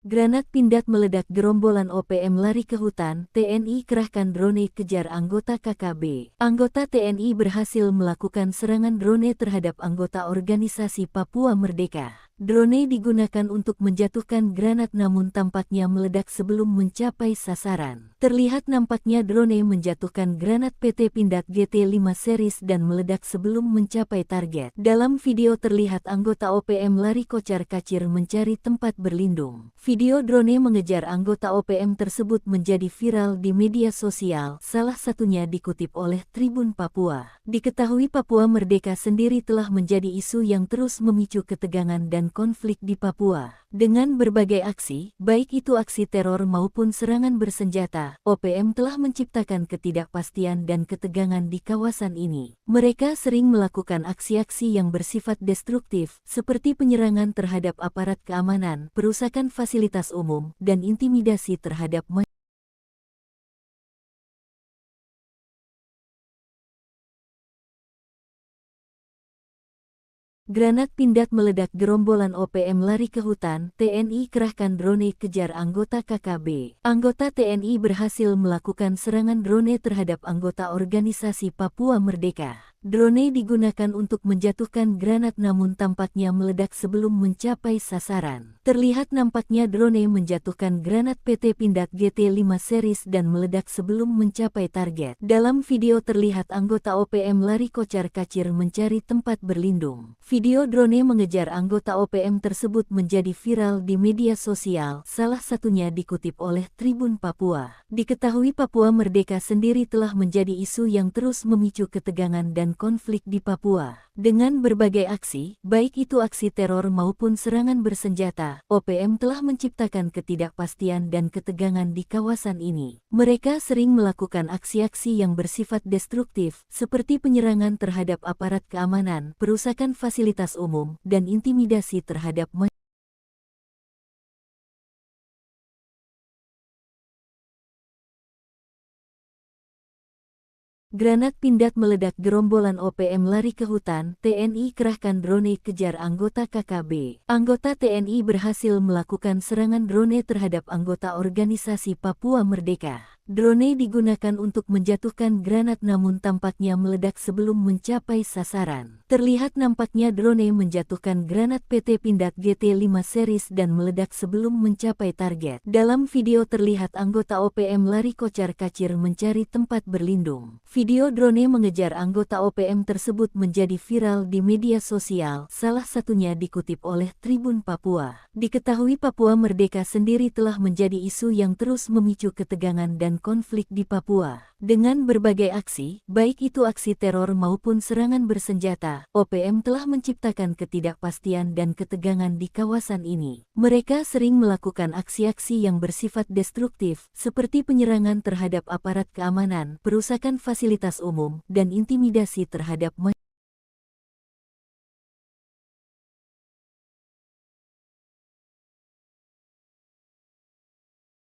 Granat pindad meledak gerombolan OPM lari ke hutan, TNI kerahkan drone kejar anggota KKB. Anggota TNI berhasil melakukan serangan drone terhadap anggota organisasi Papua Merdeka. Drone digunakan untuk menjatuhkan granat namun tampaknya meledak sebelum mencapai sasaran. Terlihat nampaknya drone menjatuhkan granat PT Pindad GT5 series dan meledak sebelum mencapai target. Dalam video terlihat anggota OPM lari kocar-kacir mencari tempat berlindung. Video drone mengejar anggota OPM tersebut menjadi viral di media sosial, salah satunya dikutip oleh Tribun Papua. Diketahui Papua Merdeka sendiri telah menjadi isu yang terus memicu ketegangan dan konflik di Papua. Dengan berbagai aksi, baik itu aksi teror maupun serangan bersenjata, OPM telah menciptakan ketidakpastian dan ketegangan di kawasan ini. Mereka sering melakukan aksi-aksi yang bersifat destruktif, seperti penyerangan terhadap aparat keamanan, perusakan fasilitas umum, dan intimidasi terhadap masyarakat. Granat pindad meledak gerombolan OPM lari ke hutan, TNI kerahkan drone kejar anggota KKB. Anggota TNI berhasil melakukan serangan drone terhadap anggota organisasi Papua Merdeka. Drone digunakan untuk menjatuhkan granat namun tampaknya meledak sebelum mencapai sasaran. Terlihat nampaknya drone menjatuhkan granat PT Pindad GT5 series dan meledak sebelum mencapai target. Dalam video terlihat anggota OPM lari kocar-kacir mencari tempat berlindung. Video drone mengejar anggota OPM tersebut menjadi viral di media sosial, salah satunya dikutip oleh Tribun Papua. Diketahui Papua Merdeka sendiri telah menjadi isu yang terus memicu ketegangan dan konflik di Papua. Dengan berbagai aksi, baik itu aksi teror maupun serangan bersenjata, OPM telah menciptakan ketidakpastian dan ketegangan di kawasan ini. Mereka sering melakukan aksi-aksi yang bersifat destruktif, seperti penyerangan terhadap aparat keamanan, perusakan fasilitas umum, dan intimidasi terhadap masyarakat. Granat pindad meledak gerombolan OPM lari ke hutan, TNI kerahkan drone kejar anggota KKB. Anggota TNI berhasil melakukan serangan drone terhadap anggota organisasi Papua Merdeka. Drone digunakan untuk menjatuhkan granat namun tampaknya meledak sebelum mencapai sasaran. Terlihat nampaknya drone menjatuhkan granat PT Pindad GT5 series dan meledak sebelum mencapai target. Dalam video terlihat anggota OPM lari kocar-kacir mencari tempat berlindung. Video drone mengejar anggota OPM tersebut menjadi viral di media sosial, salah satunya dikutip oleh Tribun Papua. Diketahui Papua Merdeka sendiri telah menjadi isu yang terus memicu ketegangan dan konflik di Papua. Dengan berbagai aksi, baik itu aksi teror maupun serangan bersenjata, OPM telah menciptakan ketidakpastian dan ketegangan di kawasan ini. Mereka sering melakukan aksi-aksi yang bersifat destruktif, seperti penyerangan terhadap aparat keamanan, perusakan fasilitas umum, dan intimidasi terhadap masyarakat.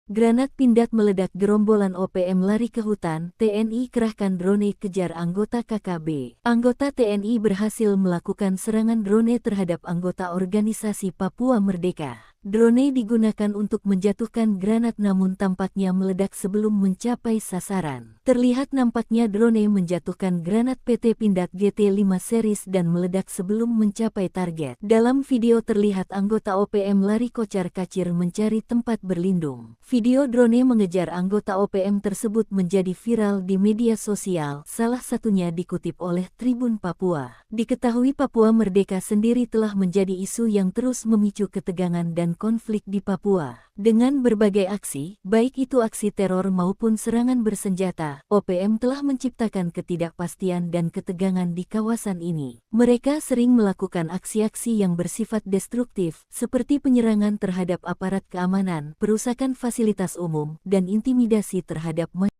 Granat pindad meledak gerombolan OPM lari ke hutan, TNI kerahkan drone kejar anggota KKB. Anggota TNI berhasil melakukan serangan drone terhadap anggota organisasi Papua Merdeka. Drone digunakan untuk menjatuhkan granat namun tampaknya meledak sebelum mencapai sasaran. Terlihat nampaknya drone menjatuhkan granat PT Pindad GT5 series dan meledak sebelum mencapai target. Dalam video terlihat anggota OPM lari kocar-kacir mencari tempat berlindung. Video drone mengejar anggota OPM tersebut menjadi viral di media sosial, salah satunya dikutip oleh Tribun Papua. Diketahui Papua Merdeka sendiri telah menjadi isu yang terus memicu ketegangan dan konflik di Papua. Dengan berbagai aksi, baik itu aksi teror maupun serangan bersenjata, OPM telah menciptakan ketidakpastian dan ketegangan di kawasan ini. Mereka sering melakukan aksi-aksi yang bersifat destruktif, seperti penyerangan terhadap aparat keamanan, perusakan fasilitas umum, dan intimidasi terhadap masyarakat.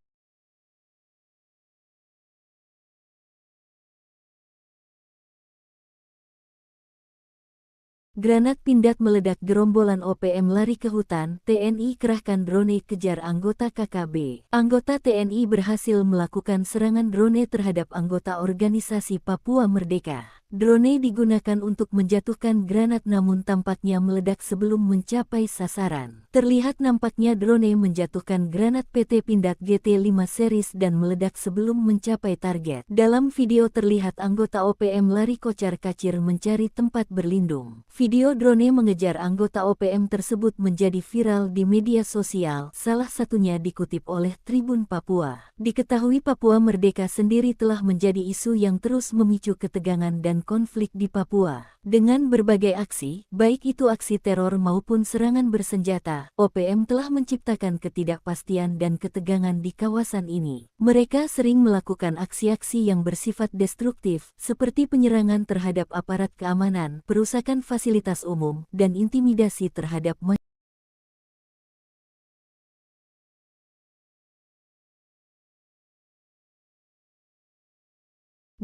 Granat pindad meledak gerombolan OPM lari ke hutan, TNI kerahkan drone kejar anggota KKB. Anggota TNI berhasil melakukan serangan drone terhadap anggota organisasi Papua Merdeka. Drone digunakan untuk menjatuhkan granat namun tampaknya meledak sebelum mencapai sasaran. Terlihat nampaknya drone menjatuhkan granat PT Pindad GT5 series dan meledak sebelum mencapai target. Dalam video terlihat anggota OPM lari kocar-kacir mencari tempat berlindung. Video drone mengejar anggota OPM tersebut menjadi viral di media sosial, salah satunya dikutip oleh Tribun Papua. Diketahui Papua Merdeka sendiri telah menjadi isu yang terus memicu ketegangan dan konflik di Papua. Dengan berbagai aksi, baik itu aksi teror maupun serangan bersenjata, OPM telah menciptakan ketidakpastian dan ketegangan di kawasan ini. Mereka sering melakukan aksi-aksi yang bersifat destruktif, seperti penyerangan terhadap aparat keamanan, perusakan fasilitas umum, dan intimidasi terhadap masyarakat.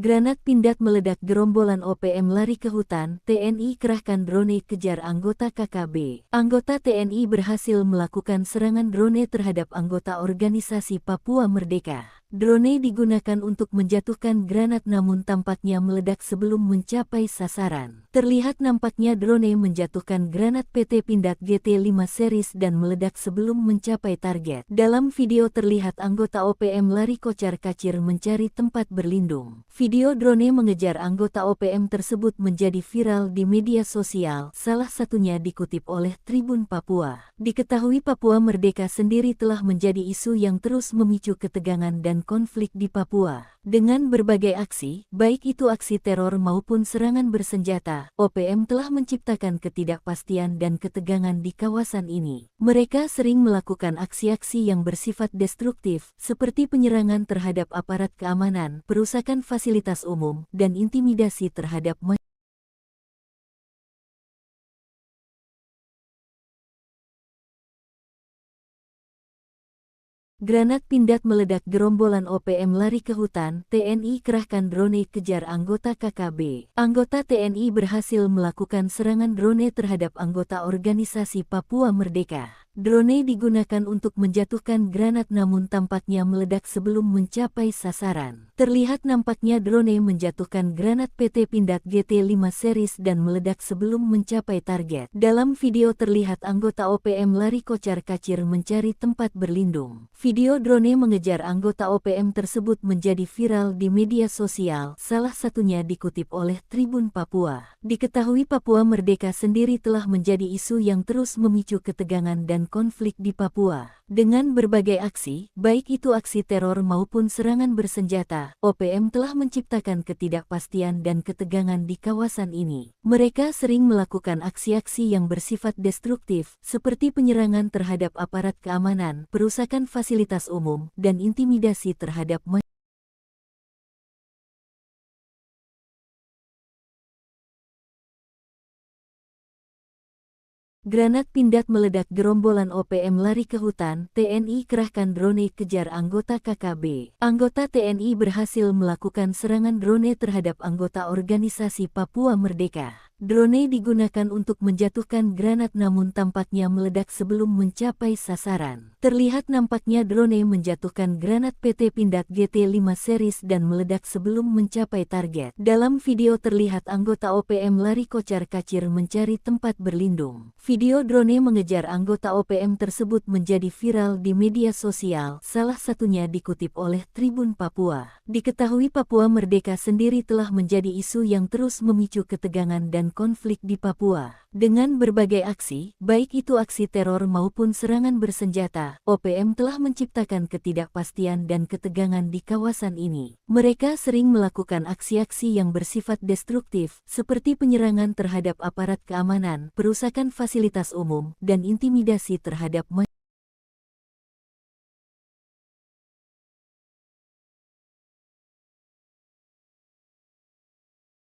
Granat Pindad meledak, gerombolan OPM lari ke hutan, TNI kerahkan drone kejar anggota KKB. Anggota TNI berhasil melakukan serangan drone terhadap anggota organisasi Papua Merdeka. Drone digunakan untuk menjatuhkan granat namun tampaknya meledak sebelum mencapai sasaran. Terlihat nampaknya drone menjatuhkan granat PT Pindad GT5 series dan meledak sebelum mencapai target. Dalam video terlihat anggota OPM lari kocar-kacir mencari tempat berlindung. Video drone mengejar anggota OPM tersebut menjadi viral di media sosial, salah satunya dikutip oleh Tribun Papua. Diketahui Papua Merdeka sendiri telah menjadi isu yang terus memicu ketegangan dan konflik di Papua. Dengan berbagai aksi, baik itu aksi teror maupun serangan bersenjata, OPM telah menciptakan ketidakpastian dan ketegangan di kawasan ini. Mereka sering melakukan aksi-aksi yang bersifat destruktif, seperti penyerangan terhadap aparat keamanan, perusakan fasilitas umum, dan intimidasi terhadap masyarakat. Granat Pindad meledak, gerombolan OPM lari ke hutan, TNI kerahkan drone kejar anggota KKB. Anggota TNI berhasil melakukan serangan drone terhadap anggota organisasi Papua Merdeka. Drone digunakan untuk menjatuhkan granat namun tampaknya meledak sebelum mencapai sasaran. Terlihat nampaknya drone menjatuhkan granat PT Pindad GT5 series dan meledak sebelum mencapai target. Dalam video terlihat anggota OPM lari kocar-kacir mencari tempat berlindung. Video drone mengejar anggota OPM tersebut menjadi viral di media sosial, salah satunya dikutip oleh Tribun Papua. Diketahui Papua Merdeka sendiri telah menjadi isu yang terus memicu ketegangan dan konflik di Papua. Dengan berbagai aksi, baik itu aksi teror maupun serangan bersenjata, OPM telah menciptakan ketidakpastian dan ketegangan di kawasan ini. Mereka sering melakukan aksi-aksi yang bersifat destruktif, seperti penyerangan terhadap aparat keamanan, perusakan fasilitas umum, dan intimidasi terhadap masyarakat. Granat Pindad meledak, gerombolan OPM lari ke hutan, TNI kerahkan drone kejar anggota KKB. Anggota TNI berhasil melakukan serangan drone terhadap anggota organisasi Papua Merdeka. Drone digunakan untuk menjatuhkan granat namun tampaknya meledak sebelum mencapai sasaran. Terlihat nampaknya drone menjatuhkan granat PT Pindad GT5 series dan meledak sebelum mencapai target. Dalam video terlihat anggota OPM lari kocar-kacir mencari tempat berlindung. Video drone mengejar anggota OPM tersebut menjadi viral di media sosial, salah satunya dikutip oleh Tribun Papua. Diketahui Papua Merdeka sendiri telah menjadi isu yang terus memicu ketegangan dan konflik di Papua. Dengan berbagai aksi, baik itu aksi teror maupun serangan bersenjata, OPM telah menciptakan ketidakpastian dan ketegangan di kawasan ini. Mereka sering melakukan aksi-aksi yang bersifat destruktif, seperti penyerangan terhadap aparat keamanan, perusakan fasilitas umum, dan intimidasi terhadap masyarakat.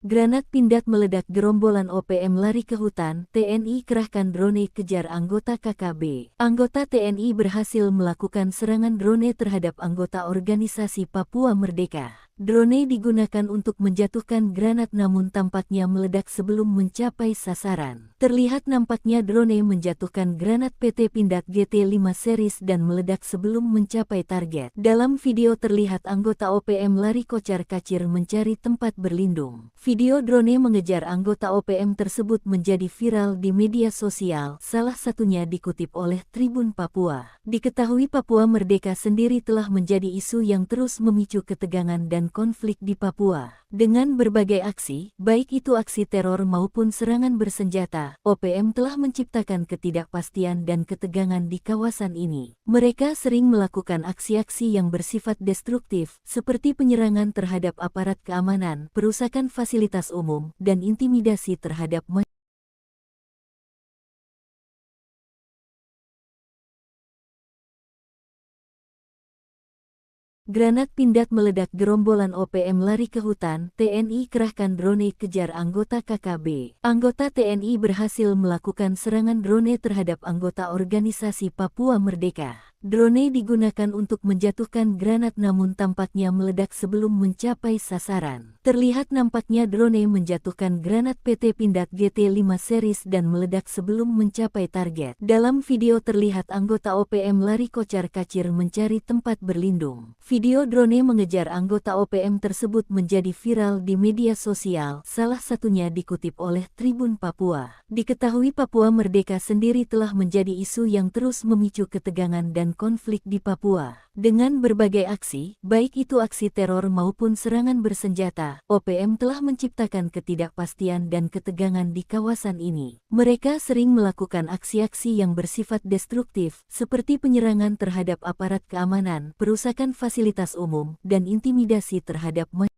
Granat Pindad meledak, gerombolan OPM lari ke hutan, TNI kerahkan drone kejar anggota KKB. Anggota TNI berhasil melakukan serangan drone terhadap anggota organisasi Papua Merdeka. Drone digunakan untuk menjatuhkan granat namun tampaknya meledak sebelum mencapai sasaran. Terlihat nampaknya drone menjatuhkan granat PT Pindad GT5 series dan meledak sebelum mencapai target. Dalam video terlihat anggota OPM lari kocar-kacir mencari tempat berlindung. Video drone mengejar anggota OPM tersebut menjadi viral di media sosial, salah satunya dikutip oleh Tribun Papua. Diketahui Papua Merdeka sendiri telah menjadi isu yang terus memicu ketegangan dan konflik di Papua. Dengan berbagai aksi, baik itu aksi teror maupun serangan bersenjata, OPM telah menciptakan ketidakpastian dan ketegangan di kawasan ini. Mereka sering melakukan aksi-aksi yang bersifat destruktif, seperti penyerangan terhadap aparat keamanan, perusakan fasilitas umum, dan intimidasi terhadap masyarakat. Granat Pindad meledak, gerombolan OPM lari ke hutan, TNI kerahkan drone kejar anggota KKB. Anggota TNI berhasil melakukan serangan drone terhadap anggota organisasi Papua Merdeka. Drone digunakan untuk menjatuhkan granat namun tampaknya meledak sebelum mencapai sasaran. Terlihat nampaknya drone menjatuhkan granat PT Pindad GT5 series dan meledak sebelum mencapai target. Dalam video terlihat anggota OPM lari kocar-kacir mencari tempat berlindung. Video drone mengejar anggota OPM tersebut menjadi viral di media sosial, salah satunya dikutip oleh Tribun Papua. Diketahui Papua Merdeka sendiri telah menjadi isu yang terus memicu ketegangan dan konflik di Papua. Dengan berbagai aksi, baik itu aksi teror maupun serangan bersenjata, OPM telah menciptakan ketidakpastian dan ketegangan di kawasan ini. Mereka sering melakukan aksi-aksi yang bersifat destruktif, seperti penyerangan terhadap aparat keamanan, perusakan fasilitas umum, dan intimidasi terhadap masyarakat.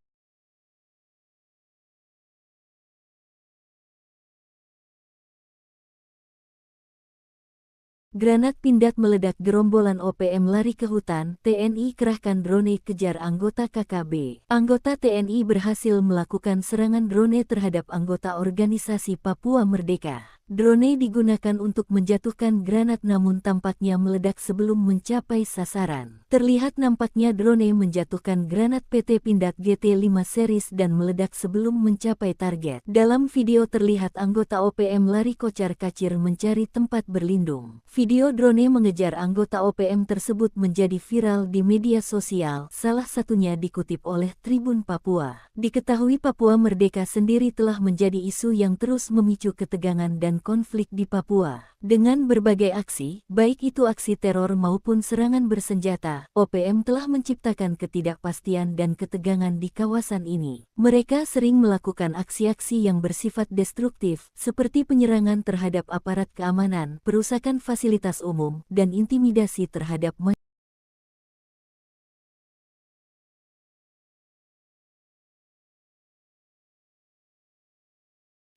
Granat Pindad meledak, gerombolan OPM lari ke hutan, TNI kerahkan drone kejar anggota KKB. Anggota TNI berhasil melakukan serangan drone terhadap anggota organisasi Papua Merdeka. Drone digunakan untuk menjatuhkan granat namun tampaknya meledak sebelum mencapai sasaran. Terlihat nampaknya drone menjatuhkan granat PT Pindad GT5 series dan meledak sebelum mencapai target. Dalam video terlihat anggota OPM lari kocar-kacir mencari tempat berlindung. Video drone mengejar anggota OPM tersebut menjadi viral di media sosial, salah satunya dikutip oleh Tribun Papua. Diketahui Papua Merdeka sendiri telah menjadi isu yang terus memicu ketegangan dan konflik di Papua. Dengan berbagai aksi, baik itu aksi teror maupun serangan bersenjata, OPM telah menciptakan ketidakpastian dan ketegangan di kawasan ini. Mereka sering melakukan aksi-aksi yang bersifat destruktif, seperti penyerangan terhadap aparat keamanan, perusakan fasilitas umum, dan intimidasi terhadap masyarakat.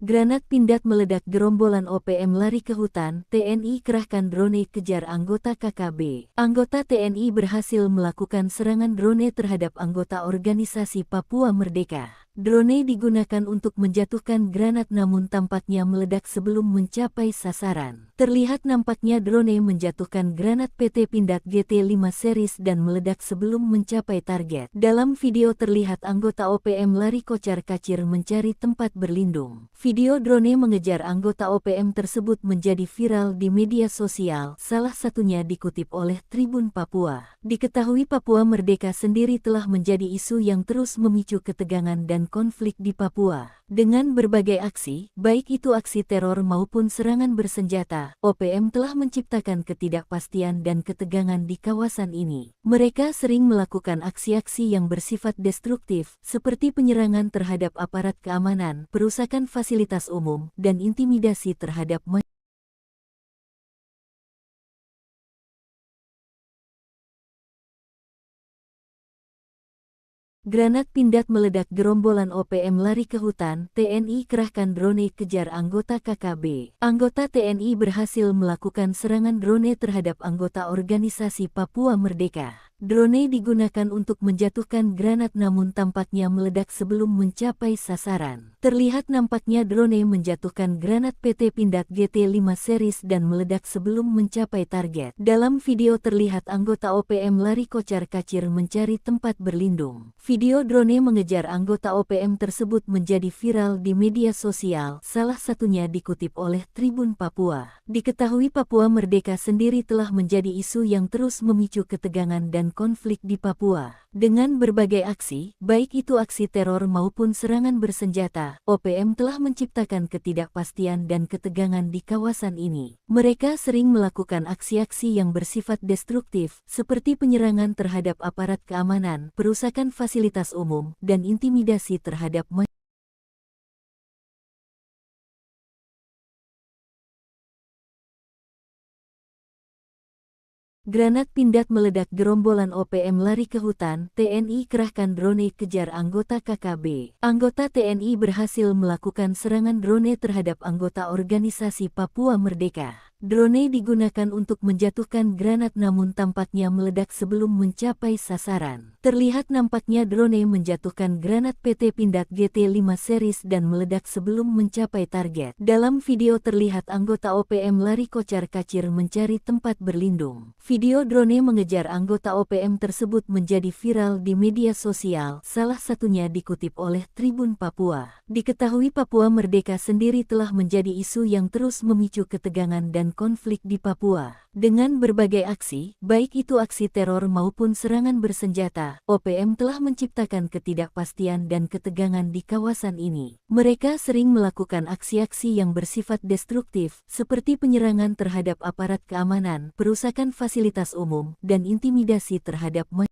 Granat Pindad meledak, gerombolan OPM lari ke hutan, TNI kerahkan drone kejar anggota KKB. Anggota TNI berhasil melakukan serangan drone terhadap anggota organisasi Papua Merdeka. Drone digunakan untuk menjatuhkan granat namun tampaknya meledak sebelum mencapai sasaran. Terlihat nampaknya drone menjatuhkan granat PT Pindad GT5 series dan meledak sebelum mencapai target. Dalam video terlihat anggota OPM lari kocar-kacir mencari tempat berlindung. Video drone mengejar anggota OPM tersebut menjadi viral di media sosial, salah satunya dikutip oleh Tribun Papua. Diketahui Papua Merdeka sendiri telah menjadi isu yang terus memicu ketegangan dan konflik di Papua. Dengan berbagai aksi, baik itu aksi teror maupun serangan bersenjata, OPM telah menciptakan ketidakpastian dan ketegangan di kawasan ini. Mereka sering melakukan aksi-aksi yang bersifat destruktif, seperti penyerangan terhadap aparat keamanan, perusakan fasilitas umum, dan intimidasi terhadap masyarakat. Granat Pindad meledak, gerombolan OPM lari ke hutan, TNI kerahkan drone kejar anggota KKB. Anggota TNI berhasil melakukan serangan drone terhadap anggota organisasi Papua Merdeka. Drone digunakan untuk menjatuhkan granat namun tampaknya meledak sebelum mencapai sasaran. Terlihat nampaknya drone menjatuhkan granat PT Pindad GT5 series dan meledak sebelum mencapai target. Dalam video terlihat anggota OPM lari kocar-kacir mencari tempat berlindung. Video drone mengejar anggota OPM tersebut menjadi viral di media sosial, salah satunya dikutip oleh Tribun Papua. Diketahui Papua Merdeka sendiri telah menjadi isu yang terus memicu ketegangan dan konflik di Papua. Dengan berbagai aksi, baik itu aksi teror maupun serangan bersenjata, OPM telah menciptakan ketidakpastian dan ketegangan di kawasan ini. Mereka sering melakukan aksi-aksi yang bersifat destruktif, seperti penyerangan terhadap aparat keamanan, perusakan fasilitas umum, dan intimidasi terhadap masyarakat. Granat Pindad meledak, gerombolan OPM lari ke hutan, TNI kerahkan drone kejar anggota KKB. Anggota TNI berhasil melakukan serangan drone terhadap anggota organisasi Papua Merdeka. Drone digunakan untuk menjatuhkan granat namun tampaknya meledak sebelum mencapai sasaran. Terlihat nampaknya drone menjatuhkan granat PT Pindad GT5 series dan meledak sebelum mencapai target. Dalam video terlihat anggota OPM lari kocar-kacir mencari tempat berlindung. Video drone mengejar anggota OPM tersebut menjadi viral di media sosial, salah satunya dikutip oleh Tribun Papua. Diketahui Papua Merdeka sendiri telah menjadi isu yang terus memicu ketegangan dan konflik di Papua. Dengan berbagai aksi, baik itu aksi teror maupun serangan bersenjata, OPM telah menciptakan ketidakpastian dan ketegangan di kawasan ini. Mereka sering melakukan aksi-aksi yang bersifat destruktif, seperti penyerangan terhadap aparat keamanan, perusakan fasilitas umum, dan intimidasi terhadap masyarakat.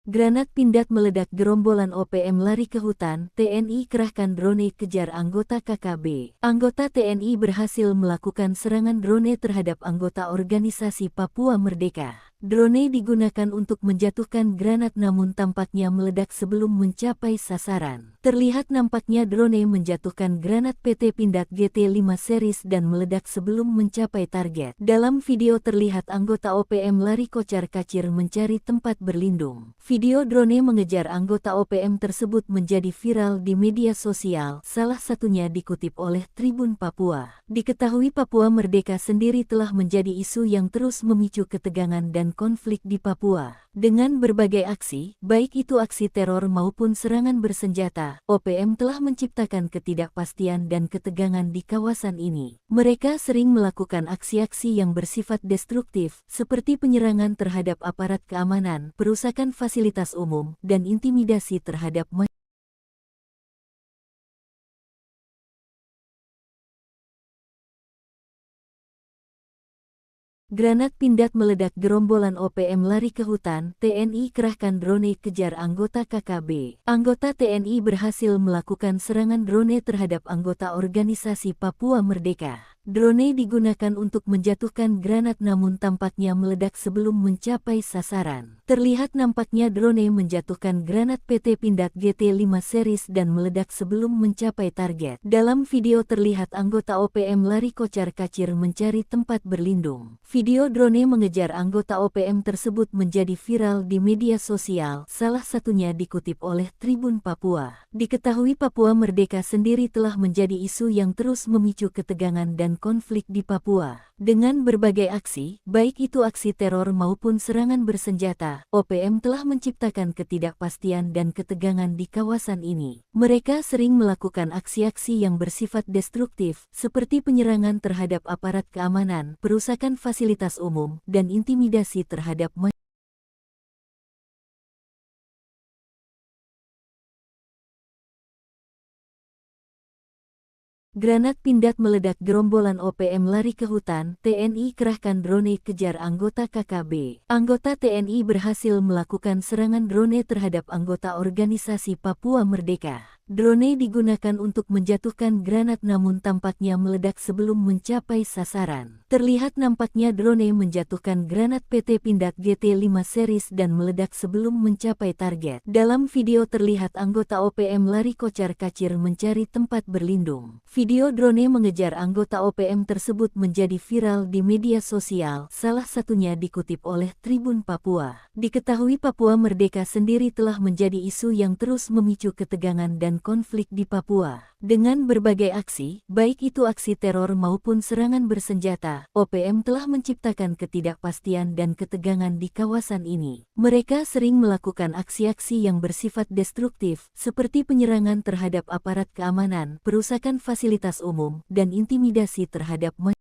Granat Pindad meledak, gerombolan OPM lari ke hutan, TNI kerahkan drone kejar anggota KKB. Anggota TNI berhasil melakukan serangan drone terhadap anggota organisasi Papua Merdeka. Drone digunakan untuk menjatuhkan granat namun tampaknya meledak sebelum mencapai sasaran. Terlihat nampaknya drone menjatuhkan granat PT Pindad GT5 series dan meledak sebelum mencapai target. Dalam video terlihat anggota OPM lari kocar-kacir mencari tempat berlindung. Video drone mengejar anggota OPM tersebut menjadi viral di media sosial, salah satunya dikutip oleh Tribun Papua. Diketahui Papua Merdeka sendiri telah menjadi isu yang terus memicu ketegangan dan konflik di Papua. Dengan berbagai aksi, baik itu aksi teror maupun serangan bersenjata, OPM telah menciptakan ketidakpastian dan ketegangan di kawasan ini. Mereka sering melakukan aksi-aksi yang bersifat destruktif, seperti penyerangan terhadap aparat keamanan, perusakan fasilitas umum, dan intimidasi terhadap masyarakat. Granat Pindad meledak, gerombolan OPM lari ke hutan, TNI kerahkan drone kejar anggota KKB. Anggota TNI berhasil melakukan serangan drone terhadap anggota organisasi Papua Merdeka. Drone digunakan untuk menjatuhkan granat namun tampaknya meledak sebelum mencapai sasaran. Terlihat nampaknya drone menjatuhkan granat PT Pindad GT5 series dan meledak sebelum mencapai target. Dalam video terlihat anggota OPM lari kocar-kacir mencari tempat berlindung. Video drone mengejar anggota OPM tersebut menjadi viral di media sosial, salah satunya dikutip oleh Tribun Papua. Diketahui Papua Merdeka sendiri telah menjadi isu yang terus memicu ketegangan dan konflik di Papua. Dengan berbagai aksi, baik itu aksi teror maupun serangan bersenjata, OPM telah menciptakan ketidakpastian dan ketegangan di kawasan ini. Mereka sering melakukan aksi-aksi yang bersifat destruktif, seperti penyerangan terhadap aparat keamanan, perusakan fasilitas umum, dan intimidasi terhadap masyarakat. Granat Pindad meledak, gerombolan OPM lari ke hutan, TNI kerahkan drone kejar anggota KKB. Anggota TNI berhasil melakukan serangan drone terhadap anggota organisasi Papua Merdeka. Drone digunakan untuk menjatuhkan granat namun tampaknya meledak sebelum mencapai sasaran. Terlihat nampaknya drone menjatuhkan granat PT Pindad GT5 series dan meledak sebelum mencapai target. Dalam video terlihat anggota OPM lari kocar-kacir mencari tempat berlindung. Video drone mengejar anggota OPM tersebut menjadi viral di media sosial, salah satunya dikutip oleh Tribun Papua. Diketahui Papua Merdeka sendiri telah menjadi isu yang terus memicu ketegangan dan konflik di Papua. Dengan berbagai aksi, baik itu aksi teror maupun serangan bersenjata, OPM telah menciptakan ketidakpastian dan ketegangan di kawasan ini. Mereka sering melakukan aksi-aksi yang bersifat destruktif, seperti penyerangan terhadap aparat keamanan, perusakan fasilitas umum, dan intimidasi terhadap masyarakat.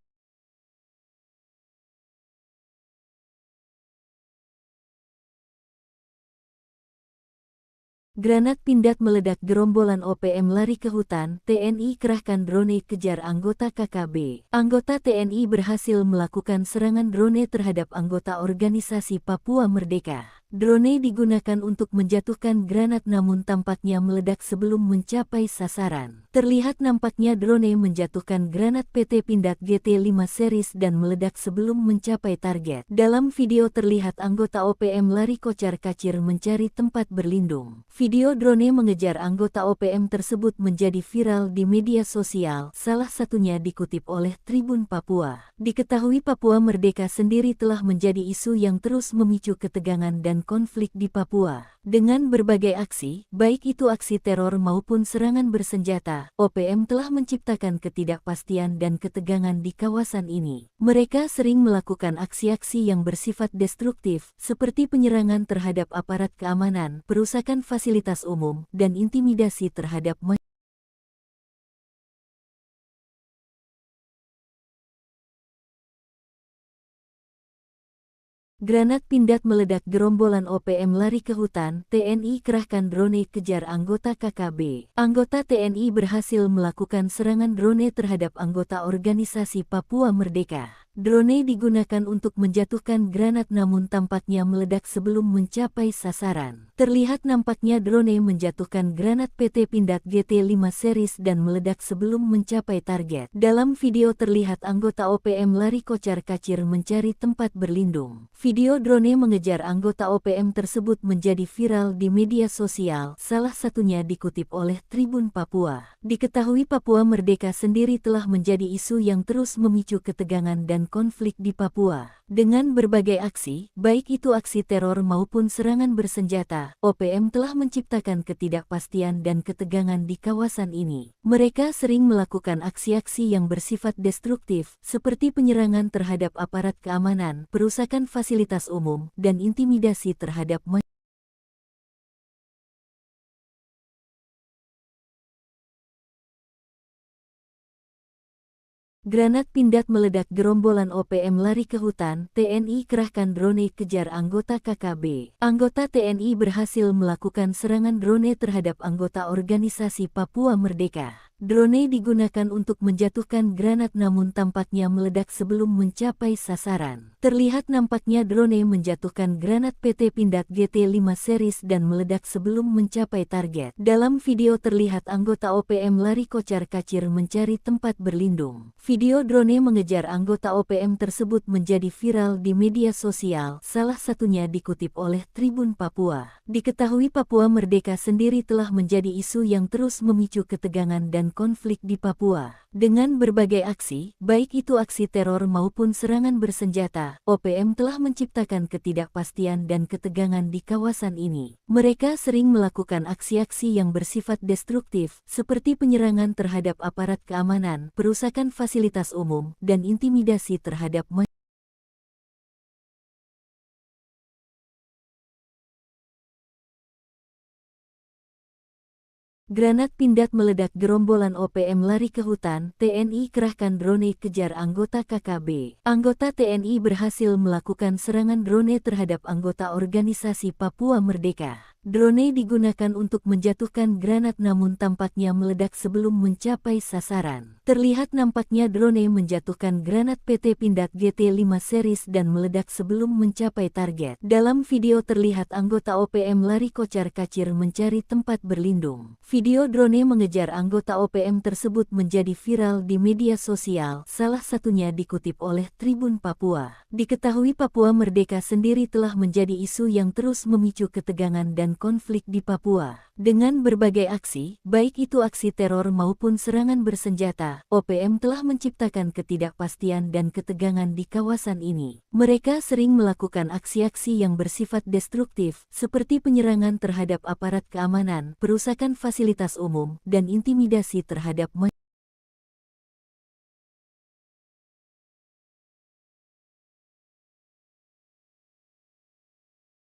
Granat Pindad meledak, gerombolan OPM lari ke hutan, TNI kerahkan drone kejar anggota KKB. Anggota TNI berhasil melakukan serangan drone terhadap anggota organisasi Papua Merdeka. Drone digunakan untuk menjatuhkan granat namun tampaknya meledak sebelum mencapai sasaran. Terlihat nampaknya drone menjatuhkan granat PT Pindad GT5 series dan meledak sebelum mencapai target. Dalam video terlihat anggota OPM lari kocar-kacir mencari tempat berlindung. Video drone mengejar anggota OPM tersebut menjadi viral di media sosial, salah satunya dikutip oleh Tribun Papua. Diketahui Papua Merdeka sendiri telah menjadi isu yang terus memicu ketegangan dan konflik di Papua. Dengan berbagai aksi, baik itu aksi teror maupun serangan bersenjata, OPM telah menciptakan ketidakpastian dan ketegangan di kawasan ini. Mereka sering melakukan aksi-aksi yang bersifat destruktif, seperti penyerangan terhadap aparat keamanan, perusakan fasilitas umum, dan intimidasi terhadap masyarakat. Granat Pindad meledak, gerombolan OPM lari ke hutan, TNI kerahkan drone kejar anggota KKB. Anggota TNI berhasil melakukan serangan drone terhadap anggota organisasi Papua Merdeka. Drone digunakan untuk menjatuhkan granat namun tampaknya meledak sebelum mencapai sasaran. Terlihat nampaknya drone menjatuhkan granat PT Pindad GT5 series dan meledak sebelum mencapai target. Dalam video terlihat anggota OPM lari kocar-kacir mencari tempat berlindung. Video drone mengejar anggota OPM tersebut menjadi viral di media sosial, salah satunya dikutip oleh Tribun Papua. Diketahui Papua Merdeka sendiri telah menjadi isu yang terus memicu ketegangan dan konflik di Papua. Dengan berbagai aksi, baik itu aksi teror maupun serangan bersenjata, OPM telah menciptakan ketidakpastian dan ketegangan di kawasan ini. Mereka sering melakukan aksi-aksi yang bersifat destruktif, seperti penyerangan terhadap aparat keamanan, perusakan fasilitas umum, dan intimidasi terhadap masyarakat. Granat Pindad meledak, gerombolan OPM lari ke hutan, TNI kerahkan drone kejar anggota KKB. Anggota TNI berhasil melakukan serangan drone terhadap anggota organisasi Papua Merdeka. Drone digunakan untuk menjatuhkan granat namun tampaknya meledak sebelum mencapai sasaran. Terlihat nampaknya drone menjatuhkan granat PT Pindad GT5 series dan meledak sebelum mencapai target. Dalam video terlihat anggota OPM lari kocar-kacir mencari tempat berlindung. Video drone mengejar anggota OPM tersebut menjadi viral di media sosial, salah satunya dikutip oleh Tribun Papua. Diketahui Papua Merdeka sendiri telah menjadi isu yang terus memicu ketegangan dan konflik di Papua. Dengan berbagai aksi, baik itu aksi teror maupun serangan bersenjata, OPM telah menciptakan ketidakpastian dan ketegangan di kawasan ini. Mereka sering melakukan aksi-aksi yang bersifat destruktif, seperti penyerangan terhadap aparat keamanan, perusakan fasilitas umum, dan intimidasi terhadap masyarakat. Granat Pindad meledak, gerombolan OPM lari ke hutan, TNI kerahkan drone kejar anggota KKB. Anggota TNI berhasil melakukan serangan drone terhadap anggota organisasi Papua Merdeka. Drone digunakan untuk menjatuhkan granat namun tampaknya meledak sebelum mencapai sasaran. Terlihat nampaknya drone menjatuhkan granat PT Pindad GT5 series dan meledak sebelum mencapai target. Dalam video terlihat anggota OPM lari kocar-kacir mencari tempat berlindung. Video drone mengejar anggota OPM tersebut menjadi viral di media sosial, salah satunya dikutip oleh Tribun Papua. Diketahui Papua Merdeka sendiri telah menjadi isu yang terus memicu ketegangan dan konflik di Papua. Dengan berbagai aksi, baik itu aksi teror maupun serangan bersenjata, OPM telah menciptakan ketidakpastian dan ketegangan di kawasan ini. Mereka sering melakukan aksi-aksi yang bersifat destruktif, seperti penyerangan terhadap aparat keamanan, perusakan fasilitas umum, dan intimidasi terhadap masyarakat.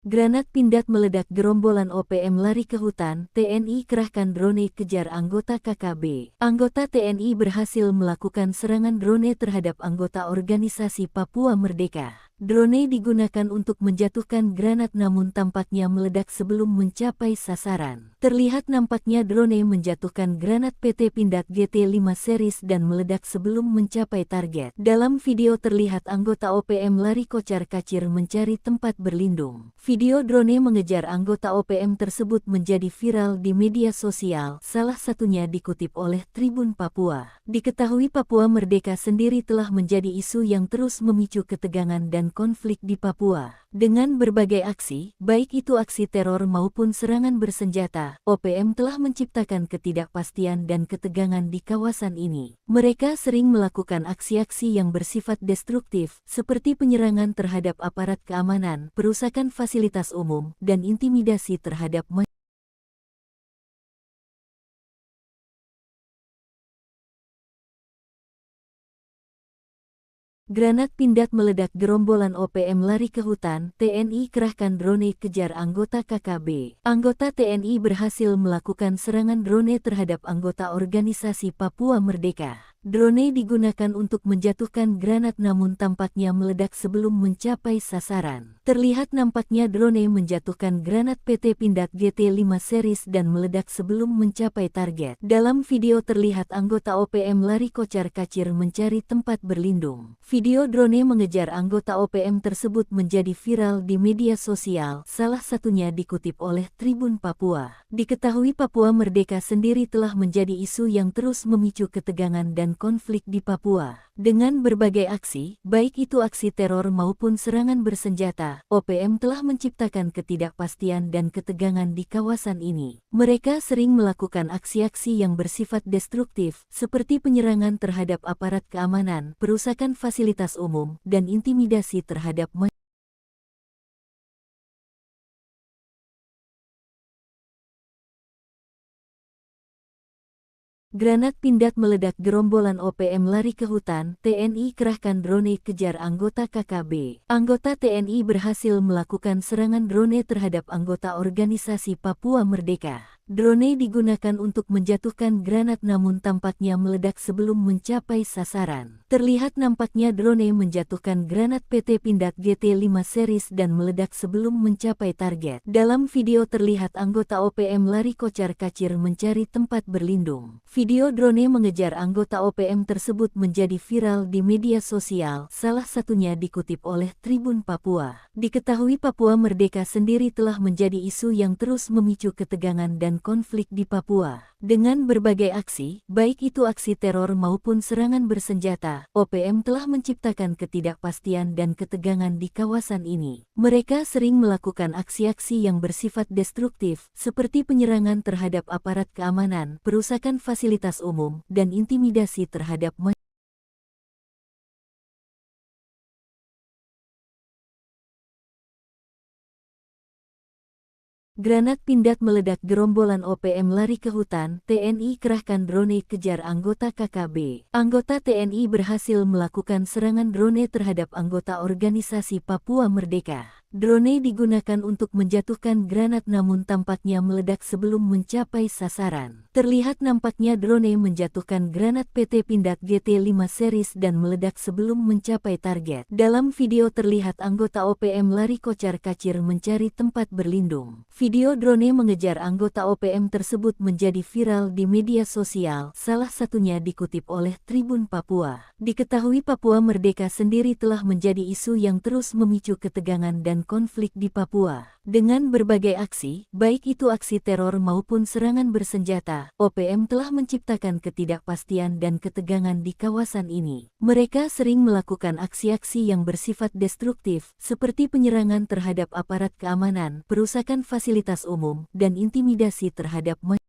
Granat Pindad meledak, gerombolan OPM lari ke hutan, TNI kerahkan drone kejar anggota KKB. Anggota TNI berhasil melakukan serangan drone terhadap anggota organisasi Papua Merdeka. Drone digunakan untuk menjatuhkan granat namun tampaknya meledak sebelum mencapai sasaran. Terlihat nampaknya drone menjatuhkan granat PT Pindad GT5 series dan meledak sebelum mencapai target. Dalam video terlihat anggota OPM lari kocar-kacir mencari tempat berlindung. Video drone mengejar anggota OPM tersebut menjadi viral di media sosial, salah satunya dikutip oleh Tribun Papua. Diketahui Papua Merdeka sendiri telah menjadi isu yang terus memicu ketegangan dan konflik di Papua. Dengan berbagai aksi, baik itu aksi teror maupun serangan bersenjata, OPM telah menciptakan ketidakpastian dan ketegangan di kawasan ini. Mereka sering melakukan aksi-aksi yang bersifat destruktif, seperti penyerangan terhadap aparat keamanan, perusakan fasilitas umum, dan intimidasi terhadap masyarakat. Granat Pindad meledak, gerombolan OPM lari ke hutan, TNI kerahkan drone kejar anggota KKB. Anggota TNI berhasil melakukan serangan drone terhadap anggota organisasi Papua Merdeka. Drone digunakan untuk menjatuhkan granat namun tampaknya meledak sebelum mencapai sasaran. Terlihat nampaknya drone menjatuhkan granat PT Pindad GT5 series dan meledak sebelum mencapai target. Dalam video terlihat anggota OPM lari kocar-kacir mencari tempat berlindung. Video drone mengejar anggota OPM tersebut menjadi viral di media sosial, salah satunya dikutip oleh Tribun Papua. Diketahui Papua Merdeka sendiri telah menjadi isu yang terus memicu ketegangan dan konflik di Papua. Dengan berbagai aksi, baik itu aksi teror maupun serangan bersenjata, OPM telah menciptakan ketidakpastian dan ketegangan di kawasan ini. Mereka sering melakukan aksi-aksi yang bersifat destruktif, seperti penyerangan terhadap aparat keamanan, perusakan fasilitas umum, dan intimidasi terhadap masyarakat. Granat Pindad meledak, gerombolan OPM lari ke hutan, TNI kerahkan drone kejar anggota KKB. Anggota TNI berhasil melakukan serangan drone terhadap anggota organisasi Papua Merdeka. Drone digunakan untuk menjatuhkan granat namun tampaknya meledak sebelum mencapai sasaran. Terlihat nampaknya drone menjatuhkan granat PT Pindad GT5 series dan meledak sebelum mencapai target. Dalam video terlihat anggota OPM lari kocar-kacir mencari tempat berlindung. Video drone mengejar anggota OPM tersebut menjadi viral di media sosial, salah satunya dikutip oleh Tribun Papua. Diketahui Papua Merdeka sendiri telah menjadi isu yang terus memicu ketegangan dan konflik di Papua. Dengan berbagai aksi, baik itu aksi teror maupun serangan bersenjata, OPM telah menciptakan ketidakpastian dan ketegangan di kawasan ini. Mereka sering melakukan aksi-aksi yang bersifat destruktif, seperti penyerangan terhadap aparat keamanan, perusakan fasilitas umum, dan intimidasi terhadap masyarakat. Granat Pindad meledak, gerombolan OPM lari ke hutan, TNI kerahkan drone kejar anggota KKB. Anggota TNI berhasil melakukan serangan drone terhadap anggota organisasi Papua Merdeka. Drone digunakan untuk menjatuhkan granat namun tampaknya meledak sebelum mencapai sasaran. Terlihat nampaknya drone menjatuhkan granat PT Pindad GT5 series dan meledak sebelum mencapai target. Dalam video terlihat anggota OPM lari kocar-kacir mencari tempat berlindung. Video drone mengejar anggota OPM tersebut menjadi viral di media sosial, salah satunya dikutip oleh Tribun Papua. Diketahui Papua Merdeka sendiri telah menjadi isu yang terus memicu ketegangan dan konflik di Papua. Dengan berbagai aksi, baik itu aksi teror maupun serangan bersenjata, OPM telah menciptakan ketidakpastian dan ketegangan di kawasan ini. Mereka sering melakukan aksi-aksi yang bersifat destruktif, seperti penyerangan terhadap aparat keamanan, perusakan fasilitas umum, dan intimidasi terhadap masyarakat.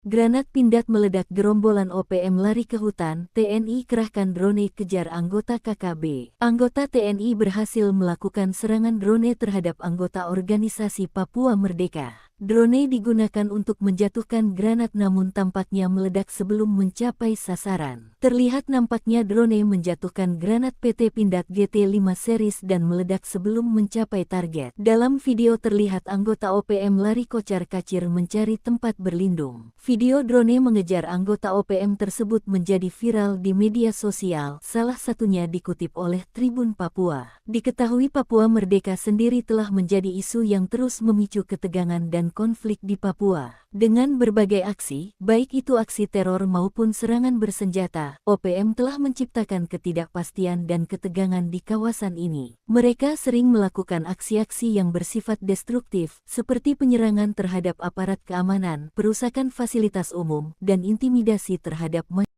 Granat Pindad meledak, gerombolan OPM lari ke hutan, TNI kerahkan drone kejar anggota KKB. Anggota TNI berhasil melakukan serangan drone terhadap anggota organisasi Papua Merdeka. Drone digunakan untuk menjatuhkan granat namun tampaknya meledak sebelum mencapai sasaran. Terlihat nampaknya drone menjatuhkan granat PT Pindad GT5 series dan meledak sebelum mencapai target. Dalam video terlihat anggota OPM lari kocar-kacir mencari tempat berlindung. Video drone mengejar anggota OPM tersebut menjadi viral di media sosial, salah satunya dikutip oleh Tribun Papua. Diketahui Papua Merdeka sendiri telah menjadi isu yang terus memicu ketegangan dan konflik di Papua. Dengan berbagai aksi, baik itu aksi teror maupun serangan bersenjata, OPM telah menciptakan ketidakpastian dan ketegangan di kawasan ini. Mereka sering melakukan aksi-aksi yang bersifat destruktif, seperti penyerangan terhadap aparat keamanan, perusakan fasilitas umum, dan intimidasi terhadap masyarakat.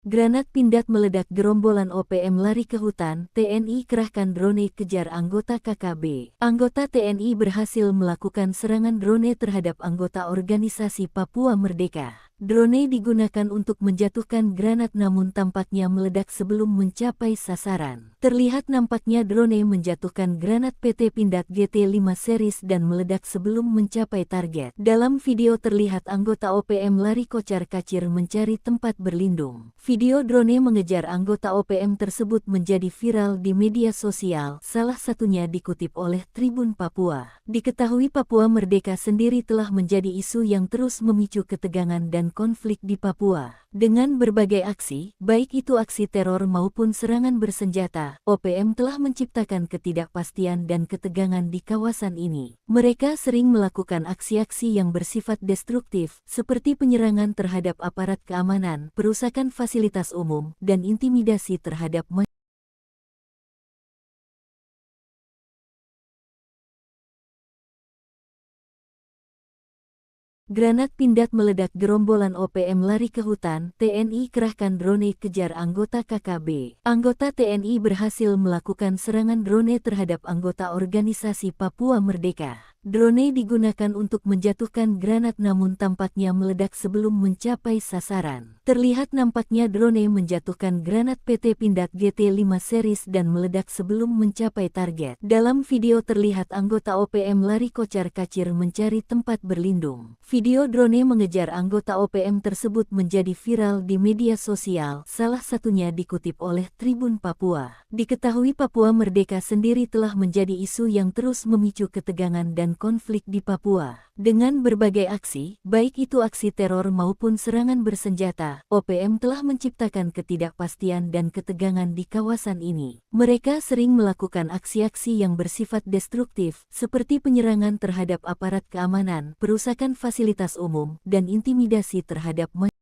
Granat Pindad meledak, gerombolan OPM lari ke hutan, TNI kerahkan drone kejar anggota KKB. Anggota TNI berhasil melakukan serangan drone terhadap anggota organisasi Papua Merdeka. Drone digunakan untuk menjatuhkan granat namun tampaknya meledak sebelum mencapai sasaran. Terlihat nampaknya drone menjatuhkan granat PT Pindad GT5 series dan meledak sebelum mencapai target. Dalam video terlihat anggota OPM lari kocar-kacir mencari tempat berlindung. Video drone mengejar anggota OPM tersebut menjadi viral di media sosial, salah satunya dikutip oleh Tribun Papua. Diketahui Papua Merdeka sendiri telah menjadi isu yang terus memicu ketegangan dan konflik di Papua. Dengan berbagai aksi, baik itu aksi teror maupun serangan bersenjata, OPM telah menciptakan ketidakpastian dan ketegangan di kawasan ini. Mereka sering melakukan aksi-aksi yang bersifat destruktif, seperti penyerangan terhadap aparat keamanan, perusakan fasilitas umum, dan intimidasi terhadap masyarakat. Granat Pindad meledak, gerombolan OPM lari ke hutan, TNI kerahkan drone kejar anggota KKB. Anggota TNI berhasil melakukan serangan drone terhadap anggota organisasi Papua Merdeka. Drone digunakan untuk menjatuhkan granat namun tampaknya meledak sebelum mencapai sasaran. Terlihat nampaknya drone menjatuhkan granat PT Pindad GT5 series dan meledak sebelum mencapai target. Dalam video terlihat anggota OPM lari kocar-kacir mencari tempat berlindung. Video drone mengejar anggota OPM tersebut menjadi viral di media sosial, salah satunya dikutip oleh Tribun Papua. Diketahui Papua Merdeka sendiri telah menjadi isu yang terus memicu ketegangan dan konflik di Papua. Dengan berbagai aksi, baik itu aksi teror maupun serangan bersenjata, OPM telah menciptakan ketidakpastian dan ketegangan di kawasan ini. Mereka sering melakukan aksi-aksi yang bersifat destruktif, seperti penyerangan terhadap aparat keamanan, perusakan fasilitas umum, dan intimidasi terhadap masyarakat.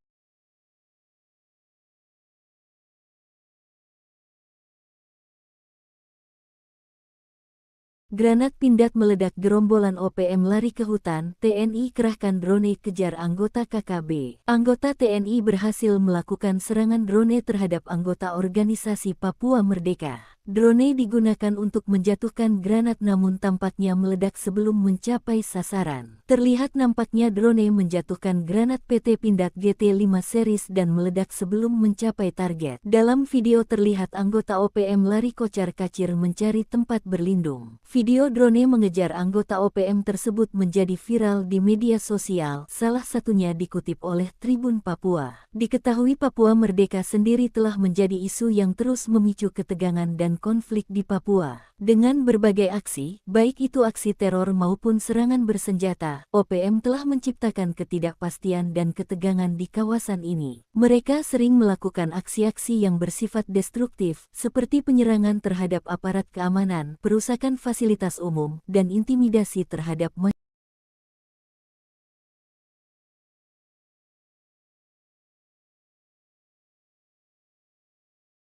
Granat Pindad meledak, gerombolan OPM lari ke hutan, TNI kerahkan drone kejar anggota KKB. Anggota TNI berhasil melakukan serangan drone terhadap anggota organisasi Papua Merdeka. Drone digunakan untuk menjatuhkan granat namun tampaknya meledak sebelum mencapai sasaran. Terlihat nampaknya drone menjatuhkan granat PT Pindad GT5 series dan meledak sebelum mencapai target. Dalam video terlihat anggota OPM lari kocar-kacir mencari tempat berlindung. Video drone mengejar anggota OPM tersebut menjadi viral di media sosial, salah satunya dikutip oleh Tribun Papua. Diketahui Papua Merdeka sendiri telah menjadi isu yang terus memicu ketegangan dan konflik di Papua. Dengan berbagai aksi, baik itu aksi teror maupun serangan bersenjata, OPM telah menciptakan ketidakpastian dan ketegangan di kawasan ini. Mereka sering melakukan aksi-aksi yang bersifat destruktif, seperti penyerangan terhadap aparat keamanan, perusakan fasilitas umum, dan intimidasi terhadap masyarakat.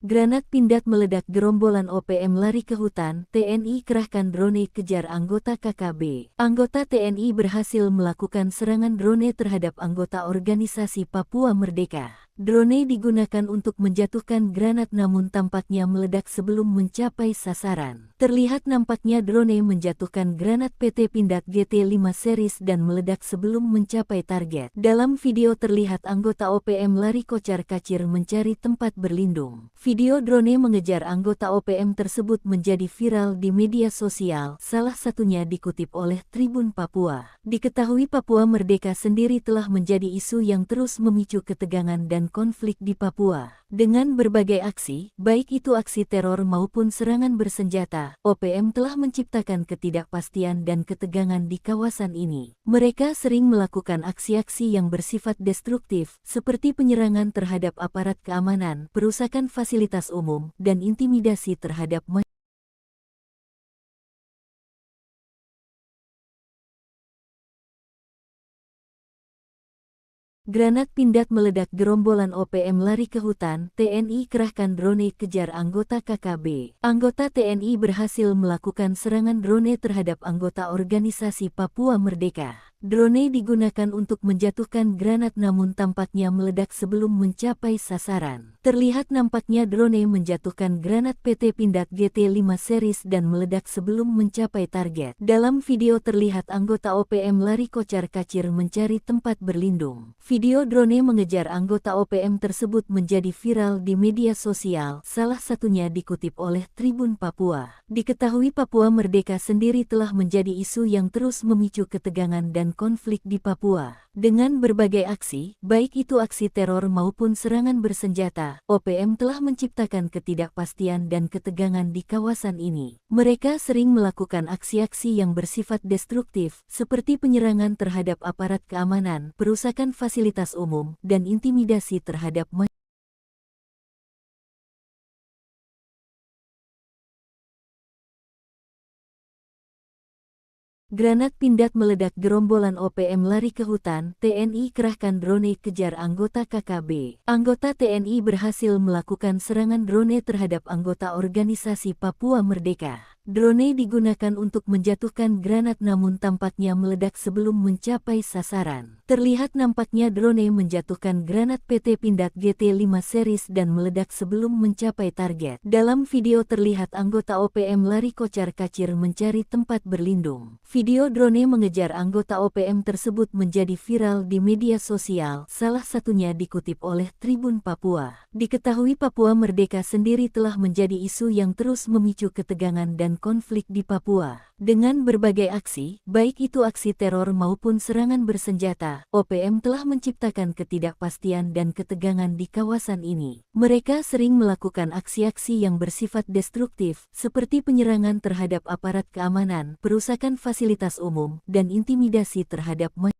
Granat Pindad meledak, gerombolan OPM lari ke hutan, TNI kerahkan drone kejar anggota KKB. Anggota TNI berhasil melakukan serangan drone terhadap anggota organisasi Papua Merdeka. Drone digunakan untuk menjatuhkan granat namun tampaknya meledak sebelum mencapai sasaran. Terlihat nampaknya drone menjatuhkan granat PT Pindad GT5 series dan meledak sebelum mencapai target. Dalam video terlihat anggota OPM lari kocar-kacir mencari tempat berlindung. Video drone mengejar anggota OPM tersebut menjadi viral di media sosial, salah satunya dikutip oleh Tribun Papua. Diketahui Papua Merdeka sendiri telah menjadi isu yang terus memicu ketegangan dan konflik di Papua. Dengan berbagai aksi, baik itu aksi teror maupun serangan bersenjata, OPM telah menciptakan ketidakpastian dan ketegangan di kawasan ini. Mereka sering melakukan aksi-aksi yang bersifat destruktif, seperti penyerangan terhadap aparat keamanan, perusakan fasilitas umum, dan intimidasi terhadap masyarakat. Granat Pindad meledak, gerombolan OPM lari ke hutan, TNI kerahkan drone kejar anggota KKB. Anggota TNI berhasil melakukan serangan drone terhadap anggota organisasi Papua Merdeka. Drone digunakan untuk menjatuhkan granat namun tampaknya meledak sebelum mencapai sasaran. Terlihat nampaknya drone menjatuhkan granat PT Pindad GT5 series dan meledak sebelum mencapai target. Dalam video terlihat anggota OPM lari kocar-kacir mencari tempat berlindung. Video drone mengejar anggota OPM tersebut menjadi viral di media sosial, salah satunya dikutip oleh Tribun Papua. Diketahui Papua Merdeka sendiri telah menjadi isu yang terus memicu ketegangan dan konflik di Papua. Dengan berbagai aksi, baik itu aksi teror maupun serangan bersenjata, OPM telah menciptakan ketidakpastian dan ketegangan di kawasan ini. Mereka sering melakukan aksi-aksi yang bersifat destruktif, seperti penyerangan terhadap aparat keamanan, perusakan fasilitas umum, dan intimidasi terhadap masyarakat. Granat Pindad meledak, gerombolan OPM lari ke hutan, TNI kerahkan drone kejar anggota KKB. Anggota TNI berhasil melakukan serangan drone terhadap anggota organisasi Papua Merdeka. Drone digunakan untuk menjatuhkan granat namun tampaknya meledak sebelum mencapai sasaran. Terlihat nampaknya drone menjatuhkan granat PT Pindad GT5 series dan meledak sebelum mencapai target. Dalam video terlihat anggota OPM lari kocar-kacir mencari tempat berlindung. Video drone mengejar anggota OPM tersebut menjadi viral di media sosial, salah satunya dikutip oleh Tribun Papua. Diketahui Papua Merdeka sendiri telah menjadi isu yang terus memicu ketegangan dan konflik di Papua. Dengan berbagai aksi, baik itu aksi teror maupun serangan bersenjata, OPM telah menciptakan ketidakpastian dan ketegangan di kawasan ini. Mereka sering melakukan aksi-aksi yang bersifat destruktif, seperti penyerangan terhadap aparat keamanan, perusakan fasilitas umum, dan intimidasi terhadap masyarakat.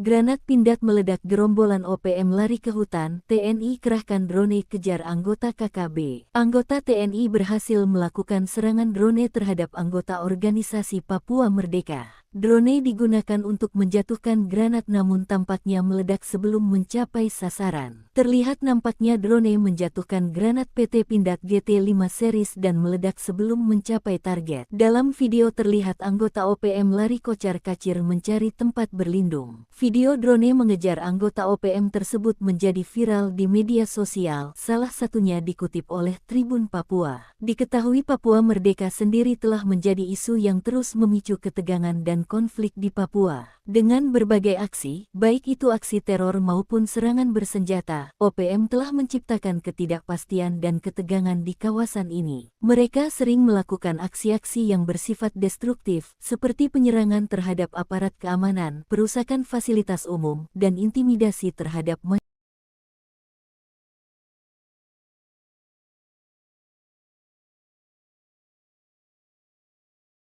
Granat Pindad meledak, gerombolan OPM lari ke hutan, TNI kerahkan drone kejar anggota KKB. Anggota TNI berhasil melakukan serangan drone terhadap anggota organisasi Papua Merdeka. Drone digunakan untuk menjatuhkan granat namun tampaknya meledak sebelum mencapai sasaran. Terlihat nampaknya drone menjatuhkan granat PT Pindad GT5 series dan meledak sebelum mencapai target. Dalam video terlihat anggota OPM lari kocar-kacir mencari tempat berlindung. Video drone mengejar anggota OPM tersebut menjadi viral di media sosial, salah satunya dikutip oleh Tribun Papua. Diketahui Papua Merdeka sendiri telah menjadi isu yang terus memicu ketegangan dan konflik di Papua. Dengan berbagai aksi, baik itu aksi teror maupun serangan bersenjata, OPM telah menciptakan ketidakpastian dan ketegangan di kawasan ini. Mereka sering melakukan aksi-aksi yang bersifat destruktif, seperti penyerangan terhadap aparat keamanan, perusakan fasilitas umum, dan intimidasi terhadap masyarakat.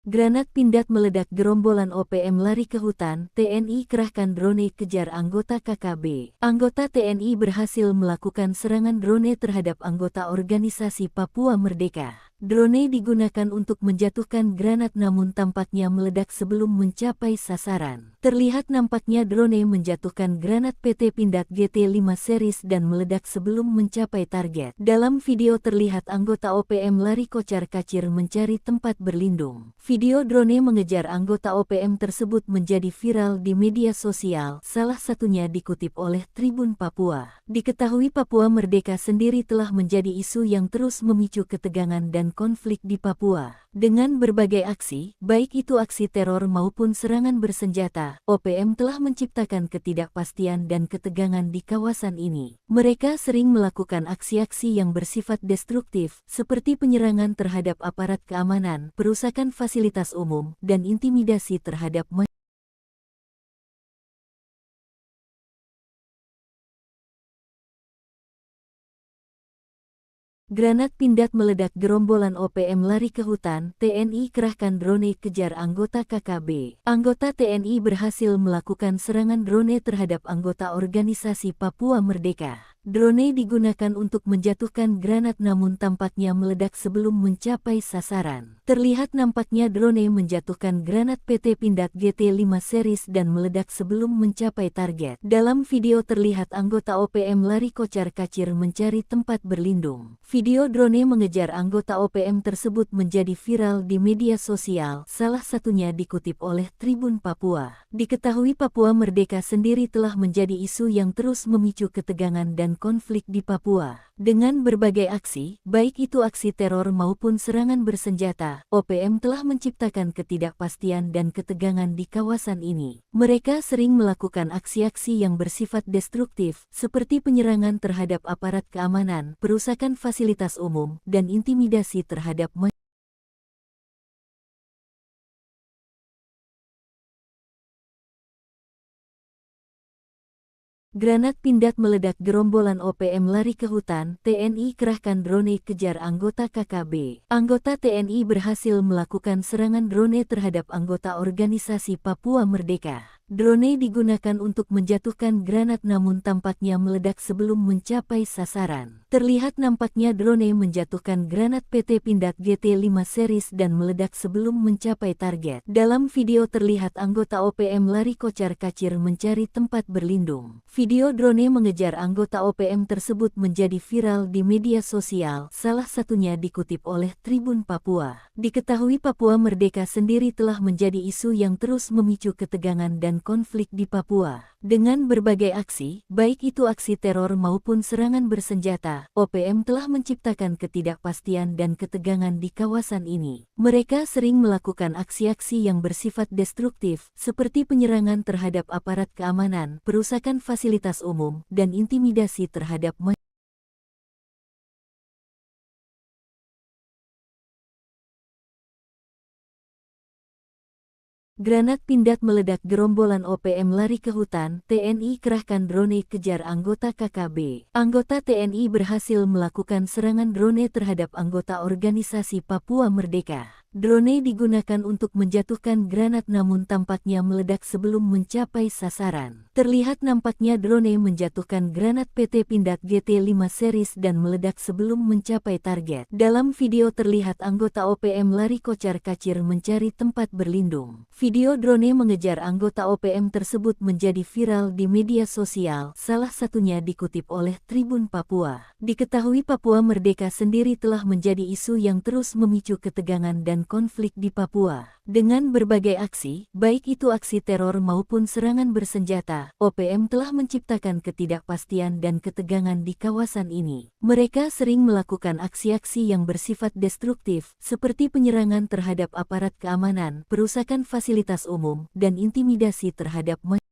Granat Pindad meledak, gerombolan OPM lari ke hutan, TNI kerahkan drone kejar anggota KKB. Anggota TNI berhasil melakukan serangan drone terhadap anggota organisasi Papua Merdeka. Drone digunakan untuk menjatuhkan granat namun tampaknya meledak sebelum mencapai sasaran. Terlihat nampaknya drone menjatuhkan granat PT Pindad GT5 series dan meledak sebelum mencapai target. Dalam video terlihat anggota OPM lari kocar-kacir mencari tempat berlindung. Video drone mengejar anggota OPM tersebut menjadi viral di media sosial, salah satunya dikutip oleh Tribun Papua. Diketahui Papua Merdeka sendiri telah menjadi isu yang terus memicu ketegangan dan konflik di Papua. Dengan berbagai aksi, baik itu aksi teror maupun serangan bersenjata, OPM telah menciptakan ketidakpastian dan ketegangan di kawasan ini. Mereka sering melakukan aksi-aksi yang bersifat destruktif, seperti penyerangan terhadap aparat keamanan, perusakan fasilitas umum, dan intimidasi terhadap masyarakat. Granat Pindad meledak, gerombolan OPM lari ke hutan, TNI kerahkan drone kejar anggota KKB. Anggota TNI berhasil melakukan serangan drone terhadap anggota organisasi Papua Merdeka. Drone digunakan untuk menjatuhkan granat namun tampaknya meledak sebelum mencapai sasaran. Terlihat nampaknya drone menjatuhkan granat PT Pindad GT5 series dan meledak sebelum mencapai target. Dalam video terlihat anggota OPM lari kocar-kacir mencari tempat berlindung. Video drone mengejar anggota OPM tersebut menjadi viral di media sosial, salah satunya dikutip oleh Tribun Papua. Diketahui Papua Merdeka sendiri telah menjadi isu yang terus memicu ketegangan dan konflik di Papua. Dengan berbagai aksi, baik itu aksi teror maupun serangan bersenjata, OPM telah menciptakan ketidakpastian dan ketegangan di kawasan ini. Mereka sering melakukan aksi-aksi yang bersifat destruktif, seperti penyerangan terhadap aparat keamanan, perusakan fasilitas umum, dan intimidasi terhadap masyarakat. Granat Pindad meledak, gerombolan OPM lari ke hutan, TNI kerahkan drone kejar anggota KKB. Anggota TNI berhasil melakukan serangan drone terhadap anggota organisasi Papua Merdeka. Drone digunakan untuk menjatuhkan granat namun tampaknya meledak sebelum mencapai sasaran. Terlihat nampaknya drone menjatuhkan granat PT Pindad GT5 series dan meledak sebelum mencapai target. Dalam video terlihat anggota OPM lari kocar-kacir mencari tempat berlindung. Video drone mengejar anggota OPM tersebut menjadi viral di media sosial, salah satunya dikutip oleh Tribun Papua. Diketahui Papua Merdeka sendiri telah menjadi isu yang terus memicu ketegangan dan konflik di Papua. Dengan berbagai aksi, baik itu aksi teror maupun serangan bersenjata, OPM telah menciptakan ketidakpastian dan ketegangan di kawasan ini. Mereka sering melakukan aksi-aksi yang bersifat destruktif, seperti penyerangan terhadap aparat keamanan, perusakan fasilitas umum, dan intimidasi terhadap masyarakat. Granat Pindad meledak, gerombolan OPM lari ke hutan, TNI kerahkan drone kejar anggota KKB. Anggota TNI berhasil melakukan serangan drone terhadap anggota organisasi Papua Merdeka. Drone digunakan untuk menjatuhkan granat namun tampaknya meledak sebelum mencapai sasaran. Terlihat nampaknya drone menjatuhkan granat PT Pindad GT5 series dan meledak sebelum mencapai target. Dalam video terlihat anggota OPM lari kocar-kacir mencari tempat berlindung. Video drone mengejar anggota OPM tersebut menjadi viral di media sosial, salah satunya dikutip oleh Tribun Papua. Diketahui Papua Merdeka sendiri telah menjadi isu yang terus memicu ketegangan dan konflik di Papua. Dengan berbagai aksi, baik itu aksi teror maupun serangan bersenjata, OPM telah menciptakan ketidakpastian dan ketegangan di kawasan ini. Mereka sering melakukan aksi-aksi yang bersifat destruktif, seperti penyerangan terhadap aparat keamanan, perusakan fasilitas umum, dan intimidasi terhadap masyarakat.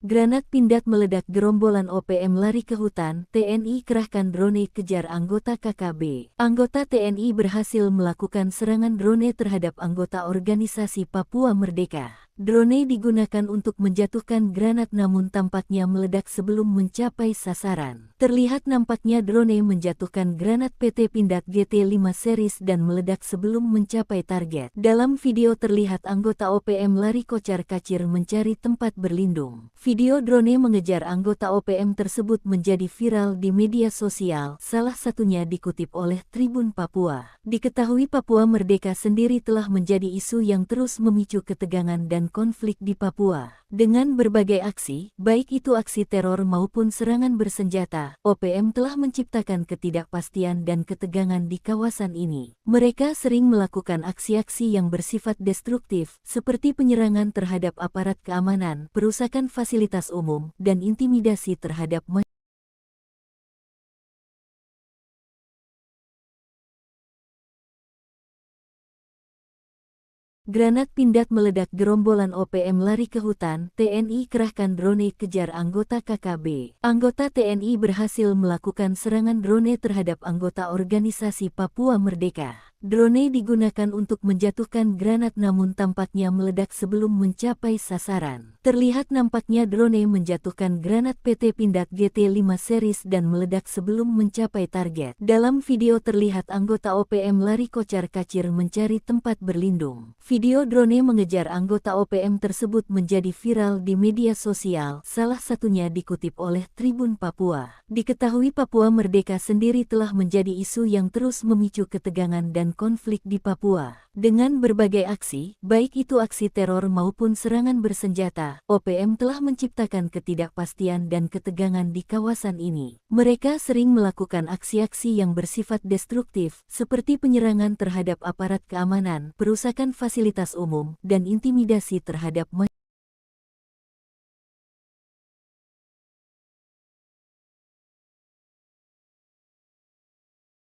Granat Pindad meledak, gerombolan OPM lari ke hutan, TNI kerahkan drone kejar anggota KKB. Anggota TNI berhasil melakukan serangan drone terhadap anggota organisasi Papua Merdeka. Drone digunakan untuk menjatuhkan granat namun tampaknya meledak sebelum mencapai sasaran. Terlihat nampaknya drone menjatuhkan granat PT Pindad GT5 series dan meledak sebelum mencapai target. Dalam video terlihat anggota OPM lari kocar-kacir mencari tempat berlindung. Video drone mengejar anggota OPM tersebut menjadi viral di media sosial, salah satunya dikutip oleh Tribun Papua. Diketahui Papua Merdeka sendiri telah menjadi isu yang terus memicu ketegangan dan konflik di Papua. Dengan berbagai aksi, baik itu aksi teror maupun serangan bersenjata, OPM telah menciptakan ketidakpastian dan ketegangan di kawasan ini. Mereka sering melakukan aksi-aksi yang bersifat destruktif, seperti penyerangan terhadap aparat keamanan, perusakan fasilitas umum, dan intimidasi terhadap masyarakat. Granat Pindad meledak, gerombolan OPM lari ke hutan, TNI kerahkan drone kejar anggota KKB. Anggota TNI berhasil melakukan serangan drone terhadap anggota organisasi Papua Merdeka. Drone digunakan untuk menjatuhkan granat namun tampaknya meledak sebelum mencapai sasaran. Terlihat nampaknya drone menjatuhkan granat PT Pindad GT5 series dan meledak sebelum mencapai target. Dalam video terlihat anggota OPM lari kocar-kacir mencari tempat berlindung. Video drone mengejar anggota OPM tersebut menjadi viral di media sosial, salah satunya dikutip oleh Tribun Papua. Diketahui Papua Merdeka sendiri telah menjadi isu yang terus memicu ketegangan dan konflik di Papua. Dengan berbagai aksi, baik itu aksi teror maupun serangan bersenjata, OPM telah menciptakan ketidakpastian dan ketegangan di kawasan ini. Mereka sering melakukan aksi-aksi yang bersifat destruktif, seperti penyerangan terhadap aparat keamanan, perusakan fasilitas umum, dan intimidasi terhadap masyarakat.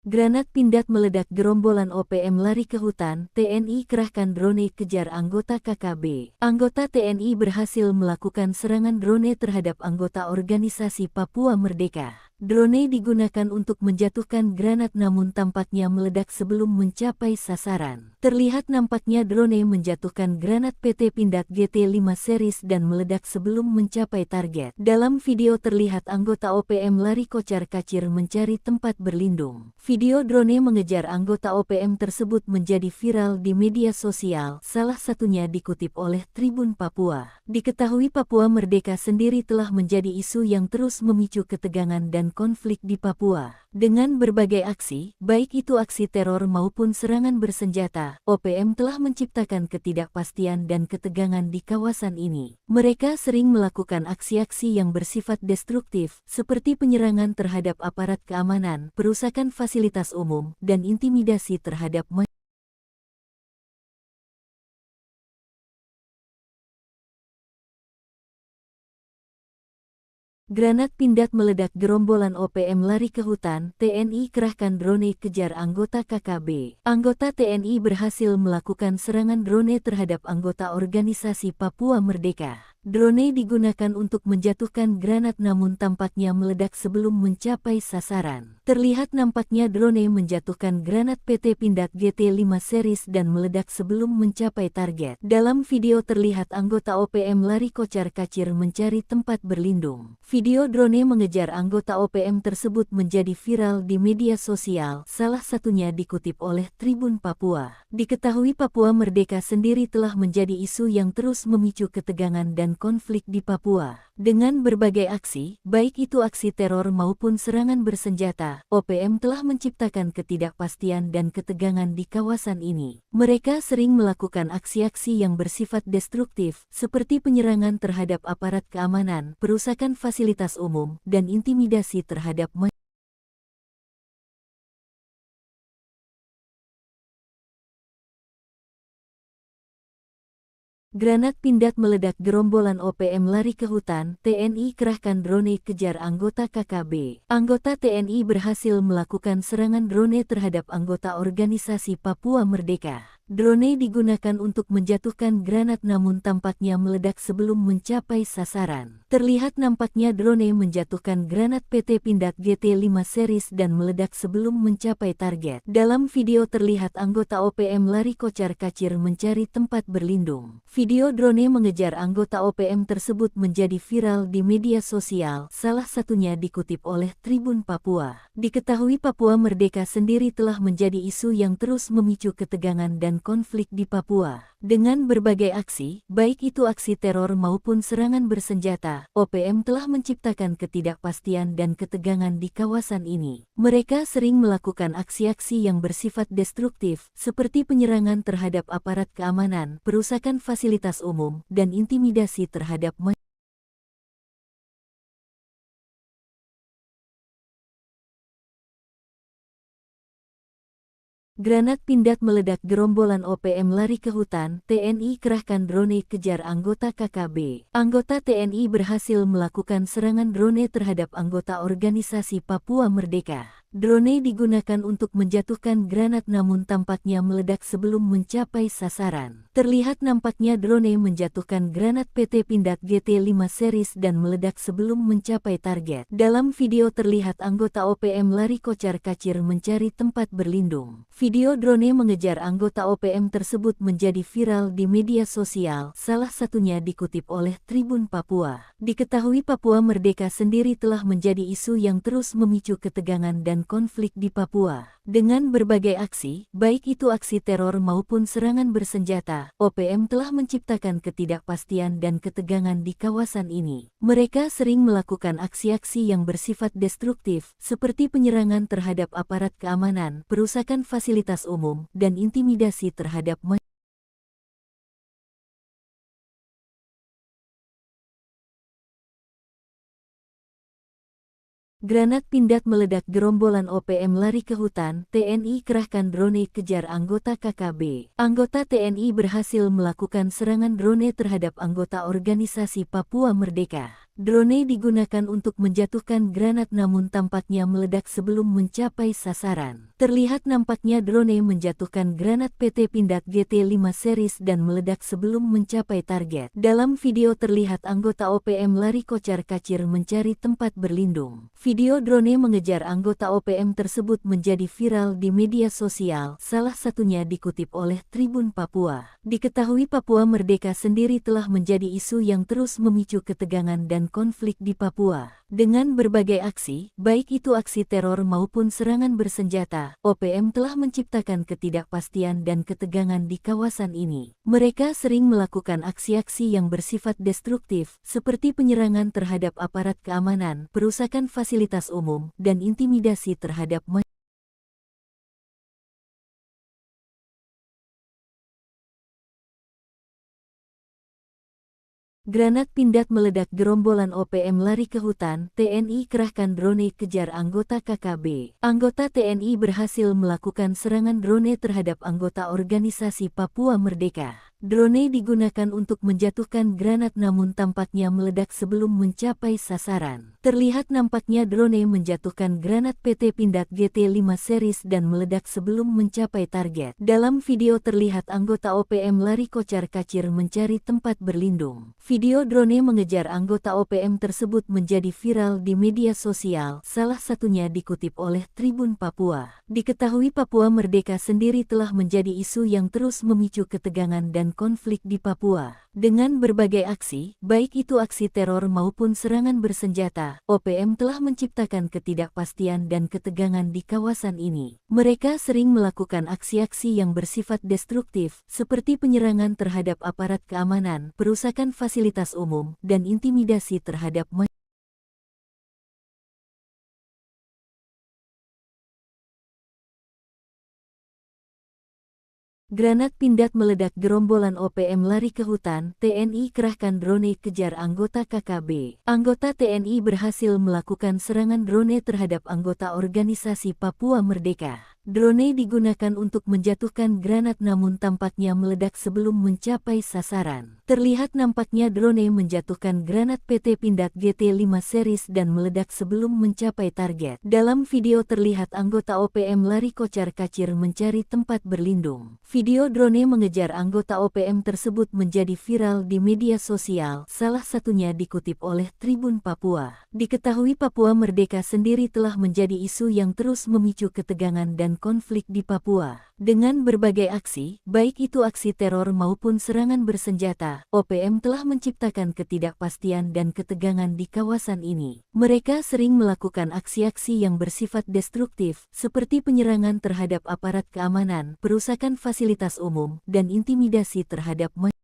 Granat Pindad meledak, gerombolan OPM lari ke hutan, TNI kerahkan drone kejar anggota KKB. Anggota TNI berhasil melakukan serangan drone terhadap anggota organisasi Papua Merdeka. Drone digunakan untuk menjatuhkan granat namun tampaknya meledak sebelum mencapai sasaran. Terlihat nampaknya drone menjatuhkan granat PT Pindad GT5 series dan meledak sebelum mencapai target. Dalam video terlihat anggota OPM lari kocar-kacir mencari tempat berlindung. Video drone mengejar anggota OPM tersebut menjadi viral di media sosial, salah satunya dikutip oleh Tribun Papua. Diketahui Papua Merdeka sendiri telah menjadi isu yang terus memicu ketegangan dan konflik di Papua. Dengan berbagai aksi, baik itu aksi teror maupun serangan bersenjata, OPM telah menciptakan ketidakpastian dan ketegangan di kawasan ini. Mereka sering melakukan aksi-aksi yang bersifat destruktif, seperti penyerangan terhadap aparat keamanan, perusakan fasilitas umum, dan intimidasi terhadap masyarakat. Granat Pindad meledak, gerombolan OPM lari ke hutan, TNI kerahkan drone kejar anggota KKB. Anggota TNI berhasil melakukan serangan drone terhadap anggota organisasi Papua Merdeka. Drone digunakan untuk menjatuhkan granat namun tampaknya meledak sebelum mencapai sasaran. Terlihat nampaknya drone menjatuhkan granat PT Pindad GT5 series dan meledak sebelum mencapai target. Dalam video terlihat anggota OPM lari kocar-kacir mencari tempat berlindung. Video drone mengejar anggota OPM tersebut menjadi viral di media sosial, salah satunya dikutip oleh Tribun Papua. Diketahui Papua Merdeka sendiri telah menjadi isu yang terus memicu ketegangan dan konflik di Papua. Dengan berbagai aksi, baik itu aksi teror maupun serangan bersenjata, OPM telah menciptakan ketidakpastian dan ketegangan di kawasan ini. Mereka sering melakukan aksi-aksi yang bersifat destruktif, seperti penyerangan terhadap aparat keamanan, perusakan fasilitas umum, dan intimidasi terhadap masyarakat. Granat Pindad meledak, gerombolan OPM lari ke hutan, TNI kerahkan drone kejar anggota KKB. Anggota TNI berhasil melakukan serangan drone terhadap anggota organisasi Papua Merdeka. Drone digunakan untuk menjatuhkan granat namun tampaknya meledak sebelum mencapai sasaran. Terlihat nampaknya drone menjatuhkan granat PT Pindad GT5 series dan meledak sebelum mencapai target. Dalam video terlihat anggota OPM lari kocar-kacir mencari tempat berlindung. Video drone mengejar anggota OPM tersebut menjadi viral di media sosial, salah satunya dikutip oleh Tribun Papua. Diketahui Papua Merdeka sendiri telah menjadi isu yang terus memicu ketegangan dan konflik di Papua. Dengan berbagai aksi, baik itu aksi teror maupun serangan bersenjata, OPM telah menciptakan ketidakpastian dan ketegangan di kawasan ini. Mereka sering melakukan aksi-aksi yang bersifat destruktif, seperti penyerangan terhadap aparat keamanan, perusakan fasilitas umum, dan intimidasi terhadap masyarakat. Granat Pindad meledak, gerombolan OPM lari ke hutan, TNI kerahkan drone kejar anggota KKB. Anggota TNI berhasil melakukan serangan drone terhadap anggota organisasi Papua Merdeka. Drone digunakan untuk menjatuhkan granat namun tampaknya meledak sebelum mencapai sasaran. Terlihat nampaknya drone menjatuhkan granat PT Pindad GT5 series dan meledak sebelum mencapai target. Dalam video terlihat anggota OPM lari kocar-kacir mencari tempat berlindung. Video drone mengejar anggota OPM tersebut menjadi viral di media sosial, salah satunya dikutip oleh Tribun Papua. Diketahui Papua Merdeka sendiri telah menjadi isu yang terus memicu ketegangan dan konflik di Papua. Dengan berbagai aksi, baik itu aksi teror maupun serangan bersenjata, OPM telah menciptakan ketidakpastian dan ketegangan di kawasan ini. Mereka sering melakukan aksi-aksi yang bersifat destruktif, seperti penyerangan terhadap aparat keamanan, perusakan fasilitas umum, dan intimidasi terhadap masyarakat. Granat Pindad meledak, gerombolan OPM lari ke hutan, TNI kerahkan drone kejar anggota KKB. Anggota TNI berhasil melakukan serangan drone terhadap anggota organisasi Papua Merdeka. Drone digunakan untuk menjatuhkan granat namun tampaknya meledak sebelum mencapai sasaran. Terlihat nampaknya drone menjatuhkan granat PT Pindad GT5 series dan meledak sebelum mencapai target. Dalam video terlihat anggota OPM lari kocar-kacir mencari tempat berlindung. Video drone mengejar anggota OPM tersebut menjadi viral di media sosial, salah satunya dikutip oleh Tribun Papua. Diketahui Papua Merdeka sendiri telah menjadi isu yang terus memicu ketegangan dan konflik di Papua. Dengan berbagai aksi, baik itu aksi teror maupun serangan bersenjata, OPM telah menciptakan ketidakpastian dan ketegangan di kawasan ini. Mereka sering melakukan aksi-aksi yang bersifat destruktif, seperti penyerangan terhadap aparat keamanan, perusakan fasilitas umum, dan intimidasi terhadap masyarakat. Granat Pindad meledak, gerombolan OPM lari ke hutan, TNI kerahkan drone kejar anggota KKB. Anggota TNI berhasil melakukan serangan drone terhadap anggota organisasi Papua Merdeka. Drone digunakan untuk menjatuhkan granat namun tampaknya meledak sebelum mencapai sasaran. Terlihat nampaknya drone menjatuhkan granat PT Pindad GT5 series dan meledak sebelum mencapai target. Dalam video terlihat anggota OPM lari kocar-kacir mencari tempat berlindung. Video drone mengejar anggota OPM tersebut menjadi viral di media sosial, salah satunya dikutip oleh Tribun Papua. Diketahui Papua Merdeka sendiri telah menjadi isu yang terus memicu ketegangan dan konflik di Papua. Dengan berbagai aksi, baik itu aksi teror maupun serangan bersenjata, OPM telah menciptakan ketidakpastian dan ketegangan di kawasan ini. Mereka sering melakukan aksi-aksi yang bersifat destruktif, seperti penyerangan terhadap aparat keamanan, perusakan fasilitas umum, dan intimidasi terhadap masyarakat. Granat Pindad meledak, gerombolan OPM lari ke hutan, TNI kerahkan drone kejar anggota KKB. Anggota TNI berhasil melakukan serangan drone terhadap anggota organisasi Papua Merdeka. Drone digunakan untuk menjatuhkan granat namun tampaknya meledak sebelum mencapai sasaran. Terlihat nampaknya drone menjatuhkan granat PT Pindad GT5 series dan meledak sebelum mencapai target. Dalam video terlihat anggota OPM lari kocar-kacir mencari tempat berlindung. Video drone mengejar anggota OPM tersebut menjadi viral di media sosial, salah satunya dikutip oleh Tribun Papua. Diketahui Papua Merdeka sendiri telah menjadi isu yang terus memicu ketegangan dan konflik di Papua. Dengan berbagai aksi, baik itu aksi teror maupun serangan bersenjata, OPM telah menciptakan ketidakpastian dan ketegangan di kawasan ini. Mereka sering melakukan aksi-aksi yang bersifat destruktif, seperti penyerangan terhadap aparat keamanan, perusakan fasilitas umum, dan intimidasi terhadap masyarakat.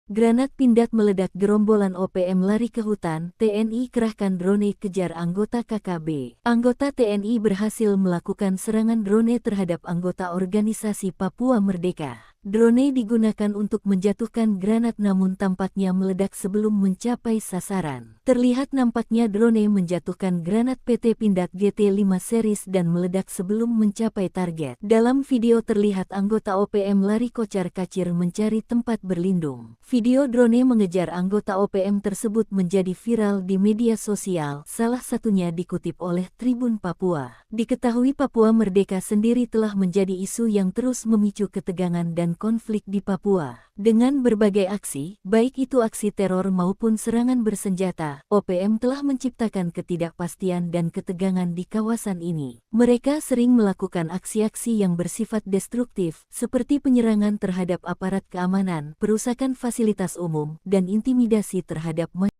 Granat Pindad meledak, gerombolan OPM lari ke hutan, TNI kerahkan drone kejar anggota KKB. Anggota TNI berhasil melakukan serangan drone terhadap anggota organisasi Papua Merdeka. Drone digunakan untuk menjatuhkan granat namun tampaknya meledak sebelum mencapai sasaran. Terlihat nampaknya drone menjatuhkan granat PT Pindad GT5 series dan meledak sebelum mencapai target. Dalam video terlihat anggota OPM lari kocar-kacir mencari tempat berlindung. Video drone mengejar anggota OPM tersebut menjadi viral di media sosial, salah satunya dikutip oleh Tribun Papua. Diketahui Papua Merdeka sendiri telah menjadi isu yang terus memicu ketegangan dan konflik di Papua. Dengan berbagai aksi, baik itu aksi teror maupun serangan bersenjata, OPM telah menciptakan ketidakpastian dan ketegangan di kawasan ini. Mereka sering melakukan aksi-aksi yang bersifat destruktif, seperti penyerangan terhadap aparat keamanan, perusakan fasilitas umum, dan intimidasi terhadap masyarakat.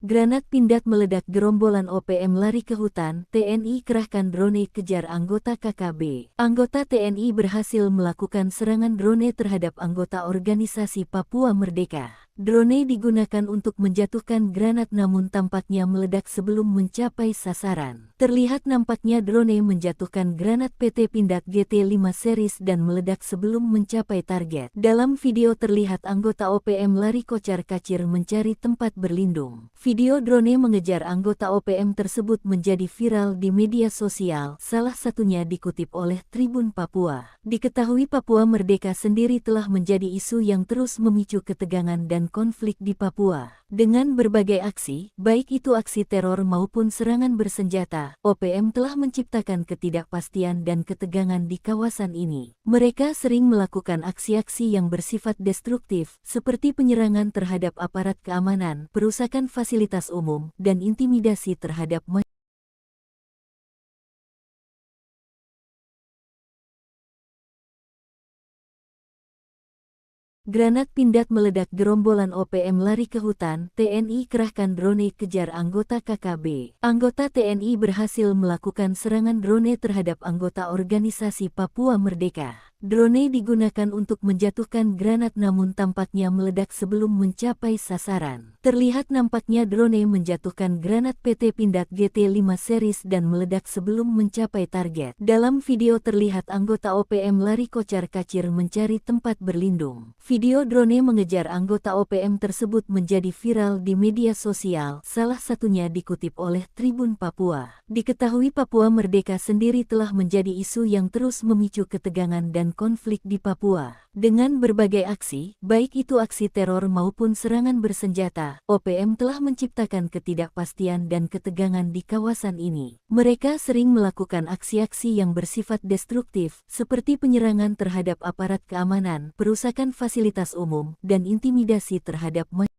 Granat Pindad meledak, gerombolan OPM lari ke hutan, TNI kerahkan drone kejar anggota KKB. Anggota TNI berhasil melakukan serangan drone terhadap anggota organisasi Papua Merdeka. Drone digunakan untuk menjatuhkan granat namun tampaknya meledak sebelum mencapai sasaran. Terlihat nampaknya drone menjatuhkan granat PT Pindad GT5 series dan meledak sebelum mencapai target. Dalam video terlihat anggota OPM lari kocar-kacir mencari tempat berlindung. Video drone mengejar anggota OPM tersebut menjadi viral di media sosial, salah satunya dikutip oleh Tribun Papua. Diketahui Papua Merdeka sendiri telah menjadi isu yang terus memicu ketegangan dan konflik di Papua. Dengan berbagai aksi, baik itu aksi teror maupun serangan bersenjata, OPM telah menciptakan ketidakpastian dan ketegangan di kawasan ini. Mereka sering melakukan aksi-aksi yang bersifat destruktif, seperti penyerangan terhadap aparat keamanan, perusakan fasilitas umum, dan intimidasi terhadap masyarakat. Granat Pindad meledak, gerombolan OPM lari ke hutan, TNI kerahkan drone kejar anggota KKB. Anggota TNI berhasil melakukan serangan drone terhadap anggota organisasi Papua Merdeka. Drone digunakan untuk menjatuhkan granat namun tampaknya meledak sebelum mencapai sasaran. Terlihat nampaknya drone menjatuhkan granat PT Pindad GT5 series dan meledak sebelum mencapai target. Dalam video terlihat anggota OPM lari kocar-kacir mencari tempat berlindung. Video drone mengejar anggota OPM tersebut menjadi viral di media sosial, salah satunya dikutip oleh Tribun Papua. Diketahui Papua Merdeka sendiri telah menjadi isu yang terus memicu ketegangan dan konflik di Papua. Dengan berbagai aksi, baik itu aksi teror maupun serangan bersenjata, OPM telah menciptakan ketidakpastian dan ketegangan di kawasan ini. Mereka sering melakukan aksi-aksi yang bersifat destruktif, seperti penyerangan terhadap aparat keamanan, perusakan fasilitas umum, dan intimidasi terhadap masyarakat.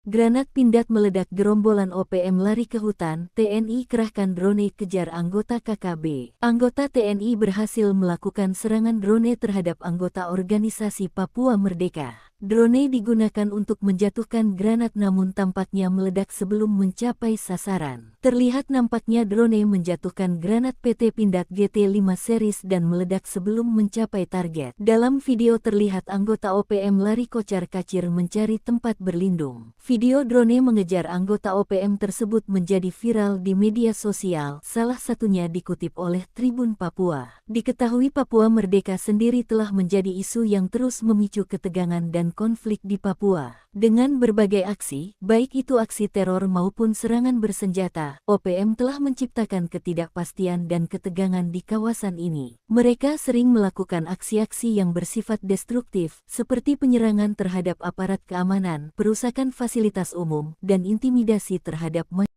Granat Pindad meledak, gerombolan OPM lari ke hutan, TNI kerahkan drone kejar anggota KKB. Anggota TNI berhasil melakukan serangan drone terhadap anggota organisasi Papua Merdeka. Drone digunakan untuk menjatuhkan granat namun tampaknya meledak sebelum mencapai sasaran. Terlihat nampaknya drone menjatuhkan granat PT Pindad GT5 series dan meledak sebelum mencapai target. Dalam video terlihat anggota OPM lari kocar-kacir mencari tempat berlindung. Video drone mengejar anggota OPM tersebut menjadi viral di media sosial, salah satunya dikutip oleh Tribun Papua. Diketahui Papua Merdeka sendiri telah menjadi isu yang terus memicu ketegangan dan konflik di Papua. Dengan berbagai aksi, baik itu aksi teror maupun serangan bersenjata, OPM telah menciptakan ketidakpastian dan ketegangan di kawasan ini. Mereka sering melakukan aksi-aksi yang bersifat destruktif, seperti penyerangan terhadap aparat keamanan, perusakan fasilitas umum, dan intimidasi terhadap masyarakat.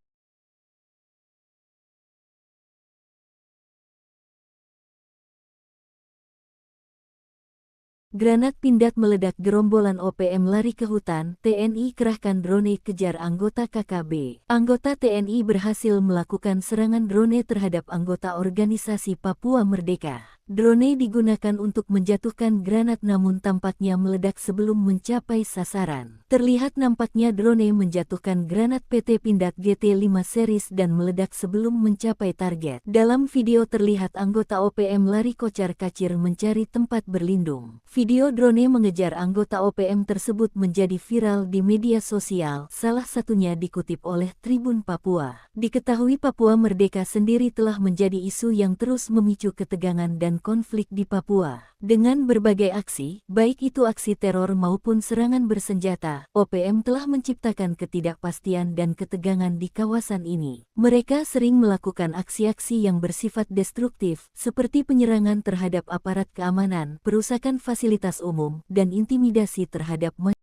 Granat Pindad meledak, gerombolan OPM lari ke hutan, TNI kerahkan drone kejar anggota KKB. Anggota TNI berhasil melakukan serangan drone terhadap anggota organisasi Papua Merdeka. Drone digunakan untuk menjatuhkan granat namun tampaknya meledak sebelum mencapai sasaran. Terlihat nampaknya drone menjatuhkan granat PT Pindad GT5 series dan meledak sebelum mencapai target. Dalam video terlihat anggota OPM lari kocar-kacir mencari tempat berlindung. Video drone mengejar anggota OPM tersebut menjadi viral di media sosial, salah satunya dikutip oleh Tribun Papua. Diketahui Papua Merdeka sendiri telah menjadi isu yang terus memicu ketegangan dan konflik di Papua. Dengan berbagai aksi, baik itu aksi teror maupun serangan bersenjata, OPM telah menciptakan ketidakpastian dan ketegangan di kawasan ini. Mereka sering melakukan aksi-aksi yang bersifat destruktif, seperti penyerangan terhadap aparat keamanan, perusakan fasilitas umum, dan intimidasi terhadap masyarakat.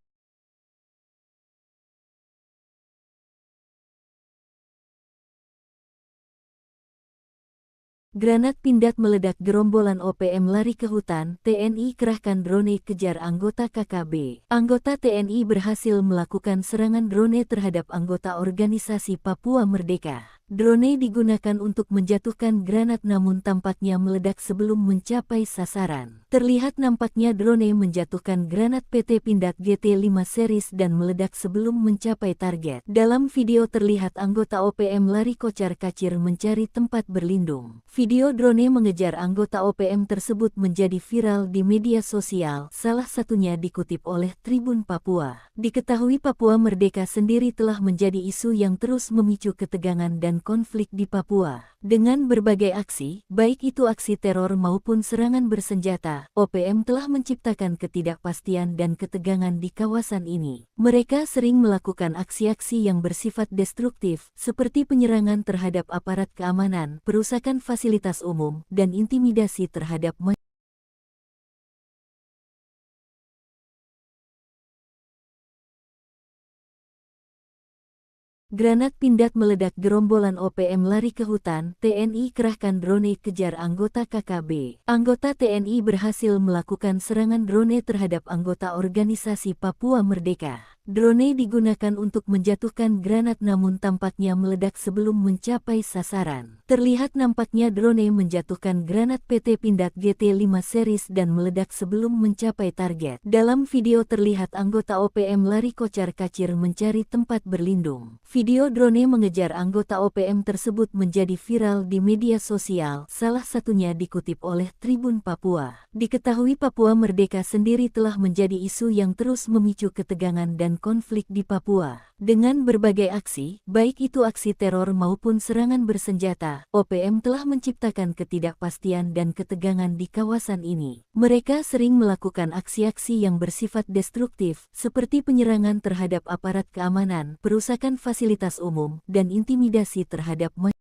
Granat Pindad meledak, gerombolan OPM lari ke hutan, TNI kerahkan drone kejar anggota KKB. Anggota TNI berhasil melakukan serangan drone terhadap anggota organisasi Papua Merdeka. Drone digunakan untuk menjatuhkan granat namun tampaknya meledak sebelum mencapai sasaran. Terlihat nampaknya drone menjatuhkan granat PT Pindad GT5 series dan meledak sebelum mencapai target. Dalam video terlihat anggota OPM lari kocar-kacir mencari tempat berlindung. Video drone mengejar anggota OPM tersebut menjadi viral di media sosial, salah satunya dikutip oleh Tribun Papua. Diketahui Papua Merdeka sendiri telah menjadi isu yang terus memicu ketegangan dan konflik di Papua. Dengan berbagai aksi, baik itu aksi teror maupun serangan bersenjata, OPM telah menciptakan ketidakpastian dan ketegangan di kawasan ini. Mereka sering melakukan aksi-aksi yang bersifat destruktif, seperti penyerangan terhadap aparat keamanan, perusakan fasilitas umum, dan intimidasi terhadap masyarakat. Granat Pindad meledak, gerombolan OPM lari ke hutan, TNI kerahkan drone kejar anggota KKB. Anggota TNI berhasil melakukan serangan drone terhadap anggota organisasi Papua Merdeka. Drone digunakan untuk menjatuhkan granat namun tampaknya meledak sebelum mencapai sasaran. Terlihat nampaknya drone menjatuhkan granat PT Pindad GT5 series dan meledak sebelum mencapai target. Dalam video terlihat anggota OPM lari kocar-kacir mencari tempat berlindung. Video drone mengejar anggota OPM tersebut menjadi viral di media sosial, salah satunya dikutip oleh Tribun Papua. Diketahui Papua Merdeka sendiri telah menjadi isu yang terus memicu ketegangan dan konflik di Papua. Dengan berbagai aksi, baik itu aksi teror maupun serangan bersenjata, OPM telah menciptakan ketidakpastian dan ketegangan di kawasan ini. Mereka sering melakukan aksi-aksi yang bersifat destruktif, seperti penyerangan terhadap aparat keamanan, perusakan fasilitas umum, dan intimidasi terhadap masyarakat.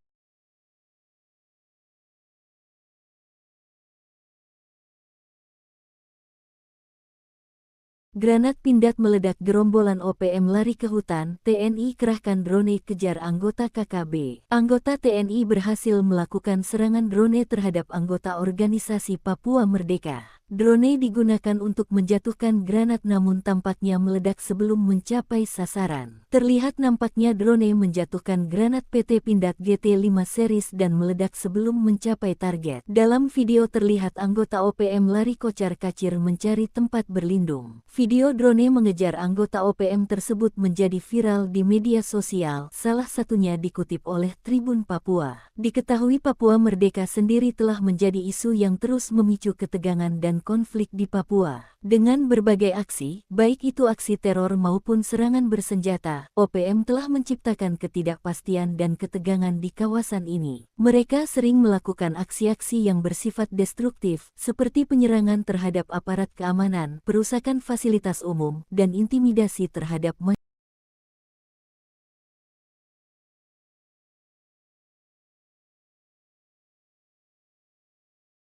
Granat Pindad meledak, gerombolan OPM lari ke hutan, TNI kerahkan drone kejar anggota KKB. Anggota TNI berhasil melakukan serangan drone terhadap anggota organisasi Papua Merdeka. Drone digunakan untuk menjatuhkan granat namun tampaknya meledak sebelum mencapai sasaran. Terlihat nampaknya drone menjatuhkan granat PT Pindad GT5 series dan meledak sebelum mencapai target. Dalam video terlihat anggota OPM lari kocar-kacir mencari tempat berlindung. Video drone mengejar anggota OPM tersebut menjadi viral di media sosial, salah satunya dikutip oleh Tribun Papua. Diketahui Papua Merdeka sendiri telah menjadi isu yang terus memicu ketegangan dan konflik di Papua. Dengan berbagai aksi, baik itu aksi teror maupun serangan bersenjata, OPM telah menciptakan ketidakpastian dan ketegangan di kawasan ini. Mereka sering melakukan aksi-aksi yang bersifat destruktif, seperti penyerangan terhadap aparat keamanan, perusakan fasilitas umum, dan intimidasi terhadap masyarakat.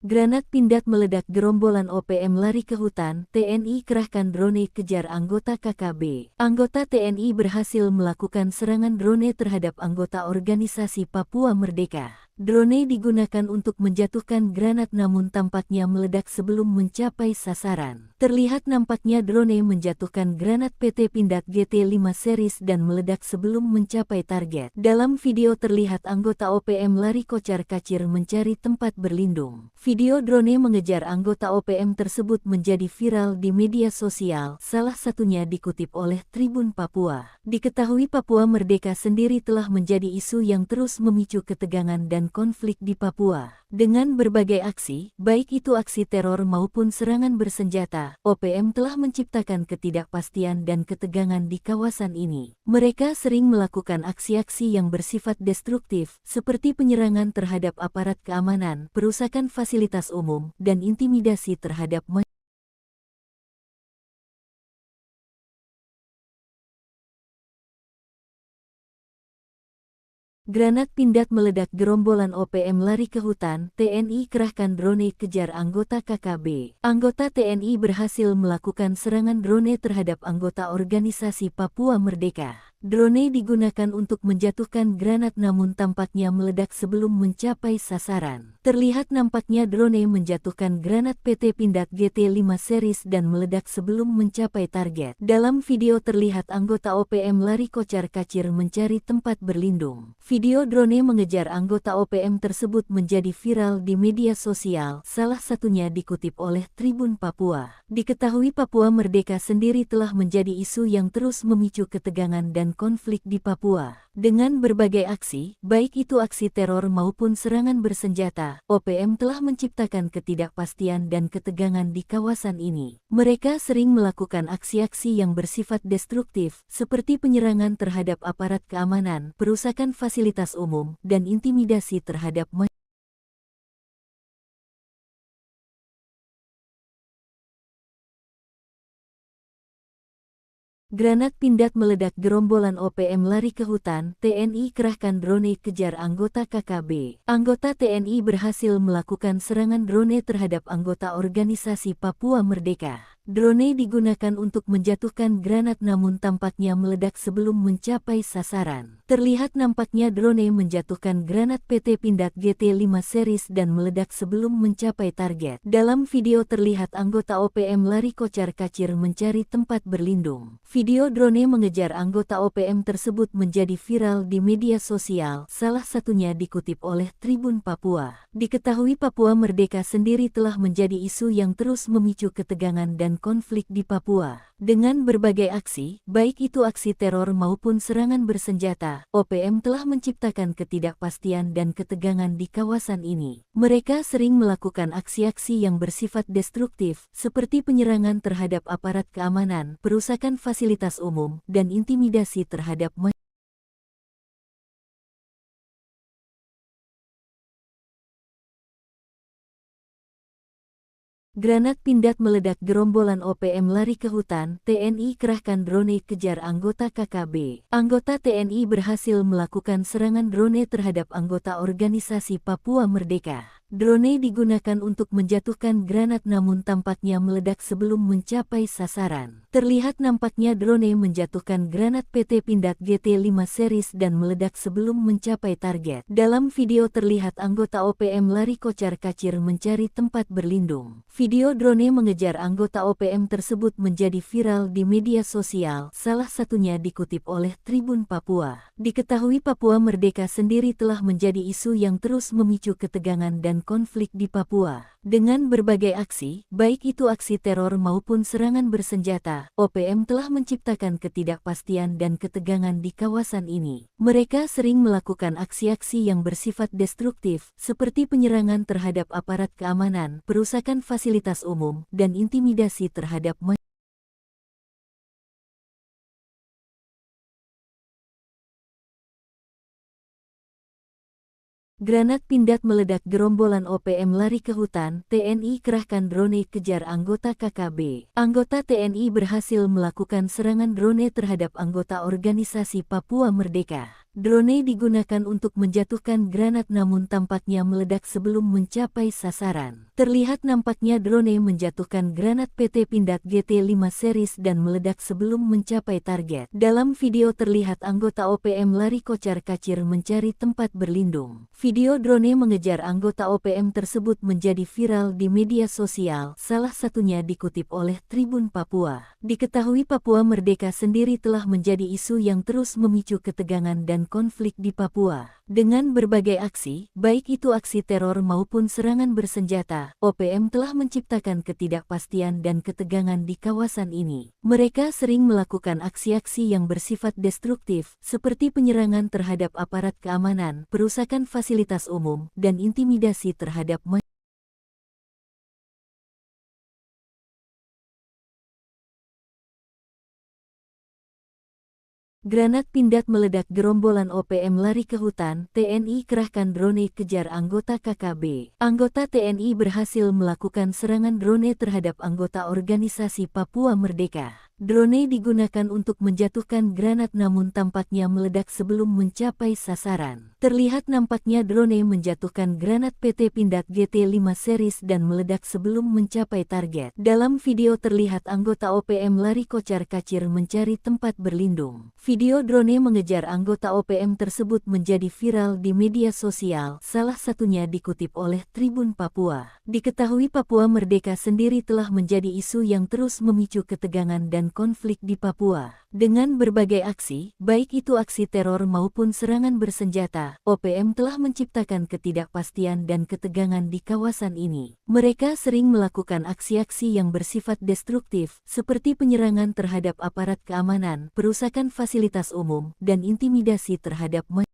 Granat Pindad meledak, gerombolan OPM lari ke hutan, TNI kerahkan drone kejar anggota KKB. Anggota TNI berhasil melakukan serangan drone terhadap anggota organisasi Papua Merdeka. Drone digunakan untuk menjatuhkan granat namun tampaknya meledak sebelum mencapai sasaran. Terlihat nampaknya drone menjatuhkan granat PT Pindad GT5 series dan meledak sebelum mencapai target. Dalam video terlihat anggota OPM lari kocar-kacir mencari tempat berlindung. Video drone mengejar anggota OPM tersebut menjadi viral di media sosial, salah satunya dikutip oleh Tribun Papua. Diketahui Papua Merdeka sendiri telah menjadi isu yang terus memicu ketegangan dan konflik di Papua. Dengan berbagai aksi, baik itu aksi teror maupun serangan bersenjata, OPM telah menciptakan ketidakpastian dan ketegangan di kawasan ini. Mereka sering melakukan aksi-aksi yang bersifat destruktif, seperti penyerangan terhadap aparat keamanan, perusakan fasilitas umum, dan intimidasi terhadap masyarakat. Granat Pindad meledak, gerombolan OPM lari ke hutan, TNI kerahkan drone kejar anggota KKB. Anggota TNI berhasil melakukan serangan drone terhadap anggota organisasi Papua Merdeka. Drone digunakan untuk menjatuhkan granat namun tampaknya meledak sebelum mencapai sasaran. Terlihat nampaknya drone menjatuhkan granat PT Pindad GT5 series dan meledak sebelum mencapai target. Dalam video terlihat anggota OPM lari kocar-kacir mencari tempat berlindung. Video drone mengejar anggota OPM tersebut menjadi viral di media sosial, salah satunya dikutip oleh Tribun Papua. Diketahui Papua Merdeka sendiri telah menjadi isu yang terus memicu ketegangan dan konflik di Papua. Dengan berbagai aksi, baik itu aksi teror maupun serangan bersenjata, OPM telah menciptakan ketidakpastian dan ketegangan di kawasan ini. Mereka sering melakukan aksi-aksi yang bersifat destruktif, seperti penyerangan terhadap aparat keamanan, perusakan fasilitas umum, dan intimidasi terhadap masyarakat. Granat Pindad meledak, gerombolan OPM lari ke hutan, TNI kerahkan drone kejar anggota KKB. Anggota TNI berhasil melakukan serangan drone terhadap anggota organisasi Papua Merdeka. Drone digunakan untuk menjatuhkan granat namun tampaknya meledak sebelum mencapai sasaran. Terlihat nampaknya drone menjatuhkan granat PT Pindad GT5 series dan meledak sebelum mencapai target. Dalam video terlihat anggota OPM lari kocar-kacir mencari tempat berlindung. Video drone mengejar anggota OPM tersebut menjadi viral di media sosial, salah satunya dikutip oleh Tribun Papua. Diketahui Papua Merdeka sendiri telah menjadi isu yang terus memicu ketegangan dan konflik di Papua. Dengan berbagai aksi, baik itu aksi teror maupun serangan bersenjata, OPM telah menciptakan ketidakpastian dan ketegangan di kawasan ini. Mereka sering melakukan aksi-aksi yang bersifat destruktif, seperti penyerangan terhadap aparat keamanan, perusakan fasilitas umum, dan intimidasi terhadap masyarakat. Granat Pindad meledak, gerombolan OPM lari ke hutan, TNI kerahkan drone kejar anggota KKB. Anggota TNI berhasil melakukan serangan drone terhadap anggota organisasi Papua Merdeka. Drone digunakan untuk menjatuhkan granat namun tampaknya meledak sebelum mencapai sasaran. Terlihat nampaknya drone menjatuhkan granat PT Pindad GT5 series dan meledak sebelum mencapai target. Dalam video terlihat anggota OPM lari kocar-kacir mencari tempat berlindung. Video drone mengejar anggota OPM tersebut menjadi viral di media sosial, salah satunya dikutip oleh Tribun Papua. Diketahui Papua Merdeka sendiri telah menjadi isu yang terus memicu ketegangan dan konflik di Papua. Dengan berbagai aksi, baik itu aksi teror maupun serangan bersenjata, OPM telah menciptakan ketidakpastian dan ketegangan di kawasan ini. Mereka sering melakukan aksi-aksi yang bersifat destruktif, seperti penyerangan terhadap aparat keamanan, perusakan fasilitas umum, dan intimidasi terhadap masyarakat. Granat Pindad meledak, gerombolan OPM lari ke hutan, TNI kerahkan drone kejar anggota KKB. Anggota TNI berhasil melakukan serangan drone terhadap anggota organisasi Papua Merdeka. Drone digunakan untuk menjatuhkan granat namun tampaknya meledak sebelum mencapai sasaran. Terlihat nampaknya drone menjatuhkan granat PT Pindad GT5 series dan meledak sebelum mencapai target. Dalam video terlihat anggota OPM lari kocar-kacir mencari tempat berlindung. Video drone mengejar anggota OPM tersebut menjadi viral di media sosial, salah satunya dikutip oleh Tribun Papua. Diketahui Papua Merdeka sendiri telah menjadi isu yang terus memicu ketegangan dan konflik di Papua. Dengan berbagai aksi, baik itu aksi teror maupun serangan bersenjata, OPM telah menciptakan ketidakpastian dan ketegangan di kawasan ini. Mereka sering melakukan aksi-aksi yang bersifat destruktif, seperti penyerangan terhadap aparat keamanan, perusakan fasilitas umum, dan intimidasi terhadap masyarakat. Granat Pindad meledak, gerombolan OPM lari ke hutan, TNI kerahkan drone kejar anggota KKB. Anggota TNI berhasil melakukan serangan drone terhadap anggota organisasi Papua Merdeka. Drone digunakan untuk menjatuhkan granat namun tampaknya meledak sebelum mencapai sasaran. Terlihat nampaknya drone menjatuhkan granat PT Pindad GT5 series dan meledak sebelum mencapai target. Dalam video terlihat anggota OPM lari kocar-kacir mencari tempat berlindung. Video drone mengejar anggota OPM tersebut menjadi viral di media sosial, salah satunya dikutip oleh Tribun Papua. Diketahui Papua Merdeka sendiri telah menjadi isu yang terus memicu ketegangan dan konflik di Papua. Dengan berbagai aksi, baik itu aksi teror maupun serangan bersenjata, OPM telah menciptakan ketidakpastian dan ketegangan di kawasan ini. Mereka sering melakukan aksi-aksi yang bersifat destruktif, seperti penyerangan terhadap aparat keamanan, perusakan fasilitas umum, dan intimidasi terhadap masyarakat.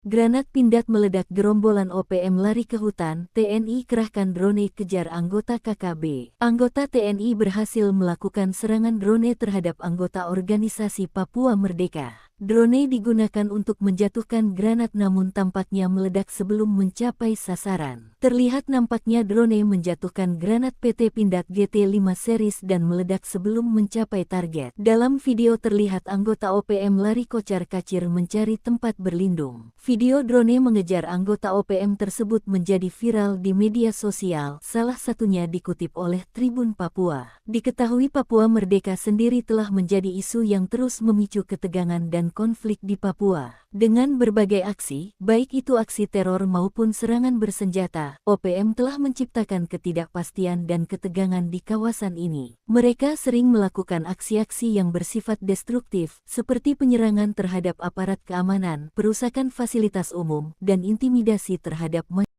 Granat Pindad meledak, gerombolan OPM lari ke hutan, TNI kerahkan drone kejar anggota KKB. Anggota TNI berhasil melakukan serangan drone terhadap anggota organisasi Papua Merdeka. Drone digunakan untuk menjatuhkan granat namun tampaknya meledak sebelum mencapai sasaran. Terlihat nampaknya drone menjatuhkan granat PT Pindad GT5 series dan meledak sebelum mencapai target. Dalam video terlihat anggota OPM lari kocar-kacir mencari tempat berlindung. Video drone mengejar anggota OPM tersebut menjadi viral di media sosial, salah satunya dikutip oleh Tribun Papua. Diketahui Papua Merdeka sendiri telah menjadi isu yang terus memicu ketegangan dan konflik di Papua. Dengan berbagai aksi, baik itu aksi teror maupun serangan bersenjata, OPM telah menciptakan ketidakpastian dan ketegangan di kawasan ini. Mereka sering melakukan aksi-aksi yang bersifat destruktif, seperti penyerangan terhadap aparat keamanan, perusakan fasilitas umum, dan intimidasi terhadap masyarakat.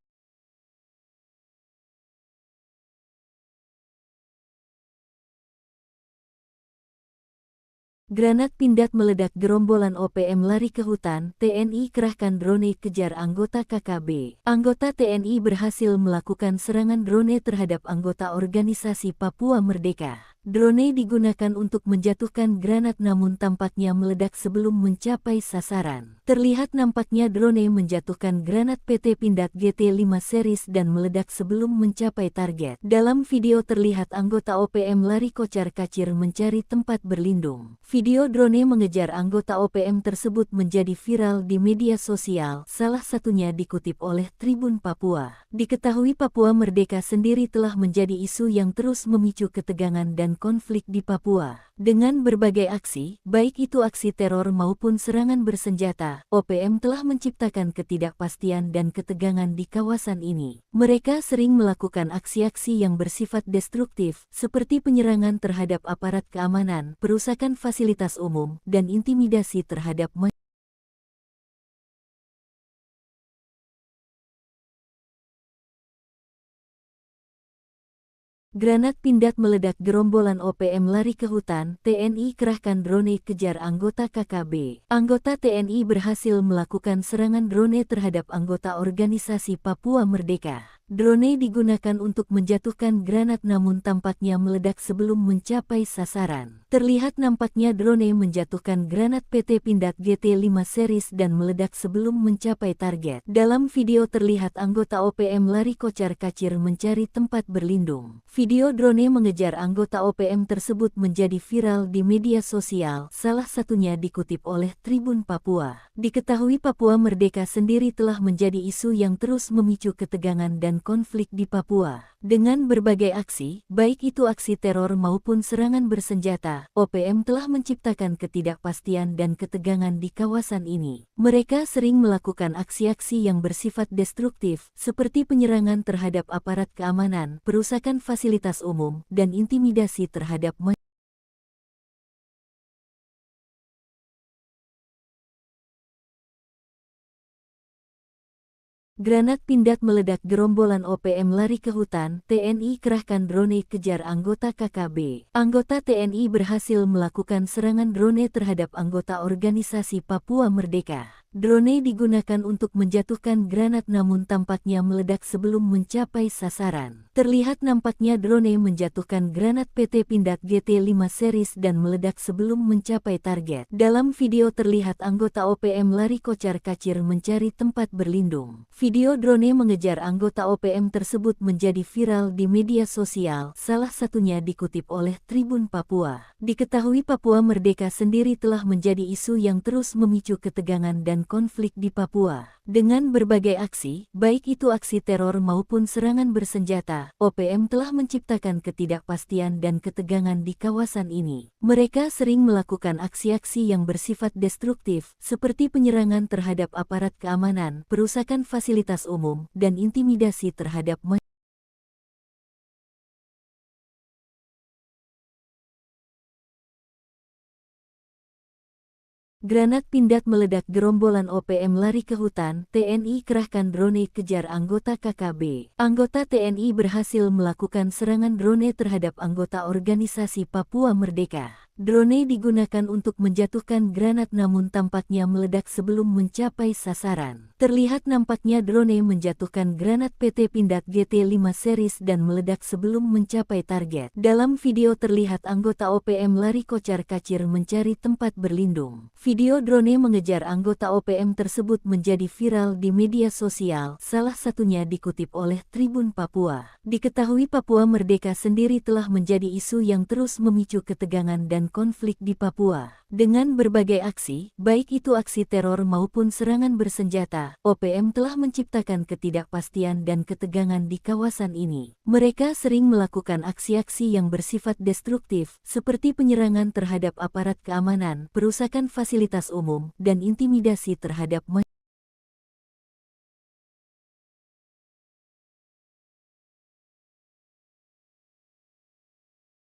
Granat Pindad meledak, gerombolan OPM lari ke hutan, TNI kerahkan drone kejar anggota KKB. Anggota TNI berhasil melakukan serangan drone terhadap anggota organisasi Papua Merdeka. Drone digunakan untuk menjatuhkan granat namun tampaknya meledak sebelum mencapai sasaran. Terlihat nampaknya drone menjatuhkan granat PT Pindad GT5 series dan meledak sebelum mencapai target. Dalam video terlihat anggota OPM lari kocar-kacir mencari tempat berlindung. Video drone mengejar anggota OPM tersebut menjadi viral di media sosial, salah satunya dikutip oleh Tribun Papua. Diketahui Papua Merdeka sendiri telah menjadi isu yang terus memicu ketegangan dan konflik di Papua. Dengan berbagai aksi, baik itu aksi teror maupun serangan bersenjata, OPM telah menciptakan ketidakpastian dan ketegangan di kawasan ini. Mereka sering melakukan aksi-aksi yang bersifat destruktif, seperti penyerangan terhadap aparat keamanan, perusakan fasilitas umum, dan intimidasi terhadap masyarakat. Granat Pindad meledak, gerombolan OPM lari ke hutan, TNI kerahkan drone kejar anggota KKB. Anggota TNI berhasil melakukan serangan drone terhadap anggota organisasi Papua Merdeka. Drone digunakan untuk menjatuhkan granat namun tampaknya meledak sebelum mencapai sasaran. Terlihat nampaknya drone menjatuhkan granat PT Pindad GT5 series dan meledak sebelum mencapai target. Dalam video terlihat anggota OPM lari kocar-kacir mencari tempat berlindung. Video drone mengejar anggota OPM tersebut menjadi viral di media sosial, salah satunya dikutip oleh Tribun Papua. Diketahui Papua Merdeka sendiri telah menjadi isu yang terus memicu ketegangan dan konflik di Papua. Dengan berbagai aksi, baik itu aksi teror maupun serangan bersenjata, OPM telah menciptakan ketidakpastian dan ketegangan di kawasan ini. Mereka sering melakukan aksi-aksi yang bersifat destruktif, seperti penyerangan terhadap aparat keamanan, perusakan fasilitas umum, dan intimidasi terhadap masyarakat. Granat Pindad meledak, gerombolan OPM lari ke hutan, TNI kerahkan drone kejar anggota KKB. Anggota TNI berhasil melakukan serangan drone terhadap anggota organisasi Papua Merdeka. Drone digunakan untuk menjatuhkan granat namun tampaknya meledak sebelum mencapai sasaran. Terlihat nampaknya drone menjatuhkan granat PT Pindad GT5 series dan meledak sebelum mencapai target. Dalam video terlihat anggota OPM lari kocar-kacir mencari tempat berlindung. Video drone mengejar anggota OPM tersebut menjadi viral di media sosial, salah satunya dikutip oleh Tribun Papua. Diketahui Papua Merdeka sendiri telah menjadi isu yang terus memicu ketegangan dan konflik di Papua. Dengan berbagai aksi, baik itu aksi teror maupun serangan bersenjata, OPM telah menciptakan ketidakpastian dan ketegangan di kawasan ini. Mereka sering melakukan aksi-aksi yang bersifat destruktif, seperti penyerangan terhadap aparat keamanan, perusakan fasilitas umum, dan intimidasi terhadap masyarakat. Granat Pindad meledak, gerombolan OPM lari ke hutan, TNI kerahkan drone kejar anggota KKB. Anggota TNI berhasil melakukan serangan drone terhadap anggota organisasi Papua Merdeka. Drone digunakan untuk menjatuhkan granat namun tampaknya meledak sebelum mencapai sasaran. Terlihat nampaknya drone menjatuhkan granat PT Pindad GT5 series dan meledak sebelum mencapai target. Dalam video terlihat anggota OPM lari kocar-kacir mencari tempat berlindung. Video drone mengejar anggota OPM tersebut menjadi viral di media sosial, salah satunya dikutip oleh Tribun Papua. Diketahui Papua Merdeka sendiri telah menjadi isu yang terus memicu ketegangan dan konflik di Papua. Dengan berbagai aksi, baik itu aksi teror maupun serangan bersenjata, OPM telah menciptakan ketidakpastian dan ketegangan di kawasan ini. Mereka sering melakukan aksi-aksi yang bersifat destruktif, seperti penyerangan terhadap aparat keamanan, perusakan fasilitas umum, dan intimidasi terhadap masyarakat.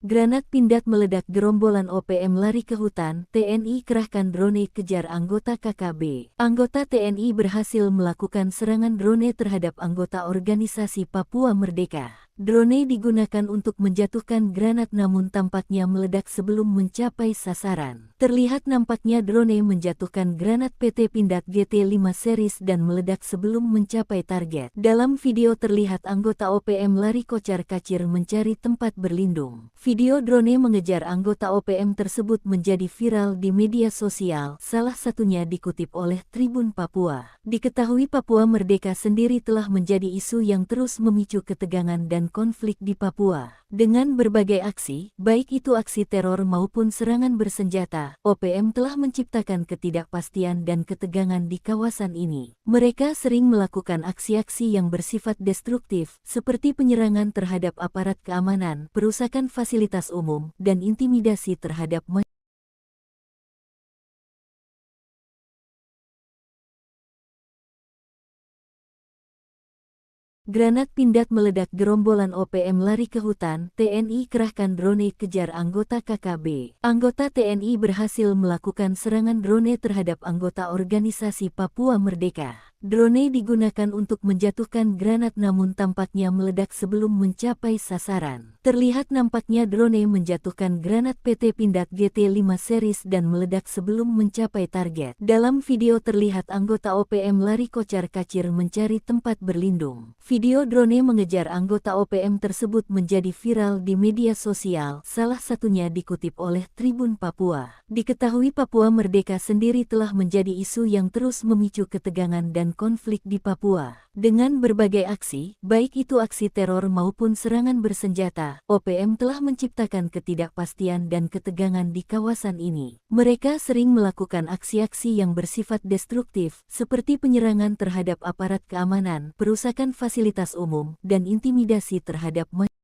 Granat Pindad meledak, gerombolan OPM lari ke hutan, TNI kerahkan drone kejar anggota KKB. Anggota TNI berhasil melakukan serangan drone terhadap anggota organisasi Papua Merdeka. Drone digunakan untuk menjatuhkan granat namun tampaknya meledak sebelum mencapai sasaran. Terlihat nampaknya drone menjatuhkan granat PT Pindad GT5 series dan meledak sebelum mencapai target. Dalam video terlihat anggota OPM lari kocar-kacir mencari tempat berlindung. Video drone mengejar anggota OPM tersebut menjadi viral di media sosial, salah satunya dikutip oleh Tribun Papua. Diketahui Papua Merdeka sendiri telah menjadi isu yang terus memicu ketegangan dan konflik di Papua. Dengan berbagai aksi, baik itu aksi teror maupun serangan bersenjata, OPM telah menciptakan ketidakpastian dan ketegangan di kawasan ini. Mereka sering melakukan aksi-aksi yang bersifat destruktif, seperti penyerangan terhadap aparat keamanan, perusakan fasilitas umum, dan intimidasi terhadap masyarakat. Granat Pindad meledak, gerombolan OPM lari ke hutan, TNI kerahkan drone kejar anggota KKB. Anggota TNI berhasil melakukan serangan drone terhadap anggota organisasi Papua Merdeka. Drone digunakan untuk menjatuhkan granat namun tampaknya meledak sebelum mencapai sasaran. Terlihat nampaknya drone menjatuhkan granat PT Pindad GT5 series dan meledak sebelum mencapai target. Dalam video terlihat anggota OPM lari kocar-kacir mencari tempat berlindung. Video drone mengejar anggota OPM tersebut menjadi viral di media sosial, salah satunya dikutip oleh Tribun Papua. Diketahui Papua Merdeka sendiri telah menjadi isu yang terus memicu ketegangan dan konflik di Papua. Dengan berbagai aksi, baik itu aksi teror maupun serangan bersenjata, OPM telah menciptakan ketidakpastian dan ketegangan di kawasan ini. Mereka sering melakukan aksi-aksi yang bersifat destruktif, seperti penyerangan terhadap aparat keamanan, perusakan fasilitas umum, dan intimidasi terhadap masyarakat.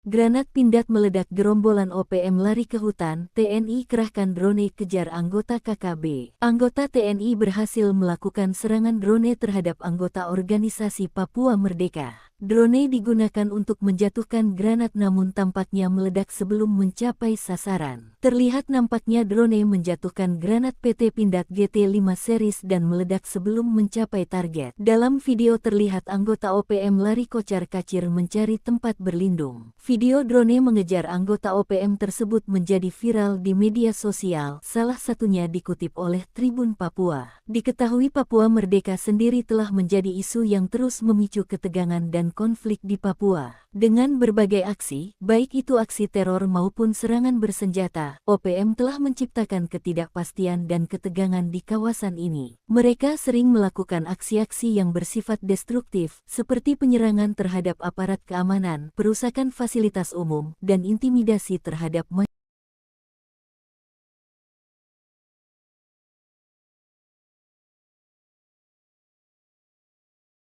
Granat Pindad meledak, gerombolan OPM lari ke hutan, TNI kerahkan drone kejar anggota KKB. Anggota TNI berhasil melakukan serangan drone terhadap anggota organisasi Papua Merdeka. Drone digunakan untuk menjatuhkan granat namun tampaknya meledak sebelum mencapai sasaran. Terlihat nampaknya drone menjatuhkan granat PT Pindad GT5 series dan meledak sebelum mencapai target. Dalam video terlihat anggota OPM lari kocar-kacir mencari tempat berlindung. Video drone mengejar anggota OPM tersebut menjadi viral di media sosial, salah satunya dikutip oleh Tribun Papua. Diketahui Papua Merdeka sendiri telah menjadi isu yang terus memicu ketegangan dan konflik di Papua. Dengan berbagai aksi, baik itu aksi teror maupun serangan bersenjata, OPM telah menciptakan ketidakpastian dan ketegangan di kawasan ini. Mereka sering melakukan aksi-aksi yang bersifat destruktif, seperti penyerangan terhadap aparat keamanan, perusakan fasilitas umum, dan intimidasi terhadap masyarakat.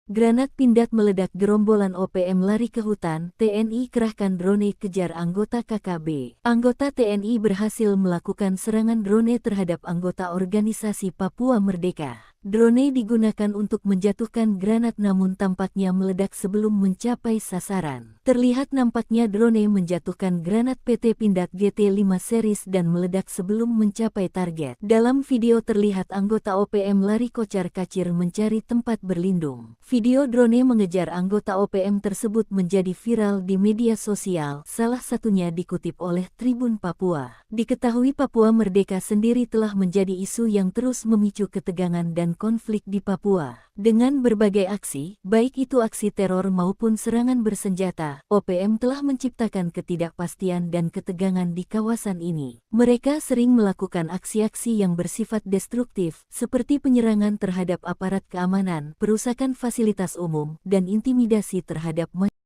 Granat Pindad meledak, gerombolan OPM lari ke hutan, TNI kerahkan drone kejar anggota KKB. Anggota TNI berhasil melakukan serangan drone terhadap anggota organisasi Papua Merdeka. Drone digunakan untuk menjatuhkan granat namun tampaknya meledak sebelum mencapai sasaran. Terlihat nampaknya drone menjatuhkan granat PT Pindad GT5 series dan meledak sebelum mencapai target. Dalam video terlihat anggota OPM lari kocar-kacir mencari tempat berlindung. Video drone mengejar anggota OPM tersebut menjadi viral di media sosial, salah satunya dikutip oleh Tribun Papua. Diketahui Papua Merdeka sendiri telah menjadi isu yang terus memicu ketegangan dan konflik di Papua. Dengan berbagai aksi, baik itu aksi teror maupun serangan bersenjata, OPM telah menciptakan ketidakpastian dan ketegangan di kawasan ini. Mereka sering melakukan aksi-aksi yang bersifat destruktif, seperti penyerangan terhadap aparat keamanan, perusakan fasilitas umum, dan intimidasi terhadap masyarakat.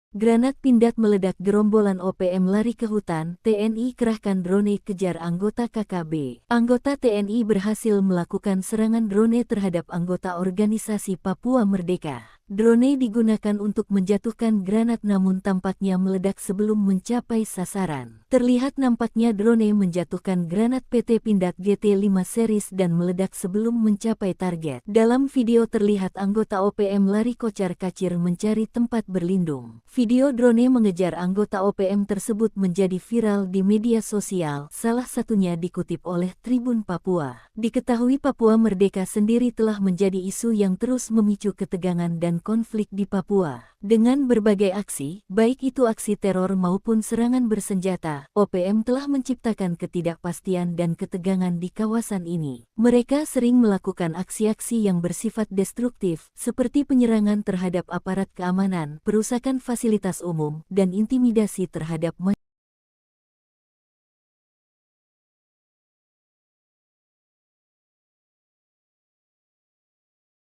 Granat Pindad meledak, gerombolan OPM lari ke hutan, TNI kerahkan drone kejar anggota KKB. Anggota TNI berhasil melakukan serangan drone terhadap anggota organisasi Papua Merdeka. Drone digunakan untuk menjatuhkan granat namun tampaknya meledak sebelum mencapai sasaran. Terlihat nampaknya drone menjatuhkan granat PT Pindad GT5 series dan meledak sebelum mencapai target. Dalam video terlihat anggota OPM lari kocar-kacir mencari tempat berlindung. Video drone mengejar anggota OPM tersebut menjadi viral di media sosial, salah satunya dikutip oleh Tribun Papua. Diketahui Papua Merdeka sendiri telah menjadi isu yang terus memicu ketegangan dan konflik di Papua. Dengan berbagai aksi, baik itu aksi teror maupun serangan bersenjata, OPM telah menciptakan ketidakpastian dan ketegangan di kawasan ini. Mereka sering melakukan aksi-aksi yang bersifat destruktif, seperti penyerangan terhadap aparat keamanan, perusakan fasilitas umum, dan intimidasi terhadap masyarakat.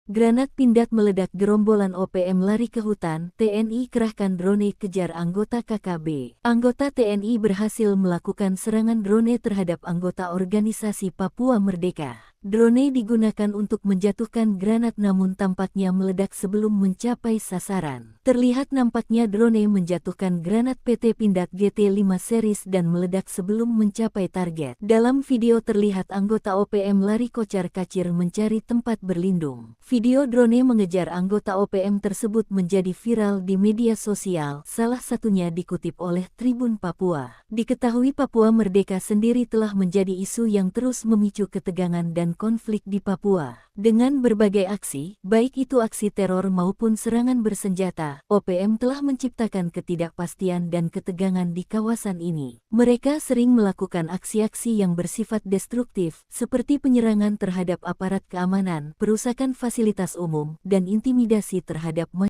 Granat Pindad meledak, gerombolan OPM lari ke hutan, TNI kerahkan drone kejar anggota KKB. Anggota TNI berhasil melakukan serangan drone terhadap anggota organisasi Papua Merdeka. Drone digunakan untuk menjatuhkan granat namun tampaknya meledak sebelum mencapai sasaran. Terlihat nampaknya drone menjatuhkan granat PT Pindad GT5 series dan meledak sebelum mencapai target. Dalam video terlihat anggota OPM lari kocar-kacir mencari tempat berlindung. Video drone mengejar anggota OPM tersebut menjadi viral di media sosial, salah satunya dikutip oleh Tribun Papua. Diketahui Papua Merdeka sendiri telah menjadi isu yang terus memicu ketegangan dan konflik di Papua. Dengan berbagai aksi, baik itu aksi teror maupun serangan bersenjata, OPM telah menciptakan ketidakpastian dan ketegangan di kawasan ini. Mereka sering melakukan aksi-aksi yang bersifat destruktif, seperti penyerangan terhadap aparat keamanan, perusakan fasilitas umum, dan intimidasi terhadap masyarakat.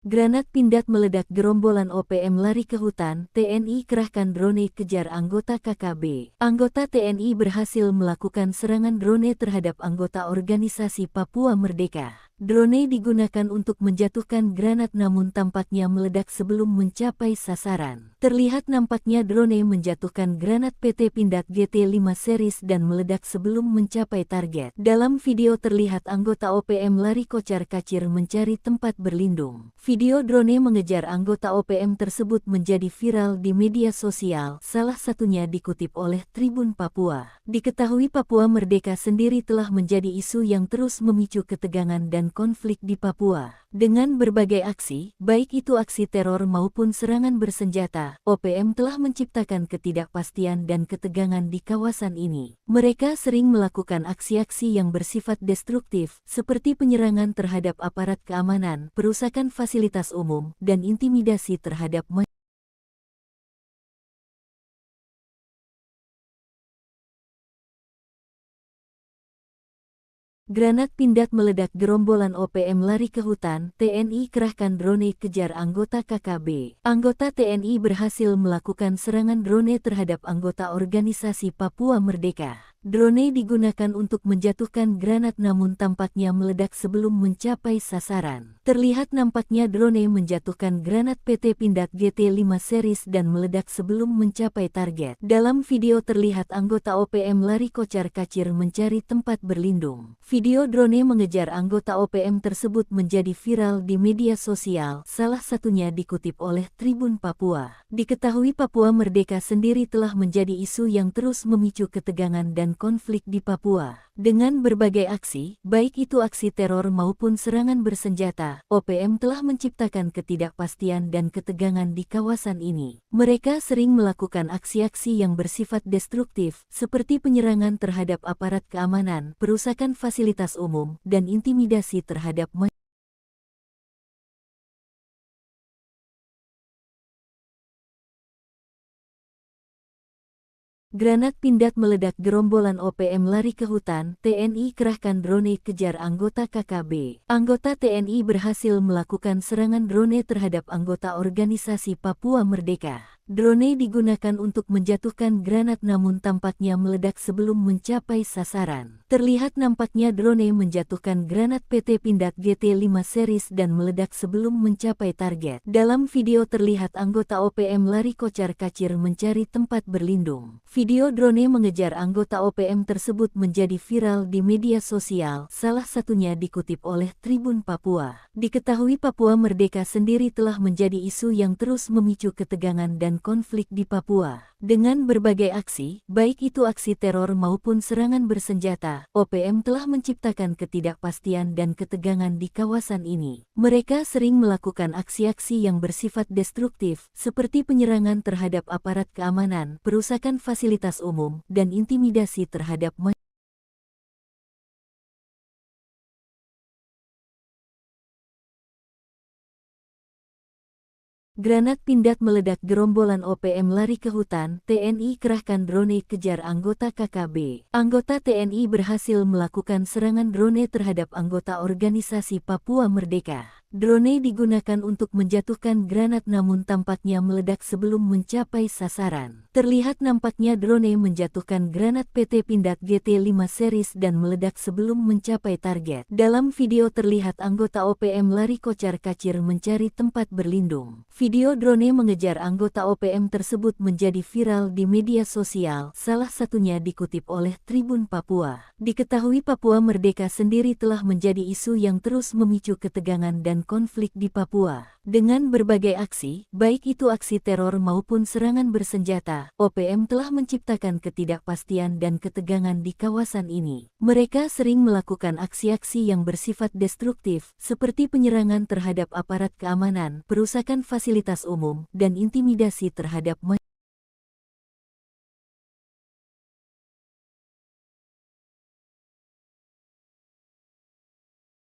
Granat Pindad meledak, gerombolan OPM lari ke hutan, TNI kerahkan drone kejar anggota KKB. Anggota TNI berhasil melakukan serangan drone terhadap anggota organisasi Papua Merdeka. Drone digunakan untuk menjatuhkan granat namun tampaknya meledak sebelum mencapai sasaran. Terlihat nampaknya drone menjatuhkan granat PT Pindad GT5 series dan meledak sebelum mencapai target. Dalam video terlihat anggota OPM lari kocar-kacir mencari tempat berlindung. Video drone mengejar anggota OPM tersebut menjadi viral di media sosial, salah satunya dikutip oleh Tribun Papua. Diketahui Papua Merdeka sendiri telah menjadi isu yang terus memicu ketegangan dan konflik di Papua. Dengan berbagai aksi, baik itu aksi teror maupun serangan bersenjata, OPM telah menciptakan ketidakpastian dan ketegangan di kawasan ini. Mereka sering melakukan aksi-aksi yang bersifat destruktif, seperti penyerangan terhadap aparat keamanan, perusakan fasilitas umum, dan intimidasi terhadap masyarakat. Granat Pindad meledak, gerombolan OPM lari ke hutan, TNI kerahkan drone kejar anggota KKB. Anggota TNI berhasil melakukan serangan drone terhadap anggota organisasi Papua Merdeka. Drone digunakan untuk menjatuhkan granat namun tampaknya meledak sebelum mencapai sasaran. Terlihat nampaknya drone menjatuhkan granat PT Pindad GT5 series dan meledak sebelum mencapai target. Dalam video terlihat anggota OPM lari kocar-kacir mencari tempat berlindung. Video drone mengejar anggota OPM tersebut menjadi viral di media sosial, salah satunya dikutip oleh Tribun Papua. Diketahui Papua Merdeka sendiri telah menjadi isu yang terus memicu ketegangan dan konflik di Papua. Dengan berbagai aksi, baik itu aksi teror maupun serangan bersenjata, OPM telah menciptakan ketidakpastian dan ketegangan di kawasan ini. Mereka sering melakukan aksi-aksi yang bersifat destruktif, seperti penyerangan terhadap aparat keamanan, perusakan fasilitas umum, dan intimidasi terhadap masyarakat. Granat Pindad meledak, gerombolan OPM lari ke hutan, TNI kerahkan drone kejar anggota KKB. Anggota TNI berhasil melakukan serangan drone terhadap anggota organisasi Papua Merdeka. Drone digunakan untuk menjatuhkan granat namun tampaknya meledak sebelum mencapai sasaran. Terlihat nampaknya drone menjatuhkan granat PT Pindad GT5 series dan meledak sebelum mencapai target. Dalam video terlihat anggota OPM lari kocar-kacir mencari tempat berlindung. Video drone mengejar anggota OPM tersebut menjadi viral di media sosial, salah satunya dikutip oleh Tribun Papua. Diketahui Papua Merdeka sendiri telah menjadi isu yang terus memicu ketegangan dan konflik di Papua. Dengan berbagai aksi, baik itu aksi teror maupun serangan bersenjata, OPM telah menciptakan ketidakpastian dan ketegangan di kawasan ini. Mereka sering melakukan aksi-aksi yang bersifat destruktif, seperti penyerangan terhadap aparat keamanan, perusakan fasilitas umum, dan intimidasi terhadap masyarakat. Granat Pindad meledak, gerombolan OPM lari ke hutan, TNI kerahkan drone kejar anggota KKB. Anggota TNI berhasil melakukan serangan drone terhadap anggota organisasi Papua Merdeka. Drone digunakan untuk menjatuhkan granat namun tampaknya meledak sebelum mencapai sasaran. Terlihat nampaknya drone menjatuhkan granat PT Pindad GT5 series dan meledak sebelum mencapai target. Dalam video terlihat anggota OPM lari kocar-kacir mencari tempat berlindung. Video drone mengejar anggota OPM tersebut menjadi viral di media sosial, salah satunya dikutip oleh Tribun Papua. Diketahui Papua Merdeka sendiri telah menjadi isu yang terus memicu ketegangan dan konflik di Papua. Dengan berbagai aksi, baik itu aksi teror maupun serangan bersenjata, OPM telah menciptakan ketidakpastian dan ketegangan di kawasan ini. Mereka sering melakukan aksi-aksi yang bersifat destruktif, seperti penyerangan terhadap aparat keamanan, perusakan fasilitas umum, dan intimidasi terhadap masyarakat.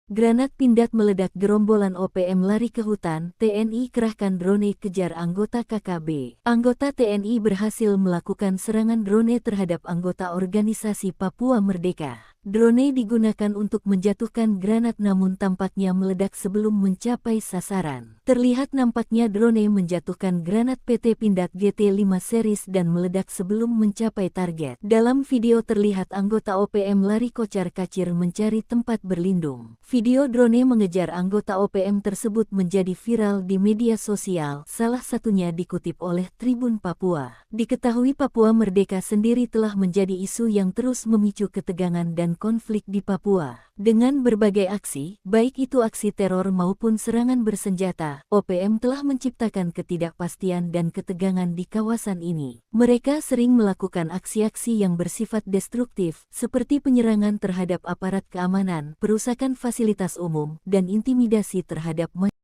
Granat Pindad meledak, gerombolan OPM lari ke hutan, TNI kerahkan drone kejar anggota KKB. Anggota TNI berhasil melakukan serangan drone terhadap anggota organisasi Papua Merdeka. Drone digunakan untuk menjatuhkan granat namun tampaknya meledak sebelum mencapai sasaran. Terlihat nampaknya drone menjatuhkan granat PT Pindad GT5 series dan meledak sebelum mencapai target. Dalam video terlihat anggota OPM lari kocar-kacir mencari tempat berlindung. Video drone mengejar anggota OPM tersebut menjadi viral di media sosial, salah satunya dikutip oleh Tribun Papua. Diketahui Papua Merdeka sendiri telah menjadi isu yang terus memicu ketegangan dan konflik di Papua. Dengan berbagai aksi, baik itu aksi teror maupun serangan bersenjata, OPM telah menciptakan ketidakpastian dan ketegangan di kawasan ini. Mereka sering melakukan aksi-aksi yang bersifat destruktif, seperti penyerangan terhadap aparat keamanan, perusakan fasilitas umum, dan intimidasi terhadap masyarakat.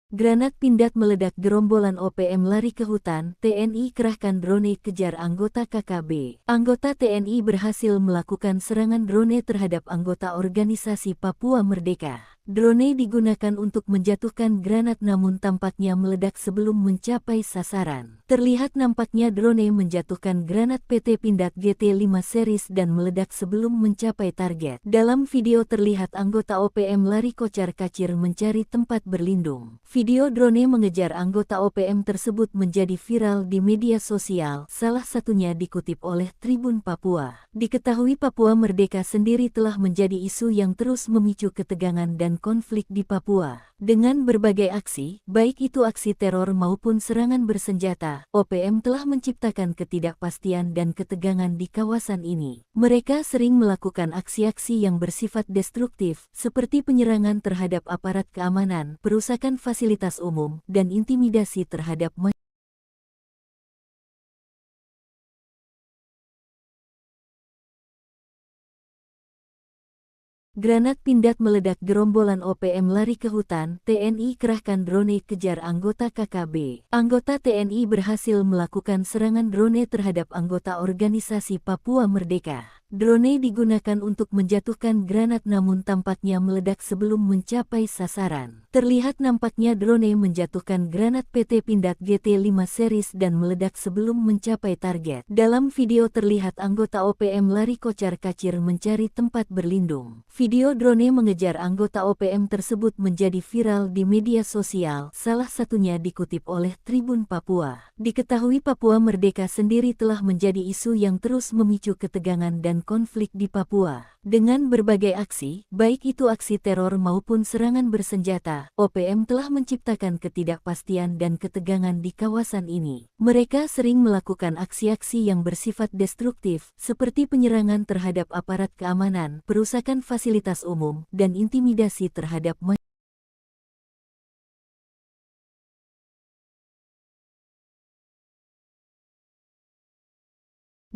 Granat Pindad meledak, gerombolan OPM lari ke hutan, TNI kerahkan drone kejar anggota KKB. Anggota TNI berhasil melakukan serangan drone terhadap anggota organisasi Papua Merdeka. Drone digunakan untuk menjatuhkan granat namun tampaknya meledak sebelum mencapai sasaran. Terlihat nampaknya drone menjatuhkan granat PT Pindad GT5 series dan meledak sebelum mencapai target. Dalam video terlihat anggota OPM lari kocar-kacir mencari tempat berlindung. Video drone mengejar anggota OPM tersebut menjadi viral di media sosial, salah satunya dikutip oleh Tribun Papua. Diketahui Papua Merdeka sendiri telah menjadi isu yang terus memicu ketegangan dan konflik di Papua. Dengan berbagai aksi, baik itu aksi teror maupun serangan bersenjata, OPM telah menciptakan ketidakpastian dan ketegangan di kawasan ini. Mereka sering melakukan aksi-aksi yang bersifat destruktif, seperti penyerangan terhadap aparat keamanan, perusakan fasilitas umum, dan intimidasi terhadap masyarakat. Granat Pindad meledak, gerombolan OPM lari ke hutan, TNI kerahkan drone kejar anggota KKB. Anggota TNI berhasil melakukan serangan drone terhadap anggota organisasi Papua Merdeka. Drone digunakan untuk menjatuhkan granat namun tampaknya meledak sebelum mencapai sasaran. Terlihat nampaknya drone menjatuhkan granat PT Pindad GT5 series dan meledak sebelum mencapai target. Dalam video terlihat anggota OPM lari kocar-kacir mencari tempat berlindung. Video drone mengejar anggota OPM tersebut menjadi viral di media sosial, salah satunya dikutip oleh Tribun Papua. Diketahui Papua Merdeka sendiri telah menjadi isu yang terus memicu ketegangan dan konflik di Papua. Dengan berbagai aksi, baik itu aksi teror maupun serangan bersenjata, OPM telah menciptakan ketidakpastian dan ketegangan di kawasan ini. Mereka sering melakukan aksi-aksi yang bersifat destruktif, seperti penyerangan terhadap aparat keamanan, perusakan fasilitas umum, dan intimidasi terhadap masyarakat.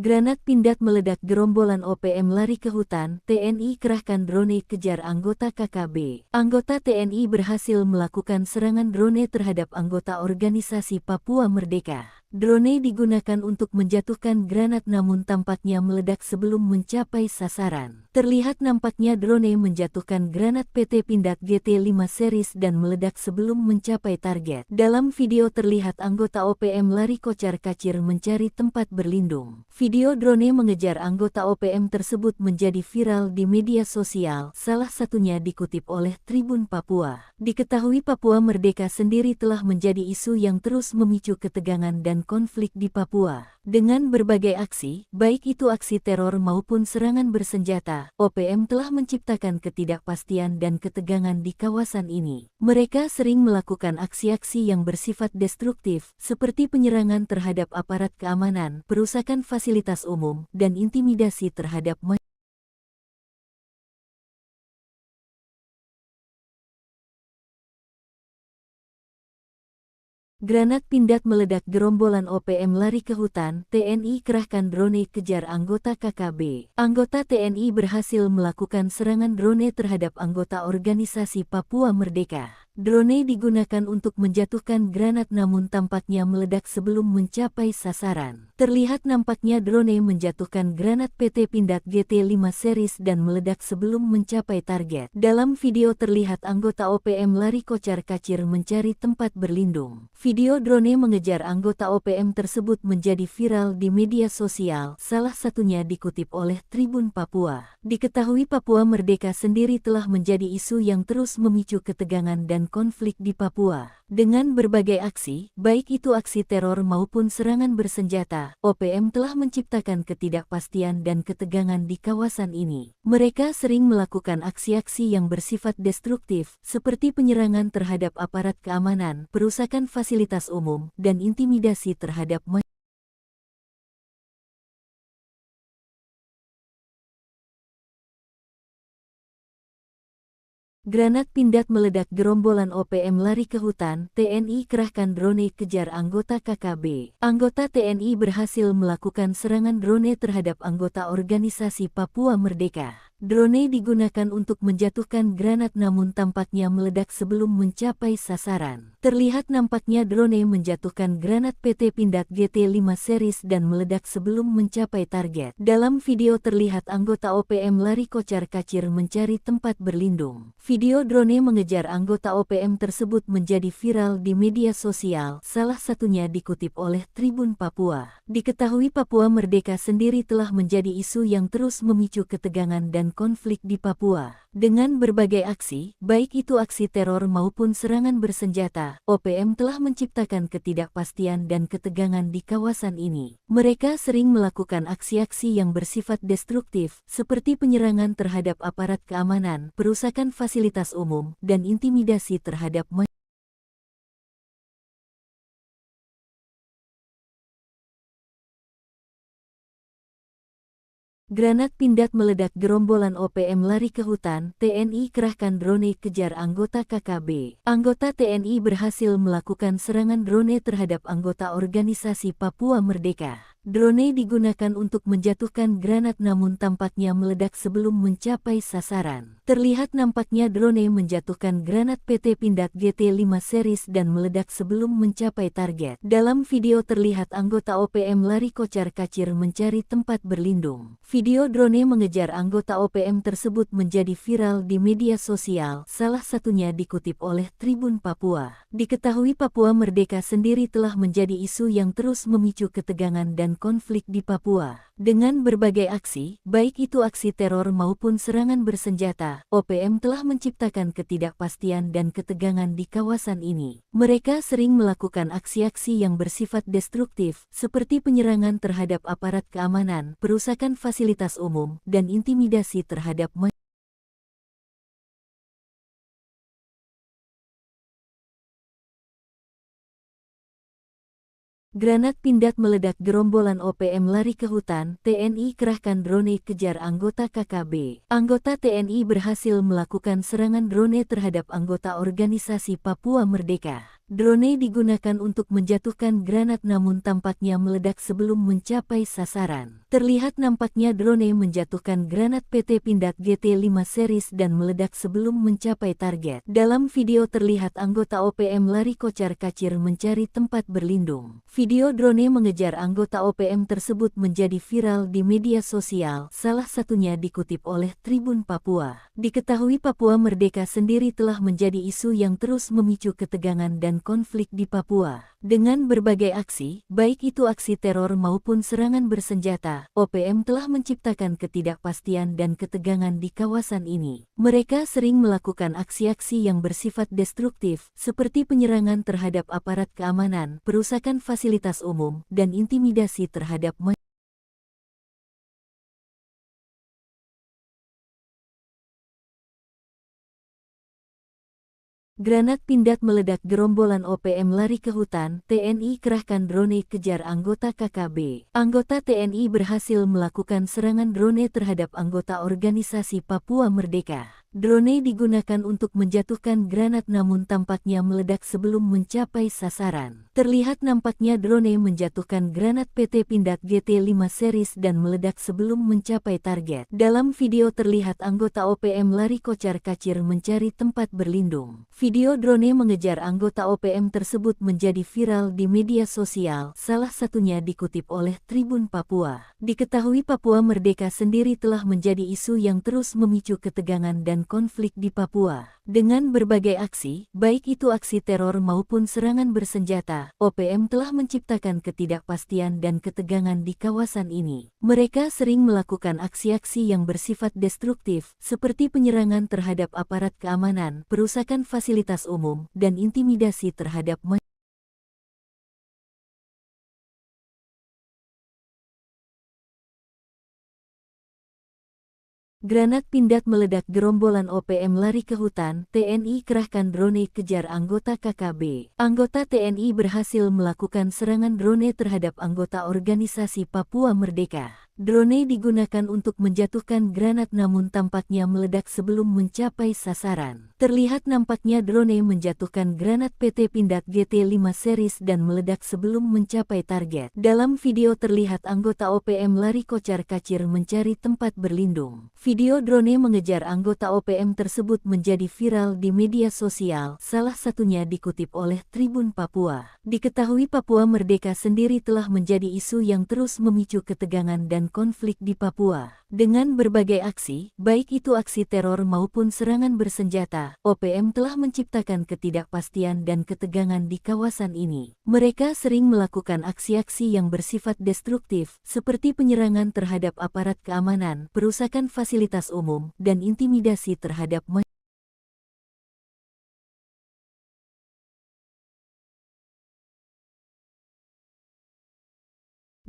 Granat Pindad meledak, gerombolan OPM lari ke hutan, TNI kerahkan drone kejar anggota KKB. Anggota TNI berhasil melakukan serangan drone terhadap anggota organisasi Papua Merdeka. Drone digunakan untuk menjatuhkan granat namun tampaknya meledak sebelum mencapai sasaran. Terlihat nampaknya drone menjatuhkan granat PT Pindad GT5 series dan meledak sebelum mencapai target. Dalam video terlihat anggota OPM lari kocar-kacir mencari tempat berlindung. Video drone mengejar anggota OPM tersebut menjadi viral di media sosial, salah satunya dikutip oleh Tribun Papua. Diketahui Papua Merdeka sendiri telah menjadi isu yang terus memicu ketegangan dan konflik di Papua. Dengan berbagai aksi, baik itu aksi teror maupun serangan bersenjata, OPM telah menciptakan ketidakpastian dan ketegangan di kawasan ini. Mereka sering melakukan aksi-aksi yang bersifat destruktif, seperti penyerangan terhadap aparat keamanan, perusakan fasilitas umum, dan intimidasi terhadap masyarakat. Granat Pindad meledak, gerombolan OPM lari ke hutan, TNI kerahkan drone kejar anggota KKB. Anggota TNI berhasil melakukan serangan drone terhadap anggota organisasi Papua Merdeka. Drone digunakan untuk menjatuhkan granat namun tampaknya meledak sebelum mencapai sasaran. Terlihat nampaknya drone menjatuhkan granat PT Pindad GT5 series dan meledak sebelum mencapai target. Dalam video terlihat anggota OPM lari kocar-kacir mencari tempat berlindung. Video drone mengejar anggota OPM tersebut menjadi viral di media sosial, salah satunya dikutip oleh Tribun Papua. Diketahui Papua Merdeka sendiri telah menjadi isu yang terus memicu ketegangan dan konflik di Papua. Dengan berbagai aksi, baik itu aksi teror maupun serangan bersenjata, OPM telah menciptakan ketidakpastian dan ketegangan di kawasan ini. Mereka sering melakukan aksi-aksi yang bersifat destruktif, seperti penyerangan terhadap aparat keamanan, perusakan fasilitas umum, dan intimidasi terhadap masyarakat. Granat Pindad meledak, gerombolan OPM lari ke hutan, TNI kerahkan drone kejar anggota KKB. Anggota TNI berhasil melakukan serangan drone terhadap anggota organisasi Papua Merdeka. Drone digunakan untuk menjatuhkan granat namun tampaknya meledak sebelum mencapai sasaran. Terlihat nampaknya drone menjatuhkan granat PT Pindad GT5 series dan meledak sebelum mencapai target. Dalam video terlihat anggota OPM lari kocar-kacir mencari tempat berlindung. Video drone mengejar anggota OPM tersebut menjadi viral di media sosial, salah satunya dikutip oleh Tribun Papua. Diketahui Papua Merdeka sendiri telah menjadi isu yang terus memicu ketegangan dan konflik di Papua. Dengan berbagai aksi, baik itu aksi teror maupun serangan bersenjata, OPM telah menciptakan ketidakpastian dan ketegangan di kawasan ini. Mereka sering melakukan aksi-aksi yang bersifat destruktif, seperti penyerangan terhadap aparat keamanan, perusakan fasilitas umum, dan intimidasi terhadap masyarakat. Granat Pindad meledak, gerombolan OPM lari ke hutan, TNI kerahkan drone kejar anggota KKB. Anggota TNI berhasil melakukan serangan drone terhadap anggota organisasi Papua Merdeka. Drone digunakan untuk menjatuhkan granat namun tampaknya meledak sebelum mencapai sasaran. Terlihat nampaknya drone menjatuhkan granat PT Pindad GT5 series dan meledak sebelum mencapai target. Dalam video terlihat anggota OPM lari kocar-kacir mencari tempat berlindung. Video drone mengejar anggota OPM tersebut menjadi viral di media sosial, salah satunya dikutip oleh Tribun Papua. Diketahui Papua Merdeka sendiri telah menjadi isu yang terus memicu ketegangan dan konflik di Papua. Dengan berbagai aksi, baik itu aksi teror maupun serangan bersenjata, OPM telah menciptakan ketidakpastian dan ketegangan di kawasan ini. Mereka sering melakukan aksi-aksi yang bersifat destruktif, seperti penyerangan terhadap aparat keamanan, perusakan fasilitas umum, dan intimidasi terhadap masyarakat. Granat Pindad meledak, gerombolan OPM lari ke hutan, TNI kerahkan drone kejar anggota KKB. Anggota TNI berhasil melakukan serangan drone terhadap anggota organisasi Papua Merdeka. Drone digunakan untuk menjatuhkan granat namun tampaknya meledak sebelum mencapai sasaran. Terlihat nampaknya drone menjatuhkan granat PT Pindad GT5 series dan meledak sebelum mencapai target. Dalam video terlihat anggota OPM lari kocar-kacir mencari tempat berlindung. Video drone mengejar anggota OPM tersebut menjadi viral di media sosial, salah satunya dikutip oleh Tribun Papua. Diketahui Papua Merdeka sendiri telah menjadi isu yang terus memicu ketegangan dan konflik di Papua. Dengan berbagai aksi, baik itu aksi teror maupun serangan bersenjata, OPM telah menciptakan ketidakpastian dan ketegangan di kawasan ini. Mereka sering melakukan aksi-aksi yang bersifat destruktif, seperti penyerangan terhadap aparat keamanan, perusakan fasilitas umum, dan intimidasi terhadap masyarakat. Granat Pindad meledak, gerombolan OPM lari ke hutan, TNI kerahkan drone kejar anggota KKB. Anggota TNI berhasil melakukan serangan drone terhadap anggota organisasi Papua Merdeka. Drone digunakan untuk menjatuhkan granat namun tampaknya meledak sebelum mencapai sasaran. Terlihat nampaknya drone menjatuhkan granat PT Pindad GT5 series dan meledak sebelum mencapai target. Dalam video terlihat anggota OPM lari kocar-kacir mencari tempat berlindung. Video drone mengejar anggota OPM tersebut menjadi viral di media sosial, salah satunya dikutip oleh Tribun Papua. Diketahui Papua Merdeka sendiri telah menjadi isu yang terus memicu ketegangan dan konflik di Papua. Dengan berbagai aksi, baik itu aksi teror maupun serangan bersenjata, OPM telah menciptakan ketidakpastian dan ketegangan di kawasan ini. Mereka sering melakukan aksi-aksi yang bersifat destruktif, seperti penyerangan terhadap aparat keamanan, perusakan fasilitas umum, dan intimidasi terhadap masyarakat. Granat Pindad meledak, gerombolan OPM lari ke hutan, TNI kerahkan drone kejar anggota KKB. Anggota TNI berhasil melakukan serangan drone terhadap anggota organisasi Papua Merdeka. Drone digunakan untuk menjatuhkan granat namun tampaknya meledak sebelum mencapai sasaran. Terlihat nampaknya drone menjatuhkan granat PT Pindad GT5 series dan meledak sebelum mencapai target. Dalam video terlihat anggota OPM lari kocar-kacir mencari tempat berlindung. Video drone mengejar anggota OPM tersebut menjadi viral di media sosial, salah satunya dikutip oleh Tribun Papua. Diketahui Papua Merdeka sendiri telah menjadi isu yang terus memicu ketegangan dan konflik di Papua. Dengan berbagai aksi, baik itu aksi teror maupun serangan bersenjata, OPM telah menciptakan ketidakpastian dan ketegangan di kawasan ini. Mereka sering melakukan aksi-aksi yang bersifat destruktif, seperti penyerangan terhadap aparat keamanan, perusakan fasilitas umum, dan intimidasi terhadap masyarakat.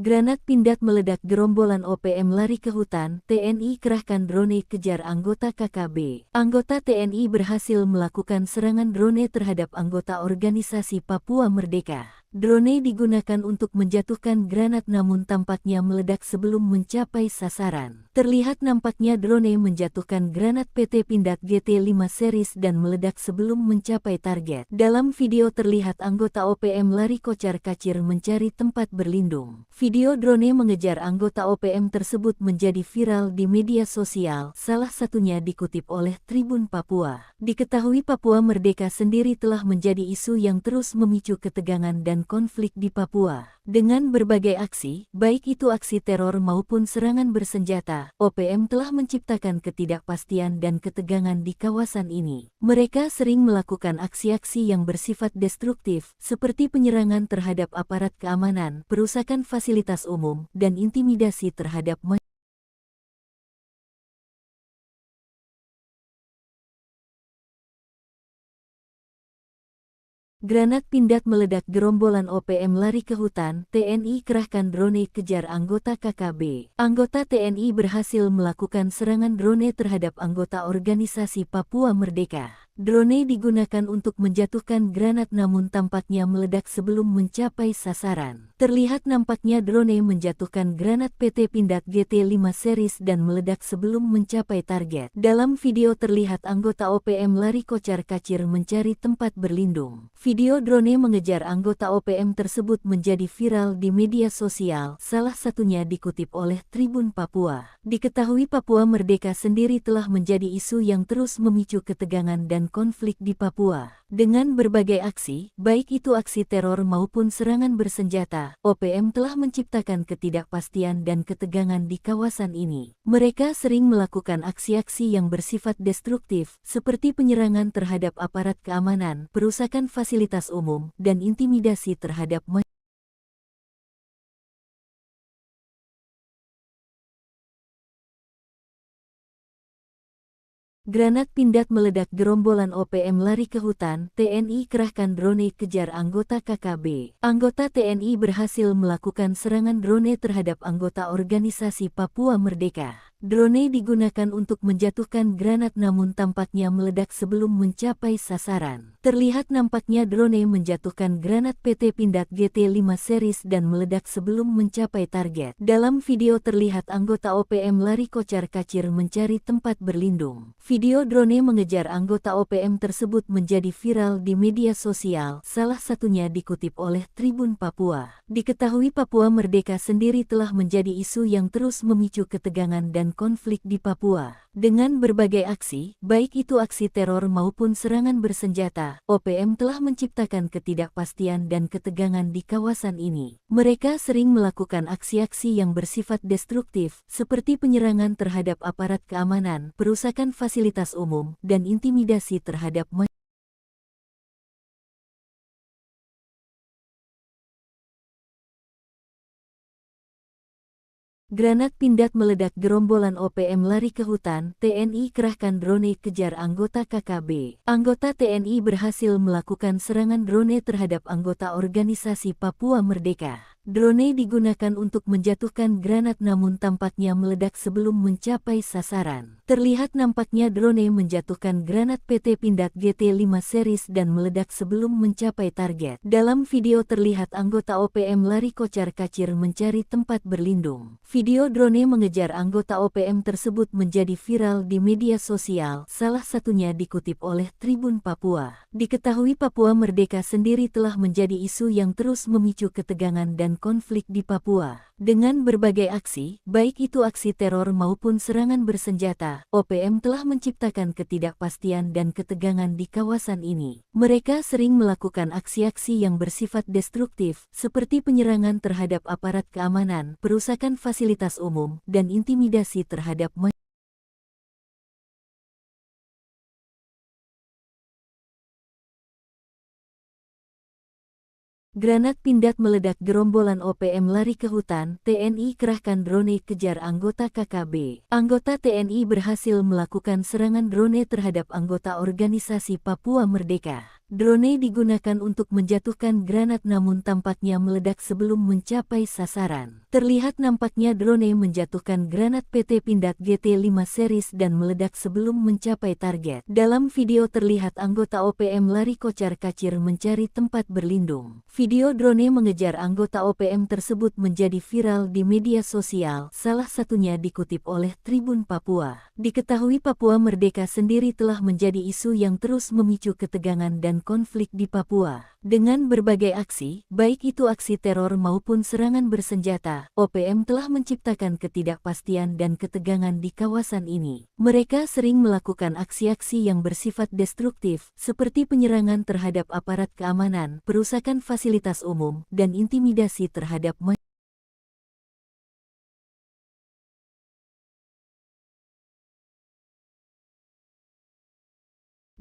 Granat Pindad meledak, gerombolan OPM lari ke hutan, TNI kerahkan drone kejar anggota KKB. Anggota TNI berhasil melakukan serangan drone terhadap anggota organisasi Papua Merdeka. Drone digunakan untuk menjatuhkan granat namun tampaknya meledak sebelum mencapai sasaran. Terlihat nampaknya drone menjatuhkan granat PT Pindad GT5 series dan meledak sebelum mencapai target. Dalam video terlihat anggota OPM lari kocar-kacir mencari tempat berlindung. Video drone mengejar anggota OPM tersebut menjadi viral di media sosial, salah satunya dikutip oleh Tribun Papua. Diketahui Papua Merdeka sendiri telah menjadi isu yang terus memicu ketegangan dan konflik di Papua. Dengan berbagai aksi, baik itu aksi teror maupun serangan bersenjata, OPM telah menciptakan ketidakpastian dan ketegangan di kawasan ini. Mereka sering melakukan aksi-aksi yang bersifat destruktif, seperti penyerangan terhadap aparat keamanan, perusakan fasilitas umum, dan intimidasi terhadap masyarakat. Granat Pindad meledak, gerombolan OPM lari ke hutan, TNI kerahkan drone kejar anggota KKB. Anggota TNI berhasil melakukan serangan drone terhadap anggota organisasi Papua Merdeka. Drone digunakan untuk menjatuhkan granat namun tampaknya meledak sebelum mencapai sasaran. Terlihat nampaknya drone menjatuhkan granat PT Pindad GT5 series dan meledak sebelum mencapai target. Dalam video terlihat anggota OPM lari kocar-kacir mencari tempat berlindung. Video drone mengejar anggota OPM tersebut menjadi viral di media sosial, salah satunya dikutip oleh Tribun Papua. Diketahui Papua Merdeka sendiri telah menjadi isu yang terus memicu ketegangan dan konflik di Papua. Dengan berbagai aksi, baik itu aksi teror maupun serangan bersenjata, OPM telah menciptakan ketidakpastian dan ketegangan di kawasan ini. Mereka sering melakukan aksi-aksi yang bersifat destruktif, seperti penyerangan terhadap aparat keamanan, perusakan fasilitas umum, dan intimidasi terhadap masyarakat. Granat Pindad meledak, gerombolan OPM lari ke hutan, TNI kerahkan drone kejar anggota KKB. Anggota TNI berhasil melakukan serangan drone terhadap anggota organisasi Papua Merdeka. Drone digunakan untuk menjatuhkan granat namun tampaknya meledak sebelum mencapai sasaran. Terlihat nampaknya drone menjatuhkan granat PT Pindad GT5 series dan meledak sebelum mencapai target. Dalam video terlihat anggota OPM lari kocar-kacir mencari tempat berlindung. Video drone mengejar anggota OPM tersebut menjadi viral di media sosial, salah satunya dikutip oleh Tribun Papua. Diketahui Papua Merdeka sendiri telah menjadi isu yang terus memicu ketegangan dan konflik di Papua. Dengan berbagai aksi, baik itu aksi teror maupun serangan bersenjata, OPM telah menciptakan ketidakpastian dan ketegangan di kawasan ini. Mereka sering melakukan aksi-aksi yang bersifat destruktif, seperti penyerangan terhadap aparat keamanan, perusakan fasilitas umum, dan intimidasi terhadap masyarakat. Granat Pindad meledak, gerombolan OPM lari ke hutan, TNI kerahkan drone kejar anggota KKB. Anggota TNI berhasil melakukan serangan drone terhadap anggota organisasi Papua Merdeka. Drone digunakan untuk menjatuhkan granat namun tampaknya meledak sebelum mencapai sasaran. Terlihat nampaknya drone menjatuhkan granat PT Pindad GT5 series dan meledak sebelum mencapai target. Dalam video terlihat anggota OPM lari kocar-kacir mencari tempat berlindung. Video drone mengejar anggota OPM tersebut menjadi viral di media sosial, salah satunya dikutip oleh Tribun Papua. Diketahui Papua Merdeka sendiri telah menjadi isu yang terus memicu ketegangan dan konflik di Papua. Dengan berbagai aksi, baik itu aksi teror maupun serangan bersenjata, OPM telah menciptakan ketidakpastian dan ketegangan di kawasan ini. Mereka sering melakukan aksi-aksi yang bersifat destruktif, seperti penyerangan terhadap aparat keamanan, perusakan fasilitas umum, dan intimidasi terhadap masyarakat. Granat Pindad meledak, gerombolan OPM lari ke hutan, TNI kerahkan drone kejar anggota KKB. Anggota TNI berhasil melakukan serangan drone terhadap anggota organisasi Papua Merdeka. Drone digunakan untuk menjatuhkan granat namun tampaknya meledak sebelum mencapai sasaran. Terlihat nampaknya drone menjatuhkan granat PT Pindad GT5 series dan meledak sebelum mencapai target. Dalam video terlihat anggota OPM lari kocar-kacir mencari tempat berlindung. Video drone mengejar anggota OPM tersebut menjadi viral di media sosial, salah satunya dikutip oleh Tribun Papua. Diketahui Papua Merdeka sendiri telah menjadi isu yang terus memicu ketegangan dan konflik di Papua. Dengan berbagai aksi, baik itu aksi teror maupun serangan bersenjata, OPM telah menciptakan ketidakpastian dan ketegangan di kawasan ini. Mereka sering melakukan aksi-aksi yang bersifat destruktif, seperti penyerangan terhadap aparat keamanan, perusakan fasilitas umum, dan intimidasi terhadap masyarakat.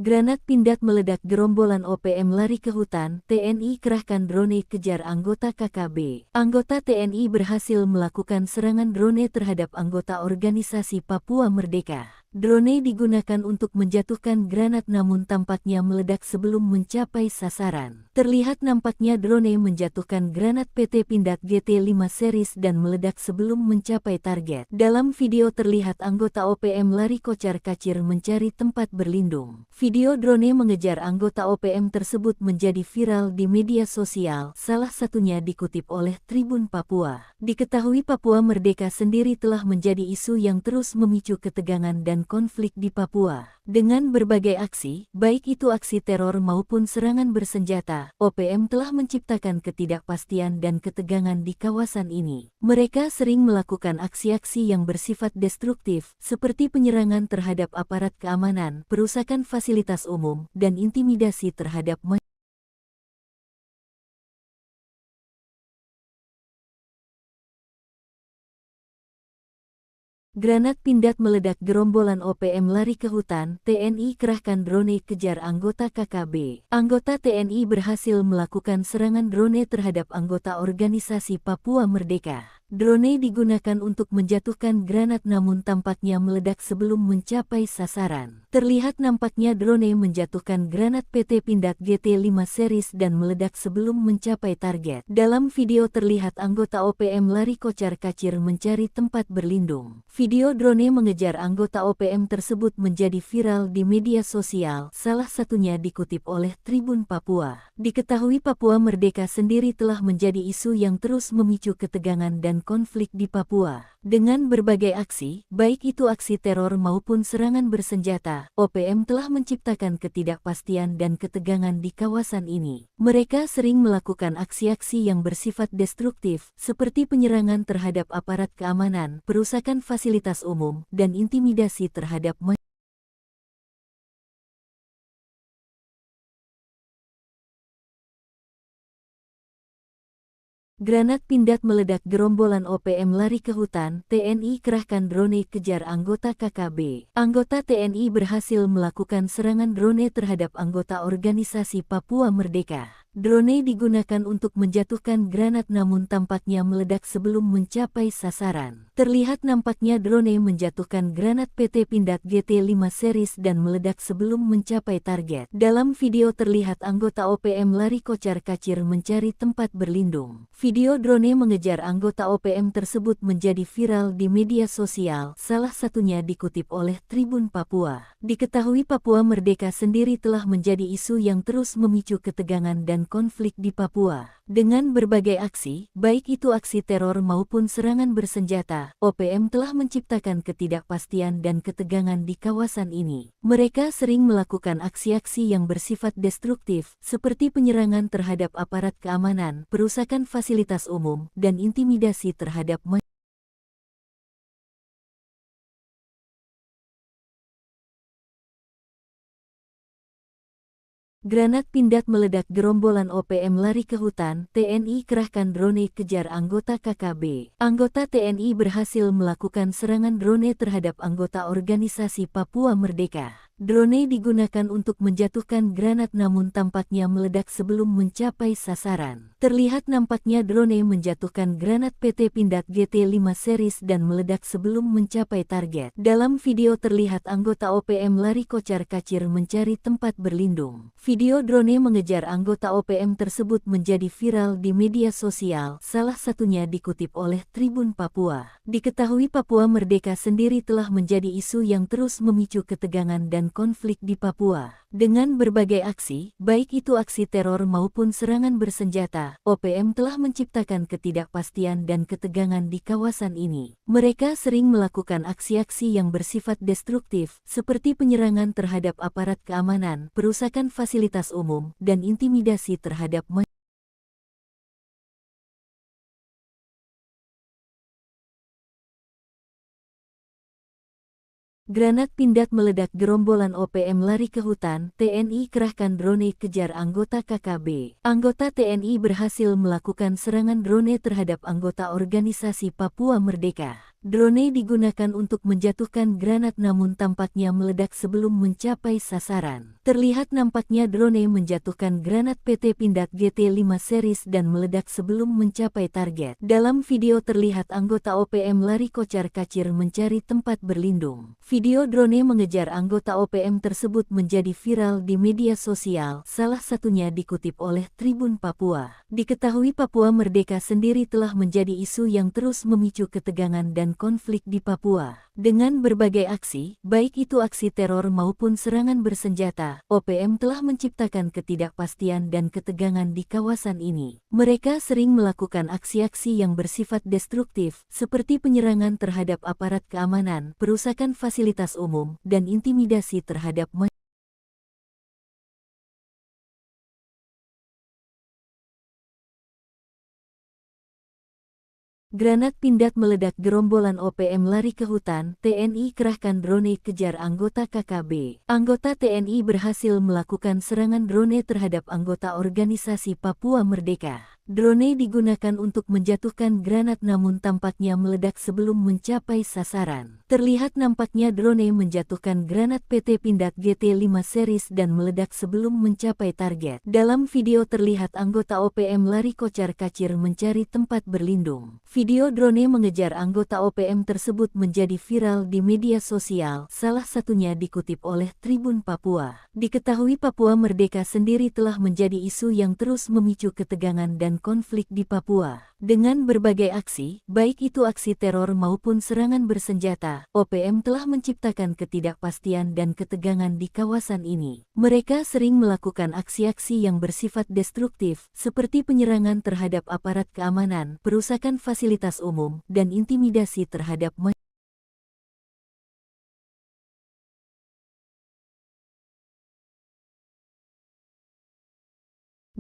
Granat Pindad meledak, gerombolan OPM lari ke hutan, TNI kerahkan drone kejar anggota KKB. Anggota TNI berhasil melakukan serangan drone terhadap anggota organisasi Papua Merdeka. Drone digunakan untuk menjatuhkan granat namun tampaknya meledak sebelum mencapai sasaran. Terlihat nampaknya drone menjatuhkan granat PT Pindad GT5 series dan meledak sebelum mencapai target. Dalam video terlihat anggota OPM lari kocar-kacir mencari tempat berlindung. Video drone mengejar anggota OPM tersebut menjadi viral di media sosial, salah satunya dikutip oleh Tribun Papua. Diketahui Papua Merdeka sendiri telah menjadi isu yang terus memicu ketegangan dan konflik di Papua. Dengan berbagai aksi, baik itu aksi teror maupun serangan bersenjata, OPM telah menciptakan ketidakpastian dan ketegangan di kawasan ini. Mereka sering melakukan aksi-aksi yang bersifat destruktif, seperti penyerangan terhadap aparat keamanan, perusakan fasilitas umum, dan intimidasi terhadap masyarakat. Granat Pindad meledak, gerombolan OPM lari ke hutan, TNI kerahkan drone kejar anggota KKB. Anggota TNI berhasil melakukan serangan drone terhadap anggota organisasi Papua Merdeka. Drone digunakan untuk menjatuhkan granat namun tampaknya meledak sebelum mencapai sasaran. Terlihat nampaknya drone menjatuhkan granat PT Pindad GT5 series dan meledak sebelum mencapai target. Dalam video terlihat anggota OPM lari kocar-kacir mencari tempat berlindung. Video drone mengejar anggota OPM tersebut menjadi viral di media sosial, salah satunya dikutip oleh Tribun Papua. Diketahui Papua Merdeka sendiri telah menjadi isu yang terus memicu ketegangan dan konflik di Papua. Dengan berbagai aksi, baik itu aksi teror maupun serangan bersenjata, OPM telah menciptakan ketidakpastian dan ketegangan di kawasan ini. Mereka sering melakukan aksi-aksi yang bersifat destruktif, seperti penyerangan terhadap aparat keamanan, perusakan fasilitas umum, dan intimidasi terhadap masyarakat. Granat Pindad meledak, gerombolan OPM lari ke hutan, TNI kerahkan drone kejar anggota KKB. Anggota TNI berhasil melakukan serangan drone terhadap anggota organisasi Papua Merdeka. Drone digunakan untuk menjatuhkan granat namun tampaknya meledak sebelum mencapai sasaran. Terlihat nampaknya drone menjatuhkan granat PT Pindad GT5 series dan meledak sebelum mencapai target. Dalam video terlihat anggota OPM lari kocar-kacir mencari tempat berlindung. Video drone mengejar anggota OPM tersebut menjadi viral di media sosial, salah satunya dikutip oleh Tribun Papua. Diketahui Papua Merdeka sendiri telah menjadi isu yang terus memicu ketegangan dan konflik di Papua. Dengan berbagai aksi, baik itu aksi teror maupun serangan bersenjata, OPM telah menciptakan ketidakpastian dan ketegangan di kawasan ini. Mereka sering melakukan aksi-aksi yang bersifat destruktif, seperti penyerangan terhadap aparat keamanan, perusakan fasilitas umum, dan intimidasi terhadap masyarakat. Granat Pindad meledak, gerombolan OPM lari ke hutan, TNI kerahkan drone kejar anggota KKB. Anggota TNI berhasil melakukan serangan drone terhadap anggota organisasi Papua Merdeka. Drone digunakan untuk menjatuhkan granat namun tampaknya meledak sebelum mencapai sasaran. Terlihat nampaknya drone menjatuhkan granat PT Pindad GT5 series dan meledak sebelum mencapai target. Dalam video terlihat anggota OPM lari kocar-kacir mencari tempat berlindung. Video drone mengejar anggota OPM tersebut menjadi viral di media sosial, salah satunya dikutip oleh Tribun Papua. Diketahui Papua Merdeka sendiri telah menjadi isu yang terus memicu ketegangan dan konflik di Papua. Dengan berbagai aksi, baik itu aksi teror maupun serangan bersenjata, OPM telah menciptakan ketidakpastian dan ketegangan di kawasan ini. Mereka sering melakukan aksi-aksi yang bersifat destruktif, seperti penyerangan terhadap aparat keamanan, perusakan fasilitas umum, dan intimidasi terhadap masyarakat. Granat Pindad meledak, gerombolan OPM lari ke hutan, TNI kerahkan drone kejar anggota KKB. Anggota TNI berhasil melakukan serangan drone terhadap anggota organisasi Papua Merdeka. Drone digunakan untuk menjatuhkan granat namun tampaknya meledak sebelum mencapai sasaran. Terlihat nampaknya drone menjatuhkan granat PT Pindad GT5 series dan meledak sebelum mencapai target. Dalam video terlihat anggota OPM lari kocar-kacir mencari tempat berlindung. Video drone mengejar anggota OPM tersebut menjadi viral di media sosial, salah satunya dikutip oleh Tribun Papua. Diketahui Papua Merdeka sendiri telah menjadi isu yang terus memicu ketegangan dan konflik di Papua. Dengan berbagai aksi, baik itu aksi teror maupun serangan bersenjata, OPM telah menciptakan ketidakpastian dan ketegangan di kawasan ini. Mereka sering melakukan aksi-aksi yang bersifat destruktif, seperti penyerangan terhadap aparat keamanan, perusakan fasilitas umum, dan intimidasi terhadap masyarakat. Granat Pindad meledak, gerombolan OPM lari ke hutan, TNI kerahkan drone kejar anggota KKB. Anggota TNI berhasil melakukan serangan drone terhadap anggota organisasi Papua Merdeka. Drone digunakan untuk menjatuhkan granat namun tampaknya meledak sebelum mencapai sasaran. Terlihat nampaknya drone menjatuhkan granat PT Pindad GT5 series dan meledak sebelum mencapai target. Dalam video terlihat anggota OPM lari kocar-kacir mencari tempat berlindung. Video drone mengejar anggota OPM tersebut menjadi viral di media sosial, salah satunya dikutip oleh Tribun Papua. Diketahui Papua Merdeka sendiri telah menjadi isu yang terus memicu ketegangan dan konflik di Papua. Dengan berbagai aksi, baik itu aksi teror maupun serangan bersenjata, OPM telah menciptakan ketidakpastian dan ketegangan di kawasan ini. Mereka sering melakukan aksi-aksi yang bersifat destruktif, seperti penyerangan terhadap aparat keamanan, perusakan fasilitas umum, dan intimidasi terhadap masyarakat.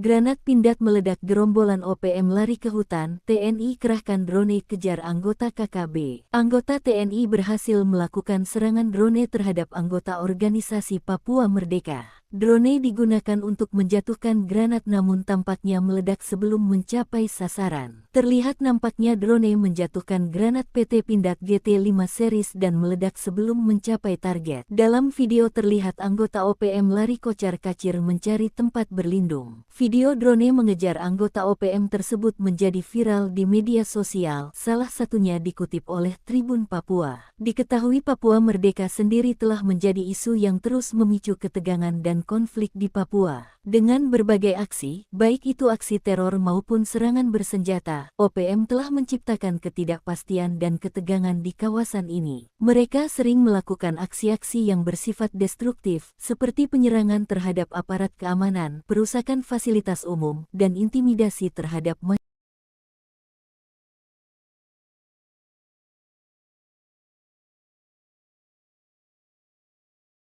Granat Pindad meledak, gerombolan OPM lari ke hutan, TNI kerahkan drone kejar anggota KKB. Anggota TNI berhasil melakukan serangan drone terhadap anggota organisasi Papua Merdeka. Drone digunakan untuk menjatuhkan granat namun tampaknya meledak sebelum mencapai sasaran. Terlihat nampaknya drone menjatuhkan granat PT Pindad GT5 series dan meledak sebelum mencapai target. Dalam video terlihat anggota OPM lari kocar-kacir mencari tempat berlindung. Video drone mengejar anggota OPM tersebut menjadi viral di media sosial, salah satunya dikutip oleh Tribun Papua. Diketahui Papua Merdeka sendiri telah menjadi isu yang terus memicu ketegangan dan konflik di Papua. Dengan berbagai aksi, baik itu aksi teror maupun serangan bersenjata, OPM telah menciptakan ketidakpastian dan ketegangan di kawasan ini. Mereka sering melakukan aksi-aksi yang bersifat destruktif, seperti penyerangan terhadap aparat keamanan, perusakan fasilitas umum, dan intimidasi terhadap masyarakat.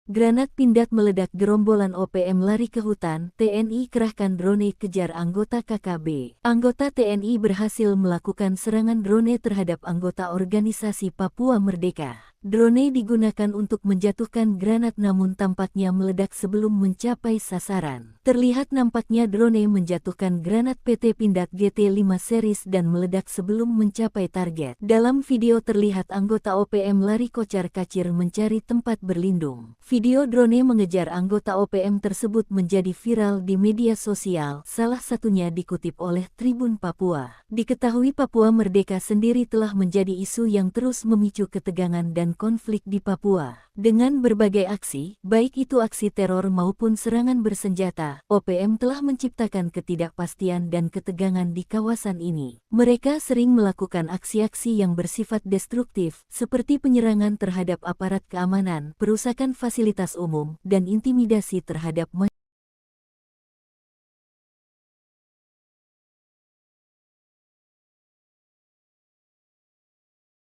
Granat Pindad meledak, gerombolan OPM lari ke hutan, TNI kerahkan drone kejar anggota KKB. Anggota TNI berhasil melakukan serangan drone terhadap anggota organisasi Papua Merdeka. Drone digunakan untuk menjatuhkan granat namun tampaknya meledak sebelum mencapai sasaran. Terlihat nampaknya drone menjatuhkan granat PT Pindad GT5 series dan meledak sebelum mencapai target. Dalam video terlihat anggota OPM lari kocar-kacir mencari tempat berlindung. Video drone mengejar anggota OPM tersebut menjadi viral di media sosial, salah satunya dikutip oleh Tribun Papua. Diketahui Papua Merdeka sendiri telah menjadi isu yang terus memicu ketegangan dan konflik di Papua. Dengan berbagai aksi, baik itu aksi teror maupun serangan bersenjata, OPM telah menciptakan ketidakpastian dan ketegangan di kawasan ini. Mereka sering melakukan aksi-aksi yang bersifat destruktif, seperti penyerangan terhadap aparat keamanan, perusakan fasilitas umum, dan intimidasi terhadap masyarakat.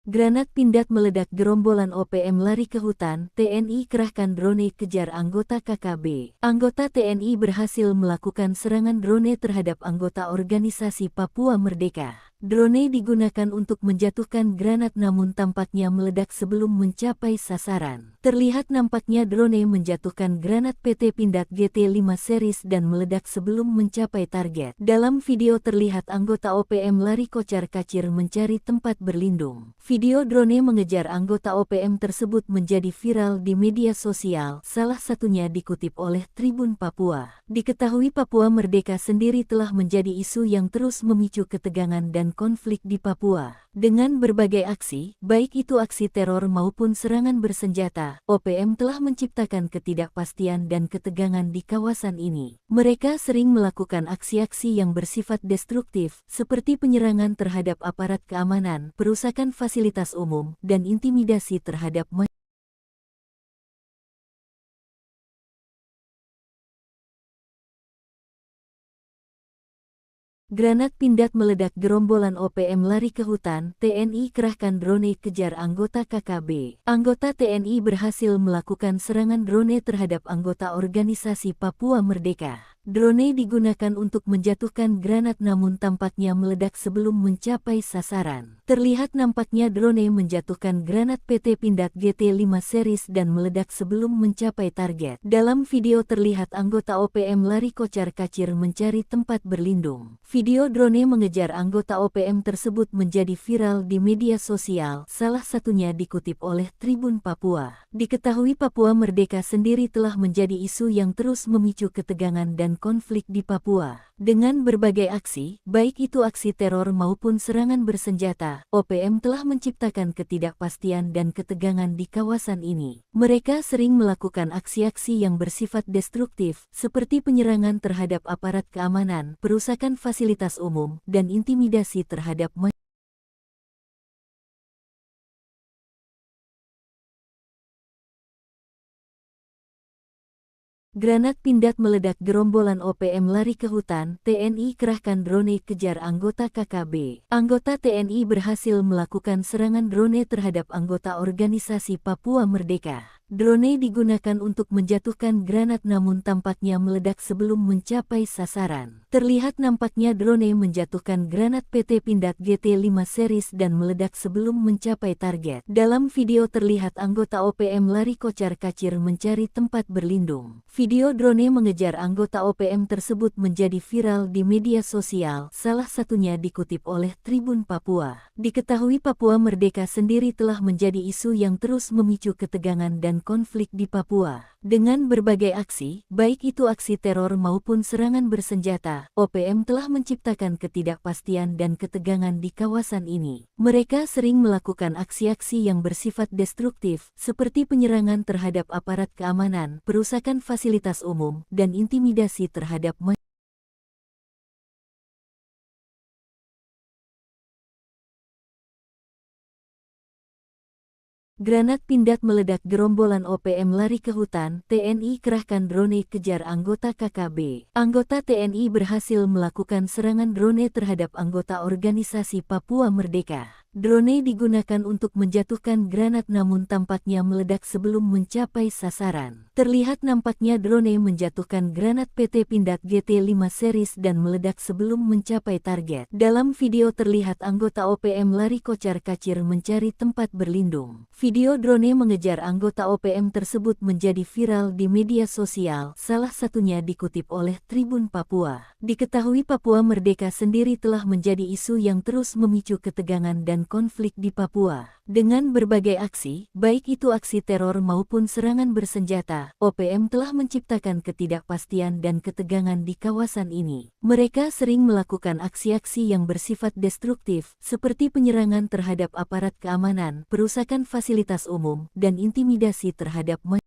Granat Pindad meledak, gerombolan OPM lari ke hutan, TNI kerahkan drone kejar anggota KKB. Anggota TNI berhasil melakukan serangan drone terhadap anggota organisasi Papua Merdeka. Drone digunakan untuk menjatuhkan granat namun tampaknya meledak sebelum mencapai sasaran. Terlihat nampaknya drone menjatuhkan granat PT Pindad GT5 series dan meledak sebelum mencapai target. Dalam video terlihat anggota OPM lari kocar-kacir mencari tempat berlindung. Video drone mengejar anggota OPM tersebut menjadi viral di media sosial, salah satunya dikutip oleh Tribun Papua. Diketahui Papua Merdeka sendiri telah menjadi isu yang terus memicu ketegangan dan konflik di Papua. Dengan berbagai aksi, baik itu aksi teror maupun serangan bersenjata, OPM telah menciptakan ketidakpastian dan ketegangan di kawasan ini. Mereka sering melakukan aksi-aksi yang bersifat destruktif, seperti penyerangan terhadap aparat keamanan, perusakan fasilitas umum, dan intimidasi terhadap masyarakat. Granat Pindad meledak, gerombolan OPM lari ke hutan, TNI kerahkan drone kejar anggota KKB. Anggota TNI berhasil melakukan serangan drone terhadap anggota organisasi Papua Merdeka. Drone digunakan untuk menjatuhkan granat namun tampaknya meledak sebelum mencapai sasaran. Terlihat nampaknya drone menjatuhkan granat PT Pindad GT5 series dan meledak sebelum mencapai target. Dalam video terlihat anggota OPM lari kocar-kacir mencari tempat berlindung. Video drone mengejar anggota OPM tersebut menjadi viral di media sosial, salah satunya dikutip oleh Tribun Papua. Diketahui Papua Merdeka sendiri telah menjadi isu yang terus memicu ketegangan dan konflik di Papua. Dengan berbagai aksi, baik itu aksi teror maupun serangan bersenjata, OPM telah menciptakan ketidakpastian dan ketegangan di kawasan ini. Mereka sering melakukan aksi-aksi yang bersifat destruktif, seperti penyerangan terhadap aparat keamanan, perusakan fasilitas umum, dan intimidasi terhadap masyarakat. Granat Pindad meledak, gerombolan OPM lari ke hutan, TNI kerahkan drone kejar anggota KKB. Anggota TNI berhasil melakukan serangan drone terhadap anggota organisasi Papua Merdeka. Drone digunakan untuk menjatuhkan granat namun tampaknya meledak sebelum mencapai sasaran. Terlihat nampaknya drone menjatuhkan granat PT Pindad GT5 series dan meledak sebelum mencapai target. Dalam video terlihat anggota OPM lari kocar-kacir mencari tempat berlindung. Video drone mengejar anggota OPM tersebut menjadi viral di media sosial, salah satunya dikutip oleh Tribun Papua. Diketahui Papua Merdeka sendiri telah menjadi isu yang terus memicu ketegangan dan konflik di Papua. Dengan berbagai aksi, baik itu aksi teror maupun serangan bersenjata, OPM telah menciptakan ketidakpastian dan ketegangan di kawasan ini. Mereka sering melakukan aksi-aksi yang bersifat destruktif, seperti penyerangan terhadap aparat keamanan, perusakan fasilitas umum, dan intimidasi terhadap masyarakat. Granat Pindad meledak, gerombolan OPM lari ke hutan, TNI kerahkan drone kejar anggota KKB. Anggota TNI berhasil melakukan serangan drone terhadap anggota organisasi Papua Merdeka. Drone digunakan untuk menjatuhkan granat namun tampaknya meledak sebelum mencapai sasaran. Terlihat nampaknya drone menjatuhkan granat PT Pindad GT5 series dan meledak sebelum mencapai target. Dalam video terlihat anggota OPM lari kocar-kacir mencari tempat berlindung. Video drone mengejar anggota OPM tersebut menjadi viral di media sosial, salah satunya dikutip oleh Tribun Papua. Diketahui Papua Merdeka sendiri telah menjadi isu yang terus memicu ketegangan dan konflik di Papua. Dengan berbagai aksi, baik itu aksi teror maupun serangan bersenjata, OPM telah menciptakan ketidakpastian dan ketegangan di kawasan ini. Mereka sering melakukan aksi-aksi yang bersifat destruktif, seperti penyerangan terhadap aparat keamanan, perusakan fasilitas umum, dan intimidasi terhadap masyarakat.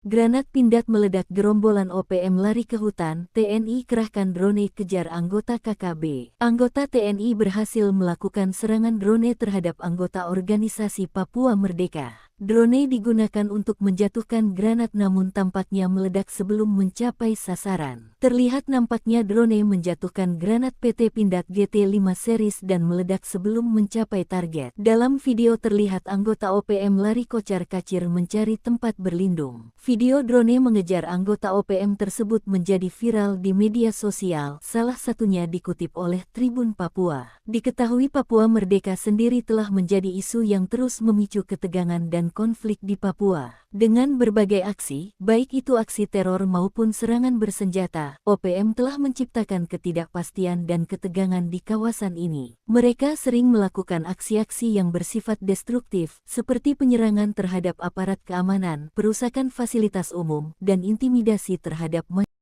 Granat Pindad meledak, gerombolan OPM lari ke hutan, TNI kerahkan drone kejar anggota KKB. Anggota TNI berhasil melakukan serangan drone terhadap anggota organisasi Papua Merdeka. Drone digunakan untuk menjatuhkan granat namun tampaknya meledak sebelum mencapai sasaran. Terlihat nampaknya drone menjatuhkan granat PT Pindad GT5 series dan meledak sebelum mencapai target. Dalam video terlihat anggota OPM lari kocar-kacir mencari tempat berlindung. Video drone mengejar anggota OPM tersebut menjadi viral di media sosial, salah satunya dikutip oleh Tribun Papua. Diketahui Papua Merdeka sendiri telah menjadi isu yang terus memicu ketegangan dan konflik di Papua. Dengan berbagai aksi, baik itu aksi teror maupun serangan bersenjata, OPM telah menciptakan ketidakpastian dan ketegangan di kawasan ini. Mereka sering melakukan aksi-aksi yang bersifat destruktif, seperti penyerangan terhadap aparat keamanan, perusakan fasilitas umum, dan intimidasi terhadap masyarakat.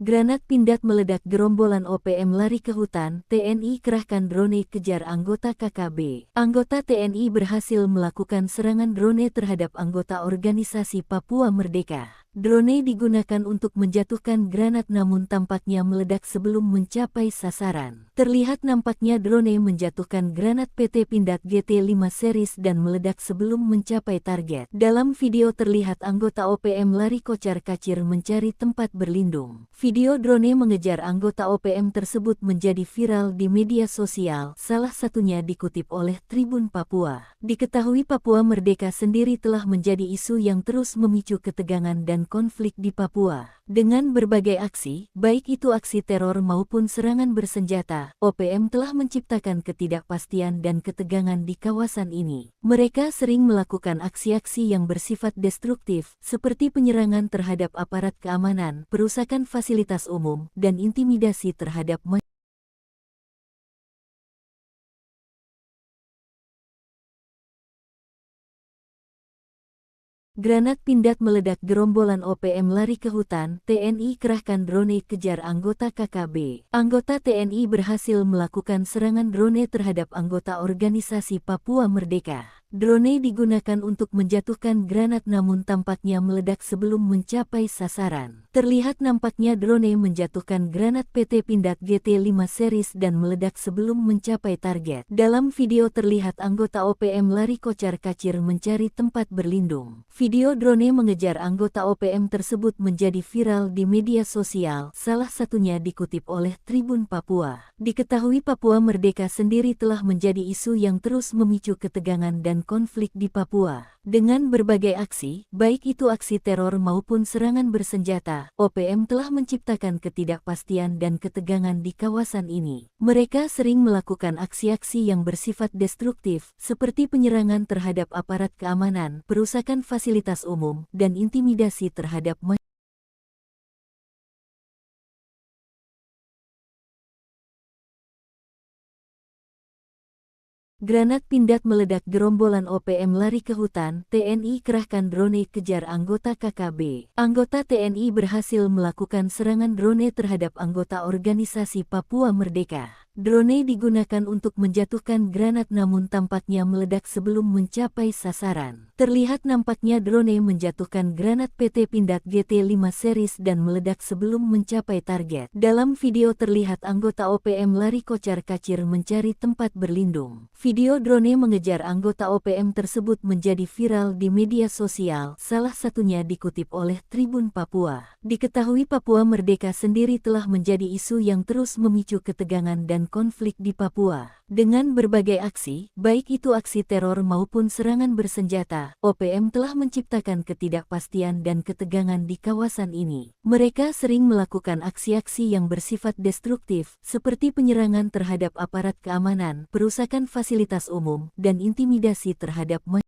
Granat Pindad meledak, gerombolan OPM lari ke hutan, TNI kerahkan drone kejar anggota KKB. Anggota TNI berhasil melakukan serangan drone terhadap anggota organisasi Papua Merdeka. Drone digunakan untuk menjatuhkan granat namun tampaknya meledak sebelum mencapai sasaran. Terlihat nampaknya drone menjatuhkan granat PT Pindad GT5 series dan meledak sebelum mencapai target. Dalam video terlihat anggota OPM lari kocar-kacir mencari tempat berlindung. Video drone mengejar anggota OPM tersebut menjadi viral di media sosial, salah satunya dikutip oleh Tribun Papua. Diketahui Papua Merdeka sendiri telah menjadi isu yang terus memicu ketegangan dan konflik di Papua. Dengan berbagai aksi, baik itu aksi teror maupun serangan bersenjata, OPM telah menciptakan ketidakpastian dan ketegangan di kawasan ini. Mereka sering melakukan aksi-aksi yang bersifat destruktif, seperti penyerangan terhadap aparat keamanan, perusakan fasilitas umum, dan intimidasi terhadap masyarakat. Granat Pindad meledak, gerombolan OPM lari ke hutan, TNI kerahkan drone kejar anggota KKB. Anggota TNI berhasil melakukan serangan drone terhadap anggota organisasi Papua Merdeka. Drone digunakan untuk menjatuhkan granat namun tampaknya meledak sebelum mencapai sasaran. Terlihat nampaknya drone menjatuhkan granat PT Pindad GT5 series dan meledak sebelum mencapai target. Dalam video terlihat anggota OPM lari kocar-kacir mencari tempat berlindung. Video drone mengejar anggota OPM tersebut menjadi viral di media sosial, salah satunya dikutip oleh Tribun Papua. Diketahui Papua Merdeka sendiri telah menjadi isu yang terus memicu ketegangan dan konflik di Papua. Dengan berbagai aksi, baik itu aksi teror maupun serangan bersenjata, OPM telah menciptakan ketidakpastian dan ketegangan di kawasan ini. Mereka sering melakukan aksi-aksi yang bersifat destruktif, seperti penyerangan terhadap aparat keamanan, perusakan fasilitas umum, dan intimidasi terhadap masyarakat. Granat Pindad meledak, gerombolan OPM lari ke hutan, TNI kerahkan drone kejar anggota KKB. Anggota TNI berhasil melakukan serangan drone terhadap anggota organisasi Papua Merdeka. Drone digunakan untuk menjatuhkan granat namun tampaknya meledak sebelum mencapai sasaran. Terlihat nampaknya drone menjatuhkan granat PT Pindad GT5 series dan meledak sebelum mencapai target. Dalam video terlihat anggota OPM lari kocar-kacir mencari tempat berlindung. Video drone mengejar anggota OPM tersebut menjadi viral di media sosial, salah satunya dikutip oleh Tribun Papua. Diketahui Papua Merdeka sendiri telah menjadi isu yang terus memicu ketegangan dan konflik di Papua. Dengan berbagai aksi, baik itu aksi teror maupun serangan bersenjata, OPM telah menciptakan ketidakpastian dan ketegangan di kawasan ini. Mereka sering melakukan aksi-aksi yang bersifat destruktif, seperti penyerangan terhadap aparat keamanan, perusakan fasilitas umum, dan intimidasi terhadap masyarakat.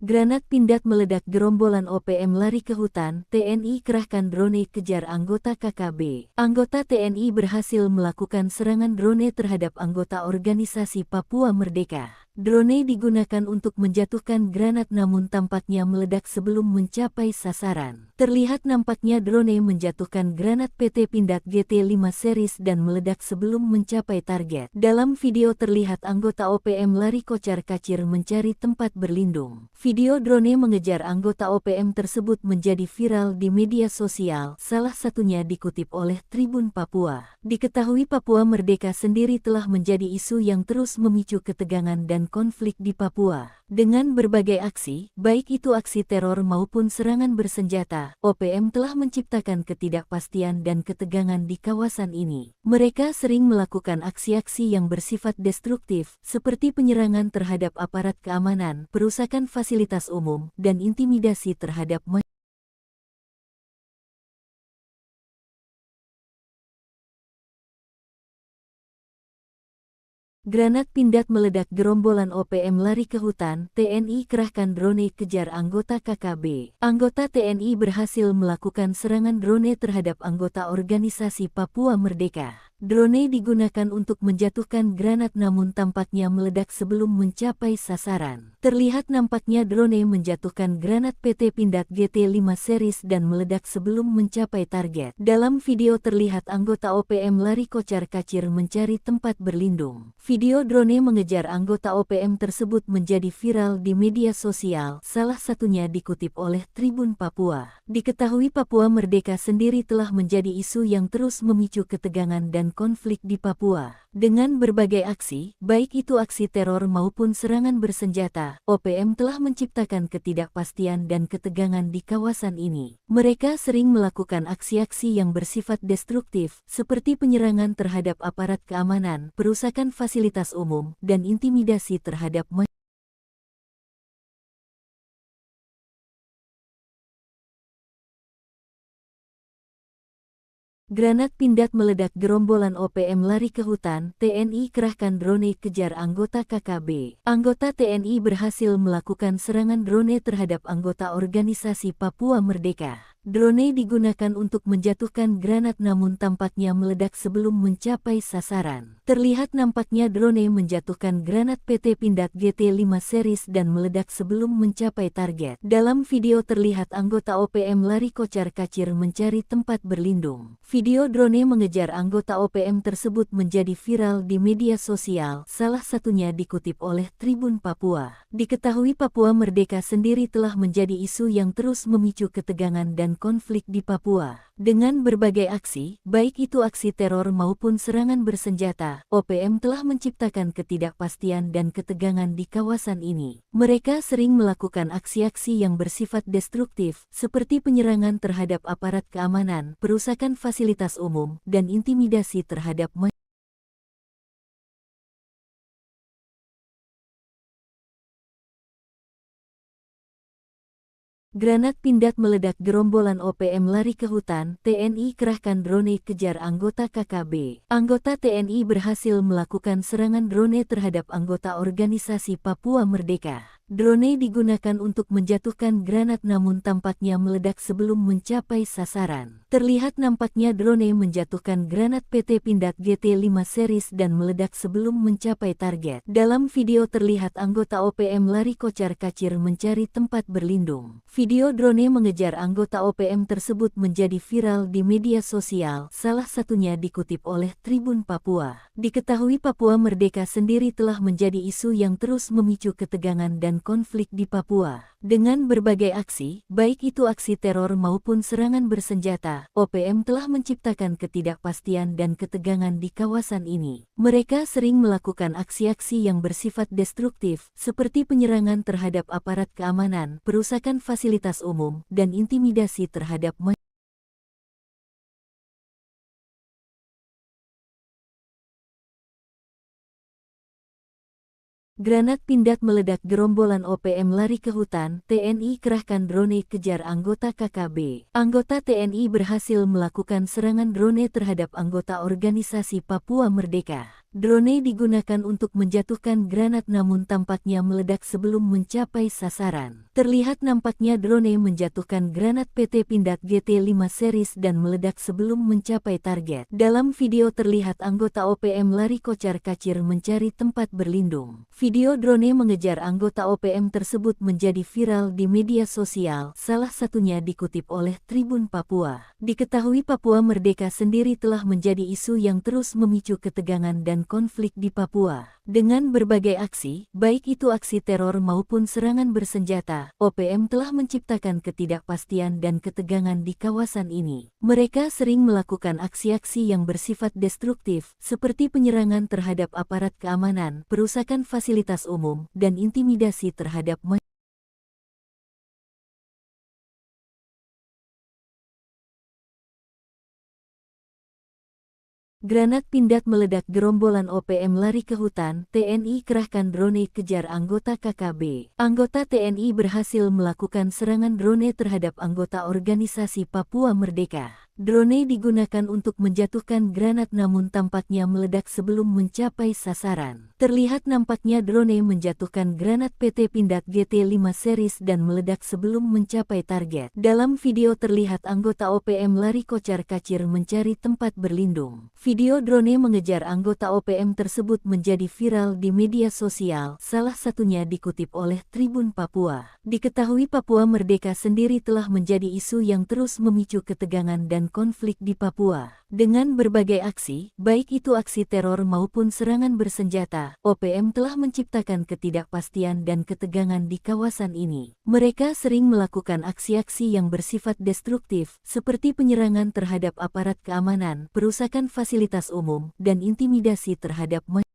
Granat Pindad meledak, gerombolan OPM lari ke hutan, TNI kerahkan drone kejar anggota KKB. Anggota TNI berhasil melakukan serangan drone terhadap anggota organisasi Papua Merdeka. Drone digunakan untuk menjatuhkan granat namun tampaknya meledak sebelum mencapai sasaran. Terlihat nampaknya drone menjatuhkan granat PT Pindad GT5 series dan meledak sebelum mencapai target. Dalam video terlihat anggota OPM lari kocar-kacir mencari tempat berlindung. Video drone mengejar anggota OPM tersebut menjadi viral di media sosial, salah satunya dikutip oleh Tribun Papua. Diketahui Papua Merdeka sendiri telah menjadi isu yang terus memicu ketegangan dan konflik di Papua. Dengan berbagai aksi, baik itu aksi teror maupun serangan bersenjata, OPM telah menciptakan ketidakpastian dan ketegangan di kawasan ini. Mereka sering melakukan aksi-aksi yang bersifat destruktif, seperti penyerangan terhadap aparat keamanan, perusakan fasilitas umum, dan intimidasi terhadap masyarakat. Granat Pindad meledak, gerombolan OPM lari ke hutan, TNI kerahkan drone kejar anggota KKB. Anggota TNI berhasil melakukan serangan drone terhadap anggota organisasi Papua Merdeka. Drone digunakan untuk menjatuhkan granat namun tampaknya meledak sebelum mencapai sasaran. Terlihat nampaknya drone menjatuhkan granat PT Pindad GT5 series dan meledak sebelum mencapai target. Dalam video terlihat anggota OPM lari kocar-kacir mencari tempat berlindung. Video drone mengejar anggota OPM tersebut menjadi viral di media sosial, salah satunya dikutip oleh Tribun Papua. Diketahui Papua Merdeka sendiri telah menjadi isu yang terus memicu ketegangan dan konflik di Papua. Dengan berbagai aksi, baik itu aksi teror maupun serangan bersenjata, OPM telah menciptakan ketidakpastian dan ketegangan di kawasan ini. Mereka sering melakukan aksi-aksi yang bersifat destruktif, seperti penyerangan terhadap aparat keamanan, perusakan fasilitas umum, dan intimidasi terhadap masyarakat. Granat Pindad meledak, gerombolan OPM lari ke hutan, TNI kerahkan drone kejar anggota KKB. Anggota TNI berhasil melakukan serangan drone terhadap anggota organisasi Papua Merdeka. Drone digunakan untuk menjatuhkan granat namun tampaknya meledak sebelum mencapai sasaran. Terlihat nampaknya drone menjatuhkan granat PT Pindad GT5 series dan meledak sebelum mencapai target. Dalam video terlihat anggota OPM lari kocar-kacir mencari tempat berlindung. Video drone mengejar anggota OPM tersebut menjadi viral di media sosial, salah satunya dikutip oleh Tribun Papua. Diketahui Papua Merdeka sendiri telah menjadi isu yang terus memicu ketegangan dan konflik di Papua. Dengan berbagai aksi, baik itu aksi teror maupun serangan bersenjata, OPM telah menciptakan ketidakpastian dan ketegangan di kawasan ini. Mereka sering melakukan aksi-aksi yang bersifat destruktif, seperti penyerangan terhadap aparat keamanan, perusakan fasilitas umum, dan intimidasi terhadap masyarakat. Granat Pindad meledak, gerombolan OPM lari ke hutan, TNI kerahkan drone kejar anggota KKB. Anggota TNI berhasil melakukan serangan drone terhadap anggota organisasi Papua Merdeka. Drone digunakan untuk menjatuhkan granat namun tampaknya meledak sebelum mencapai sasaran. Terlihat nampaknya drone menjatuhkan granat PT Pindad GT5 series dan meledak sebelum mencapai target. Dalam video terlihat anggota OPM lari kocar-kacir mencari tempat berlindung. Video drone mengejar anggota OPM tersebut menjadi viral di media sosial, salah satunya dikutip oleh Tribun Papua. Diketahui Papua Merdeka sendiri telah menjadi isu yang terus memicu ketegangan dan konflik di Papua. Dengan berbagai aksi, baik itu aksi teror maupun serangan bersenjata, OPM telah menciptakan ketidakpastian dan ketegangan di kawasan ini. Mereka sering melakukan aksi-aksi yang bersifat destruktif, seperti penyerangan terhadap aparat keamanan, perusakan fasilitas umum, dan intimidasi terhadap masyarakat. Granat Pindad meledak, gerombolan OPM lari ke hutan, TNI kerahkan drone kejar anggota KKB. Anggota TNI berhasil melakukan serangan drone terhadap anggota organisasi Papua Merdeka. Drone digunakan untuk menjatuhkan granat namun tampaknya meledak sebelum mencapai sasaran. Terlihat nampaknya drone menjatuhkan granat PT Pindad GT5 series dan meledak sebelum mencapai target. Dalam video terlihat anggota OPM lari kocar-kacir mencari tempat berlindung. Video drone mengejar anggota OPM tersebut menjadi viral di media sosial, salah satunya dikutip oleh Tribun Papua. Diketahui Papua Merdeka sendiri telah menjadi isu yang terus memicu ketegangan dan konflik di Papua. Dengan berbagai aksi, baik itu aksi teror maupun serangan bersenjata, OPM telah menciptakan ketidakpastian dan ketegangan di kawasan ini. Mereka sering melakukan aksi-aksi yang bersifat destruktif, seperti penyerangan terhadap aparat keamanan, perusakan fasilitas umum, dan intimidasi terhadap masyarakat. Granat Pindad meledak, gerombolan OPM lari ke hutan, TNI kerahkan drone kejar anggota KKB. Anggota TNI berhasil melakukan serangan drone terhadap anggota organisasi Papua Merdeka. Drone digunakan untuk menjatuhkan granat namun tampaknya meledak sebelum mencapai sasaran. Terlihat nampaknya drone menjatuhkan granat PT Pindad GT5 series dan meledak sebelum mencapai target. Dalam video terlihat anggota OPM lari kocar-kacir mencari tempat berlindung. Video drone mengejar anggota OPM tersebut menjadi viral di media sosial, salah satunya dikutip oleh Tribun Papua. Diketahui Papua Merdeka sendiri telah menjadi isu yang terus memicu ketegangan dan konflik di Papua. Dengan berbagai aksi, baik itu aksi teror maupun serangan bersenjata, OPM telah menciptakan ketidakpastian dan ketegangan di kawasan ini. Mereka sering melakukan aksi-aksi yang bersifat destruktif, seperti penyerangan terhadap aparat keamanan, perusakan fasilitas umum, dan intimidasi terhadap masyarakat.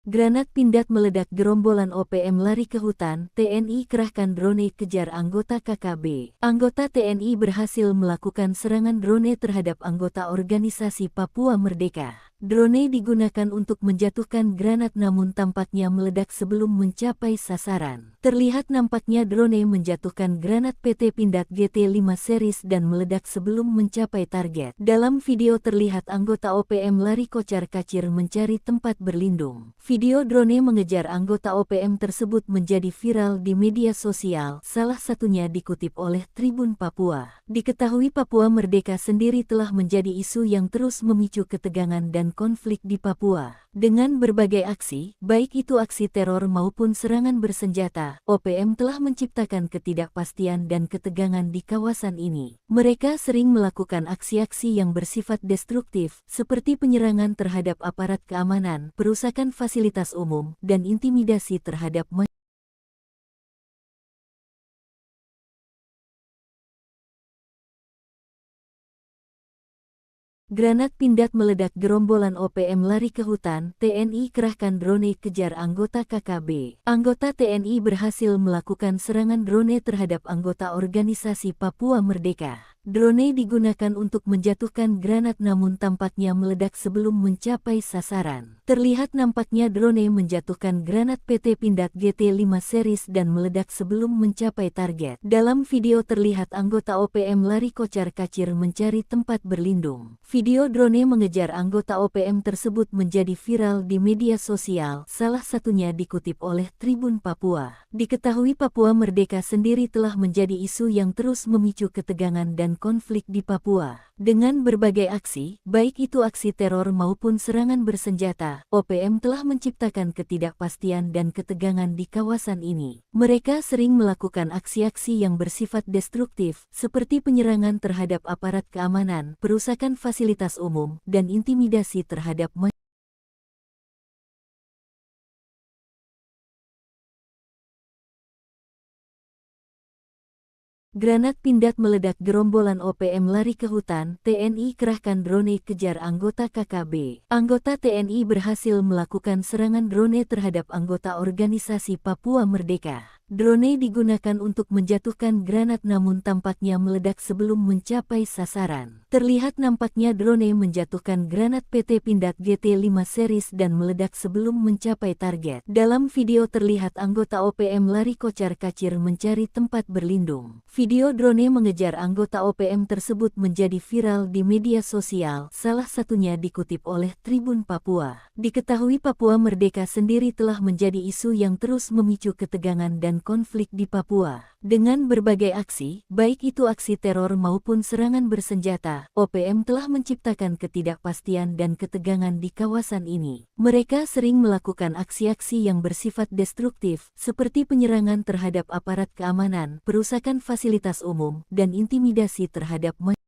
Granat Pindad meledak, gerombolan OPM lari ke hutan, TNI kerahkan drone kejar anggota KKB. Anggota TNI berhasil melakukan serangan drone terhadap anggota organisasi Papua Merdeka. Drone digunakan untuk menjatuhkan granat namun tampaknya meledak sebelum mencapai sasaran. Terlihat nampaknya drone menjatuhkan granat PT Pindad GT5 series dan meledak sebelum mencapai target. Dalam video terlihat anggota OPM lari kocar-kacir mencari tempat berlindung. Video drone mengejar anggota OPM tersebut menjadi viral di media sosial, salah satunya dikutip oleh Tribun Papua. Diketahui Papua Merdeka sendiri telah menjadi isu yang terus memicu ketegangan dan konflik di Papua. Dengan berbagai aksi, baik itu aksi teror maupun serangan bersenjata, OPM telah menciptakan ketidakpastian dan ketegangan di kawasan ini. Mereka sering melakukan aksi-aksi yang bersifat destruktif, seperti penyerangan terhadap aparat keamanan, perusakan fasilitas umum, dan intimidasi terhadap masyarakat. Granat Pindad meledak, gerombolan OPM lari ke hutan, TNI kerahkan drone kejar anggota KKB. Anggota TNI berhasil melakukan serangan drone terhadap anggota organisasi Papua Merdeka. Drone digunakan untuk menjatuhkan granat namun tampaknya meledak sebelum mencapai sasaran. Terlihat nampaknya drone menjatuhkan granat PT Pindad GT5 series dan meledak sebelum mencapai target. Dalam video terlihat anggota OPM lari kocar-kacir mencari tempat berlindung. Video drone mengejar anggota OPM tersebut menjadi viral di media sosial, salah satunya dikutip oleh Tribun Papua. Diketahui Papua Merdeka sendiri telah menjadi isu yang terus memicu ketegangan dan konflik di Papua. Dengan berbagai aksi, baik itu aksi teror maupun serangan bersenjata, OPM telah menciptakan ketidakpastian dan ketegangan di kawasan ini. Mereka sering melakukan aksi-aksi yang bersifat destruktif, seperti penyerangan terhadap aparat keamanan, perusakan fasilitas umum, dan intimidasi terhadap masyarakat. Granat Pindad meledak, gerombolan OPM lari ke hutan, TNI kerahkan drone kejar anggota KKB. Anggota TNI berhasil melakukan serangan drone terhadap anggota organisasi Papua Merdeka. Drone digunakan untuk menjatuhkan granat namun tampaknya meledak sebelum mencapai sasaran. Terlihat nampaknya drone menjatuhkan granat PT Pindad GT5 series dan meledak sebelum mencapai target. Dalam video terlihat anggota OPM lari kocar-kacir mencari tempat berlindung. Video drone mengejar anggota OPM tersebut menjadi viral di media sosial, salah satunya dikutip oleh Tribun Papua. Diketahui Papua Merdeka sendiri telah menjadi isu yang terus memicu ketegangan dan konflik di Papua. Dengan berbagai aksi, baik itu aksi teror maupun serangan bersenjata, OPM telah menciptakan ketidakpastian dan ketegangan di kawasan ini. Mereka sering melakukan aksi-aksi yang bersifat destruktif, seperti penyerangan terhadap aparat keamanan, perusakan fasilitas umum, dan intimidasi terhadap masyarakat.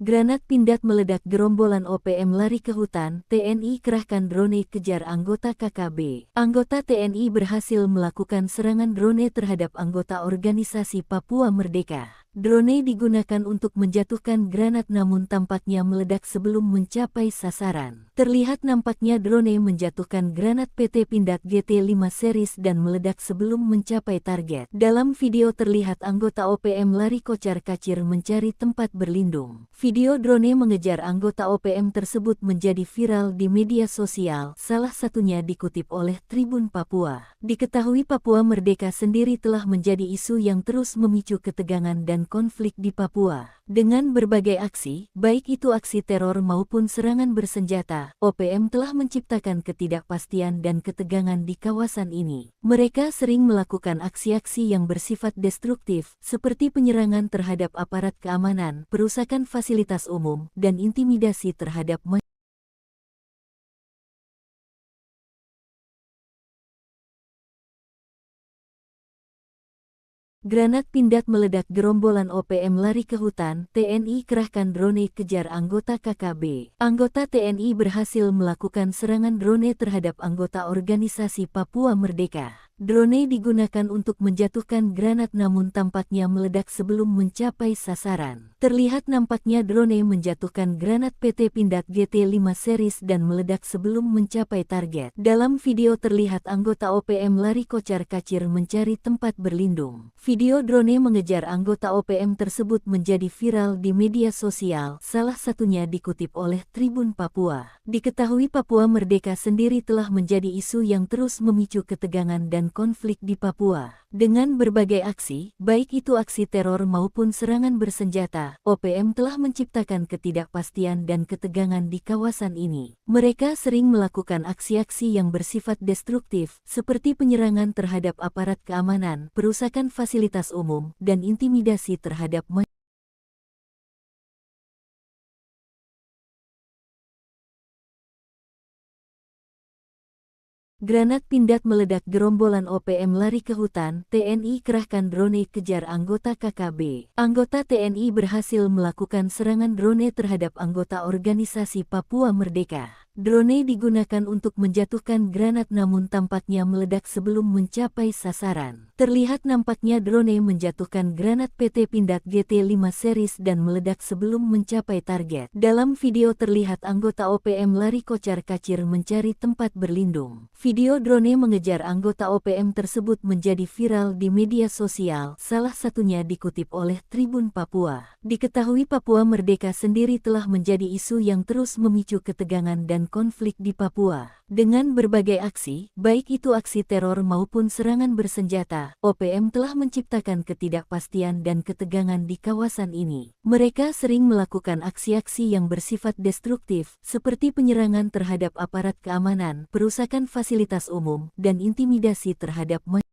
Granat Pindad meledak, gerombolan OPM lari ke hutan, TNI kerahkan drone kejar anggota KKB. Anggota TNI berhasil melakukan serangan drone terhadap anggota organisasi Papua Merdeka. Drone digunakan untuk menjatuhkan granat namun tampaknya meledak sebelum mencapai sasaran. Terlihat nampaknya drone menjatuhkan granat PT Pindad GT5 series dan meledak sebelum mencapai target. Dalam video terlihat anggota OPM lari kocar-kacir mencari tempat berlindung. Video drone mengejar anggota OPM tersebut menjadi viral di media sosial, salah satunya dikutip oleh Tribun Papua. Diketahui Papua Merdeka sendiri telah menjadi isu yang terus memicu ketegangan dan konflik di Papua. Dengan berbagai aksi, baik itu aksi teror maupun serangan bersenjata, OPM telah menciptakan ketidakpastian dan ketegangan di kawasan ini. Mereka sering melakukan aksi-aksi yang bersifat destruktif, seperti penyerangan terhadap aparat keamanan, perusakan fasilitas umum, dan intimidasi terhadap masyarakat. Granat Pindad meledak, gerombolan OPM lari ke hutan, TNI kerahkan drone kejar anggota KKB. Anggota TNI berhasil melakukan serangan drone terhadap anggota organisasi Papua Merdeka. Drone digunakan untuk menjatuhkan granat namun tampaknya meledak sebelum mencapai sasaran. Terlihat nampaknya drone menjatuhkan granat PT Pindad GT5 series dan meledak sebelum mencapai target. Dalam video terlihat anggota OPM lari kocar-kacir mencari tempat berlindung. Video drone mengejar anggota OPM tersebut menjadi viral di media sosial, salah satunya dikutip oleh Tribun Papua. Diketahui Papua Merdeka sendiri telah menjadi isu yang terus memicu ketegangan dan konflik di Papua. Dengan berbagai aksi, baik itu aksi teror maupun serangan bersenjata, OPM telah menciptakan ketidakpastian dan ketegangan di kawasan ini. Mereka sering melakukan aksi-aksi yang bersifat destruktif, seperti penyerangan terhadap aparat keamanan, perusakan fasilitas umum, dan intimidasi terhadap masyarakat. Granat Pindad meledak, gerombolan OPM lari ke hutan, TNI kerahkan drone kejar anggota KKB. Anggota TNI berhasil melakukan serangan drone terhadap anggota organisasi Papua Merdeka. Drone digunakan untuk menjatuhkan granat namun tampaknya meledak sebelum mencapai sasaran. Terlihat nampaknya drone menjatuhkan granat PT Pindad GT5 series dan meledak sebelum mencapai target. Dalam video terlihat anggota OPM lari kocar-kacir mencari tempat berlindung. Video drone mengejar anggota OPM tersebut menjadi viral di media sosial, salah satunya dikutip oleh Tribun Papua. Diketahui Papua Merdeka sendiri telah menjadi isu yang terus memicu ketegangan dan konflik di Papua. Dengan berbagai aksi, baik itu aksi teror maupun serangan bersenjata, OPM telah menciptakan ketidakpastian dan ketegangan di kawasan ini. Mereka sering melakukan aksi-aksi yang bersifat destruktif, seperti penyerangan terhadap aparat keamanan, perusakan fasilitas umum, dan intimidasi terhadap masyarakat.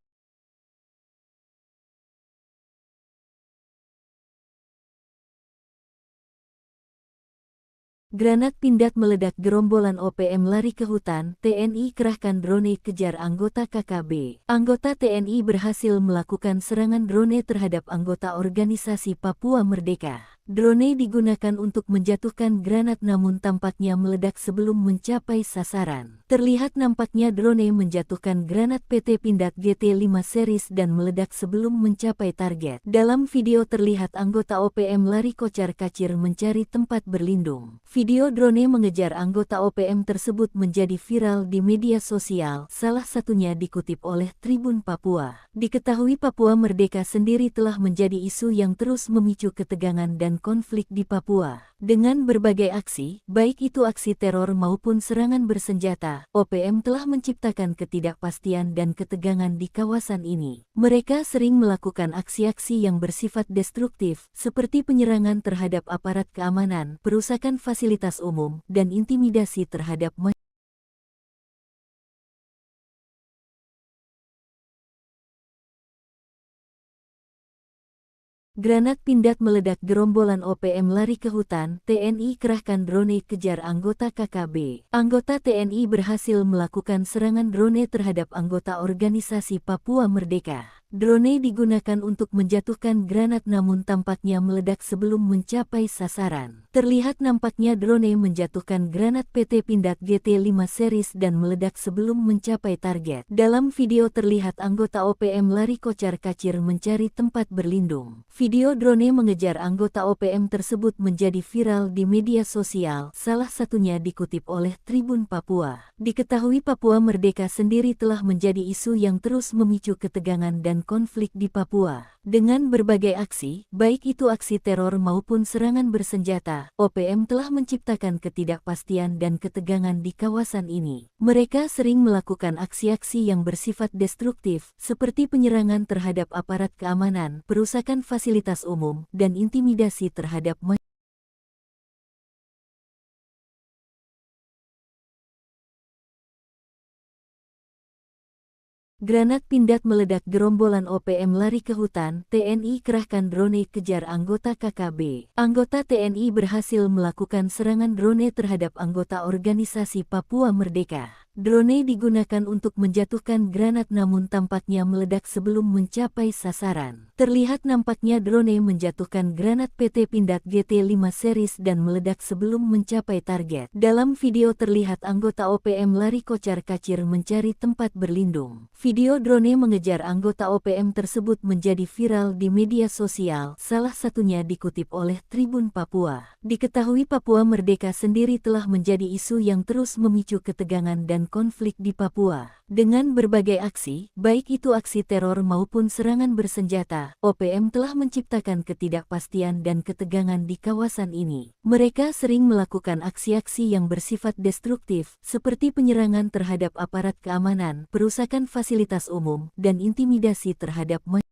Granat Pindad meledak, gerombolan OPM lari ke hutan, TNI kerahkan drone kejar anggota KKB. Anggota TNI berhasil melakukan serangan drone terhadap anggota organisasi Papua Merdeka. Drone digunakan untuk menjatuhkan granat namun tampaknya meledak sebelum mencapai sasaran. Terlihat nampaknya drone menjatuhkan granat PT Pindad GT5 series dan meledak sebelum mencapai target. Dalam video terlihat anggota OPM lari kocar-kacir mencari tempat berlindung. Video drone mengejar anggota OPM tersebut menjadi viral di media sosial, salah satunya dikutip oleh Tribun Papua. Diketahui Papua Merdeka sendiri telah menjadi isu yang terus memicu ketegangan dan konflik di Papua. Dengan berbagai aksi, baik itu aksi teror maupun serangan bersenjata, OPM telah menciptakan ketidakpastian dan ketegangan di kawasan ini. Mereka sering melakukan aksi-aksi yang bersifat destruktif, seperti penyerangan terhadap aparat keamanan, perusakan fasilitas umum, dan intimidasi terhadap masyarakat. Granat Pindad meledak, gerombolan OPM lari ke hutan, TNI kerahkan drone kejar anggota KKB. Anggota TNI berhasil melakukan serangan drone terhadap anggota organisasi Papua Merdeka. Drone digunakan untuk menjatuhkan granat namun tampaknya meledak sebelum mencapai sasaran. Terlihat nampaknya drone menjatuhkan granat PT Pindad GT5 series dan meledak sebelum mencapai target. Dalam video terlihat anggota OPM lari kocar-kacir mencari tempat berlindung. Video drone mengejar anggota OPM tersebut menjadi viral di media sosial, salah satunya dikutip oleh Tribun Papua. Diketahui Papua Merdeka sendiri telah menjadi isu yang terus memicu ketegangan dan konflik di Papua. Dengan berbagai aksi, baik itu aksi teror maupun serangan bersenjata, OPM telah menciptakan ketidakpastian dan ketegangan di kawasan ini. Mereka sering melakukan aksi-aksi yang bersifat destruktif, seperti penyerangan terhadap aparat keamanan, perusakan fasilitas umum, dan intimidasi terhadap masyarakat. Granat Pindad meledak, gerombolan OPM lari ke hutan, TNI kerahkan drone kejar anggota KKB. Anggota TNI berhasil melakukan serangan drone terhadap anggota organisasi Papua Merdeka. Drone digunakan untuk menjatuhkan granat namun tampaknya meledak sebelum mencapai sasaran. Terlihat nampaknya drone menjatuhkan granat PT Pindad GT5 series dan meledak sebelum mencapai target. Dalam video terlihat anggota OPM lari kocar-kacir mencari tempat berlindung. Video drone mengejar anggota OPM tersebut menjadi viral di media sosial, salah satunya dikutip oleh Tribun Papua. Diketahui Papua Merdeka sendiri telah menjadi isu yang terus memicu ketegangan dan konflik di Papua. Dengan berbagai aksi, baik itu aksi teror maupun serangan bersenjata, OPM telah menciptakan ketidakpastian dan ketegangan di kawasan ini. Mereka sering melakukan aksi-aksi yang bersifat destruktif, seperti penyerangan terhadap aparat keamanan, perusakan fasilitas umum, dan intimidasi terhadap masyarakat.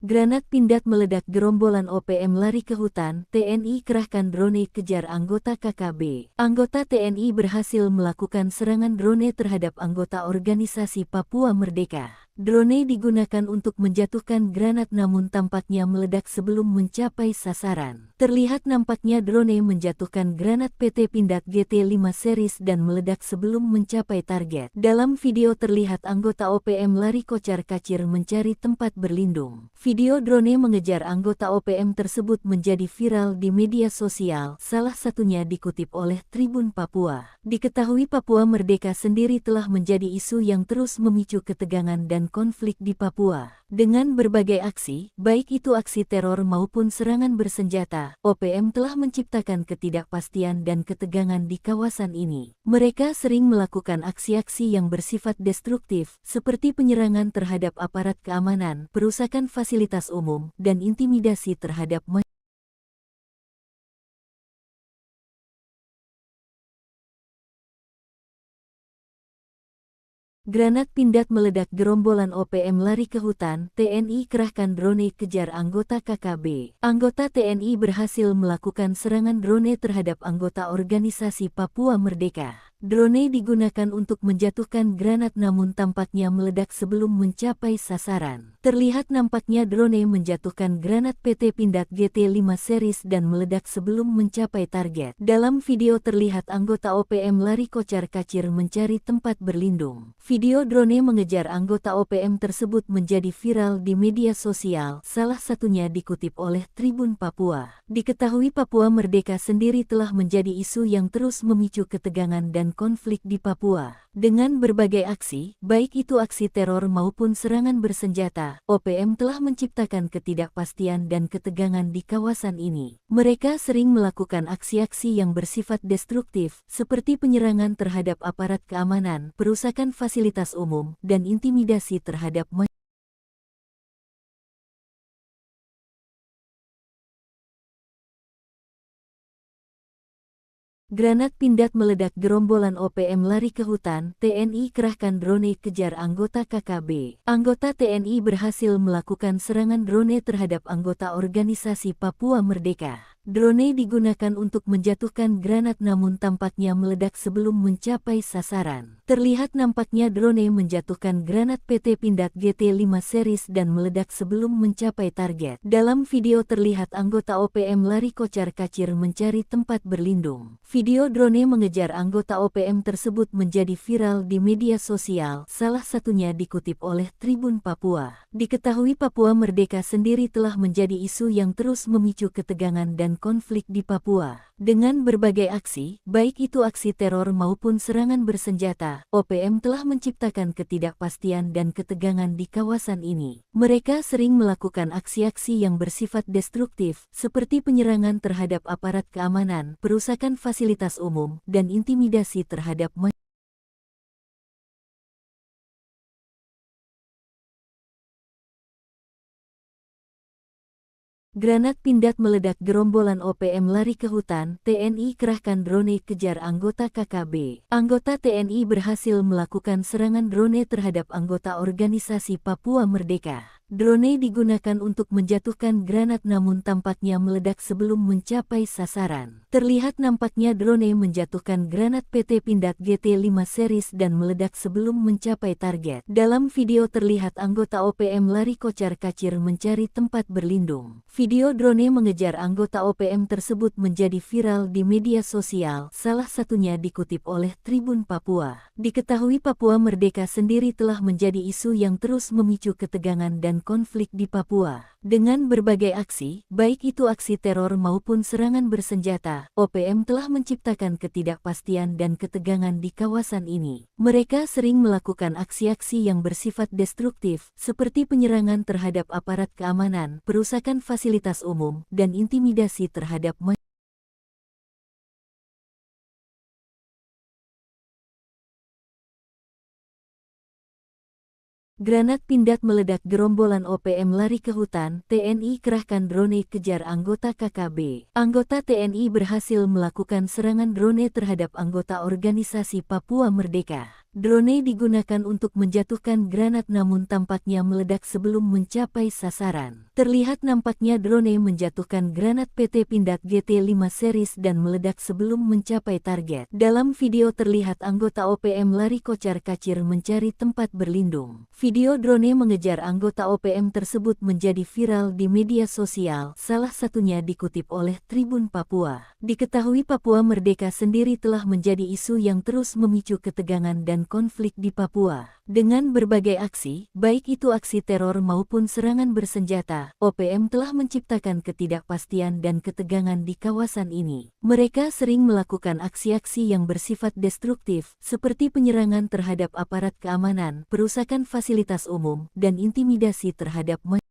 Granat Pindad meledak, gerombolan OPM lari ke hutan, TNI kerahkan drone kejar anggota KKB. Anggota TNI berhasil melakukan serangan drone terhadap anggota organisasi Papua Merdeka. Drone digunakan untuk menjatuhkan granat namun tampaknya meledak sebelum mencapai sasaran. Terlihat nampaknya drone menjatuhkan granat PT Pindad GT5 series dan meledak sebelum mencapai target. Dalam video terlihat anggota OPM lari kocar-kacir mencari tempat berlindung. Video drone mengejar anggota OPM tersebut menjadi viral di media sosial, salah satunya dikutip oleh Tribun Papua. Diketahui Papua Merdeka sendiri telah menjadi isu yang terus memicu ketegangan dan konflik di Papua. Dengan berbagai aksi, baik itu aksi teror maupun serangan bersenjata, OPM telah menciptakan ketidakpastian dan ketegangan di kawasan ini. Mereka sering melakukan aksi-aksi yang bersifat destruktif, seperti penyerangan terhadap aparat keamanan, perusakan fasilitas umum, dan intimidasi terhadap masyarakat. Granat Pindad meledak, gerombolan OPM lari ke hutan, TNI kerahkan drone kejar anggota KKB. Anggota TNI berhasil melakukan serangan drone terhadap anggota organisasi Papua Merdeka. Drone digunakan untuk menjatuhkan granat namun tampaknya meledak sebelum mencapai sasaran. Terlihat nampaknya drone menjatuhkan granat PT Pindad GT5 series dan meledak sebelum mencapai target. Dalam video terlihat anggota OPM lari kocar-kacir mencari tempat berlindung. Video drone mengejar anggota OPM tersebut menjadi viral di media sosial, salah satunya dikutip oleh Tribun Papua. Diketahui Papua Merdeka sendiri telah menjadi isu yang terus memicu ketegangan dan konflik di Papua. Dengan berbagai aksi, baik itu aksi teror maupun serangan bersenjata, OPM telah menciptakan ketidakpastian dan ketegangan di kawasan ini. Mereka sering melakukan aksi-aksi yang bersifat destruktif, seperti penyerangan terhadap aparat keamanan, perusakan fasilitas umum, dan intimidasi terhadap masyarakat. Granat Pindad meledak, gerombolan OPM lari ke hutan, TNI kerahkan drone kejar anggota KKB. Anggota TNI berhasil melakukan serangan drone terhadap anggota organisasi Papua Merdeka. Drone digunakan untuk menjatuhkan granat namun tampaknya meledak sebelum mencapai sasaran. Terlihat nampaknya drone menjatuhkan granat PT Pindad GT5 series dan meledak sebelum mencapai target. Dalam video terlihat anggota OPM lari kocar-kacir mencari tempat berlindung. Video drone mengejar anggota OPM tersebut menjadi viral di media sosial, salah satunya dikutip oleh Tribun Papua. Diketahui Papua Merdeka sendiri telah menjadi isu yang terus memicu ketegangan dan konflik di Papua. Dengan berbagai aksi, baik itu aksi teror maupun serangan bersenjata, OPM telah menciptakan ketidakpastian dan ketegangan di kawasan ini. Mereka sering melakukan aksi-aksi yang bersifat destruktif, seperti penyerangan terhadap aparat keamanan, perusakan fasilitas umum, dan intimidasi terhadap masyarakat. Granat Pindad meledak, gerombolan OPM lari ke hutan, TNI kerahkan drone kejar anggota KKB. Anggota TNI berhasil melakukan serangan drone terhadap anggota organisasi Papua Merdeka. Drone digunakan untuk menjatuhkan granat namun tampaknya meledak sebelum mencapai sasaran. Terlihat nampaknya drone menjatuhkan granat PT Pindad GT5 series dan meledak sebelum mencapai target. Dalam video terlihat anggota OPM lari kocar-kacir mencari tempat berlindung. Video drone mengejar anggota OPM tersebut menjadi viral di media sosial, salah satunya dikutip oleh Tribun Papua. Diketahui Papua Merdeka sendiri telah menjadi isu yang terus memicu ketegangan dan konflik di Papua. Dengan berbagai aksi, baik itu aksi teror maupun serangan bersenjata, OPM telah menciptakan ketidakpastian dan ketegangan di kawasan ini. Mereka sering melakukan aksi-aksi yang bersifat destruktif, seperti penyerangan terhadap aparat keamanan, perusakan fasilitas umum, dan intimidasi terhadap masyarakat. Granat Pindad meledak, gerombolan OPM lari ke hutan, TNI kerahkan drone kejar anggota KKB. Anggota TNI berhasil melakukan serangan drone terhadap anggota organisasi Papua Merdeka. Drone digunakan untuk menjatuhkan granat namun tampaknya meledak sebelum mencapai sasaran. Terlihat nampaknya drone menjatuhkan granat PT Pindad GT5 series dan meledak sebelum mencapai target. Dalam video terlihat anggota OPM lari kocar-kacir mencari tempat berlindung. Video drone mengejar anggota OPM tersebut menjadi viral di media sosial, salah satunya dikutip oleh Tribun Papua. Diketahui Papua Merdeka sendiri telah menjadi isu yang terus memicu ketegangan dan konflik di Papua. Dengan berbagai aksi, baik itu aksi teror maupun serangan bersenjata, OPM telah menciptakan ketidakpastian dan ketegangan di kawasan ini. Mereka sering melakukan aksi-aksi yang bersifat destruktif, seperti penyerangan terhadap aparat keamanan, perusakan fasilitas umum, dan intimidasi terhadap masyarakat.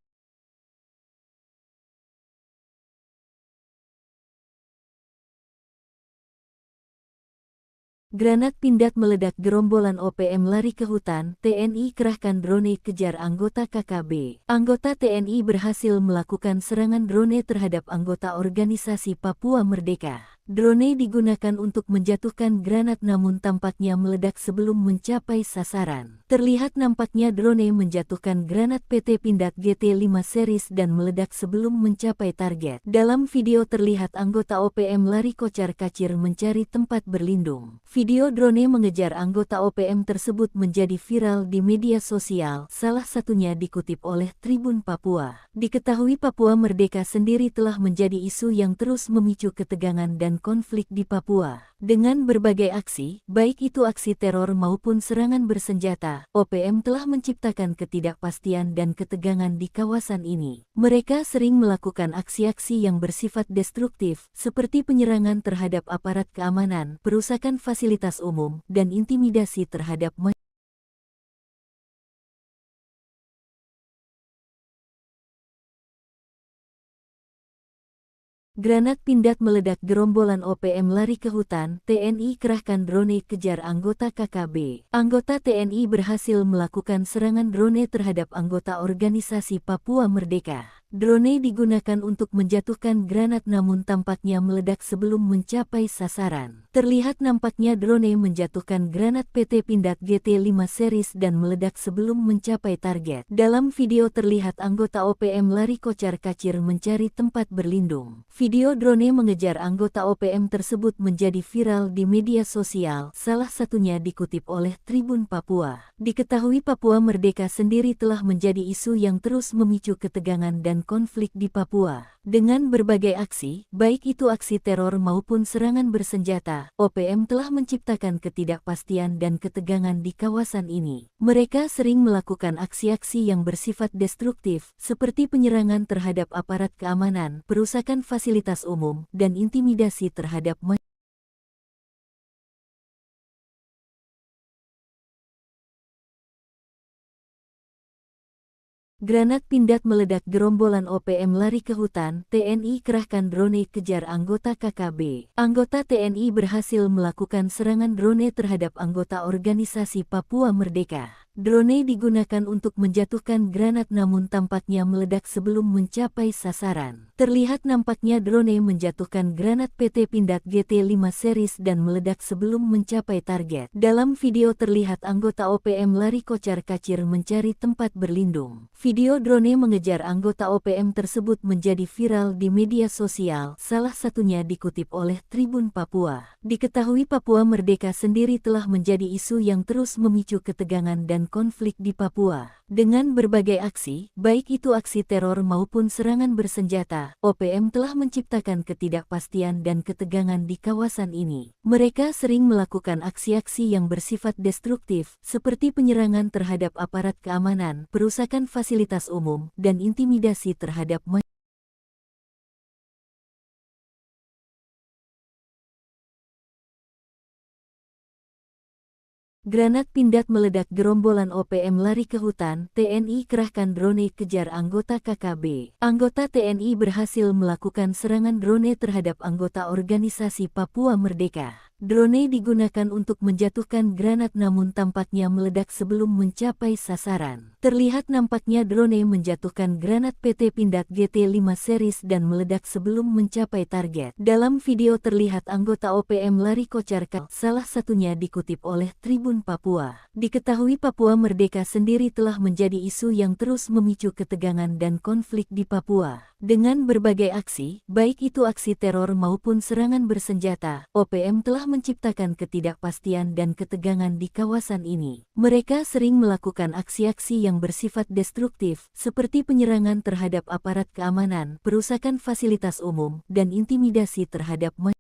Granat Pindad meledak, gerombolan OPM lari ke hutan, TNI kerahkan drone kejar anggota KKB. Anggota TNI berhasil melakukan serangan drone terhadap anggota organisasi Papua Merdeka. Drone digunakan untuk menjatuhkan granat namun tampaknya meledak sebelum mencapai sasaran. Terlihat nampaknya drone menjatuhkan granat PT Pindad GT5 series dan meledak sebelum mencapai target. Dalam video terlihat anggota OPM lari kocar-kacir mencari tempat berlindung. Video drone mengejar anggota OPM tersebut menjadi viral di media sosial, salah satunya dikutip oleh Tribun Papua. Diketahui Papua Merdeka sendiri telah menjadi isu yang terus memicu ketegangan dan konflik di Papua. Dengan berbagai aksi, baik itu aksi teror maupun serangan bersenjata, OPM telah menciptakan ketidakpastian dan ketegangan di kawasan ini. Mereka sering melakukan aksi-aksi yang bersifat destruktif, seperti penyerangan terhadap aparat keamanan, perusakan fasilitas umum, dan intimidasi terhadap masyarakat. Granat Pindad meledak, gerombolan OPM lari ke hutan, TNI kerahkan drone kejar anggota KKB. Anggota TNI berhasil melakukan serangan drone terhadap anggota organisasi Papua Merdeka. Drone digunakan untuk menjatuhkan granat namun tampaknya meledak sebelum mencapai sasaran. Terlihat nampaknya drone menjatuhkan granat PT Pindad GT5 series dan meledak sebelum mencapai target. Dalam video terlihat anggota OPM lari kocar-kacir mencari tempat berlindung. Video drone mengejar anggota OPM tersebut menjadi viral di media sosial, salah satunya dikutip oleh Tribun Papua. Diketahui Papua Merdeka sendiri telah menjadi isu yang terus memicu ketegangan dan konflik di Papua. Dengan berbagai aksi, baik itu aksi teror maupun serangan bersenjata, OPM telah menciptakan ketidakpastian dan ketegangan di kawasan ini. Mereka sering melakukan aksi-aksi yang bersifat destruktif, seperti penyerangan terhadap aparat keamanan, perusakan fasilitas umum, dan intimidasi terhadap masyarakat. Granat Pindad meledak, gerombolan OPM lari ke hutan, TNI kerahkan drone kejar anggota KKB. Anggota TNI berhasil melakukan serangan drone terhadap anggota organisasi Papua Merdeka. Drone digunakan untuk menjatuhkan granat namun tampaknya meledak sebelum mencapai sasaran. Terlihat nampaknya drone menjatuhkan granat PT Pindad GT5 series dan meledak sebelum mencapai target. Dalam video terlihat anggota OPM lari kocar-kacir mencari tempat berlindung. Video drone mengejar anggota OPM tersebut menjadi viral di media sosial, salah satunya dikutip oleh Tribun Papua. Diketahui Papua Merdeka sendiri telah menjadi isu yang terus memicu ketegangan dan konflik di Papua. Dengan berbagai aksi, baik itu aksi teror maupun serangan bersenjata, OPM telah menciptakan ketidakpastian dan ketegangan di kawasan ini. Mereka sering melakukan aksi-aksi yang bersifat destruktif, seperti penyerangan terhadap aparat keamanan, perusakan fasilitas umum, dan intimidasi terhadap masyarakat. Granat Pindad meledak, gerombolan OPM lari ke hutan, TNI kerahkan drone kejar anggota KKB. Anggota TNI berhasil melakukan serangan drone terhadap anggota organisasi Papua Merdeka. Drone digunakan untuk menjatuhkan granat namun tampaknya meledak sebelum mencapai sasaran. Terlihat nampaknya drone menjatuhkan granat PT Pindad GT5 series dan meledak sebelum mencapai target. Dalam video terlihat anggota OPM lari kocar-kacir, salah satunya dikutip oleh Tribun Papua. Diketahui Papua Merdeka sendiri telah menjadi isu yang terus memicu ketegangan dan konflik di Papua. Dengan berbagai aksi, baik itu aksi teror maupun serangan bersenjata, OPM telah menciptakan ketidakpastian dan ketegangan di kawasan ini. Mereka sering melakukan aksi-aksi yang bersifat destruktif, seperti penyerangan terhadap aparat keamanan, perusakan fasilitas umum, dan intimidasi terhadap masyarakat.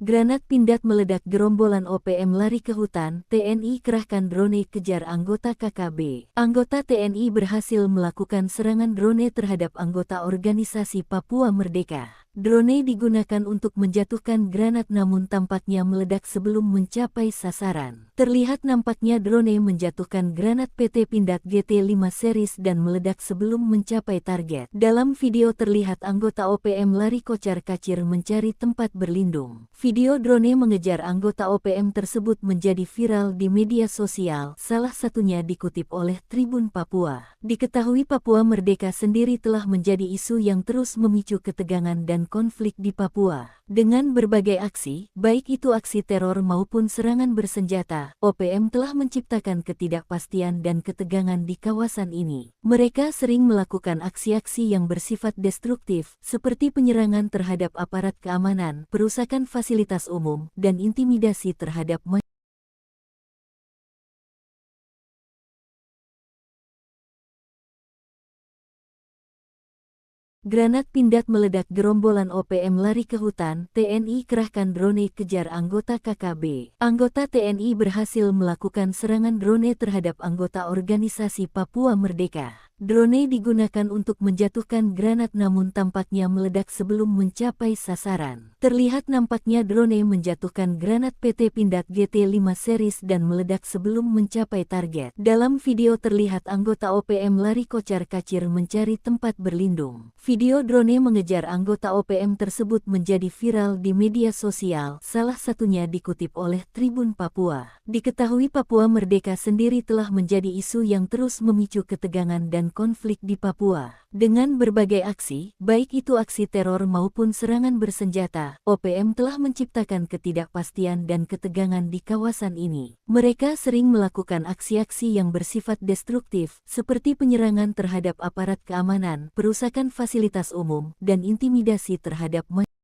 Granat Pindad meledak, gerombolan OPM lari ke hutan, TNI kerahkan drone kejar anggota KKB. Anggota TNI berhasil melakukan serangan drone terhadap anggota organisasi Papua Merdeka. Drone digunakan untuk menjatuhkan granat namun tampaknya meledak sebelum mencapai sasaran. Terlihat nampaknya drone menjatuhkan granat PT Pindad GT5 series dan meledak sebelum mencapai target. Dalam video terlihat anggota OPM lari kocar-kacir mencari tempat berlindung. Video drone mengejar anggota OPM tersebut menjadi viral di media sosial, salah satunya dikutip oleh Tribun Papua. Diketahui Papua Merdeka sendiri telah menjadi isu yang terus memicu ketegangan dan konflik di Papua. Dengan berbagai aksi, baik itu aksi teror maupun serangan bersenjata, OPM telah menciptakan ketidakpastian dan ketegangan di kawasan ini. Mereka sering melakukan aksi-aksi yang bersifat destruktif, seperti penyerangan terhadap aparat keamanan, perusakan fasilitas umum, dan intimidasi terhadap masyarakat. Granat Pindad meledak, gerombolan OPM lari ke hutan, TNI kerahkan drone kejar anggota KKB. Anggota TNI berhasil melakukan serangan drone terhadap anggota organisasi Papua Merdeka. Drone digunakan untuk menjatuhkan granat namun tampaknya meledak sebelum mencapai sasaran. Terlihat nampaknya drone menjatuhkan granat PT Pindad GT5 series dan meledak sebelum mencapai target. Dalam video terlihat anggota OPM lari kocar-kacir mencari tempat berlindung. Video drone mengejar anggota OPM tersebut menjadi viral di media sosial, salah satunya dikutip oleh Tribun Papua. Diketahui Papua Merdeka sendiri telah menjadi isu yang terus memicu ketegangan dan konflik di Papua. Dengan berbagai aksi, baik itu aksi teror maupun serangan bersenjata, OPM telah menciptakan ketidakpastian dan ketegangan di kawasan ini. Mereka sering melakukan aksi-aksi yang bersifat destruktif, seperti penyerangan terhadap aparat keamanan, perusakan fasilitas umum, dan intimidasi terhadap masyarakat.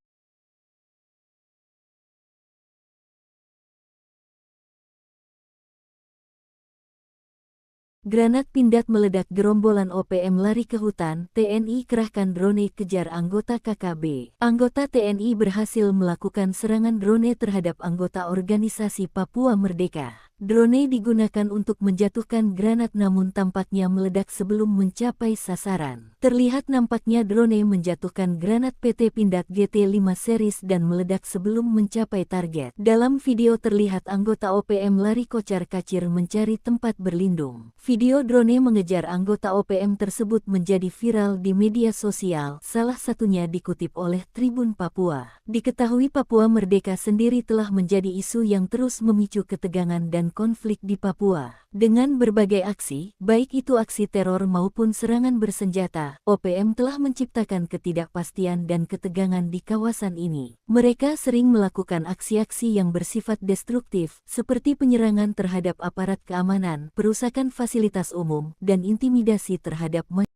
Granat Pindad meledak, gerombolan OPM lari ke hutan, TNI kerahkan drone kejar anggota KKB. Anggota TNI berhasil melakukan serangan drone terhadap anggota organisasi Papua Merdeka. Drone digunakan untuk menjatuhkan granat namun tampaknya meledak sebelum mencapai sasaran. Terlihat nampaknya drone menjatuhkan granat PT Pindad GT5 series dan meledak sebelum mencapai target. Dalam video terlihat anggota OPM lari kocar-kacir mencari tempat berlindung. Video drone mengejar anggota OPM tersebut menjadi viral di media sosial, salah satunya dikutip oleh Tribun Papua. Diketahui Papua Merdeka sendiri telah menjadi isu yang terus memicu ketegangan dan konflik di Papua. Dengan berbagai aksi, baik itu aksi teror maupun serangan bersenjata, OPM telah menciptakan ketidakpastian dan ketegangan di kawasan ini. Mereka sering melakukan aksi-aksi yang bersifat destruktif, seperti penyerangan terhadap aparat keamanan, perusakan fasilitas umum, dan intimidasi terhadap masyarakat.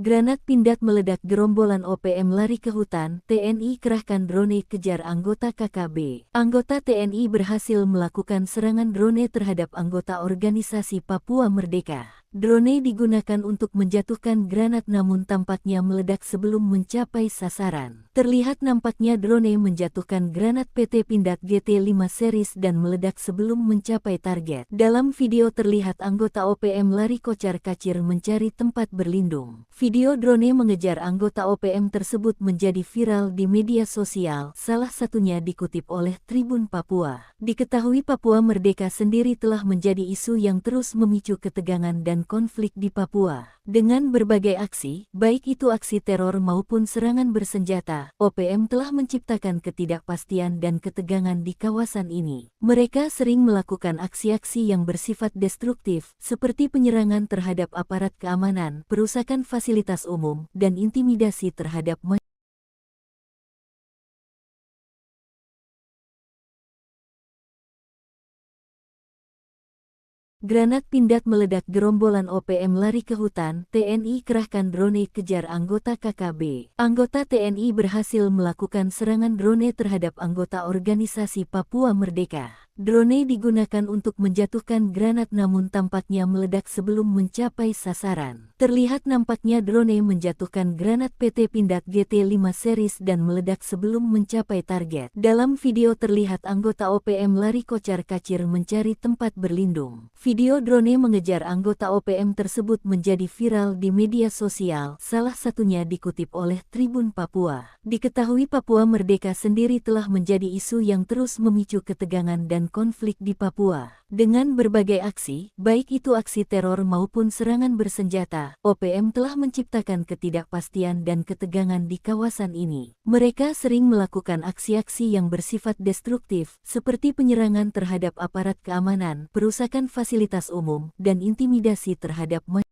Granat Pindad meledak, gerombolan OPM lari ke hutan, TNI kerahkan drone kejar anggota KKB. Anggota TNI berhasil melakukan serangan drone terhadap anggota organisasi Papua Merdeka. Drone digunakan untuk menjatuhkan granat namun tampaknya meledak sebelum mencapai sasaran. Terlihat nampaknya drone menjatuhkan granat PT Pindad GT5 series dan meledak sebelum mencapai target. Dalam video terlihat anggota OPM lari kocar-kacir mencari tempat berlindung. Video drone mengejar anggota OPM tersebut menjadi viral di media sosial, salah satunya dikutip oleh Tribun Papua. Diketahui Papua Merdeka sendiri telah menjadi isu yang terus memicu ketegangan dan konflik di Papua. Dengan berbagai aksi, baik itu aksi teror maupun serangan bersenjata, OPM telah menciptakan ketidakpastian dan ketegangan di kawasan ini. Mereka sering melakukan aksi-aksi yang bersifat destruktif, seperti penyerangan terhadap aparat keamanan, perusakan fasilitas umum, dan intimidasi terhadap masyarakat. Granat Pindad meledak, gerombolan OPM lari ke hutan, TNI kerahkan drone kejar anggota KKB. Anggota TNI berhasil melakukan serangan drone terhadap anggota organisasi Papua Merdeka. Drone digunakan untuk menjatuhkan granat namun tampaknya meledak sebelum mencapai sasaran. Terlihat nampaknya drone menjatuhkan granat PT Pindad GT5 series dan meledak sebelum mencapai target. Dalam video terlihat anggota OPM lari kocar-kacir mencari tempat berlindung. Video drone mengejar anggota OPM tersebut menjadi viral di media sosial, salah satunya dikutip oleh Tribun Papua. Diketahui Papua Merdeka sendiri telah menjadi isu yang terus memicu ketegangan dan konflik di Papua. Dengan berbagai aksi, baik itu aksi teror maupun serangan bersenjata, OPM telah menciptakan ketidakpastian dan ketegangan di kawasan ini. Mereka sering melakukan aksi-aksi yang bersifat destruktif, seperti penyerangan terhadap aparat keamanan, perusakan fasilitas umum, dan intimidasi terhadap masyarakat.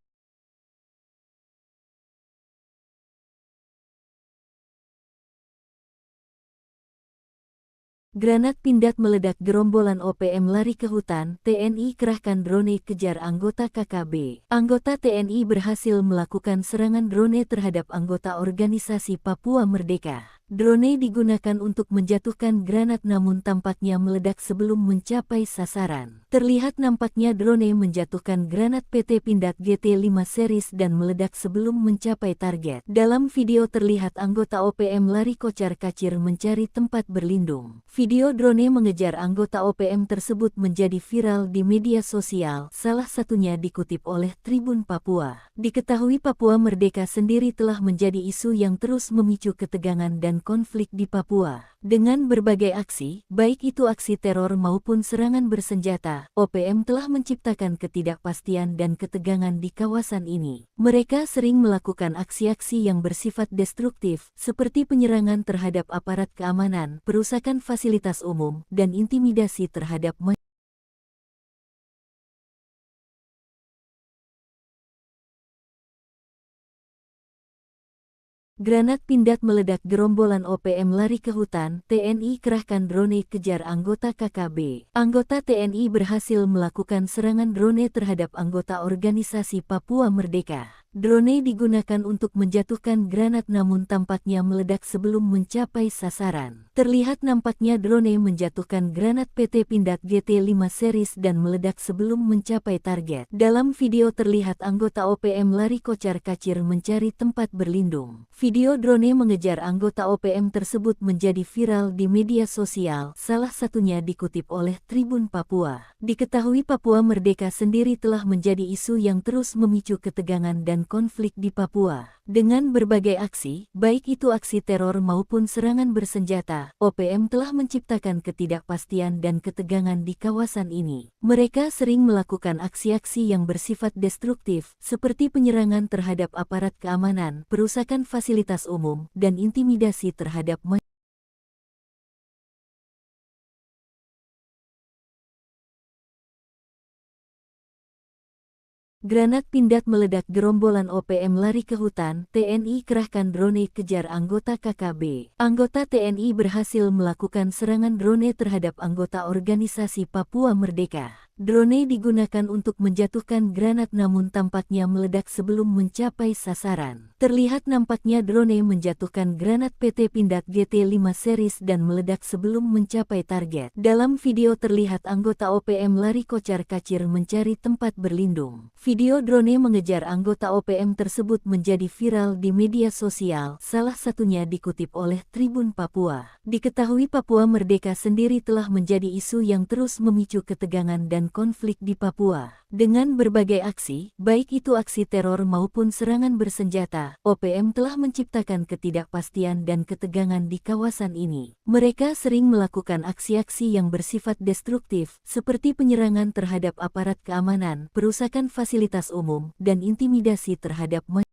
Granat Pindad meledak, gerombolan OPM lari ke hutan, TNI kerahkan drone kejar anggota KKB. Anggota TNI berhasil melakukan serangan drone terhadap anggota organisasi Papua Merdeka. Drone digunakan untuk menjatuhkan granat namun tampaknya meledak sebelum mencapai sasaran. Terlihat nampaknya drone menjatuhkan granat PT Pindad GT5 series dan meledak sebelum mencapai target. Dalam video terlihat anggota OPM lari kocar-kacir mencari tempat berlindung. Video drone mengejar anggota OPM tersebut menjadi viral di media sosial, salah satunya dikutip oleh Tribun Papua. Diketahui Papua Merdeka sendiri telah menjadi isu yang terus memicu ketegangan dan konflik di Papua. Dengan berbagai aksi, baik itu aksi teror maupun serangan bersenjata, OPM telah menciptakan ketidakpastian dan ketegangan di kawasan ini. Mereka sering melakukan aksi-aksi yang bersifat destruktif, seperti penyerangan terhadap aparat keamanan, perusakan fasilitas umum, dan intimidasi terhadap masyarakat. Granat Pindad meledak, gerombolan OPM lari ke hutan, TNI kerahkan drone kejar anggota KKB. Anggota TNI berhasil melakukan serangan drone terhadap anggota organisasi Papua Merdeka. Drone digunakan untuk menjatuhkan granat namun tampaknya meledak sebelum mencapai sasaran. Terlihat nampaknya drone menjatuhkan granat PT Pindad GT5 series dan meledak sebelum mencapai target. Dalam video terlihat anggota OPM lari kocar-kacir mencari tempat berlindung. Video drone mengejar anggota OPM tersebut menjadi viral di media sosial, salah satunya dikutip oleh Tribun Papua. Diketahui Papua Merdeka sendiri telah menjadi isu yang terus memicu ketegangan dan konflik di Papua. Dengan berbagai aksi, baik itu aksi teror maupun serangan bersenjata, OPM telah menciptakan ketidakpastian dan ketegangan di kawasan ini. Mereka sering melakukan aksi-aksi yang bersifat destruktif, seperti penyerangan terhadap aparat keamanan, perusakan fasilitas umum, dan intimidasi terhadap masyarakat. Granat Pindad meledak, gerombolan OPM lari ke hutan, TNI kerahkan drone kejar anggota KKB. Anggota TNI berhasil melakukan serangan drone terhadap anggota organisasi Papua Merdeka. Drone digunakan untuk menjatuhkan granat namun tampaknya meledak sebelum mencapai sasaran. Terlihat nampaknya drone menjatuhkan granat PT Pindad GT5 series dan meledak sebelum mencapai target. Dalam video terlihat anggota OPM lari kocar-kacir mencari tempat berlindung. Video drone mengejar anggota OPM tersebut menjadi viral di media sosial, salah satunya dikutip oleh Tribun Papua. Diketahui Papua Merdeka sendiri telah menjadi isu yang terus memicu ketegangan dan konflik di Papua. Dengan berbagai aksi, baik itu aksi teror maupun serangan bersenjata, OPM telah menciptakan ketidakpastian dan ketegangan di kawasan ini. Mereka sering melakukan aksi-aksi yang bersifat destruktif, seperti penyerangan terhadap aparat keamanan, perusakan fasilitas umum, dan intimidasi terhadap masyarakat.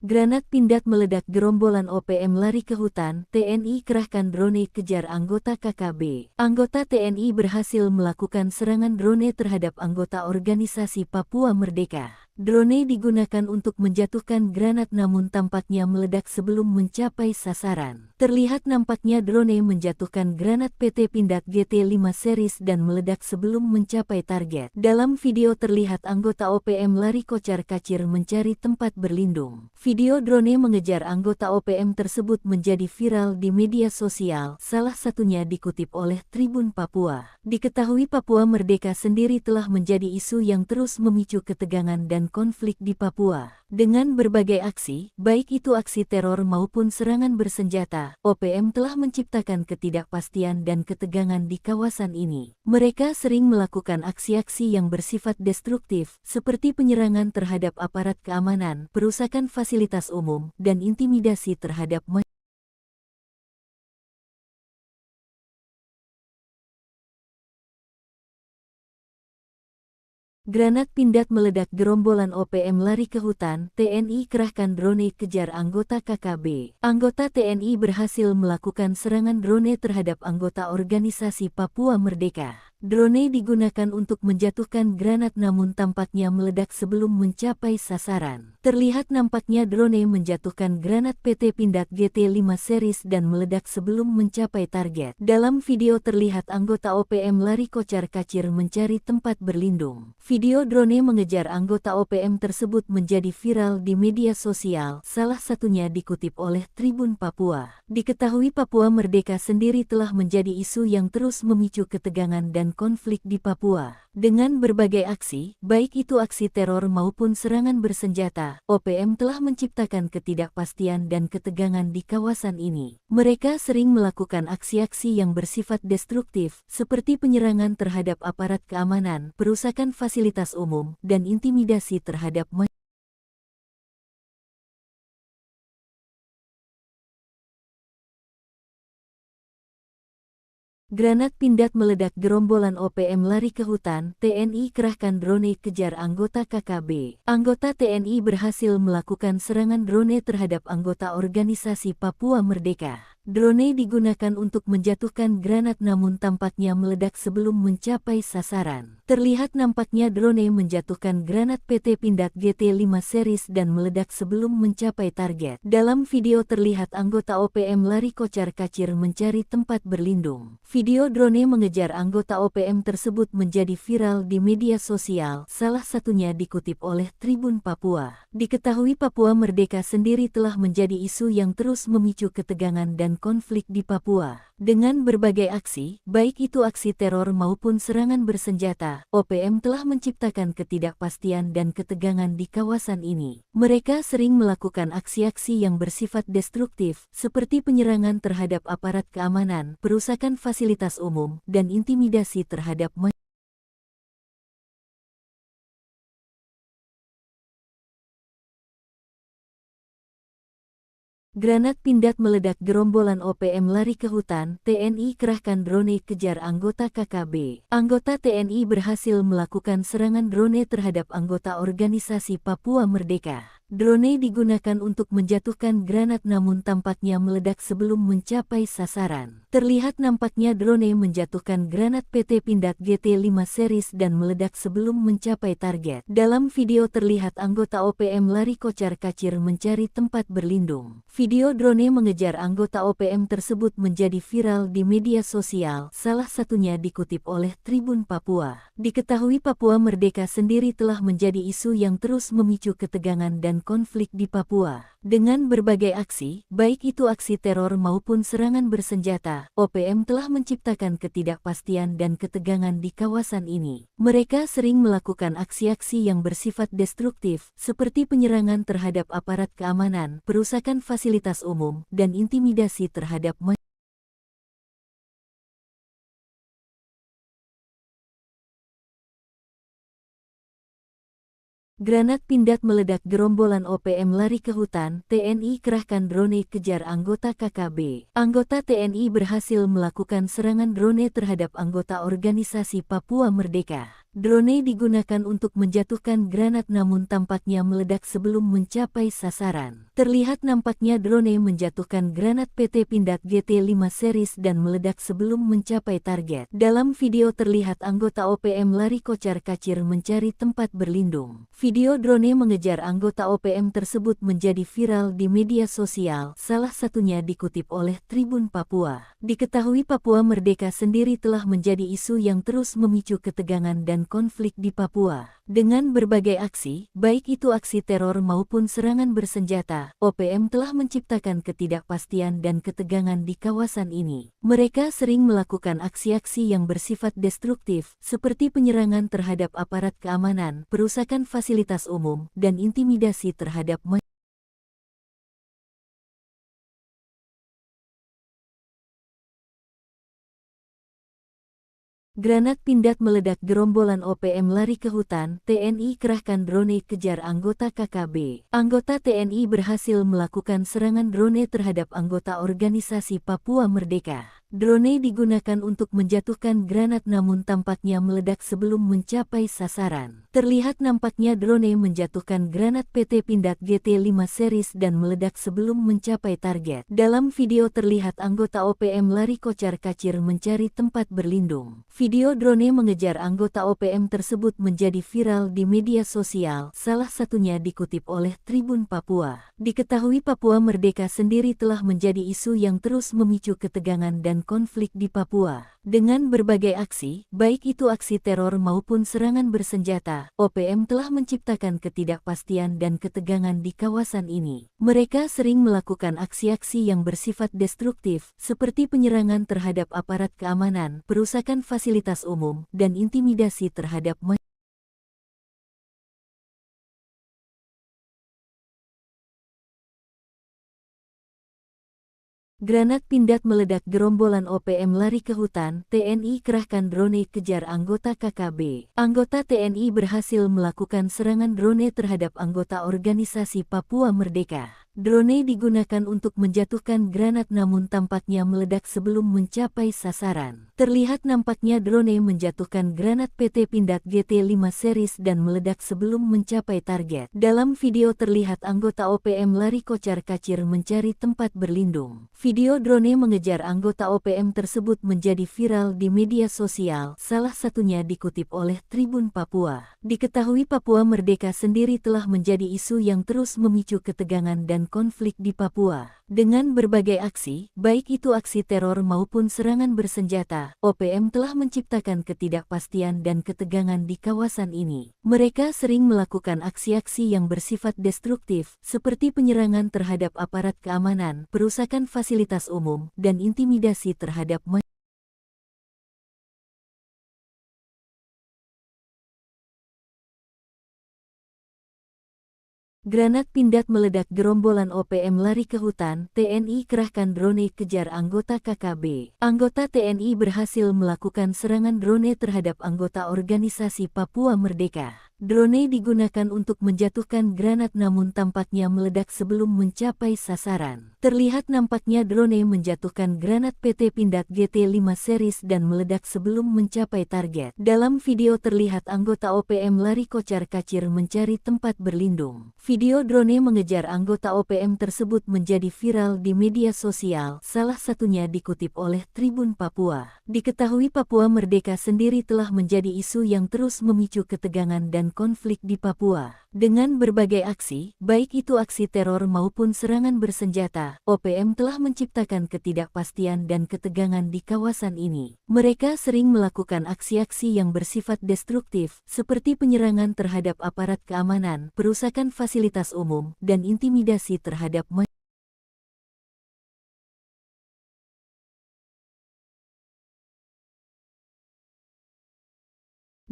Granat Pindad meledak, gerombolan OPM lari ke hutan, TNI kerahkan drone kejar anggota KKB. Anggota TNI berhasil melakukan serangan drone terhadap anggota organisasi Papua Merdeka. Drone digunakan untuk menjatuhkan granat namun tampaknya meledak sebelum mencapai sasaran. Terlihat nampaknya drone menjatuhkan granat PT Pindad GT5 series dan meledak sebelum mencapai target. Dalam video terlihat anggota OPM lari kocar-kacir mencari tempat berlindung. Video drone mengejar anggota OPM tersebut menjadi viral di media sosial, salah satunya dikutip oleh Tribun Papua. Diketahui Papua Merdeka sendiri telah menjadi isu yang terus memicu ketegangan dan konflik di Papua. Dengan berbagai aksi, baik itu aksi teror maupun serangan bersenjata, OPM telah menciptakan ketidakpastian dan ketegangan di kawasan ini. Mereka sering melakukan aksi-aksi yang bersifat destruktif, seperti penyerangan terhadap aparat keamanan, perusakan fasilitas umum, dan intimidasi terhadap masyarakat. Granat Pindad meledak, gerombolan OPM lari ke hutan, TNI kerahkan drone kejar anggota KKB. Anggota TNI berhasil melakukan serangan drone terhadap anggota organisasi Papua Merdeka. Drone digunakan untuk menjatuhkan granat namun tampaknya meledak sebelum mencapai sasaran. Terlihat nampaknya drone menjatuhkan granat PT Pindad GT5 series dan meledak sebelum mencapai target. Dalam video terlihat anggota OPM lari kocar-kacir mencari tempat berlindung. Video drone mengejar anggota OPM tersebut menjadi viral di media sosial, salah satunya dikutip oleh Tribun Papua. Diketahui Papua Merdeka sendiri telah menjadi isu yang terus memicu ketegangan dan konflik di Papua. Dengan berbagai aksi, baik itu aksi teror maupun serangan bersenjata, OPM telah menciptakan ketidakpastian dan ketegangan di kawasan ini. Mereka sering melakukan aksi-aksi yang bersifat destruktif, seperti penyerangan terhadap aparat keamanan, perusakan fasilitas umum, dan intimidasi terhadap masyarakat. Granat Pindad meledak, gerombolan OPM lari ke hutan, TNI kerahkan drone kejar anggota KKB. Anggota TNI berhasil melakukan serangan drone terhadap anggota organisasi Papua Merdeka. Drone digunakan untuk menjatuhkan granat namun tampaknya meledak sebelum mencapai sasaran. Terlihat nampaknya drone menjatuhkan granat PT Pindad GT5 series dan meledak sebelum mencapai target. Dalam video terlihat anggota OPM lari kocar-kacir mencari tempat berlindung. Video drone mengejar anggota OPM tersebut menjadi viral di media sosial, salah satunya dikutip oleh Tribun Papua. Diketahui Papua Merdeka sendiri telah menjadi isu yang terus memicu ketegangan dan konflik di Papua. Dengan berbagai aksi, baik itu aksi teror maupun serangan bersenjata, OPM telah menciptakan ketidakpastian dan ketegangan di kawasan ini. Mereka sering melakukan aksi-aksi yang bersifat destruktif, seperti penyerangan terhadap aparat keamanan, perusakan fasilitas umum, dan intimidasi terhadap masyarakat. Granat Pindad meledak, gerombolan OPM lari ke hutan, TNI kerahkan drone kejar anggota KKB. Anggota TNI berhasil melakukan serangan drone terhadap anggota organisasi Papua Merdeka. Drone digunakan untuk menjatuhkan granat namun tampaknya meledak sebelum mencapai sasaran. Terlihat nampaknya drone menjatuhkan granat PT Pindad GT5 series dan meledak sebelum mencapai target. Dalam video terlihat anggota OPM lari kocar-kacir mencari tempat berlindung. Video drone mengejar anggota OPM tersebut menjadi viral di media sosial, salah satunya dikutip oleh Tribun Papua. Diketahui Papua Merdeka sendiri telah menjadi isu yang terus memicu ketegangan dan konflik di Papua. Dengan berbagai aksi, baik itu aksi teror maupun serangan bersenjata, OPM telah menciptakan ketidakpastian dan ketegangan di kawasan ini. Mereka sering melakukan aksi-aksi yang bersifat destruktif, seperti penyerangan terhadap aparat keamanan, perusakan fasilitas umum, dan intimidasi terhadap masyarakat. Granat Pindad meledak, gerombolan OPM lari ke hutan, TNI kerahkan drone kejar anggota KKB. Anggota TNI berhasil melakukan serangan drone terhadap anggota organisasi Papua Merdeka. Drone digunakan untuk menjatuhkan granat namun tampaknya meledak sebelum mencapai sasaran. Terlihat nampaknya drone menjatuhkan granat PT Pindad GT5 series dan meledak sebelum mencapai target. Dalam video terlihat anggota OPM lari kocar-kacir mencari tempat berlindung. Video drone mengejar anggota OPM tersebut menjadi viral di media sosial, salah satunya dikutip oleh Tribun Papua. Diketahui Papua Merdeka sendiri telah menjadi isu yang terus memicu ketegangan dan konflik di Papua. Dengan berbagai aksi, baik itu aksi teror maupun serangan bersenjata, OPM telah menciptakan ketidakpastian dan ketegangan di kawasan ini. Mereka sering melakukan aksi-aksi yang bersifat destruktif, seperti penyerangan terhadap aparat keamanan, perusakan fasilitas umum, dan intimidasi terhadap masyarakat. Granat Pindad meledak, gerombolan OPM lari ke hutan, TNI kerahkan drone kejar anggota KKB. Anggota TNI berhasil melakukan serangan drone terhadap anggota organisasi Papua Merdeka. Drone digunakan untuk menjatuhkan granat namun tampaknya meledak sebelum mencapai sasaran. Terlihat nampaknya drone menjatuhkan granat PT Pindad GT5 series dan meledak sebelum mencapai target. Dalam video terlihat anggota OPM lari kocar-kacir mencari tempat berlindung. Video drone mengejar anggota OPM tersebut menjadi viral di media sosial, salah satunya dikutip oleh Tribun Papua. Diketahui Papua Merdeka sendiri telah menjadi isu yang terus memicu ketegangan dan konflik di Papua. Dengan berbagai aksi, baik itu aksi teror maupun serangan bersenjata, OPM telah menciptakan ketidakpastian dan ketegangan di kawasan ini. Mereka sering melakukan aksi-aksi yang bersifat destruktif, seperti penyerangan terhadap aparat keamanan, perusakan fasilitas umum, dan intimidasi terhadap masyarakat. Granat Pindad meledak, gerombolan OPM lari ke hutan, TNI kerahkan drone kejar anggota KKB. Anggota TNI berhasil melakukan serangan drone terhadap anggota organisasi Papua Merdeka. Drone digunakan untuk menjatuhkan granat namun tampaknya meledak sebelum mencapai sasaran. Terlihat nampaknya drone menjatuhkan granat PT Pindad GT5 series dan meledak sebelum mencapai target. Dalam video terlihat anggota OPM lari kocar-kacir mencari tempat berlindung. Video drone mengejar anggota OPM tersebut menjadi viral di media sosial, salah satunya dikutip oleh Tribun Papua. Diketahui Papua Merdeka sendiri telah menjadi isu yang terus memicu ketegangan dan konflik di Papua. Dengan berbagai aksi, baik itu aksi teror maupun serangan bersenjata, OPM telah menciptakan ketidakpastian dan ketegangan di kawasan ini. Mereka sering melakukan aksi-aksi yang bersifat destruktif, seperti penyerangan terhadap aparat keamanan, perusakan fasilitas umum, dan intimidasi terhadap masyarakat. Granat Pindad meledak, gerombolan OPM lari ke hutan, TNI kerahkan drone kejar anggota KKB. Anggota TNI berhasil melakukan serangan drone terhadap anggota organisasi Papua Merdeka. Drone digunakan untuk menjatuhkan granat namun tampaknya meledak sebelum mencapai sasaran. Terlihat nampaknya drone menjatuhkan granat PT Pindad GT5 series dan meledak sebelum mencapai target. Dalam video terlihat anggota OPM lari kocar-kacir mencari tempat berlindung. Video drone mengejar anggota OPM tersebut menjadi viral di media sosial, salah satunya dikutip oleh Tribun Papua. Diketahui Papua Merdeka sendiri telah menjadi isu yang terus memicu ketegangan dan konflik di Papua. Dengan berbagai aksi, baik itu aksi teror maupun serangan bersenjata, OPM telah menciptakan ketidakpastian dan ketegangan di kawasan ini. Mereka sering melakukan aksi-aksi yang bersifat destruktif, seperti penyerangan terhadap aparat keamanan, perusakan fasilitas umum, dan intimidasi terhadap masyarakat.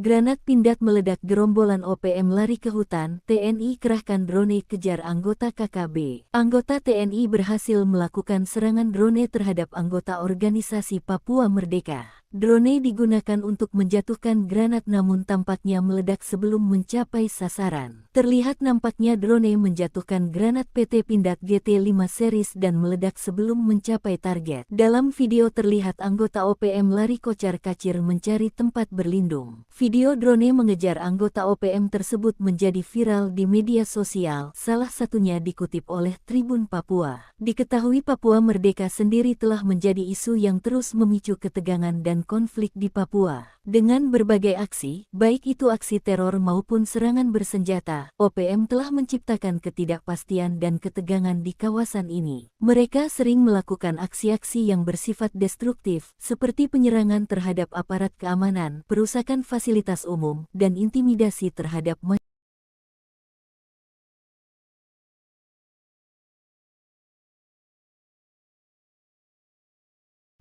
Granat Pindad meledak, gerombolan OPM lari ke hutan, TNI kerahkan drone kejar anggota KKB. Anggota TNI berhasil melakukan serangan drone terhadap anggota organisasi Papua Merdeka. Drone digunakan untuk menjatuhkan granat namun tampaknya meledak sebelum mencapai sasaran. Terlihat nampaknya drone menjatuhkan granat PT Pindad GT5 series dan meledak sebelum mencapai target. Dalam video terlihat anggota OPM lari kocar-kacir mencari tempat berlindung. Video drone mengejar anggota OPM tersebut menjadi viral di media sosial, salah satunya dikutip oleh Tribun Papua. Diketahui Papua Merdeka sendiri telah menjadi isu yang terus memicu ketegangan dan konflik di Papua. Dengan berbagai aksi, baik itu aksi teror maupun serangan bersenjata, OPM telah menciptakan ketidakpastian dan ketegangan di kawasan ini. Mereka sering melakukan aksi-aksi yang bersifat destruktif, seperti penyerangan terhadap aparat keamanan, perusakan fasilitas umum, dan intimidasi terhadap masyarakat.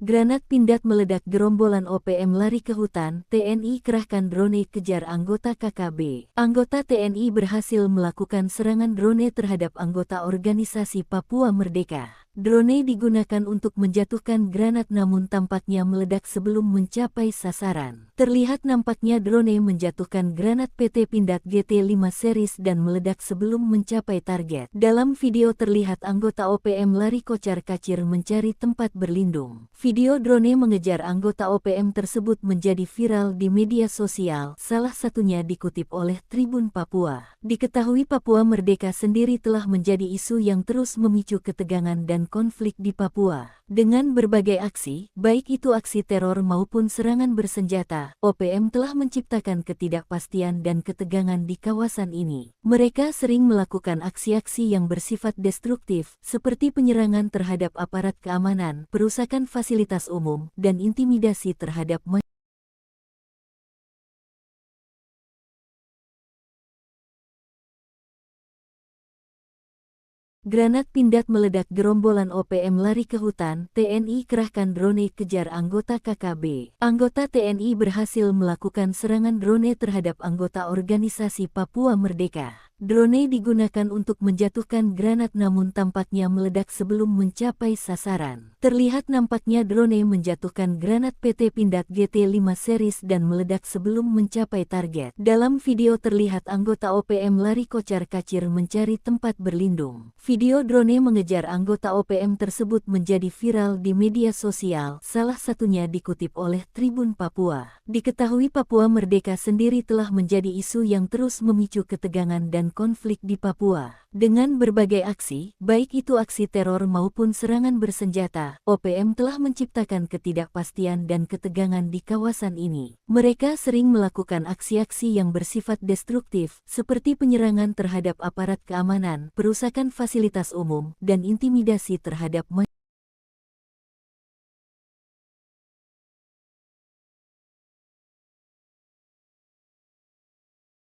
Granat Pindad meledak, gerombolan OPM lari ke hutan, TNI kerahkan drone kejar anggota KKB. Anggota TNI berhasil melakukan serangan drone terhadap anggota organisasi Papua Merdeka. Drone digunakan untuk menjatuhkan granat namun tampaknya meledak sebelum mencapai sasaran. Terlihat nampaknya drone menjatuhkan granat PT Pindad GT5 series dan meledak sebelum mencapai target. Dalam video terlihat anggota OPM lari kocar-kacir mencari tempat berlindung. Video drone mengejar anggota OPM tersebut menjadi viral di media sosial, salah satunya dikutip oleh Tribun Papua. Diketahui Papua Merdeka sendiri telah menjadi isu yang terus memicu ketegangan dan konflik di Papua. Dengan berbagai aksi, baik itu aksi teror maupun serangan bersenjata, OPM telah menciptakan ketidakpastian dan ketegangan di kawasan ini. Mereka sering melakukan aksi-aksi yang bersifat destruktif, seperti penyerangan terhadap aparat keamanan, perusakan fasilitas umum, dan intimidasi terhadap masyarakat. Granat Pindad meledak, gerombolan OPM lari ke hutan, TNI kerahkan drone kejar anggota KKB. Anggota TNI berhasil melakukan serangan drone terhadap anggota organisasi Papua Merdeka. Drone digunakan untuk menjatuhkan granat namun tampaknya meledak sebelum mencapai sasaran. Terlihat nampaknya drone menjatuhkan granat PT Pindad GT5 series dan meledak sebelum mencapai target. Dalam video terlihat anggota OPM lari kocar-kacir mencari tempat berlindung. Video drone mengejar anggota OPM tersebut menjadi viral di media sosial, salah satunya dikutip oleh Tribun Papua. Diketahui Papua Merdeka sendiri telah menjadi isu yang terus memicu ketegangan dan konflik di Papua. Dengan berbagai aksi, baik itu aksi teror maupun serangan bersenjata, OPM telah menciptakan ketidakpastian dan ketegangan di kawasan ini. Mereka sering melakukan aksi-aksi yang bersifat destruktif, seperti penyerangan terhadap aparat keamanan, perusakan fasilitas umum, dan intimidasi terhadap masyarakat.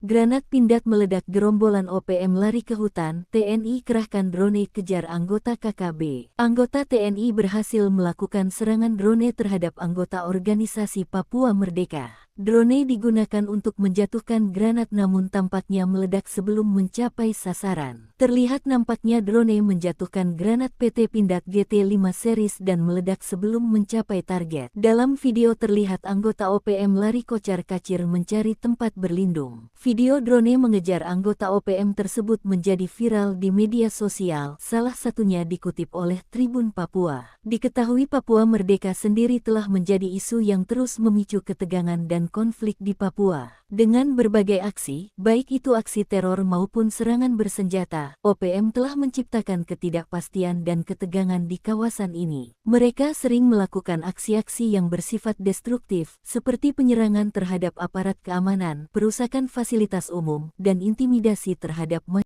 Granat Pindad meledak, gerombolan OPM lari ke hutan, TNI kerahkan drone kejar anggota KKB. Anggota TNI berhasil melakukan serangan drone terhadap anggota organisasi Papua Merdeka. Drone digunakan untuk menjatuhkan granat namun tampaknya meledak sebelum mencapai sasaran. Terlihat nampaknya drone menjatuhkan granat PT Pindad GT5 series dan meledak sebelum mencapai target. Dalam video terlihat anggota OPM lari kocar-kacir mencari tempat berlindung. Video drone mengejar anggota OPM tersebut menjadi viral di media sosial, salah satunya dikutip oleh Tribun Papua. Diketahui Papua Merdeka sendiri telah menjadi isu yang terus memicu ketegangan dan konflik di Papua. Dengan berbagai aksi, baik itu aksi teror maupun serangan bersenjata, OPM telah menciptakan ketidakpastian dan ketegangan di kawasan ini. Mereka sering melakukan aksi-aksi yang bersifat destruktif, seperti penyerangan terhadap aparat keamanan, perusakan fasilitas umum, dan intimidasi terhadap masyarakat.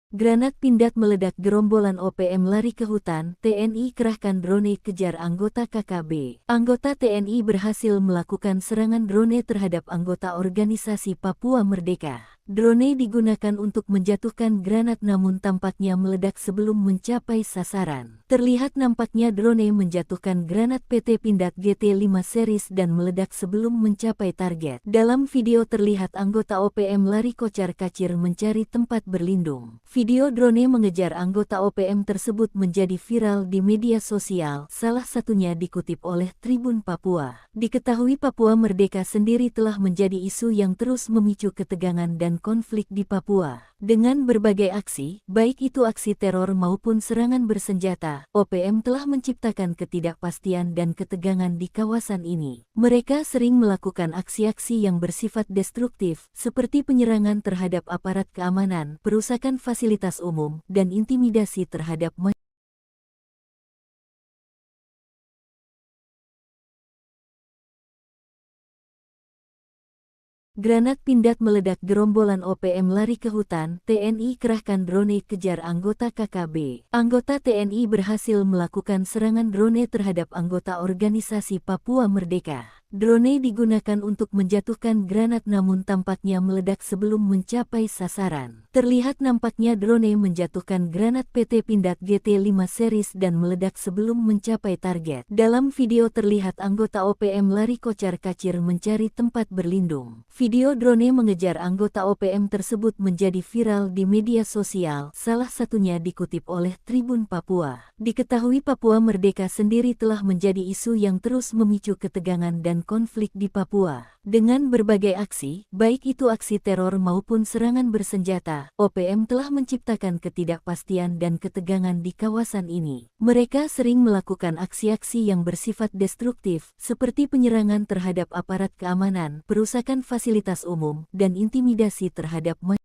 Granat Pindad meledak, gerombolan OPM lari ke hutan, TNI kerahkan drone kejar anggota KKB. Anggota TNI berhasil melakukan serangan drone terhadap anggota organisasi Papua Merdeka. Drone digunakan untuk menjatuhkan granat namun tampaknya meledak sebelum mencapai sasaran. Terlihat nampaknya drone menjatuhkan granat PT Pindad GT5 series dan meledak sebelum mencapai target. Dalam video terlihat anggota OPM lari kocar-kacir mencari tempat berlindung. Video drone mengejar anggota OPM tersebut menjadi viral di media sosial, salah satunya dikutip oleh Tribun Papua. Diketahui Papua Merdeka sendiri telah menjadi isu yang terus memicu ketegangan dan konflik di Papua. Dengan berbagai aksi, baik itu aksi teror maupun serangan bersenjata, OPM telah menciptakan ketidakpastian dan ketegangan di kawasan ini. Mereka sering melakukan aksi-aksi yang bersifat destruktif, seperti penyerangan terhadap aparat keamanan, perusakan fasilitas umum, dan intimidasi terhadap masyarakat. Granat Pindad meledak, gerombolan OPM lari ke hutan, TNI kerahkan drone kejar anggota KKB. Anggota TNI berhasil melakukan serangan drone terhadap anggota organisasi Papua Merdeka. Drone digunakan untuk menjatuhkan granat namun tampaknya meledak sebelum mencapai sasaran. Terlihat nampaknya drone menjatuhkan granat PT Pindad GT5 series dan meledak sebelum mencapai target. Dalam video terlihat anggota OPM lari kocar-kacir mencari tempat berlindung. Video drone mengejar anggota OPM tersebut menjadi viral di media sosial, salah satunya dikutip oleh Tribun Papua. Diketahui Papua Merdeka sendiri telah menjadi isu yang terus memicu ketegangan dan konflik di Papua. Dengan berbagai aksi, baik itu aksi teror maupun serangan bersenjata, OPM telah menciptakan ketidakpastian dan ketegangan di kawasan ini. Mereka sering melakukan aksi-aksi yang bersifat destruktif, seperti penyerangan terhadap aparat keamanan, perusakan fasilitas umum, dan intimidasi terhadap masyarakat.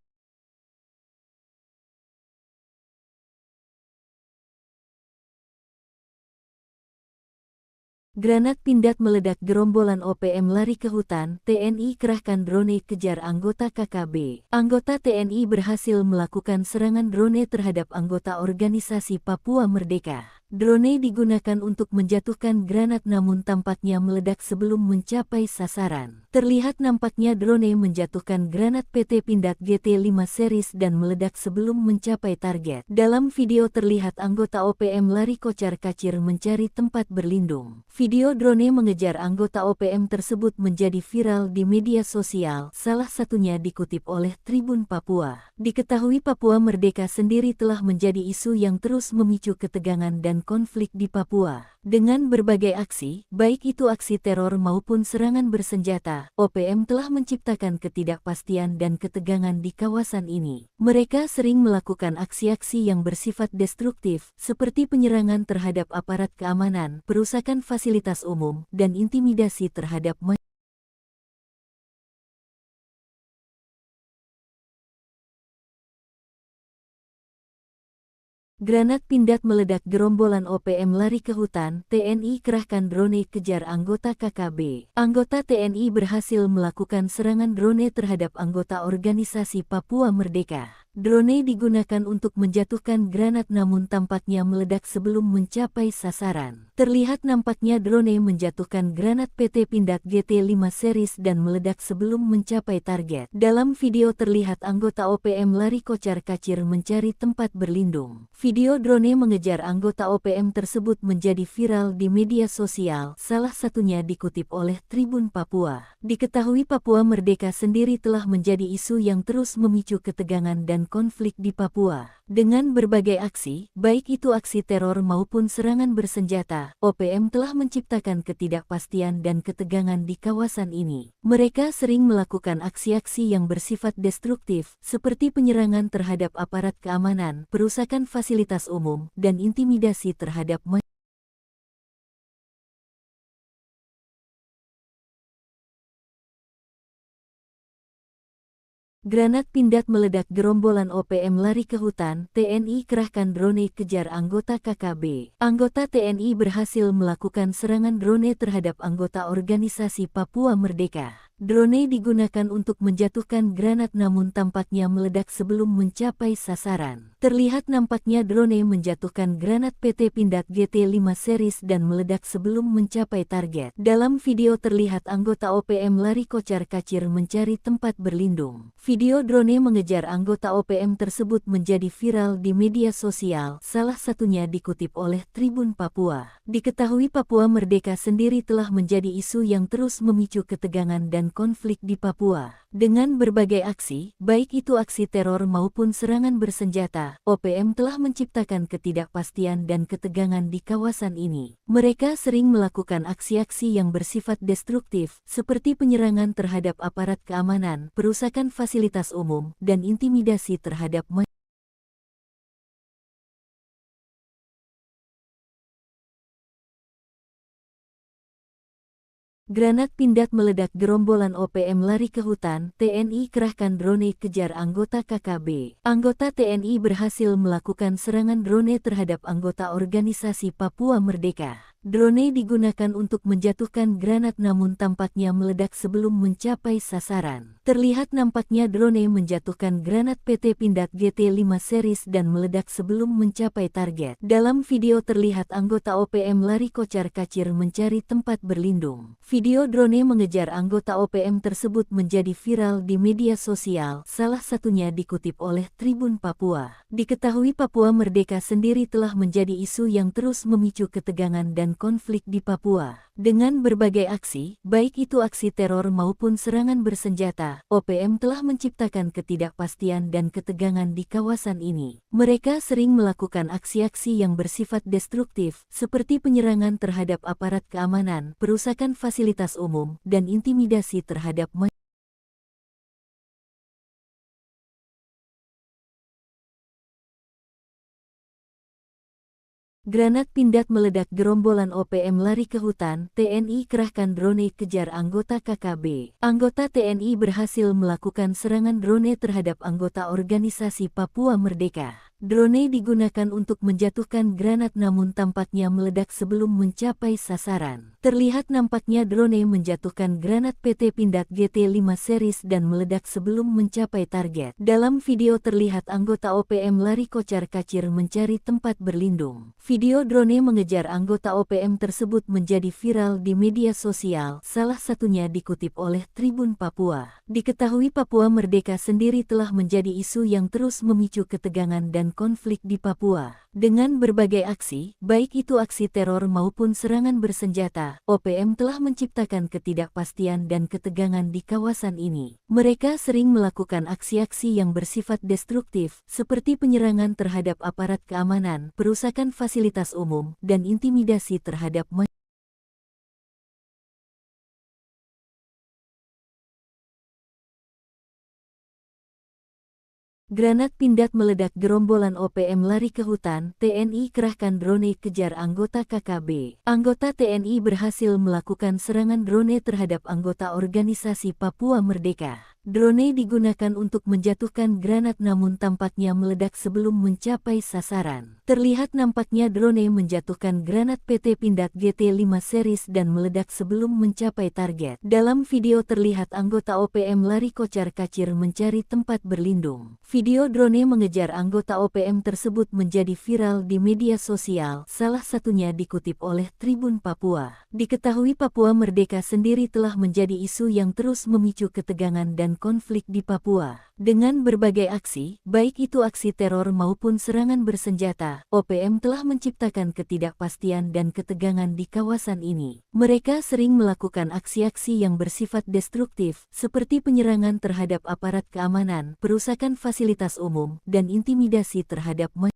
Granat Pindad meledak, gerombolan OPM lari ke hutan, TNI kerahkan drone kejar anggota KKB. Anggota TNI berhasil melakukan serangan drone terhadap anggota organisasi Papua Merdeka. Drone digunakan untuk menjatuhkan granat namun tampaknya meledak sebelum mencapai sasaran. Terlihat nampaknya drone menjatuhkan granat PT Pindad GT5 series dan meledak sebelum mencapai target. Dalam video terlihat anggota OPM lari kocar-kacir mencari tempat berlindung. Video drone mengejar anggota OPM tersebut menjadi viral di media sosial, salah satunya dikutip oleh Tribun Papua. Diketahui Papua Merdeka sendiri telah menjadi isu yang terus memicu ketegangan dan konflik di Papua. Dengan berbagai aksi, baik itu aksi teror maupun serangan bersenjata, OPM telah menciptakan ketidakpastian dan ketegangan di kawasan ini. Mereka sering melakukan aksi-aksi yang bersifat destruktif, seperti penyerangan terhadap aparat keamanan, perusakan fasilitas umum, dan intimidasi terhadap masyarakat. Granat Pindad meledak, gerombolan OPM lari ke hutan, TNI kerahkan drone kejar anggota KKB. Anggota TNI berhasil melakukan serangan drone terhadap anggota organisasi Papua Merdeka. Drone digunakan untuk menjatuhkan granat namun tampaknya meledak sebelum mencapai sasaran. Terlihat nampaknya drone menjatuhkan granat PT Pindad GT5 series dan meledak sebelum mencapai target. Dalam video terlihat anggota OPM lari kocar-kacir mencari tempat berlindung. Video drone mengejar anggota OPM tersebut menjadi viral di media sosial, salah satunya dikutip oleh Tribun Papua. Diketahui Papua Merdeka sendiri telah menjadi isu yang terus memicu ketegangan dan konflik di Papua. Dengan berbagai aksi, baik itu aksi teror maupun serangan bersenjata, OPM telah menciptakan ketidakpastian dan ketegangan di kawasan ini. Mereka sering melakukan aksi-aksi yang bersifat destruktif, seperti penyerangan terhadap aparat keamanan, perusakan fasilitas umum, dan intimidasi terhadap masyarakat. Granat Pindad meledak, gerombolan OPM lari ke hutan, TNI kerahkan drone kejar anggota KKB. Anggota TNI berhasil melakukan serangan drone terhadap anggota organisasi Papua Merdeka. Drone digunakan untuk menjatuhkan granat namun tampaknya meledak sebelum mencapai sasaran. Terlihat nampaknya drone menjatuhkan granat PT Pindad GT5 series dan meledak sebelum mencapai target. Dalam video terlihat anggota OPM lari kocar-kacir mencari tempat berlindung. Video drone mengejar anggota OPM tersebut menjadi viral di media sosial, salah satunya dikutip oleh Tribun Papua. Diketahui Papua Merdeka sendiri telah menjadi isu yang terus memicu ketegangan dan konflik di Papua. Dengan berbagai aksi, baik itu aksi teror maupun serangan bersenjata, OPM telah menciptakan ketidakpastian dan ketegangan di kawasan ini. Mereka sering melakukan aksi-aksi yang bersifat destruktif, seperti penyerangan terhadap aparat keamanan, perusakan fasilitas umum, dan intimidasi terhadap masyarakat. Granat Pindad meledak, gerombolan OPM lari ke hutan, TNI kerahkan drone kejar anggota KKB. Anggota TNI berhasil melakukan serangan drone terhadap anggota organisasi Papua Merdeka. Drone digunakan untuk menjatuhkan granat namun tampaknya meledak sebelum mencapai sasaran. Terlihat nampaknya drone menjatuhkan granat PT Pindad GT5 series dan meledak sebelum mencapai target. Dalam video terlihat anggota OPM lari kocar-kacir mencari tempat berlindung. Video drone mengejar anggota OPM tersebut menjadi viral di media sosial, salah satunya dikutip oleh Tribun Papua. Diketahui Papua Merdeka sendiri telah menjadi isu yang terus memicu ketegangan dan konflik di Papua. Dengan berbagai aksi, baik itu aksi teror maupun serangan bersenjata, OPM telah menciptakan ketidakpastian dan ketegangan di kawasan ini. Mereka sering melakukan aksi-aksi yang bersifat destruktif, seperti penyerangan terhadap aparat keamanan, perusakan fasilitas umum, dan intimidasi terhadap masyarakat. Granat Pindad meledak, gerombolan OPM lari ke hutan, TNI kerahkan drone kejar anggota KKB. Anggota TNI berhasil melakukan serangan drone terhadap anggota organisasi Papua Merdeka. Drone digunakan untuk menjatuhkan granat namun tampaknya meledak sebelum mencapai sasaran. Terlihat nampaknya drone menjatuhkan granat PT Pindad GT5 series dan meledak sebelum mencapai target. Dalam video terlihat anggota OPM lari kocar-kacir mencari tempat berlindung. Video drone mengejar anggota OPM tersebut menjadi viral di media sosial, salah satunya dikutip oleh Tribun Papua. Diketahui Papua Merdeka sendiri telah menjadi isu yang terus memicu ketegangan dan konflik di Papua. Dengan berbagai aksi, baik itu aksi teror maupun serangan bersenjata, OPM telah menciptakan ketidakpastian dan ketegangan di kawasan ini. Mereka sering melakukan aksi-aksi yang bersifat destruktif, seperti penyerangan terhadap aparat keamanan, perusakan fasilitas umum, dan intimidasi terhadap masyarakat. Granat Pindad meledak, gerombolan OPM lari ke hutan, TNI kerahkan drone kejar anggota KKB. Anggota TNI berhasil melakukan serangan drone terhadap anggota organisasi Papua Merdeka. Drone digunakan untuk menjatuhkan granat namun tampaknya meledak sebelum mencapai sasaran. Terlihat nampaknya drone menjatuhkan granat PT Pindad GT5 series dan meledak sebelum mencapai target. Dalam video terlihat anggota OPM lari kocar-kacir mencari tempat berlindung. Video drone mengejar anggota OPM tersebut menjadi viral di media sosial, salah satunya dikutip oleh Tribun Papua. Diketahui Papua Merdeka sendiri telah menjadi isu yang terus memicu ketegangan dan konflik di Papua. Dengan berbagai aksi, baik itu aksi teror maupun serangan bersenjata, OPM telah menciptakan ketidakpastian dan ketegangan di kawasan ini. Mereka sering melakukan aksi-aksi yang bersifat destruktif, seperti penyerangan terhadap aparat keamanan, perusakan fasilitas umum, dan intimidasi terhadap masyarakat.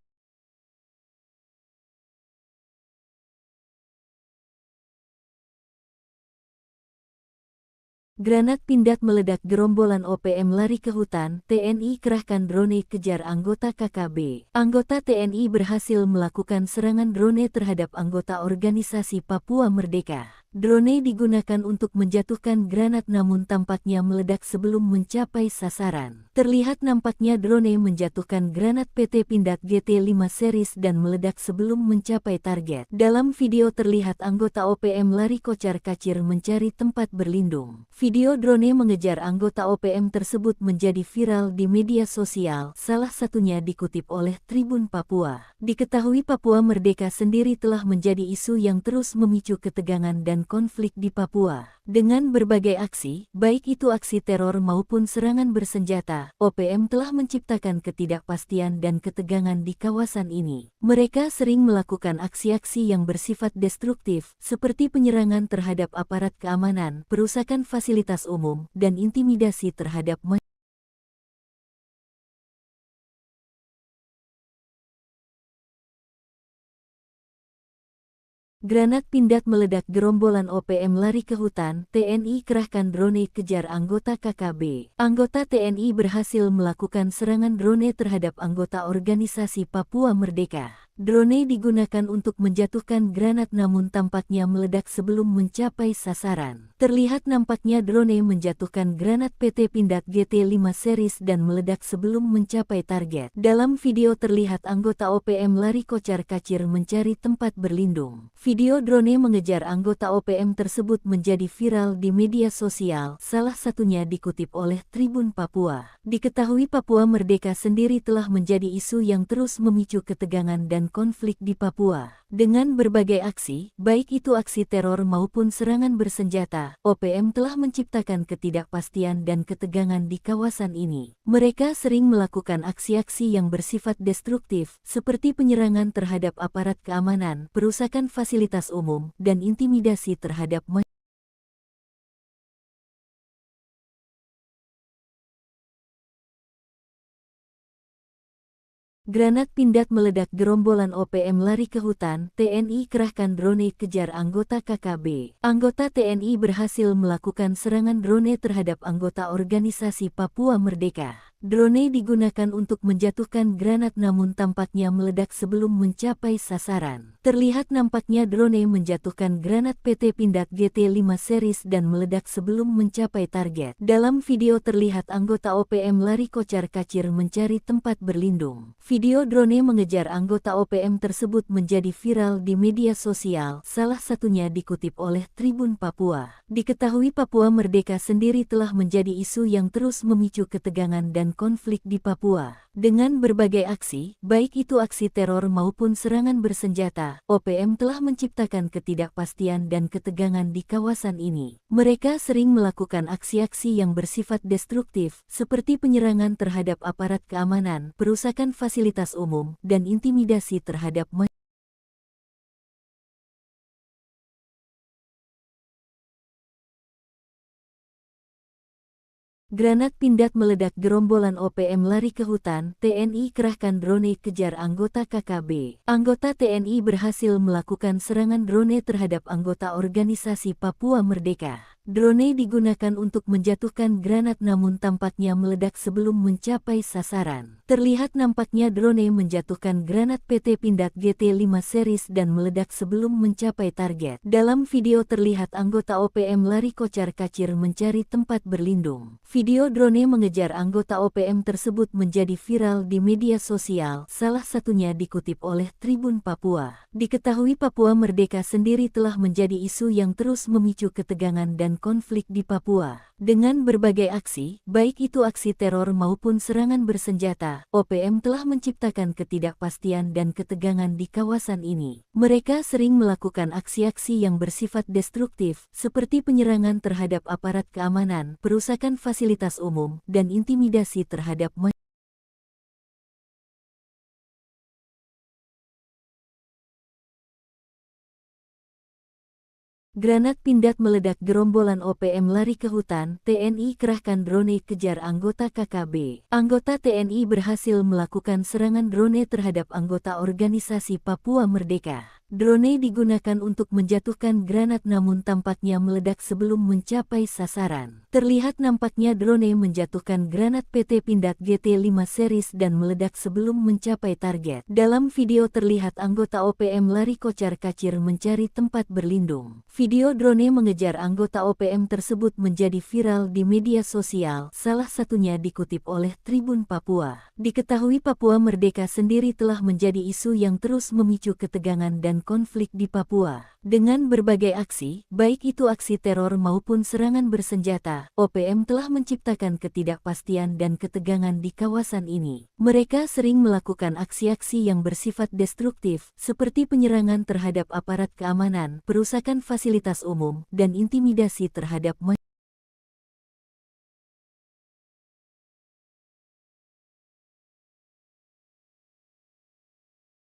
Granat Pindad meledak, gerombolan OPM lari ke hutan, TNI kerahkan drone kejar anggota KKB. Anggota TNI berhasil melakukan serangan drone terhadap anggota organisasi Papua Merdeka. Drone digunakan untuk menjatuhkan granat namun tampaknya meledak sebelum mencapai sasaran. Terlihat nampaknya drone menjatuhkan granat PT Pindad GT5 series dan meledak sebelum mencapai target. Dalam video terlihat anggota OPM lari kocar-kacir mencari tempat berlindung. Video drone mengejar anggota OPM tersebut menjadi viral di media sosial, salah satunya dikutip oleh Tribun Papua. Diketahui Papua Merdeka sendiri telah menjadi isu yang terus memicu ketegangan dan konflik di Papua. Dengan berbagai aksi, baik itu aksi teror maupun serangan bersenjata, OPM telah menciptakan ketidakpastian dan ketegangan di kawasan ini. Mereka sering melakukan aksi-aksi yang bersifat destruktif, seperti penyerangan terhadap aparat keamanan, perusakan fasilitas umum, dan intimidasi terhadap masyarakat. Granat Pindad meledak, gerombolan OPM lari ke hutan, TNI kerahkan drone kejar anggota KKB. Anggota TNI berhasil melakukan serangan drone terhadap anggota organisasi Papua Merdeka. Drone digunakan untuk menjatuhkan granat namun tampaknya meledak sebelum mencapai sasaran. Terlihat nampaknya drone menjatuhkan granat PT Pindad GT5 series dan meledak sebelum mencapai target. Dalam video terlihat anggota OPM lari kocar-kacir mencari tempat berlindung. Video drone mengejar anggota OPM tersebut menjadi viral di media sosial, salah satunya dikutip oleh Tribun Papua. Diketahui Papua Merdeka sendiri telah menjadi isu yang terus memicu ketegangan dan konflik di Papua. Dengan berbagai aksi, baik itu aksi teror maupun serangan bersenjata, OPM telah menciptakan ketidakpastian dan ketegangan di kawasan ini. Mereka sering melakukan aksi-aksi yang bersifat destruktif, seperti penyerangan terhadap aparat keamanan, perusakan fasilitas umum, dan intimidasi terhadap masyarakat. Granat Pindad meledak, gerombolan OPM lari ke hutan, TNI kerahkan drone kejar anggota KKB. Anggota TNI berhasil melakukan serangan drone terhadap anggota organisasi Papua Merdeka. Drone digunakan untuk menjatuhkan granat namun tampaknya meledak sebelum mencapai sasaran. Terlihat nampaknya drone menjatuhkan granat PT Pindad GT5 series dan meledak sebelum mencapai target. Dalam video terlihat anggota OPM lari kocar-kacir mencari tempat berlindung. Video drone mengejar anggota OPM tersebut menjadi viral di media sosial, salah satunya dikutip oleh Tribun Papua. Diketahui Papua Merdeka sendiri telah menjadi isu yang terus memicu ketegangan dan konflik di Papua. Dengan berbagai aksi, baik itu aksi teror maupun serangan bersenjata, OPM telah menciptakan ketidakpastian dan ketegangan di kawasan ini. Mereka sering melakukan aksi-aksi yang bersifat destruktif, seperti penyerangan terhadap aparat keamanan, perusakan fasilitas umum, dan intimidasi terhadap masyarakat. Granat Pindad meledak, gerombolan OPM lari ke hutan, TNI kerahkan drone kejar anggota KKB. Anggota TNI berhasil melakukan serangan drone terhadap anggota organisasi Papua Merdeka. Drone digunakan untuk menjatuhkan granat namun tampaknya meledak sebelum mencapai sasaran. Terlihat nampaknya drone menjatuhkan granat PT Pindad GT5 series dan meledak sebelum mencapai target. Dalam video terlihat anggota OPM lari kocar-kacir mencari tempat berlindung. Video drone mengejar anggota OPM tersebut menjadi viral di media sosial, salah satunya dikutip oleh Tribun Papua. Diketahui Papua Merdeka sendiri telah menjadi isu yang terus memicu ketegangan dan konflik di Papua. Dengan berbagai aksi, baik itu aksi teror maupun serangan bersenjata, OPM telah menciptakan ketidakpastian dan ketegangan di kawasan ini. Mereka sering melakukan aksi-aksi yang bersifat destruktif, seperti penyerangan terhadap aparat keamanan, perusakan fasilitas umum, dan intimidasi terhadap masyarakat. Granat Pindad meledak, gerombolan OPM lari ke hutan, TNI kerahkan drone kejar anggota KKB. Anggota TNI berhasil melakukan serangan drone terhadap anggota organisasi Papua Merdeka. Drone digunakan untuk menjatuhkan granat namun tampaknya meledak sebelum mencapai sasaran. Terlihat nampaknya drone menjatuhkan granat PT Pindad GT5 series dan meledak sebelum mencapai target. Dalam video terlihat anggota OPM lari kocar-kacir mencari tempat berlindung. Video drone mengejar anggota OPM tersebut menjadi viral di media sosial, salah satunya dikutip oleh Tribun Papua. Diketahui Papua Merdeka sendiri telah menjadi isu yang terus memicu ketegangan dan konflik di Papua. Dengan berbagai aksi, baik itu aksi teror maupun serangan bersenjata, OPM telah menciptakan ketidakpastian dan ketegangan di kawasan ini. Mereka sering melakukan aksi-aksi yang bersifat destruktif, seperti penyerangan terhadap aparat keamanan, perusakan fasilitas umum, dan intimidasi terhadap masyarakat.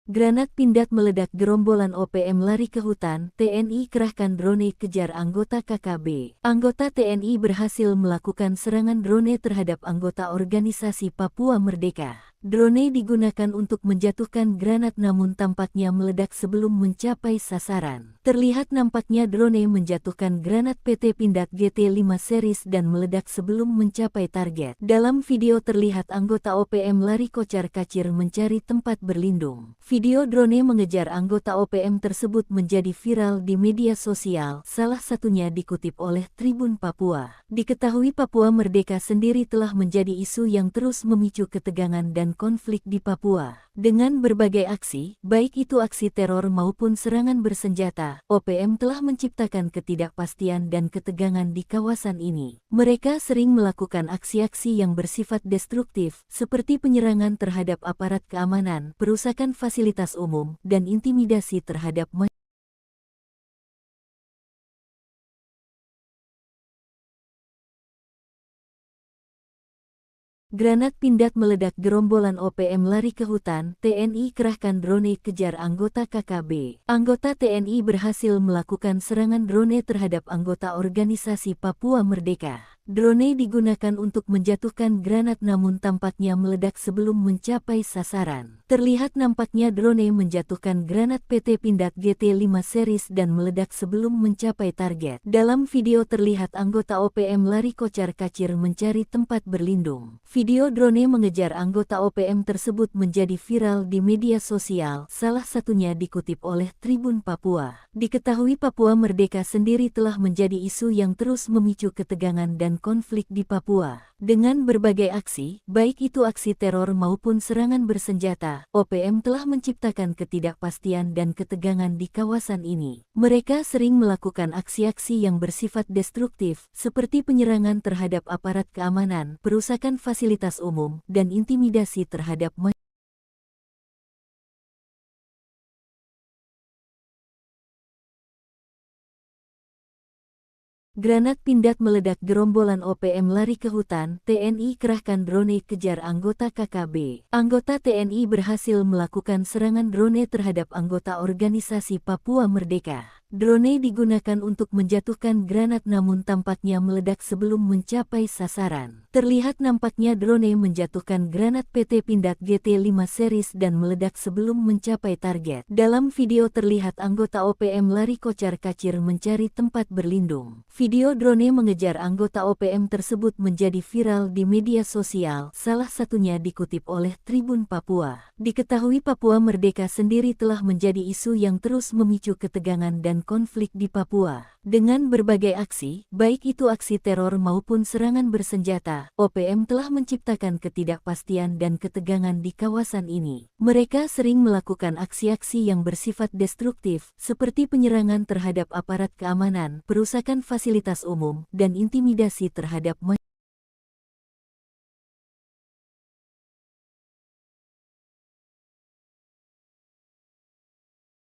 Granat Pindad meledak, gerombolan OPM lari ke hutan, TNI kerahkan drone kejar anggota KKB. Anggota TNI berhasil melakukan serangan drone terhadap anggota organisasi Papua Merdeka. Drone digunakan untuk menjatuhkan granat namun tampaknya meledak sebelum mencapai sasaran. Terlihat nampaknya drone menjatuhkan granat PT Pindad GT5 series dan meledak sebelum mencapai target. Dalam video terlihat anggota OPM lari kocar-kacir mencari tempat berlindung. Video drone mengejar anggota OPM tersebut menjadi viral di media sosial, salah satunya dikutip oleh Tribun Papua. Diketahui Papua Merdeka sendiri telah menjadi isu yang terus memicu ketegangan dan konflik di Papua. Dengan berbagai aksi, baik itu aksi teror maupun serangan bersenjata, OPM telah menciptakan ketidakpastian dan ketegangan di kawasan ini. Mereka sering melakukan aksi-aksi yang bersifat destruktif, seperti penyerangan terhadap aparat keamanan, perusakan fasilitas umum, dan intimidasi terhadap masyarakat. Granat Pindad meledak, gerombolan OPM lari ke hutan, TNI kerahkan drone kejar anggota KKB. Anggota TNI berhasil melakukan serangan drone terhadap anggota organisasi Papua Merdeka. Drone digunakan untuk menjatuhkan granat namun tampaknya meledak sebelum mencapai sasaran. Terlihat nampaknya drone menjatuhkan granat PT Pindad GT5 series dan meledak sebelum mencapai target. Dalam video terlihat anggota OPM lari kocar-kacir mencari tempat berlindung. Video drone mengejar anggota OPM tersebut menjadi viral di media sosial, salah satunya dikutip oleh Tribun Papua. Diketahui Papua Merdeka sendiri telah menjadi isu yang terus memicu ketegangan dan konflik di Papua. Dengan berbagai aksi, baik itu aksi teror maupun serangan bersenjata, OPM telah menciptakan ketidakpastian dan ketegangan di kawasan ini. Mereka sering melakukan aksi-aksi yang bersifat destruktif, seperti penyerangan terhadap aparat keamanan, perusakan fasilitas umum, dan intimidasi terhadap masyarakat. Granat Pindad meledak, gerombolan OPM lari ke hutan, TNI kerahkan drone kejar anggota KKB. Anggota TNI berhasil melakukan serangan drone terhadap anggota organisasi Papua Merdeka. Drone digunakan untuk menjatuhkan granat namun tampaknya meledak sebelum mencapai sasaran. Terlihat nampaknya drone menjatuhkan granat PT Pindad GT5 series dan meledak sebelum mencapai target. Dalam video terlihat anggota OPM lari kocar-kacir mencari tempat berlindung. Video drone mengejar anggota OPM tersebut menjadi viral di media sosial, salah satunya dikutip oleh Tribun Papua. Diketahui Papua Merdeka sendiri telah menjadi isu yang terus memicu ketegangan dan konflik di Papua. Dengan berbagai aksi, baik itu aksi teror maupun serangan bersenjata, OPM telah menciptakan ketidakpastian dan ketegangan di kawasan ini. Mereka sering melakukan aksi-aksi yang bersifat destruktif, seperti penyerangan terhadap aparat keamanan, perusakan fasilitas umum, dan intimidasi terhadap masyarakat.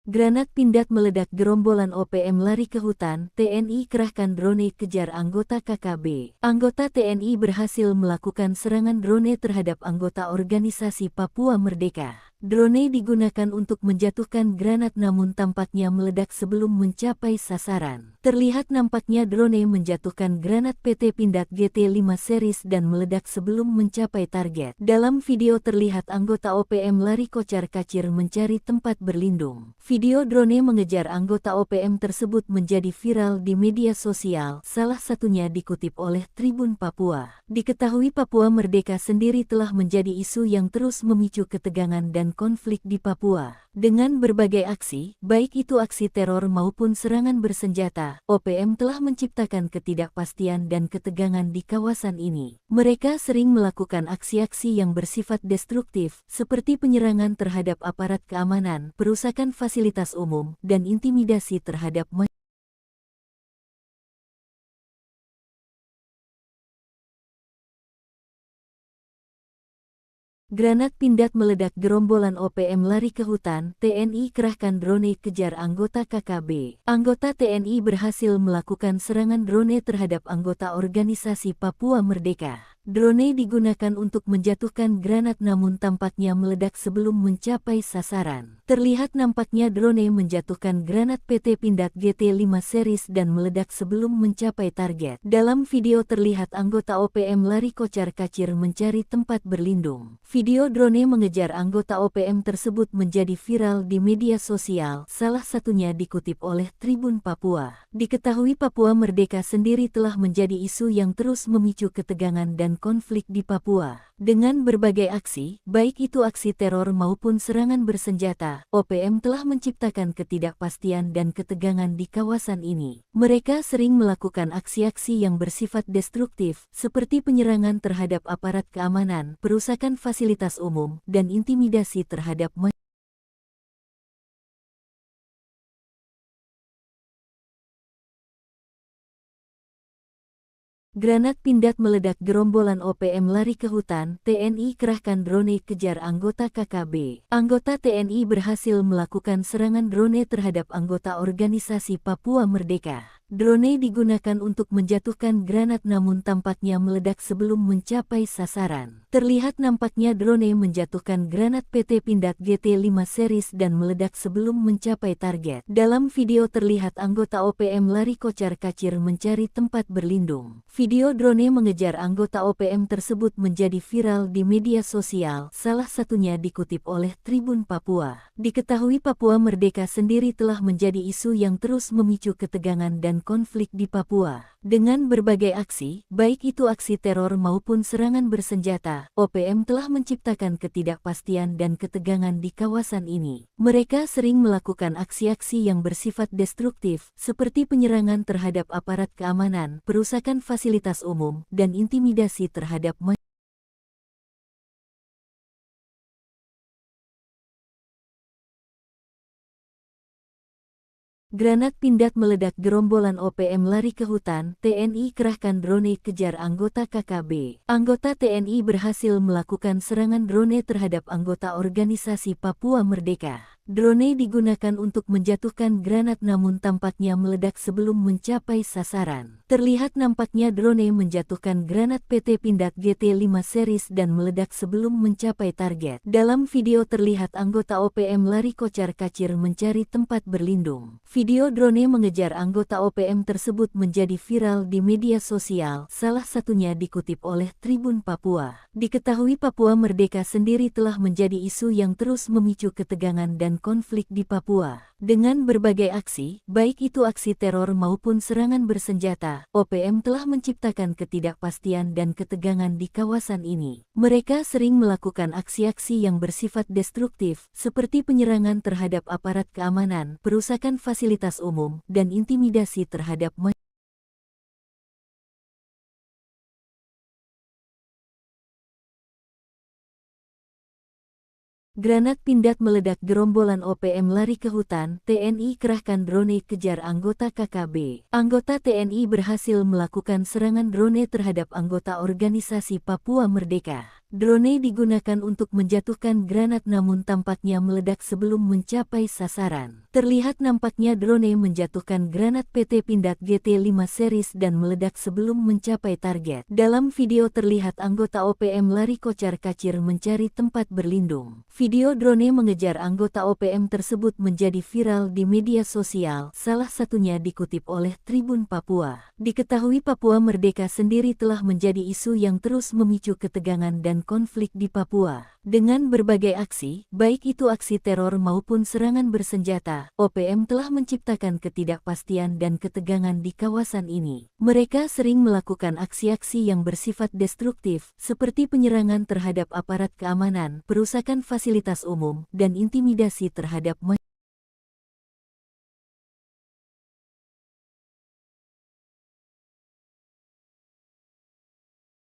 Granat Pindad meledak, gerombolan OPM lari ke hutan, TNI kerahkan drone kejar anggota KKB. Anggota TNI berhasil melakukan serangan drone terhadap anggota organisasi Papua Merdeka. Drone digunakan untuk menjatuhkan granat namun tampaknya meledak sebelum mencapai sasaran. Terlihat nampaknya drone menjatuhkan granat PT Pindad GT5 series dan meledak sebelum mencapai target. Dalam video terlihat anggota OPM lari kocar-kacir mencari tempat berlindung. Video drone mengejar anggota OPM tersebut menjadi viral di media sosial, salah satunya dikutip oleh Tribun Papua. Diketahui Papua Merdeka sendiri telah menjadi isu yang terus memicu ketegangan dan konflik di Papua. Dengan berbagai aksi, baik itu aksi teror maupun serangan bersenjata, OPM telah menciptakan ketidakpastian dan ketegangan di kawasan ini. Mereka sering melakukan aksi-aksi yang bersifat destruktif, seperti penyerangan terhadap aparat keamanan, perusakan fasilitas umum, dan intimidasi terhadap masyarakat. Granat Pindad meledak, gerombolan OPM lari ke hutan, TNI kerahkan drone kejar anggota KKB. Anggota TNI berhasil melakukan serangan drone terhadap anggota organisasi Papua Merdeka. Drone digunakan untuk menjatuhkan granat namun tampaknya meledak sebelum mencapai sasaran. Terlihat nampaknya drone menjatuhkan granat PT Pindad GT5 series dan meledak sebelum mencapai target. Dalam video terlihat anggota OPM lari kocar-kacir mencari tempat berlindung. Video drone mengejar anggota OPM tersebut menjadi viral di media sosial, salah satunya dikutip oleh Tribun Papua. Diketahui Papua Merdeka sendiri telah menjadi isu yang terus memicu ketegangan dan konflik di Papua. Dengan berbagai aksi, baik itu aksi teror maupun serangan bersenjata, OPM telah menciptakan ketidakpastian dan ketegangan di kawasan ini. Mereka sering melakukan aksi-aksi yang bersifat destruktif, seperti penyerangan terhadap aparat keamanan, perusakan fasilitas umum, dan intimidasi terhadap masyarakat. Granat Pindad meledak, gerombolan OPM lari ke hutan, TNI kerahkan drone kejar anggota KKB. Anggota TNI berhasil melakukan serangan drone terhadap anggota organisasi Papua Merdeka. Drone digunakan untuk menjatuhkan granat namun tampaknya meledak sebelum mencapai sasaran. Terlihat nampaknya drone menjatuhkan granat PT Pindad GT5 series dan meledak sebelum mencapai target. Dalam video terlihat anggota OPM lari kocar-kacir mencari tempat berlindung. Video drone mengejar anggota OPM tersebut menjadi viral di media sosial, salah satunya dikutip oleh Tribun Papua. Diketahui Papua Merdeka sendiri telah menjadi isu yang terus memicu ketegangan dan konflik di Papua. Dengan berbagai aksi, baik itu aksi teror maupun serangan bersenjata, OPM telah menciptakan ketidakpastian dan ketegangan di kawasan ini. Mereka sering melakukan aksi-aksi yang bersifat destruktif, seperti penyerangan terhadap aparat keamanan, perusakan fasilitas umum, dan intimidasi terhadap masyarakat. Granat Pindad meledak, gerombolan OPM lari ke hutan, TNI kerahkan drone kejar anggota KKB. Anggota TNI berhasil melakukan serangan drone terhadap anggota organisasi Papua Merdeka. Drone digunakan untuk menjatuhkan granat namun tampaknya meledak sebelum mencapai sasaran. Terlihat nampaknya drone menjatuhkan granat PT Pindad GT5 series dan meledak sebelum mencapai target. Dalam video terlihat anggota OPM lari kocar-kacir mencari tempat berlindung. Video drone mengejar anggota OPM tersebut menjadi viral di media sosial, salah satunya dikutip oleh Tribun Papua. Diketahui Papua Merdeka sendiri telah menjadi isu yang terus memicu ketegangan dan konflik di Papua. Dengan berbagai aksi, baik itu aksi teror maupun serangan bersenjata, OPM telah menciptakan ketidakpastian dan ketegangan di kawasan ini. Mereka sering melakukan aksi-aksi yang bersifat destruktif, seperti penyerangan terhadap aparat keamanan, perusakan fasilitas umum, dan intimidasi terhadap masyarakat. Granat Pindad meledak, gerombolan OPM lari ke hutan, TNI kerahkan drone kejar anggota KKB. Anggota TNI berhasil melakukan serangan drone terhadap anggota organisasi Papua Merdeka. Drone digunakan untuk menjatuhkan granat namun tampaknya meledak sebelum mencapai sasaran. Terlihat nampaknya drone menjatuhkan granat PT Pindad GT5 series dan meledak sebelum mencapai target. Dalam video terlihat anggota OPM lari kocar-kacir mencari tempat berlindung. Video drone mengejar anggota OPM tersebut menjadi viral di media sosial, salah satunya dikutip oleh Tribun Papua. Diketahui Papua Merdeka sendiri telah menjadi isu yang terus memicu ketegangan dan konflik di Papua. Dengan berbagai aksi, baik itu aksi teror maupun serangan bersenjata, OPM telah menciptakan ketidakpastian dan ketegangan di kawasan ini. Mereka sering melakukan aksi-aksi yang bersifat destruktif, seperti penyerangan terhadap aparat keamanan, perusakan fasilitas umum, dan intimidasi terhadap masyarakat.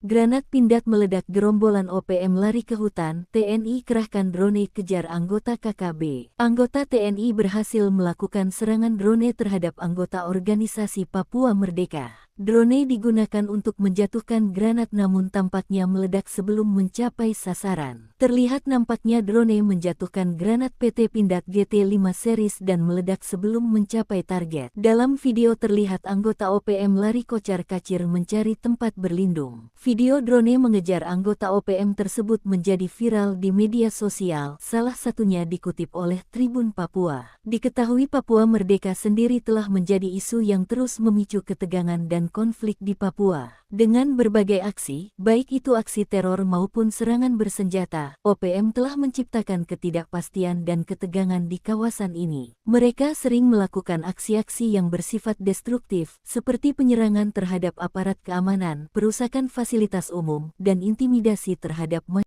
Granat Pindad meledak, gerombolan OPM lari ke hutan, TNI kerahkan drone kejar anggota KKB. Anggota TNI berhasil melakukan serangan drone terhadap anggota organisasi Papua Merdeka. Drone digunakan untuk menjatuhkan granat namun tampaknya meledak sebelum mencapai sasaran. Terlihat nampaknya drone menjatuhkan granat PT Pindad GT5 series dan meledak sebelum mencapai target. Dalam video terlihat anggota OPM lari kocar-kacir mencari tempat berlindung. Video drone mengejar anggota OPM tersebut menjadi viral di media sosial, salah satunya dikutip oleh Tribun Papua. Diketahui Papua Merdeka sendiri telah menjadi isu yang terus memicu ketegangan dan konflik di Papua. Dengan berbagai aksi, baik itu aksi teror maupun serangan bersenjata, OPM telah menciptakan ketidakpastian dan ketegangan di kawasan ini. Mereka sering melakukan aksi-aksi yang bersifat destruktif, seperti penyerangan terhadap aparat keamanan, perusakan fasilitas umum, dan intimidasi terhadap masyarakat.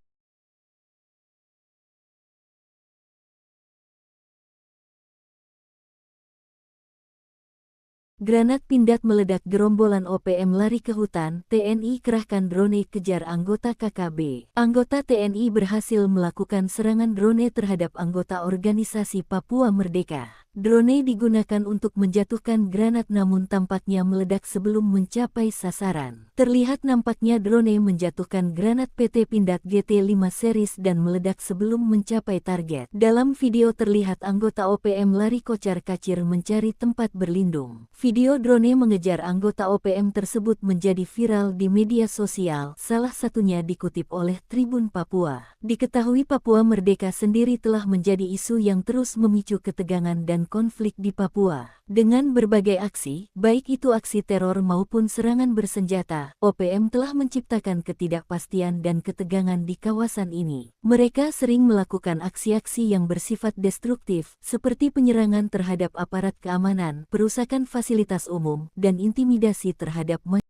Granat Pindad meledak, gerombolan OPM lari ke hutan, TNI kerahkan drone kejar anggota KKB. Anggota TNI berhasil melakukan serangan drone terhadap anggota organisasi Papua Merdeka. Drone digunakan untuk menjatuhkan granat namun tampaknya meledak sebelum mencapai sasaran. Terlihat nampaknya drone menjatuhkan granat PT Pindad GT5 series dan meledak sebelum mencapai target. Dalam video terlihat anggota OPM lari kocar-kacir mencari tempat berlindung. Video drone mengejar anggota OPM tersebut menjadi viral di media sosial, salah satunya dikutip oleh Tribun Papua. Diketahui Papua Merdeka sendiri telah menjadi isu yang terus memicu ketegangan dan konflik di Papua. Dengan berbagai aksi, baik itu aksi teror maupun serangan bersenjata, OPM telah menciptakan ketidakpastian dan ketegangan di kawasan ini. Mereka sering melakukan aksi-aksi yang bersifat destruktif, seperti penyerangan terhadap aparat keamanan, perusakan fasilitas umum, dan intimidasi terhadap masyarakat.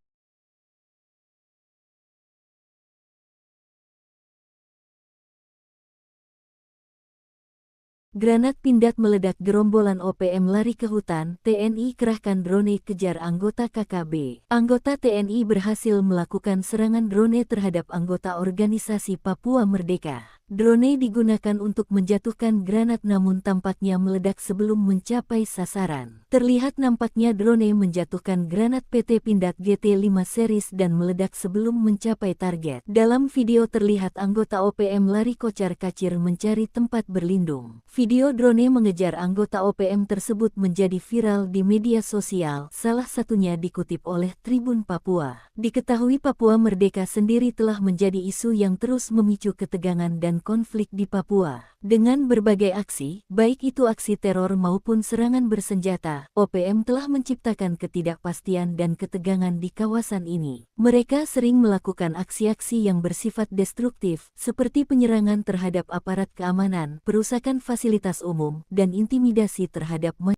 Granat Pindad meledak, gerombolan OPM lari ke hutan, TNI kerahkan drone kejar anggota KKB. Anggota TNI berhasil melakukan serangan drone terhadap anggota organisasi Papua Merdeka. Drone digunakan untuk menjatuhkan granat namun tampaknya meledak sebelum mencapai sasaran. Terlihat nampaknya drone menjatuhkan granat PT Pindad GT5 series dan meledak sebelum mencapai target. Dalam video terlihat anggota OPM lari kocar-kacir mencari tempat berlindung. Video drone mengejar anggota OPM tersebut menjadi viral di media sosial, salah satunya dikutip oleh Tribun Papua. Diketahui Papua Merdeka sendiri telah menjadi isu yang terus memicu ketegangan dan konflik di Papua. Dengan berbagai aksi, baik itu aksi teror maupun serangan bersenjata, OPM telah menciptakan ketidakpastian dan ketegangan di kawasan ini. Mereka sering melakukan aksi-aksi yang bersifat destruktif, seperti penyerangan terhadap aparat keamanan, perusakan fasilitas umum, dan intimidasi terhadap masyarakat.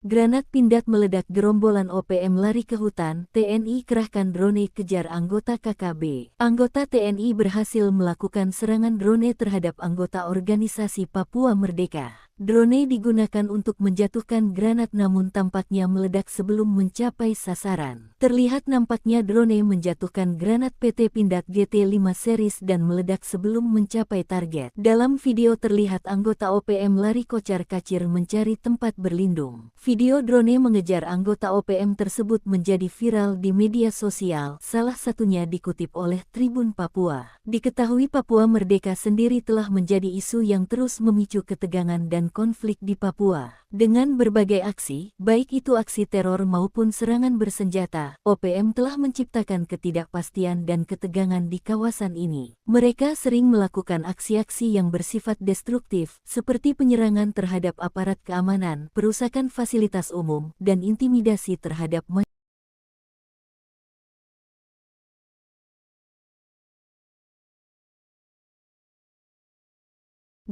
Granat Pindad meledak, gerombolan OPM lari ke hutan, TNI kerahkan drone kejar anggota KKB. Anggota TNI berhasil melakukan serangan drone terhadap anggota organisasi Papua Merdeka. Drone digunakan untuk menjatuhkan granat namun tampaknya meledak sebelum mencapai sasaran. Terlihat nampaknya drone menjatuhkan granat PT Pindad GT5 series dan meledak sebelum mencapai target. Dalam video terlihat anggota OPM lari kocar-kacir mencari tempat berlindung. Video drone mengejar anggota OPM tersebut menjadi viral di media sosial, salah satunya dikutip oleh Tribun Papua. Diketahui Papua Merdeka sendiri telah menjadi isu yang terus memicu ketegangan dan konflik di Papua. Dengan berbagai aksi, baik itu aksi teror maupun serangan bersenjata, OPM telah menciptakan ketidakpastian dan ketegangan di kawasan ini. Mereka sering melakukan aksi-aksi yang bersifat destruktif, seperti penyerangan terhadap aparat keamanan, perusakan fasilitas umum, dan intimidasi terhadap masyarakat.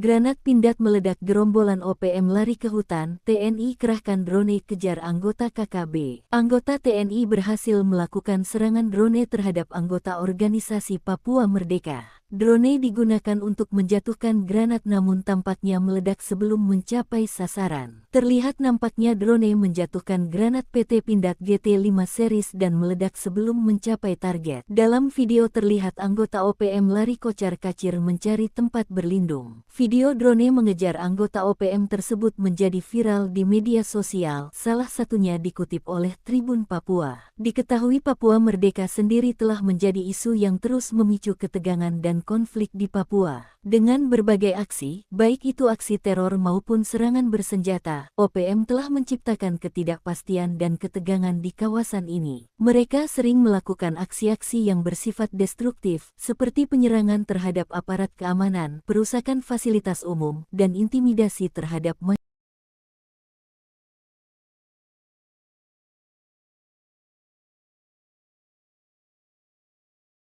Granat Pindad meledak, gerombolan OPM lari ke hutan, TNI kerahkan drone kejar anggota KKB. Anggota TNI berhasil melakukan serangan drone terhadap anggota organisasi Papua Merdeka. Drone digunakan untuk menjatuhkan granat namun tampaknya meledak sebelum mencapai sasaran. Terlihat nampaknya drone menjatuhkan granat PT Pindad GT5 series dan meledak sebelum mencapai target. Dalam video terlihat anggota OPM lari kocar-kacir mencari tempat berlindung. Video drone mengejar anggota OPM tersebut menjadi viral di media sosial, salah satunya dikutip oleh Tribun Papua. Diketahui Papua Merdeka sendiri telah menjadi isu yang terus memicu ketegangan dan konflik di Papua. Dengan berbagai aksi, baik itu aksi teror maupun serangan bersenjata, OPM telah menciptakan ketidakpastian dan ketegangan di kawasan ini. Mereka sering melakukan aksi-aksi yang bersifat destruktif, seperti penyerangan terhadap aparat keamanan, perusakan fasilitas umum, dan intimidasi terhadap masyarakat.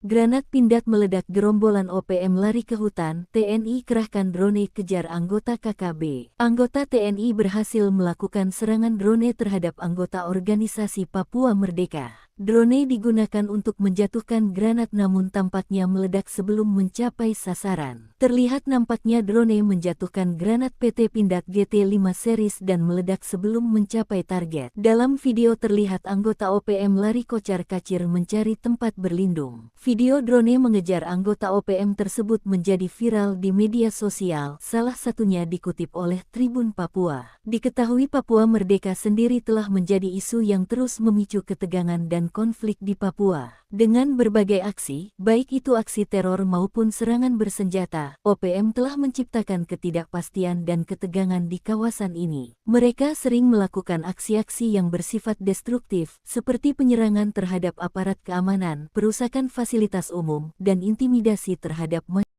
Granat Pindad meledak, gerombolan OPM lari ke hutan, TNI kerahkan drone kejar anggota KKB. Anggota TNI berhasil melakukan serangan drone terhadap anggota organisasi Papua Merdeka. Drone digunakan untuk menjatuhkan granat namun tampaknya meledak sebelum mencapai sasaran. Terlihat nampaknya drone menjatuhkan granat PT Pindad GT5 series dan meledak sebelum mencapai target. Dalam video terlihat anggota OPM lari kocar-kacir mencari tempat berlindung. Video drone mengejar anggota OPM tersebut menjadi viral di media sosial, salah satunya dikutip oleh Tribun Papua. Diketahui Papua Merdeka sendiri telah menjadi isu yang terus memicu ketegangan dan konflik di Papua. Dengan berbagai aksi, baik itu aksi teror maupun serangan bersenjata, OPM telah menciptakan ketidakpastian dan ketegangan di kawasan ini. Mereka sering melakukan aksi-aksi yang bersifat destruktif, seperti penyerangan terhadap aparat keamanan, perusakan fasilitas umum, dan intimidasi terhadap masyarakat.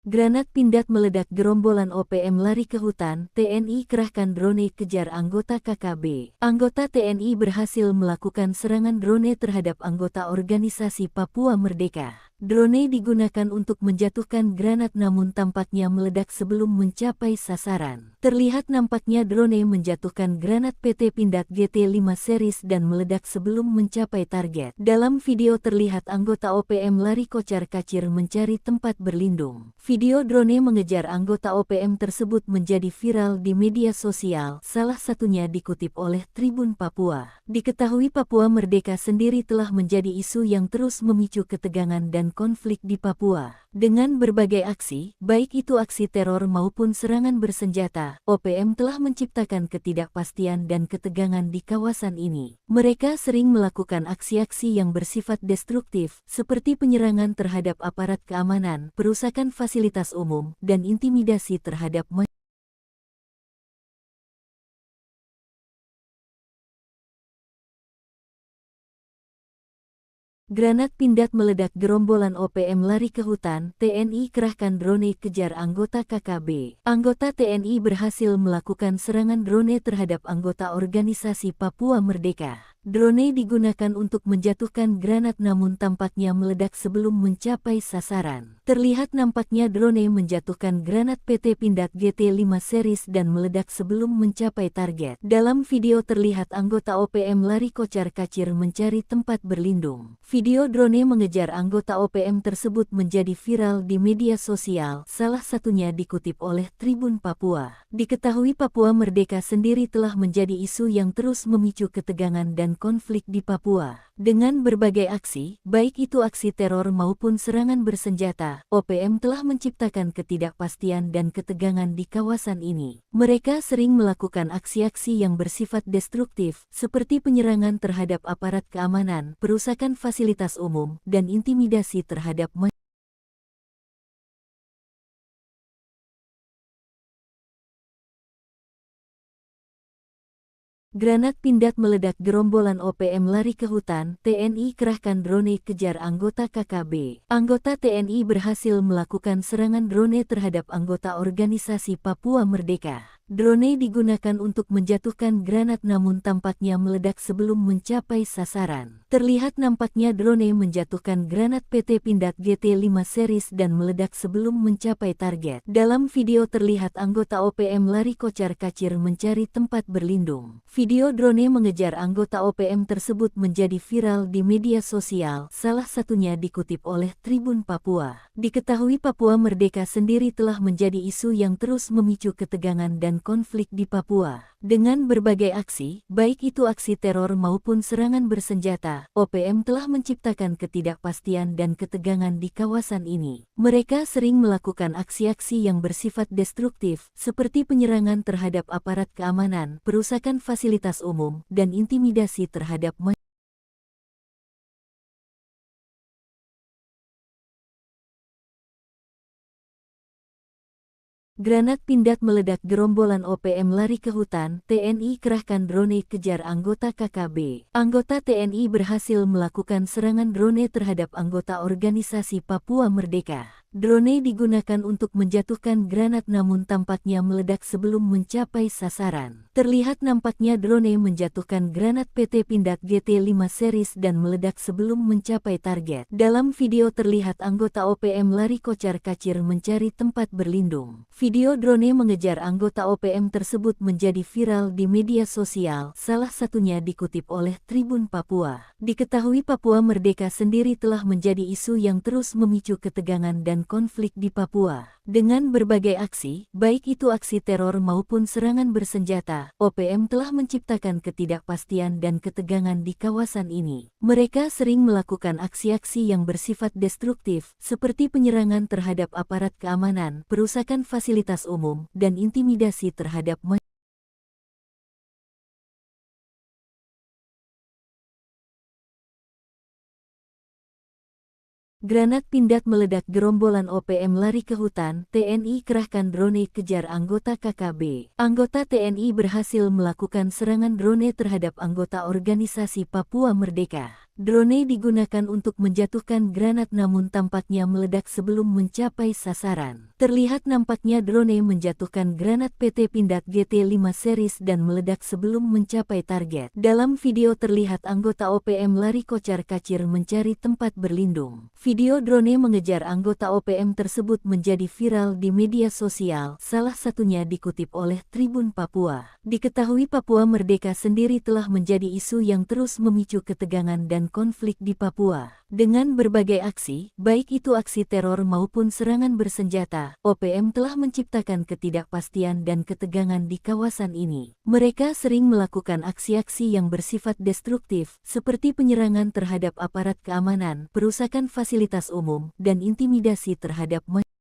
Granat Pindad meledak, gerombolan OPM lari ke hutan, TNI kerahkan drone kejar anggota KKB. Anggota TNI berhasil melakukan serangan drone terhadap anggota organisasi Papua Merdeka. Drone digunakan untuk menjatuhkan granat namun tampaknya meledak sebelum mencapai sasaran. Terlihat nampaknya drone menjatuhkan granat PT Pindad GT5 series dan meledak sebelum mencapai target. Dalam video terlihat anggota OPM lari kocar-kacir mencari tempat berlindung. Video drone mengejar anggota OPM tersebut menjadi viral di media sosial, salah satunya dikutip oleh Tribun Papua. Diketahui Papua Merdeka sendiri telah menjadi isu yang terus memicu ketegangan dan konflik di Papua. Dengan berbagai aksi, baik itu aksi teror maupun serangan bersenjata, OPM telah menciptakan ketidakpastian dan ketegangan di kawasan ini. Mereka sering melakukan aksi-aksi yang bersifat destruktif, seperti penyerangan terhadap aparat keamanan, perusakan fasilitas umum, dan intimidasi terhadap masyarakat. Granat Pindad meledak, gerombolan OPM lari ke hutan, TNI kerahkan drone kejar anggota KKB. Anggota TNI berhasil melakukan serangan drone terhadap anggota organisasi Papua Merdeka. Drone digunakan untuk menjatuhkan granat namun tampaknya meledak sebelum mencapai sasaran. Terlihat nampaknya drone menjatuhkan granat PT Pindad GT5 series dan meledak sebelum mencapai target. Dalam video terlihat anggota OPM lari kocar-kacir mencari tempat berlindung. Video drone mengejar anggota OPM tersebut menjadi viral di media sosial, salah satunya dikutip oleh Tribun Papua. Diketahui Papua Merdeka sendiri telah menjadi isu yang terus memicu ketegangan dan konflik di Papua. Dengan berbagai aksi, baik itu aksi teror maupun serangan bersenjata, OPM telah menciptakan ketidakpastian dan ketegangan di kawasan ini. Mereka sering melakukan aksi-aksi yang bersifat destruktif, seperti penyerangan terhadap aparat keamanan, perusakan fasilitas umum, dan intimidasi terhadap masyarakat. Granat Pindad meledak, gerombolan OPM lari ke hutan, TNI kerahkan drone kejar anggota KKB. Anggota TNI berhasil melakukan serangan drone terhadap anggota organisasi Papua Merdeka. Drone digunakan untuk menjatuhkan granat namun tampaknya meledak sebelum mencapai sasaran. Terlihat nampaknya drone menjatuhkan granat PT Pindad GT5 series dan meledak sebelum mencapai target. Dalam video terlihat anggota OPM lari kocar-kacir mencari tempat berlindung. Video drone mengejar anggota OPM tersebut menjadi viral di media sosial, salah satunya dikutip oleh Tribun Papua. Diketahui Papua Merdeka sendiri telah menjadi isu yang terus memicu ketegangan dan konflik di Papua. Dengan berbagai aksi, baik itu aksi teror maupun serangan bersenjata, OPM telah menciptakan ketidakpastian dan ketegangan di kawasan ini. Mereka sering melakukan aksi-aksi yang bersifat destruktif, seperti penyerangan terhadap aparat keamanan, perusakan fasilitas umum, dan intimidasi terhadap masyarakat. Granat Pindad meledak, gerombolan OPM lari ke hutan, TNI kerahkan drone kejar anggota KKB. Anggota TNI berhasil melakukan serangan drone terhadap anggota organisasi Papua Merdeka. Drone digunakan untuk menjatuhkan granat namun tampaknya meledak sebelum mencapai sasaran. Terlihat nampaknya drone menjatuhkan granat PT Pindad GT5 series dan meledak sebelum mencapai target. Dalam video terlihat anggota OPM lari kocar-kacir mencari tempat berlindung. Video drone mengejar anggota OPM tersebut menjadi viral di media sosial, salah satunya dikutip oleh Tribun Papua. Diketahui Papua Merdeka sendiri telah menjadi isu yang terus memicu ketegangan dan konflik di Papua. Dengan berbagai aksi, baik itu aksi teror maupun serangan bersenjata, OPM telah menciptakan ketidakpastian dan ketegangan di kawasan ini. Mereka sering melakukan aksi-aksi yang bersifat destruktif, seperti penyerangan terhadap aparat keamanan, perusakan fasilitas umum, dan intimidasi terhadap masyarakat. Granat Pindad meledak, gerombolan OPM lari ke hutan, TNI kerahkan drone kejar anggota KKB. Anggota TNI berhasil melakukan serangan drone terhadap anggota organisasi Papua Merdeka. Drone digunakan untuk menjatuhkan granat namun tampaknya meledak sebelum mencapai sasaran. Terlihat nampaknya drone menjatuhkan granat PT Pindad GT5 series dan meledak sebelum mencapai target. Dalam video terlihat anggota OPM lari kocar-kacir mencari tempat berlindung. Video drone mengejar anggota OPM tersebut menjadi viral di media sosial, salah satunya dikutip oleh Tribun Papua. Diketahui Papua Merdeka sendiri telah menjadi isu yang terus memicu ketegangan dan konflik di Papua. Dengan berbagai aksi, baik itu aksi teror maupun serangan bersenjata, OPM telah menciptakan ketidakpastian dan ketegangan di kawasan ini. Mereka sering melakukan aksi-aksi yang bersifat destruktif, seperti penyerangan terhadap aparat keamanan, perusakan fasilitas umum, dan intimidasi terhadap masyarakat.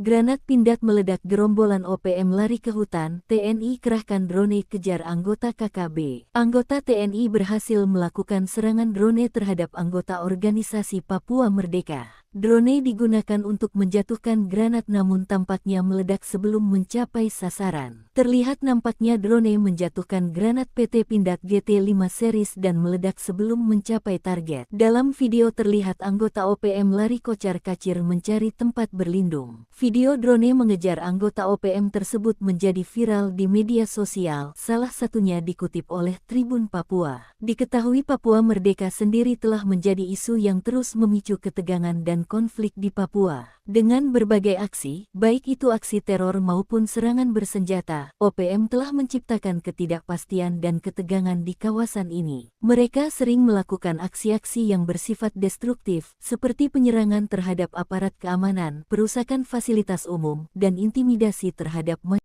Granat Pindad meledak, gerombolan OPM lari ke hutan, TNI kerahkan drone kejar anggota KKB. Anggota TNI berhasil melakukan serangan drone terhadap anggota organisasi Papua Merdeka. Drone digunakan untuk menjatuhkan granat namun tampaknya meledak sebelum mencapai sasaran. Terlihat nampaknya drone menjatuhkan granat PT Pindad GT5 series dan meledak sebelum mencapai target. Dalam video terlihat anggota OPM lari kocar-kacir mencari tempat berlindung. Video drone mengejar anggota OPM tersebut menjadi viral di media sosial, salah satunya dikutip oleh Tribun Papua. Diketahui Papua Merdeka sendiri telah menjadi isu yang terus memicu ketegangan dan konflik di Papua. Dengan berbagai aksi, baik itu aksi teror maupun serangan bersenjata, OPM telah menciptakan ketidakpastian dan ketegangan di kawasan ini. Mereka sering melakukan aksi-aksi yang bersifat destruktif, seperti penyerangan terhadap aparat keamanan, perusakan fasilitas umum, dan intimidasi terhadap masyarakat.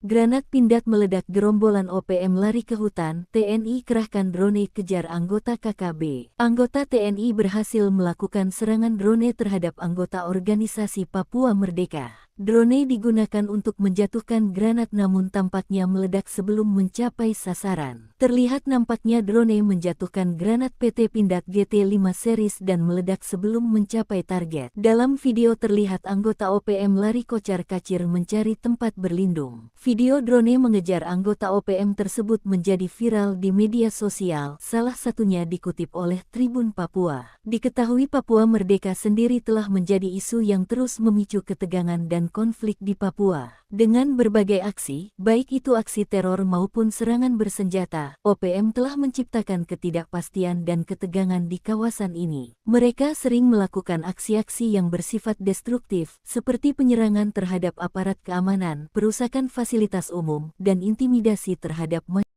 Granat Pindad meledak, gerombolan OPM lari ke hutan, TNI kerahkan drone kejar anggota KKB. Anggota TNI berhasil melakukan serangan drone terhadap anggota organisasi Papua Merdeka. Drone digunakan untuk menjatuhkan granat namun tampaknya meledak sebelum mencapai sasaran. Terlihat nampaknya drone menjatuhkan granat PT Pindad GT5 series dan meledak sebelum mencapai target. Dalam video terlihat anggota OPM lari kocar-kacir mencari tempat berlindung. Video drone mengejar anggota OPM tersebut menjadi viral di media sosial, salah satunya dikutip oleh Tribun Papua. Diketahui Papua Merdeka sendiri telah menjadi isu yang terus memicu ketegangan dan konflik di Papua. Dengan berbagai aksi, baik itu aksi teror maupun serangan bersenjata, OPM telah menciptakan ketidakpastian dan ketegangan di kawasan ini. Mereka sering melakukan aksi-aksi yang bersifat destruktif, seperti penyerangan terhadap aparat keamanan, perusakan fasilitas umum, dan intimidasi terhadap masyarakat.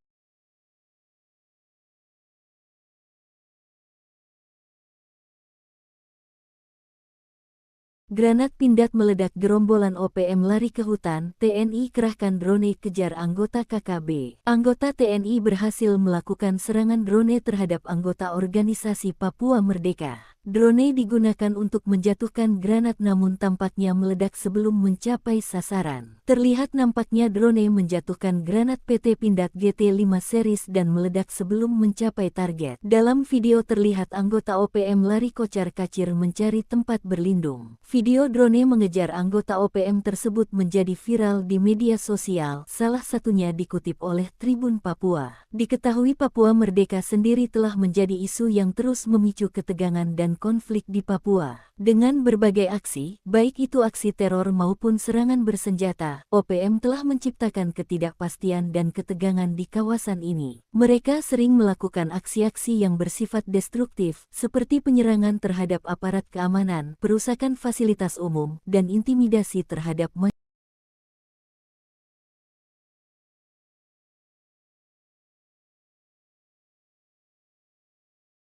Granat Pindad meledak, gerombolan OPM lari ke hutan, TNI kerahkan drone kejar anggota KKB. Anggota TNI berhasil melakukan serangan drone terhadap anggota organisasi Papua Merdeka. Drone digunakan untuk menjatuhkan granat namun tampaknya meledak sebelum mencapai sasaran. Terlihat nampaknya drone menjatuhkan granat PT Pindad GT5 series dan meledak sebelum mencapai target. Dalam video terlihat anggota OPM lari kocar-kacir mencari tempat berlindung. Video drone mengejar anggota OPM tersebut menjadi viral di media sosial, salah satunya dikutip oleh Tribun Papua. Diketahui Papua Merdeka sendiri telah menjadi isu yang terus memicu ketegangan dan konflik di Papua. Dengan berbagai aksi, baik itu aksi teror maupun serangan bersenjata, OPM telah menciptakan ketidakpastian dan ketegangan di kawasan ini. Mereka sering melakukan aksi-aksi yang bersifat destruktif, seperti penyerangan terhadap aparat keamanan, perusakan fasilitas umum, dan intimidasi terhadap masyarakat.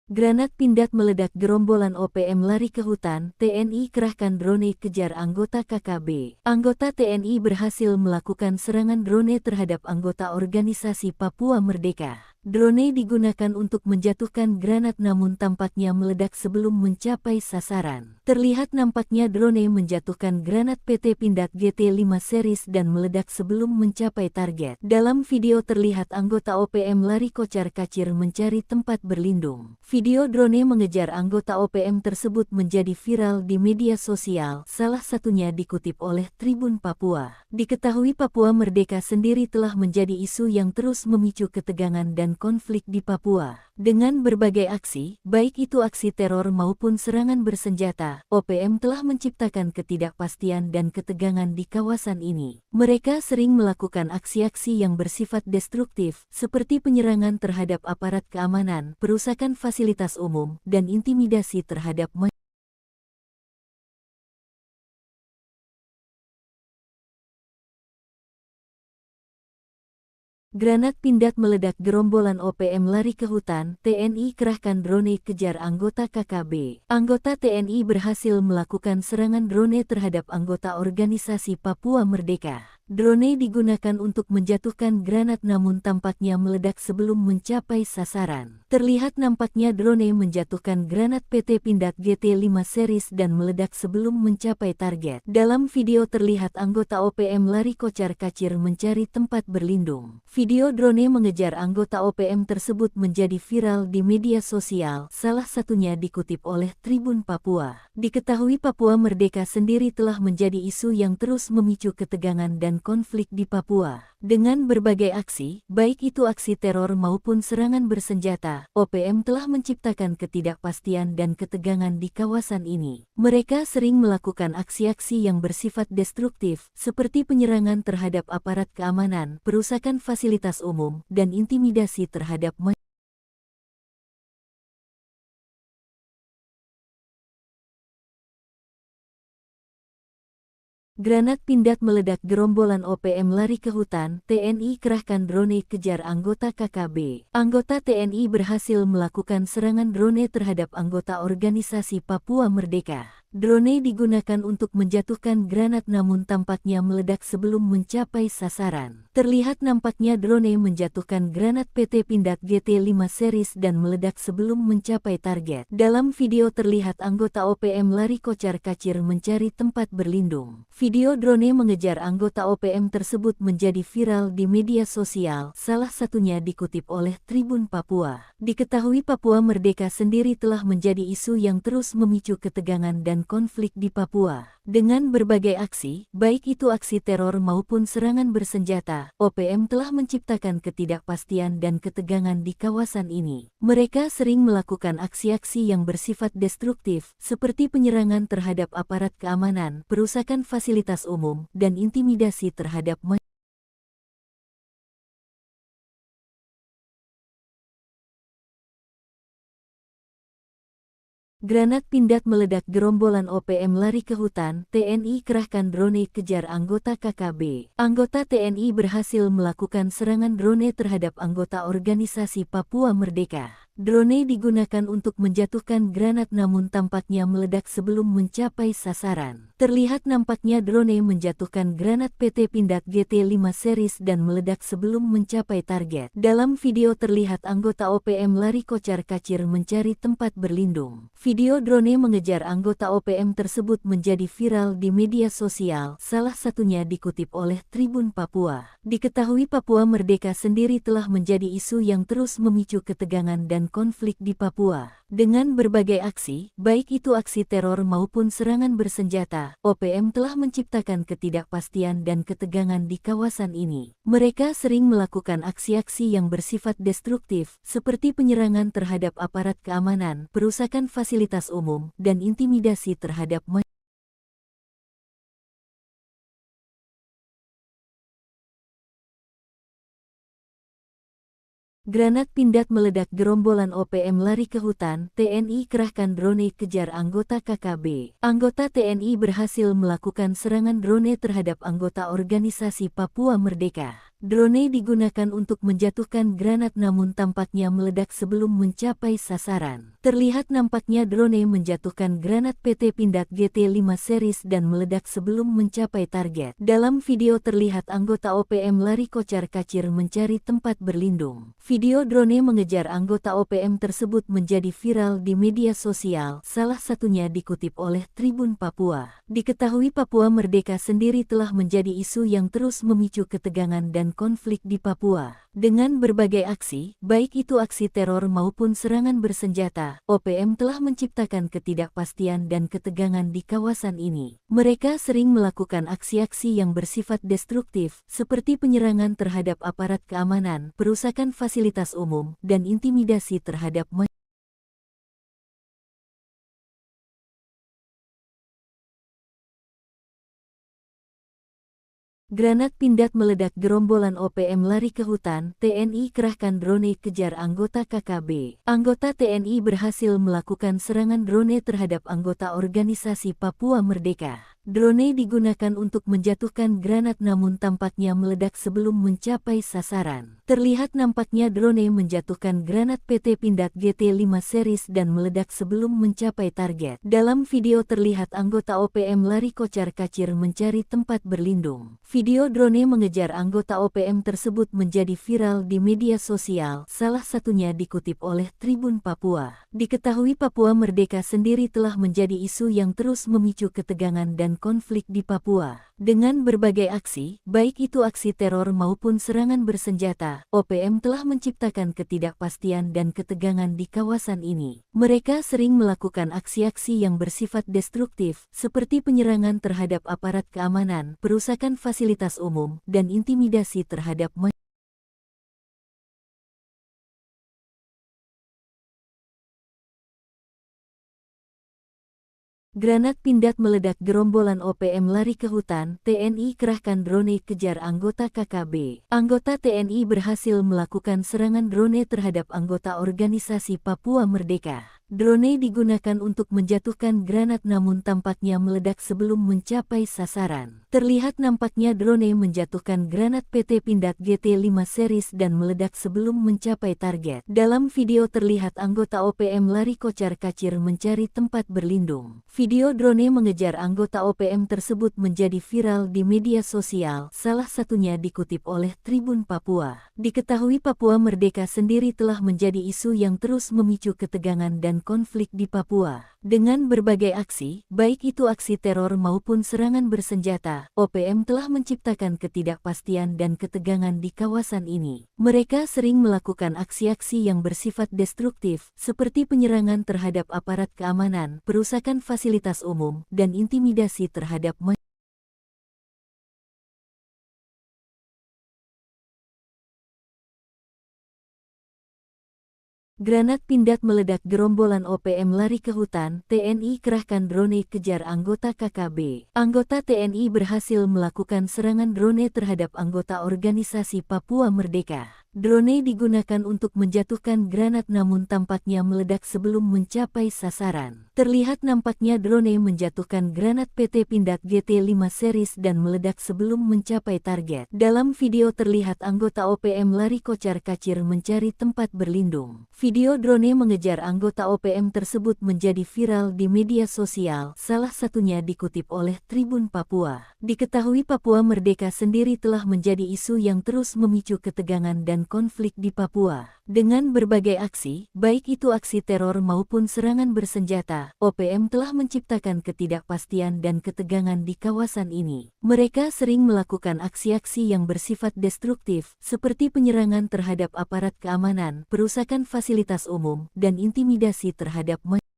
Granat Pindad meledak, gerombolan OPM lari ke hutan, TNI kerahkan drone kejar anggota KKB. Anggota TNI berhasil melakukan serangan drone terhadap anggota organisasi Papua Merdeka. Drone digunakan untuk menjatuhkan granat namun tampaknya meledak sebelum mencapai sasaran. Terlihat nampaknya drone menjatuhkan granat PT Pindad GT5 series dan meledak sebelum mencapai target. Dalam video terlihat anggota OPM lari kocar-kacir mencari tempat berlindung. Video drone mengejar anggota OPM tersebut menjadi viral di media sosial, salah satunya dikutip oleh Tribun Papua. Diketahui Papua Merdeka sendiri telah menjadi isu yang terus memicu ketegangan dan konflik di Papua. Dengan berbagai aksi, baik itu aksi teror maupun serangan bersenjata, OPM telah menciptakan ketidakpastian dan ketegangan di kawasan ini. Mereka sering melakukan aksi-aksi yang bersifat destruktif, seperti penyerangan terhadap aparat keamanan, perusakan fasilitas umum, dan intimidasi terhadap masyarakat. Granat Pindad meledak, gerombolan OPM lari ke hutan, TNI kerahkan drone kejar anggota KKB. Anggota TNI berhasil melakukan serangan drone terhadap anggota organisasi Papua Merdeka. Drone digunakan untuk menjatuhkan granat namun tampaknya meledak sebelum mencapai sasaran. Terlihat nampaknya drone menjatuhkan granat PT Pindad GT5 series dan meledak sebelum mencapai target. Dalam video terlihat anggota OPM lari kocar-kacir mencari tempat berlindung. Video drone mengejar anggota OPM tersebut menjadi viral di media sosial, salah satunya dikutip oleh Tribun Papua. Diketahui Papua Merdeka sendiri telah menjadi isu yang terus memicu ketegangan dan konflik di Papua. Dengan berbagai aksi, baik itu aksi teror maupun serangan bersenjata, OPM telah menciptakan ketidakpastian dan ketegangan di kawasan ini. Mereka sering melakukan aksi-aksi yang bersifat destruktif, seperti penyerangan terhadap aparat keamanan, perusakan fasilitas umum, dan intimidasi terhadap masyarakat. Granat Pindad meledak, gerombolan OPM lari ke hutan, TNI kerahkan drone kejar anggota KKB. Anggota TNI berhasil melakukan serangan drone terhadap anggota organisasi Papua Merdeka. Drone digunakan untuk menjatuhkan granat namun tampaknya meledak sebelum mencapai sasaran. Terlihat nampaknya drone menjatuhkan granat PT Pindad GT5 series dan meledak sebelum mencapai target. Dalam video terlihat anggota OPM lari kocar-kacir mencari tempat berlindung. Video drone mengejar anggota OPM tersebut menjadi viral di media sosial, salah satunya dikutip oleh Tribun Papua. Diketahui Papua Merdeka sendiri telah menjadi isu yang terus memicu ketegangan dan konflik di Papua. Dengan berbagai aksi, baik itu aksi teror maupun serangan bersenjata, OPM telah menciptakan ketidakpastian dan ketegangan di kawasan ini. Mereka sering melakukan aksi-aksi yang bersifat destruktif, seperti penyerangan terhadap aparat keamanan, perusakan fasilitas umum, dan intimidasi terhadap masyarakat. Granat Pindad meledak, gerombolan OPM lari ke hutan, TNI kerahkan drone kejar anggota KKB. Anggota TNI berhasil melakukan serangan drone terhadap anggota organisasi Papua Merdeka. Drone digunakan untuk menjatuhkan granat namun tampaknya meledak sebelum mencapai sasaran. Terlihat nampaknya drone menjatuhkan granat PT Pindad GT5 series dan meledak sebelum mencapai target. Dalam video terlihat anggota OPM lari kocar-kacir mencari tempat berlindung. Video drone mengejar anggota OPM tersebut menjadi viral di media sosial, salah satunya dikutip oleh Tribun Papua. Diketahui Papua Merdeka sendiri telah menjadi isu yang terus memicu ketegangan dan konflik di Papua. Dengan berbagai aksi, baik itu aksi teror maupun serangan bersenjata, OPM telah menciptakan ketidakpastian dan ketegangan di kawasan ini. Mereka sering melakukan aksi-aksi yang bersifat destruktif, seperti penyerangan terhadap aparat keamanan, perusakan fasilitas umum, dan intimidasi terhadap masyarakat. Granat Pindad meledak, gerombolan OPM lari ke hutan, TNI kerahkan drone kejar anggota KKB. Anggota TNI berhasil melakukan serangan drone terhadap anggota organisasi Papua Merdeka. Drone digunakan untuk menjatuhkan granat namun tampaknya meledak sebelum mencapai sasaran. Terlihat nampaknya drone menjatuhkan granat PT Pindad GT5 series dan meledak sebelum mencapai target. Dalam video terlihat anggota OPM lari kocar-kacir mencari tempat berlindung. Video drone mengejar anggota OPM tersebut menjadi viral di media sosial, salah satunya dikutip oleh Tribun Papua. Diketahui Papua Merdeka sendiri telah menjadi isu yang terus memicu ketegangan dan konflik di Papua. Dengan berbagai aksi, baik itu aksi teror maupun serangan bersenjata, OPM telah menciptakan ketidakpastian dan ketegangan di kawasan ini. Mereka sering melakukan aksi-aksi yang bersifat destruktif, seperti penyerangan terhadap aparat keamanan, perusakan fasilitas umum, dan intimidasi terhadap masyarakat. Granat Pindad meledak, gerombolan OPM lari ke hutan, TNI kerahkan drone kejar anggota KKB. Anggota TNI berhasil melakukan serangan drone terhadap anggota organisasi Papua Merdeka. Drone digunakan untuk menjatuhkan granat namun tampaknya meledak sebelum mencapai sasaran. Terlihat nampaknya drone menjatuhkan granat PT Pindad GT5 series dan meledak sebelum mencapai target. Dalam video terlihat anggota OPM lari kocar-kacir mencari tempat berlindung. Video drone mengejar anggota OPM tersebut menjadi viral di media sosial, salah satunya dikutip oleh Tribun Papua. Diketahui Papua Merdeka sendiri telah menjadi isu yang terus memicu ketegangan dan konflik di Papua. Dengan berbagai aksi, baik itu aksi teror maupun serangan bersenjata, OPM telah menciptakan ketidakpastian dan ketegangan di kawasan ini. Mereka sering melakukan aksi-aksi yang bersifat destruktif, seperti penyerangan terhadap aparat keamanan, perusakan fasilitas umum, dan intimidasi terhadap masyarakat. Granat Pindad meledak, gerombolan OPM lari ke hutan, TNI kerahkan drone kejar anggota KKB. Anggota TNI berhasil melakukan serangan drone terhadap anggota organisasi Papua Merdeka. Drone digunakan untuk menjatuhkan granat namun tampaknya meledak sebelum mencapai sasaran. Terlihat nampaknya drone menjatuhkan granat PT Pindad GT5 series dan meledak sebelum mencapai target. Dalam video terlihat anggota OPM lari kocar-kacir mencari tempat berlindung. Video drone mengejar anggota OPM tersebut menjadi viral di media sosial, salah satunya dikutip oleh Tribun Papua. Diketahui Papua Merdeka sendiri telah menjadi isu yang terus memicu ketegangan dan konflik di Papua. Dengan berbagai aksi, baik itu aksi teror maupun serangan bersenjata, OPM telah menciptakan ketidakpastian dan ketegangan di kawasan ini. Mereka sering melakukan aksi-aksi yang bersifat destruktif, seperti penyerangan terhadap aparat keamanan, perusakan fasilitas umum, dan intimidasi terhadap masyarakat. Granat Pindad meledak, gerombolan OPM lari ke hutan, TNI kerahkan drone kejar anggota KKB. Anggota TNI berhasil melakukan serangan drone terhadap anggota organisasi Papua Merdeka. Drone digunakan untuk menjatuhkan granat namun tampaknya meledak sebelum mencapai sasaran. Terlihat nampaknya drone menjatuhkan granat PT Pindad GT5 series dan meledak sebelum mencapai target. Dalam video terlihat anggota OPM lari kocar-kacir mencari tempat berlindung. Video drone mengejar anggota OPM tersebut menjadi viral di media sosial, salah satunya dikutip oleh Tribun Papua. Diketahui Papua Merdeka sendiri telah menjadi isu yang terus memicu ketegangan dan konflik di Papua. Dengan berbagai aksi, baik itu aksi teror maupun serangan bersenjata, OPM telah menciptakan ketidakpastian dan ketegangan di kawasan ini. Mereka sering melakukan aksi-aksi yang bersifat destruktif, seperti penyerangan terhadap aparat keamanan, perusakan fasilitas umum, dan intimidasi terhadap masyarakat.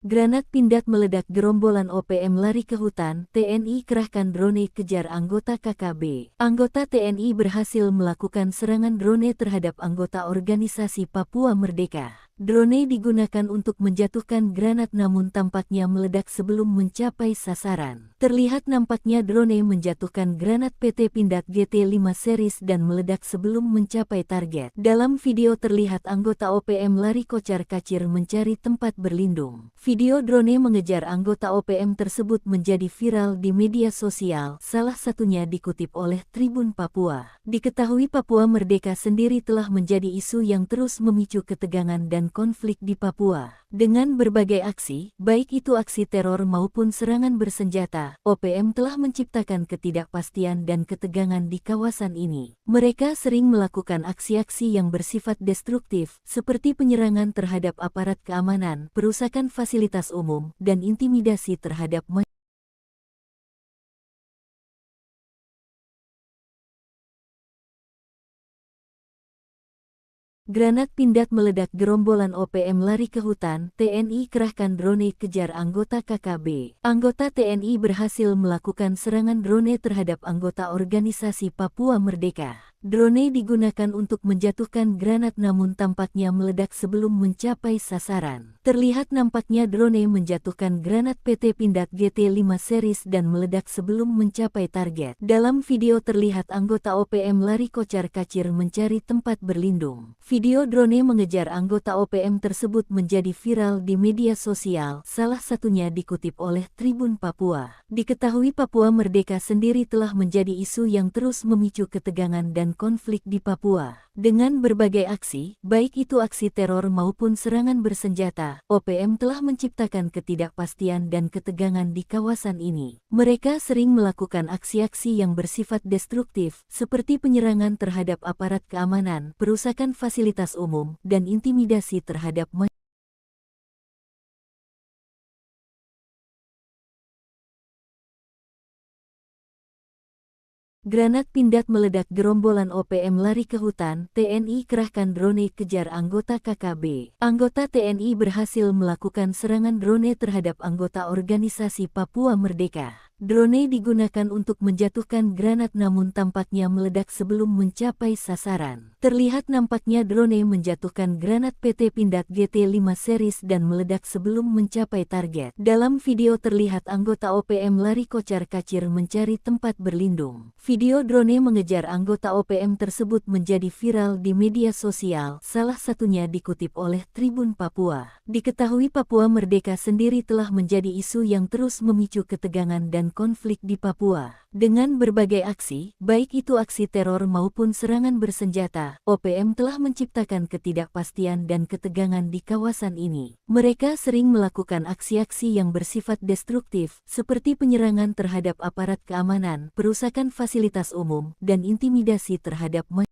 Granat Pindad meledak, gerombolan OPM lari ke hutan, TNI kerahkan drone kejar anggota KKB. Anggota TNI berhasil melakukan serangan drone terhadap anggota organisasi Papua Merdeka. Drone digunakan untuk menjatuhkan granat namun tampaknya meledak sebelum mencapai sasaran. Terlihat nampaknya drone menjatuhkan granat PT Pindad GT5 series dan meledak sebelum mencapai target. Dalam video terlihat anggota OPM lari kocar-kacir mencari tempat berlindung. Video drone mengejar anggota OPM tersebut menjadi viral di media sosial, salah satunya dikutip oleh Tribun Papua. Diketahui Papua Merdeka sendiri telah menjadi isu yang terus memicu ketegangan dan konflik di Papua. Dengan berbagai aksi, baik itu aksi teror maupun serangan bersenjata, OPM telah menciptakan ketidakpastian dan ketegangan di kawasan ini. Mereka sering melakukan aksi-aksi yang bersifat destruktif, seperti penyerangan terhadap aparat keamanan, perusakan fasilitas umum, dan intimidasi terhadap masyarakat. Granat Pindad meledak, gerombolan OPM lari ke hutan, TNI kerahkan drone kejar anggota KKB. Anggota TNI berhasil melakukan serangan drone terhadap anggota organisasi Papua Merdeka. Drone digunakan untuk menjatuhkan granat namun tampaknya meledak sebelum mencapai sasaran. Terlihat nampaknya drone menjatuhkan granat PT Pindad GT5 series dan meledak sebelum mencapai target. Dalam video terlihat anggota OPM lari kocar-kacir mencari tempat berlindung. Video drone mengejar anggota OPM tersebut menjadi viral di media sosial, salah satunya dikutip oleh Tribun Papua. Diketahui Papua Merdeka sendiri telah menjadi isu yang terus memicu ketegangan dan konflik di Papua. Dengan berbagai aksi, baik itu aksi teror maupun serangan bersenjata, OPM telah menciptakan ketidakpastian dan ketegangan di kawasan ini. Mereka sering melakukan aksi-aksi yang bersifat destruktif, seperti penyerangan terhadap aparat keamanan, perusakan fasilitas umum, dan intimidasi terhadap masyarakat. Granat Pindad meledak, gerombolan OPM lari ke hutan, TNI kerahkan drone kejar anggota KKB. Anggota TNI berhasil melakukan serangan drone terhadap anggota organisasi Papua Merdeka. Drone digunakan untuk menjatuhkan granat namun tampaknya meledak sebelum mencapai sasaran. Terlihat nampaknya drone menjatuhkan granat PT Pindad GT5 series dan meledak sebelum mencapai target. Dalam video terlihat anggota OPM lari kocar-kacir mencari tempat berlindung. Video drone mengejar anggota OPM tersebut menjadi viral di media sosial, salah satunya dikutip oleh Tribun Papua. Diketahui Papua Merdeka sendiri telah menjadi isu yang terus memicu ketegangan dan konflik di Papua. Dengan berbagai aksi, baik itu aksi teror maupun serangan bersenjata, OPM telah menciptakan ketidakpastian dan ketegangan di kawasan ini. Mereka sering melakukan aksi-aksi yang bersifat destruktif, seperti penyerangan terhadap aparat keamanan, perusakan fasilitas umum, dan intimidasi terhadap masyarakat.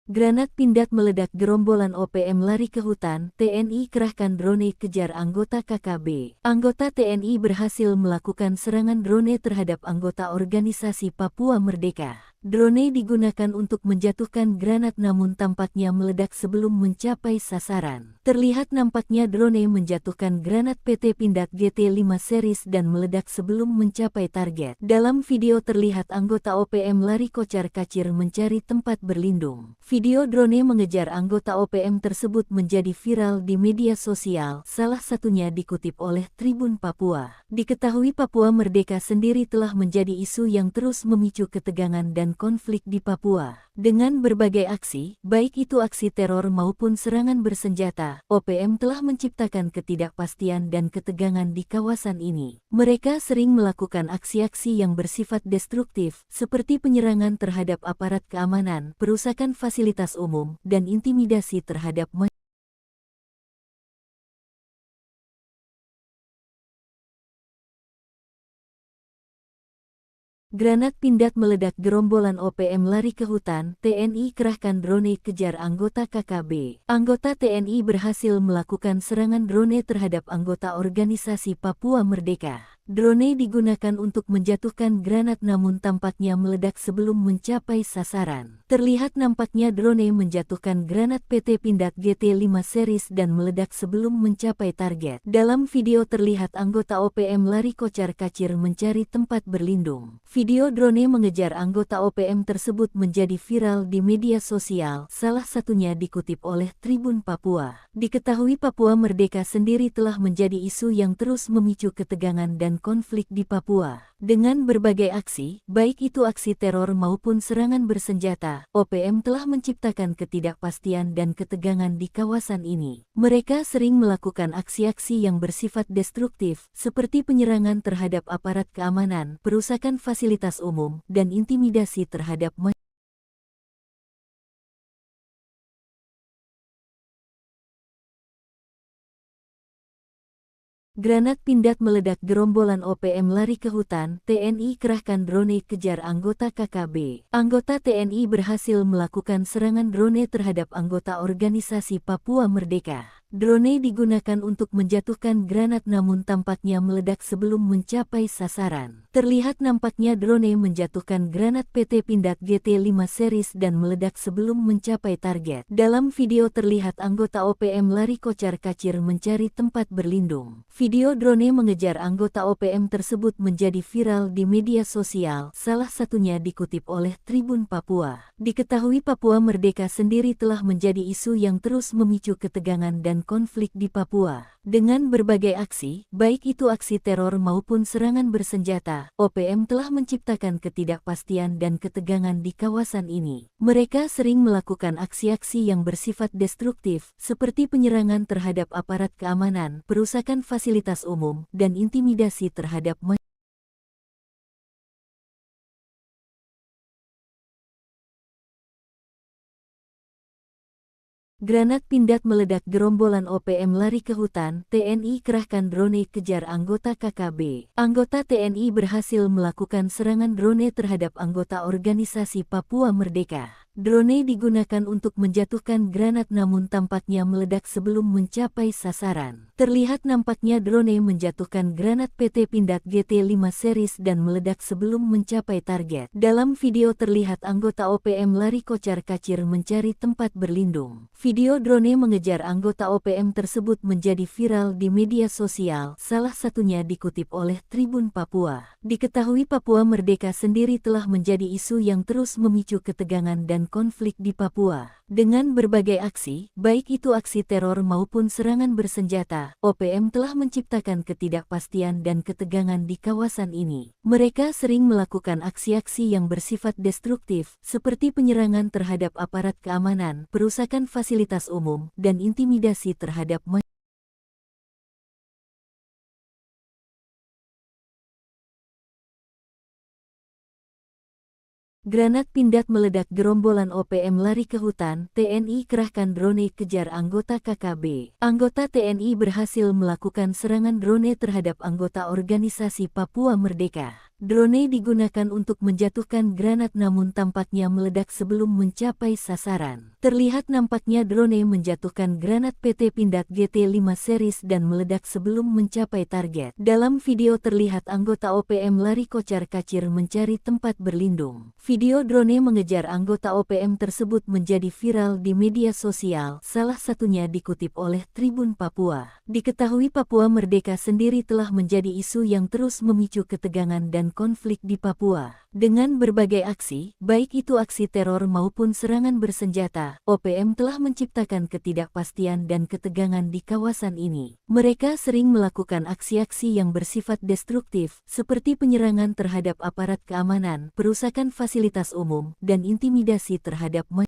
Granat Pindad meledak, gerombolan OPM lari ke hutan, TNI kerahkan drone kejar anggota KKB. Anggota TNI berhasil melakukan serangan drone terhadap anggota organisasi Papua Merdeka. Drone digunakan untuk menjatuhkan granat namun tampaknya meledak sebelum mencapai sasaran. Terlihat nampaknya drone menjatuhkan granat PT Pindad GT5 series dan meledak sebelum mencapai target. Dalam video terlihat anggota OPM lari kocar-kacir mencari tempat berlindung. Video drone mengejar anggota OPM tersebut menjadi viral di media sosial, salah satunya dikutip oleh Tribun Papua. Diketahui Papua Merdeka sendiri telah menjadi isu yang terus memicu ketegangan dan konflik di Papua. Dengan berbagai aksi, baik itu aksi teror maupun serangan bersenjata, OPM telah menciptakan ketidakpastian dan ketegangan di kawasan ini. Mereka sering melakukan aksi-aksi yang bersifat destruktif, seperti penyerangan terhadap aparat keamanan, perusakan fasilitas umum, dan intimidasi terhadap masyarakat. Granat Pindad meledak, gerombolan OPM lari ke hutan, TNI kerahkan drone kejar anggota KKB. Anggota TNI berhasil melakukan serangan drone terhadap anggota organisasi Papua Merdeka. Drone digunakan untuk menjatuhkan granat namun tampaknya meledak sebelum mencapai sasaran. Terlihat nampaknya drone menjatuhkan granat PT Pindad GT5 series dan meledak sebelum mencapai target. Dalam video terlihat anggota OPM lari kocar-kacir mencari tempat berlindung. Video drone mengejar anggota OPM tersebut menjadi viral di media sosial, salah satunya dikutip oleh Tribun Papua. Diketahui Papua Merdeka sendiri telah menjadi isu yang terus memicu ketegangan dan konflik di Papua. Dengan berbagai aksi, baik itu aksi teror maupun serangan bersenjata, OPM telah menciptakan ketidakpastian dan ketegangan di kawasan ini. Mereka sering melakukan aksi-aksi yang bersifat destruktif, seperti penyerangan terhadap aparat keamanan, perusakan fasilitas umum, dan intimidasi terhadap masyarakat. Granat Pindad meledak, gerombolan OPM lari ke hutan, TNI kerahkan drone kejar anggota KKB. Anggota TNI berhasil melakukan serangan drone terhadap anggota organisasi Papua Merdeka. Drone digunakan untuk menjatuhkan granat namun tampaknya meledak sebelum mencapai sasaran. Terlihat nampaknya drone menjatuhkan granat PT Pindad GT5 series dan meledak sebelum mencapai target. Dalam video terlihat anggota OPM lari kocar-kacir mencari tempat berlindung. Video drone mengejar anggota OPM tersebut menjadi viral di media sosial, salah satunya dikutip oleh Tribun Papua. Diketahui Papua Merdeka sendiri telah menjadi isu yang terus memicu ketegangan dan konflik di Papua. Dengan berbagai aksi, baik itu aksi teror maupun serangan bersenjata, OPM telah menciptakan ketidakpastian dan ketegangan di kawasan ini. Mereka sering melakukan aksi-aksi yang bersifat destruktif, seperti penyerangan terhadap aparat keamanan, perusakan fasilitas umum, dan intimidasi terhadap masyarakat. Granat Pindad meledak, gerombolan OPM lari ke hutan, TNI kerahkan drone kejar anggota KKB. Anggota TNI berhasil melakukan serangan drone terhadap anggota organisasi Papua Merdeka. Drone digunakan untuk menjatuhkan granat namun tampaknya meledak sebelum mencapai sasaran. Terlihat nampaknya drone menjatuhkan granat PT Pindad GT5 series dan meledak sebelum mencapai target. Dalam video terlihat anggota OPM lari kocar-kacir mencari tempat berlindung. Video drone mengejar anggota OPM tersebut menjadi viral di media sosial, salah satunya dikutip oleh Tribun Papua. Diketahui Papua Merdeka sendiri telah menjadi isu yang terus memicu ketegangan dan konflik di Papua. Dengan berbagai aksi, baik itu aksi teror maupun serangan bersenjata, OPM telah menciptakan ketidakpastian dan ketegangan di kawasan ini. Mereka sering melakukan aksi-aksi yang bersifat destruktif, seperti penyerangan terhadap aparat keamanan, perusakan fasilitas umum, dan intimidasi terhadap masyarakat. Granat Pindad meledak, gerombolan OPM lari ke hutan, TNI kerahkan drone kejar anggota KKB. Anggota TNI berhasil melakukan serangan drone terhadap anggota organisasi Papua Merdeka. Drone digunakan untuk menjatuhkan granat namun tampaknya meledak sebelum mencapai sasaran. Terlihat nampaknya drone menjatuhkan granat PT Pindad GT5 series dan meledak sebelum mencapai target. Dalam video terlihat anggota OPM lari kocar-kacir mencari tempat berlindung. Video drone mengejar anggota OPM tersebut menjadi viral di media sosial, salah satunya dikutip oleh Tribun Papua. Diketahui Papua Merdeka sendiri telah menjadi isu yang terus memicu ketegangan dan konflik di Papua. Dengan berbagai aksi, baik itu aksi teror maupun serangan bersenjata, OPM telah menciptakan ketidakpastian dan ketegangan di kawasan ini. Mereka sering melakukan aksi-aksi yang bersifat destruktif, seperti penyerangan terhadap aparat keamanan, perusakan fasilitas umum, dan intimidasi terhadap masyarakat.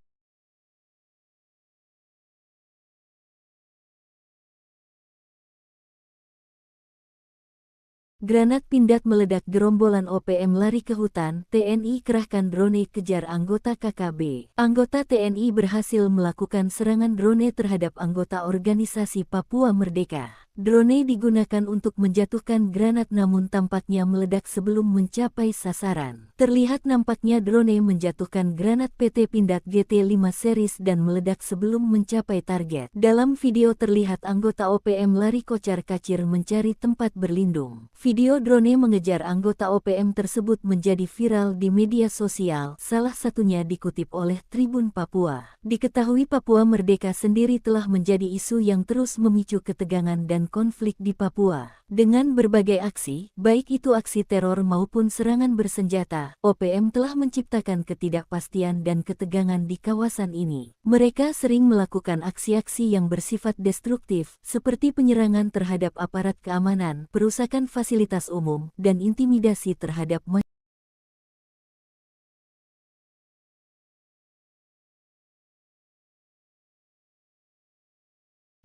Granat Pindad meledak, gerombolan OPM lari ke hutan, TNI kerahkan drone kejar anggota KKB. Anggota TNI berhasil melakukan serangan drone terhadap anggota organisasi Papua Merdeka. Drone digunakan untuk menjatuhkan granat namun tampaknya meledak sebelum mencapai sasaran. Terlihat nampaknya drone menjatuhkan granat PT Pindad GT5 series dan meledak sebelum mencapai target. Dalam video terlihat anggota OPM lari kocar-kacir mencari tempat berlindung. Video drone mengejar anggota OPM tersebut menjadi viral di media sosial, salah satunya dikutip oleh Tribun Papua. Diketahui Papua Merdeka sendiri telah menjadi isu yang terus memicu ketegangan dan konflik di Papua. Dengan berbagai aksi, baik itu aksi teror maupun serangan bersenjata, OPM telah menciptakan ketidakpastian dan ketegangan di kawasan ini. Mereka sering melakukan aksi-aksi yang bersifat destruktif, seperti penyerangan terhadap aparat keamanan, perusakan fasilitas umum, dan intimidasi terhadap masyarakat.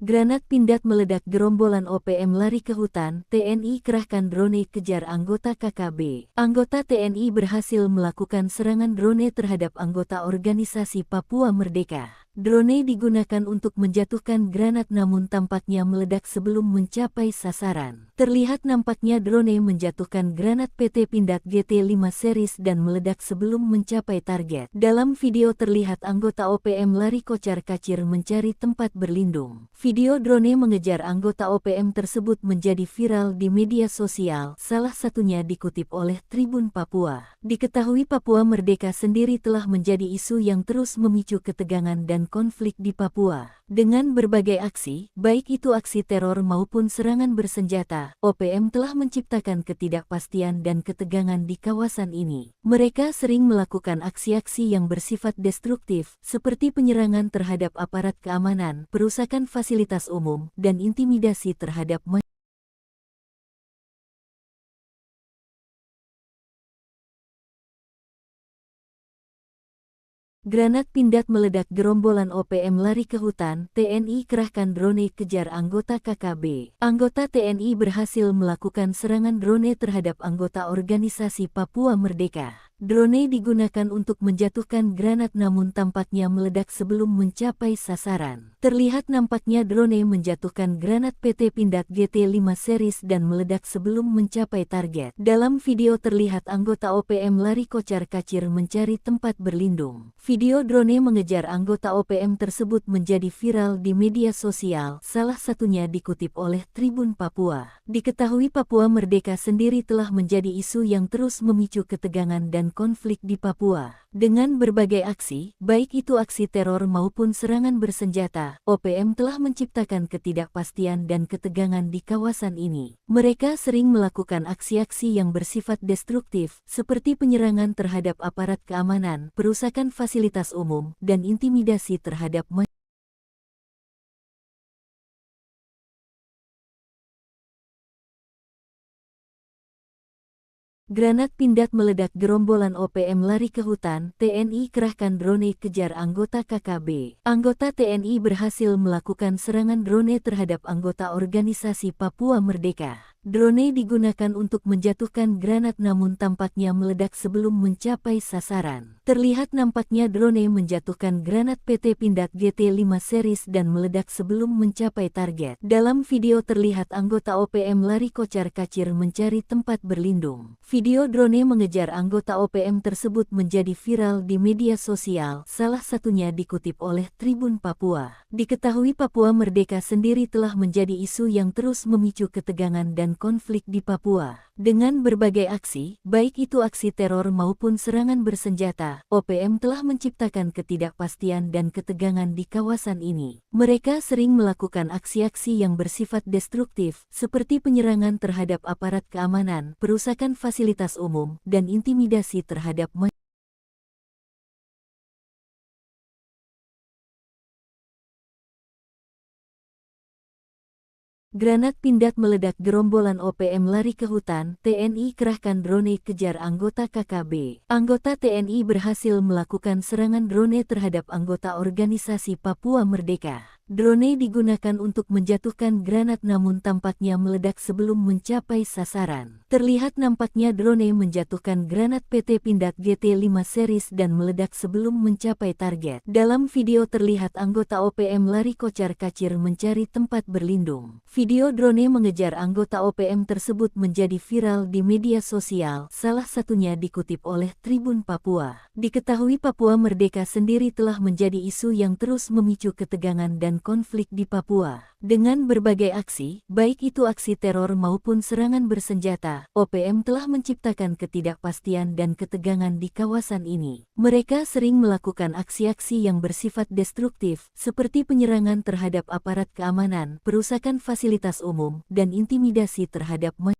Granat Pindad meledak, gerombolan OPM lari ke hutan, TNI kerahkan drone kejar anggota KKB. Anggota TNI berhasil melakukan serangan drone terhadap anggota organisasi Papua Merdeka. Drone digunakan untuk menjatuhkan granat namun tampaknya meledak sebelum mencapai sasaran. Terlihat nampaknya drone menjatuhkan granat PT Pindad GT5 series dan meledak sebelum mencapai target. Dalam video terlihat anggota OPM lari kocar-kacir mencari tempat berlindung. Video drone mengejar anggota OPM tersebut menjadi viral di media sosial, salah satunya dikutip oleh Tribun Papua. Diketahui Papua Merdeka sendiri telah menjadi isu yang terus memicu ketegangan dan konflik di Papua. Dengan berbagai aksi, baik itu aksi teror maupun serangan bersenjata, OPM telah menciptakan ketidakpastian dan ketegangan di kawasan ini. Mereka sering melakukan aksi-aksi yang bersifat destruktif, seperti penyerangan terhadap aparat keamanan, perusakan fasilitas umum, dan intimidasi terhadap masyarakat. Granat Pindad meledak, gerombolan OPM lari ke hutan, TNI kerahkan drone kejar anggota KKB. Anggota TNI berhasil melakukan serangan drone terhadap anggota organisasi Papua Merdeka. Drone digunakan untuk menjatuhkan granat namun tampaknya meledak sebelum mencapai sasaran. Terlihat nampaknya drone menjatuhkan granat PT Pindad GT5 series dan meledak sebelum mencapai target. Dalam video terlihat anggota OPM lari kocar-kacir mencari tempat berlindung. Video drone mengejar anggota OPM tersebut menjadi viral di media sosial, salah satunya dikutip oleh Tribun Papua. Diketahui Papua Merdeka sendiri telah menjadi isu yang terus memicu ketegangan dan konflik di Papua. Dengan berbagai aksi, baik itu aksi teror maupun serangan bersenjata, OPM telah menciptakan ketidakpastian dan ketegangan di kawasan ini. Mereka sering melakukan aksi-aksi yang bersifat destruktif, seperti penyerangan terhadap aparat keamanan, perusakan fasilitas umum, dan intimidasi terhadap masyarakat. Granat Pindad meledak, gerombolan OPM lari ke hutan, TNI kerahkan drone kejar anggota KKB. Anggota TNI berhasil melakukan serangan drone terhadap anggota organisasi Papua Merdeka. Drone digunakan untuk menjatuhkan granat namun tampaknya meledak sebelum mencapai sasaran. Terlihat nampaknya drone menjatuhkan granat PT Pindad GT5 series dan meledak sebelum mencapai target. Dalam video terlihat anggota OPM lari kocar-kacir mencari tempat berlindung. Video drone mengejar anggota OPM tersebut menjadi viral di media sosial, salah satunya dikutip oleh Tribun Papua. Diketahui Papua Merdeka sendiri telah menjadi isu yang terus memicu ketegangan dan konflik di Papua. Dengan berbagai aksi, baik itu aksi teror maupun serangan bersenjata, OPM telah menciptakan ketidakpastian dan ketegangan di kawasan ini. Mereka sering melakukan aksi-aksi yang bersifat destruktif, seperti penyerangan terhadap aparat keamanan, perusakan fasilitas umum, dan intimidasi terhadap masyarakat. Granat Pindad meledak, gerombolan OPM lari ke hutan, TNI kerahkan drone kejar anggota KKB. Anggota TNI berhasil melakukan serangan drone terhadap anggota organisasi Papua Merdeka. Drone digunakan untuk menjatuhkan granat namun tampaknya meledak sebelum mencapai sasaran. Terlihat nampaknya drone menjatuhkan granat PT Pindad GT5 series dan meledak sebelum mencapai target. Dalam video terlihat anggota OPM lari kocar-kacir mencari tempat berlindung. Video drone mengejar anggota OPM tersebut menjadi viral di media sosial, salah satunya dikutip oleh Tribun Papua. Diketahui Papua Merdeka sendiri telah menjadi isu yang terus memicu ketegangan dan konflik di Papua. Dengan berbagai aksi, baik itu aksi teror maupun serangan bersenjata, OPM telah menciptakan ketidakpastian dan ketegangan di kawasan ini. Mereka sering melakukan aksi-aksi yang bersifat destruktif, seperti penyerangan terhadap aparat keamanan, perusakan fasilitas umum, dan intimidasi terhadap masyarakat.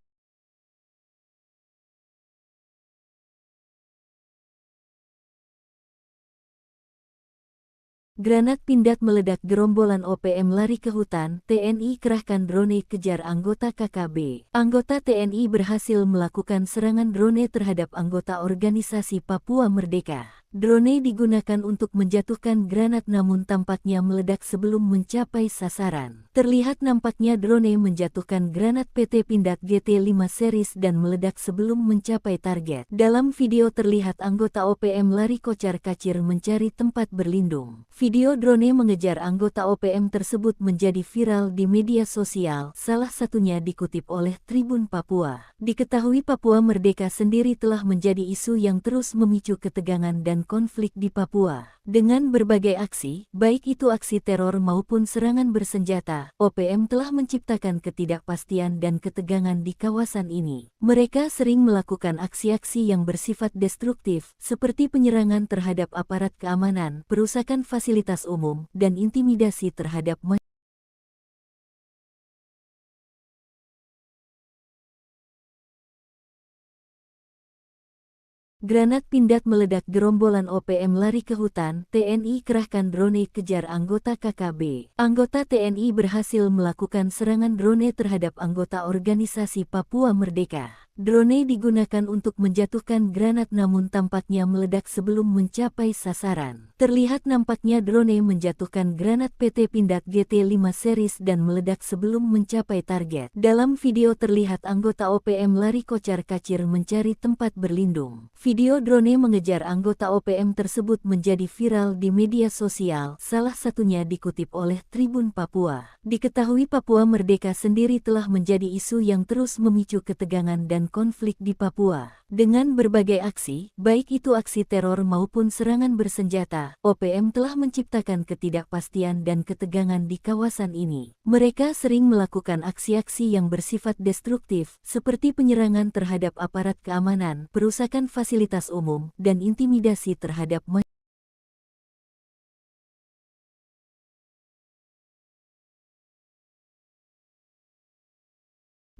Granat Pindad meledak, gerombolan OPM lari ke hutan, TNI kerahkan drone kejar anggota KKB. Anggota TNI berhasil melakukan serangan drone terhadap anggota organisasi Papua Merdeka. Drone digunakan untuk menjatuhkan granat namun tampaknya meledak sebelum mencapai sasaran. Terlihat nampaknya drone menjatuhkan granat PT Pindad GT5 series dan meledak sebelum mencapai target. Dalam video terlihat anggota OPM lari kocar-kacir mencari tempat berlindung. Video drone mengejar anggota OPM tersebut menjadi viral di media sosial, salah satunya dikutip oleh Tribun Papua. Diketahui Papua Merdeka sendiri telah menjadi isu yang terus memicu ketegangan dan konflik di Papua. Dengan berbagai aksi, baik itu aksi teror maupun serangan bersenjata, OPM telah menciptakan ketidakpastian dan ketegangan di kawasan ini. Mereka sering melakukan aksi-aksi yang bersifat destruktif, seperti penyerangan terhadap aparat keamanan, perusakan fasilitas umum, dan intimidasi terhadap masyarakat. Granat Pindad meledak, gerombolan OPM lari ke hutan, TNI kerahkan drone kejar anggota KKB. Anggota TNI berhasil melakukan serangan drone terhadap anggota organisasi Papua Merdeka. Drone digunakan untuk menjatuhkan granat namun tampaknya meledak sebelum mencapai sasaran. Terlihat nampaknya drone menjatuhkan granat PT Pindad GT5 series dan meledak sebelum mencapai target. Dalam video terlihat anggota OPM lari kocar-kacir mencari tempat berlindung. Video drone mengejar anggota OPM tersebut menjadi viral di media sosial, salah satunya dikutip oleh Tribun Papua. Diketahui Papua Merdeka sendiri telah menjadi isu yang terus memicu ketegangan dan konflik di Papua. Dengan berbagai aksi, baik itu aksi teror maupun serangan bersenjata, OPM telah menciptakan ketidakpastian dan ketegangan di kawasan ini. Mereka sering melakukan aksi-aksi yang bersifat destruktif, seperti penyerangan terhadap aparat keamanan, perusakan fasilitas umum, dan intimidasi terhadap masyarakat.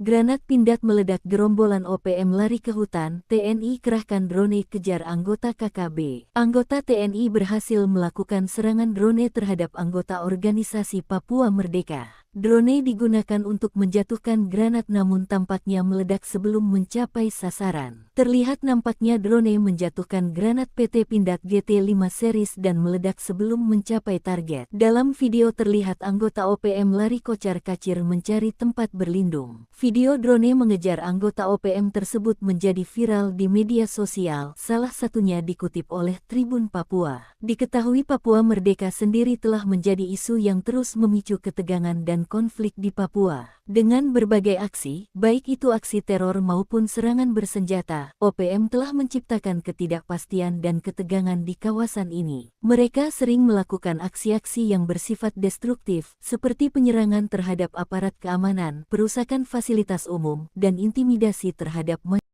Granat Pindad meledak, gerombolan OPM lari ke hutan, TNI kerahkan drone kejar anggota KKB. Anggota TNI berhasil melakukan serangan drone terhadap anggota organisasi Papua Merdeka. Drone digunakan untuk menjatuhkan granat namun tampaknya meledak sebelum mencapai sasaran. Terlihat nampaknya drone menjatuhkan granat PT Pindad GT5 series dan meledak sebelum mencapai target. Dalam video terlihat anggota OPM lari kocar-kacir mencari tempat berlindung. Video drone mengejar anggota OPM tersebut menjadi viral di media sosial, salah satunya dikutip oleh Tribun Papua. Diketahui Papua Merdeka sendiri telah menjadi isu yang terus memicu ketegangan dan konflik di Papua. Dengan berbagai aksi, baik itu aksi teror maupun serangan bersenjata, OPM telah menciptakan ketidakpastian dan ketegangan di kawasan ini. Mereka sering melakukan aksi-aksi yang bersifat destruktif, seperti penyerangan terhadap aparat keamanan, perusakan fasilitas umum, dan intimidasi terhadap masyarakat.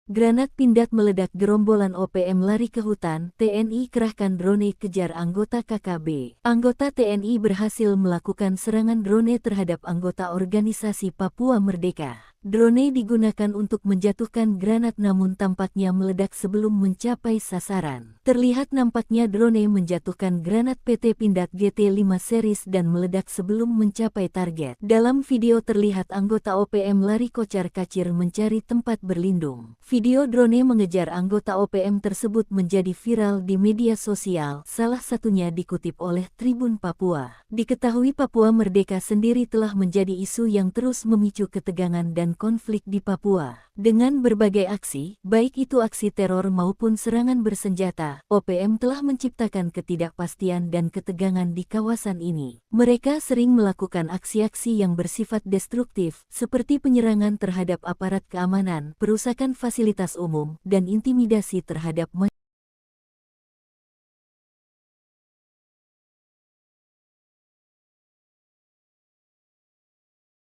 Granat Pindad meledak, gerombolan OPM lari ke hutan, TNI kerahkan drone kejar anggota KKB. Anggota TNI berhasil melakukan serangan drone terhadap anggota organisasi Papua Merdeka. Drone digunakan untuk menjatuhkan granat namun tampaknya meledak sebelum mencapai sasaran. Terlihat nampaknya drone menjatuhkan granat PT Pindad GT5 series dan meledak sebelum mencapai target. Dalam video terlihat anggota OPM lari kocar-kacir mencari tempat berlindung. Video drone mengejar anggota OPM tersebut menjadi viral di media sosial, salah satunya dikutip oleh Tribun Papua. Diketahui Papua Merdeka sendiri telah menjadi isu yang terus memicu ketegangan dan konflik di Papua. Dengan berbagai aksi, baik itu aksi teror maupun serangan bersenjata, OPM telah menciptakan ketidakpastian dan ketegangan di kawasan ini. Mereka sering melakukan aksi-aksi yang bersifat destruktif, seperti penyerangan terhadap aparat keamanan, perusakan fasilitas umum, dan intimidasi terhadap masyarakat.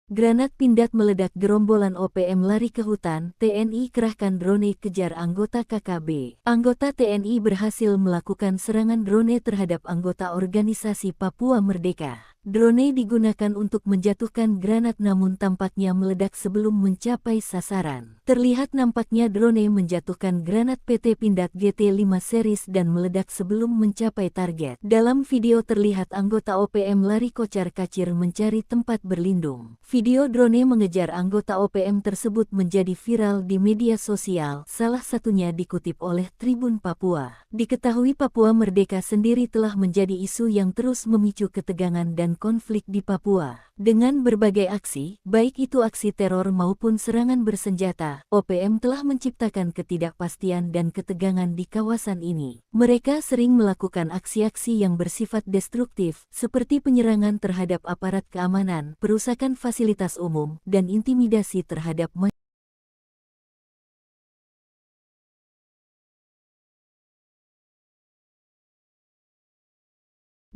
Granat Pindad meledak, gerombolan OPM lari ke hutan, TNI kerahkan drone kejar anggota KKB. Anggota TNI berhasil melakukan serangan drone terhadap anggota organisasi Papua Merdeka. Drone digunakan untuk menjatuhkan granat namun tampaknya meledak sebelum mencapai sasaran. Terlihat nampaknya drone menjatuhkan granat PT Pindad GT5 series dan meledak sebelum mencapai target. Dalam video terlihat anggota OPM lari kocar-kacir mencari tempat berlindung. Video drone mengejar anggota OPM tersebut menjadi viral di media sosial, salah satunya dikutip oleh Tribun Papua. Diketahui Papua Merdeka sendiri telah menjadi isu yang terus memicu ketegangan dan konflik di Papua. Dengan berbagai aksi, baik itu aksi teror maupun serangan bersenjata, OPM telah menciptakan ketidakpastian dan ketegangan di kawasan ini. Mereka sering melakukan aksi-aksi yang bersifat destruktif, seperti penyerangan terhadap aparat keamanan, perusakan fasilitas umum, dan intimidasi terhadap masyarakat.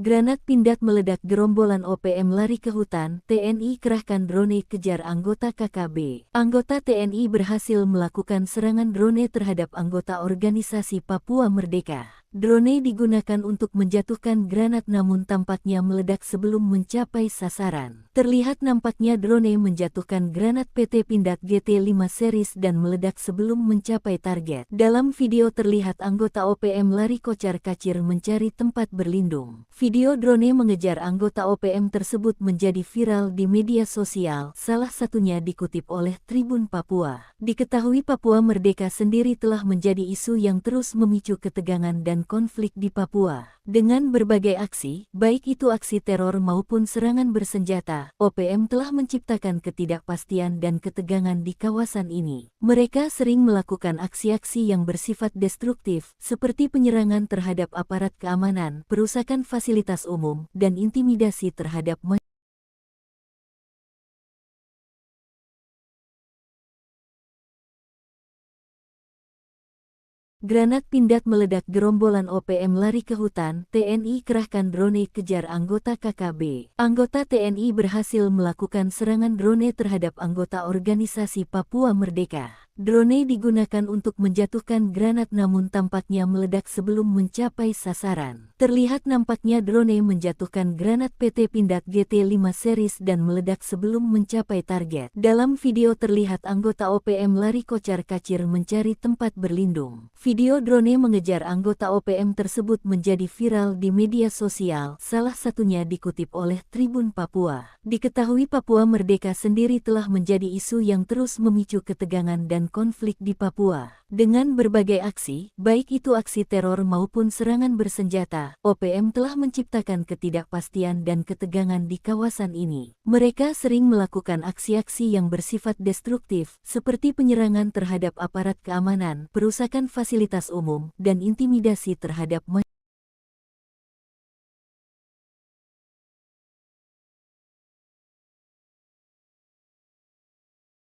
Granat Pindad meledak, gerombolan OPM lari ke hutan, TNI kerahkan drone kejar anggota KKB. Anggota TNI berhasil melakukan serangan drone terhadap anggota organisasi Papua Merdeka. Drone digunakan untuk menjatuhkan granat namun tampaknya meledak sebelum mencapai sasaran. Terlihat nampaknya drone menjatuhkan granat PT Pindad GT5 series dan meledak sebelum mencapai target. Dalam video terlihat anggota OPM lari kocar-kacir mencari tempat berlindung. Video drone mengejar anggota OPM tersebut menjadi viral di media sosial, salah satunya dikutip oleh Tribun Papua. Diketahui Papua Merdeka sendiri telah menjadi isu yang terus memicu ketegangan dan konflik di Papua. Dengan berbagai aksi, baik itu aksi teror maupun serangan bersenjata, OPM telah menciptakan ketidakpastian dan ketegangan di kawasan ini. Mereka sering melakukan aksi-aksi yang bersifat destruktif, seperti penyerangan terhadap aparat keamanan, perusakan fasilitas umum, dan intimidasi terhadap masyarakat. Granat Pindad meledak, gerombolan OPM lari ke hutan, TNI kerahkan drone kejar anggota KKB. Anggota TNI berhasil melakukan serangan drone terhadap anggota organisasi Papua Merdeka. Drone digunakan untuk menjatuhkan granat namun tampaknya meledak sebelum mencapai sasaran. Terlihat nampaknya drone menjatuhkan granat PT Pindad GT5 series dan meledak sebelum mencapai target. Dalam video terlihat anggota OPM lari kocar-kacir mencari tempat berlindung. Video drone mengejar anggota OPM tersebut menjadi viral di media sosial, salah satunya dikutip oleh Tribun Papua. Diketahui Papua Merdeka sendiri telah menjadi isu yang terus memicu ketegangan dan konflik di Papua. Dengan berbagai aksi, baik itu aksi teror maupun serangan bersenjata, OPM telah menciptakan ketidakpastian dan ketegangan di kawasan ini. Mereka sering melakukan aksi-aksi yang bersifat destruktif, seperti penyerangan terhadap aparat keamanan, perusakan fasilitas umum, dan intimidasi terhadap masyarakat.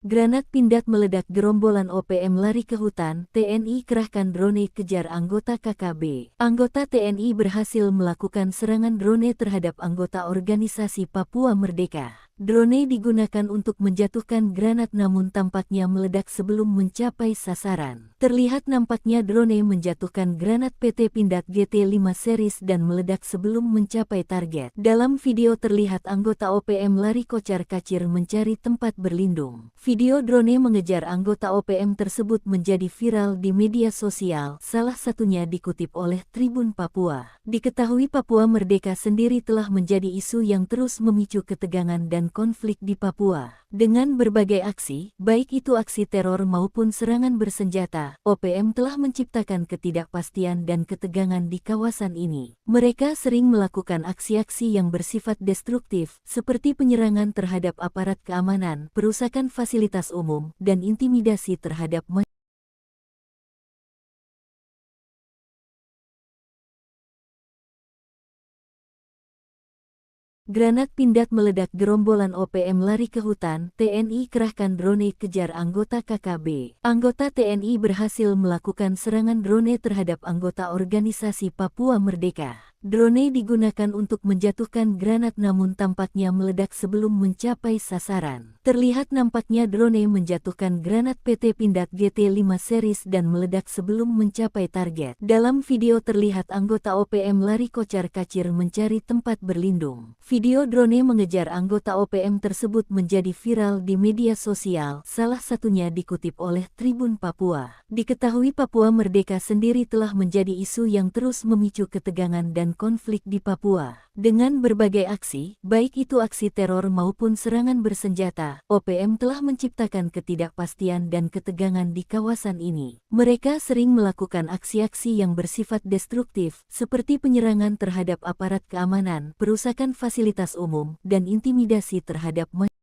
Granat Pindad meledak, gerombolan OPM lari ke hutan, TNI kerahkan drone kejar anggota KKB. Anggota TNI berhasil melakukan serangan drone terhadap anggota organisasi Papua Merdeka. Drone digunakan untuk menjatuhkan granat namun tampaknya meledak sebelum mencapai sasaran. Terlihat nampaknya drone menjatuhkan granat PT Pindad GT5 series dan meledak sebelum mencapai target. Dalam video terlihat anggota OPM lari kocar-kacir mencari tempat berlindung. Video drone mengejar anggota OPM tersebut menjadi viral di media sosial, salah satunya dikutip oleh Tribun Papua. Diketahui Papua Merdeka sendiri telah menjadi isu yang terus memicu ketegangan dan konflik di Papua. Dengan berbagai aksi, baik itu aksi teror maupun serangan bersenjata, OPM telah menciptakan ketidakpastian dan ketegangan di kawasan ini. Mereka sering melakukan aksi-aksi yang bersifat destruktif, seperti penyerangan terhadap aparat keamanan, perusakan fasilitas umum, dan intimidasi terhadap masyarakat. Granat Pindad meledak, gerombolan OPM lari ke hutan, TNI kerahkan drone kejar anggota KKB. Anggota TNI berhasil melakukan serangan drone terhadap anggota organisasi Papua Merdeka. Drone digunakan untuk menjatuhkan granat namun tampaknya meledak sebelum mencapai sasaran. Terlihat nampaknya drone menjatuhkan granat PT Pindad GT5 series dan meledak sebelum mencapai target. Dalam video terlihat anggota OPM lari kocar-kacir mencari tempat berlindung. Video drone mengejar anggota OPM tersebut menjadi viral di media sosial, salah satunya dikutip oleh Tribun Papua. Diketahui Papua Merdeka sendiri telah menjadi isu yang terus memicu ketegangan dan konflik di Papua. Dengan berbagai aksi, baik itu aksi teror maupun serangan bersenjata, OPM telah menciptakan ketidakpastian dan ketegangan di kawasan ini. Mereka sering melakukan aksi-aksi yang bersifat destruktif, seperti penyerangan terhadap aparat keamanan, perusakan fasilitas umum, dan intimidasi terhadap masyarakat.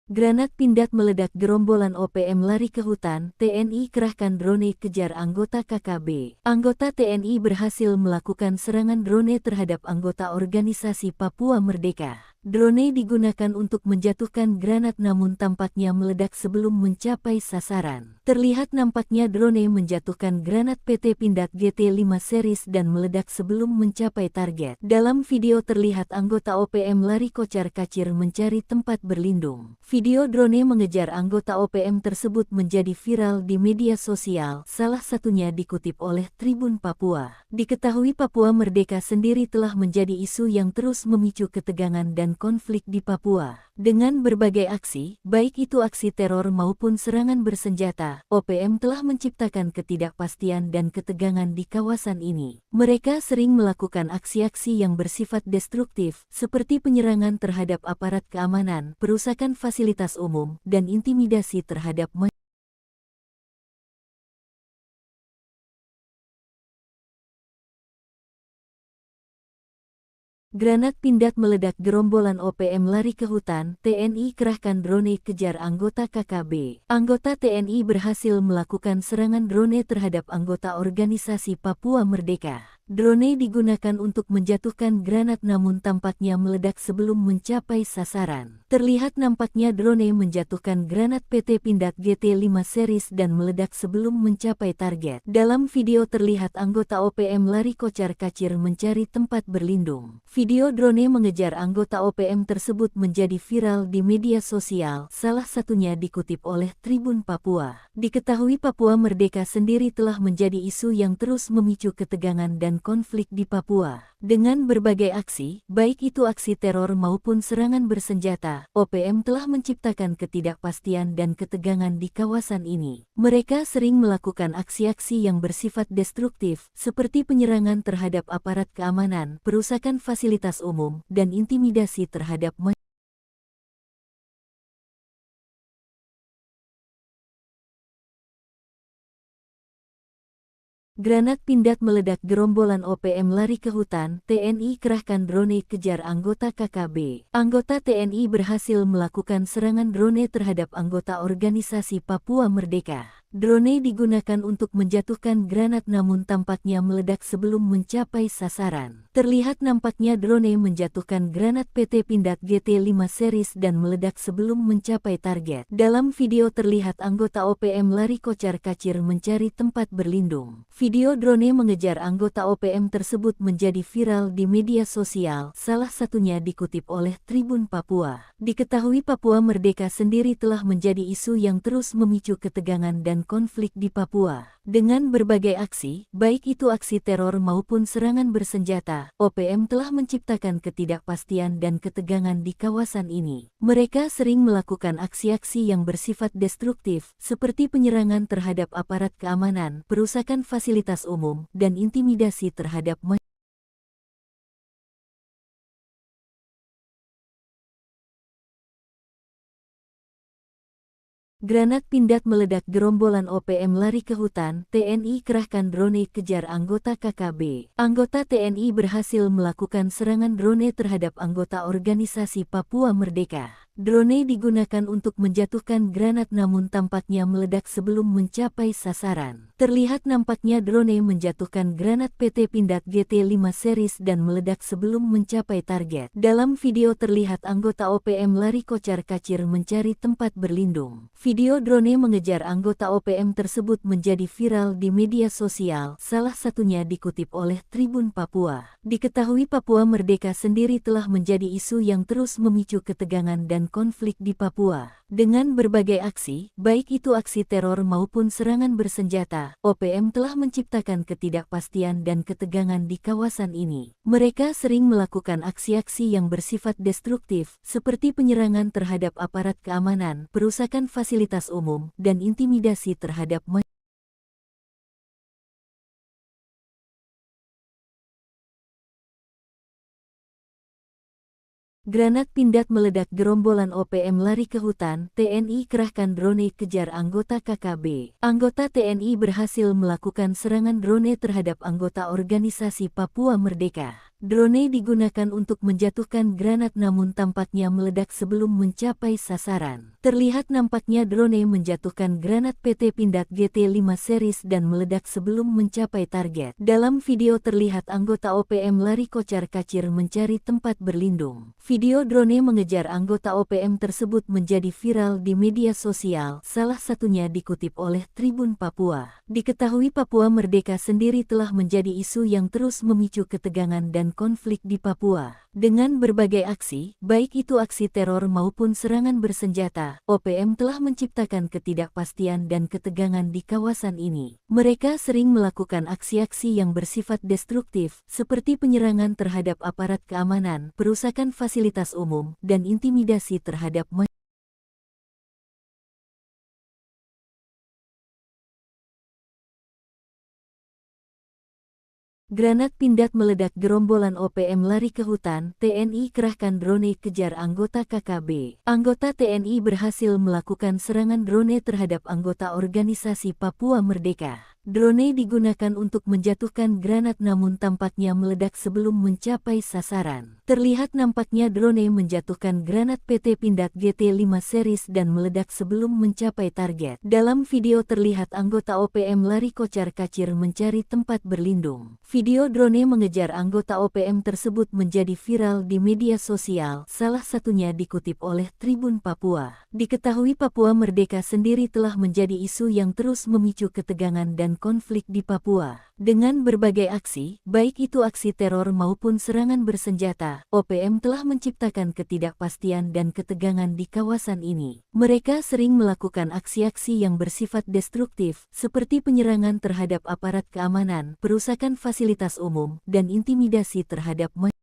Granat Pindad meledak, gerombolan OPM lari ke hutan, TNI kerahkan drone kejar anggota KKB. Anggota TNI berhasil melakukan serangan drone terhadap anggota organisasi Papua Merdeka. Drone digunakan untuk menjatuhkan granat namun tampaknya meledak sebelum mencapai sasaran. Terlihat nampaknya drone menjatuhkan granat PT Pindad GT5 series dan meledak sebelum mencapai target. Dalam video terlihat anggota OPM lari kocar-kacir mencari tempat berlindung. Video drone mengejar anggota OPM tersebut menjadi viral di media sosial, salah satunya dikutip oleh Tribun Papua. Diketahui Papua Merdeka sendiri telah menjadi isu yang terus memicu ketegangan dan konflik di Papua. Dengan berbagai aksi, baik itu aksi teror maupun serangan bersenjata, OPM telah menciptakan ketidakpastian dan ketegangan di kawasan ini. Mereka sering melakukan aksi-aksi yang bersifat destruktif, seperti penyerangan terhadap aparat keamanan, perusakan fasilitas umum, dan intimidasi terhadap masyarakat. Granat Pindad meledak, gerombolan OPM lari ke hutan, TNI kerahkan drone kejar anggota KKB. Anggota TNI berhasil melakukan serangan drone terhadap anggota organisasi Papua Merdeka. Drone digunakan untuk menjatuhkan granat namun tampaknya meledak sebelum mencapai sasaran. Terlihat nampaknya drone menjatuhkan granat PT Pindad GT5 series dan meledak sebelum mencapai target. Dalam video terlihat anggota OPM lari kocar-kacir mencari tempat berlindung. Video drone mengejar anggota OPM tersebut menjadi viral di media sosial, salah satunya dikutip oleh Tribun Papua. Diketahui Papua Merdeka sendiri telah menjadi isu yang terus memicu ketegangan dan konflik di Papua. Dengan berbagai aksi, baik itu aksi teror maupun serangan bersenjata, OPM telah menciptakan ketidakpastian dan ketegangan di kawasan ini. Mereka sering melakukan aksi-aksi yang bersifat destruktif, seperti penyerangan terhadap aparat keamanan, perusakan fasilitas umum, dan intimidasi terhadap masyarakat. Granat Pindad meledak, gerombolan OPM lari ke hutan, TNI kerahkan drone kejar anggota KKB. Anggota TNI berhasil melakukan serangan drone terhadap anggota organisasi Papua Merdeka. Drone digunakan untuk menjatuhkan granat namun tampaknya meledak sebelum mencapai sasaran. Terlihat nampaknya drone menjatuhkan granat PT Pindad GT5 series dan meledak sebelum mencapai target. Dalam video terlihat anggota OPM lari kocar-kacir mencari tempat berlindung. Video drone mengejar anggota OPM tersebut menjadi viral di media sosial, salah satunya dikutip oleh Tribun Papua. Diketahui Papua Merdeka sendiri telah menjadi isu yang terus memicu ketegangan dan konflik di Papua. Dengan berbagai aksi, baik itu aksi teror maupun serangan bersenjata, OPM telah menciptakan ketidakpastian dan ketegangan di kawasan ini. Mereka sering melakukan aksi-aksi yang bersifat destruktif, seperti penyerangan terhadap aparat keamanan, perusakan fasilitas umum, dan intimidasi terhadap masyarakat. Granat Pindad meledak, gerombolan OPM lari ke hutan, TNI kerahkan drone kejar anggota KKB. Anggota TNI berhasil melakukan serangan drone terhadap anggota organisasi Papua Merdeka. Drone digunakan untuk menjatuhkan granat namun tampaknya meledak sebelum mencapai sasaran. Terlihat nampaknya drone menjatuhkan granat PT Pindad GT5 series dan meledak sebelum mencapai target. Dalam video terlihat anggota OPM lari kocar-kacir mencari tempat berlindung. Video drone mengejar anggota OPM tersebut menjadi viral di media sosial, salah satunya dikutip oleh Tribun Papua. Diketahui Papua Merdeka sendiri telah menjadi isu yang terus memicu ketegangan dan konflik di Papua. Dengan berbagai aksi, baik itu aksi teror maupun serangan bersenjata, OPM telah menciptakan ketidakpastian dan ketegangan di kawasan ini. Mereka sering melakukan aksi-aksi yang bersifat destruktif, seperti penyerangan terhadap aparat keamanan, perusakan fasilitas umum, dan intimidasi terhadap masyarakat. Granat Pindad meledak, gerombolan OPM lari ke hutan, TNI kerahkan drone kejar anggota KKB. Anggota TNI berhasil melakukan serangan drone terhadap anggota organisasi Papua Merdeka. Drone digunakan untuk menjatuhkan granat namun tampaknya meledak sebelum mencapai sasaran. Terlihat nampaknya drone menjatuhkan granat PT Pindad GT5 series dan meledak sebelum mencapai target. Dalam video terlihat anggota OPM lari kocar-kacir mencari tempat berlindung. Video drone mengejar anggota OPM tersebut menjadi viral di media sosial, salah satunya dikutip oleh Tribun Papua. Diketahui Papua Merdeka sendiri telah menjadi isu yang terus memicu ketegangan dan konflik di Papua. Dengan berbagai aksi, baik itu aksi teror maupun serangan bersenjata, OPM telah menciptakan ketidakpastian dan ketegangan di kawasan ini. Mereka sering melakukan aksi-aksi yang bersifat destruktif, seperti penyerangan terhadap aparat keamanan, perusakan fasilitas umum, dan intimidasi terhadap masyarakat. Granat Pindad meledak, gerombolan OPM lari ke hutan, TNI kerahkan drone kejar anggota KKB. Anggota TNI berhasil melakukan serangan drone terhadap anggota organisasi Papua Merdeka. Drone digunakan untuk menjatuhkan granat namun tampaknya meledak sebelum mencapai sasaran. Terlihat nampaknya drone menjatuhkan granat PT Pindad GT5 series dan meledak sebelum mencapai target. Dalam video terlihat anggota OPM lari kocar-kacir mencari tempat berlindung. Video drone mengejar anggota OPM tersebut menjadi viral di media sosial, salah satunya dikutip oleh Tribun Papua. Diketahui Papua Merdeka sendiri telah menjadi isu yang terus memicu ketegangan dan konflik di Papua. Dengan berbagai aksi, baik itu aksi teror maupun serangan bersenjata, OPM telah menciptakan ketidakpastian dan ketegangan di kawasan ini. Mereka sering melakukan aksi-aksi yang bersifat destruktif, seperti penyerangan terhadap aparat keamanan, perusakan fasilitas umum, dan intimidasi terhadap masyarakat.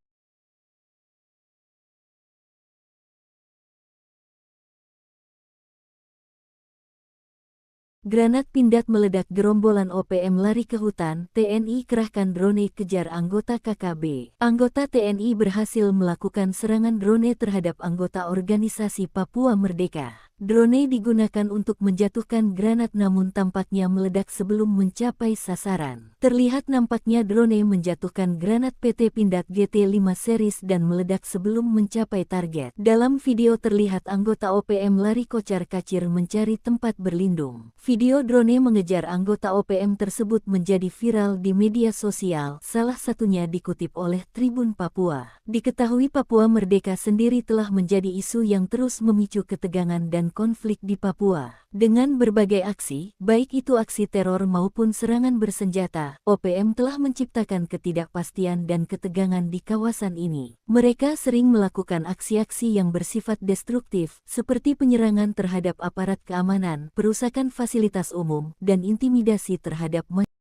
Granat Pindad meledak, gerombolan OPM lari ke hutan, TNI kerahkan drone kejar anggota KKB. Anggota TNI berhasil melakukan serangan drone terhadap anggota organisasi Papua Merdeka. Drone digunakan untuk menjatuhkan granat namun tampaknya meledak sebelum mencapai sasaran. Terlihat nampaknya drone menjatuhkan granat PT Pindad GT5 series dan meledak sebelum mencapai target. Dalam video terlihat anggota OPM lari kocar-kacir mencari tempat berlindung. Video drone mengejar anggota OPM tersebut menjadi viral di media sosial, salah satunya dikutip oleh Tribun Papua. Diketahui Papua Merdeka sendiri telah menjadi isu yang terus memicu ketegangan dan konflik di Papua. Dengan berbagai aksi, baik itu aksi teror maupun serangan bersenjata, OPM telah menciptakan ketidakpastian dan ketegangan di kawasan ini. Mereka sering melakukan aksi-aksi yang bersifat destruktif, seperti penyerangan terhadap aparat keamanan, perusakan fasilitas umum, dan intimidasi terhadap masyarakat.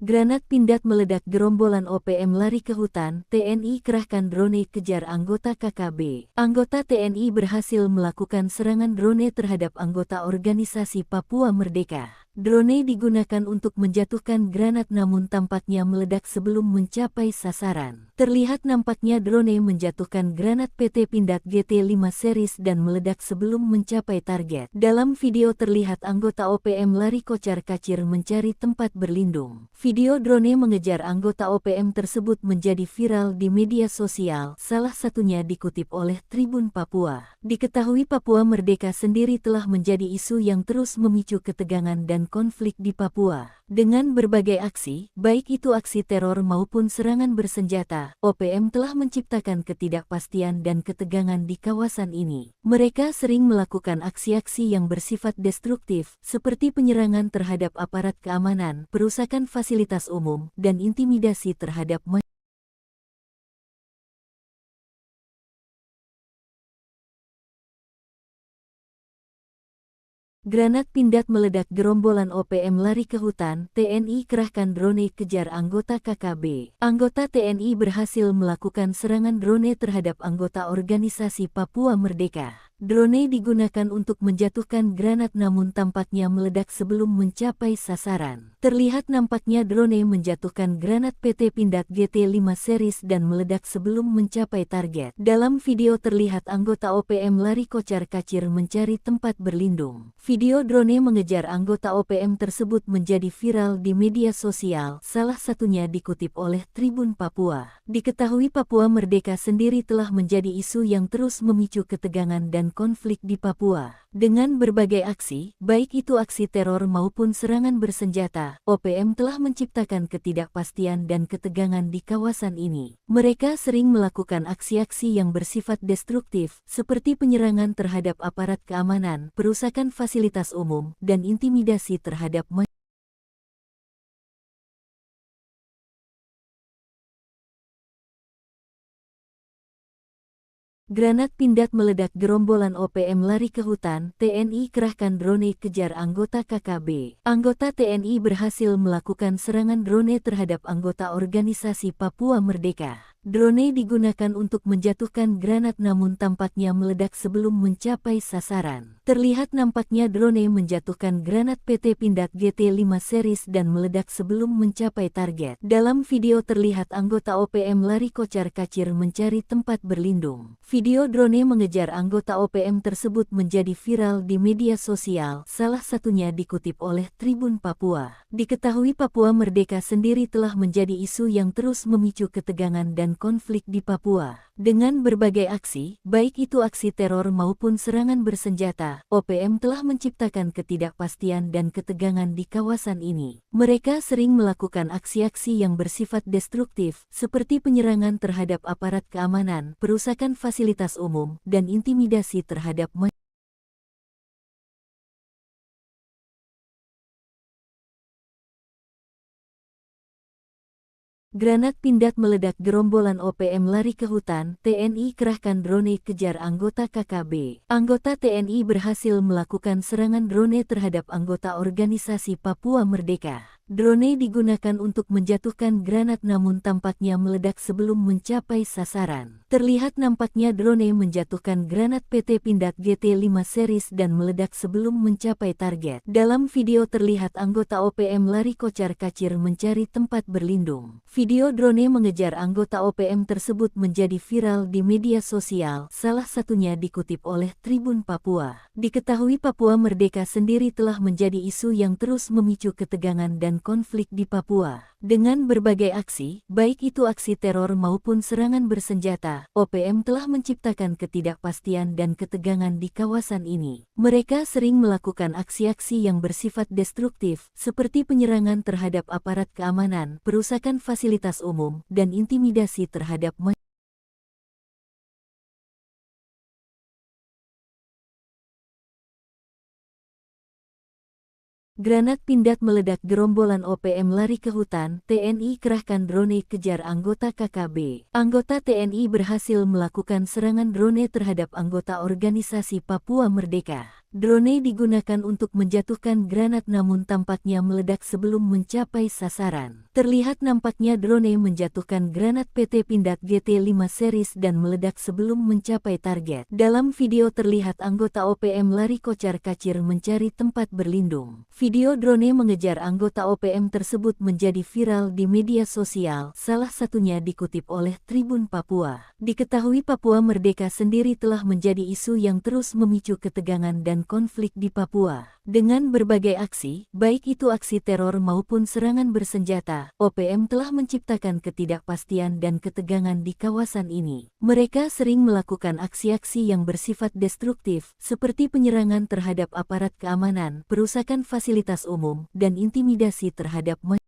Granat Pindad meledak, gerombolan OPM lari ke hutan, TNI kerahkan drone kejar anggota KKB. Anggota TNI berhasil melakukan serangan drone terhadap anggota organisasi Papua Merdeka. Drone digunakan untuk menjatuhkan granat namun tampaknya meledak sebelum mencapai sasaran. Terlihat nampaknya drone menjatuhkan granat PT Pindad GT5 series dan meledak sebelum mencapai target. Dalam video terlihat anggota OPM lari kocar-kacir mencari tempat berlindung. Video drone mengejar anggota OPM tersebut menjadi viral di media sosial, salah satunya dikutip oleh Tribun Papua. Diketahui Papua Merdeka sendiri telah menjadi isu yang terus memicu ketegangan dan konflik di Papua. Dengan berbagai aksi, baik itu aksi teror maupun serangan bersenjata, OPM telah menciptakan ketidakpastian dan ketegangan di kawasan ini. Mereka sering melakukan aksi-aksi yang bersifat destruktif, seperti penyerangan terhadap aparat keamanan, perusakan fasilitas umum, dan intimidasi terhadap masyarakat. Granat Pindad meledak, gerombolan OPM lari ke hutan, TNI kerahkan drone kejar anggota KKB. Anggota TNI berhasil melakukan serangan drone terhadap anggota organisasi Papua Merdeka. Drone digunakan untuk menjatuhkan granat namun tampaknya meledak sebelum mencapai sasaran. Terlihat nampaknya drone menjatuhkan granat PT Pindad GT5 series dan meledak sebelum mencapai target. Dalam video terlihat anggota OPM lari kocar-kacir mencari tempat berlindung. Video drone mengejar anggota OPM tersebut menjadi viral di media sosial, salah satunya dikutip oleh Tribun Papua. Diketahui Papua Merdeka sendiri telah menjadi isu yang terus memicu ketegangan dan konflik di Papua. Dengan berbagai aksi, baik itu aksi teror maupun serangan bersenjata, OPM telah menciptakan ketidakpastian dan ketegangan di kawasan ini. Mereka sering melakukan aksi-aksi yang bersifat destruktif, seperti penyerangan terhadap aparat keamanan, perusakan fasilitas umum, dan intimidasi terhadap masyarakat. Granat Pindad meledak, gerombolan OPM lari ke hutan, TNI kerahkan drone kejar anggota KKB. Anggota TNI berhasil melakukan serangan drone terhadap anggota organisasi Papua Merdeka. Drone digunakan untuk menjatuhkan granat namun tampaknya meledak sebelum mencapai sasaran. Terlihat nampaknya drone menjatuhkan granat PT Pindad GT5 series dan meledak sebelum mencapai target. Dalam video terlihat anggota OPM lari kocar-kacir mencari tempat berlindung. Video drone mengejar anggota OPM tersebut menjadi viral di media sosial, salah satunya dikutip oleh Tribun Papua. Diketahui Papua Merdeka sendiri telah menjadi isu yang terus memicu ketegangan dan konflik di Papua. Dengan berbagai aksi, baik itu aksi teror maupun serangan bersenjata, OPM telah menciptakan ketidakpastian dan ketegangan di kawasan ini. Mereka sering melakukan aksi-aksi yang bersifat destruktif, seperti penyerangan terhadap aparat keamanan, perusakan fasilitas umum, dan intimidasi terhadap masyarakat. Granat Pindad meledak, gerombolan OPM lari ke hutan, TNI kerahkan drone kejar anggota KKB. Anggota TNI berhasil melakukan serangan drone terhadap anggota organisasi Papua Merdeka. Drone digunakan untuk menjatuhkan granat namun tampaknya meledak sebelum mencapai sasaran. Terlihat nampaknya drone menjatuhkan granat PT Pindad GT5 series dan meledak sebelum mencapai target. Dalam video terlihat anggota OPM lari kocar-kacir mencari tempat berlindung. Video drone mengejar anggota OPM tersebut menjadi viral di media sosial, salah satunya dikutip oleh Tribun Papua. Diketahui Papua Merdeka sendiri telah menjadi isu yang terus memicu ketegangan dan konflik di Papua. Dengan berbagai aksi, baik itu aksi teror maupun serangan bersenjata, OPM telah menciptakan ketidakpastian dan ketegangan di kawasan ini. Mereka sering melakukan aksi-aksi yang bersifat destruktif, seperti penyerangan terhadap aparat keamanan, perusakan fasilitas umum, dan intimidasi terhadap masyarakat. Granat Pindad meledak, gerombolan OPM lari ke hutan, TNI kerahkan drone kejar anggota KKB. Anggota TNI berhasil melakukan serangan drone terhadap anggota organisasi Papua Merdeka. Drone digunakan untuk menjatuhkan granat namun tampaknya meledak sebelum mencapai sasaran. Terlihat nampaknya drone menjatuhkan granat PT Pindad GT5 series dan meledak sebelum mencapai target. Dalam video terlihat anggota OPM lari kocar-kacir mencari tempat berlindung. Video drone mengejar anggota OPM tersebut menjadi viral di media sosial, salah satunya dikutip oleh Tribun Papua. Diketahui Papua Merdeka sendiri telah menjadi isu yang terus memicu ketegangan dan konflik di Papua. Dengan berbagai aksi, baik itu aksi teror maupun serangan bersenjata, OPM telah menciptakan ketidakpastian dan ketegangan di kawasan ini. Mereka sering melakukan aksi-aksi yang bersifat destruktif, seperti penyerangan terhadap aparat keamanan, perusakan fasilitas umum, dan intimidasi terhadap masyarakat.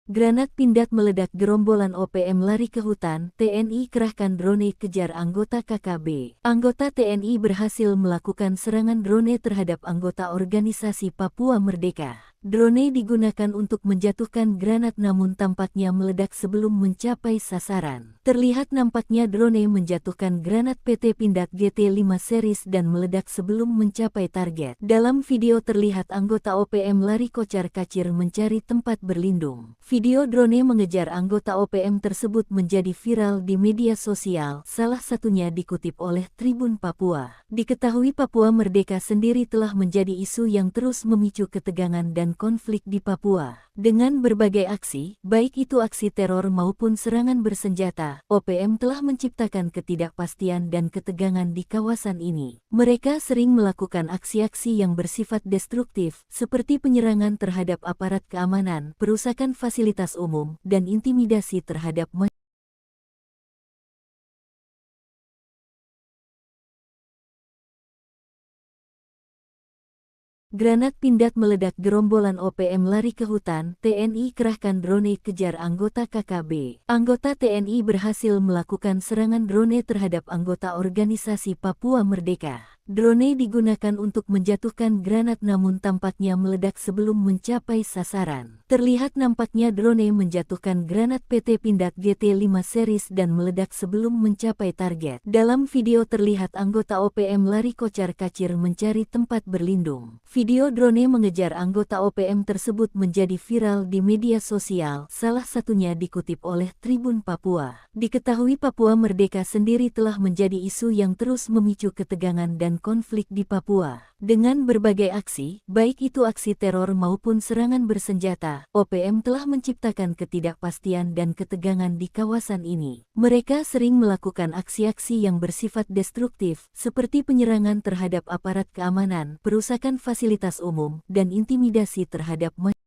Granat Pindad meledak, gerombolan OPM lari ke hutan, TNI kerahkan drone kejar anggota KKB. Anggota TNI berhasil melakukan serangan drone terhadap anggota organisasi Papua Merdeka. Drone digunakan untuk menjatuhkan granat namun tampaknya meledak sebelum mencapai sasaran. Terlihat nampaknya drone menjatuhkan granat PT Pindad GT5 series dan meledak sebelum mencapai target. Dalam video terlihat anggota OPM lari kocar-kacir mencari tempat berlindung. Video drone mengejar anggota OPM tersebut menjadi viral di media sosial, salah satunya dikutip oleh Tribun Papua. Diketahui Papua Merdeka sendiri telah menjadi isu yang terus memicu ketegangan dan konflik di Papua. Dengan berbagai aksi, baik itu aksi teror maupun serangan bersenjata, OPM telah menciptakan ketidakpastian dan ketegangan di kawasan ini. Mereka sering melakukan aksi-aksi yang bersifat destruktif, seperti penyerangan terhadap aparat keamanan, perusakan fasilitas umum, dan intimidasi terhadap masyarakat. Granat Pindad meledak, gerombolan OPM lari ke hutan, TNI kerahkan drone kejar anggota KKB. Anggota TNI berhasil melakukan serangan drone terhadap anggota organisasi Papua Merdeka. Drone digunakan untuk menjatuhkan granat namun tampaknya meledak sebelum mencapai sasaran. Terlihat nampaknya drone menjatuhkan granat PT Pindad GT5 series dan meledak sebelum mencapai target. Dalam video terlihat anggota OPM lari kocar-kacir mencari tempat berlindung. Video drone mengejar anggota OPM tersebut menjadi viral di media sosial, salah satunya dikutip oleh Tribun Papua. Diketahui Papua Merdeka sendiri telah menjadi isu yang terus memicu ketegangan dan konflik di Papua. Dengan berbagai aksi, baik itu aksi teror maupun serangan bersenjata, OPM telah menciptakan ketidakpastian dan ketegangan di kawasan ini. Mereka sering melakukan aksi-aksi yang bersifat destruktif, seperti penyerangan terhadap aparat keamanan, perusakan fasilitas umum, dan intimidasi terhadap masyarakat.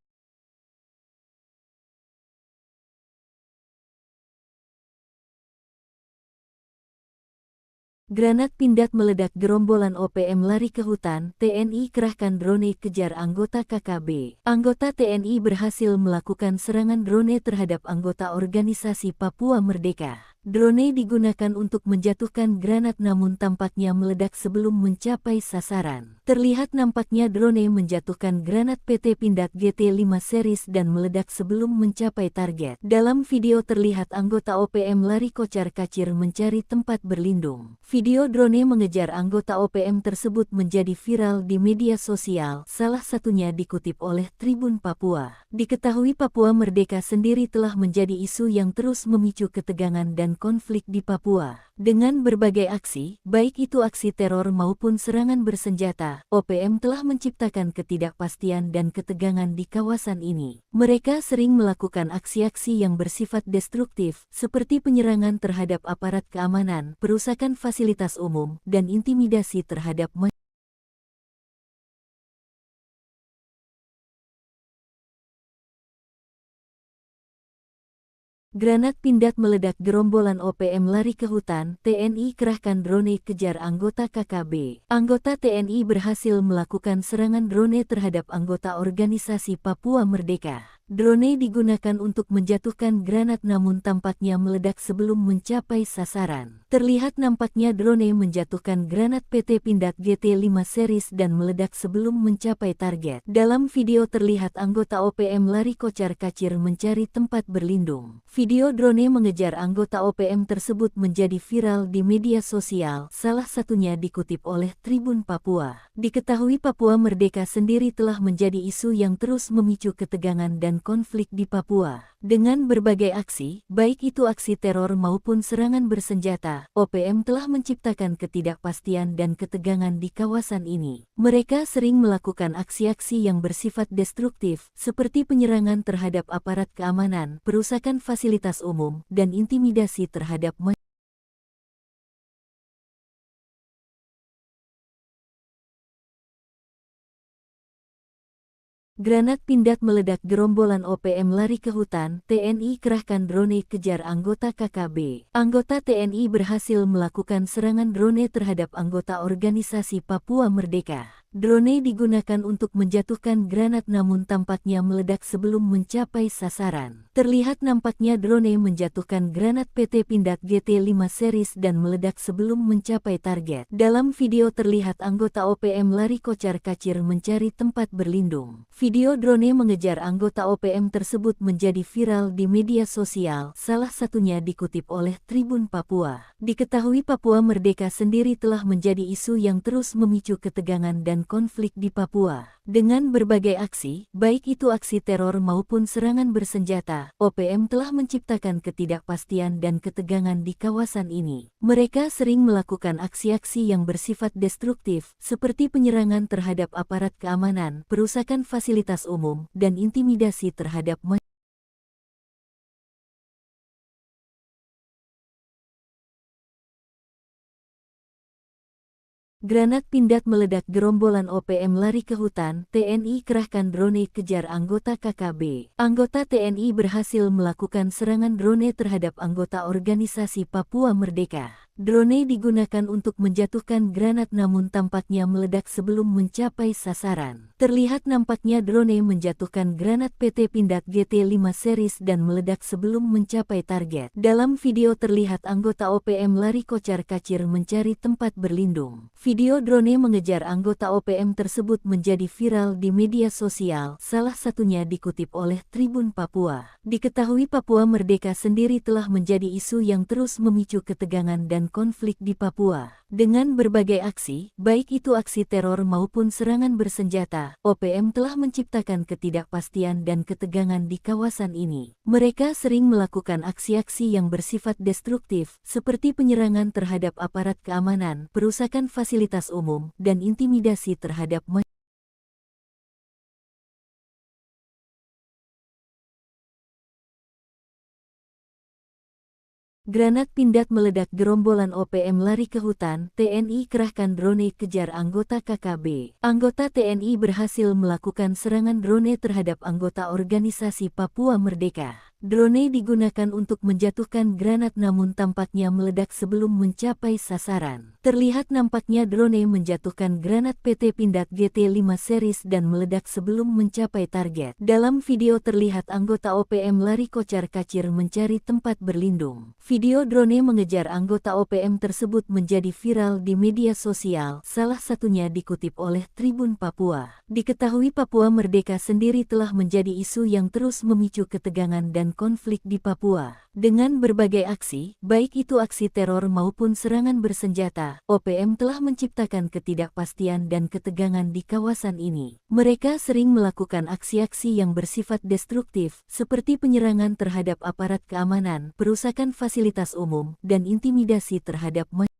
Granat Pindad meledak, gerombolan OPM lari ke hutan, TNI kerahkan drone kejar anggota KKB. Anggota TNI berhasil melakukan serangan drone terhadap anggota organisasi Papua Merdeka. Drone digunakan untuk menjatuhkan granat namun tampaknya meledak sebelum mencapai sasaran. Terlihat nampaknya drone menjatuhkan granat PT Pindad GT5 series dan meledak sebelum mencapai target. Dalam video terlihat anggota OPM lari kocar-kacir mencari tempat berlindung. Video drone mengejar anggota OPM tersebut menjadi viral di media sosial, salah satunya dikutip oleh Tribun Papua. Diketahui Papua Merdeka sendiri telah menjadi isu yang terus memicu ketegangan dan konflik di Papua. Dengan berbagai aksi, baik itu aksi teror maupun serangan bersenjata, OPM telah menciptakan ketidakpastian dan ketegangan di kawasan ini. Mereka sering melakukan aksi-aksi yang bersifat destruktif, seperti penyerangan terhadap aparat keamanan, perusakan fasilitas umum, dan intimidasi terhadap masyarakat. Granat Pindad meledak, gerombolan OPM lari ke hutan, TNI kerahkan drone kejar anggota KKB. Anggota TNI berhasil melakukan serangan drone terhadap anggota organisasi Papua Merdeka. Drone digunakan untuk menjatuhkan granat namun tampaknya meledak sebelum mencapai sasaran. Terlihat nampaknya drone menjatuhkan granat PT Pindad GT5 series dan meledak sebelum mencapai target. Dalam video terlihat anggota OPM lari kocar-kacir mencari tempat berlindung. Video drone mengejar anggota OPM tersebut menjadi viral di media sosial, salah satunya dikutip oleh Tribun Papua. Diketahui Papua Merdeka sendiri telah menjadi isu yang terus memicu ketegangan dan konflik di Papua. Dengan berbagai aksi, baik itu aksi teror maupun serangan bersenjata, OPM telah menciptakan ketidakpastian dan ketegangan di kawasan ini. Mereka sering melakukan aksi-aksi yang bersifat destruktif, seperti penyerangan terhadap aparat keamanan, perusakan fasilitas umum, dan intimidasi terhadap masyarakat. Granat Pindad meledak, gerombolan OPM lari ke hutan, TNI kerahkan drone kejar anggota KKB. Anggota TNI berhasil melakukan serangan drone terhadap anggota organisasi Papua Merdeka. Drone digunakan untuk menjatuhkan granat namun tampaknya meledak sebelum mencapai sasaran. Terlihat nampaknya drone menjatuhkan granat PT Pindad GT5 series dan meledak sebelum mencapai target. Dalam video terlihat anggota OPM lari kocar-kacir mencari tempat berlindung. Video drone mengejar anggota OPM tersebut menjadi viral di media sosial, salah satunya dikutip oleh Tribun Papua. Diketahui Papua Merdeka sendiri telah menjadi isu yang terus memicu ketegangan dan konflik di Papua. Dengan berbagai aksi, baik itu aksi teror maupun serangan bersenjata, OPM telah menciptakan ketidakpastian dan ketegangan di kawasan ini. Mereka sering melakukan aksi-aksi yang bersifat destruktif, seperti penyerangan terhadap aparat keamanan, perusakan fasilitas umum, dan intimidasi terhadap masyarakat. Granat Pindad meledak, gerombolan OPM lari ke hutan, TNI kerahkan drone kejar anggota KKB. Anggota TNI berhasil melakukan serangan drone terhadap anggota organisasi Papua Merdeka. Drone digunakan untuk menjatuhkan granat namun tampaknya meledak sebelum mencapai sasaran. Terlihat nampaknya drone menjatuhkan granat PT Pindad GT5 series dan meledak sebelum mencapai target. Dalam video terlihat anggota OPM lari kocar-kacir mencari tempat berlindung. Video drone mengejar anggota OPM tersebut menjadi viral di media sosial, salah satunya dikutip oleh Tribun Papua. Diketahui Papua Merdeka sendiri telah menjadi isu yang terus memicu ketegangan dan konflik di Papua. Dengan berbagai aksi, baik itu aksi teror maupun serangan bersenjata, OPM telah menciptakan ketidakpastian dan ketegangan di kawasan ini. Mereka sering melakukan aksi-aksi yang bersifat destruktif, seperti penyerangan terhadap aparat keamanan, perusakan fasilitas umum, dan intimidasi terhadap masyarakat. Granat Pindad meledak, gerombolan OPM lari ke hutan, TNI kerahkan drone kejar anggota KKB. Anggota TNI berhasil melakukan serangan drone terhadap anggota organisasi Papua Merdeka. Drone digunakan untuk menjatuhkan granat namun tampaknya meledak sebelum mencapai sasaran. Terlihat nampaknya drone menjatuhkan granat PT Pindad GT5 series dan meledak sebelum mencapai target. Dalam video terlihat anggota OPM lari kocar-kacir mencari tempat berlindung. Video drone mengejar anggota OPM tersebut menjadi viral di media sosial, salah satunya dikutip oleh Tribun Papua. Diketahui Papua Merdeka sendiri telah menjadi isu yang terus memicu ketegangan dan konflik di Papua. Dengan berbagai aksi, baik itu aksi teror maupun serangan bersenjata, OPM telah menciptakan ketidakpastian dan ketegangan di kawasan ini. Mereka sering melakukan aksi-aksi yang bersifat destruktif, seperti penyerangan terhadap aparat keamanan, perusakan fasilitas umum, dan intimidasi terhadap masyarakat.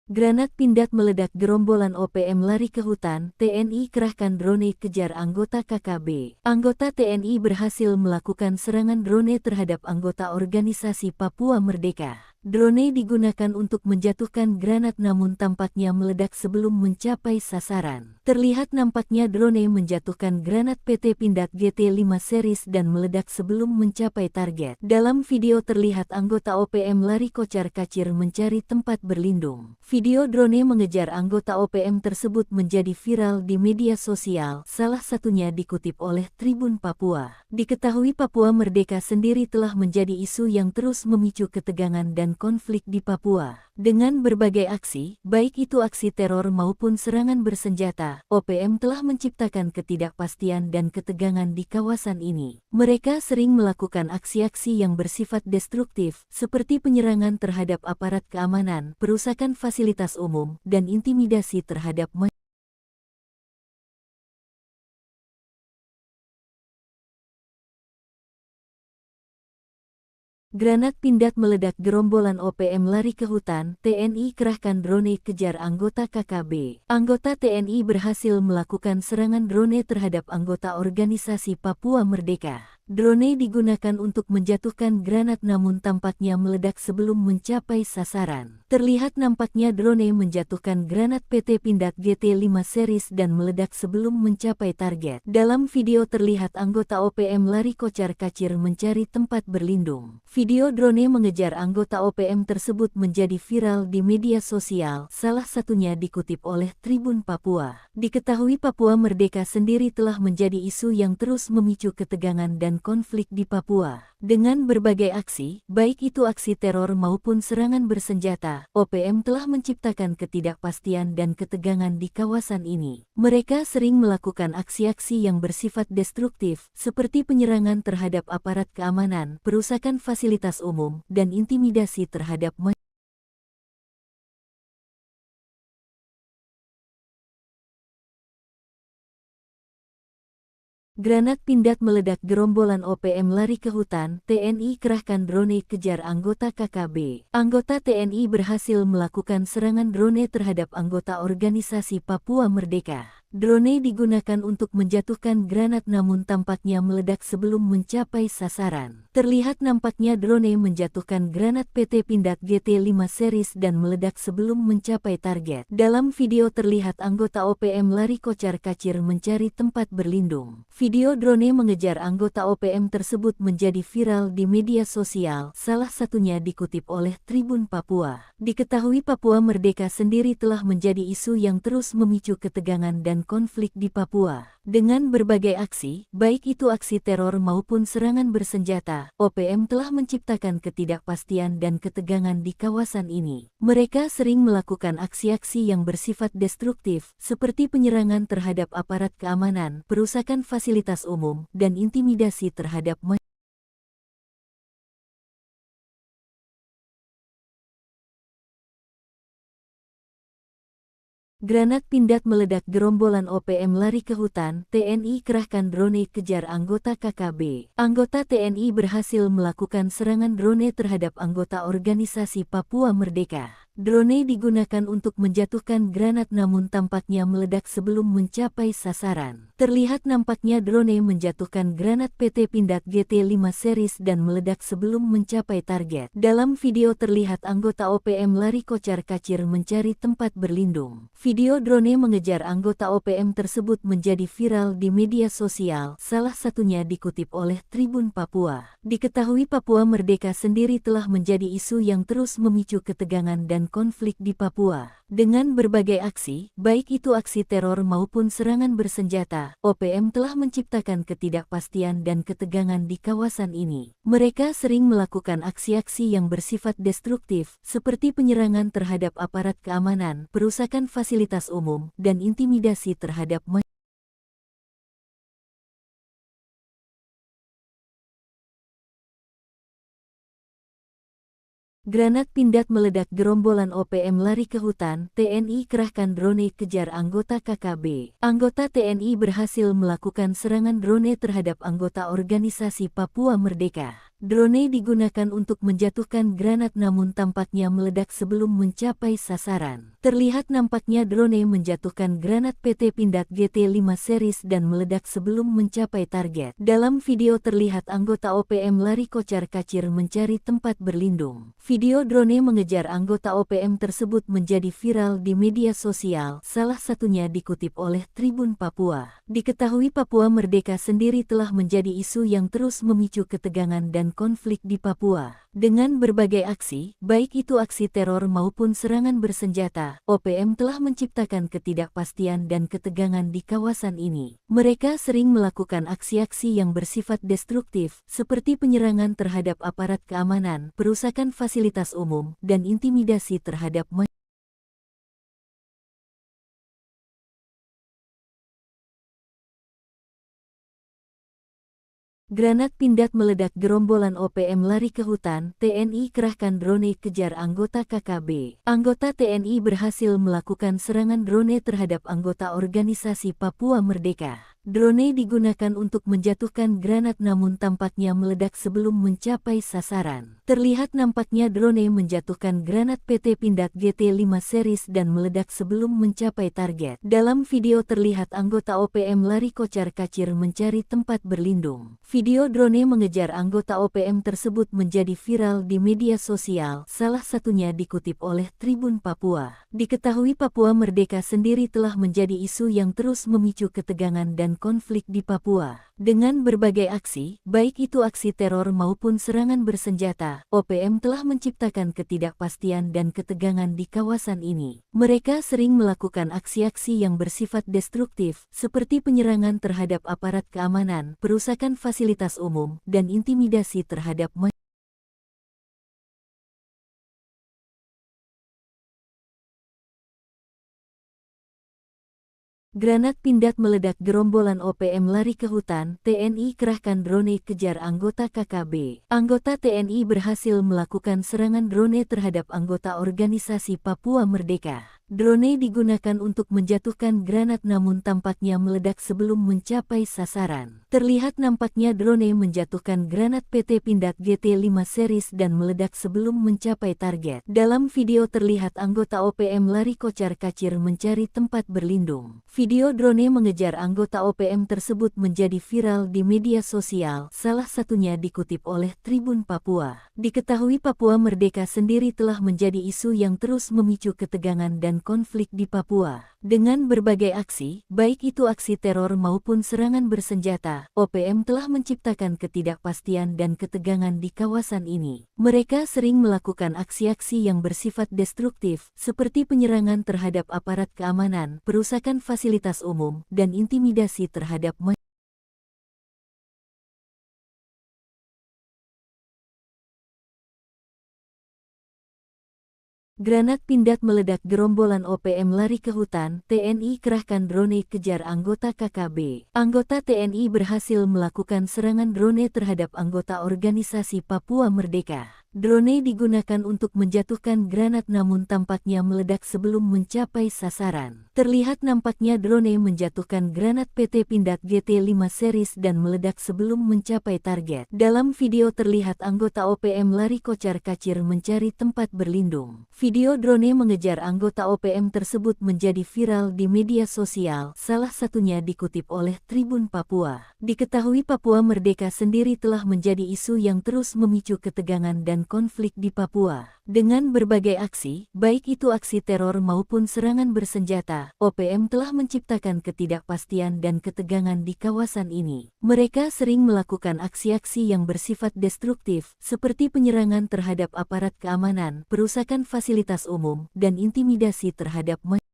Granat Pindad meledak, gerombolan OPM lari ke hutan, TNI kerahkan drone kejar anggota KKB. Anggota TNI berhasil melakukan serangan drone terhadap anggota organisasi Papua Merdeka. Drone digunakan untuk menjatuhkan granat namun tampaknya meledak sebelum mencapai sasaran. Terlihat nampaknya drone menjatuhkan granat PT Pindad GT5 series dan meledak sebelum mencapai target. Dalam video terlihat anggota OPM lari kocar-kacir mencari tempat berlindung. Video drone mengejar anggota OPM tersebut menjadi viral di media sosial, salah satunya dikutip oleh Tribun Papua. Diketahui Papua Merdeka sendiri telah menjadi isu yang terus memicu ketegangan dan konflik di Papua. Dengan berbagai aksi, baik itu aksi teror maupun serangan bersenjata, OPM telah menciptakan ketidakpastian dan ketegangan di kawasan ini. Mereka sering melakukan aksi-aksi yang bersifat destruktif, seperti penyerangan terhadap aparat keamanan, perusakan fasilitas umum, dan intimidasi terhadap masyarakat. Granat Pindad meledak, gerombolan OPM lari ke hutan, TNI kerahkan drone kejar anggota KKB. Anggota TNI berhasil melakukan serangan drone terhadap anggota organisasi Papua Merdeka. Drone digunakan untuk menjatuhkan granat namun tampaknya meledak sebelum mencapai sasaran. Terlihat nampaknya drone menjatuhkan granat PT Pindad GT5 series dan meledak sebelum mencapai target. Dalam video terlihat anggota OPM lari kocar-kacir mencari tempat berlindung. Video drone mengejar anggota OPM tersebut menjadi viral di media sosial, salah satunya dikutip oleh Tribun Papua. Diketahui Papua Merdeka sendiri telah menjadi isu yang terus memicu ketegangan dan konflik di Papua. Dengan berbagai aksi, baik itu aksi teror maupun serangan bersenjata, OPM telah menciptakan ketidakpastian dan ketegangan di kawasan ini. Mereka sering melakukan aksi-aksi yang bersifat destruktif, seperti penyerangan terhadap aparat keamanan, perusakan fasilitas umum, dan intimidasi terhadap masyarakat. Granat Pindad meledak, gerombolan OPM lari ke hutan, TNI kerahkan drone kejar anggota KKB. Anggota TNI berhasil melakukan serangan drone terhadap anggota organisasi Papua Merdeka. Drone digunakan untuk menjatuhkan granat namun tampaknya meledak sebelum mencapai sasaran. Terlihat nampaknya drone menjatuhkan granat PT Pindad GT5 series dan meledak sebelum mencapai target. Dalam video terlihat anggota OPM lari kocar-kacir mencari tempat berlindung. Video drone mengejar anggota OPM tersebut menjadi viral di media sosial, salah satunya dikutip oleh Tribun Papua. Diketahui Papua Merdeka sendiri telah menjadi isu yang terus memicu ketegangan dan konflik di Papua. Dengan berbagai aksi, baik itu aksi teror maupun serangan bersenjata, OPM telah menciptakan ketidakpastian dan ketegangan di kawasan ini. Mereka sering melakukan aksi-aksi yang bersifat destruktif, seperti penyerangan terhadap aparat keamanan, perusakan fasilitas umum, dan intimidasi terhadap masyarakat. Granat Pindad meledak, gerombolan OPM lari ke hutan, TNI kerahkan drone kejar anggota KKB. Anggota TNI berhasil melakukan serangan drone terhadap anggota organisasi Papua Merdeka. Drone digunakan untuk menjatuhkan granat namun tampaknya meledak sebelum mencapai sasaran. Terlihat nampaknya drone menjatuhkan granat PT Pindad GT5 series dan meledak sebelum mencapai target. Dalam video terlihat anggota OPM lari kocar-kacir mencari tempat berlindung. Video drone mengejar anggota OPM tersebut menjadi viral di media sosial, salah satunya dikutip oleh Tribun Papua. Diketahui Papua Merdeka sendiri telah menjadi isu yang terus memicu ketegangan dan konflik di Papua. Dengan berbagai aksi, baik itu aksi teror maupun serangan bersenjata, OPM telah menciptakan ketidakpastian dan ketegangan di kawasan ini. Mereka sering melakukan aksi-aksi yang bersifat destruktif, seperti penyerangan terhadap aparat keamanan, perusakan fasilitas umum, dan intimidasi terhadap masyarakat. Granat Pindad meledak, gerombolan OPM lari ke hutan, TNI kerahkan drone kejar anggota KKB. Anggota TNI berhasil melakukan serangan drone terhadap anggota organisasi Papua Merdeka. Drone digunakan untuk menjatuhkan granat namun tampaknya meledak sebelum mencapai sasaran. Terlihat nampaknya drone menjatuhkan granat PT Pindad GT5 series dan meledak sebelum mencapai target. Dalam video terlihat anggota OPM lari kocar-kacir mencari tempat berlindung. Video drone mengejar anggota OPM tersebut menjadi viral di media sosial, salah satunya dikutip oleh Tribun Papua. Diketahui Papua Merdeka sendiri telah menjadi isu yang terus memicu ketegangan dan konflik di Papua. Dengan berbagai aksi, baik itu aksi teror maupun serangan bersenjata, OPM telah menciptakan ketidakpastian dan ketegangan di kawasan ini. Mereka sering melakukan aksi-aksi yang bersifat destruktif, seperti penyerangan terhadap aparat keamanan, perusakan fasilitas umum, dan intimidasi terhadap masyarakat. Granat Pindad meledak, gerombolan OPM lari ke hutan, TNI kerahkan drone kejar anggota KKB. Anggota TNI berhasil melakukan serangan drone terhadap anggota organisasi Papua Merdeka. Drone digunakan untuk menjatuhkan granat namun tampaknya meledak sebelum mencapai sasaran. Terlihat nampaknya drone menjatuhkan granat PT Pindad GT5 series dan meledak sebelum mencapai target. Dalam video terlihat anggota OPM lari kocar-kacir mencari tempat berlindung. Video drone mengejar anggota OPM tersebut menjadi viral di media sosial, salah satunya dikutip oleh Tribun Papua. Diketahui Papua Merdeka sendiri telah menjadi isu yang terus memicu ketegangan dan konflik di Papua. Dengan berbagai aksi, baik itu aksi teror maupun serangan bersenjata, OPM telah menciptakan ketidakpastian dan ketegangan di kawasan ini. Mereka sering melakukan aksi-aksi yang bersifat destruktif, seperti penyerangan terhadap aparat keamanan, perusakan fasilitas umum, dan intimidasi terhadap masyarakat. Granat Pindad meledak, gerombolan OPM lari ke hutan, TNI kerahkan drone kejar anggota KKB. Anggota TNI berhasil melakukan serangan drone terhadap anggota organisasi Papua Merdeka. Drone digunakan untuk menjatuhkan granat namun tampaknya meledak sebelum mencapai sasaran. Terlihat nampaknya drone menjatuhkan granat PT Pindad GT5 series dan meledak sebelum mencapai target. Dalam video terlihat anggota OPM lari kocar-kacir mencari tempat berlindung. Video drone mengejar anggota OPM tersebut menjadi viral di media sosial, salah satunya dikutip oleh Tribun Papua. Diketahui Papua Merdeka sendiri telah menjadi isu yang terus memicu ketegangan dan konflik di Papua. Dengan berbagai aksi, baik itu aksi teror maupun serangan bersenjata, OPM telah menciptakan ketidakpastian dan ketegangan di kawasan ini. Mereka sering melakukan aksi-aksi yang bersifat destruktif, seperti penyerangan terhadap aparat keamanan, perusakan fasilitas umum, dan intimidasi terhadap masyarakat. Granat Pindad meledak, gerombolan OPM lari ke hutan, TNI kerahkan drone kejar anggota KKB. Anggota TNI berhasil melakukan serangan drone terhadap anggota organisasi Papua Merdeka. Drone digunakan untuk menjatuhkan granat namun tampaknya meledak sebelum mencapai sasaran. Terlihat nampaknya drone menjatuhkan granat PT Pindad GT5 series dan meledak sebelum mencapai target. Dalam video terlihat anggota OPM lari kocar-kacir mencari tempat berlindung. Video drone mengejar anggota OPM tersebut menjadi viral di media sosial, salah satunya dikutip oleh Tribun Papua. Diketahui Papua Merdeka sendiri telah menjadi isu yang terus memicu ketegangan dan konflik di Papua. Dengan berbagai aksi, baik itu aksi teror maupun serangan bersenjata, OPM telah menciptakan ketidakpastian dan ketegangan di kawasan ini. Mereka sering melakukan aksi-aksi yang bersifat destruktif, seperti penyerangan terhadap aparat keamanan, perusakan fasilitas umum, dan intimidasi terhadap masyarakat.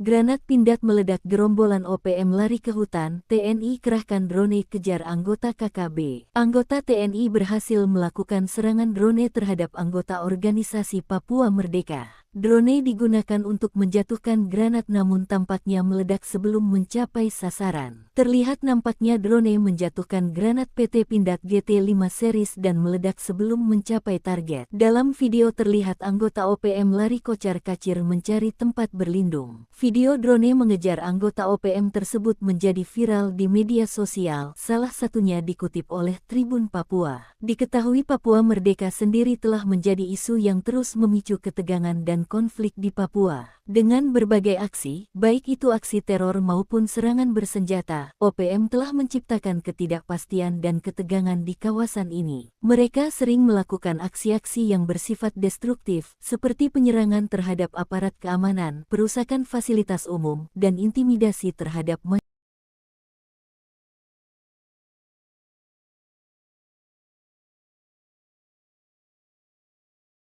Granat Pindad meledak, gerombolan OPM lari ke hutan, TNI kerahkan drone kejar anggota KKB. Anggota TNI berhasil melakukan serangan drone terhadap anggota organisasi Papua Merdeka. Drone digunakan untuk menjatuhkan granat namun tampaknya meledak sebelum mencapai sasaran. Terlihat nampaknya drone menjatuhkan granat PT Pindad GT5 series dan meledak sebelum mencapai target. Dalam video terlihat anggota OPM lari kocar-kacir mencari tempat berlindung. Video drone mengejar anggota OPM tersebut menjadi viral di media sosial, salah satunya dikutip oleh Tribun Papua. Diketahui Papua Merdeka sendiri telah menjadi isu yang terus memicu ketegangan dan konflik di Papua. Dengan berbagai aksi, baik itu aksi teror maupun serangan bersenjata, OPM telah menciptakan ketidakpastian dan ketegangan di kawasan ini. Mereka sering melakukan aksi-aksi yang bersifat destruktif, seperti penyerangan terhadap aparat keamanan, perusakan fasilitas umum, dan intimidasi terhadap masyarakat.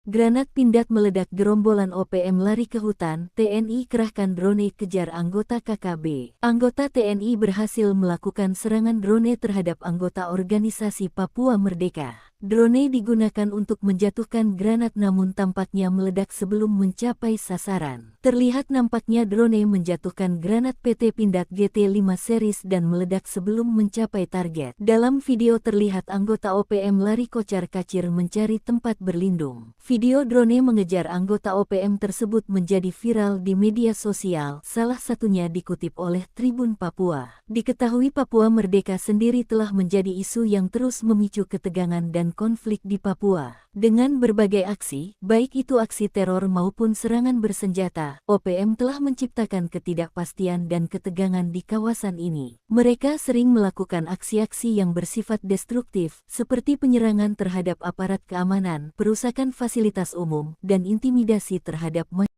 Granat Pindad meledak, gerombolan OPM lari ke hutan, TNI kerahkan drone kejar anggota KKB. Anggota TNI berhasil melakukan serangan drone terhadap anggota organisasi Papua Merdeka. Drone digunakan untuk menjatuhkan granat namun tampaknya meledak sebelum mencapai sasaran. Terlihat nampaknya drone menjatuhkan granat PT Pindad GT5 series dan meledak sebelum mencapai target. Dalam video terlihat anggota OPM lari kocar-kacir mencari tempat berlindung. Video drone mengejar anggota OPM tersebut menjadi viral di media sosial, salah satunya dikutip oleh Tribun Papua. Diketahui Papua Merdeka sendiri telah menjadi isu yang terus memicu ketegangan dan konflik di Papua. Dengan berbagai aksi, baik itu aksi teror maupun serangan bersenjata, OPM telah menciptakan ketidakpastian dan ketegangan di kawasan ini. Mereka sering melakukan aksi-aksi yang bersifat destruktif, seperti penyerangan terhadap aparat keamanan, perusakan fasilitas umum, dan intimidasi terhadap masyarakat.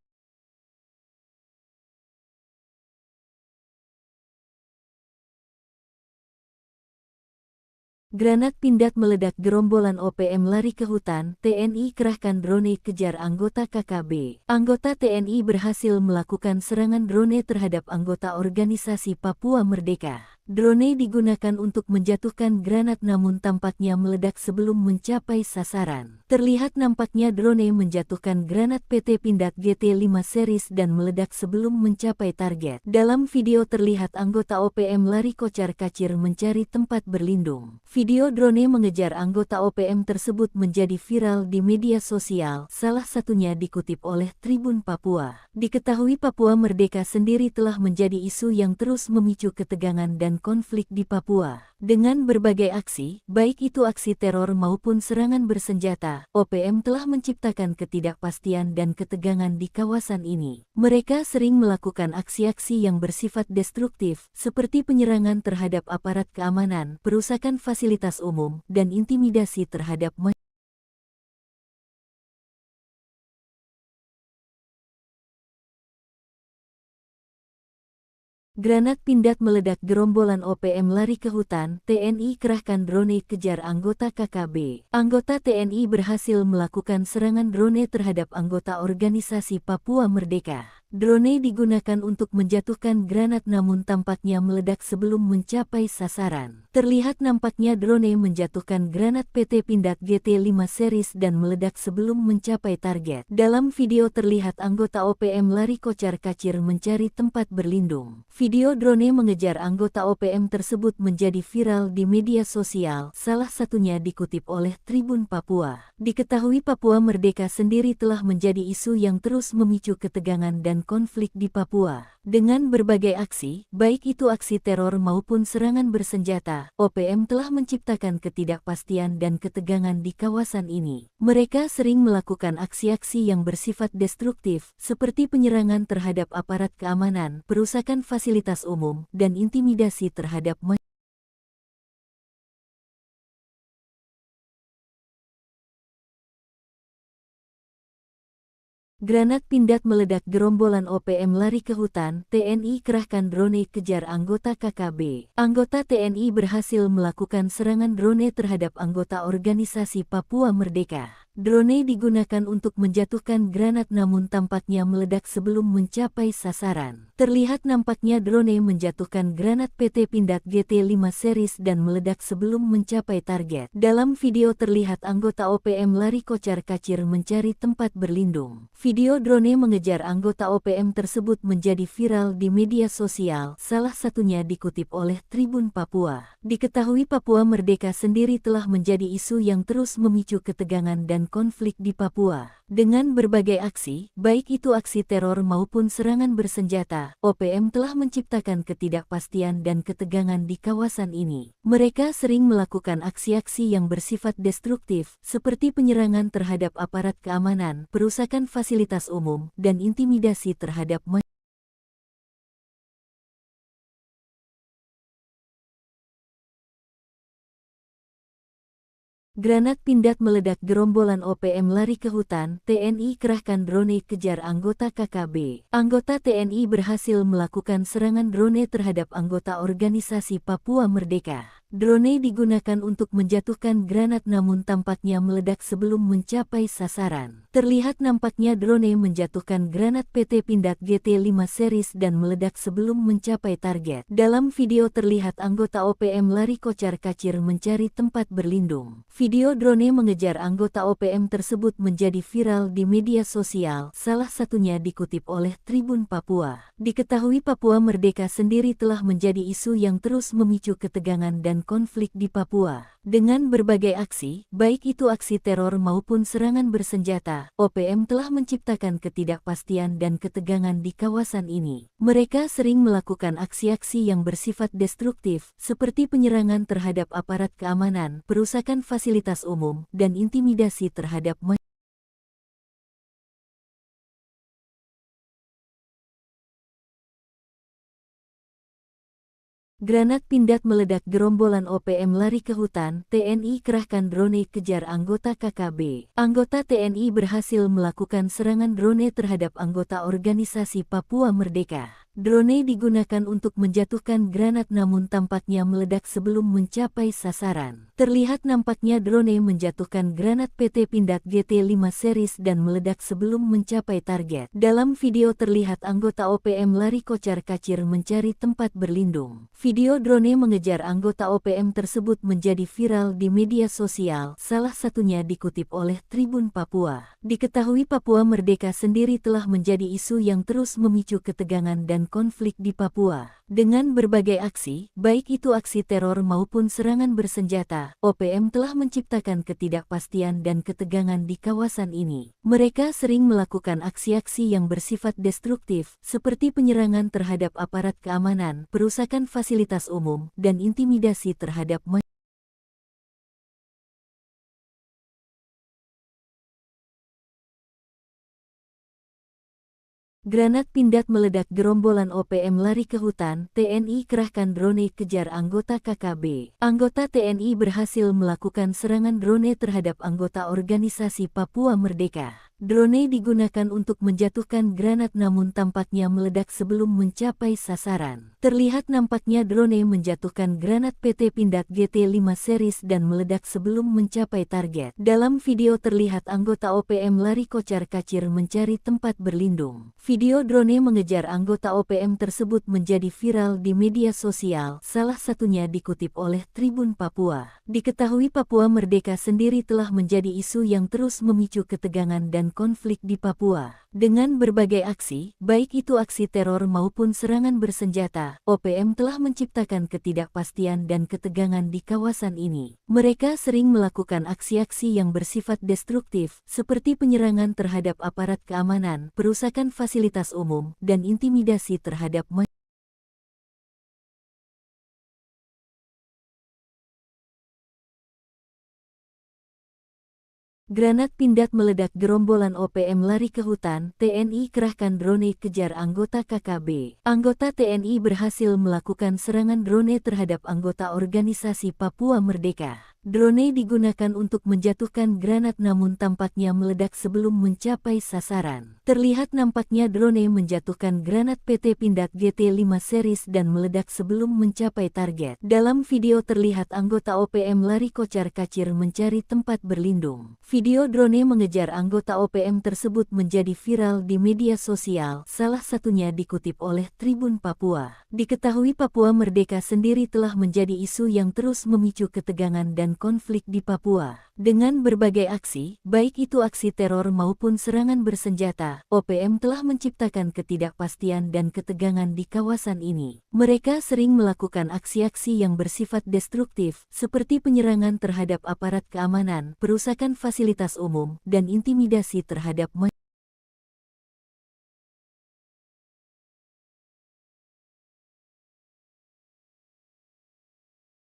Granat Pindad meledak, gerombolan OPM lari ke hutan, TNI kerahkan drone kejar anggota KKB. Anggota TNI berhasil melakukan serangan drone terhadap anggota organisasi Papua Merdeka. Drone digunakan untuk menjatuhkan granat namun tampaknya meledak sebelum mencapai sasaran. Terlihat nampaknya drone menjatuhkan granat PT Pindad GT5 series dan meledak sebelum mencapai target. Dalam video terlihat anggota OPM lari kocar-kacir mencari tempat berlindung. Video drone mengejar anggota OPM tersebut menjadi viral di media sosial, salah satunya dikutip oleh Tribun Papua. Diketahui Papua Merdeka sendiri telah menjadi isu yang terus memicu ketegangan dan konflik di Papua. Dengan berbagai aksi, baik itu aksi teror maupun serangan bersenjata, OPM telah menciptakan ketidakpastian dan ketegangan di kawasan ini. Mereka sering melakukan aksi-aksi yang bersifat destruktif, seperti penyerangan terhadap aparat keamanan, perusakan fasilitas umum, dan intimidasi terhadap masyarakat. Granat Pindad meledak, gerombolan OPM lari ke hutan, TNI kerahkan drone kejar anggota KKB. Anggota TNI berhasil melakukan serangan drone terhadap anggota organisasi Papua Merdeka. Drone digunakan untuk menjatuhkan granat namun tampaknya meledak sebelum mencapai sasaran. Terlihat nampaknya drone menjatuhkan granat PT Pindad GT5 series dan meledak sebelum mencapai target. Dalam video terlihat anggota OPM lari kocar-kacir mencari tempat berlindung. Video drone mengejar anggota OPM tersebut menjadi viral di media sosial, salah satunya dikutip oleh Tribun Papua. Diketahui Papua Merdeka sendiri telah menjadi isu yang terus memicu ketegangan dan konflik di Papua. Dengan berbagai aksi, baik itu aksi teror maupun serangan bersenjata, OPM telah menciptakan ketidakpastian dan ketegangan di kawasan ini. Mereka sering melakukan aksi-aksi yang bersifat destruktif, seperti penyerangan terhadap aparat keamanan, perusakan fasilitas umum, dan intimidasi terhadap masyarakat. Granat Pindad meledak, gerombolan OPM lari ke hutan, TNI kerahkan drone kejar anggota KKB. Anggota TNI berhasil melakukan serangan drone terhadap anggota organisasi Papua Merdeka. Drone digunakan untuk menjatuhkan granat namun tampaknya meledak sebelum mencapai sasaran. Terlihat nampaknya drone menjatuhkan granat PT Pindad GT5 series dan meledak sebelum mencapai target. Dalam video terlihat anggota OPM lari kocar-kacir mencari tempat berlindung. Video drone mengejar anggota OPM tersebut menjadi viral di media sosial, salah satunya dikutip oleh Tribun Papua. Diketahui Papua Merdeka sendiri telah menjadi isu yang terus memicu ketegangan dan konflik di Papua. Dengan berbagai aksi, baik itu aksi teror maupun serangan bersenjata, OPM telah menciptakan ketidakpastian dan ketegangan di kawasan ini. Mereka sering melakukan aksi-aksi yang bersifat destruktif, seperti penyerangan terhadap aparat keamanan, perusakan fasilitas umum, dan intimidasi terhadap masyarakat. Granat Pindad meledak, gerombolan OPM lari ke hutan, TNI kerahkan drone kejar anggota KKB. Anggota TNI berhasil melakukan serangan drone terhadap anggota organisasi Papua Merdeka. Drone digunakan untuk menjatuhkan granat namun tampaknya meledak sebelum mencapai sasaran. Terlihat nampaknya drone menjatuhkan granat PT Pindad GT5 series dan meledak sebelum mencapai target. Dalam video terlihat anggota OPM lari kocar-kacir mencari tempat berlindung. Video drone mengejar anggota OPM tersebut menjadi viral di media sosial, salah satunya dikutip oleh Tribun Papua. Diketahui Papua Merdeka sendiri telah menjadi isu yang terus memicu ketegangan dan konflik di Papua. Dengan berbagai aksi, baik itu aksi teror maupun serangan bersenjata, OPM telah menciptakan ketidakpastian dan ketegangan di kawasan ini. Mereka sering melakukan aksi-aksi yang bersifat destruktif, seperti penyerangan terhadap aparat keamanan, perusakan fasilitas umum, dan intimidasi terhadap masyarakat. Granat Pindad meledak, gerombolan OPM lari ke hutan, TNI kerahkan drone kejar anggota KKB. Anggota TNI berhasil melakukan serangan drone terhadap anggota organisasi Papua Merdeka. Drone digunakan untuk menjatuhkan granat namun tampaknya meledak sebelum mencapai sasaran. Terlihat nampaknya drone menjatuhkan granat PT Pindad GT5 series dan meledak sebelum mencapai target. Dalam video terlihat anggota OPM lari kocar-kacir mencari tempat berlindung. Video drone mengejar anggota OPM tersebut menjadi viral di media sosial, salah satunya dikutip oleh Tribun Papua. Diketahui Papua Merdeka sendiri telah menjadi isu yang terus memicu ketegangan dan konflik di Papua. Dengan berbagai aksi, baik itu aksi teror maupun serangan bersenjata, OPM telah menciptakan ketidakpastian dan ketegangan di kawasan ini. Mereka sering melakukan aksi-aksi yang bersifat destruktif, seperti penyerangan terhadap aparat keamanan, perusakan fasilitas umum, dan intimidasi terhadap masyarakat. Granat Pindad meledak, gerombolan OPM lari ke hutan, TNI kerahkan drone kejar anggota KKB. Anggota TNI berhasil melakukan serangan drone terhadap anggota organisasi Papua Merdeka. Drone digunakan untuk menjatuhkan granat namun tampaknya meledak sebelum mencapai sasaran. Terlihat nampaknya drone menjatuhkan granat PT Pindad GT5 series dan meledak sebelum mencapai target. Dalam video terlihat anggota OPM lari kocar-kacir mencari tempat berlindung. Video drone mengejar anggota OPM tersebut menjadi viral di media sosial, salah satunya dikutip oleh Tribun Papua. Diketahui Papua Merdeka sendiri telah menjadi isu yang terus memicu ketegangan dan konflik di Papua. Dengan berbagai aksi, baik itu aksi teror maupun serangan bersenjata, OPM telah menciptakan ketidakpastian dan ketegangan di kawasan ini. Mereka sering melakukan aksi-aksi yang bersifat destruktif, seperti penyerangan terhadap aparat keamanan, perusakan fasilitas umum, dan intimidasi terhadap masyarakat. Granat Pindad meledak, gerombolan OPM lari ke hutan, TNI kerahkan drone kejar anggota KKB. Anggota TNI berhasil melakukan serangan drone terhadap anggota organisasi Papua Merdeka. Drone digunakan untuk menjatuhkan granat namun tampaknya meledak sebelum mencapai sasaran. Terlihat nampaknya drone menjatuhkan granat PT Pindad GT5 series dan meledak sebelum mencapai target. Dalam video terlihat anggota OPM lari kocar-kacir mencari tempat berlindung. Video drone mengejar anggota OPM tersebut menjadi viral di media sosial, salah satunya dikutip oleh Tribun Papua. Diketahui Papua Merdeka sendiri telah menjadi isu yang terus memicu ketegangan dan konflik di Papua. Dengan berbagai aksi, baik itu aksi teror maupun serangan bersenjata, OPM telah menciptakan ketidakpastian dan ketegangan di kawasan ini. Mereka sering melakukan aksi-aksi yang bersifat destruktif, seperti penyerangan terhadap aparat keamanan, perusakan fasilitas umum, dan intimidasi terhadap masyarakat.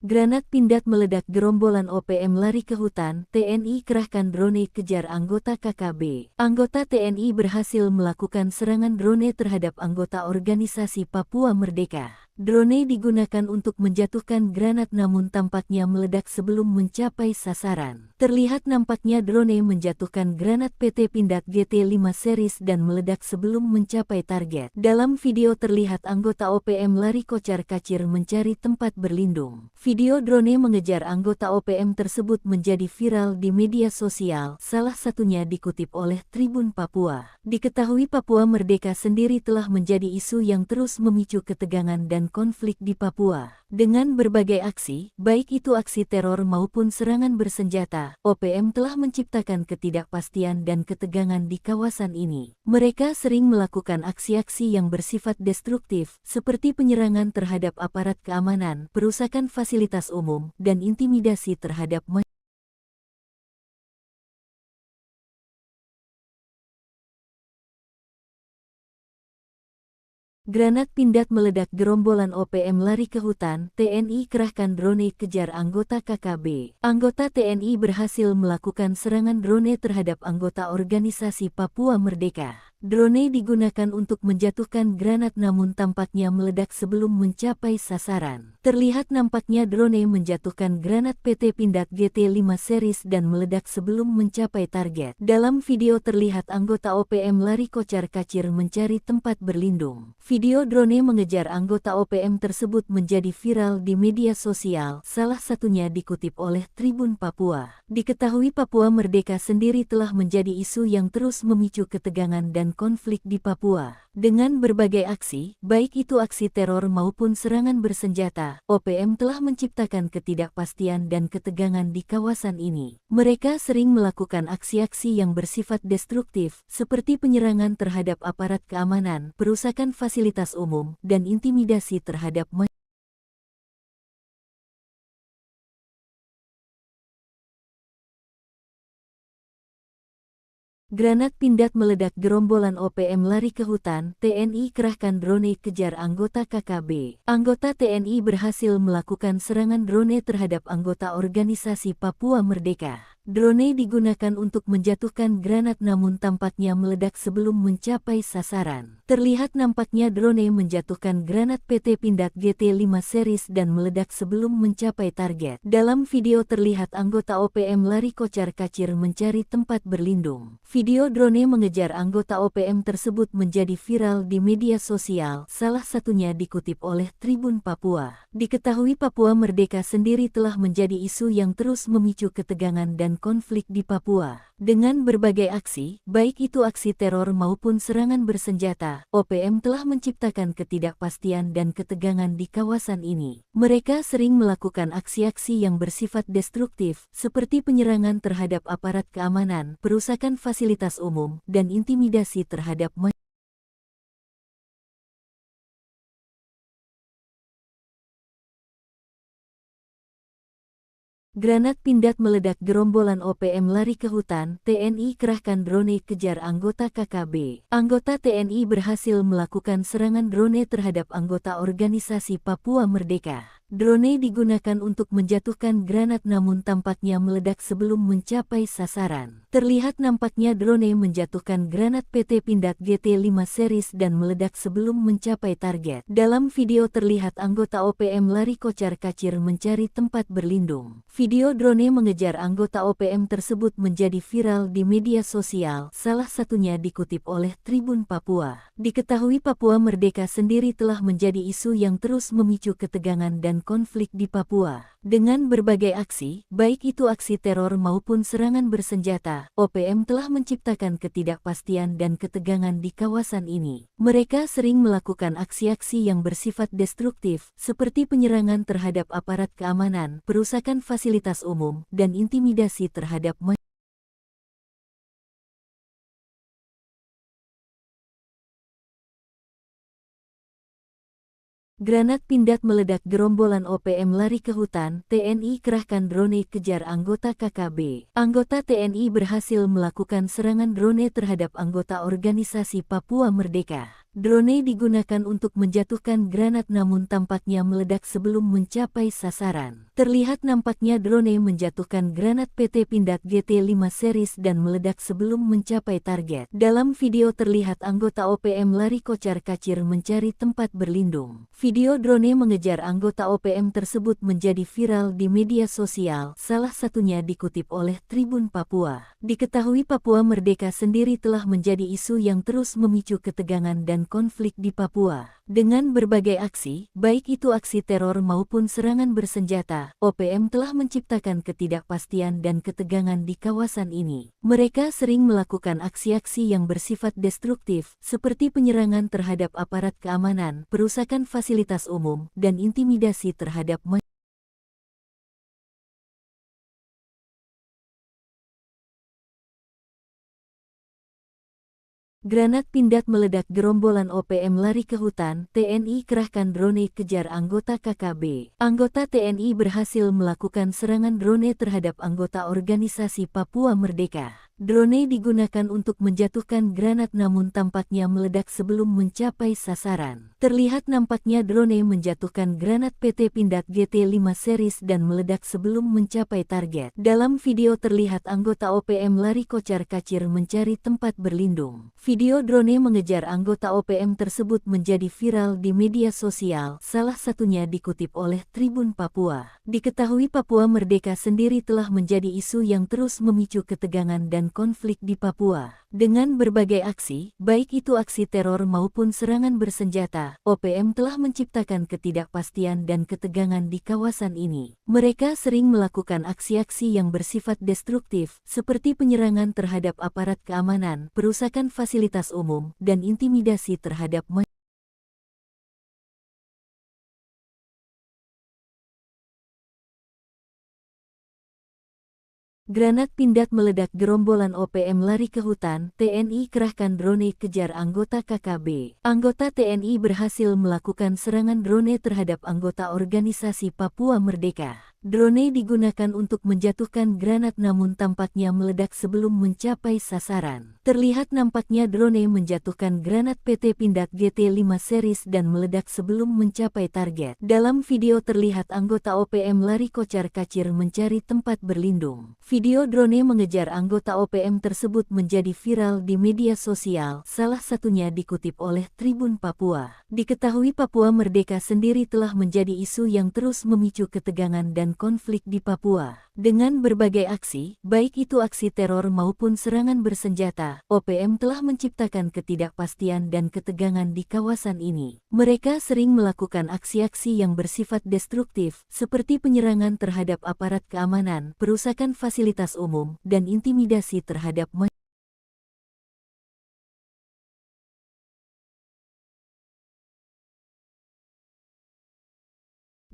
Granat Pindad meledak, gerombolan OPM lari ke hutan, TNI kerahkan drone kejar anggota KKB. Anggota TNI berhasil melakukan serangan drone terhadap anggota organisasi Papua Merdeka. Drone digunakan untuk menjatuhkan granat namun tampaknya meledak sebelum mencapai sasaran. Terlihat nampaknya drone menjatuhkan granat PT Pindad GT5 series dan meledak sebelum mencapai target. Dalam video terlihat anggota OPM lari kocar-kacir mencari tempat berlindung. Video drone mengejar anggota OPM tersebut menjadi viral di media sosial, salah satunya dikutip oleh Tribun Papua. Diketahui Papua Merdeka sendiri telah menjadi isu yang terus memicu ketegangan dan konflik di Papua. Dengan berbagai aksi, baik itu aksi teror maupun serangan bersenjata, OPM telah menciptakan ketidakpastian dan ketegangan di kawasan ini. Mereka sering melakukan aksi-aksi yang bersifat destruktif, seperti penyerangan terhadap aparat keamanan, perusakan fasilitas umum, dan intimidasi terhadap masyarakat. Granat Pindad meledak, gerombolan OPM lari ke hutan, TNI kerahkan drone kejar anggota KKB. Anggota TNI berhasil melakukan serangan drone terhadap anggota organisasi Papua Merdeka. Drone digunakan untuk menjatuhkan granat namun tampaknya meledak sebelum mencapai sasaran. Terlihat nampaknya drone menjatuhkan granat PT Pindad GT5 series dan meledak sebelum mencapai target. Dalam video terlihat anggota OPM lari kocar-kacir mencari tempat berlindung. Video drone mengejar anggota OPM tersebut menjadi viral di media sosial, salah satunya dikutip oleh Tribun Papua. Diketahui Papua Merdeka sendiri telah menjadi isu yang terus memicu ketegangan dan konflik di Papua. Dengan berbagai aksi, baik itu aksi teror maupun serangan bersenjata, OPM telah menciptakan ketidakpastian dan ketegangan di kawasan ini. Mereka sering melakukan aksi-aksi yang bersifat destruktif, seperti penyerangan terhadap aparat keamanan, perusakan fasilitas umum, dan intimidasi terhadap masyarakat. Granat Pindad meledak, gerombolan OPM lari ke hutan, TNI kerahkan drone kejar anggota KKB. Anggota TNI berhasil melakukan serangan drone terhadap anggota organisasi Papua Merdeka. Drone digunakan untuk menjatuhkan granat namun tampaknya meledak sebelum mencapai sasaran. Terlihat nampaknya drone menjatuhkan granat PT Pindad GT5 series dan meledak sebelum mencapai target. Dalam video terlihat anggota OPM lari kocar-kacir mencari tempat berlindung. Video drone mengejar anggota OPM tersebut menjadi viral di media sosial, salah satunya dikutip oleh Tribun Papua. Diketahui Papua Merdeka sendiri telah menjadi isu yang terus memicu ketegangan dan konflik di Papua. Dengan berbagai aksi, baik itu aksi teror maupun serangan bersenjata, OPM telah menciptakan ketidakpastian dan ketegangan di kawasan ini. Mereka sering melakukan aksi-aksi yang bersifat destruktif, seperti penyerangan terhadap aparat keamanan, perusakan fasilitas umum, dan intimidasi terhadap masyarakat. Granat Pindad meledak, gerombolan OPM lari ke hutan, TNI kerahkan drone kejar anggota KKB. Anggota TNI berhasil melakukan serangan drone terhadap anggota organisasi Papua Merdeka. Drone digunakan untuk menjatuhkan granat namun tampaknya meledak sebelum mencapai sasaran. Terlihat nampaknya drone menjatuhkan granat PT Pindad GT5 series dan meledak sebelum mencapai target. Dalam video terlihat anggota OPM lari kocar-kacir mencari tempat berlindung. Video drone mengejar anggota OPM tersebut menjadi viral di media sosial, salah satunya dikutip oleh Tribun Papua. Diketahui Papua Merdeka sendiri telah menjadi isu yang terus memicu ketegangan dan konflik di Papua. Dengan berbagai aksi, baik itu aksi teror maupun serangan bersenjata, OPM telah menciptakan ketidakpastian dan ketegangan di kawasan ini. Mereka sering melakukan aksi-aksi yang bersifat destruktif, seperti penyerangan terhadap aparat keamanan, perusakan fasilitas umum, dan intimidasi terhadap masyarakat. Granat Pindad meledak, gerombolan OPM lari ke hutan, TNI kerahkan drone kejar anggota KKB. Anggota TNI berhasil melakukan serangan drone terhadap anggota organisasi Papua Merdeka. Drone digunakan untuk menjatuhkan granat namun tampaknya meledak sebelum mencapai sasaran. Terlihat nampaknya drone menjatuhkan granat PT Pindad GT5 series dan meledak sebelum mencapai target. Dalam video terlihat anggota OPM lari kocar-kacir mencari tempat berlindung. Video drone mengejar anggota OPM tersebut menjadi viral di media sosial, salah satunya dikutip oleh Tribun Papua. Diketahui Papua Merdeka sendiri telah menjadi isu yang terus memicu ketegangan dan konflik di Papua. Dengan berbagai aksi, baik itu aksi teror maupun serangan bersenjata, OPM telah menciptakan ketidakpastian dan ketegangan di kawasan ini. Mereka sering melakukan aksi-aksi yang bersifat destruktif, seperti penyerangan terhadap aparat keamanan, perusakan fasilitas umum, dan intimidasi terhadap masyarakat. Granat Pindad meledak, gerombolan OPM lari ke hutan, TNI kerahkan drone kejar anggota KKB. Anggota TNI berhasil melakukan serangan drone terhadap anggota organisasi Papua Merdeka. Drone digunakan untuk menjatuhkan granat namun tampaknya meledak sebelum mencapai sasaran. Terlihat nampaknya drone menjatuhkan granat PT Pindad GT5 series dan meledak sebelum mencapai target. Dalam video terlihat anggota OPM lari kocar-kacir mencari tempat berlindung. Video drone mengejar anggota OPM tersebut menjadi viral di media sosial, salah satunya dikutip oleh Tribun Papua. Diketahui Papua Merdeka sendiri telah menjadi isu yang terus memicu ketegangan dan konflik di Papua. Dengan berbagai aksi, baik itu aksi teror maupun serangan bersenjata, OPM telah menciptakan ketidakpastian dan ketegangan di kawasan ini. Mereka sering melakukan aksi-aksi yang bersifat destruktif, seperti penyerangan terhadap aparat keamanan, perusakan fasilitas umum, dan intimidasi terhadap masyarakat. Granat Pindad meledak, gerombolan OPM lari ke hutan, TNI kerahkan drone kejar anggota KKB. Anggota TNI berhasil melakukan serangan drone terhadap anggota organisasi Papua Merdeka. Drone digunakan untuk menjatuhkan granat namun tampaknya meledak sebelum mencapai sasaran. Terlihat nampaknya drone menjatuhkan granat PT Pindad GT5 series dan meledak sebelum mencapai target. Dalam video terlihat anggota OPM lari kocar-kacir mencari tempat berlindung. Video drone mengejar anggota OPM tersebut menjadi viral di media sosial, salah satunya dikutip oleh Tribun Papua. Diketahui Papua Merdeka sendiri telah menjadi isu yang terus memicu ketegangan dan konflik di Papua. Dengan berbagai aksi, baik itu aksi teror maupun serangan bersenjata, OPM telah menciptakan ketidakpastian dan ketegangan di kawasan ini. Mereka sering melakukan aksi-aksi yang bersifat destruktif, seperti penyerangan terhadap aparat keamanan, perusakan fasilitas umum, dan intimidasi terhadap masyarakat.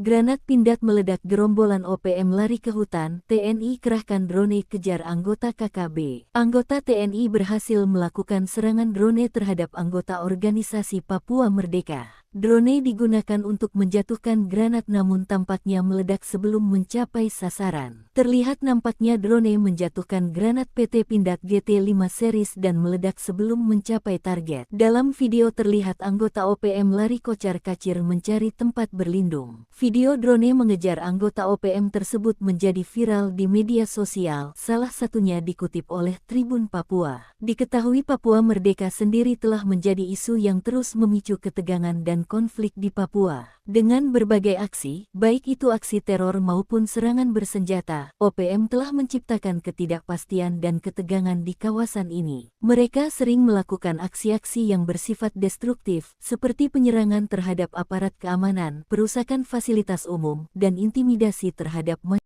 Granat Pindad meledak, gerombolan OPM lari ke hutan, TNI kerahkan drone kejar anggota KKB. Anggota TNI berhasil melakukan serangan drone terhadap anggota organisasi Papua Merdeka. Drone digunakan untuk menjatuhkan granat namun tampaknya meledak sebelum mencapai sasaran. Terlihat nampaknya drone menjatuhkan granat PT Pindad GT5 series dan meledak sebelum mencapai target. Dalam video terlihat anggota OPM lari kocar-kacir mencari tempat berlindung. Video drone mengejar anggota OPM tersebut menjadi viral di media sosial, salah satunya dikutip oleh Tribun Papua. Diketahui Papua Merdeka sendiri telah menjadi isu yang terus memicu ketegangan dan konflik di Papua. Dengan berbagai aksi, baik itu aksi teror maupun serangan bersenjata, OPM telah menciptakan ketidakpastian dan ketegangan di kawasan ini. Mereka sering melakukan aksi-aksi yang bersifat destruktif, seperti penyerangan terhadap aparat keamanan, perusakan fasilitas umum, dan intimidasi terhadap masyarakat.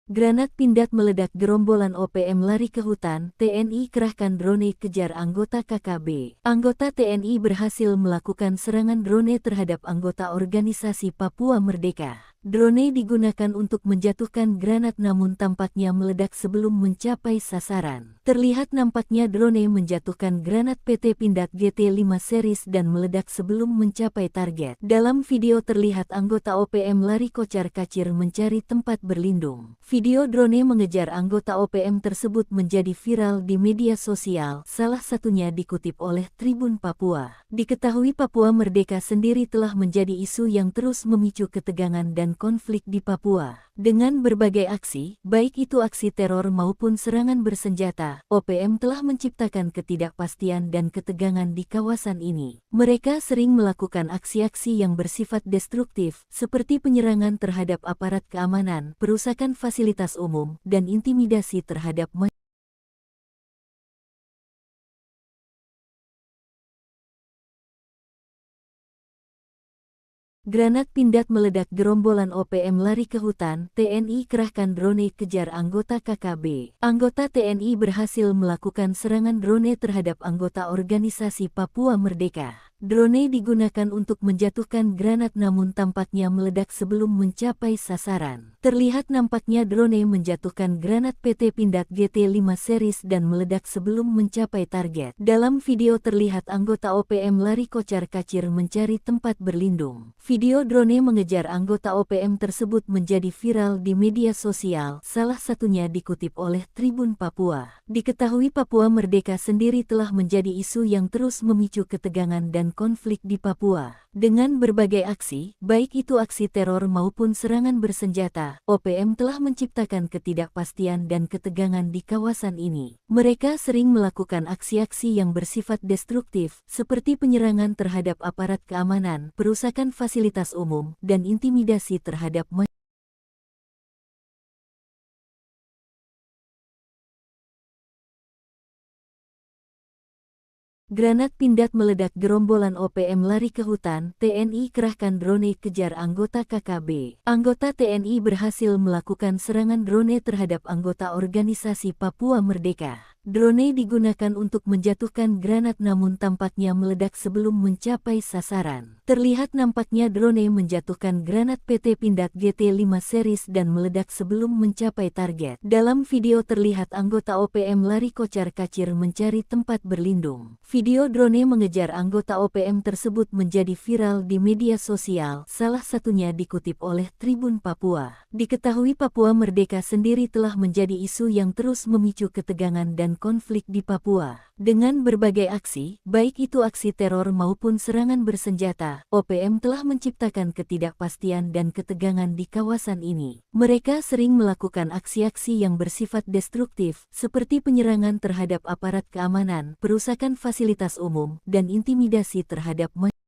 Granat Pindad meledak, gerombolan OPM lari ke hutan, TNI kerahkan drone kejar anggota KKB. Anggota TNI berhasil melakukan serangan drone terhadap anggota organisasi Papua Merdeka. Drone digunakan untuk menjatuhkan granat namun tampaknya meledak sebelum mencapai sasaran. Terlihat nampaknya drone menjatuhkan granat PT Pindad GT5 series dan meledak sebelum mencapai target. Dalam video terlihat anggota OPM lari kocar-kacir mencari tempat berlindung. Video drone mengejar anggota OPM tersebut menjadi viral di media sosial, salah satunya dikutip oleh Tribun Papua. Diketahui Papua Merdeka sendiri telah menjadi isu yang terus memicu ketegangan dan konflik di Papua. Dengan berbagai aksi, baik itu aksi teror maupun serangan bersenjata, OPM telah menciptakan ketidakpastian dan ketegangan di kawasan ini. Mereka sering melakukan aksi-aksi yang bersifat destruktif, seperti penyerangan terhadap aparat keamanan, perusakan fasilitas umum, dan intimidasi terhadap masyarakat. Granat Pindad meledak, gerombolan OPM lari ke hutan, TNI kerahkan drone kejar anggota KKB. Anggota TNI berhasil melakukan serangan drone terhadap anggota organisasi Papua Merdeka. Drone digunakan untuk menjatuhkan granat namun tampaknya meledak sebelum mencapai sasaran. Terlihat nampaknya drone menjatuhkan granat PT Pindad GT5 series dan meledak sebelum mencapai target. Dalam video terlihat anggota OPM lari kocar-kacir mencari tempat berlindung. Video drone mengejar anggota OPM tersebut menjadi viral di media sosial, salah satunya dikutip oleh Tribun Papua. Diketahui Papua Merdeka sendiri telah menjadi isu yang terus memicu ketegangan dan konflik di Papua. Dengan berbagai aksi, baik itu aksi teror maupun serangan bersenjata, OPM telah menciptakan ketidakpastian dan ketegangan di kawasan ini. Mereka sering melakukan aksi-aksi yang bersifat destruktif, seperti penyerangan terhadap aparat keamanan, perusakan fasilitas umum, dan intimidasi terhadap masyarakat. Granat Pindad meledak, gerombolan OPM lari ke hutan, TNI kerahkan drone kejar anggota KKB. Anggota TNI berhasil melakukan serangan drone terhadap anggota organisasi Papua Merdeka. Drone digunakan untuk menjatuhkan granat namun tampaknya meledak sebelum mencapai sasaran. Terlihat nampaknya drone menjatuhkan granat PT Pindad GT5 series dan meledak sebelum mencapai target. Dalam video terlihat anggota OPM lari kocar-kacir mencari tempat berlindung. Video drone mengejar anggota OPM tersebut menjadi viral di media sosial, salah satunya dikutip oleh Tribun Papua. Diketahui Papua Merdeka sendiri telah menjadi isu yang terus memicu ketegangan dan konflik di Papua. Dengan berbagai aksi, baik itu aksi teror maupun serangan bersenjata, OPM telah menciptakan ketidakpastian dan ketegangan di kawasan ini. Mereka sering melakukan aksi-aksi yang bersifat destruktif, seperti penyerangan terhadap aparat keamanan, perusakan fasilitas umum, dan intimidasi terhadap masyarakat.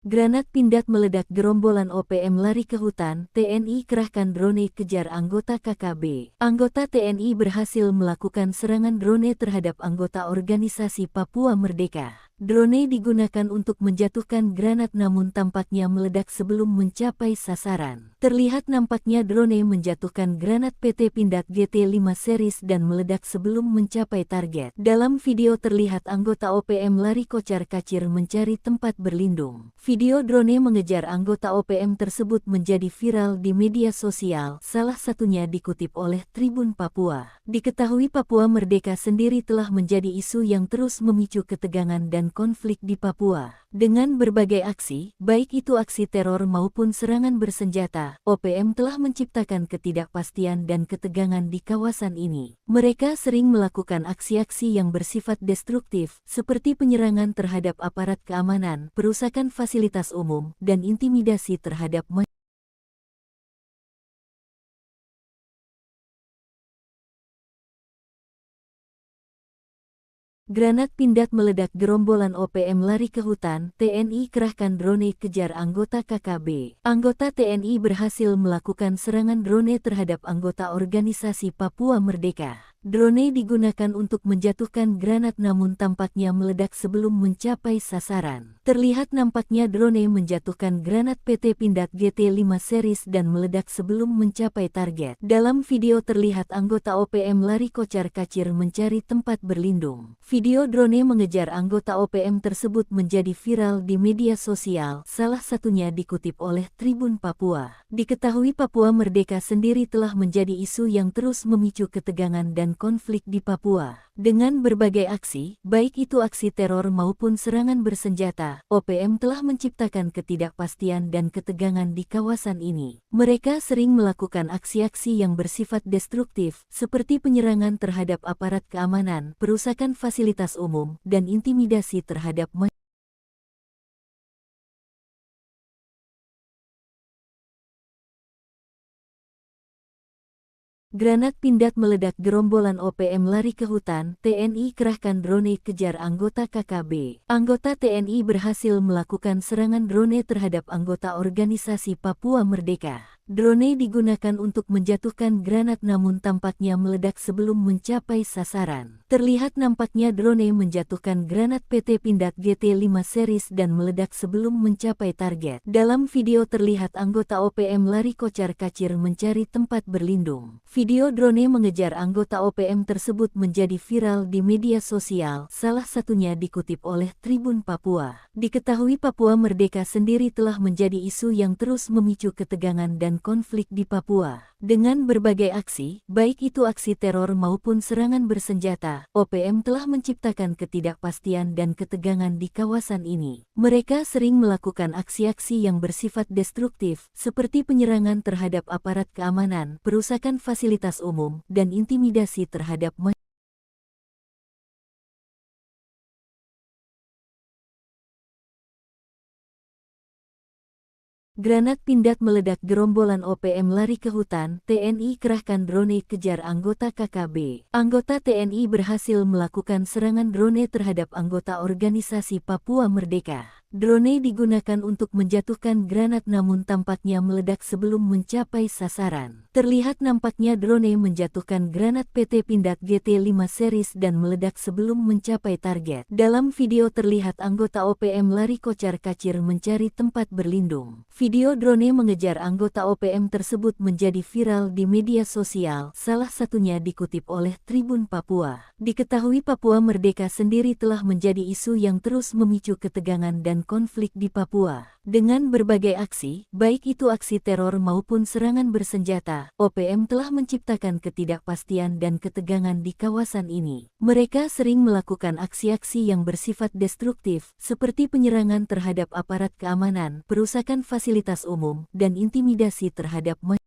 Granat Pindad meledak, gerombolan OPM lari ke hutan, TNI kerahkan drone kejar anggota KKB. Anggota TNI berhasil melakukan serangan drone terhadap anggota organisasi Papua Merdeka. Drone digunakan untuk menjatuhkan granat namun tampaknya meledak sebelum mencapai sasaran. Terlihat nampaknya drone menjatuhkan granat PT Pindad GT5 series dan meledak sebelum mencapai target. Dalam video terlihat anggota OPM lari kocar-kacir mencari tempat berlindung. Video drone mengejar anggota OPM tersebut menjadi viral di media sosial, salah satunya dikutip oleh Tribun Papua. Diketahui Papua Merdeka sendiri telah menjadi isu yang terus memicu ketegangan dan konflik di Papua. Dengan berbagai aksi, baik itu aksi teror maupun serangan bersenjata, OPM telah menciptakan ketidakpastian dan ketegangan di kawasan ini. Mereka sering melakukan aksi-aksi yang bersifat destruktif, seperti penyerangan terhadap aparat keamanan, perusakan fasilitas umum, dan intimidasi terhadap masyarakat. Granat Pindad meledak, gerombolan OPM lari ke hutan, TNI kerahkan drone kejar anggota KKB. Anggota TNI berhasil melakukan serangan drone terhadap anggota organisasi Papua Merdeka. Drone digunakan untuk menjatuhkan granat namun tampaknya meledak sebelum mencapai sasaran. Terlihat nampaknya drone menjatuhkan granat PT Pindad GT5 series dan meledak sebelum mencapai target. Dalam video terlihat anggota OPM lari kocar-kacir mencari tempat berlindung. Video drone mengejar anggota OPM tersebut menjadi viral di media sosial, salah satunya dikutip oleh Tribun Papua. Diketahui Papua Merdeka sendiri telah menjadi isu yang terus memicu ketegangan dan konflik di Papua. Dengan berbagai aksi, baik itu aksi teror maupun serangan bersenjata, OPM telah menciptakan ketidakpastian dan ketegangan di kawasan ini. Mereka sering melakukan aksi-aksi yang bersifat destruktif, seperti penyerangan terhadap aparat keamanan, perusakan fasilitas umum, dan intimidasi terhadap masyarakat. Granat Pindad meledak, gerombolan OPM lari ke hutan, TNI kerahkan drone kejar anggota KKB. Anggota TNI berhasil melakukan serangan drone terhadap anggota organisasi Papua Merdeka. Drone digunakan untuk menjatuhkan granat namun tampaknya meledak sebelum mencapai sasaran. Terlihat nampaknya drone menjatuhkan granat PT Pindad GT5 series dan meledak sebelum mencapai target. Dalam video terlihat anggota OPM lari kocar-kacir mencari tempat berlindung. Video drone mengejar anggota OPM tersebut menjadi viral di media sosial, salah satunya dikutip oleh Tribun Papua. Diketahui Papua Merdeka sendiri telah menjadi isu yang terus memicu ketegangan dan konflik di Papua. Dengan berbagai aksi, baik itu aksi teror maupun serangan bersenjata, OPM telah menciptakan ketidakpastian dan ketegangan di kawasan ini. Mereka sering melakukan aksi-aksi yang bersifat destruktif, seperti penyerangan terhadap aparat keamanan, perusakan fasilitas umum, dan intimidasi terhadap masyarakat. Granat Pindad meledak, gerombolan OPM lari ke hutan, TNI kerahkan drone kejar anggota KKB. Anggota TNI berhasil melakukan serangan drone terhadap anggota organisasi Papua Merdeka. Drone digunakan untuk menjatuhkan granat namun tampaknya meledak sebelum mencapai sasaran. Terlihat nampaknya drone menjatuhkan granat PT Pindad GT5 series dan meledak sebelum mencapai target. Dalam video terlihat anggota OPM lari kocar-kacir mencari tempat berlindung. Video drone mengejar anggota OPM tersebut menjadi viral di media sosial, salah satunya dikutip oleh Tribun Papua. Diketahui Papua Merdeka sendiri telah menjadi isu yang terus memicu ketegangan dan konflik di Papua. Dengan berbagai aksi, baik itu aksi teror maupun serangan bersenjata, OPM telah menciptakan ketidakpastian dan ketegangan di kawasan ini. Mereka sering melakukan aksi-aksi yang bersifat destruktif, seperti penyerangan terhadap aparat keamanan, perusakan fasilitas umum, dan intimidasi terhadap masyarakat.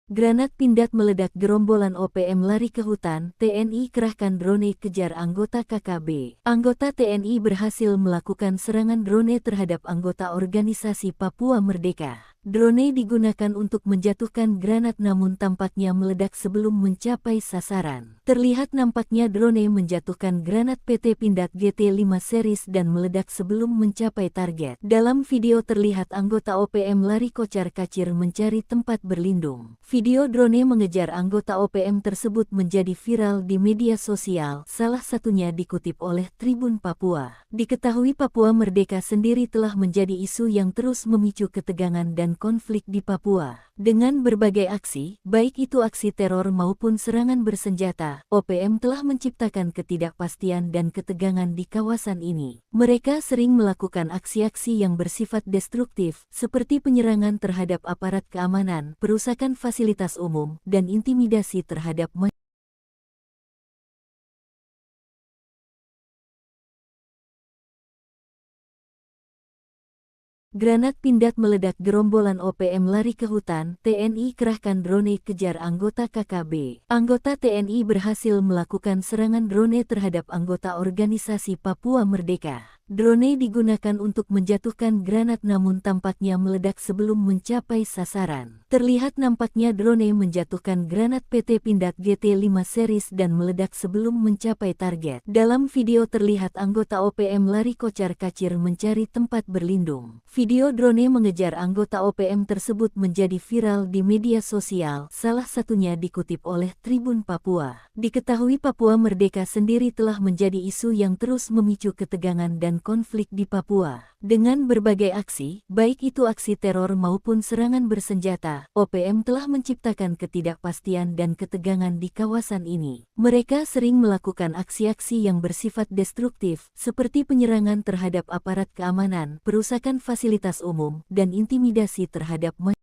Granat Pindad meledak, gerombolan OPM lari ke hutan, TNI kerahkan drone kejar anggota KKB. Anggota TNI berhasil melakukan serangan drone terhadap anggota organisasi Papua Merdeka. Drone digunakan untuk menjatuhkan granat namun tampaknya meledak sebelum mencapai sasaran. Terlihat nampaknya drone menjatuhkan granat PT Pindad GT5 series dan meledak sebelum mencapai target. Dalam video terlihat anggota OPM lari kocar-kacir mencari tempat berlindung. Video drone mengejar anggota OPM tersebut menjadi viral di media sosial, salah satunya dikutip oleh Tribun Papua. Diketahui Papua Merdeka sendiri telah menjadi isu yang terus memicu ketegangan dan konflik di Papua. Dengan berbagai aksi, baik itu aksi teror maupun serangan bersenjata, OPM telah menciptakan ketidakpastian dan ketegangan di kawasan ini. Mereka sering melakukan aksi-aksi yang bersifat destruktif, seperti penyerangan terhadap aparat keamanan, perusakan fasilitas umum, dan intimidasi terhadap masyarakat. Granat Pindad meledak, gerombolan OPM lari ke hutan, TNI kerahkan drone kejar anggota KKB. Anggota TNI berhasil melakukan serangan drone terhadap anggota organisasi Papua Merdeka. Drone digunakan untuk menjatuhkan granat namun tampaknya meledak sebelum mencapai sasaran. Terlihat nampaknya drone menjatuhkan granat PT Pindad GT5 series dan meledak sebelum mencapai target. Dalam video terlihat anggota OPM lari kocar-kacir mencari tempat berlindung. Video drone mengejar anggota OPM tersebut menjadi viral di media sosial, salah satunya dikutip oleh Tribun Papua. Diketahui Papua Merdeka sendiri telah menjadi isu yang terus memicu ketegangan dan konflik di Papua. Dengan berbagai aksi, baik itu aksi teror maupun serangan bersenjata, OPM telah menciptakan ketidakpastian dan ketegangan di kawasan ini. Mereka sering melakukan aksi-aksi yang bersifat destruktif, seperti penyerangan terhadap aparat keamanan, perusakan fasilitas umum, dan intimidasi terhadap masyarakat.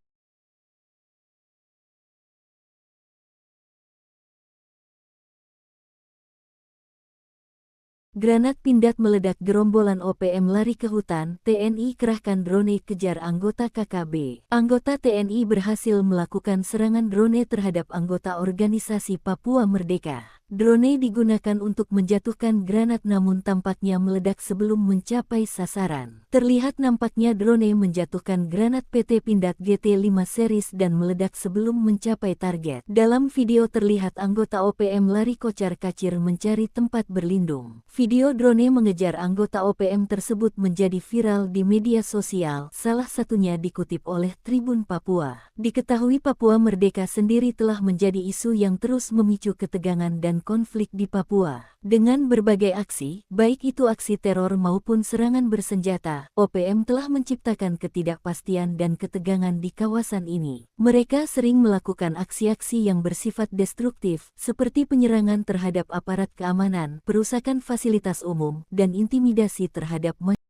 Granat Pindad meledak, gerombolan OPM lari ke hutan, TNI kerahkan drone kejar anggota KKB. Anggota TNI berhasil melakukan serangan drone terhadap anggota organisasi Papua Merdeka. Drone digunakan untuk menjatuhkan granat namun tampaknya meledak sebelum mencapai sasaran. Terlihat nampaknya drone menjatuhkan granat PT Pindad GT5 series dan meledak sebelum mencapai target. Dalam video terlihat anggota OPM lari kocar-kacir mencari tempat berlindung. Video drone mengejar anggota OPM tersebut menjadi viral di media sosial, salah satunya dikutip oleh Tribun Papua. Diketahui Papua Merdeka sendiri telah menjadi isu yang terus memicu ketegangan dan konflik di Papua. Dengan berbagai aksi, baik itu aksi teror maupun serangan bersenjata, OPM telah menciptakan ketidakpastian dan ketegangan di kawasan ini. Mereka sering melakukan aksi-aksi yang bersifat destruktif, seperti penyerangan terhadap aparat keamanan, perusakan fasilitas umum, dan intimidasi terhadap masyarakat.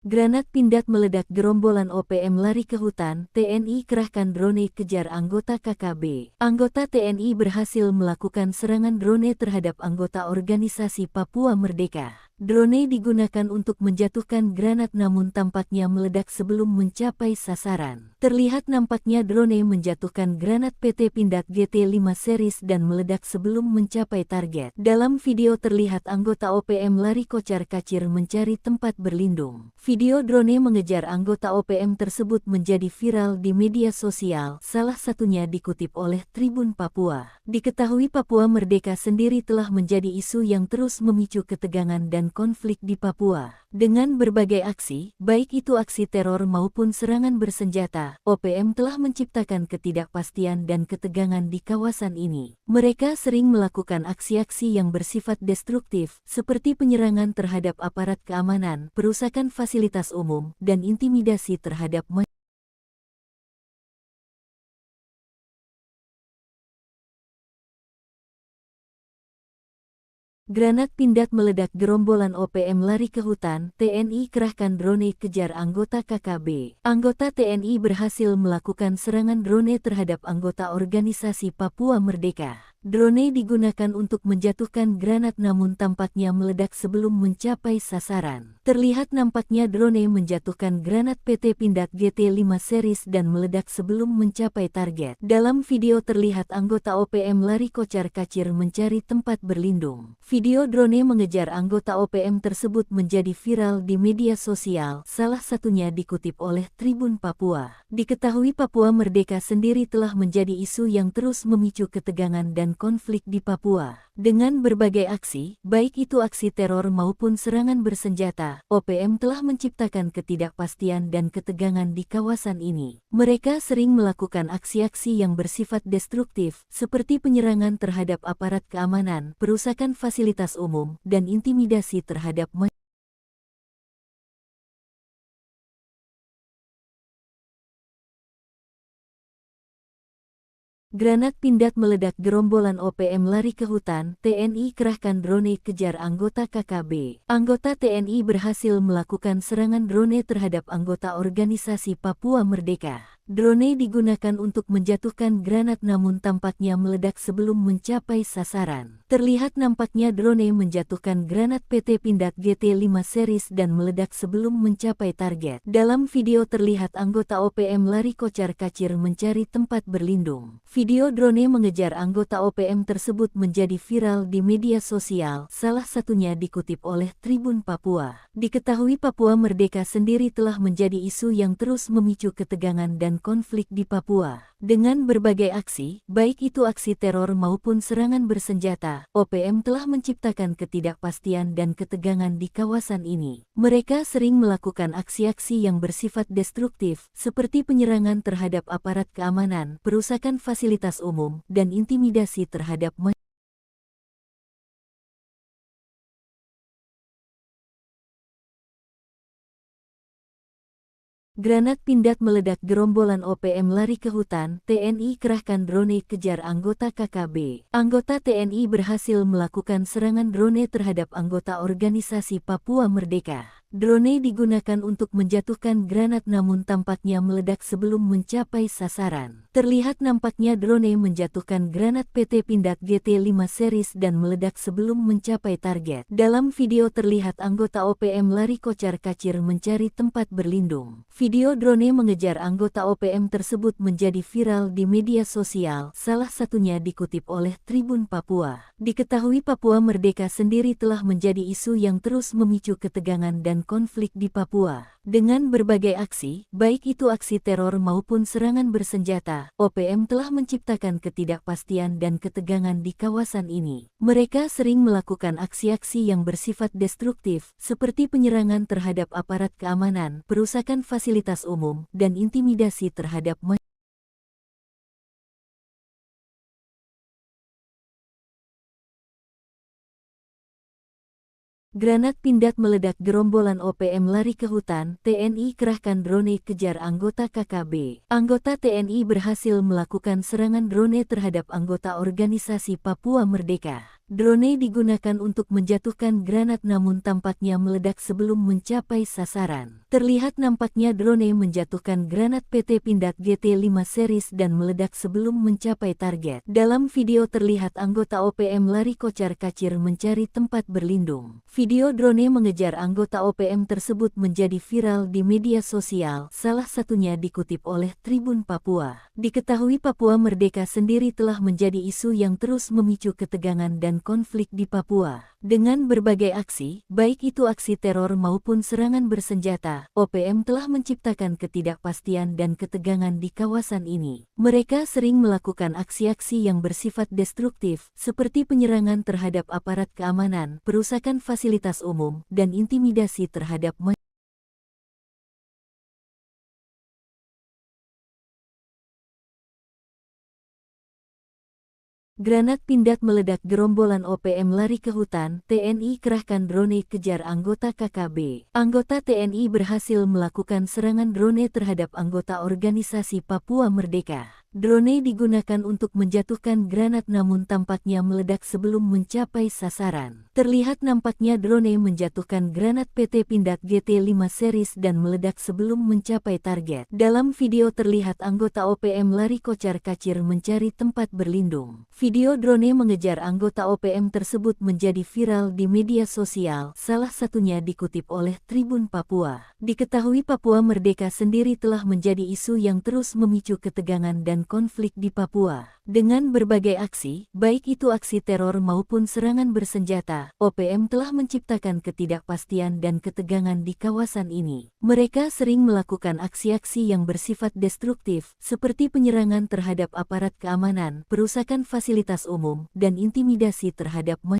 Granat Pindad meledak, gerombolan OPM lari ke hutan, TNI kerahkan drone kejar anggota KKB. Anggota TNI berhasil melakukan serangan drone terhadap anggota organisasi Papua Merdeka. Drone digunakan untuk menjatuhkan granat namun tampaknya meledak sebelum mencapai sasaran. Terlihat nampaknya drone menjatuhkan granat PT Pindad GT5 series dan meledak sebelum mencapai target. Dalam video terlihat anggota OPM lari kocar-kacir mencari tempat berlindung. Video drone mengejar anggota OPM tersebut menjadi viral di media sosial, salah satunya dikutip oleh Tribun Papua. Diketahui Papua Merdeka sendiri telah menjadi isu yang terus memicu ketegangan dan konflik di Papua. Dengan berbagai aksi, baik itu aksi teror maupun serangan bersenjata, OPM telah menciptakan ketidakpastian dan ketegangan di kawasan ini. Mereka sering melakukan aksi-aksi yang bersifat destruktif, seperti penyerangan terhadap aparat keamanan, perusakan fasilitas umum, dan intimidasi terhadap masyarakat. Granat Pindad meledak, gerombolan OPM lari ke hutan, TNI kerahkan drone kejar anggota KKB. Anggota TNI berhasil melakukan serangan drone terhadap anggota organisasi Papua Merdeka. Drone digunakan untuk menjatuhkan granat namun tampaknya meledak sebelum mencapai sasaran. Terlihat nampaknya drone menjatuhkan granat PT Pindad GT5 series dan meledak sebelum mencapai target. Dalam video terlihat anggota OPM lari kocar-kacir mencari tempat berlindung. Video drone mengejar anggota OPM tersebut menjadi viral di media sosial, salah satunya dikutip oleh Tribun Papua. Diketahui Papua Merdeka sendiri telah menjadi isu yang terus memicu ketegangan dan konflik di Papua. Dengan berbagai aksi, baik itu aksi teror maupun serangan bersenjata, OPM telah menciptakan ketidakpastian dan ketegangan di kawasan ini. Mereka sering melakukan aksi-aksi yang bersifat destruktif, seperti penyerangan terhadap aparat keamanan, perusakan fasilitas umum, dan intimidasi terhadap masyarakat. Granat Pindad meledak, gerombolan OPM lari ke hutan, TNI kerahkan drone kejar anggota KKB. Anggota TNI berhasil melakukan serangan drone terhadap anggota organisasi Papua Merdeka. Drone digunakan untuk menjatuhkan granat namun tampaknya meledak sebelum mencapai sasaran. Terlihat nampaknya drone menjatuhkan granat PT Pindad GT5 series dan meledak sebelum mencapai target. Dalam video terlihat anggota OPM lari kocar-kacir mencari tempat berlindung. Video drone mengejar anggota OPM tersebut menjadi viral di media sosial, salah satunya dikutip oleh Tribun Papua. Diketahui Papua Merdeka sendiri telah menjadi isu yang terus memicu ketegangan dan konflik di Papua. Dengan berbagai aksi, baik itu aksi teror maupun serangan bersenjata, OPM telah menciptakan ketidakpastian dan ketegangan di kawasan ini. Mereka sering melakukan aksi-aksi yang bersifat destruktif, seperti penyerangan terhadap aparat keamanan, perusakan fasilitas umum, dan intimidasi terhadap masyarakat. Granat Pindad meledak, gerombolan OPM lari ke hutan, TNI kerahkan drone kejar anggota KKB. Anggota TNI berhasil melakukan serangan drone terhadap anggota organisasi Papua Merdeka. Drone digunakan untuk menjatuhkan granat namun tampaknya meledak sebelum mencapai sasaran. Terlihat nampaknya drone menjatuhkan granat PT Pindad GT5 series dan meledak sebelum mencapai target. Dalam video terlihat anggota OPM lari kocar-kacir mencari tempat berlindung. Video drone mengejar anggota OPM tersebut menjadi viral di media sosial, salah satunya dikutip oleh Tribun Papua. Diketahui Papua Merdeka sendiri telah menjadi isu yang terus memicu ketegangan dan konflik di Papua. Dengan berbagai aksi, baik itu aksi teror maupun serangan bersenjata, OPM telah menciptakan ketidakpastian dan ketegangan di kawasan ini. Mereka sering melakukan aksi-aksi yang bersifat destruktif, seperti penyerangan terhadap aparat keamanan, perusakan fasilitas umum, dan intimidasi terhadap masyarakat. Granat Pindad meledak, gerombolan OPM lari ke hutan, TNI kerahkan drone kejar anggota KKB. Anggota TNI berhasil melakukan serangan drone terhadap anggota organisasi Papua Merdeka. Drone digunakan untuk menjatuhkan granat namun tampaknya meledak sebelum mencapai sasaran. Terlihat nampaknya drone menjatuhkan granat PT Pindad GT5 series dan meledak sebelum mencapai target. Dalam video terlihat anggota OPM lari kocar-kacir mencari tempat berlindung. Video drone mengejar anggota OPM tersebut menjadi viral di media sosial, salah satunya dikutip oleh Tribun Papua. Diketahui Papua Merdeka sendiri telah menjadi isu yang terus memicu ketegangan dan konflik di Papua. Dengan berbagai aksi, baik itu aksi teror maupun serangan bersenjata, OPM telah menciptakan ketidakpastian dan ketegangan di kawasan ini. Mereka sering melakukan aksi-aksi yang bersifat destruktif, seperti penyerangan terhadap aparat keamanan, perusakan fasilitas umum, dan intimidasi terhadap masyarakat. Granat Pindad meledak, gerombolan OPM lari ke hutan, TNI kerahkan drone kejar anggota KKB. Anggota TNI berhasil melakukan serangan drone terhadap anggota organisasi Papua Merdeka. Drone digunakan untuk menjatuhkan granat namun tampaknya meledak sebelum mencapai sasaran. Terlihat nampaknya drone menjatuhkan granat PT Pindad GT5 series dan meledak sebelum mencapai target. Dalam video terlihat anggota OPM lari kocar-kacir mencari tempat berlindung. Video drone mengejar anggota OPM tersebut menjadi viral di media sosial, salah satunya dikutip oleh Tribun Papua. Diketahui Papua Merdeka sendiri telah menjadi isu yang terus memicu ketegangan dan konflik di Papua. Dengan berbagai aksi, baik itu aksi teror maupun serangan bersenjata, OPM telah menciptakan ketidakpastian dan ketegangan di kawasan ini. Mereka sering melakukan aksi-aksi yang bersifat destruktif, seperti penyerangan terhadap aparat keamanan, perusakan fasilitas umum, dan intimidasi terhadap masyarakat.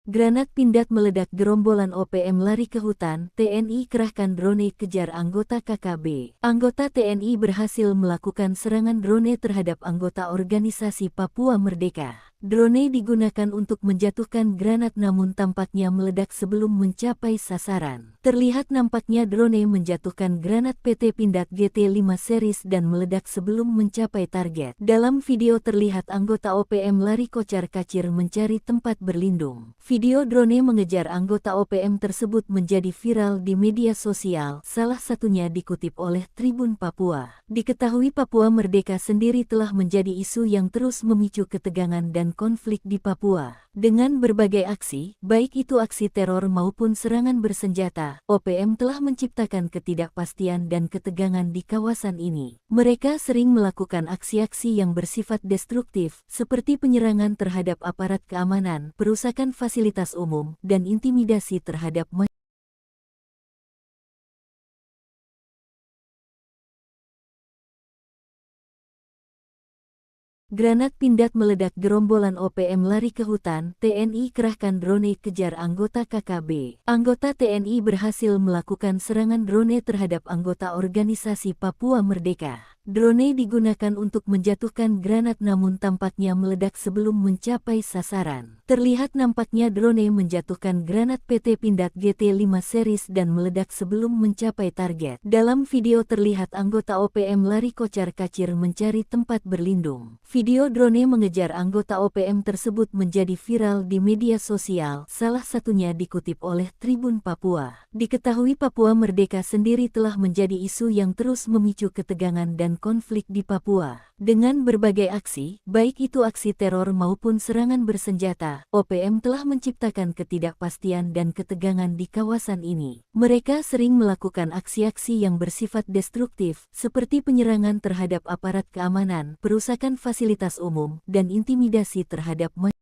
Granat Pindad meledak, gerombolan OPM lari ke hutan, TNI kerahkan drone kejar anggota KKB. Anggota TNI berhasil melakukan serangan drone terhadap anggota organisasi Papua Merdeka. Drone digunakan untuk menjatuhkan granat namun tampaknya meledak sebelum mencapai sasaran. Terlihat nampaknya drone menjatuhkan granat PT Pindad GT5 series dan meledak sebelum mencapai target. Dalam video terlihat anggota OPM lari kocar-kacir mencari tempat berlindung. Video drone mengejar anggota OPM tersebut menjadi viral di media sosial, salah satunya dikutip oleh Tribun Papua. Diketahui Papua Merdeka sendiri telah menjadi isu yang terus memicu ketegangan dan konflik di Papua. Dengan berbagai aksi, baik itu aksi teror maupun serangan bersenjata, OPM telah menciptakan ketidakpastian dan ketegangan di kawasan ini. Mereka sering melakukan aksi-aksi yang bersifat destruktif, seperti penyerangan terhadap aparat keamanan, perusakan fasilitas umum, dan intimidasi terhadap masyarakat. Granat Pindad meledak, gerombolan OPM lari ke hutan, TNI kerahkan drone kejar anggota KKB. Anggota TNI berhasil melakukan serangan drone terhadap anggota organisasi Papua Merdeka. Drone digunakan untuk menjatuhkan granat namun tampaknya meledak sebelum mencapai sasaran. Terlihat nampaknya drone menjatuhkan granat PT Pindad GT5 series dan meledak sebelum mencapai target. Dalam video terlihat anggota OPM lari kocar-kacir mencari tempat berlindung. Video drone mengejar anggota OPM tersebut menjadi viral di media sosial, salah satunya dikutip oleh Tribun Papua. Diketahui Papua Merdeka sendiri telah menjadi isu yang terus memicu ketegangan dan konflik di Papua. Dengan berbagai aksi, baik itu aksi teror maupun serangan bersenjata, OPM telah menciptakan ketidakpastian dan ketegangan di kawasan ini. Mereka sering melakukan aksi-aksi yang bersifat destruktif, seperti penyerangan terhadap aparat keamanan, perusakan fasilitas umum, dan intimidasi terhadap masyarakat.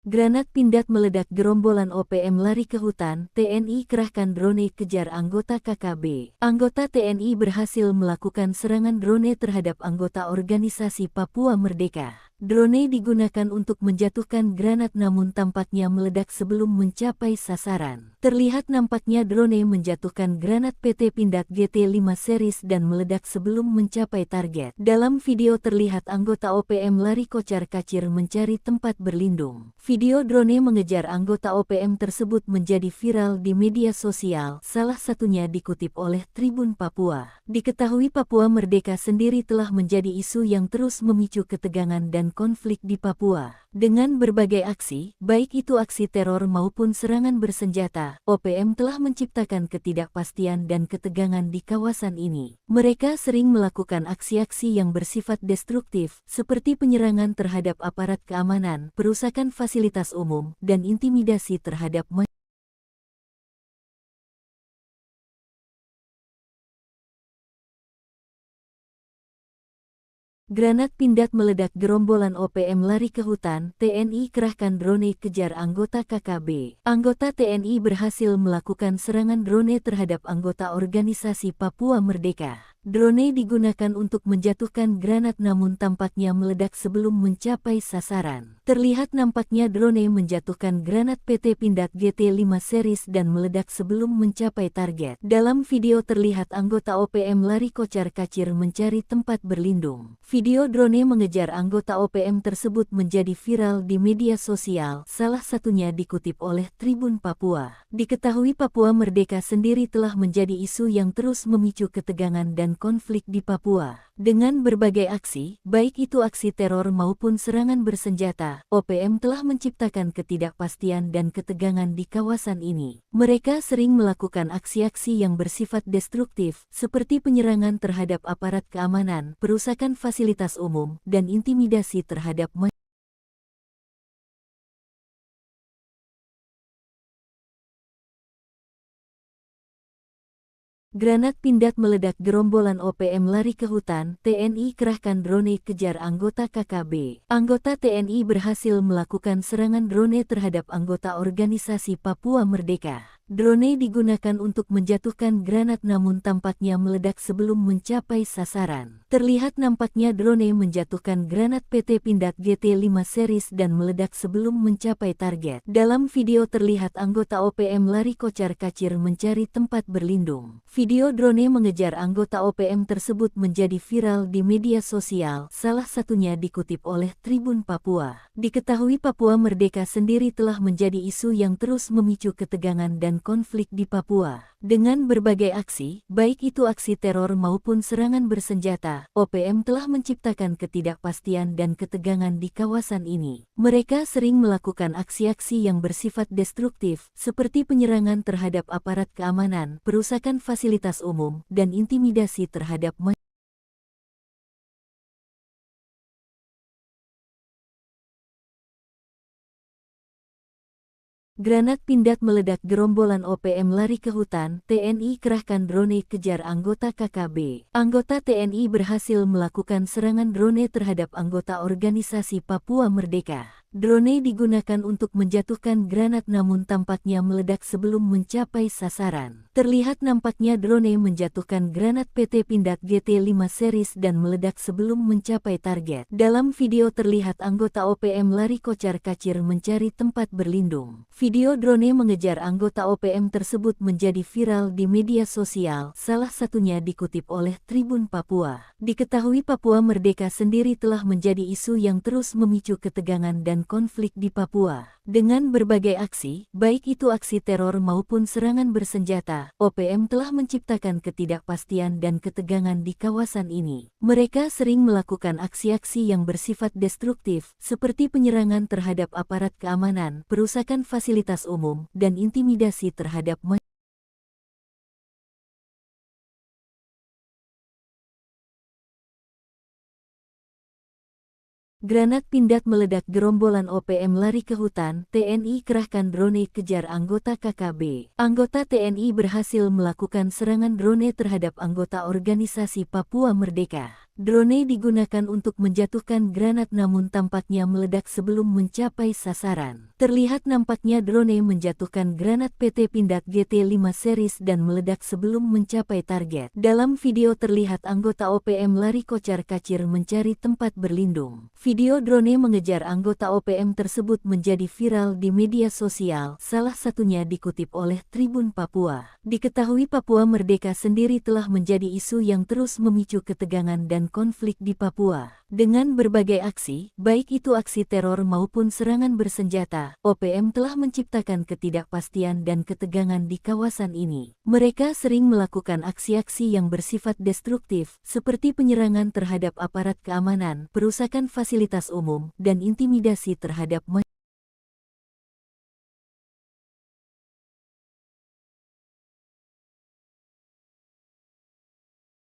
Granat Pindad meledak, gerombolan OPM lari ke hutan, TNI kerahkan drone kejar anggota KKB. Anggota TNI berhasil melakukan serangan drone terhadap anggota organisasi Papua Merdeka. Drone digunakan untuk menjatuhkan granat namun tampaknya meledak sebelum mencapai sasaran. Terlihat nampaknya drone menjatuhkan granat PT Pindad GT5 series dan meledak sebelum mencapai target. Dalam video terlihat anggota OPM lari kocar-kacir mencari tempat berlindung. Video drone mengejar anggota OPM tersebut menjadi viral di media sosial, salah satunya dikutip oleh Tribun Papua. Diketahui Papua Merdeka sendiri telah menjadi isu yang terus memicu ketegangan dan konflik di Papua. Dengan berbagai aksi, baik itu aksi teror maupun serangan bersenjata, OPM telah menciptakan ketidakpastian dan ketegangan di kawasan ini. Mereka sering melakukan aksi-aksi yang bersifat destruktif, seperti penyerangan terhadap aparat keamanan, perusakan fasilitas umum, dan intimidasi terhadap masyarakat. Granat Pindad meledak, gerombolan OPM lari ke hutan, TNI kerahkan drone kejar anggota KKB. Anggota TNI berhasil melakukan serangan drone terhadap anggota organisasi Papua Merdeka. Drone digunakan untuk menjatuhkan granat namun tampaknya meledak sebelum mencapai sasaran. Terlihat nampaknya drone menjatuhkan granat PT Pindad GT5 series dan meledak sebelum mencapai target. Dalam video terlihat anggota OPM lari kocar-kacir mencari tempat berlindung. Video drone mengejar anggota OPM tersebut menjadi viral di media sosial, salah satunya dikutip oleh Tribun Papua. Diketahui Papua Merdeka sendiri telah menjadi isu yang terus memicu ketegangan dan konflik di Papua. Dengan berbagai aksi, baik itu aksi teror maupun serangan bersenjata, OPM telah menciptakan ketidakpastian dan ketegangan di kawasan ini. Mereka sering melakukan aksi-aksi yang bersifat destruktif, seperti penyerangan terhadap aparat keamanan, perusakan fasilitas umum, dan intimidasi terhadap masyarakat. Granat Pindad meledak, gerombolan OPM lari ke hutan, TNI kerahkan drone kejar anggota KKB. Anggota TNI berhasil melakukan serangan drone terhadap anggota organisasi Papua Merdeka. Drone digunakan untuk menjatuhkan granat namun tampaknya meledak sebelum mencapai sasaran. Terlihat nampaknya drone menjatuhkan granat PT Pindad GT5 series dan meledak sebelum mencapai target. Dalam video terlihat anggota OPM lari kocar-kacir mencari tempat berlindung. Video drone mengejar anggota OPM tersebut menjadi viral di media sosial, salah satunya dikutip oleh Tribun Papua. Diketahui Papua Merdeka sendiri telah menjadi isu yang terus memicu ketegangan dan konflik di Papua. Dengan berbagai aksi, baik itu aksi teror maupun serangan bersenjata, OPM telah menciptakan ketidakpastian dan ketegangan di kawasan ini. Mereka sering melakukan aksi-aksi yang bersifat destruktif, seperti penyerangan terhadap aparat keamanan, perusakan fasilitas umum, dan intimidasi terhadap masyarakat. Granat Pindad meledak, gerombolan OPM lari ke hutan, TNI kerahkan drone kejar anggota KKB. Anggota TNI berhasil melakukan serangan drone terhadap anggota organisasi Papua Merdeka. Drone digunakan untuk menjatuhkan granat namun tampaknya meledak sebelum mencapai sasaran. Terlihat nampaknya drone menjatuhkan granat PT Pindad GT5 series dan meledak sebelum mencapai target. Dalam video terlihat anggota OPM lari kocar-kacir mencari tempat berlindung. Video drone mengejar anggota OPM tersebut menjadi viral di media sosial, salah satunya dikutip oleh Tribun Papua. Diketahui Papua Merdeka sendiri telah menjadi isu yang terus memicu ketegangan dan konflik di Papua. Dengan berbagai aksi, baik itu aksi teror maupun serangan bersenjata, OPM telah menciptakan ketidakpastian dan ketegangan di kawasan ini. Mereka sering melakukan aksi-aksi yang bersifat destruktif, seperti penyerangan terhadap aparat keamanan, perusakan fasilitas umum, dan intimidasi terhadap masyarakat. Granat Pindad meledak, gerombolan OPM lari ke hutan, TNI kerahkan drone kejar anggota KKB. Anggota TNI berhasil melakukan serangan drone terhadap anggota organisasi Papua Merdeka. Drone digunakan untuk menjatuhkan granat namun tampaknya meledak sebelum mencapai sasaran. Terlihat nampaknya drone menjatuhkan granat PT Pindad GT5 series dan meledak sebelum mencapai target. Dalam video terlihat anggota OPM lari kocar-kacir mencari tempat berlindung. Video drone mengejar anggota OPM tersebut menjadi viral di media sosial, salah satunya dikutip oleh Tribun Papua. Diketahui Papua Merdeka sendiri telah menjadi isu yang terus memicu ketegangan dan konflik di Papua. Dengan berbagai aksi, baik itu aksi teror maupun serangan bersenjata, OPM telah menciptakan ketidakpastian dan ketegangan di kawasan ini. Mereka sering melakukan aksi-aksi yang bersifat destruktif, seperti penyerangan terhadap aparat keamanan, perusakan fasilitas umum, dan intimidasi terhadap masyarakat.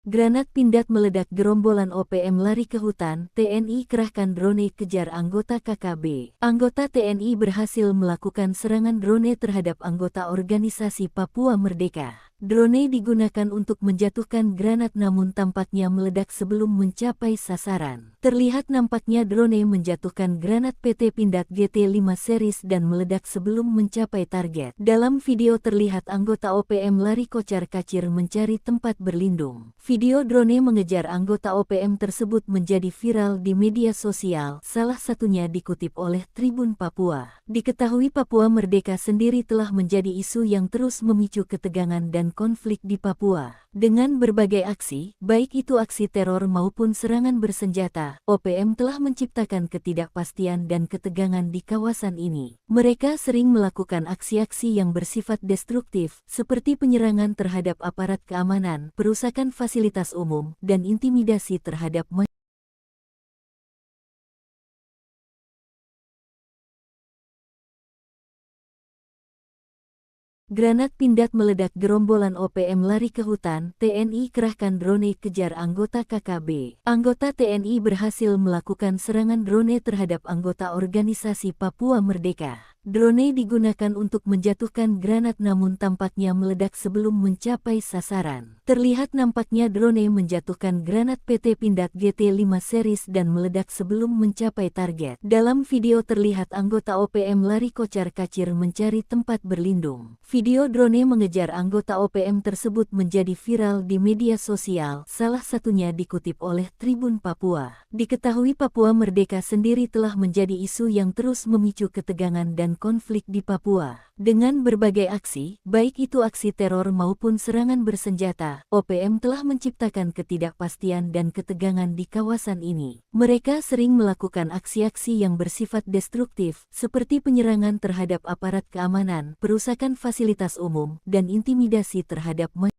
Granat Pindad meledak, gerombolan OPM lari ke hutan, TNI kerahkan drone kejar anggota KKB. Anggota TNI berhasil melakukan serangan drone terhadap anggota organisasi Papua Merdeka. Drone digunakan untuk menjatuhkan granat namun tampaknya meledak sebelum mencapai sasaran. Terlihat nampaknya drone menjatuhkan granat PT Pindad GT5 series dan meledak sebelum mencapai target. Dalam video terlihat anggota OPM lari kocar-kacir mencari tempat berlindung. Video drone mengejar anggota OPM tersebut menjadi viral di media sosial, salah satunya dikutip oleh Tribun Papua. Diketahui Papua Merdeka sendiri telah menjadi isu yang terus memicu ketegangan dan konflik di Papua. Dengan berbagai aksi, baik itu aksi teror maupun serangan bersenjata, OPM telah menciptakan ketidakpastian dan ketegangan di kawasan ini. Mereka sering melakukan aksi-aksi yang bersifat destruktif, seperti penyerangan terhadap aparat keamanan, perusakan fasilitas umum, dan intimidasi terhadap masyarakat. Granat Pindad meledak, gerombolan OPM lari ke hutan, TNI kerahkan drone kejar anggota KKB. Anggota TNI berhasil melakukan serangan drone terhadap anggota organisasi Papua Merdeka. Drone digunakan untuk menjatuhkan granat namun tampaknya meledak sebelum mencapai sasaran. Terlihat nampaknya drone menjatuhkan granat PT Pindad GT5 series dan meledak sebelum mencapai target. Dalam video terlihat anggota OPM lari kocar-kacir mencari tempat berlindung. Video drone mengejar anggota OPM tersebut menjadi viral di media sosial, salah satunya dikutip oleh Tribun Papua. Diketahui Papua Merdeka sendiri telah menjadi isu yang terus memicu ketegangan dan konflik di Papua. Dengan berbagai aksi, baik itu aksi teror maupun serangan bersenjata, OPM telah menciptakan ketidakpastian dan ketegangan di kawasan ini. Mereka sering melakukan aksi-aksi yang bersifat destruktif, seperti penyerangan terhadap aparat keamanan, perusakan fasilitas umum, dan intimidasi terhadap masyarakat.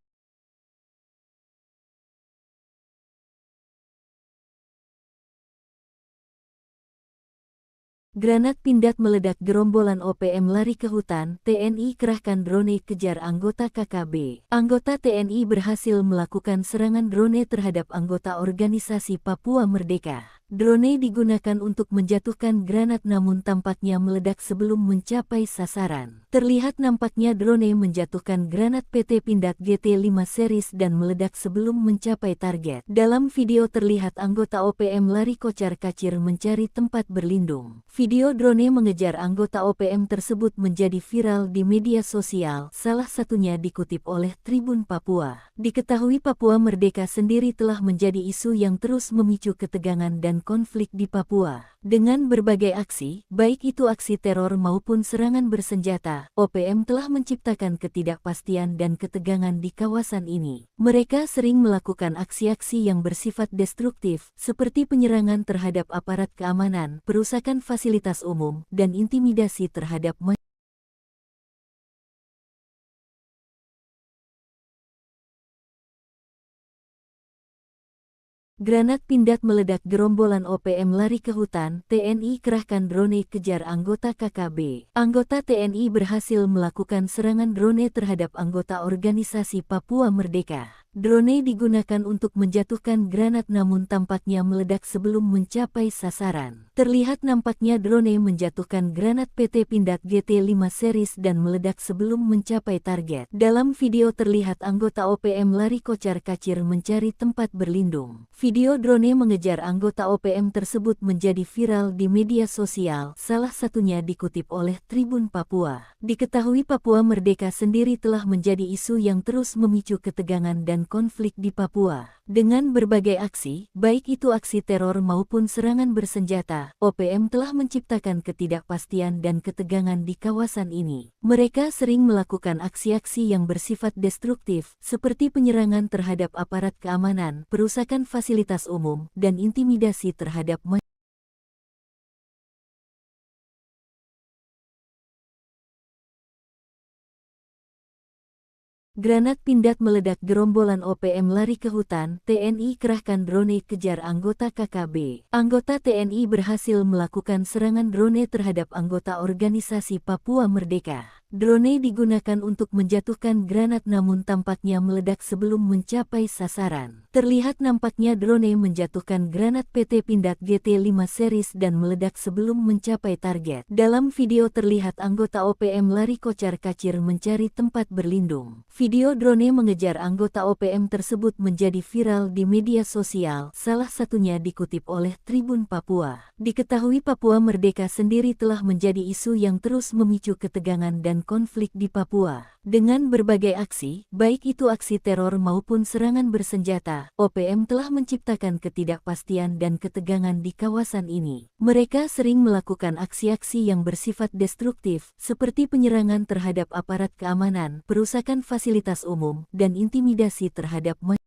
Granat Pindad meledak, gerombolan OPM lari ke hutan, TNI kerahkan drone kejar anggota KKB. Anggota TNI berhasil melakukan serangan drone terhadap anggota organisasi Papua Merdeka. Drone digunakan untuk menjatuhkan granat namun tampaknya meledak sebelum mencapai sasaran. Terlihat nampaknya drone menjatuhkan granat PT Pindad GT5 series dan meledak sebelum mencapai target. Dalam video terlihat anggota OPM lari kocar-kacir mencari tempat berlindung. Video drone mengejar anggota OPM tersebut menjadi viral di media sosial, salah satunya dikutip oleh Tribun Papua. Diketahui Papua Merdeka sendiri telah menjadi isu yang terus memicu ketegangan dan konflik di Papua. Dengan berbagai aksi, baik itu aksi teror maupun serangan bersenjata, OPM telah menciptakan ketidakpastian dan ketegangan di kawasan ini. Mereka sering melakukan aksi-aksi yang bersifat destruktif, seperti penyerangan terhadap aparat keamanan, perusakan fasilitas umum, dan intimidasi terhadap masyarakat. Granat Pindad meledak, gerombolan OPM lari ke hutan, TNI kerahkan drone kejar anggota KKB. Anggota TNI berhasil melakukan serangan drone terhadap anggota organisasi Papua Merdeka. Drone digunakan untuk menjatuhkan granat namun tampaknya meledak sebelum mencapai sasaran. Terlihat nampaknya drone menjatuhkan granat PT Pindad GT5 series dan meledak sebelum mencapai target. Dalam video terlihat anggota OPM lari kocar-kacir mencari tempat berlindung. Video drone mengejar anggota OPM tersebut menjadi viral di media sosial, salah satunya dikutip oleh Tribun Papua. Diketahui Papua Merdeka sendiri telah menjadi isu yang terus memicu ketegangan dan konflik di Papua. Dengan berbagai aksi, baik itu aksi teror maupun serangan bersenjata, OPM telah menciptakan ketidakpastian dan ketegangan di kawasan ini. Mereka sering melakukan aksi-aksi yang bersifat destruktif, seperti penyerangan terhadap aparat keamanan, perusakan fasilitas umum, dan intimidasi terhadap masyarakat. Granat Pindad meledak, gerombolan OPM lari ke hutan, TNI kerahkan drone kejar anggota KKB. Anggota TNI berhasil melakukan serangan drone terhadap anggota organisasi Papua Merdeka. Drone digunakan untuk menjatuhkan granat namun tampaknya meledak sebelum mencapai sasaran. Terlihat nampaknya drone menjatuhkan granat PT Pindad GT5 series dan meledak sebelum mencapai target. Dalam video terlihat anggota OPM lari kocar-kacir mencari tempat berlindung. Video drone mengejar anggota OPM tersebut menjadi viral di media sosial, salah satunya dikutip oleh Tribun Papua. Diketahui Papua Merdeka sendiri telah menjadi isu yang terus memicu ketegangan dan konflik di Papua. Dengan berbagai aksi, baik itu aksi teror maupun serangan bersenjata, OPM telah menciptakan ketidakpastian dan ketegangan di kawasan ini. Mereka sering melakukan aksi-aksi yang bersifat destruktif, seperti penyerangan terhadap aparat keamanan, perusakan fasilitas umum, dan intimidasi terhadap masyarakat.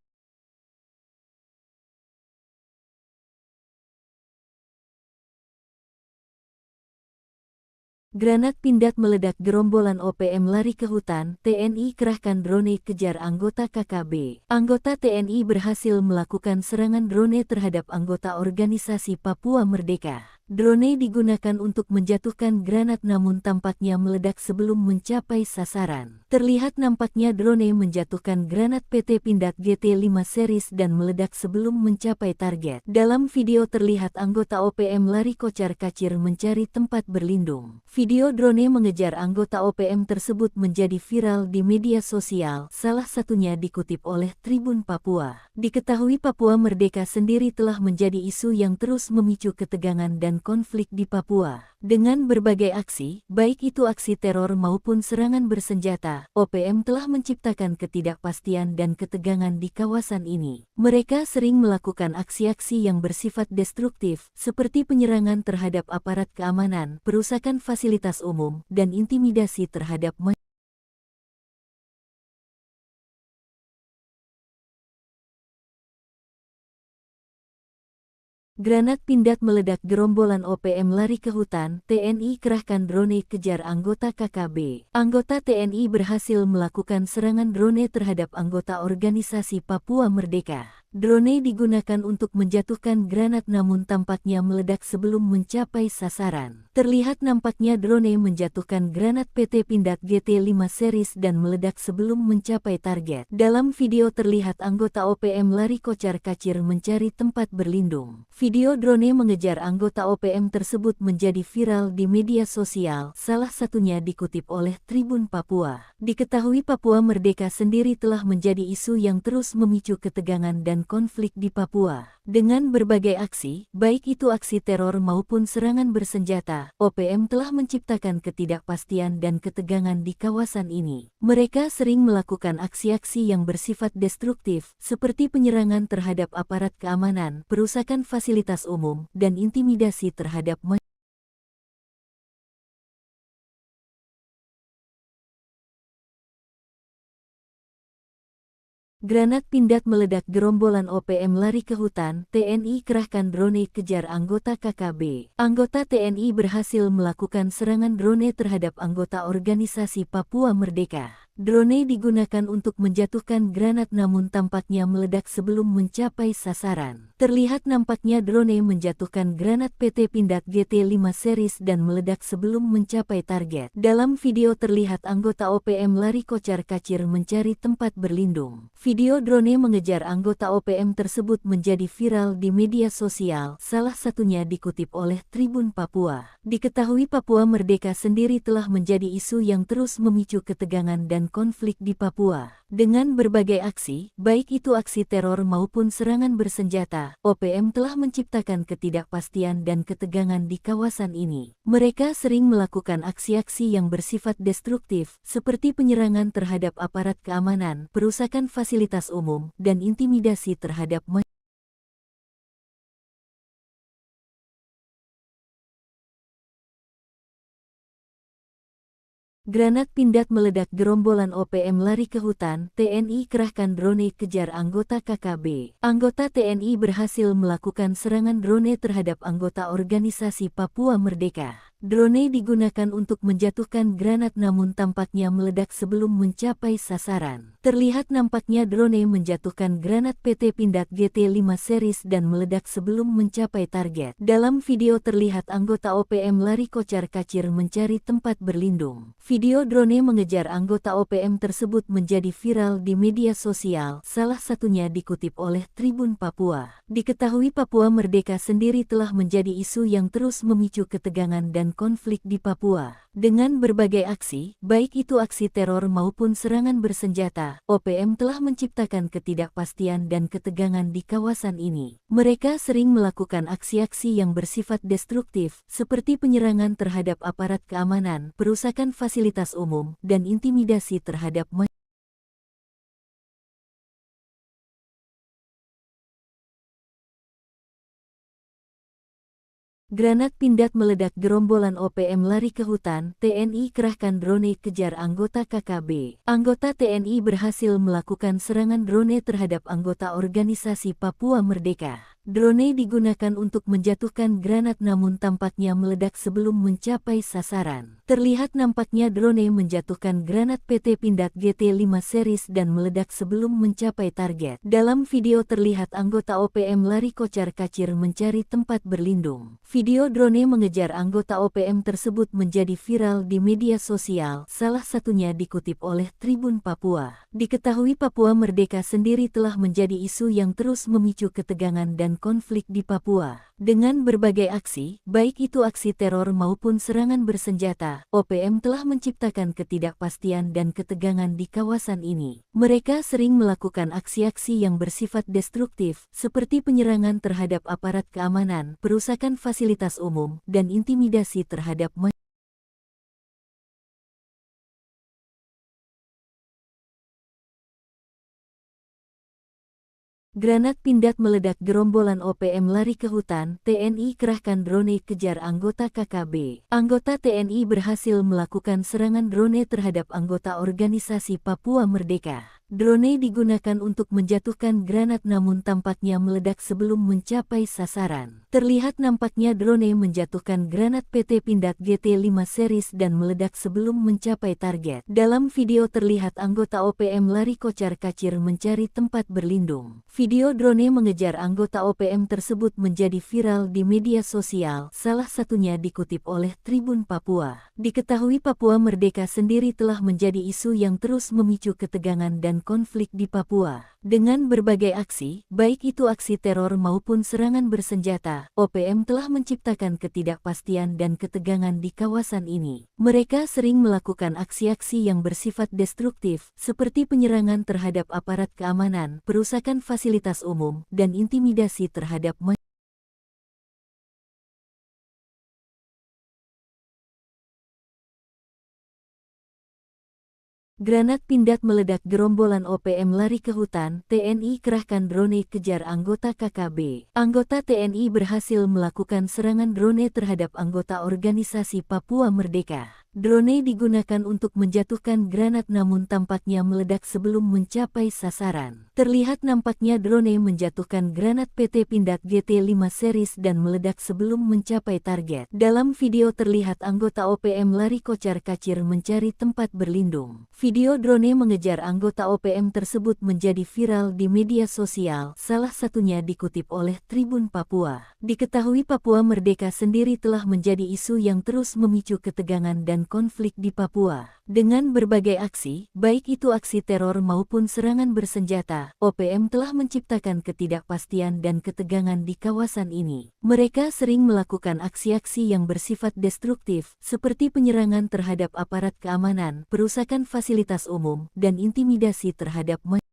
Granat Pindad meledak, gerombolan OPM lari ke hutan, TNI kerahkan drone kejar anggota KKB. Anggota TNI berhasil melakukan serangan drone terhadap anggota organisasi Papua Merdeka. Drone digunakan untuk menjatuhkan granat namun tampaknya meledak sebelum mencapai sasaran. Terlihat nampaknya drone menjatuhkan granat PT Pindad GT5 series dan meledak sebelum mencapai target. Dalam video terlihat anggota OPM lari kocar-kacir mencari tempat berlindung. Video drone mengejar anggota OPM tersebut menjadi viral di media sosial, salah satunya dikutip oleh Tribun Papua. Diketahui Papua Merdeka sendiri telah menjadi isu yang terus memicu ketegangan dan konflik di Papua. Dengan berbagai aksi, baik itu aksi teror maupun serangan bersenjata, OPM telah menciptakan ketidakpastian dan ketegangan di kawasan ini. Mereka sering melakukan aksi-aksi yang bersifat destruktif, seperti penyerangan terhadap aparat keamanan, perusakan fasilitas umum, dan intimidasi terhadap masyarakat. Granat Pindad meledak, gerombolan OPM lari ke hutan, TNI kerahkan drone kejar anggota KKB. Anggota TNI berhasil melakukan serangan drone terhadap anggota organisasi Papua Merdeka. Drone digunakan untuk menjatuhkan granat namun tampaknya meledak sebelum mencapai sasaran. Terlihat nampaknya drone menjatuhkan granat PT Pindad GT5 series dan meledak sebelum mencapai target. Dalam video terlihat anggota OPM lari kocar-kacir mencari tempat berlindung. Video drone mengejar anggota OPM tersebut menjadi viral di media sosial, salah satunya dikutip oleh Tribun Papua. Diketahui Papua Merdeka sendiri telah menjadi isu yang terus memicu ketegangan dan konflik di Papua. Dengan berbagai aksi, baik itu aksi teror maupun serangan bersenjata, OPM telah menciptakan ketidakpastian dan ketegangan di kawasan ini. Mereka sering melakukan aksi-aksi yang bersifat destruktif, seperti penyerangan terhadap aparat keamanan, perusakan fasilitas umum, dan intimidasi terhadap masyarakat. Granat Pindad meledak, gerombolan OPM lari ke hutan, TNI kerahkan drone kejar anggota KKB. Anggota TNI berhasil melakukan serangan drone terhadap anggota organisasi Papua Merdeka. Drone digunakan untuk menjatuhkan granat namun tampaknya meledak sebelum mencapai sasaran. Terlihat nampaknya drone menjatuhkan granat PT Pindad GT5 series dan meledak sebelum mencapai target. Dalam video terlihat anggota OPM lari kocar-kacir mencari tempat berlindung. Video drone mengejar anggota OPM tersebut menjadi viral di media sosial, salah satunya dikutip oleh Tribun Papua. Diketahui Papua Merdeka sendiri telah menjadi isu yang terus memicu ketegangan dan konflik di Papua. Dengan berbagai aksi, baik itu aksi teror maupun serangan bersenjata, OPM telah menciptakan ketidakpastian dan ketegangan di kawasan ini. Mereka sering melakukan aksi-aksi yang bersifat destruktif, seperti penyerangan terhadap aparat keamanan, perusakan fasilitas umum, dan intimidasi terhadap masyarakat. Granat Pindad meledak, gerombolan OPM lari ke hutan, TNI kerahkan drone kejar anggota KKB. Anggota TNI berhasil melakukan serangan drone terhadap anggota organisasi Papua Merdeka. Drone digunakan untuk menjatuhkan granat namun tampaknya meledak sebelum mencapai sasaran. Terlihat nampaknya drone menjatuhkan granat PT Pindad GT5 series dan meledak sebelum mencapai target. Dalam video terlihat anggota OPM lari kocar-kacir mencari tempat berlindung. Video drone mengejar anggota OPM tersebut menjadi viral di media sosial, salah satunya dikutip oleh Tribun Papua. Diketahui Papua Merdeka sendiri telah menjadi isu yang terus memicu ketegangan dan konflik di Papua. Dengan berbagai aksi, baik itu aksi teror maupun serangan bersenjata, OPM telah menciptakan ketidakpastian dan ketegangan di kawasan ini. Mereka sering melakukan aksi-aksi yang bersifat destruktif, seperti penyerangan terhadap aparat keamanan, perusakan fasilitas umum, dan intimidasi terhadap masyarakat. Granat Pindad meledak, gerombolan OPM lari ke hutan, TNI kerahkan drone kejar anggota KKB. Anggota TNI berhasil melakukan serangan drone terhadap anggota organisasi Papua Merdeka. Drone digunakan untuk menjatuhkan granat namun tampaknya meledak sebelum mencapai sasaran. Terlihat nampaknya drone menjatuhkan granat PT Pindad GT5 series dan meledak sebelum mencapai target. Dalam video terlihat anggota OPM lari kocar-kacir mencari tempat berlindung. Video drone mengejar anggota OPM tersebut menjadi viral di media sosial, salah satunya dikutip oleh Tribun Papua. Diketahui Papua Merdeka sendiri telah menjadi isu yang terus memicu ketegangan dan konflik di Papua. Dengan berbagai aksi, baik itu aksi teror maupun serangan bersenjata, OPM telah menciptakan ketidakpastian dan ketegangan di kawasan ini. Mereka sering melakukan aksi-aksi yang bersifat destruktif, seperti penyerangan terhadap aparat keamanan, perusakan fasilitas umum, dan intimidasi terhadap masyarakat. Granat Pindad meledak, gerombolan OPM lari ke hutan, TNI kerahkan drone kejar anggota KKB. Anggota TNI berhasil melakukan serangan drone terhadap anggota organisasi Papua Merdeka. Drone digunakan untuk menjatuhkan granat namun tampaknya meledak sebelum mencapai sasaran. Terlihat nampaknya drone menjatuhkan granat PT Pindad GT5 series dan meledak sebelum mencapai target. Dalam video terlihat anggota OPM lari kocar-kacir mencari tempat berlindung. Video drone mengejar anggota OPM tersebut menjadi viral di media sosial, salah satunya dikutip oleh Tribun Papua. Diketahui Papua Merdeka sendiri telah menjadi isu yang terus memicu ketegangan dan konflik di Papua. Dengan berbagai aksi, baik itu aksi teror maupun serangan bersenjata, OPM telah menciptakan ketidakpastian dan ketegangan di kawasan ini. Mereka sering melakukan aksi-aksi yang bersifat destruktif, seperti penyerangan terhadap aparat keamanan, perusakan fasilitas umum, dan intimidasi terhadap masyarakat. Granat Pindad meledak, gerombolan OPM lari ke hutan, TNI kerahkan drone kejar anggota KKB. Anggota TNI berhasil melakukan serangan drone terhadap anggota organisasi Papua Merdeka. Drone digunakan untuk menjatuhkan granat namun tampaknya meledak sebelum mencapai sasaran. Terlihat nampaknya drone menjatuhkan granat PT Pindad GT5 series dan meledak sebelum mencapai target. Dalam video terlihat anggota OPM lari kocar-kacir mencari tempat berlindung. Video drone mengejar anggota OPM tersebut menjadi viral di media sosial, salah satunya dikutip oleh Tribun Papua. Diketahui Papua Merdeka sendiri telah menjadi isu yang terus memicu ketegangan dan konflik di Papua. Dengan berbagai aksi, baik itu aksi teror maupun serangan bersenjata, OPM telah menciptakan ketidakpastian dan ketegangan di kawasan ini. Mereka sering melakukan aksi-aksi yang bersifat destruktif, seperti penyerangan terhadap aparat keamanan, perusakan fasilitas umum, dan intimidasi terhadap masyarakat.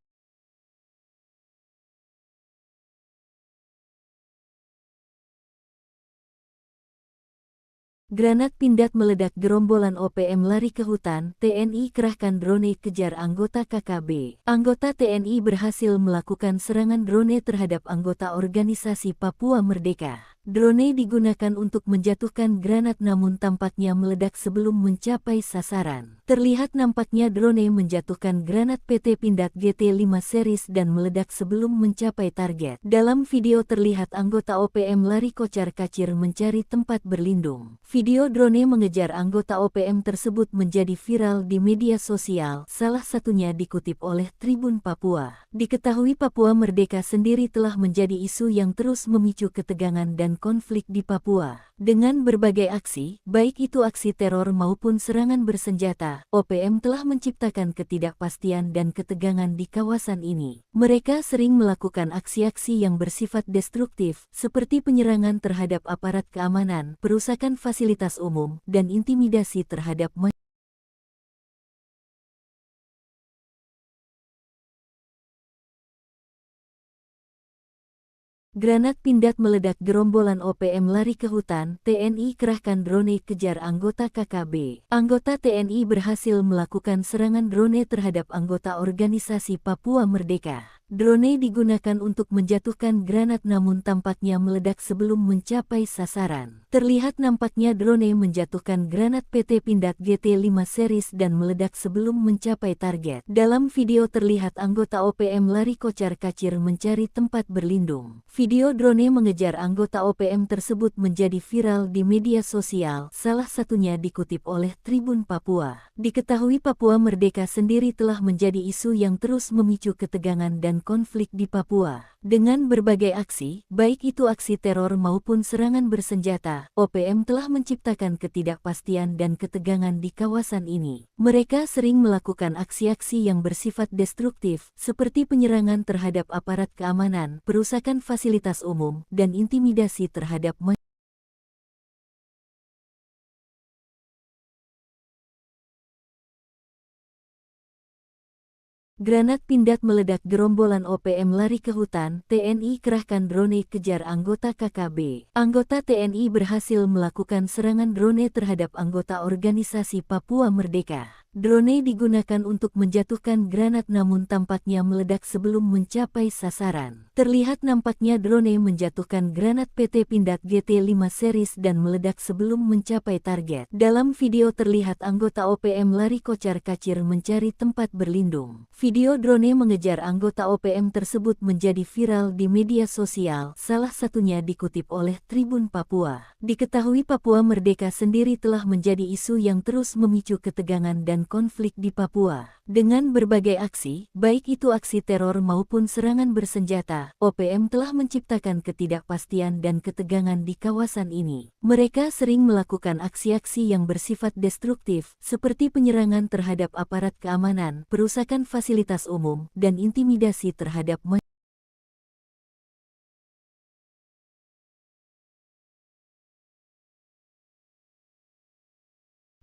Granat Pindad meledak, gerombolan OPM lari ke hutan, TNI kerahkan drone kejar anggota KKB. Anggota TNI berhasil melakukan serangan drone terhadap anggota organisasi Papua Merdeka. Drone digunakan untuk menjatuhkan granat namun tampaknya meledak sebelum mencapai sasaran. Terlihat nampaknya drone menjatuhkan granat PT Pindad GT5 series dan meledak sebelum mencapai target. Dalam video terlihat anggota OPM lari kocar-kacir mencari tempat berlindung. Video drone mengejar anggota OPM tersebut menjadi viral di media sosial, salah satunya dikutip oleh Tribun Papua. Diketahui Papua Merdeka sendiri telah menjadi isu yang terus memicu ketegangan dan konflik di Papua. Dengan berbagai aksi, baik itu aksi teror maupun serangan bersenjata, OPM telah menciptakan ketidakpastian dan ketegangan di kawasan ini. Mereka sering melakukan aksi-aksi yang bersifat destruktif, seperti penyerangan terhadap aparat keamanan, perusakan fasilitas umum, dan intimidasi terhadap masyarakat. Granat Pindad meledak, gerombolan OPM lari ke hutan, TNI kerahkan drone kejar anggota KKB. Anggota TNI berhasil melakukan serangan drone terhadap anggota organisasi Papua Merdeka. Drone digunakan untuk menjatuhkan granat namun tampaknya meledak sebelum mencapai sasaran. Terlihat nampaknya drone menjatuhkan granat PT Pindad GT5 series dan meledak sebelum mencapai target. Dalam video terlihat anggota OPM lari kocar-kacir mencari tempat berlindung. Video drone mengejar anggota OPM tersebut menjadi viral di media sosial, salah satunya dikutip oleh Tribun Papua. Diketahui Papua Merdeka sendiri telah menjadi isu yang terus memicu ketegangan dan konflik di Papua. Dengan berbagai aksi, baik itu aksi teror maupun serangan bersenjata, OPM telah menciptakan ketidakpastian dan ketegangan di kawasan ini. Mereka sering melakukan aksi-aksi yang bersifat destruktif, seperti penyerangan terhadap aparat keamanan, perusakan fasilitas umum, dan intimidasi terhadap masyarakat. Granat Pindad meledak, gerombolan OPM lari ke hutan, TNI kerahkan drone kejar anggota KKB. Anggota TNI berhasil melakukan serangan drone terhadap anggota organisasi Papua Merdeka. Drone digunakan untuk menjatuhkan granat namun tampaknya meledak sebelum mencapai sasaran. Terlihat nampaknya drone menjatuhkan granat PT Pindad GT5 series dan meledak sebelum mencapai target. Dalam video terlihat anggota OPM lari kocar-kacir mencari tempat berlindung. Video drone mengejar anggota OPM tersebut menjadi viral di media sosial, salah satunya dikutip oleh Tribun Papua. Diketahui Papua Merdeka sendiri telah menjadi isu yang terus memicu ketegangan dan konflik di Papua. Dengan berbagai aksi, baik itu aksi teror maupun serangan bersenjata, OPM telah menciptakan ketidakpastian dan ketegangan di kawasan ini. Mereka sering melakukan aksi-aksi yang bersifat destruktif, seperti penyerangan terhadap aparat keamanan, perusakan fasilitas umum, dan intimidasi terhadap masyarakat.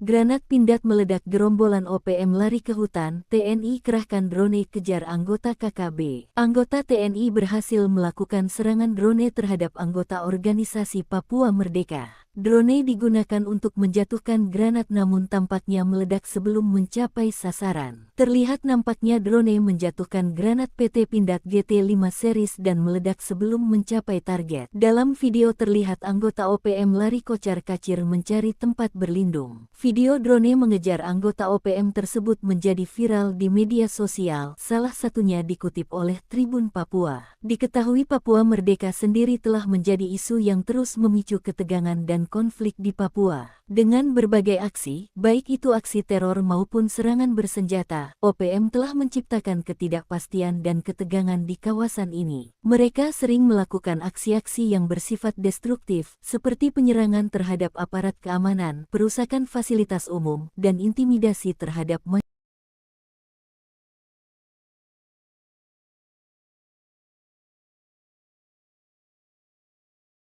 Granat Pindad meledak, gerombolan OPM lari ke hutan, TNI kerahkan drone kejar anggota KKB. Anggota TNI berhasil melakukan serangan drone terhadap anggota organisasi Papua Merdeka. Drone digunakan untuk menjatuhkan granat namun tampaknya meledak sebelum mencapai sasaran. Terlihat nampaknya drone menjatuhkan granat PT Pindad GT5 series dan meledak sebelum mencapai target. Dalam video terlihat anggota OPM lari kocar-kacir mencari tempat berlindung. Video drone mengejar anggota OPM tersebut menjadi viral di media sosial, salah satunya dikutip oleh Tribun Papua. Diketahui Papua Merdeka sendiri telah menjadi isu yang terus memicu ketegangan dan konflik di Papua. Dengan berbagai aksi, baik itu aksi teror maupun serangan bersenjata, OPM telah menciptakan ketidakpastian dan ketegangan di kawasan ini. Mereka sering melakukan aksi-aksi yang bersifat destruktif, seperti penyerangan terhadap aparat keamanan, perusakan fasilitas umum, dan intimidasi terhadap masyarakat.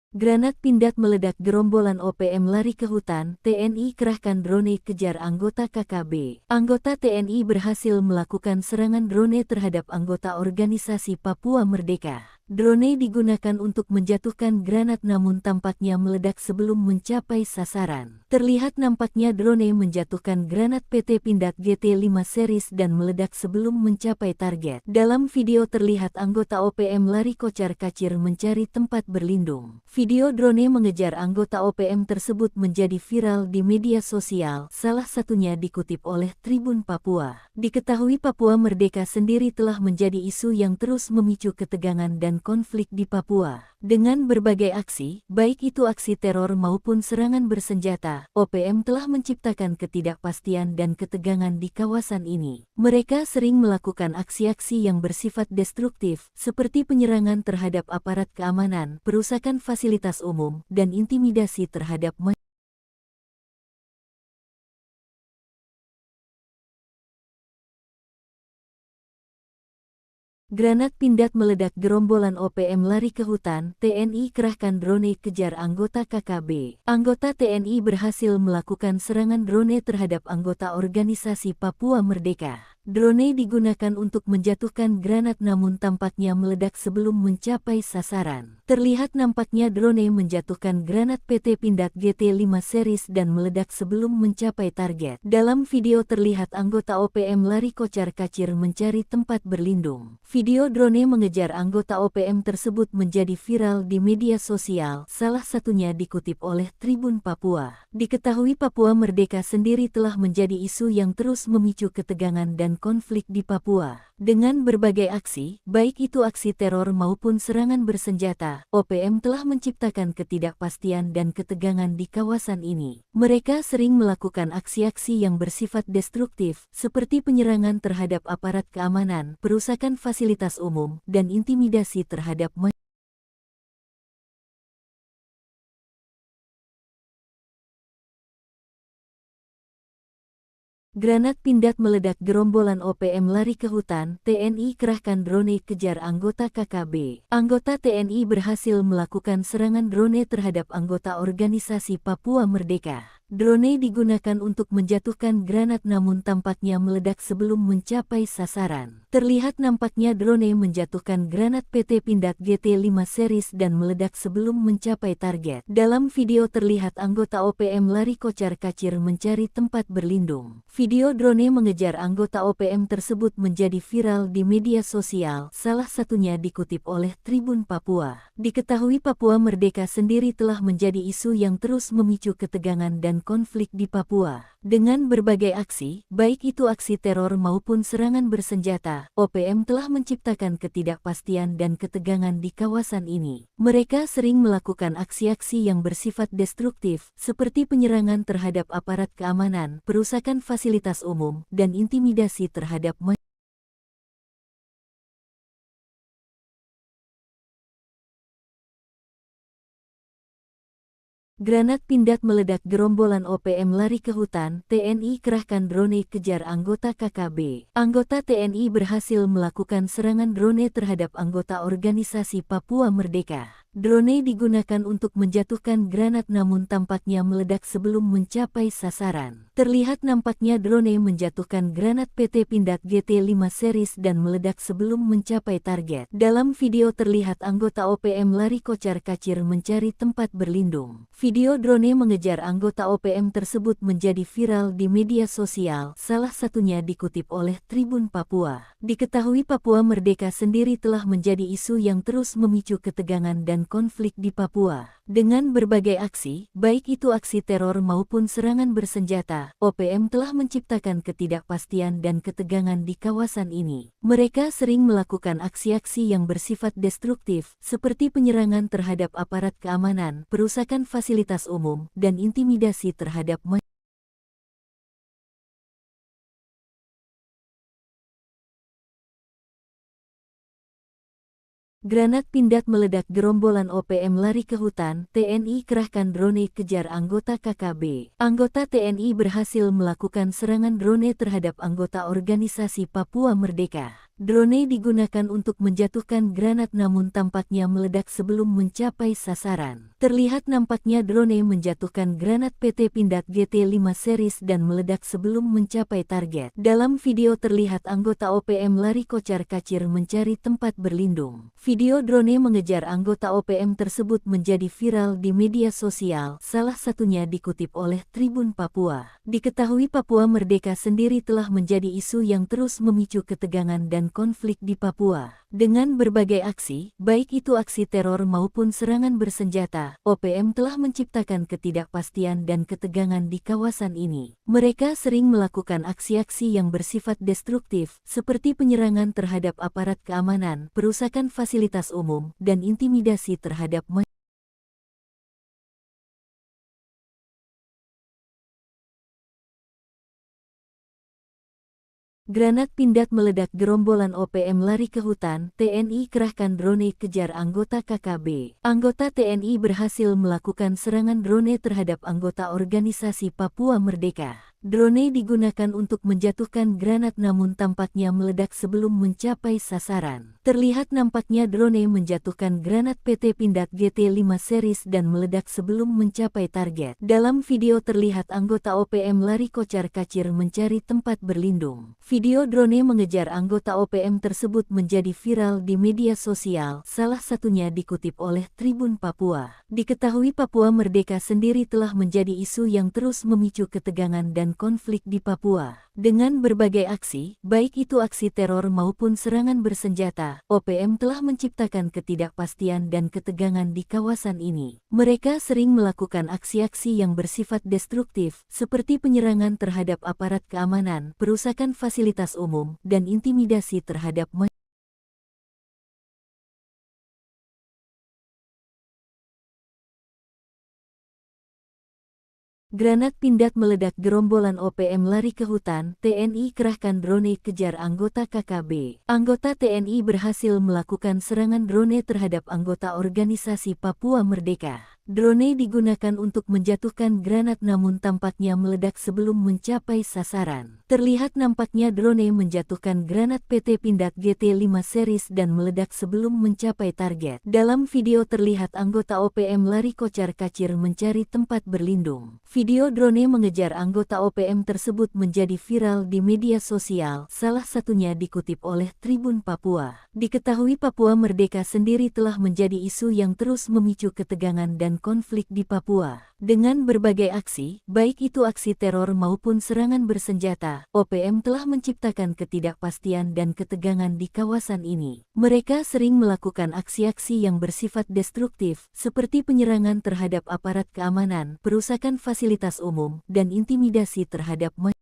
Granat Pindad meledak, gerombolan OPM lari ke hutan, TNI kerahkan drone kejar anggota KKB. Anggota TNI berhasil melakukan serangan drone terhadap anggota organisasi Papua Merdeka. Drone digunakan untuk menjatuhkan granat namun tampaknya meledak sebelum mencapai sasaran. Terlihat nampaknya drone menjatuhkan granat PT Pindad GT5 series dan meledak sebelum mencapai target. Dalam video terlihat anggota OPM lari kocar-kacir mencari tempat berlindung. Video drone mengejar anggota OPM tersebut menjadi viral di media sosial, salah satunya dikutip oleh Tribun Papua. Diketahui Papua Merdeka sendiri telah menjadi isu yang terus memicu ketegangan dan konflik di Papua. Dengan berbagai aksi, baik itu aksi teror maupun serangan bersenjata, OPM telah menciptakan ketidakpastian dan ketegangan di kawasan ini. Mereka sering melakukan aksi-aksi yang bersifat destruktif, seperti penyerangan terhadap aparat keamanan, perusakan fasilitas umum, dan intimidasi terhadap masyarakat. Granat Pindad meledak, gerombolan OPM lari ke hutan, TNI kerahkan drone kejar anggota KKB. Anggota TNI berhasil melakukan serangan drone terhadap anggota organisasi Papua Merdeka. Drone digunakan untuk menjatuhkan granat namun tampaknya meledak sebelum mencapai sasaran. Terlihat nampaknya drone menjatuhkan granat PT Pindad GT5 series dan meledak sebelum mencapai target. Dalam video terlihat anggota OPM lari kocar-kacir mencari tempat berlindung. Video drone mengejar anggota OPM tersebut menjadi viral di media sosial, salah satunya dikutip oleh Tribun Papua. Diketahui Papua Merdeka sendiri telah menjadi isu yang terus memicu ketegangan dan konflik di Papua. Dengan berbagai aksi, baik itu aksi teror maupun serangan bersenjata, OPM telah menciptakan ketidakpastian dan ketegangan di kawasan ini. Mereka sering melakukan aksi-aksi yang bersifat destruktif, seperti penyerangan terhadap aparat keamanan, perusakan fasilitas umum, dan intimidasi terhadap masyarakat. Granat Pindad meledak, gerombolan OPM lari ke hutan, TNI kerahkan drone kejar anggota KKB. Anggota TNI berhasil melakukan serangan drone terhadap anggota organisasi Papua Merdeka. Drone digunakan untuk menjatuhkan granat namun tampaknya meledak sebelum mencapai sasaran. Terlihat nampaknya drone menjatuhkan granat PT Pindad GT5 series dan meledak sebelum mencapai target. Dalam video terlihat anggota OPM lari kocar-kacir mencari tempat berlindung. Video drone mengejar anggota OPM tersebut menjadi viral di media sosial, salah satunya dikutip oleh Tribun Papua. Diketahui Papua Merdeka sendiri telah menjadi isu yang terus memicu ketegangan dan konflik di Papua. Dengan berbagai aksi, baik itu aksi teror maupun serangan bersenjata, OPM telah menciptakan ketidakpastian dan ketegangan di kawasan ini. Mereka sering melakukan aksi-aksi yang bersifat destruktif, seperti penyerangan terhadap aparat keamanan, perusakan fasilitas umum, dan intimidasi terhadap masyarakat. Granat Pindad meledak, gerombolan OPM lari ke hutan, TNI kerahkan drone kejar anggota KKB. Anggota TNI berhasil melakukan serangan drone terhadap anggota organisasi Papua Merdeka. Drone digunakan untuk menjatuhkan granat namun tampaknya meledak sebelum mencapai sasaran. Terlihat nampaknya drone menjatuhkan granat PT Pindad GT5 series dan meledak sebelum mencapai target. Dalam video terlihat anggota OPM lari kocar-kacir mencari tempat berlindung. Video drone mengejar anggota OPM tersebut menjadi viral di media sosial, salah satunya dikutip oleh Tribun Papua. Diketahui Papua Merdeka sendiri telah menjadi isu yang terus memicu ketegangan dan konflik di Papua. Dengan berbagai aksi, baik itu aksi teror maupun serangan bersenjata, OPM telah menciptakan ketidakpastian dan ketegangan di kawasan ini. Mereka sering melakukan aksi-aksi yang bersifat destruktif, seperti penyerangan terhadap aparat keamanan, perusakan fasilitas umum, dan intimidasi terhadap masyarakat. Granat Pindad meledak, gerombolan OPM lari ke hutan, TNI kerahkan drone kejar anggota KKB. Anggota TNI berhasil melakukan serangan drone terhadap anggota organisasi Papua Merdeka. Drone digunakan untuk menjatuhkan granat namun tampaknya meledak sebelum mencapai sasaran. Terlihat nampaknya drone menjatuhkan granat PT Pindad GT5 series dan meledak sebelum mencapai target. Dalam video terlihat anggota OPM lari kocar-kacir mencari tempat berlindung. Video drone mengejar anggota OPM tersebut menjadi viral di media sosial, salah satunya dikutip oleh Tribun Papua. Diketahui Papua Merdeka sendiri telah menjadi isu yang terus memicu ketegangan dan konflik di Papua. Dengan berbagai aksi, baik itu aksi teror maupun serangan bersenjata, OPM telah menciptakan ketidakpastian dan ketegangan di kawasan ini. Mereka sering melakukan aksi-aksi yang bersifat destruktif, seperti penyerangan terhadap aparat keamanan, perusakan fasilitas umum, dan intimidasi terhadap masyarakat. Granat Pindad meledak, gerombolan OPM lari ke hutan, TNI kerahkan drone kejar anggota KKB. Anggota TNI berhasil melakukan serangan drone terhadap anggota organisasi Papua Merdeka. Drone digunakan untuk menjatuhkan granat namun tampaknya meledak sebelum mencapai sasaran. Terlihat nampaknya drone menjatuhkan granat PT Pindad GT5 series dan meledak sebelum mencapai target. Dalam video terlihat anggota OPM lari kocar-kacir mencari tempat berlindung. Video drone mengejar anggota OPM tersebut menjadi viral di media sosial, salah satunya dikutip oleh Tribun Papua. Diketahui Papua Merdeka sendiri telah menjadi isu yang terus memicu ketegangan dan konflik di Papua. Dengan berbagai aksi, baik itu aksi teror maupun serangan bersenjata, OPM telah menciptakan ketidakpastian dan ketegangan di kawasan ini. Mereka sering melakukan aksi-aksi yang bersifat destruktif, seperti penyerangan terhadap aparat keamanan, perusakan fasilitas umum, dan intimidasi terhadap masyarakat. Granat Pindad meledak, gerombolan OPM lari ke hutan, TNI kerahkan drone kejar anggota KKB. Anggota TNI berhasil melakukan serangan drone terhadap anggota organisasi Papua Merdeka. Drone digunakan untuk menjatuhkan granat namun tampaknya meledak sebelum mencapai sasaran. Terlihat nampaknya drone menjatuhkan granat PT Pindad GT5 series dan meledak sebelum mencapai target. Dalam video terlihat anggota OPM lari kocar-kacir mencari tempat berlindung. Video drone mengejar anggota OPM tersebut menjadi viral di media sosial, salah satunya dikutip oleh Tribun Papua. Diketahui Papua Merdeka sendiri telah menjadi isu yang terus memicu ketegangan dan konflik di Papua. Dengan berbagai aksi, baik itu aksi teror maupun serangan bersenjata, OPM telah menciptakan ketidakpastian dan ketegangan di kawasan ini. Mereka sering melakukan aksi-aksi yang bersifat destruktif, seperti penyerangan terhadap aparat keamanan, perusakan fasilitas umum, dan intimidasi terhadap masyarakat.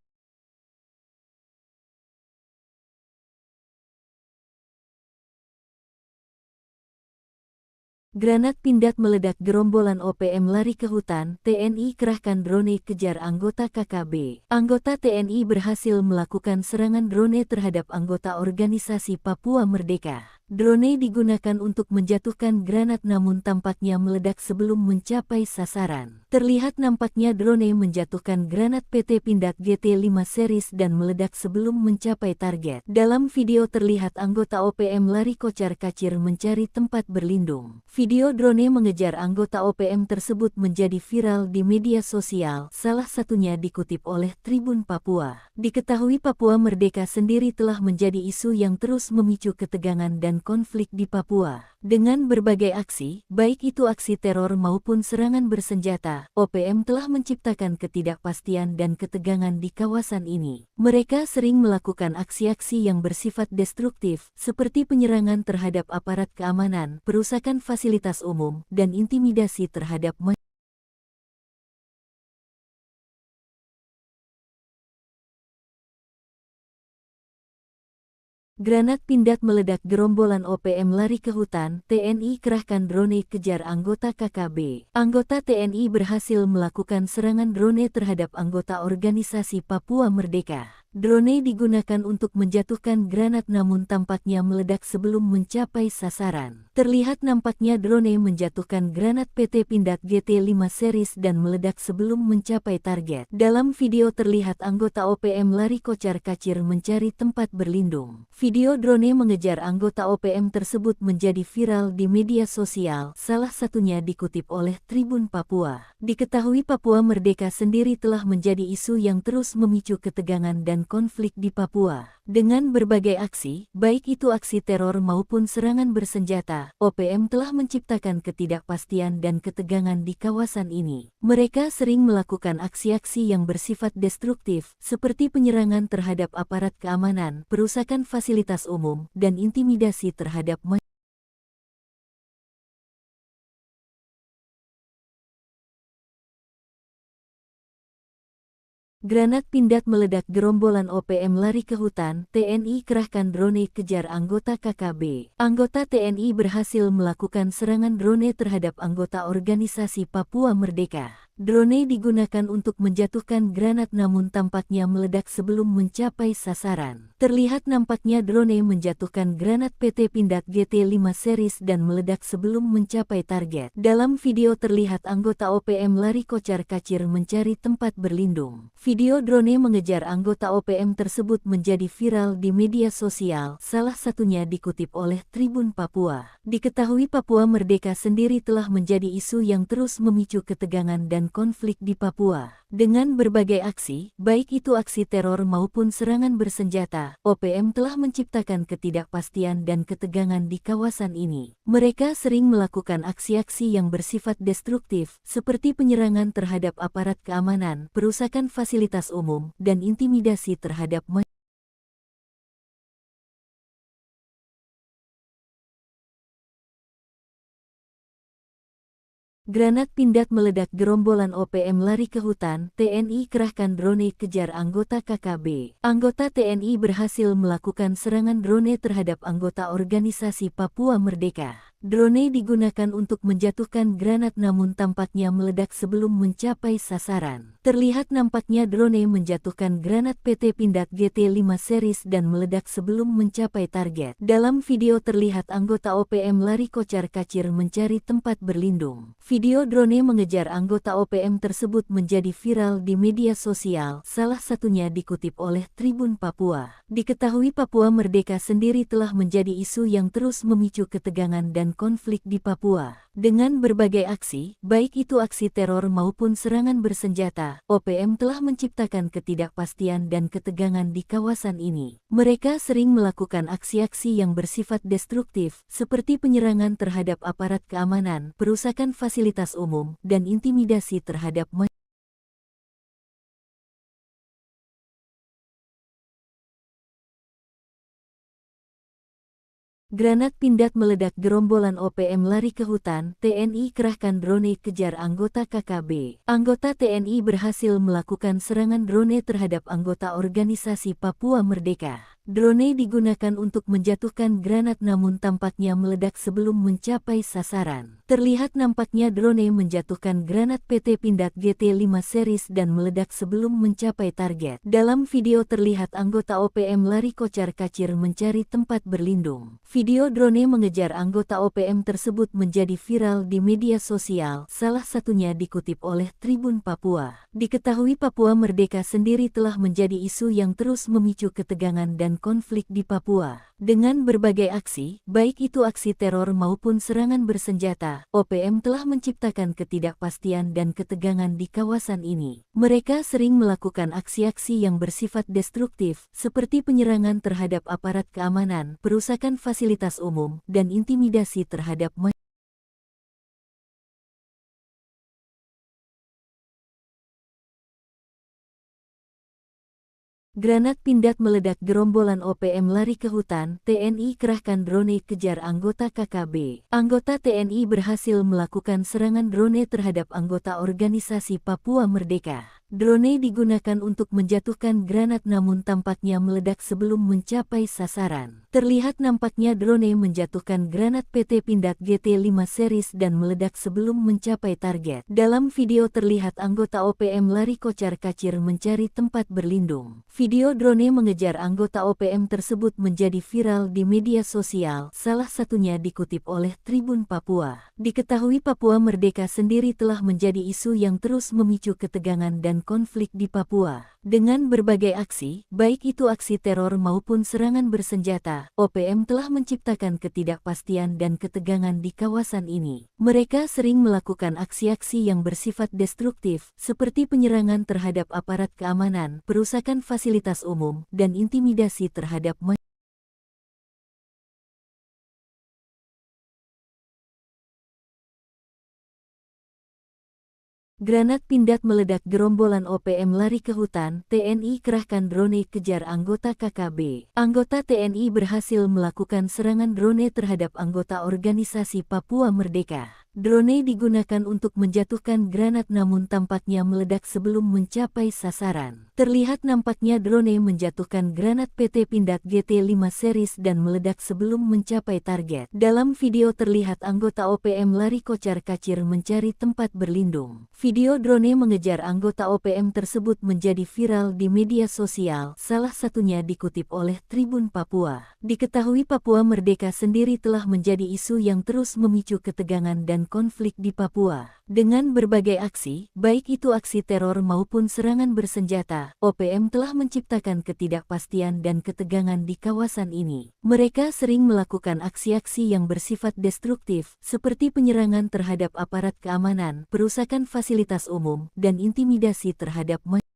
Granat Pindad meledak, gerombolan OPM lari ke hutan, TNI kerahkan drone kejar anggota KKB. Anggota TNI berhasil melakukan serangan drone terhadap anggota organisasi Papua Merdeka. Drone digunakan untuk menjatuhkan granat namun tampaknya meledak sebelum mencapai sasaran. Terlihat nampaknya drone menjatuhkan granat PT Pindad GT5 series dan meledak sebelum mencapai target. Dalam video terlihat anggota OPM lari kocar-kacir mencari tempat berlindung. Video drone mengejar anggota OPM tersebut menjadi viral di media sosial, salah satunya dikutip oleh Tribun Papua. Diketahui Papua Merdeka sendiri telah menjadi isu yang terus memicu ketegangan dan konflik di Papua. Dengan berbagai aksi, baik itu aksi teror maupun serangan bersenjata, OPM telah menciptakan ketidakpastian dan ketegangan di kawasan ini. Mereka sering melakukan aksi-aksi yang bersifat destruktif, seperti penyerangan terhadap aparat keamanan, perusakan fasilitas umum, dan intimidasi terhadap masyarakat. Granat Pindad meledak, gerombolan OPM lari ke hutan, TNI kerahkan drone kejar anggota KKB. Anggota TNI berhasil melakukan serangan drone terhadap anggota organisasi Papua Merdeka. Drone digunakan untuk menjatuhkan granat namun tampaknya meledak sebelum mencapai sasaran. Terlihat nampaknya drone menjatuhkan granat PT Pindad GT5 series dan meledak sebelum mencapai target. Dalam video terlihat anggota OPM lari kocar-kacir mencari tempat berlindung. Video drone mengejar anggota OPM tersebut menjadi viral di media sosial, salah satunya dikutip oleh Tribun Papua. Diketahui Papua Merdeka sendiri telah menjadi isu yang terus memicu ketegangan dan konflik di Papua. Dengan berbagai aksi, baik itu aksi teror maupun serangan bersenjata, OPM telah menciptakan ketidakpastian dan ketegangan di kawasan ini. Mereka sering melakukan aksi-aksi yang bersifat destruktif, seperti penyerangan terhadap aparat keamanan, perusakan fasilitas umum, dan intimidasi terhadap masyarakat. Granat Pindad meledak, gerombolan OPM lari ke hutan, TNI kerahkan drone kejar anggota KKB. Anggota TNI berhasil melakukan serangan drone terhadap anggota organisasi Papua Merdeka. Drone digunakan untuk menjatuhkan granat namun tampaknya meledak sebelum mencapai sasaran. Terlihat nampaknya drone menjatuhkan granat PT Pindad GT5 series dan meledak sebelum mencapai target. Dalam video terlihat anggota OPM lari kocar-kacir mencari tempat berlindung. Video drone mengejar anggota OPM tersebut menjadi viral di media sosial, salah satunya dikutip oleh Tribun Papua. Diketahui Papua Merdeka sendiri telah menjadi isu yang terus memicu ketegangan dan konflik di Papua. Dengan berbagai aksi, baik itu aksi teror maupun serangan bersenjata, OPM telah menciptakan ketidakpastian dan ketegangan di kawasan ini. Mereka sering melakukan aksi-aksi yang bersifat destruktif, seperti penyerangan terhadap aparat keamanan, perusakan fasilitas umum, dan intimidasi terhadap masyarakat. Granat Pindad meledak, gerombolan OPM lari ke hutan, TNI kerahkan drone kejar anggota KKB. Anggota TNI berhasil melakukan serangan drone terhadap anggota organisasi Papua Merdeka. Drone digunakan untuk menjatuhkan granat namun tampaknya meledak sebelum mencapai sasaran. Terlihat nampaknya drone menjatuhkan granat PT Pindad GT5 series dan meledak sebelum mencapai target. Dalam video terlihat anggota OPM lari kocar-kacir mencari tempat berlindung. Video drone mengejar anggota OPM tersebut menjadi viral di media sosial, salah satunya dikutip oleh Tribun Papua. Diketahui Papua Merdeka sendiri telah menjadi isu yang terus memicu ketegangan dan konflik di Papua. Dengan berbagai aksi, baik itu aksi teror maupun serangan bersenjata, OPM telah menciptakan ketidakpastian dan ketegangan di kawasan ini. Mereka sering melakukan aksi-aksi yang bersifat destruktif, seperti penyerangan terhadap aparat keamanan, perusakan fasilitas umum, dan intimidasi terhadap masyarakat. Granat pindad meledak, gerombolan OPM lari ke hutan, TNI kerahkan drone kejar anggota KKB. Anggota TNI berhasil melakukan serangan drone terhadap anggota organisasi Papua Merdeka. Drone digunakan untuk menjatuhkan granat namun tampaknya meledak sebelum mencapai sasaran. Terlihat nampaknya drone menjatuhkan granat PT Pindad GT5 series dan meledak sebelum mencapai target. Dalam video terlihat anggota OPM lari kocar-kacir mencari tempat berlindung. Video drone mengejar anggota OPM tersebut menjadi viral di media sosial, salah satunya dikutip oleh Tribun Papua. Diketahui Papua Merdeka sendiri telah menjadi isu yang terus memicu ketegangan dan konflik di Papua. Dengan berbagai aksi, baik itu aksi teror maupun serangan bersenjata, OPM telah menciptakan ketidakpastian dan ketegangan di kawasan ini. Mereka sering melakukan aksi-aksi yang bersifat destruktif, seperti penyerangan terhadap aparat keamanan, perusakan fasilitas umum, dan intimidasi terhadap masyarakat. Granat pindad meledak, gerombolan OPM lari ke hutan, TNI kerahkan drone kejar anggota KKB. Anggota TNI berhasil melakukan serangan drone terhadap anggota organisasi Papua Merdeka. Drone digunakan untuk menjatuhkan granat namun tampaknya meledak sebelum mencapai sasaran. Terlihat nampaknya drone menjatuhkan granat PT Pindad GT5 series dan meledak sebelum mencapai target. Dalam video terlihat anggota OPM lari kocar-kacir mencari tempat berlindung. Video drone mengejar anggota OPM tersebut menjadi viral di media sosial, salah satunya dikutip oleh Tribun Papua. Diketahui Papua Merdeka sendiri telah menjadi isu yang terus memicu ketegangan dan konflik di Papua. Dengan berbagai aksi, baik itu aksi teror maupun serangan bersenjata, OPM telah menciptakan ketidakpastian dan ketegangan di kawasan ini. Mereka sering melakukan aksi-aksi yang bersifat destruktif, seperti penyerangan terhadap aparat keamanan, perusakan fasilitas umum, dan intimidasi terhadap masyarakat. Granat pindad meledak, gerombolan OPM lari ke hutan, TNI kerahkan drone kejar anggota KKB. Anggota TNI berhasil melakukan serangan drone terhadap anggota organisasi Papua Merdeka. Drone digunakan untuk menjatuhkan granat namun tampaknya meledak sebelum mencapai sasaran. Terlihat nampaknya drone menjatuhkan granat PT Pindad GT5 series dan meledak sebelum mencapai target. Dalam video terlihat anggota OPM lari kocar-kacir mencari tempat berlindung. Video drone mengejar anggota OPM tersebut menjadi viral di media sosial, salah satunya dikutip oleh Tribun Papua. Diketahui Papua Merdeka sendiri telah menjadi isu yang terus memicu ketegangan dan konflik di Papua. Dengan berbagai aksi, baik itu aksi teror maupun serangan bersenjata, OPM telah menciptakan ketidakpastian dan ketegangan di kawasan ini. Mereka sering melakukan aksi-aksi yang bersifat destruktif, seperti penyerangan terhadap aparat keamanan, perusakan fasilitas umum, dan intimidasi terhadap masyarakat.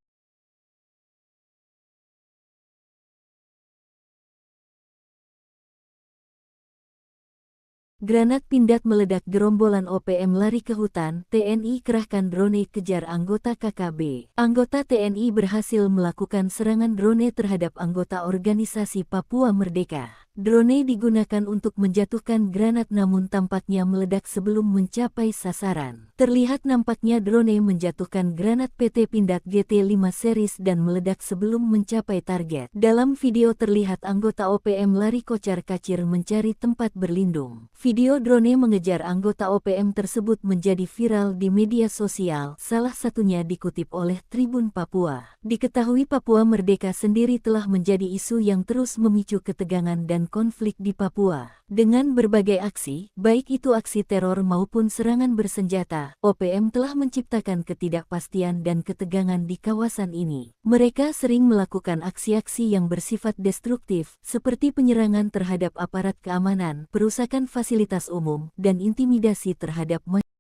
Granat pindad meledak, gerombolan OPM lari ke hutan, TNI kerahkan drone kejar anggota KKB. Anggota TNI berhasil melakukan serangan drone terhadap anggota organisasi Papua Merdeka. Drone digunakan untuk menjatuhkan granat namun tampaknya meledak sebelum mencapai sasaran. Terlihat nampaknya drone menjatuhkan granat PT Pindad GT5 series dan meledak sebelum mencapai target. Dalam video terlihat anggota OPM lari kocar-kacir mencari tempat berlindung. Video drone mengejar anggota OPM tersebut menjadi viral di media sosial, salah satunya dikutip oleh Tribun Papua. Diketahui Papua Merdeka sendiri telah menjadi isu yang terus memicu ketegangan dan konflik di Papua. Dengan berbagai aksi, baik itu aksi teror maupun serangan bersenjata, OPM telah menciptakan ketidakpastian dan ketegangan di kawasan ini. Mereka sering melakukan aksi-aksi yang bersifat destruktif, seperti penyerangan terhadap aparat keamanan, perusakan fasilitas umum, dan intimidasi terhadap masyarakat.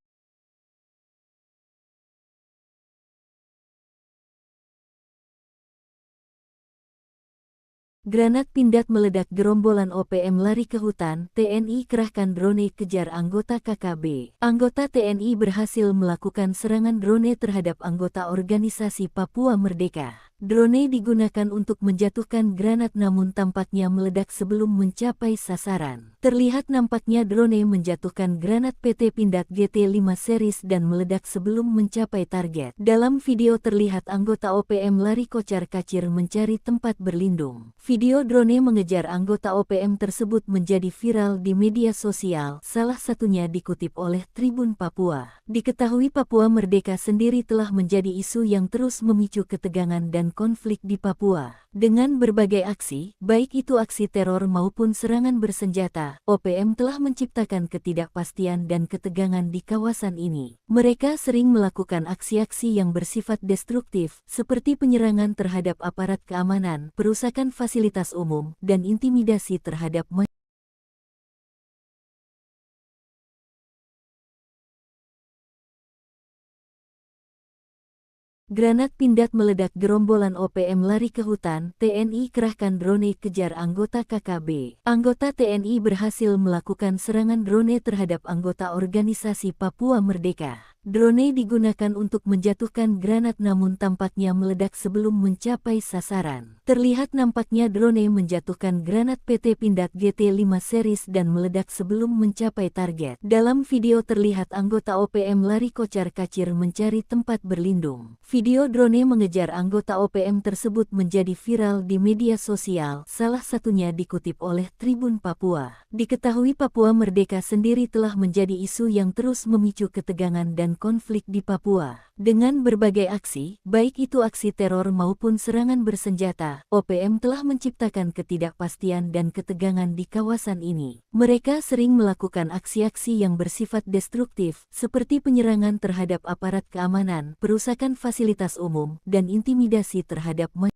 Granat pindad meledak, gerombolan OPM lari ke hutan, TNI kerahkan drone kejar anggota KKB. Anggota TNI berhasil melakukan serangan drone terhadap anggota organisasi Papua Merdeka. Drone digunakan untuk menjatuhkan granat namun tampaknya meledak sebelum mencapai sasaran. Terlihat nampaknya drone menjatuhkan granat PT Pindad GT5 series dan meledak sebelum mencapai target. Dalam video terlihat anggota OPM lari kocar-kacir mencari tempat berlindung. Video drone mengejar anggota OPM tersebut menjadi viral di media sosial, salah satunya dikutip oleh Tribun Papua. Diketahui Papua Merdeka sendiri telah menjadi isu yang terus memicu ketegangan dan konflik di Papua. Dengan berbagai aksi, baik itu aksi teror maupun serangan bersenjata, OPM telah menciptakan ketidakpastian dan ketegangan di kawasan ini. Mereka sering melakukan aksi-aksi yang bersifat destruktif, seperti penyerangan terhadap aparat keamanan, perusakan fasilitas umum, dan intimidasi terhadap masyarakat. Granat pindad meledak, gerombolan OPM lari ke hutan, TNI kerahkan drone kejar anggota KKB. Anggota TNI berhasil melakukan serangan drone terhadap anggota organisasi Papua Merdeka. Drone digunakan untuk menjatuhkan granat namun tampaknya meledak sebelum mencapai sasaran. Terlihat nampaknya drone menjatuhkan granat PT Pindad GT5 series dan meledak sebelum mencapai target. Dalam video terlihat anggota OPM lari kocar-kacir mencari tempat berlindung. Video drone mengejar anggota OPM tersebut menjadi viral di media sosial, salah satunya dikutip oleh Tribun Papua. Diketahui Papua Merdeka sendiri telah menjadi isu yang terus memicu ketegangan dan konflik di Papua. Dengan berbagai aksi, baik itu aksi teror maupun serangan bersenjata, OPM telah menciptakan ketidakpastian dan ketegangan di kawasan ini. Mereka sering melakukan aksi-aksi yang bersifat destruktif, seperti penyerangan terhadap aparat keamanan, perusakan fasilitas umum, dan intimidasi terhadap masyarakat.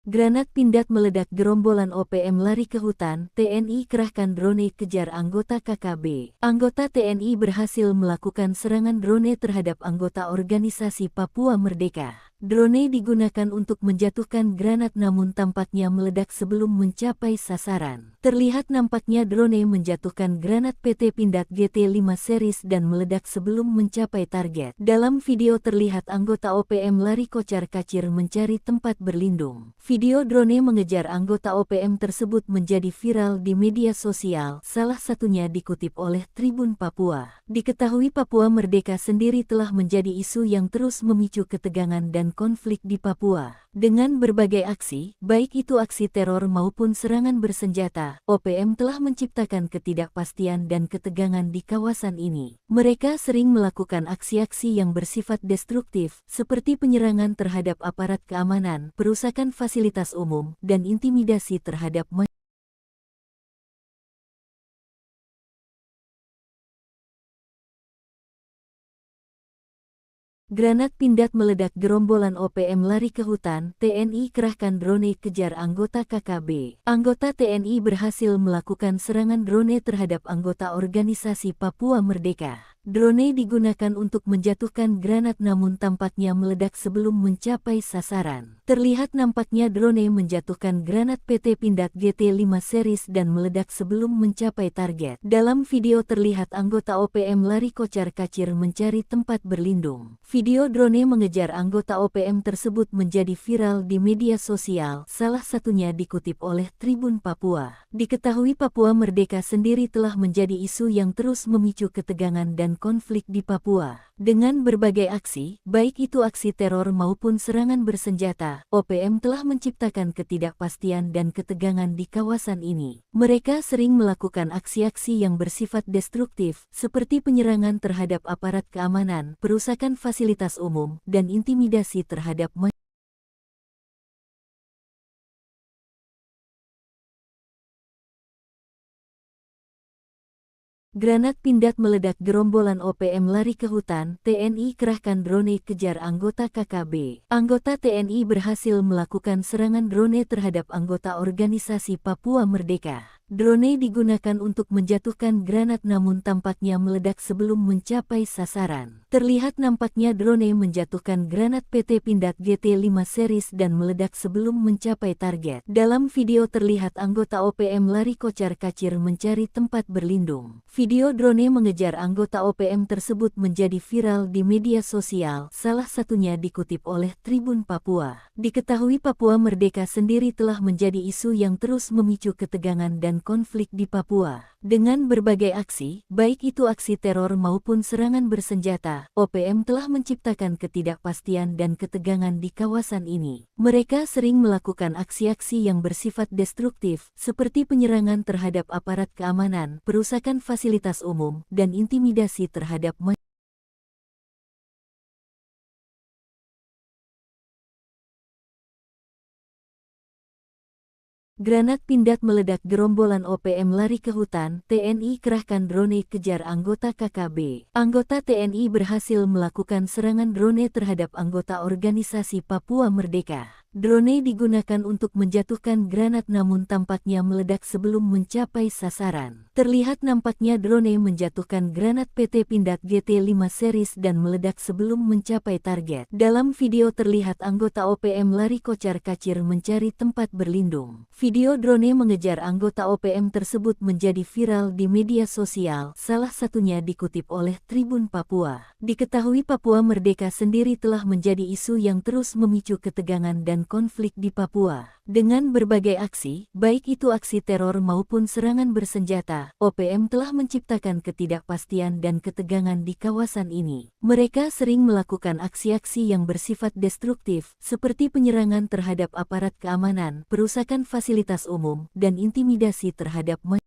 Granat pindad meledak, gerombolan OPM lari ke hutan, TNI kerahkan drone kejar anggota KKB. Anggota TNI berhasil melakukan serangan drone terhadap anggota organisasi Papua Merdeka. Drone digunakan untuk menjatuhkan granat namun tampaknya meledak sebelum mencapai sasaran. Terlihat nampaknya drone menjatuhkan granat PT Pindad GT5 series dan meledak sebelum mencapai target. Dalam video terlihat anggota OPM lari kocar-kacir mencari tempat berlindung. Video drone mengejar anggota OPM tersebut menjadi viral di media sosial, salah satunya dikutip oleh Tribun Papua. Diketahui Papua Merdeka sendiri telah menjadi isu yang terus memicu ketegangan dan konflik di Papua. Dengan berbagai aksi, baik itu aksi teror maupun serangan bersenjata, OPM telah menciptakan ketidakpastian dan ketegangan di kawasan ini. Mereka sering melakukan aksi-aksi yang bersifat destruktif, seperti penyerangan terhadap aparat keamanan, perusakan fasilitas umum, dan intimidasi terhadap masyarakat. Granat pindad meledak, gerombolan OPM lari ke hutan, TNI kerahkan drone kejar anggota KKB. Anggota TNI berhasil melakukan serangan drone terhadap anggota organisasi Papua Merdeka. Drone digunakan untuk menjatuhkan granat namun tampaknya meledak sebelum mencapai sasaran. Terlihat nampaknya drone menjatuhkan granat PT Pindad GT5 series dan meledak sebelum mencapai target. Dalam video terlihat anggota OPM lari kocar-kacir mencari tempat berlindung. Video drone mengejar anggota OPM tersebut menjadi viral di media sosial, salah satunya dikutip oleh Tribun Papua. Diketahui Papua Merdeka sendiri telah menjadi isu yang terus memicu ketegangan dan dan konflik di Papua. Dengan berbagai aksi, baik itu aksi teror maupun serangan bersenjata, OPM telah menciptakan ketidakpastian dan ketegangan di kawasan ini. Mereka sering melakukan aksi-aksi yang bersifat destruktif, seperti penyerangan terhadap aparat keamanan, perusakan fasilitas umum, dan intimidasi terhadap masyarakat. Granat pindad meledak, gerombolan OPM lari ke hutan, TNI kerahkan drone kejar anggota KKB. Anggota TNI berhasil melakukan serangan drone terhadap anggota organisasi Papua Merdeka. Drone digunakan untuk menjatuhkan granat namun tampaknya meledak sebelum mencapai sasaran. Terlihat nampaknya drone menjatuhkan granat PT Pindad GT5 series dan meledak sebelum mencapai target. Dalam video terlihat anggota OPM lari kocar-kacir mencari tempat berlindung. Video drone mengejar anggota OPM tersebut menjadi viral di media sosial, salah satunya dikutip oleh Tribun Papua. Diketahui Papua Merdeka sendiri telah menjadi isu yang terus memicu ketegangan dan konflik di Papua. Dengan berbagai aksi, baik itu aksi teror maupun serangan bersenjata, OPM telah menciptakan ketidakpastian dan ketegangan di kawasan ini. Mereka sering melakukan aksi-aksi yang bersifat destruktif, seperti penyerangan terhadap aparat keamanan, perusakan fasilitas umum, dan intimidasi terhadap masyarakat. Granat pindad meledak, gerombolan OPM lari ke hutan, TNI kerahkan drone kejar anggota KKB. Anggota TNI berhasil melakukan serangan drone terhadap anggota organisasi Papua Merdeka. Drone digunakan untuk menjatuhkan granat namun tampaknya meledak sebelum mencapai sasaran. Terlihat nampaknya drone menjatuhkan granat PT Pindad GT5 series dan meledak sebelum mencapai target. Dalam video terlihat anggota OPM lari kocar-kacir mencari tempat berlindung. Video drone mengejar anggota OPM tersebut menjadi viral di media sosial, salah satunya dikutip oleh Tribun Papua. Diketahui Papua Merdeka sendiri telah menjadi isu yang terus memicu ketegangan dan konflik di Papua. Dengan berbagai aksi, baik itu aksi teror maupun serangan bersenjata, OPM telah menciptakan ketidakpastian dan ketegangan di kawasan ini. Mereka sering melakukan aksi-aksi yang bersifat destruktif, seperti penyerangan terhadap aparat keamanan, perusakan fasilitas umum, dan intimidasi terhadap masyarakat.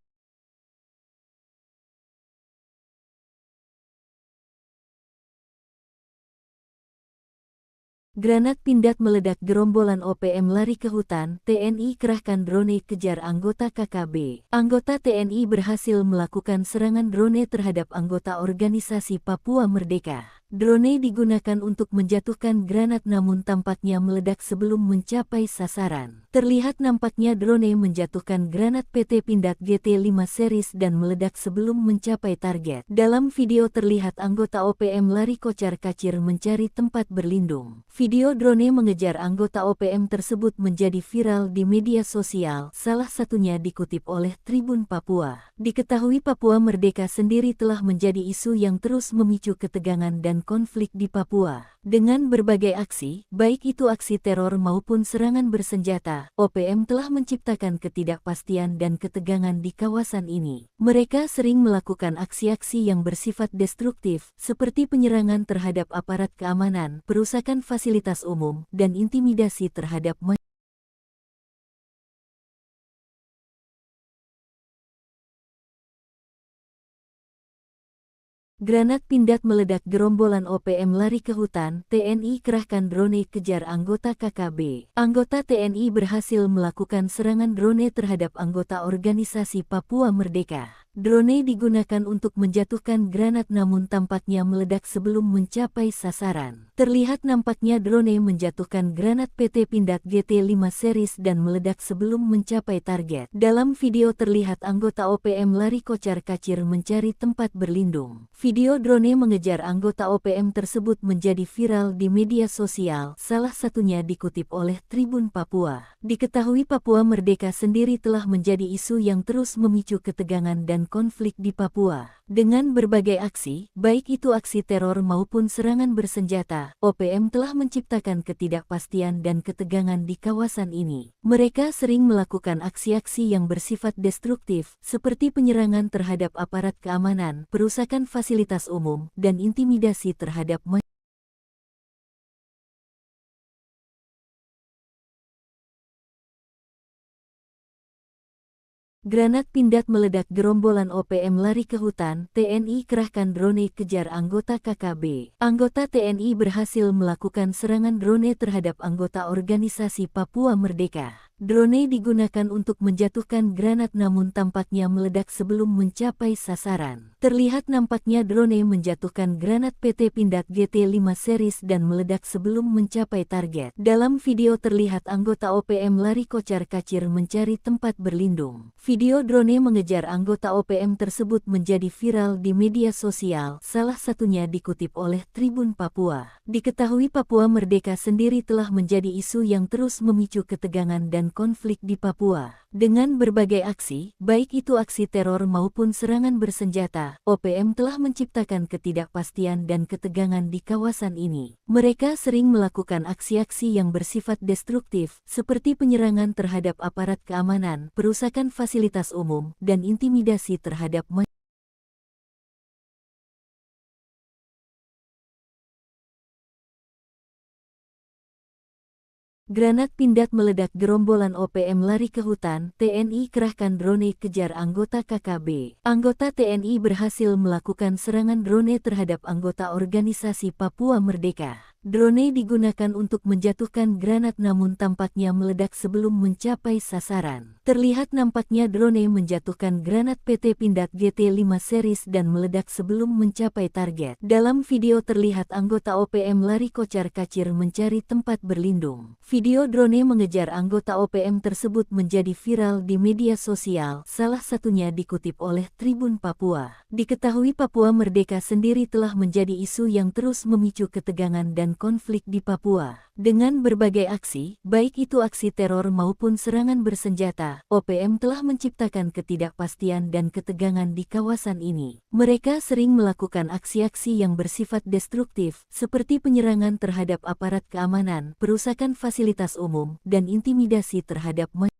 Granat pindad meledak, gerombolan OPM lari ke hutan, TNI kerahkan drone kejar anggota KKB. Anggota TNI berhasil melakukan serangan drone terhadap anggota organisasi Papua Merdeka. Drone digunakan untuk menjatuhkan granat namun tampaknya meledak sebelum mencapai sasaran. Terlihat nampaknya drone menjatuhkan granat PT Pindad GT5 series dan meledak sebelum mencapai target. Dalam video terlihat anggota OPM lari kocar-kacir mencari tempat berlindung. Video drone mengejar anggota OPM tersebut menjadi viral di media sosial, salah satunya dikutip oleh Tribun Papua. Diketahui Papua Merdeka sendiri telah menjadi isu yang terus memicu ketegangan dan konflik di Papua. Dengan berbagai aksi, baik itu aksi teror maupun serangan bersenjata, OPM telah menciptakan ketidakpastian dan ketegangan di kawasan ini. Mereka sering melakukan aksi-aksi yang bersifat destruktif, seperti penyerangan terhadap aparat keamanan, perusakan fasilitas umum, dan intimidasi terhadap masyarakat. Granat pindad meledak, gerombolan OPM lari ke hutan, TNI kerahkan drone kejar anggota KKB. Anggota TNI berhasil melakukan serangan drone terhadap anggota organisasi Papua Merdeka. Drone digunakan untuk menjatuhkan granat namun tampaknya meledak sebelum mencapai sasaran. Terlihat nampaknya drone menjatuhkan granat PT Pindad GT5 series dan meledak sebelum mencapai target. Dalam video terlihat anggota OPM lari kocar-kacir mencari tempat berlindung. Video drone mengejar anggota OPM tersebut menjadi viral di media sosial, salah satunya dikutip oleh Tribun Papua. Diketahui Papua Merdeka sendiri telah menjadi isu yang terus memicu ketegangan dan dan konflik di Papua. Dengan berbagai aksi, baik itu aksi teror maupun serangan bersenjata, OPM telah menciptakan ketidakpastian dan ketegangan di kawasan ini. Mereka sering melakukan aksi-aksi yang bersifat destruktif, seperti penyerangan terhadap aparat keamanan, perusakan fasilitas umum, dan intimidasi terhadap masyarakat. Granat pindad meledak, gerombolan OPM lari ke hutan, TNI kerahkan drone kejar anggota KKB. Anggota TNI berhasil melakukan serangan drone terhadap anggota organisasi Papua Merdeka. Drone digunakan untuk menjatuhkan granat namun tampaknya meledak sebelum mencapai sasaran. Terlihat nampaknya drone menjatuhkan granat PT Pindad GT5 series dan meledak sebelum mencapai target. Dalam video terlihat anggota OPM lari kocar-kacir mencari tempat berlindung. Video drone mengejar anggota OPM tersebut menjadi viral di media sosial, salah satunya dikutip oleh Tribun Papua. Diketahui Papua Merdeka sendiri telah menjadi isu yang terus memicu ketegangan dan konflik di Papua. Dengan berbagai aksi, baik itu aksi teror maupun serangan bersenjata, OPM telah menciptakan ketidakpastian dan ketegangan di kawasan ini. Mereka sering melakukan aksi-aksi yang bersifat destruktif, seperti penyerangan terhadap aparat keamanan, perusakan fasilitas umum, dan intimidasi terhadap masyarakat. Granat pindad meledak, gerombolan OPM lari ke hutan, TNI kerahkan drone kejar anggota KKB. Anggota TNI berhasil melakukan serangan drone terhadap anggota organisasi Papua Merdeka. Drone digunakan untuk menjatuhkan granat namun tampaknya meledak sebelum mencapai sasaran. Terlihat nampaknya drone menjatuhkan granat PT Pindad GT5 series dan meledak sebelum mencapai target. Dalam video terlihat anggota OPM lari kocar-kacir mencari tempat berlindung. Video drone mengejar anggota OPM tersebut menjadi viral di media sosial, salah satunya dikutip oleh Tribun Papua. Diketahui Papua Merdeka sendiri telah menjadi isu yang terus memicu ketegangan dan konflik di Papua. Dengan berbagai aksi, baik itu aksi teror maupun serangan bersenjata, OPM telah menciptakan ketidakpastian dan ketegangan di kawasan ini. Mereka sering melakukan aksi-aksi yang bersifat destruktif, seperti penyerangan terhadap aparat keamanan, perusakan fasilitas umum, dan intimidasi terhadap masyarakat.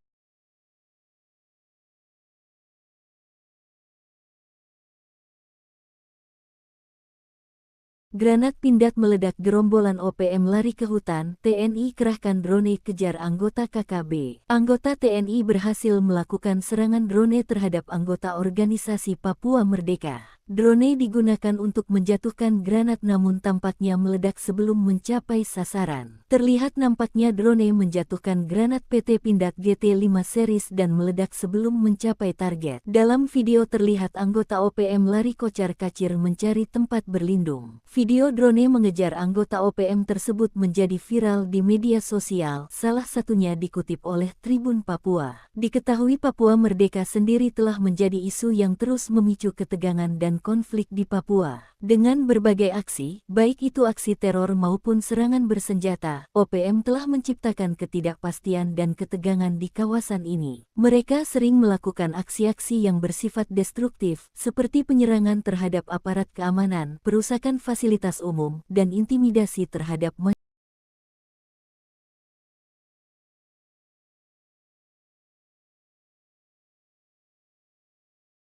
Granat pindad meledak, gerombolan OPM lari ke hutan, TNI kerahkan drone kejar anggota KKB. Anggota TNI berhasil melakukan serangan drone terhadap anggota organisasi Papua Merdeka. Drone digunakan untuk menjatuhkan granat namun tampaknya meledak sebelum mencapai sasaran. Terlihat nampaknya drone menjatuhkan granat PT Pindad GT5 series dan meledak sebelum mencapai target. Dalam video terlihat anggota OPM lari kocar-kacir mencari tempat berlindung. Video drone mengejar anggota OPM tersebut menjadi viral di media sosial, salah satunya dikutip oleh Tribun Papua. Diketahui Papua Merdeka sendiri telah menjadi isu yang terus memicu ketegangan dan konflik di Papua. Dengan berbagai aksi, baik itu aksi teror maupun serangan bersenjata, OPM telah menciptakan ketidakpastian dan ketegangan di kawasan ini. Mereka sering melakukan aksi-aksi yang bersifat destruktif, seperti penyerangan terhadap aparat keamanan, perusakan fasilitas umum, dan intimidasi terhadap masyarakat.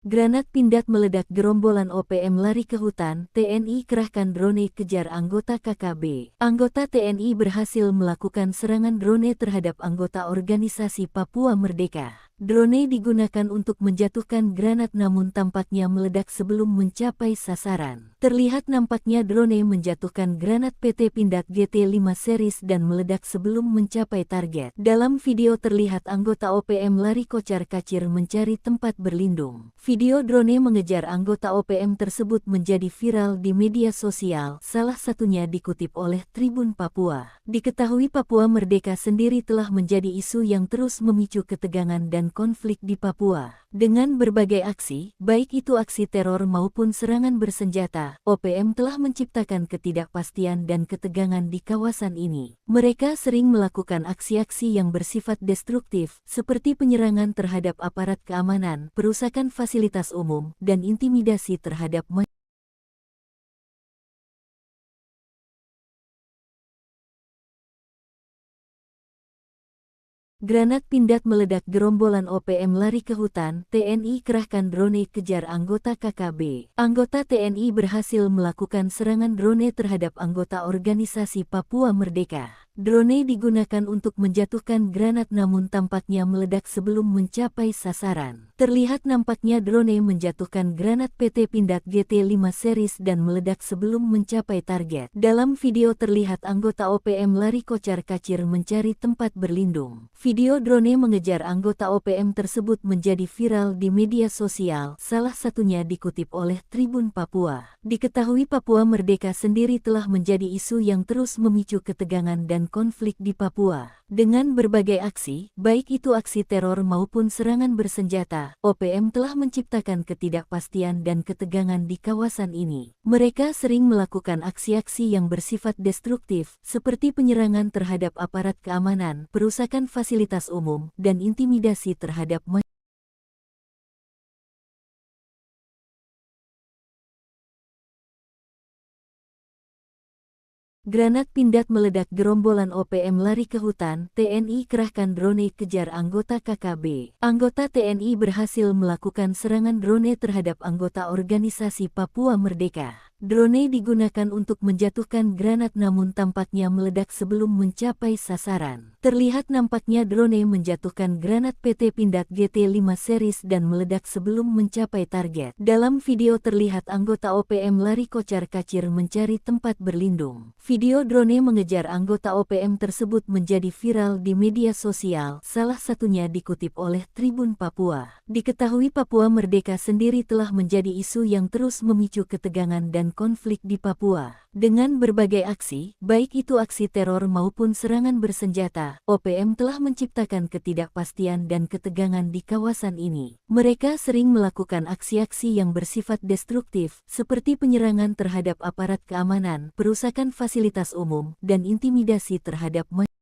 Granat pindad meledak, gerombolan OPM lari ke hutan, TNI kerahkan drone kejar anggota KKB. Anggota TNI berhasil melakukan serangan drone terhadap anggota organisasi Papua Merdeka. Drone digunakan untuk menjatuhkan granat namun tampaknya meledak sebelum mencapai sasaran. Terlihat nampaknya drone menjatuhkan granat PT Pindad GT5 series dan meledak sebelum mencapai target. Dalam video terlihat anggota OPM lari kocar-kacir mencari tempat berlindung. Video drone mengejar anggota OPM tersebut menjadi viral di media sosial, salah satunya dikutip oleh Tribun Papua. Diketahui Papua Merdeka sendiri telah menjadi isu yang terus memicu ketegangan dan konflik di Papua. Dengan berbagai aksi, baik itu aksi teror maupun serangan bersenjata, OPM telah menciptakan ketidakpastian dan ketegangan di kawasan ini. Mereka sering melakukan aksi-aksi yang bersifat destruktif, seperti penyerangan terhadap aparat keamanan, perusakan fasilitas umum, dan intimidasi terhadap masyarakat. Granat pindad meledak, gerombolan OPM lari ke hutan, TNI kerahkan drone kejar anggota KKB. Anggota TNI berhasil melakukan serangan drone terhadap anggota organisasi Papua Merdeka. Drone digunakan untuk menjatuhkan granat namun tampaknya meledak sebelum mencapai sasaran. Terlihat nampaknya drone menjatuhkan granat PT Pindad GT5 series dan meledak sebelum mencapai target. Dalam video terlihat anggota OPM lari kocar-kacir mencari tempat berlindung. Video drone mengejar anggota OPM tersebut menjadi viral di media sosial, salah satunya dikutip oleh Tribun Papua. Diketahui Papua Merdeka sendiri telah menjadi isu yang terus memicu ketegangan dan konflik di Papua. Dengan berbagai aksi, baik itu aksi teror maupun serangan bersenjata, OPM telah menciptakan ketidakpastian dan ketegangan di kawasan ini. Mereka sering melakukan aksi-aksi yang bersifat destruktif, seperti penyerangan terhadap aparat keamanan, perusakan fasilitas umum, dan intimidasi terhadap masyarakat. Granat pindad meledak, gerombolan OPM lari ke hutan, TNI kerahkan drone kejar anggota KKB. Anggota TNI berhasil melakukan serangan drone terhadap anggota organisasi Papua Merdeka. Drone digunakan untuk menjatuhkan granat namun tampaknya meledak sebelum mencapai sasaran. Terlihat nampaknya drone menjatuhkan granat PT Pindad GT5 series dan meledak sebelum mencapai target. Dalam video terlihat anggota OPM lari kocar-kacir mencari tempat berlindung. Video drone mengejar anggota OPM tersebut menjadi viral di media sosial, salah satunya dikutip oleh Tribun Papua. Diketahui Papua Merdeka sendiri telah menjadi isu yang terus memicu ketegangan dan konflik di Papua. Dengan berbagai aksi, baik itu aksi teror maupun serangan bersenjata, OPM telah menciptakan ketidakpastian dan ketegangan di kawasan ini. Mereka sering melakukan aksi-aksi yang bersifat destruktif, seperti penyerangan terhadap aparat keamanan, perusakan fasilitas umum, dan intimidasi terhadap masyarakat.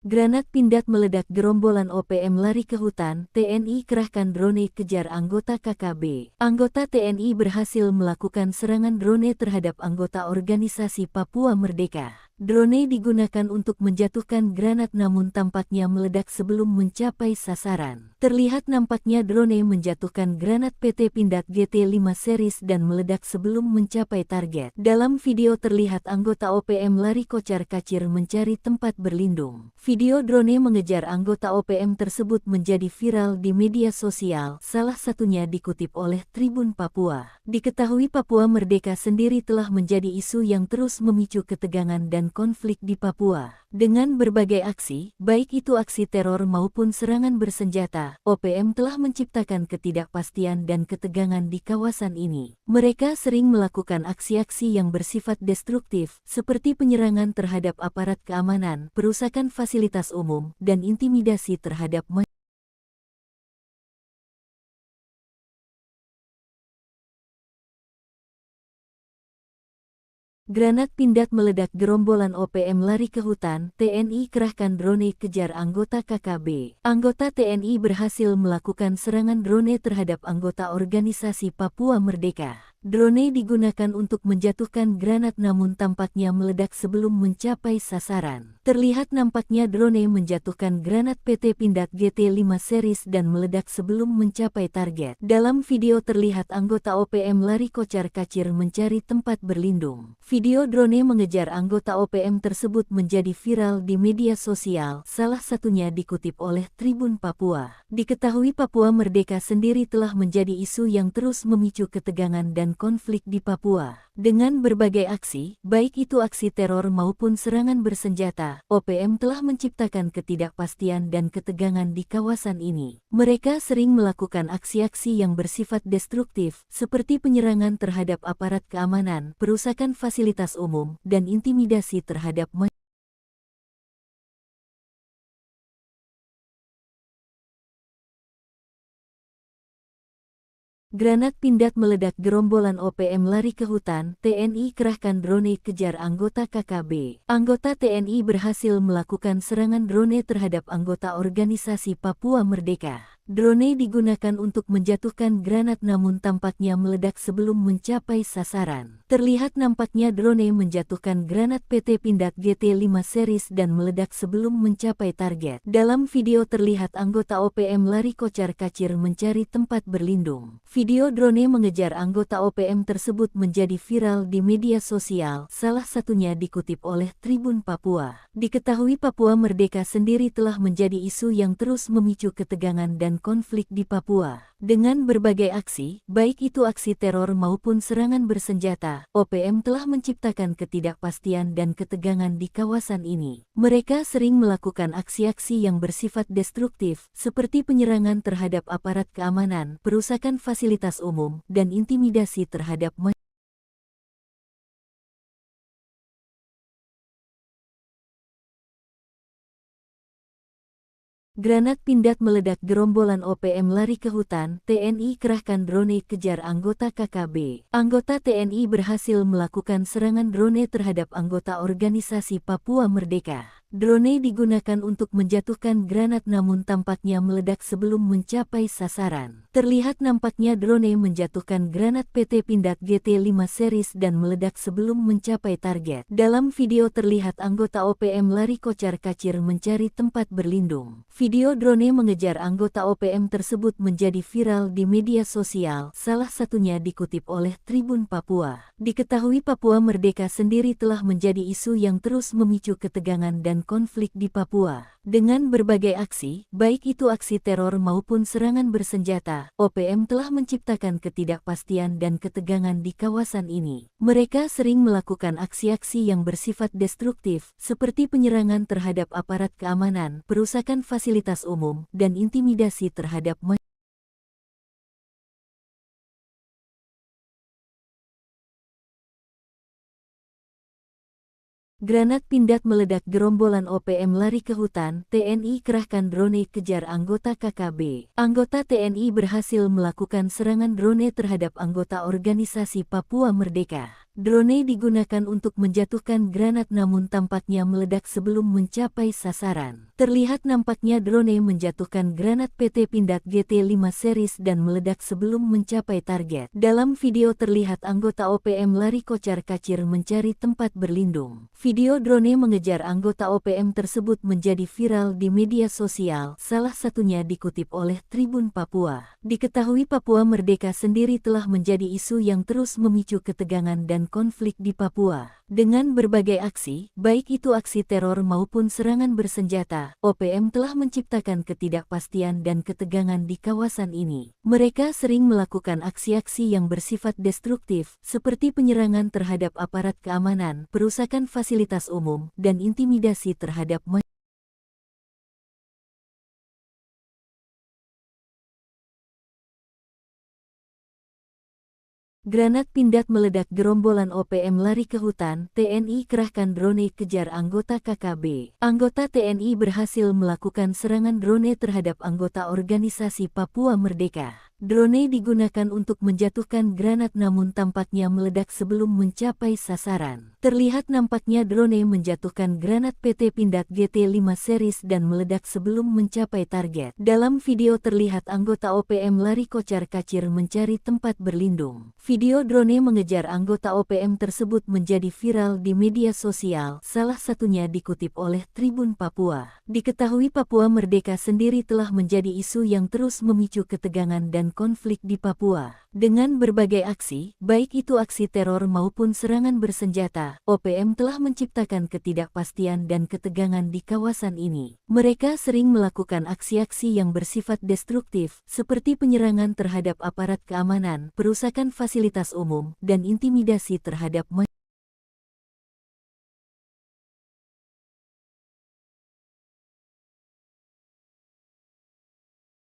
Granat pindad meledak, gerombolan OPM lari ke hutan, TNI kerahkan drone kejar anggota KKB. Anggota TNI berhasil melakukan serangan drone terhadap anggota organisasi Papua Merdeka. Drone digunakan untuk menjatuhkan granat namun tampaknya meledak sebelum mencapai sasaran. Terlihat nampaknya drone menjatuhkan granat PT Pindad GT5 series dan meledak sebelum mencapai target. Dalam video terlihat anggota OPM lari kocar-kacir mencari tempat berlindung. Video drone mengejar anggota OPM tersebut menjadi viral di media sosial, salah satunya dikutip oleh Tribun Papua. Diketahui Papua Merdeka sendiri telah menjadi isu yang terus memicu ketegangan dan konflik di Papua. Dengan berbagai aksi, baik itu aksi teror maupun serangan bersenjata, OPM telah menciptakan ketidakpastian dan ketegangan di kawasan ini. Mereka sering melakukan aksi-aksi yang bersifat destruktif, seperti penyerangan terhadap aparat keamanan, perusakan fasilitas umum, dan intimidasi terhadap masyarakat. Granat pindad meledak, gerombolan OPM lari ke hutan, TNI kerahkan drone kejar anggota KKB. Anggota TNI berhasil melakukan serangan drone terhadap anggota organisasi Papua Merdeka. Drone digunakan untuk menjatuhkan granat namun tampaknya meledak sebelum mencapai sasaran. Terlihat nampaknya drone menjatuhkan granat PT Pindad GT5 series dan meledak sebelum mencapai target. Dalam video terlihat anggota OPM lari kocar-kacir mencari tempat berlindung. Video drone mengejar anggota OPM tersebut menjadi viral di media sosial, salah satunya dikutip oleh Tribun Papua. Diketahui Papua Merdeka sendiri telah menjadi isu yang terus memicu ketegangan dan konflik di Papua. Dengan berbagai aksi, baik itu aksi teror maupun serangan bersenjata, OPM telah menciptakan ketidakpastian dan ketegangan di kawasan ini. Mereka sering melakukan aksi-aksi yang bersifat destruktif, seperti penyerangan terhadap aparat keamanan, perusakan fasilitas umum, dan intimidasi terhadap masyarakat. Granat pindad meledak, gerombolan OPM lari ke hutan, TNI kerahkan drone kejar anggota KKB. Anggota TNI berhasil melakukan serangan drone terhadap anggota organisasi Papua Merdeka. Drone digunakan untuk menjatuhkan granat namun tampaknya meledak sebelum mencapai sasaran. Terlihat nampaknya drone menjatuhkan granat PT Pindad GT5 series dan meledak sebelum mencapai target. Dalam video terlihat anggota OPM lari kocar-kacir mencari tempat berlindung. Video drone mengejar anggota OPM tersebut menjadi viral di media sosial, salah satunya dikutip oleh Tribun Papua. Diketahui Papua Merdeka sendiri telah menjadi isu yang terus memicu ketegangan dan konflik di Papua. Dengan berbagai aksi, baik itu aksi teror maupun serangan bersenjata, OPM telah menciptakan ketidakpastian dan ketegangan di kawasan ini. Mereka sering melakukan aksi-aksi yang bersifat destruktif, seperti penyerangan terhadap aparat keamanan, perusakan fasilitas umum, dan intimidasi terhadap masyarakat. Granat pindad meledak, gerombolan OPM lari ke hutan, TNI kerahkan drone kejar anggota KKB. Anggota TNI berhasil melakukan serangan drone terhadap anggota organisasi Papua Merdeka. Drone digunakan untuk menjatuhkan granat namun tampaknya meledak sebelum mencapai sasaran. Terlihat nampaknya drone menjatuhkan granat PT Pindad GT5 series dan meledak sebelum mencapai target. Dalam video terlihat anggota OPM lari kocar-kacir mencari tempat berlindung. Video drone mengejar anggota OPM tersebut menjadi viral di media sosial, salah satunya dikutip oleh Tribun Papua. Diketahui Papua Merdeka sendiri telah menjadi isu yang terus memicu ketegangan dan konflik di Papua. Dengan berbagai aksi, baik itu aksi teror maupun serangan bersenjata, OPM telah menciptakan ketidakpastian dan ketegangan di kawasan ini. Mereka sering melakukan aksi-aksi yang bersifat destruktif, seperti penyerangan terhadap aparat keamanan, perusakan fasilitas umum, dan intimidasi terhadap masyarakat. Granat pindad meledak, gerombolan OPM lari ke hutan, TNI kerahkan drone kejar anggota KKB. Anggota TNI berhasil melakukan serangan drone terhadap anggota organisasi Papua Merdeka. Drone digunakan untuk menjatuhkan granat namun tampaknya meledak sebelum mencapai sasaran. Terlihat nampaknya drone menjatuhkan granat PT Pindad GT5 series dan meledak sebelum mencapai target. Dalam video terlihat anggota OPM lari kocar-kacir mencari tempat berlindung. Video drone mengejar anggota OPM tersebut menjadi viral di media sosial, salah satunya dikutip oleh Tribun Papua. Diketahui Papua Merdeka sendiri telah menjadi isu yang terus memicu ketegangan dan konflik di Papua. Dengan berbagai aksi, baik itu aksi teror maupun serangan bersenjata, OPM telah menciptakan ketidakpastian dan ketegangan di kawasan ini. Mereka sering melakukan aksi-aksi yang bersifat destruktif, seperti penyerangan terhadap aparat keamanan, perusakan fasilitas umum, dan intimidasi terhadap masyarakat. Granat pindad meledak, gerombolan OPM lari ke hutan, TNI kerahkan drone kejar anggota KKB. Anggota TNI berhasil melakukan serangan drone terhadap anggota organisasi Papua Merdeka. Drone digunakan untuk menjatuhkan granat namun tampaknya meledak sebelum mencapai sasaran. Terlihat nampaknya drone menjatuhkan granat PT Pindad GT5 series dan meledak sebelum mencapai target. Dalam video terlihat anggota OPM lari kocar-kacir mencari tempat berlindung. Video drone mengejar anggota OPM tersebut menjadi viral di media sosial, salah satunya dikutip oleh Tribun Papua. Diketahui Papua Merdeka sendiri telah menjadi isu yang terus memicu ketegangan dan dan konflik di Papua. Dengan berbagai aksi, baik itu aksi teror maupun serangan bersenjata, OPM telah menciptakan ketidakpastian dan ketegangan di kawasan ini. Mereka sering melakukan aksi-aksi yang bersifat destruktif, seperti penyerangan terhadap aparat keamanan, perusakan fasilitas umum, dan intimidasi terhadap masyarakat.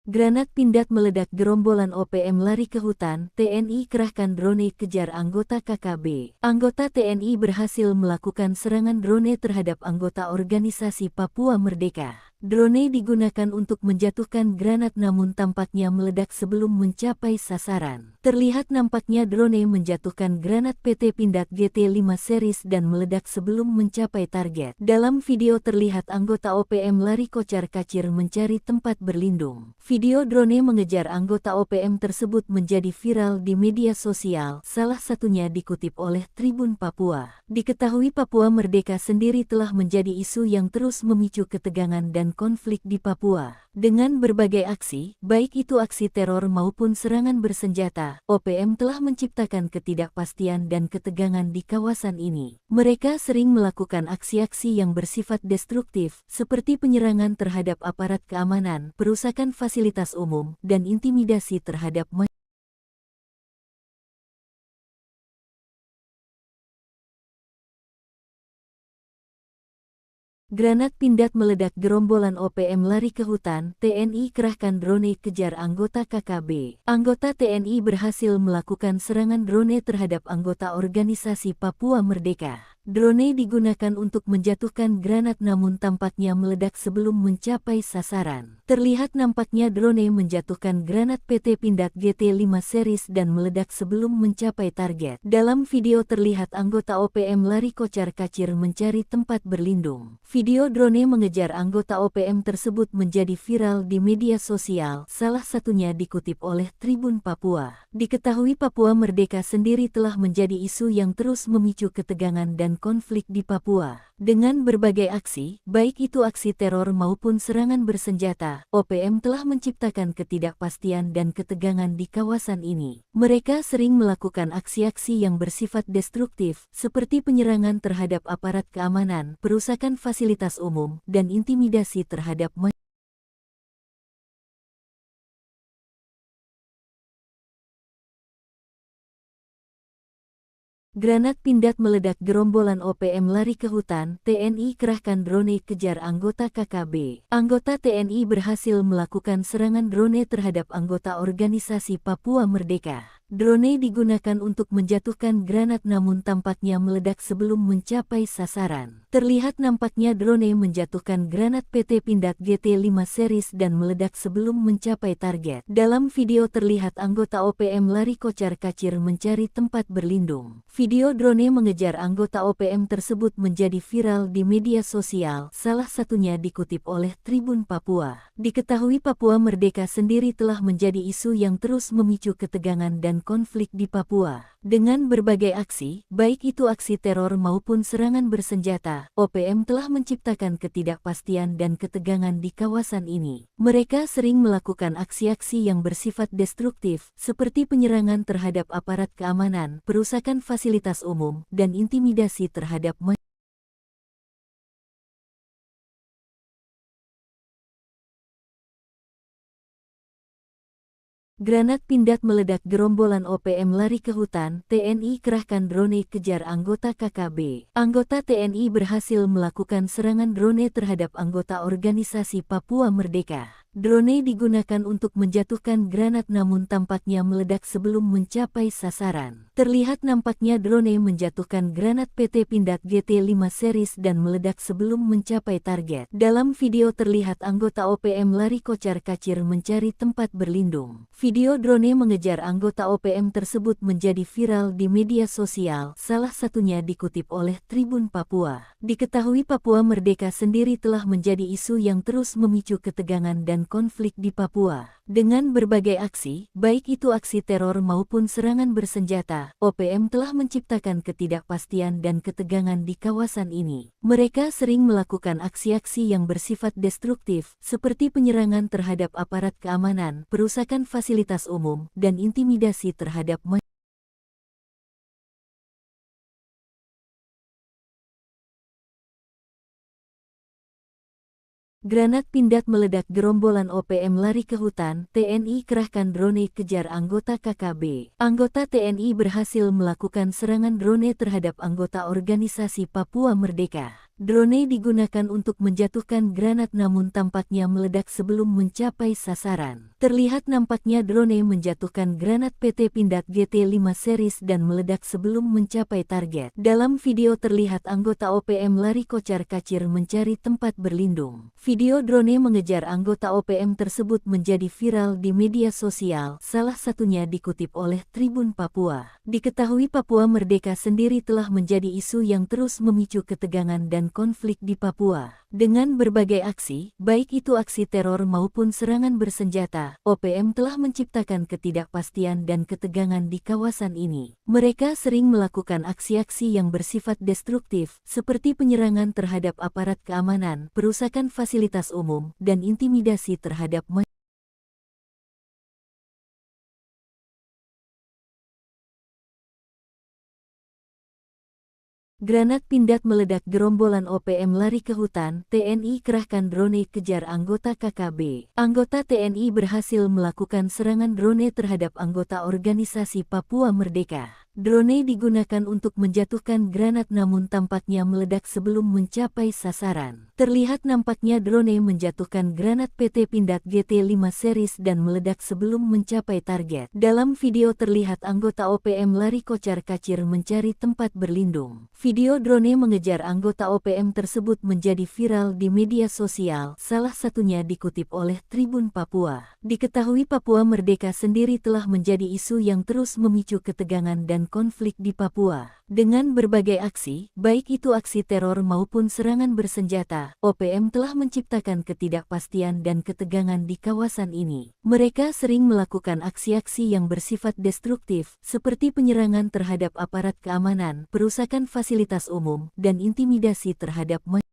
Granat pindad meledak, gerombolan OPM lari ke hutan, TNI kerahkan drone kejar anggota KKB. Anggota TNI berhasil melakukan serangan drone terhadap anggota organisasi Papua Merdeka. Drone digunakan untuk menjatuhkan granat namun tampaknya meledak sebelum mencapai sasaran. Terlihat nampaknya drone menjatuhkan granat PT Pindad GT5 series dan meledak sebelum mencapai target. Dalam video terlihat anggota OPM lari kocar-kacir mencari tempat berlindung. Video drone mengejar anggota OPM tersebut menjadi viral di media sosial, salah satunya dikutip oleh Tribun Papua. Diketahui Papua Merdeka sendiri telah menjadi isu yang terus memicu ketegangan dan konflik di Papua. Dengan berbagai aksi, baik itu aksi teror maupun serangan bersenjata, OPM telah menciptakan ketidakpastian dan ketegangan di kawasan ini. Mereka sering melakukan aksi-aksi yang bersifat destruktif, seperti penyerangan terhadap aparat keamanan, perusakan fasilitas umum, dan intimidasi terhadap masyarakat. Granat pindad meledak, gerombolan OPM lari ke hutan, TNI kerahkan drone kejar anggota KKB. Anggota TNI berhasil melakukan serangan drone terhadap anggota organisasi Papua Merdeka. Drone digunakan untuk menjatuhkan granat namun tampaknya meledak sebelum mencapai sasaran. Terlihat nampaknya drone menjatuhkan granat PT Pindad GT5 series dan meledak sebelum mencapai target. Dalam video terlihat anggota OPM lari kocar-kacir mencari tempat berlindung. Video drone mengejar anggota OPM tersebut menjadi viral di media sosial, salah satunya dikutip oleh Tribun Papua. Diketahui Papua Merdeka sendiri telah menjadi isu yang terus memicu ketegangan dan konflik di Papua. Dengan berbagai aksi, baik itu aksi teror maupun serangan bersenjata, OPM telah menciptakan ketidakpastian dan ketegangan di kawasan ini. Mereka sering melakukan aksi-aksi yang bersifat destruktif, seperti penyerangan terhadap aparat keamanan, perusakan fasilitas umum, dan intimidasi terhadap masyarakat. Granat pindad meledak, gerombolan OPM lari ke hutan, TNI kerahkan drone kejar anggota KKB. Anggota TNI berhasil melakukan serangan drone terhadap anggota organisasi Papua Merdeka. Drone digunakan untuk menjatuhkan granat namun tampaknya meledak sebelum mencapai sasaran. Terlihat nampaknya drone menjatuhkan granat PT Pindad GT5 series dan meledak sebelum mencapai target. Dalam video terlihat anggota OPM lari kocar-kacir mencari tempat berlindung. Video drone mengejar anggota OPM tersebut menjadi viral di media sosial, salah satunya dikutip oleh Tribun Papua. Diketahui Papua Merdeka sendiri telah menjadi isu yang terus memicu ketegangan dan konflik di Papua. Dengan berbagai aksi, baik itu aksi teror maupun serangan bersenjata, OPM telah menciptakan ketidakpastian dan ketegangan di kawasan ini. Mereka sering melakukan aksi-aksi yang bersifat destruktif, seperti penyerangan terhadap aparat keamanan, perusakan fasilitas umum, dan intimidasi terhadap masyarakat. Granat pindad meledak, gerombolan OPM lari ke hutan, TNI kerahkan drone kejar anggota KKB. Anggota TNI berhasil melakukan serangan drone terhadap anggota organisasi Papua Merdeka. Drone digunakan untuk menjatuhkan granat namun tampaknya meledak sebelum mencapai sasaran. Terlihat nampaknya drone menjatuhkan granat PT Pindad GT5 series dan meledak sebelum mencapai target. Dalam video terlihat anggota OPM lari kocar-kacir mencari tempat berlindung. Video drone mengejar anggota OPM tersebut menjadi viral di media sosial, salah satunya dikutip oleh Tribun Papua. Diketahui Papua Merdeka sendiri telah menjadi isu yang terus memicu ketegangan dan dan konflik di Papua. Dengan berbagai aksi, baik itu aksi teror maupun serangan bersenjata, OPM telah menciptakan ketidakpastian dan ketegangan di kawasan ini. Mereka sering melakukan aksi-aksi yang bersifat destruktif, seperti penyerangan terhadap aparat keamanan, perusakan fasilitas umum, dan intimidasi terhadap masyarakat. Granat pindad meledak, gerombolan OPM lari ke hutan, TNI kerahkan drone kejar anggota KKB. Anggota TNI berhasil melakukan serangan drone terhadap anggota organisasi Papua Merdeka. Drone digunakan untuk menjatuhkan granat namun tampaknya meledak sebelum mencapai sasaran. Terlihat nampaknya drone menjatuhkan granat PT Pindad GT5 series dan meledak sebelum mencapai target. Dalam video terlihat anggota OPM lari kocar-kacir mencari tempat berlindung. Video drone mengejar anggota OPM tersebut menjadi viral di media sosial, salah satunya dikutip oleh Tribun Papua. Diketahui Papua Merdeka sendiri telah menjadi isu yang terus memicu ketegangan dan konflik di Papua. Dengan berbagai aksi, baik itu aksi teror maupun serangan bersenjata, OPM telah menciptakan ketidakpastian dan ketegangan di kawasan ini. Mereka sering melakukan aksi-aksi yang bersifat destruktif, seperti penyerangan terhadap aparat keamanan, perusakan fasilitas umum, dan intimidasi terhadap masyarakat. Granat pindad meledak, gerombolan OPM lari ke hutan, TNI kerahkan drone kejar anggota KKB. Anggota TNI berhasil melakukan serangan drone terhadap anggota organisasi Papua Merdeka. Drone digunakan untuk menjatuhkan granat namun tampaknya meledak sebelum mencapai sasaran. Terlihat nampaknya drone menjatuhkan granat PT Pindad GT5 series dan meledak sebelum mencapai target. Dalam video terlihat anggota OPM lari kocar-kacir mencari tempat berlindung. Video drone mengejar anggota OPM tersebut menjadi viral di media sosial, salah satunya dikutip oleh Tribun Papua. Diketahui Papua Merdeka sendiri telah menjadi isu yang terus memicu ketegangan dan konflik di Papua. Dengan berbagai aksi, baik itu aksi teror maupun serangan bersenjata, OPM telah menciptakan ketidakpastian dan ketegangan di kawasan ini. Mereka sering melakukan aksi-aksi yang bersifat destruktif, seperti penyerangan terhadap aparat keamanan, perusakan fasilitas umum, dan intimidasi terhadap masyarakat.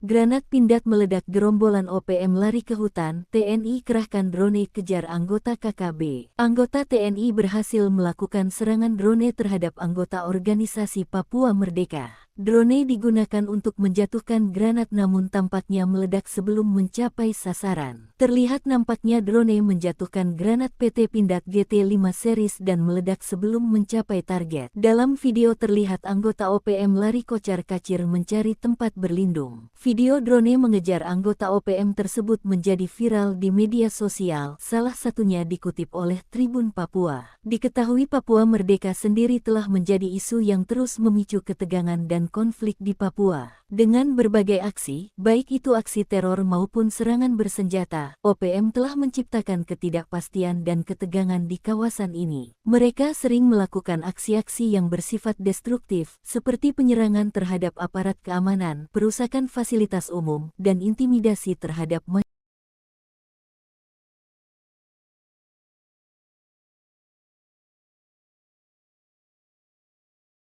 Granat pindad meledak, gerombolan OPM lari ke hutan, TNI kerahkan drone kejar anggota KKB. Anggota TNI berhasil melakukan serangan drone terhadap anggota organisasi Papua Merdeka. Drone digunakan untuk menjatuhkan granat namun tampaknya meledak sebelum mencapai sasaran. Terlihat nampaknya drone menjatuhkan granat PT Pindad GT5 series dan meledak sebelum mencapai target. Dalam video terlihat anggota OPM lari kocar-kacir mencari tempat berlindung. Video drone mengejar anggota OPM tersebut menjadi viral di media sosial, salah satunya dikutip oleh Tribun Papua. Diketahui Papua Merdeka sendiri telah menjadi isu yang terus memicu ketegangan dan konflik di Papua. Dengan berbagai aksi, baik itu aksi teror maupun serangan bersenjata, OPM telah menciptakan ketidakpastian dan ketegangan di kawasan ini. Mereka sering melakukan aksi-aksi yang bersifat destruktif, seperti penyerangan terhadap aparat keamanan, perusakan fasilitas umum, dan intimidasi terhadap masyarakat.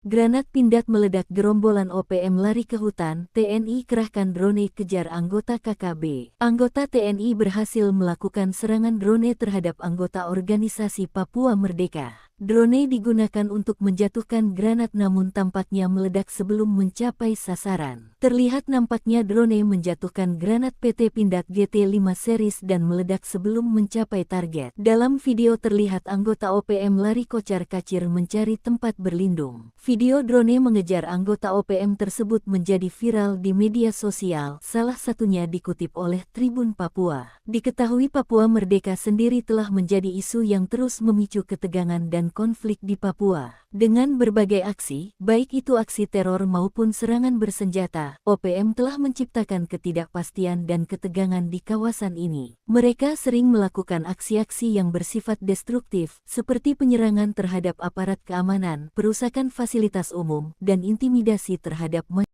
Granat pindad meledak, gerombolan OPM lari ke hutan, TNI kerahkan drone kejar anggota KKB. Anggota TNI berhasil melakukan serangan drone terhadap anggota organisasi Papua Merdeka. Drone digunakan untuk menjatuhkan granat namun tampaknya meledak sebelum mencapai sasaran. Terlihat nampaknya drone menjatuhkan granat PT Pindad GT5 series dan meledak sebelum mencapai target. Dalam video terlihat anggota OPM lari kocar-kacir mencari tempat berlindung. Video drone mengejar anggota OPM tersebut menjadi viral di media sosial, salah satunya dikutip oleh Tribun Papua. Diketahui Papua Merdeka sendiri telah menjadi isu yang terus memicu ketegangan dan dan konflik di Papua. Dengan berbagai aksi, baik itu aksi teror maupun serangan bersenjata, OPM telah menciptakan ketidakpastian dan ketegangan di kawasan ini. Mereka sering melakukan aksi-aksi yang bersifat destruktif, seperti penyerangan terhadap aparat keamanan, perusakan fasilitas umum, dan intimidasi terhadap masyarakat.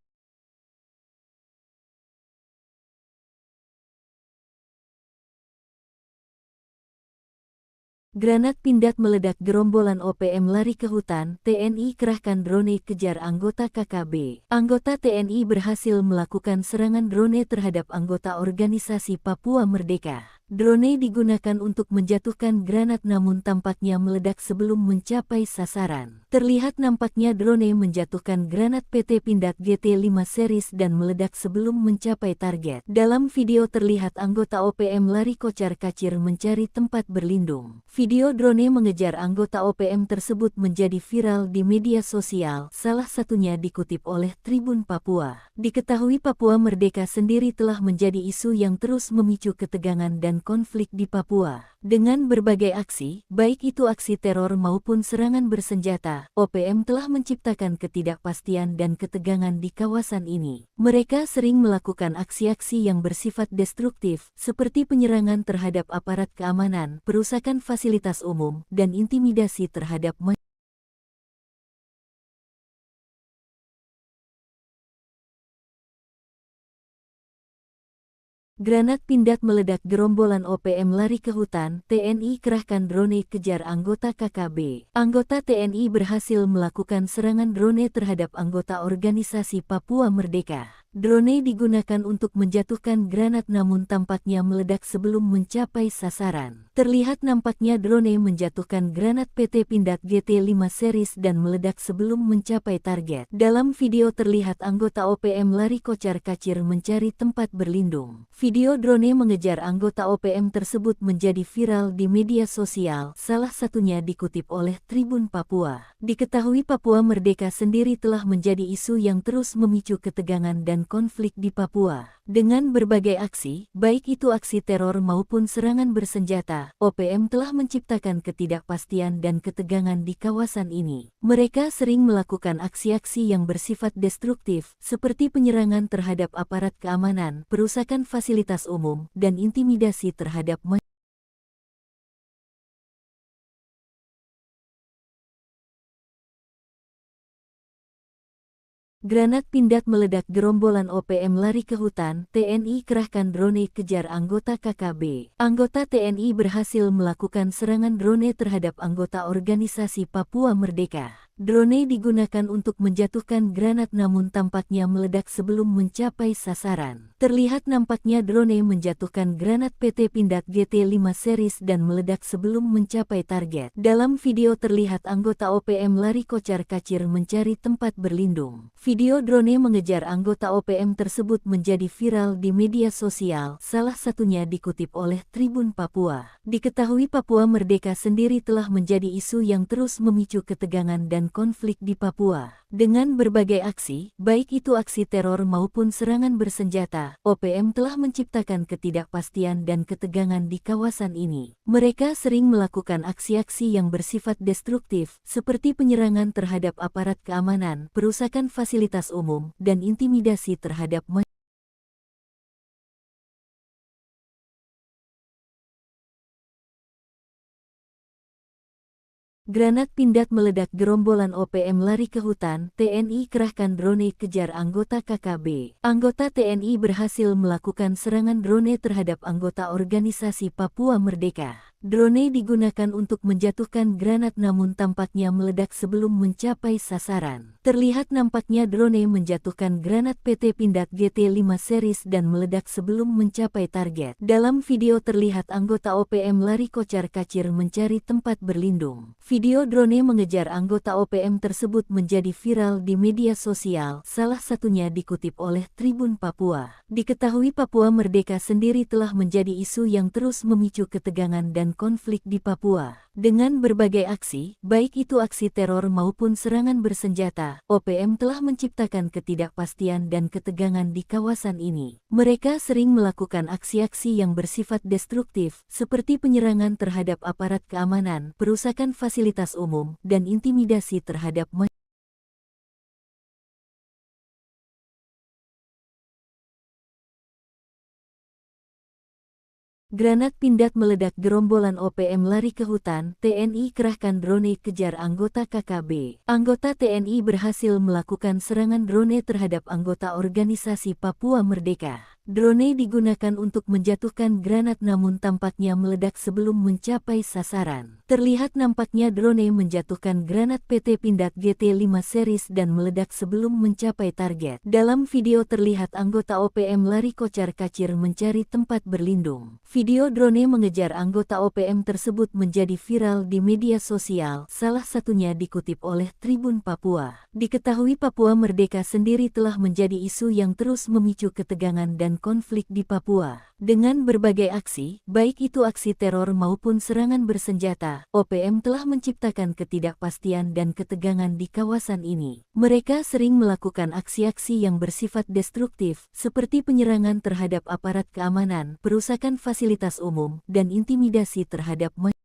Granat pindad meledak, gerombolan OPM lari ke hutan, TNI kerahkan drone kejar anggota KKB. Anggota TNI berhasil melakukan serangan drone terhadap anggota organisasi Papua Merdeka. Drone digunakan untuk menjatuhkan granat namun tampaknya meledak sebelum mencapai sasaran. Terlihat nampaknya drone menjatuhkan granat PT Pindad GT5 series dan meledak sebelum mencapai target. Dalam video terlihat anggota OPM lari kocar-kacir mencari tempat berlindung. Video drone mengejar anggota OPM tersebut menjadi viral di media sosial, salah satunya dikutip oleh Tribun Papua. Diketahui Papua Merdeka sendiri telah menjadi isu yang terus memicu ketegangan dan konflik di Papua. Dengan berbagai aksi, baik itu aksi teror maupun serangan bersenjata, OPM telah menciptakan ketidakpastian dan ketegangan di kawasan ini. Mereka sering melakukan aksi-aksi yang bersifat destruktif, seperti penyerangan terhadap aparat keamanan, perusakan fasilitas umum, dan intimidasi terhadap masyarakat. Granat pindad meledak, gerombolan OPM lari ke hutan, TNI kerahkan drone kejar anggota KKB. Anggota TNI berhasil melakukan serangan drone terhadap anggota organisasi Papua Merdeka. Drone digunakan untuk menjatuhkan granat namun tampaknya meledak sebelum mencapai sasaran. Terlihat nampaknya drone menjatuhkan granat PT Pindad GT5 series dan meledak sebelum mencapai target. Dalam video terlihat anggota OPM lari kocar-kacir mencari tempat berlindung. Video drone mengejar anggota OPM tersebut menjadi viral di media sosial, salah satunya dikutip oleh Tribun Papua. Diketahui Papua Merdeka sendiri telah menjadi isu yang terus memicu ketegangan dan konflik di Papua. Dengan berbagai aksi, baik itu aksi teror maupun serangan bersenjata, OPM telah menciptakan ketidakpastian dan ketegangan di kawasan ini. Mereka sering melakukan aksi-aksi yang bersifat destruktif, seperti penyerangan terhadap aparat keamanan, perusakan fasilitas umum, dan intimidasi terhadap masyarakat. Granat pindad meledak, gerombolan OPM lari ke hutan, TNI kerahkan drone kejar anggota KKB. Anggota TNI berhasil melakukan serangan drone terhadap anggota organisasi Papua Merdeka. Drone digunakan untuk menjatuhkan granat namun tampaknya meledak sebelum mencapai sasaran. Terlihat nampaknya drone menjatuhkan granat PT Pindad GT5 series dan meledak sebelum mencapai target. Dalam video terlihat anggota OPM lari kocar-kacir mencari tempat berlindung. Video drone mengejar anggota OPM tersebut menjadi viral di media sosial, salah satunya dikutip oleh Tribun Papua. Diketahui Papua Merdeka sendiri telah menjadi isu yang terus memicu ketegangan dan konflik di Papua. Dengan berbagai aksi, baik itu aksi teror maupun serangan bersenjata, OPM telah menciptakan ketidakpastian dan ketegangan di kawasan ini. Mereka sering melakukan aksi-aksi yang bersifat destruktif, seperti penyerangan terhadap aparat keamanan, perusakan fasilitas umum, dan intimidasi terhadap masyarakat. Granat pindad meledak, gerombolan OPM lari ke hutan, TNI kerahkan drone kejar anggota KKB. Anggota TNI berhasil melakukan serangan drone terhadap anggota organisasi Papua Merdeka. Drone digunakan untuk menjatuhkan granat namun tampaknya meledak sebelum mencapai sasaran. Terlihat nampaknya drone menjatuhkan granat PT Pindad GT5 series dan meledak sebelum mencapai target. Dalam video terlihat anggota OPM lari kocar-kacir mencari tempat berlindung. Video drone mengejar anggota OPM tersebut menjadi viral di media sosial, salah satunya dikutip oleh Tribun Papua. Diketahui Papua Merdeka sendiri telah menjadi isu yang terus memicu ketegangan dan konflik di Papua. Dengan berbagai aksi, baik itu aksi teror maupun serangan bersenjata, OPM telah menciptakan ketidakpastian dan ketegangan di kawasan ini. Mereka sering melakukan aksi-aksi yang bersifat destruktif, seperti penyerangan terhadap aparat keamanan, perusakan fasilitas umum, dan intimidasi terhadap masyarakat. Granat pindad meledak, gerombolan OPM lari ke hutan, TNI kerahkan drone kejar anggota KKB. Anggota TNI berhasil melakukan serangan drone terhadap anggota organisasi Papua Merdeka. Drone digunakan untuk menjatuhkan granat namun tampaknya meledak sebelum mencapai sasaran. Terlihat nampaknya drone menjatuhkan granat PT Pindad GT5 series dan meledak sebelum mencapai target. Dalam video terlihat anggota OPM lari kocar-kacir mencari tempat berlindung. Video drone mengejar anggota OPM tersebut menjadi viral di media sosial, salah satunya dikutip oleh Tribun Papua. Diketahui Papua Merdeka sendiri telah menjadi isu yang terus memicu ketegangan dan konflik di Papua. Dengan berbagai aksi, baik itu aksi teror maupun serangan bersenjata, OPM telah menciptakan ketidakpastian dan ketegangan di kawasan ini. Mereka sering melakukan aksi-aksi yang bersifat destruktif, seperti penyerangan terhadap aparat keamanan, perusakan fasilitas umum, dan intimidasi terhadap masyarakat.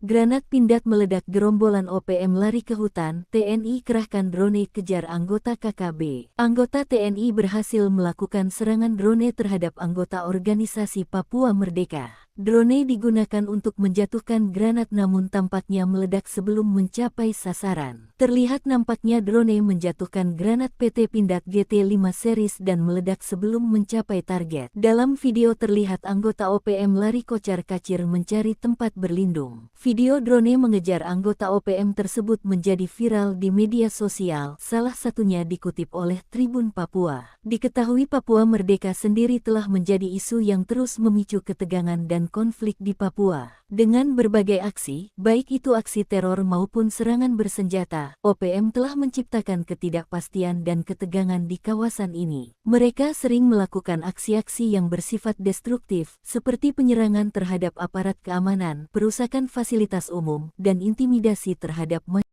Granat pindad meledak, gerombolan OPM lari ke hutan, TNI kerahkan drone kejar anggota KKB. Anggota TNI berhasil melakukan serangan drone terhadap anggota organisasi Papua Merdeka. Drone digunakan untuk menjatuhkan granat namun tampaknya meledak sebelum mencapai sasaran. Terlihat nampaknya drone menjatuhkan granat PT Pindad GT5 series dan meledak sebelum mencapai target. Dalam video terlihat anggota OPM lari kocar-kacir mencari tempat berlindung. Video drone mengejar anggota OPM tersebut menjadi viral di media sosial, salah satunya dikutip oleh Tribun Papua. Diketahui Papua Merdeka sendiri telah menjadi isu yang terus memicu ketegangan dan konflik di Papua. Dengan berbagai aksi, baik itu aksi teror maupun serangan bersenjata, OPM telah menciptakan ketidakpastian dan ketegangan di kawasan ini. Mereka sering melakukan aksi-aksi yang bersifat destruktif, seperti penyerangan terhadap aparat keamanan, perusakan fasilitas umum, dan intimidasi terhadap masyarakat.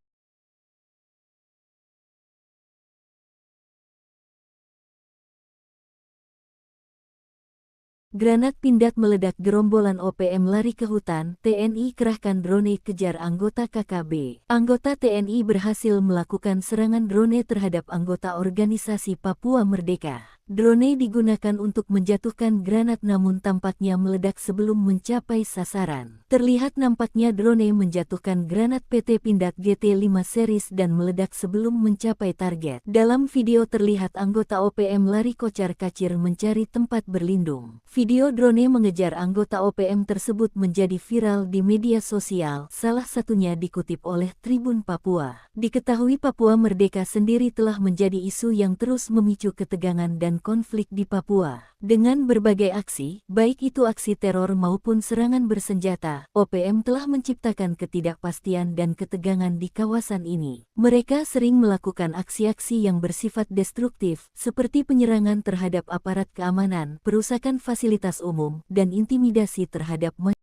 Granat pindad meledak, gerombolan OPM lari ke hutan, TNI kerahkan drone kejar anggota KKB. Anggota TNI berhasil melakukan serangan drone terhadap anggota organisasi Papua Merdeka. Drone digunakan untuk menjatuhkan granat namun tampaknya meledak sebelum mencapai sasaran. Terlihat nampaknya drone menjatuhkan granat PT Pindad GT5 series dan meledak sebelum mencapai target. Dalam video terlihat anggota OPM lari kocar-kacir mencari tempat berlindung. Video drone mengejar anggota OPM tersebut menjadi viral di media sosial, salah satunya dikutip oleh Tribun Papua. Diketahui Papua Merdeka sendiri telah menjadi isu yang terus memicu ketegangan dan konflik di Papua. Dengan berbagai aksi, baik itu aksi teror maupun serangan bersenjata, OPM telah menciptakan ketidakpastian dan ketegangan di kawasan ini. Mereka sering melakukan aksi-aksi yang bersifat destruktif, seperti penyerangan terhadap aparat keamanan, perusakan fasilitas umum, dan intimidasi terhadap masyarakat.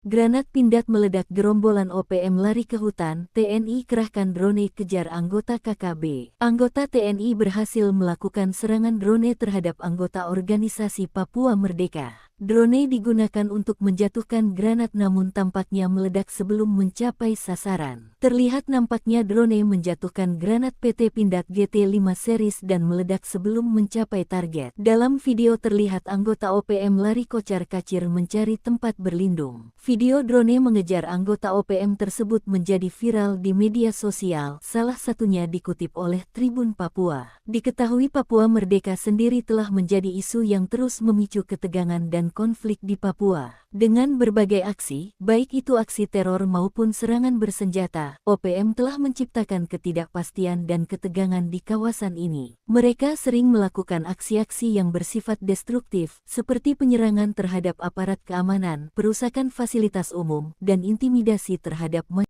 Granat pindad meledak, gerombolan OPM lari ke hutan, TNI kerahkan drone kejar anggota KKB. Anggota TNI berhasil melakukan serangan drone terhadap anggota organisasi Papua Merdeka. Drone digunakan untuk menjatuhkan granat namun tampaknya meledak sebelum mencapai sasaran. Terlihat nampaknya drone menjatuhkan granat PT Pindad GT5 series dan meledak sebelum mencapai target. Dalam video terlihat anggota OPM lari kocar-kacir mencari tempat berlindung. Video drone mengejar anggota OPM tersebut menjadi viral di media sosial, salah satunya dikutip oleh Tribun Papua. Diketahui Papua Merdeka sendiri telah menjadi isu yang terus memicu ketegangan dan dan konflik di Papua. Dengan berbagai aksi, baik itu aksi teror maupun serangan bersenjata, OPM telah menciptakan ketidakpastian dan ketegangan di kawasan ini. Mereka sering melakukan aksi-aksi yang bersifat destruktif, seperti penyerangan terhadap aparat keamanan, perusakan fasilitas umum, dan intimidasi terhadap masyarakat.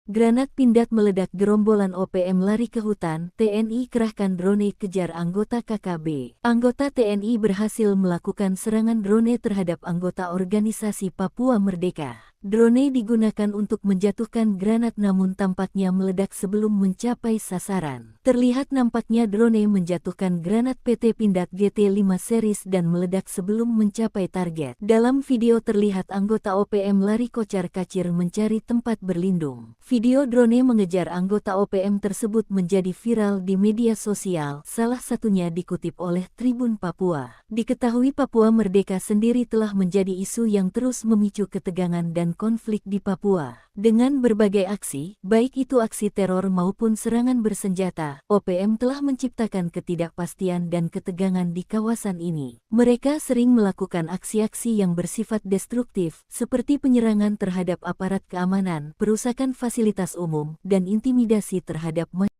Granat pindad meledak, gerombolan OPM lari ke hutan, TNI kerahkan drone kejar anggota KKB. Anggota TNI berhasil melakukan serangan drone terhadap anggota organisasi Papua Merdeka. Drone digunakan untuk menjatuhkan granat namun tampaknya meledak sebelum mencapai sasaran. Terlihat nampaknya drone menjatuhkan granat PT Pindad GT5 series dan meledak sebelum mencapai target. Dalam video terlihat anggota OPM lari kocar-kacir mencari tempat berlindung. Video drone mengejar anggota OPM tersebut menjadi viral di media sosial, salah satunya dikutip oleh Tribun Papua. Diketahui Papua Merdeka sendiri telah menjadi isu yang terus memicu ketegangan dan konflik di Papua. Dengan berbagai aksi, baik itu aksi teror maupun serangan bersenjata, OPM telah menciptakan ketidakpastian dan ketegangan di kawasan ini. Mereka sering melakukan aksi-aksi yang bersifat destruktif, seperti penyerangan terhadap aparat keamanan, perusakan fasilitas umum, dan intimidasi terhadap masyarakat.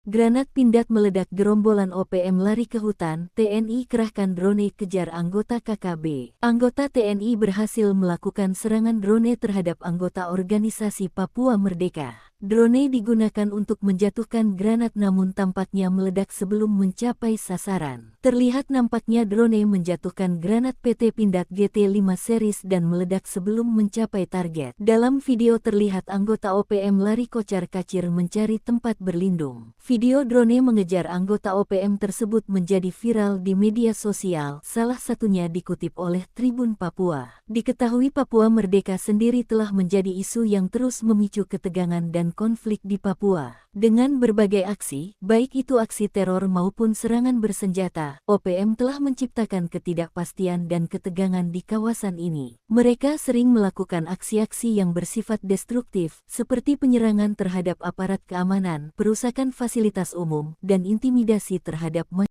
Granat pindad meledak, gerombolan OPM lari ke hutan, TNI kerahkan drone kejar anggota KKB. Anggota TNI berhasil melakukan serangan drone terhadap anggota organisasi Papua Merdeka. Drone digunakan untuk menjatuhkan granat namun tampaknya meledak sebelum mencapai sasaran. Terlihat nampaknya drone menjatuhkan granat PT Pindad GT5 series dan meledak sebelum mencapai target. Dalam video terlihat anggota OPM lari kocar-kacir mencari tempat berlindung. Video drone mengejar anggota OPM tersebut menjadi viral di media sosial, salah satunya dikutip oleh Tribun Papua. Diketahui Papua Merdeka sendiri telah menjadi isu yang terus memicu ketegangan dan konflik di Papua. Dengan berbagai aksi, baik itu aksi teror maupun serangan bersenjata, OPM telah menciptakan ketidakpastian dan ketegangan di kawasan ini. Mereka sering melakukan aksi-aksi yang bersifat destruktif, seperti penyerangan terhadap aparat keamanan, perusakan fasilitas umum, dan intimidasi terhadap masyarakat.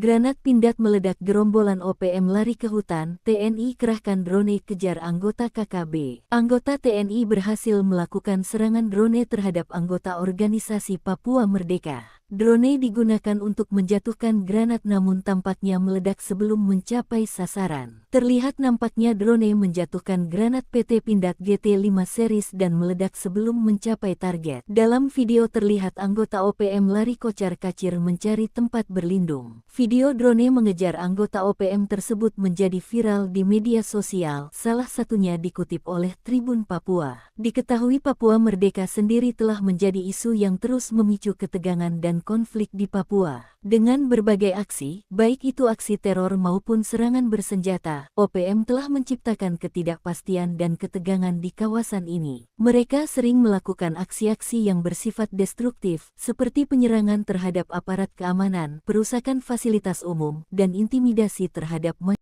Granat pindad meledak, gerombolan OPM lari ke hutan, TNI kerahkan drone kejar anggota KKB. Anggota TNI berhasil melakukan serangan drone terhadap anggota organisasi Papua Merdeka. Drone digunakan untuk menjatuhkan granat namun tampaknya meledak sebelum mencapai sasaran. Terlihat nampaknya drone menjatuhkan granat PT Pindad GT5 series dan meledak sebelum mencapai target. Dalam video terlihat anggota OPM lari kocar-kacir mencari tempat berlindung. Video drone mengejar anggota OPM tersebut menjadi viral di media sosial, salah satunya dikutip oleh Tribun Papua. Diketahui Papua Merdeka sendiri telah menjadi isu yang terus memicu ketegangan dan konflik di Papua. Dengan berbagai aksi, baik itu aksi teror maupun serangan bersenjata, OPM telah menciptakan ketidakpastian dan ketegangan di kawasan ini. Mereka sering melakukan aksi-aksi yang bersifat destruktif, seperti penyerangan terhadap aparat keamanan, perusakan fasilitas umum, dan intimidasi terhadap masyarakat.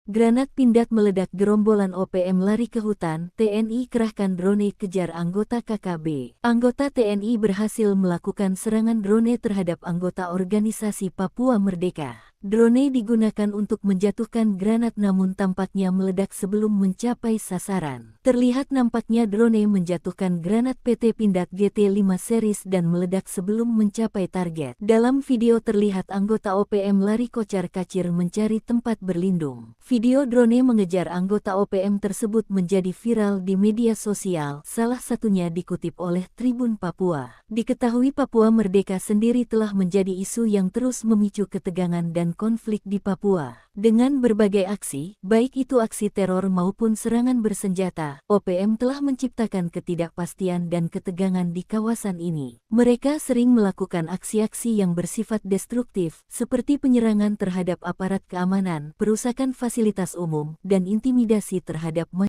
Granat pindad meledak, gerombolan OPM lari ke hutan, TNI kerahkan drone kejar anggota KKB. Anggota TNI berhasil melakukan serangan drone terhadap anggota organisasi Papua Merdeka. Drone digunakan untuk menjatuhkan granat namun tampaknya meledak sebelum mencapai sasaran. Terlihat nampaknya drone menjatuhkan granat PT Pindad GT5 series dan meledak sebelum mencapai target. Dalam video terlihat anggota OPM lari kocar-kacir mencari tempat berlindung. Video drone mengejar anggota OPM tersebut menjadi viral di media sosial, salah satunya dikutip oleh Tribun Papua. Diketahui Papua Merdeka sendiri telah menjadi isu yang terus memicu ketegangan dan dan konflik di Papua. Dengan berbagai aksi, baik itu aksi teror maupun serangan bersenjata, OPM telah menciptakan ketidakpastian dan ketegangan di kawasan ini. Mereka sering melakukan aksi-aksi yang bersifat destruktif, seperti penyerangan terhadap aparat keamanan, perusakan fasilitas umum, dan intimidasi terhadap masyarakat.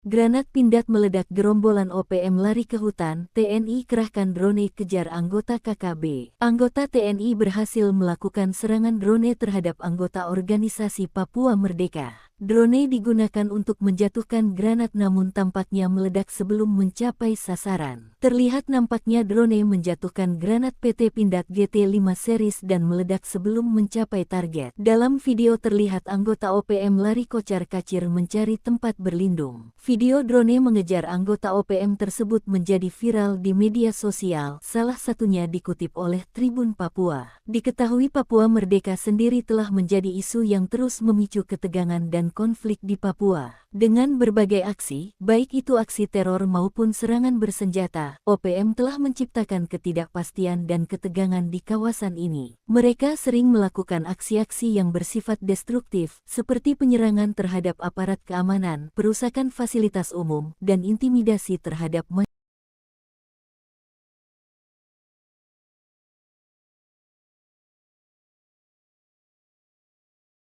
Granat pindad meledak, gerombolan OPM lari ke hutan, TNI kerahkan drone kejar anggota KKB. Anggota TNI berhasil melakukan serangan drone terhadap anggota organisasi Papua Merdeka. Drone digunakan untuk menjatuhkan granat namun tampaknya meledak sebelum mencapai sasaran. Terlihat nampaknya drone menjatuhkan granat PT Pindad GT5 series dan meledak sebelum mencapai target. Dalam video terlihat anggota OPM lari kocar-kacir mencari tempat berlindung. Video drone mengejar anggota OPM tersebut menjadi viral di media sosial, salah satunya dikutip oleh Tribun Papua. Diketahui Papua Merdeka sendiri telah menjadi isu yang terus memicu ketegangan dan konflik di Papua. Dengan berbagai aksi, baik itu aksi teror maupun serangan bersenjata, OPM telah menciptakan ketidakpastian dan ketegangan di kawasan ini. Mereka sering melakukan aksi-aksi yang bersifat destruktif, seperti penyerangan terhadap aparat keamanan, perusakan fasilitas umum, dan intimidasi terhadap masyarakat.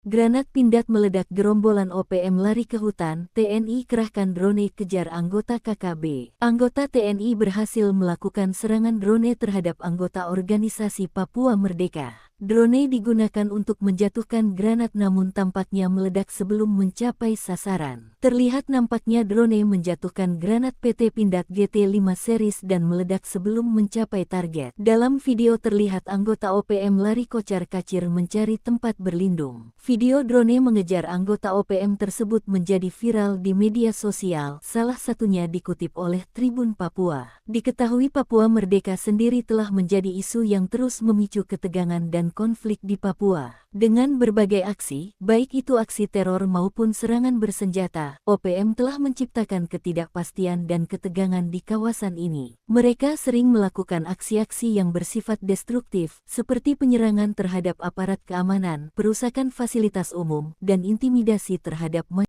Granat pindad meledak, gerombolan OPM lari ke hutan, TNI kerahkan drone kejar anggota KKB. Anggota TNI berhasil melakukan serangan drone terhadap anggota organisasi Papua Merdeka. Drone digunakan untuk menjatuhkan granat namun tampaknya meledak sebelum mencapai sasaran. Terlihat nampaknya drone menjatuhkan granat PT Pindad GT5 series dan meledak sebelum mencapai target. Dalam video terlihat anggota OPM lari kocar-kacir mencari tempat berlindung. Video drone mengejar anggota OPM tersebut menjadi viral di media sosial, salah satunya dikutip oleh Tribun Papua. Diketahui Papua Merdeka sendiri telah menjadi isu yang terus memicu ketegangan dan konflik di Papua. Dengan berbagai aksi, baik itu aksi teror maupun serangan bersenjata, OPM telah menciptakan ketidakpastian dan ketegangan di kawasan ini. Mereka sering melakukan aksi-aksi yang bersifat destruktif, seperti penyerangan terhadap aparat keamanan, perusakan fasilitas umum, dan intimidasi terhadap masyarakat.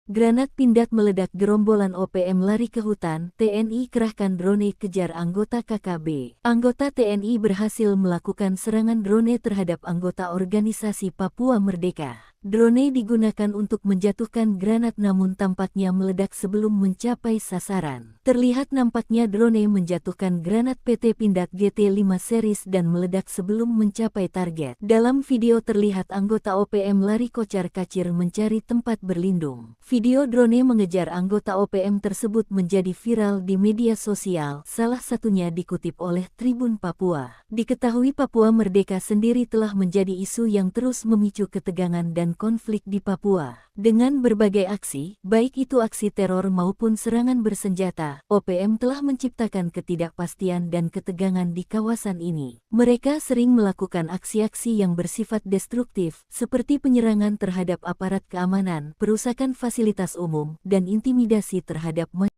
Granat pindad meledak, gerombolan OPM lari ke hutan, TNI kerahkan drone kejar anggota KKB. Anggota TNI berhasil melakukan serangan drone terhadap anggota organisasi Papua Merdeka. Drone digunakan untuk menjatuhkan granat namun tampaknya meledak sebelum mencapai sasaran. Terlihat nampaknya drone menjatuhkan granat PT Pindad GT5 series dan meledak sebelum mencapai target. Dalam video terlihat anggota OPM lari kocar-kacir mencari tempat berlindung. Video drone mengejar anggota OPM tersebut menjadi viral di media sosial, salah satunya dikutip oleh Tribun Papua. Diketahui Papua Merdeka sendiri telah menjadi isu yang terus memicu ketegangan dan konflik di Papua. Dengan berbagai aksi, baik itu aksi teror maupun serangan bersenjata, OPM telah menciptakan ketidakpastian dan ketegangan di kawasan ini. Mereka sering melakukan aksi-aksi yang bersifat destruktif, seperti penyerangan terhadap aparat keamanan, perusakan fasilitas umum, dan intimidasi terhadap masyarakat.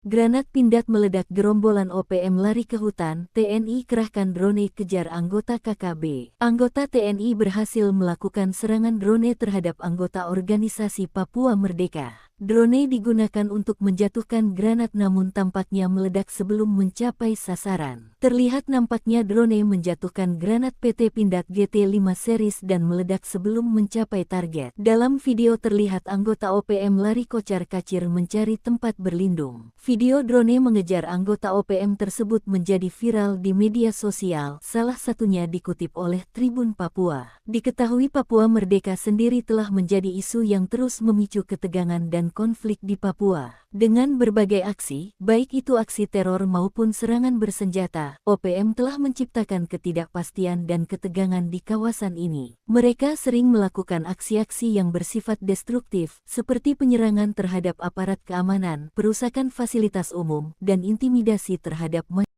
Granat pindad meledak, gerombolan OPM lari ke hutan, TNI kerahkan drone kejar anggota KKB. Anggota TNI berhasil melakukan serangan drone terhadap anggota organisasi Papua Merdeka. Drone digunakan untuk menjatuhkan granat namun tampaknya meledak sebelum mencapai sasaran. Terlihat nampaknya drone menjatuhkan granat PT Pindad GT5 series dan meledak sebelum mencapai target. Dalam video terlihat anggota OPM lari kocar-kacir mencari tempat berlindung. Video drone mengejar anggota OPM tersebut menjadi viral di media sosial, salah satunya dikutip oleh Tribun Papua. Diketahui Papua Merdeka sendiri telah menjadi isu yang terus memicu ketegangan dan konflik di Papua. Dengan berbagai aksi, baik itu aksi teror maupun serangan bersenjata, OPM telah menciptakan ketidakpastian dan ketegangan di kawasan ini. Mereka sering melakukan aksi-aksi yang bersifat destruktif, seperti penyerangan terhadap aparat keamanan, perusakan fasilitas umum, dan intimidasi terhadap masyarakat.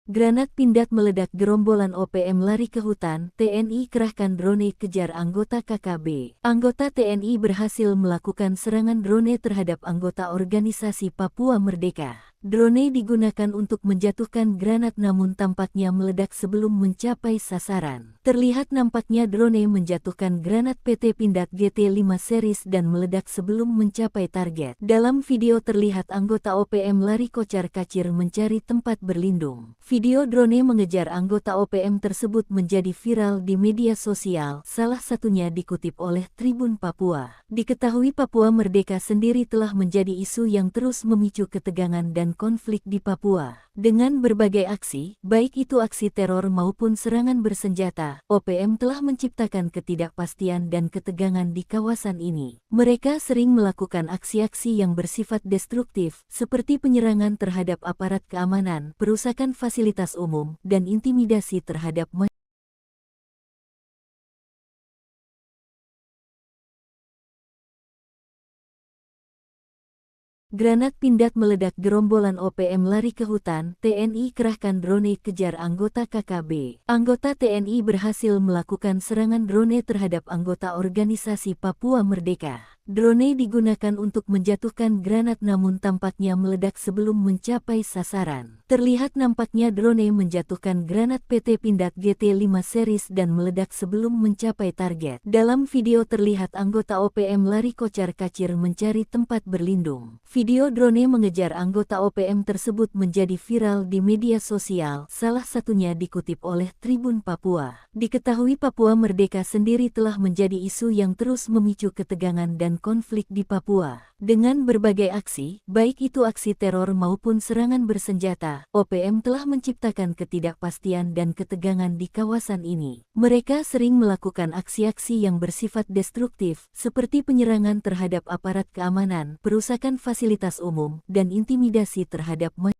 Granat pindad meledak, gerombolan OPM lari ke hutan, TNI kerahkan drone kejar anggota KKB. Anggota TNI berhasil melakukan serangan drone terhadap anggota organisasi Papua Merdeka. Drone digunakan untuk menjatuhkan granat namun tampaknya meledak sebelum mencapai sasaran. Terlihat nampaknya drone menjatuhkan granat PT Pindad GT5 series dan meledak sebelum mencapai target. Dalam video terlihat anggota OPM lari kocar-kacir mencari tempat berlindung. Video drone mengejar anggota OPM tersebut menjadi viral di media sosial, salah satunya dikutip oleh Tribun Papua. Diketahui Papua Merdeka sendiri telah menjadi isu yang terus memicu ketegangan dan konflik di Papua. Dengan berbagai aksi, baik itu aksi teror maupun serangan bersenjata, OPM telah menciptakan ketidakpastian dan ketegangan di kawasan ini. Mereka sering melakukan aksi-aksi yang bersifat destruktif, seperti penyerangan terhadap aparat keamanan, perusakan fasilitas umum, dan intimidasi terhadap masyarakat. Granat pindad meledak, gerombolan OPM lari ke hutan, TNI kerahkan drone kejar anggota KKB. Anggota TNI berhasil melakukan serangan drone terhadap anggota organisasi Papua Merdeka. Drone digunakan untuk menjatuhkan granat namun tampaknya meledak sebelum mencapai sasaran. Terlihat nampaknya drone menjatuhkan granat PT Pindad GT5 series dan meledak sebelum mencapai target. Dalam video terlihat anggota OPM lari kocar-kacir mencari tempat berlindung. Video drone mengejar anggota OPM tersebut menjadi viral di media sosial, salah satunya dikutip oleh Tribun Papua. Diketahui Papua Merdeka sendiri telah menjadi isu yang terus memicu ketegangan dan konflik di Papua. Dengan berbagai aksi, baik itu aksi teror maupun serangan bersenjata, OPM telah menciptakan ketidakpastian dan ketegangan di kawasan ini. Mereka sering melakukan aksi-aksi yang bersifat destruktif, seperti penyerangan terhadap aparat keamanan, perusakan fasilitas umum, dan intimidasi terhadap masyarakat.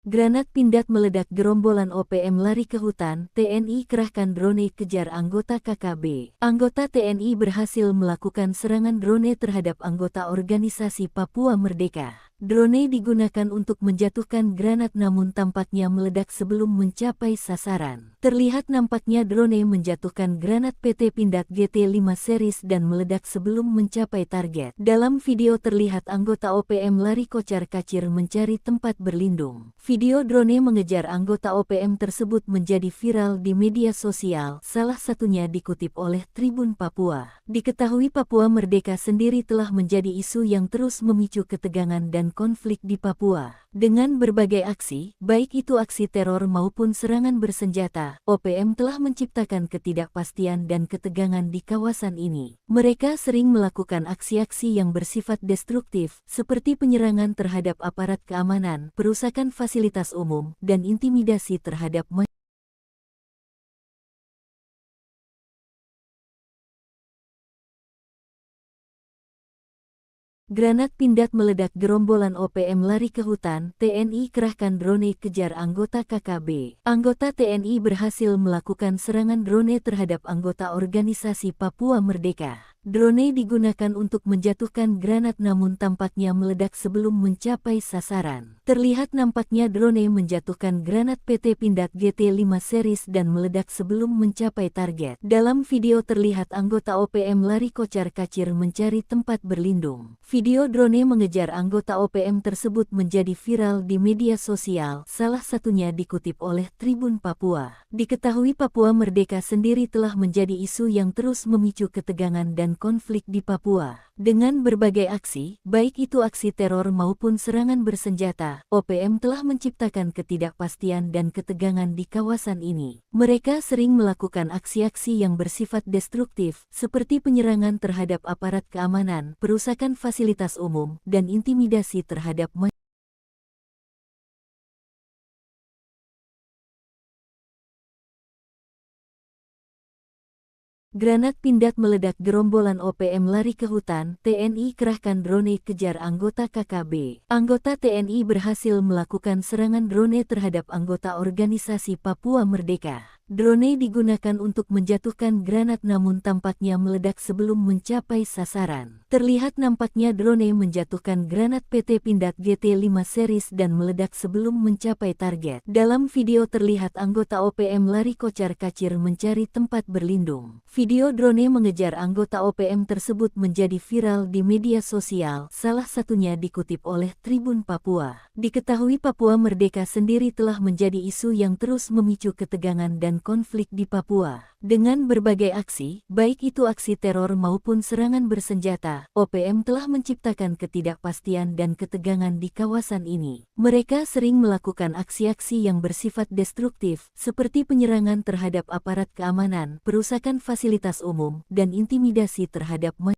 Granat pindad meledak, gerombolan OPM lari ke hutan, TNI kerahkan drone kejar anggota KKB. Anggota TNI berhasil melakukan serangan drone terhadap anggota organisasi Papua Merdeka. Drone digunakan untuk menjatuhkan granat namun tampaknya meledak sebelum mencapai sasaran. Terlihat nampaknya drone menjatuhkan granat PT Pindad GT5 series dan meledak sebelum mencapai target. Dalam video terlihat anggota OPM lari kocar-kacir mencari tempat berlindung. Video drone mengejar anggota OPM tersebut menjadi viral di media sosial, salah satunya dikutip oleh Tribun Papua. Diketahui Papua Merdeka sendiri telah menjadi isu yang terus memicu ketegangan dan konflik di Papua. Dengan berbagai aksi, baik itu aksi teror maupun serangan bersenjata, OPM telah menciptakan ketidakpastian dan ketegangan di kawasan ini. Mereka sering melakukan aksi-aksi yang bersifat destruktif, seperti penyerangan terhadap aparat keamanan, perusakan fasilitas umum, dan intimidasi terhadap masyarakat. Granat pindad meledak, gerombolan OPM lari ke hutan, TNI kerahkan drone kejar anggota KKB. Anggota TNI berhasil melakukan serangan drone terhadap anggota organisasi Papua Merdeka. Drone digunakan untuk menjatuhkan granat namun tampaknya meledak sebelum mencapai sasaran. Terlihat nampaknya drone menjatuhkan granat PT Pindad GT5 series dan meledak sebelum mencapai target. Dalam video terlihat anggota OPM lari kocar-kacir mencari tempat berlindung. Video drone mengejar anggota OPM tersebut menjadi viral di media sosial, salah satunya dikutip oleh Tribun Papua. Diketahui Papua Merdeka sendiri telah menjadi isu yang terus memicu ketegangan dan dan konflik di Papua. Dengan berbagai aksi, baik itu aksi teror maupun serangan bersenjata, OPM telah menciptakan ketidakpastian dan ketegangan di kawasan ini. Mereka sering melakukan aksi-aksi yang bersifat destruktif, seperti penyerangan terhadap aparat keamanan, perusakan fasilitas umum, dan intimidasi terhadap masyarakat. Granat pindad meledak, gerombolan OPM lari ke hutan, TNI kerahkan drone kejar anggota KKB. Anggota TNI berhasil melakukan serangan drone terhadap anggota organisasi Papua Merdeka. Drone digunakan untuk menjatuhkan granat namun tampaknya meledak sebelum mencapai sasaran. Terlihat nampaknya drone menjatuhkan granat PT Pindad GT5 series dan meledak sebelum mencapai target. Dalam video terlihat anggota OPM lari kocar-kacir mencari tempat berlindung. Video drone mengejar anggota OPM tersebut menjadi viral di media sosial, salah satunya dikutip oleh Tribun Papua. Diketahui Papua Merdeka sendiri telah menjadi isu yang terus memicu ketegangan dan konflik di Papua. Dengan berbagai aksi, baik itu aksi teror maupun serangan bersenjata, OPM telah menciptakan ketidakpastian dan ketegangan di kawasan ini. Mereka sering melakukan aksi-aksi yang bersifat destruktif, seperti penyerangan terhadap aparat keamanan, perusakan fasilitas umum, dan intimidasi terhadap masyarakat.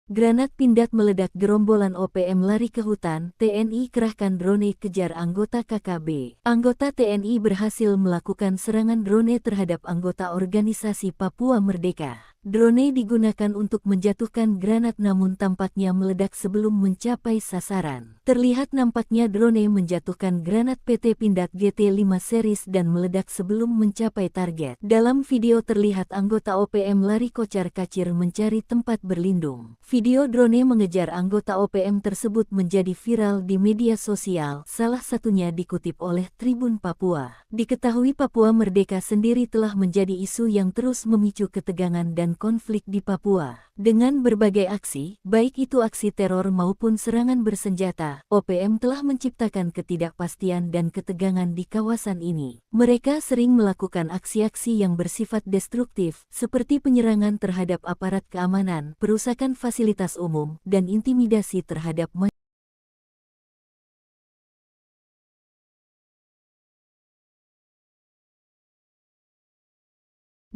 Granat pindad meledak, gerombolan OPM lari ke hutan, TNI kerahkan drone kejar anggota KKB. Anggota TNI berhasil melakukan serangan drone terhadap anggota organisasi Papua Merdeka. Drone digunakan untuk menjatuhkan granat namun tampaknya meledak sebelum mencapai sasaran. Terlihat nampaknya drone menjatuhkan granat PT Pindad GT5 series dan meledak sebelum mencapai target. Dalam video terlihat anggota OPM lari kocar-kacir mencari tempat berlindung. Video drone mengejar anggota OPM tersebut menjadi viral di media sosial, salah satunya dikutip oleh Tribun Papua. Diketahui Papua Merdeka sendiri telah menjadi isu yang terus memicu ketegangan dan konflik di Papua. Dengan berbagai aksi, baik itu aksi teror maupun serangan bersenjata, OPM telah menciptakan ketidakpastian dan ketegangan di kawasan ini. Mereka sering melakukan aksi-aksi yang bersifat destruktif, seperti penyerangan terhadap aparat keamanan, perusakan fasilitas umum, dan intimidasi terhadap masyarakat.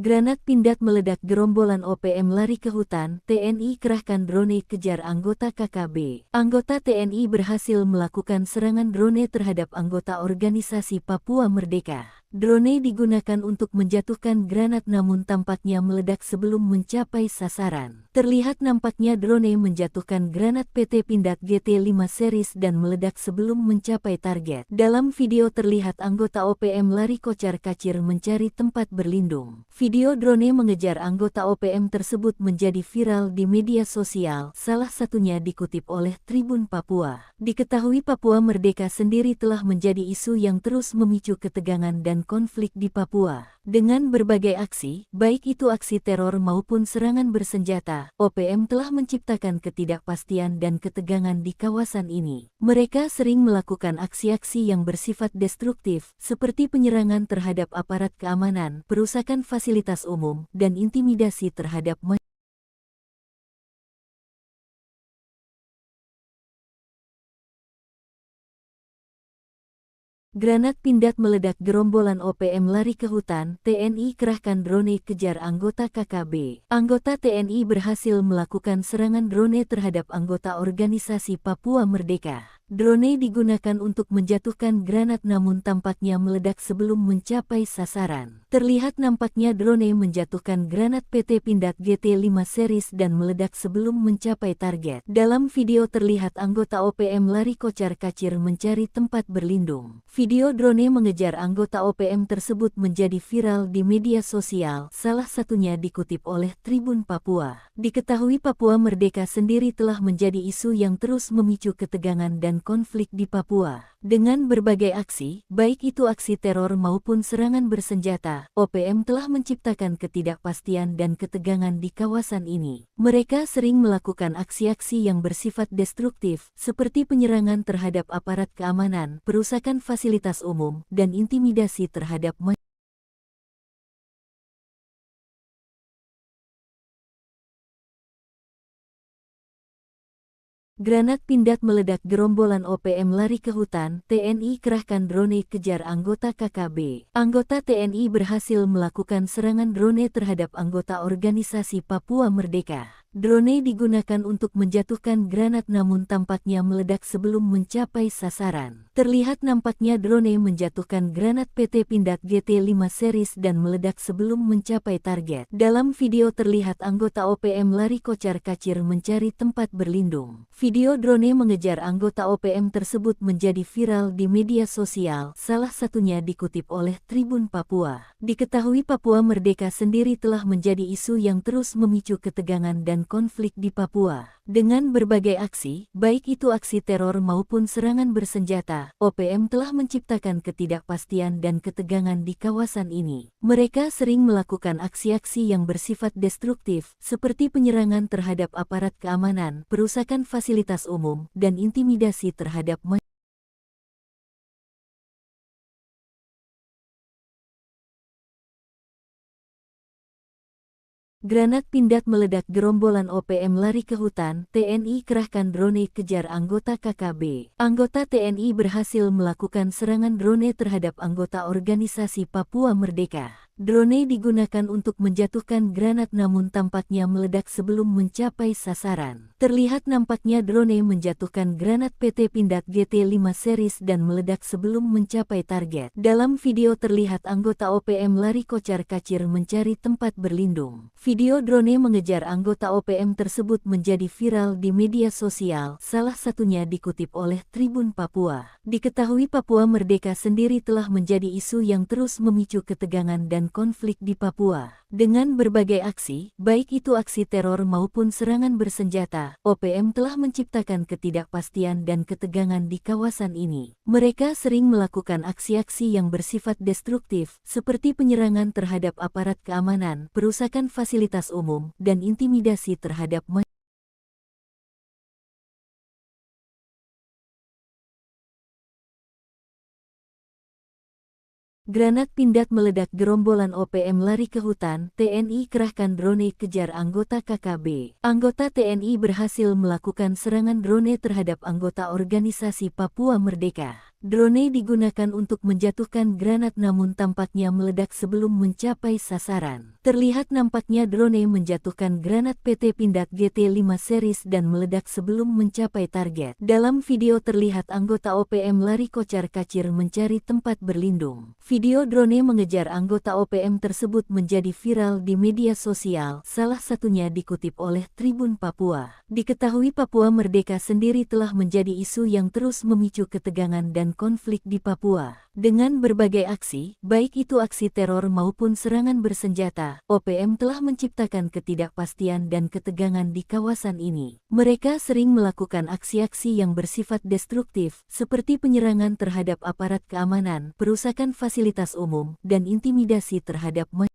Granat pindad meledak, gerombolan OPM lari ke hutan, TNI kerahkan drone kejar anggota KKB. Anggota TNI berhasil melakukan serangan drone terhadap anggota organisasi Papua Merdeka. Drone digunakan untuk menjatuhkan granat namun tampaknya meledak sebelum mencapai sasaran. Terlihat nampaknya drone menjatuhkan granat PT Pindad GT5 series dan meledak sebelum mencapai target. Dalam video terlihat anggota OPM lari kocar-kacir mencari tempat berlindung. Video drone mengejar anggota OPM tersebut menjadi viral di media sosial, salah satunya dikutip oleh Tribun Papua. Diketahui Papua Merdeka sendiri telah menjadi isu yang terus memicu ketegangan dan konflik di Papua. Dengan berbagai aksi, baik itu aksi teror maupun serangan bersenjata, OPM telah menciptakan ketidakpastian dan ketegangan di kawasan ini. Mereka sering melakukan aksi-aksi yang bersifat destruktif, seperti penyerangan terhadap aparat keamanan, perusakan fasilitas umum, dan intimidasi terhadap masyarakat. Granat pindad meledak, gerombolan OPM lari ke hutan, TNI kerahkan drone kejar anggota KKB. Anggota TNI berhasil melakukan serangan drone terhadap anggota organisasi Papua Merdeka. Drone digunakan untuk menjatuhkan granat namun tampaknya meledak sebelum mencapai sasaran. Terlihat nampaknya drone menjatuhkan granat PT Pindad GT5 series dan meledak sebelum mencapai target. Dalam video terlihat anggota OPM lari kocar-kacir mencari tempat berlindung. Video drone mengejar anggota OPM tersebut menjadi viral di media sosial, salah satunya dikutip oleh Tribun Papua. Diketahui Papua Merdeka sendiri telah menjadi isu yang terus memicu ketegangan dan konflik di Papua. Dengan berbagai aksi, baik itu aksi teror maupun serangan bersenjata, OPM telah menciptakan ketidakpastian dan ketegangan di kawasan ini. Mereka sering melakukan aksi-aksi yang bersifat destruktif, seperti penyerangan terhadap aparat keamanan, perusakan fasilitas umum, dan intimidasi terhadap masyarakat. Granat pindad meledak, gerombolan OPM lari ke hutan, TNI kerahkan drone kejar anggota KKB. Anggota TNI berhasil melakukan serangan drone terhadap anggota organisasi Papua Merdeka. Drone digunakan untuk menjatuhkan granat namun tampaknya meledak sebelum mencapai sasaran. Terlihat nampaknya drone menjatuhkan granat PT Pindad GT5 series dan meledak sebelum mencapai target. Dalam video terlihat anggota OPM lari kocar-kacir mencari tempat berlindung. Video drone mengejar anggota OPM tersebut menjadi viral di media sosial, salah satunya dikutip oleh Tribun Papua. Diketahui Papua Merdeka sendiri telah menjadi isu yang terus memicu ketegangan dan konflik di Papua. Dengan berbagai aksi, baik itu aksi teror maupun serangan bersenjata, OPM telah menciptakan ketidakpastian dan ketegangan di kawasan ini. Mereka sering melakukan aksi-aksi yang bersifat destruktif, seperti penyerangan terhadap aparat keamanan, perusakan fasilitas umum, dan intimidasi terhadap masyarakat. Granat pindad meledak, gerombolan OPM lari ke hutan, TNI kerahkan drone kejar anggota KKB. Anggota TNI berhasil melakukan serangan drone terhadap anggota organisasi Papua Merdeka. Drone digunakan untuk menjatuhkan granat namun tampaknya meledak sebelum mencapai sasaran. Terlihat nampaknya drone menjatuhkan granat PT Pindad GT5 series dan meledak sebelum mencapai target. Dalam video terlihat anggota OPM lari kocar-kacir mencari tempat berlindung. Video drone mengejar anggota OPM tersebut menjadi viral di media sosial, salah satunya dikutip oleh Tribun Papua. Diketahui Papua Merdeka sendiri telah menjadi isu yang terus memicu ketegangan dan konflik di Papua. Dengan berbagai aksi, baik itu aksi teror maupun serangan bersenjata, OPM telah menciptakan ketidakpastian dan ketegangan di kawasan ini. Mereka sering melakukan aksi-aksi yang bersifat destruktif, seperti penyerangan terhadap aparat keamanan, perusakan fasilitas umum, dan intimidasi terhadap masyarakat. Granat pindad meledak, gerombolan OPM lari ke hutan, TNI kerahkan drone kejar anggota KKB. Anggota TNI berhasil melakukan serangan drone terhadap anggota organisasi Papua Merdeka. Drone digunakan untuk menjatuhkan granat namun tampaknya meledak sebelum mencapai sasaran. Terlihat nampaknya drone menjatuhkan granat PT Pindad GT5 series dan meledak sebelum mencapai target. Dalam video terlihat anggota OPM lari kocar-kacir mencari tempat berlindung. Video drone mengejar anggota OPM tersebut menjadi viral di media sosial, salah satunya dikutip oleh Tribun Papua. Diketahui Papua Merdeka sendiri telah menjadi isu yang terus memicu ketegangan dan konflik di Papua. Dengan berbagai aksi, baik itu aksi teror maupun serangan bersenjata, OPM telah menciptakan ketidakpastian dan ketegangan di kawasan ini. Mereka sering melakukan aksi-aksi yang bersifat destruktif, seperti penyerangan terhadap aparat keamanan, perusakan fasilitas umum, dan intimidasi terhadap masyarakat.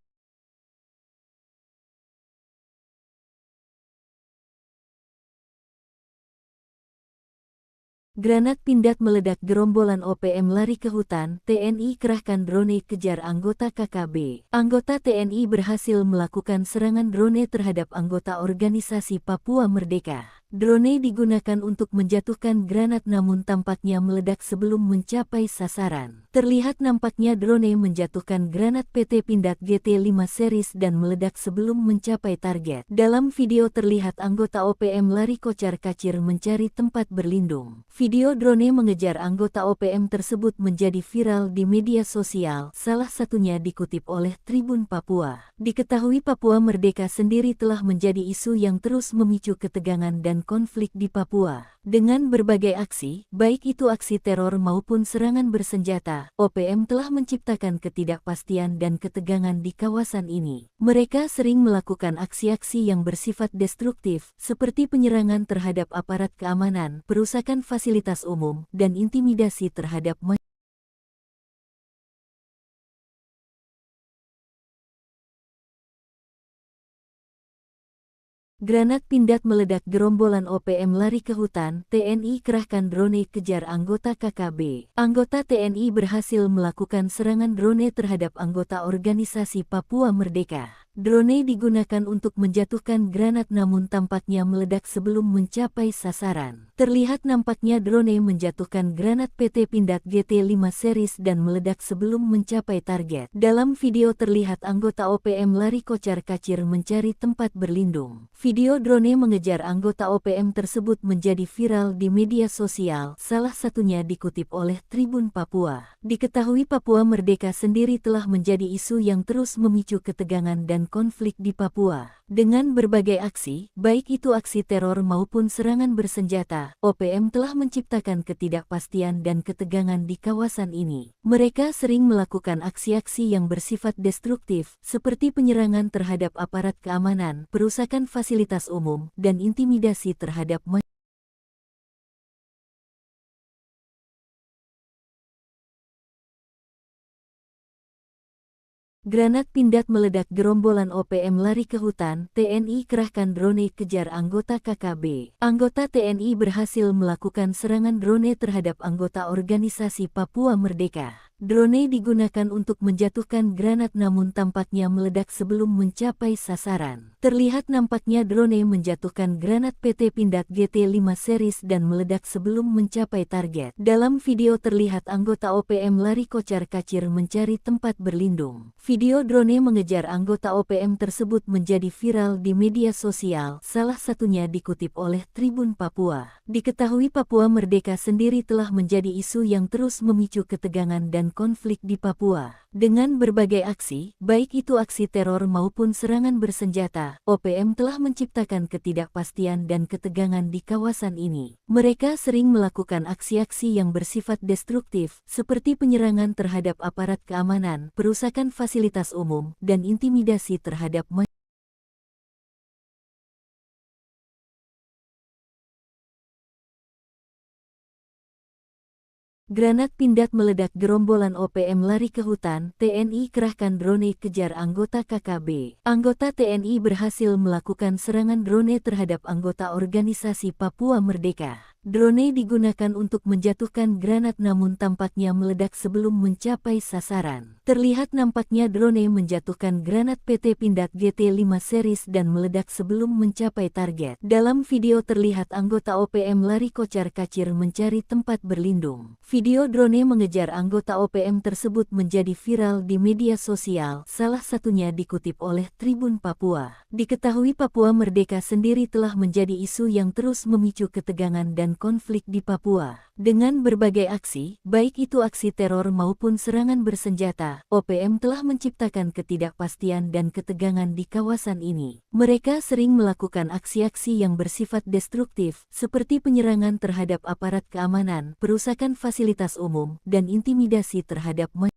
Granat pindad meledak, gerombolan OPM lari ke hutan, TNI kerahkan drone kejar anggota KKB. Anggota TNI berhasil melakukan serangan drone terhadap anggota organisasi Papua Merdeka. Drone digunakan untuk menjatuhkan granat namun tampaknya meledak sebelum mencapai sasaran. Terlihat nampaknya drone menjatuhkan granat PT Pindad GT5 series dan meledak sebelum mencapai target. Dalam video terlihat anggota OPM lari kocar-kacir mencari tempat berlindung. Video drone mengejar anggota OPM tersebut menjadi viral di media sosial, salah satunya dikutip oleh Tribun Papua. Diketahui Papua Merdeka sendiri telah menjadi isu yang terus memicu ketegangan dan dan konflik di Papua. Dengan berbagai aksi, baik itu aksi teror maupun serangan bersenjata, OPM telah menciptakan ketidakpastian dan ketegangan di kawasan ini. Mereka sering melakukan aksi-aksi yang bersifat destruktif, seperti penyerangan terhadap aparat keamanan, perusakan fasilitas umum, dan intimidasi terhadap masyarakat. Granat pindad meledak, gerombolan OPM lari ke hutan, TNI kerahkan drone kejar anggota KKB. Anggota TNI berhasil melakukan serangan drone terhadap anggota organisasi Papua Merdeka. Drone digunakan untuk menjatuhkan granat namun tampaknya meledak sebelum mencapai sasaran. Terlihat nampaknya drone menjatuhkan granat PT Pindad GT5 series dan meledak sebelum mencapai target. Dalam video terlihat anggota OPM lari kocar-kacir mencari tempat berlindung. Video drone mengejar anggota OPM tersebut menjadi viral di media sosial, salah satunya dikutip oleh Tribun Papua. Diketahui Papua Merdeka sendiri telah menjadi isu yang terus memicu ketegangan dan konflik di Papua. Dengan berbagai aksi, baik itu aksi teror maupun serangan bersenjata, OPM telah menciptakan ketidakpastian dan ketegangan di kawasan ini. Mereka sering melakukan aksi-aksi yang bersifat destruktif, seperti penyerangan terhadap aparat keamanan, perusakan fasilitas umum, dan intimidasi terhadap masyarakat. Granat pindad meledak, gerombolan OPM lari ke hutan, TNI kerahkan drone kejar anggota KKB. Anggota TNI berhasil melakukan serangan drone terhadap anggota organisasi Papua Merdeka. Drone digunakan untuk menjatuhkan granat namun tampaknya meledak sebelum mencapai sasaran. Terlihat nampaknya drone menjatuhkan granat PT Pindad GT5 series dan meledak sebelum mencapai target. Dalam video terlihat anggota OPM lari kocar-kacir mencari tempat berlindung. Video drone mengejar anggota OPM tersebut menjadi viral di media sosial, salah satunya dikutip oleh Tribun Papua. Diketahui Papua Merdeka sendiri telah menjadi isu yang terus memicu ketegangan dan konflik di Papua. Dengan berbagai aksi, baik itu aksi teror maupun serangan bersenjata, OPM telah menciptakan ketidakpastian dan ketegangan di kawasan ini. Mereka sering melakukan aksi-aksi yang bersifat destruktif, seperti penyerangan terhadap aparat keamanan, perusakan fasilitas umum, dan intimidasi terhadap masyarakat. Granat pindad meledak, gerombolan OPM lari ke hutan, TNI kerahkan drone kejar anggota KKB. Anggota TNI berhasil melakukan serangan drone terhadap anggota organisasi Papua Merdeka. Drone digunakan untuk menjatuhkan granat namun tampaknya meledak sebelum mencapai sasaran. Terlihat nampaknya drone menjatuhkan granat PT Pindad GT5 series dan meledak sebelum mencapai target. Dalam video terlihat anggota OPM lari kocar-kacir mencari tempat berlindung. Video drone mengejar anggota OPM tersebut menjadi viral di media sosial, salah satunya dikutip oleh Tribun Papua. Diketahui Papua Merdeka sendiri telah menjadi isu yang terus memicu ketegangan dan konflik di Papua. Dengan berbagai aksi, baik itu aksi teror maupun serangan bersenjata, OPM telah menciptakan ketidakpastian dan ketegangan di kawasan ini. Mereka sering melakukan aksi-aksi yang bersifat destruktif, seperti penyerangan terhadap aparat keamanan, perusakan fasilitas umum, dan intimidasi terhadap masyarakat.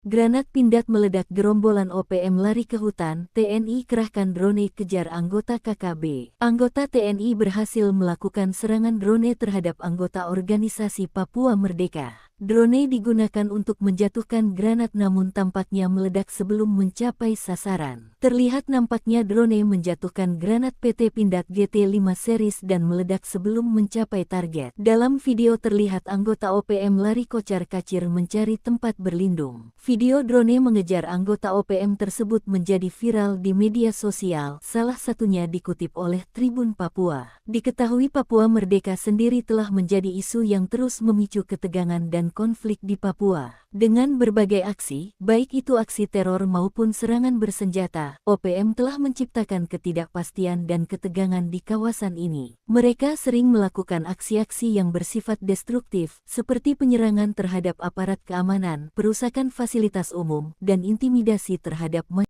Granat pindad meledak, gerombolan OPM lari ke hutan, TNI kerahkan drone kejar anggota KKB. Anggota TNI berhasil melakukan serangan drone terhadap anggota organisasi Papua Merdeka. Drone digunakan untuk menjatuhkan granat namun tampaknya meledak sebelum mencapai sasaran. Terlihat nampaknya drone menjatuhkan granat PT Pindad GT5 series dan meledak sebelum mencapai target. Dalam video terlihat anggota OPM lari kocar-kacir mencari tempat berlindung. Video drone mengejar anggota OPM tersebut menjadi viral di media sosial, salah satunya dikutip oleh Tribun Papua. Diketahui Papua Merdeka sendiri telah menjadi isu yang terus memicu ketegangan dan konflik di Papua. Dengan berbagai aksi, baik itu aksi teror maupun serangan bersenjata, OPM telah menciptakan ketidakpastian dan ketegangan di kawasan ini. Mereka sering melakukan aksi-aksi yang bersifat destruktif, seperti penyerangan terhadap aparat keamanan, perusakan fasilitas umum, dan intimidasi terhadap masyarakat.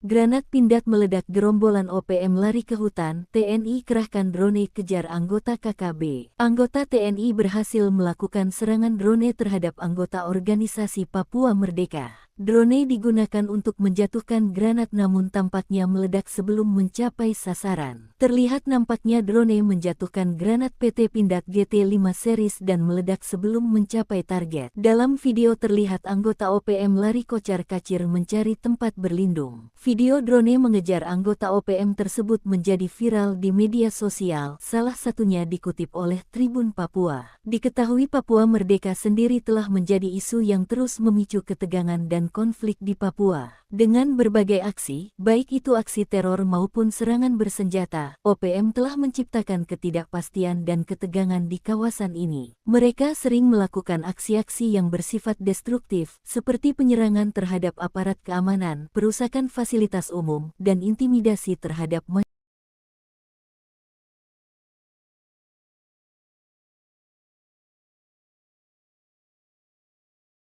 Granat pindad meledak, gerombolan OPM lari ke hutan, TNI kerahkan drone kejar anggota KKB. Anggota TNI berhasil melakukan serangan drone terhadap anggota organisasi Papua Merdeka. Drone digunakan untuk menjatuhkan granat namun tampaknya meledak sebelum mencapai sasaran. Terlihat nampaknya drone menjatuhkan granat PT Pindad GT5 series dan meledak sebelum mencapai target. Dalam video terlihat anggota OPM lari kocar-kacir mencari tempat berlindung. Video drone mengejar anggota OPM tersebut menjadi viral di media sosial, salah satunya dikutip oleh Tribun Papua. Diketahui Papua Merdeka sendiri telah menjadi isu yang terus memicu ketegangan dan konflik di Papua. Dengan berbagai aksi, baik itu aksi teror maupun serangan bersenjata, OPM telah menciptakan ketidakpastian dan ketegangan di kawasan ini. Mereka sering melakukan aksi-aksi yang bersifat destruktif, seperti penyerangan terhadap aparat keamanan, perusakan fasilitas umum, dan intimidasi terhadap masyarakat.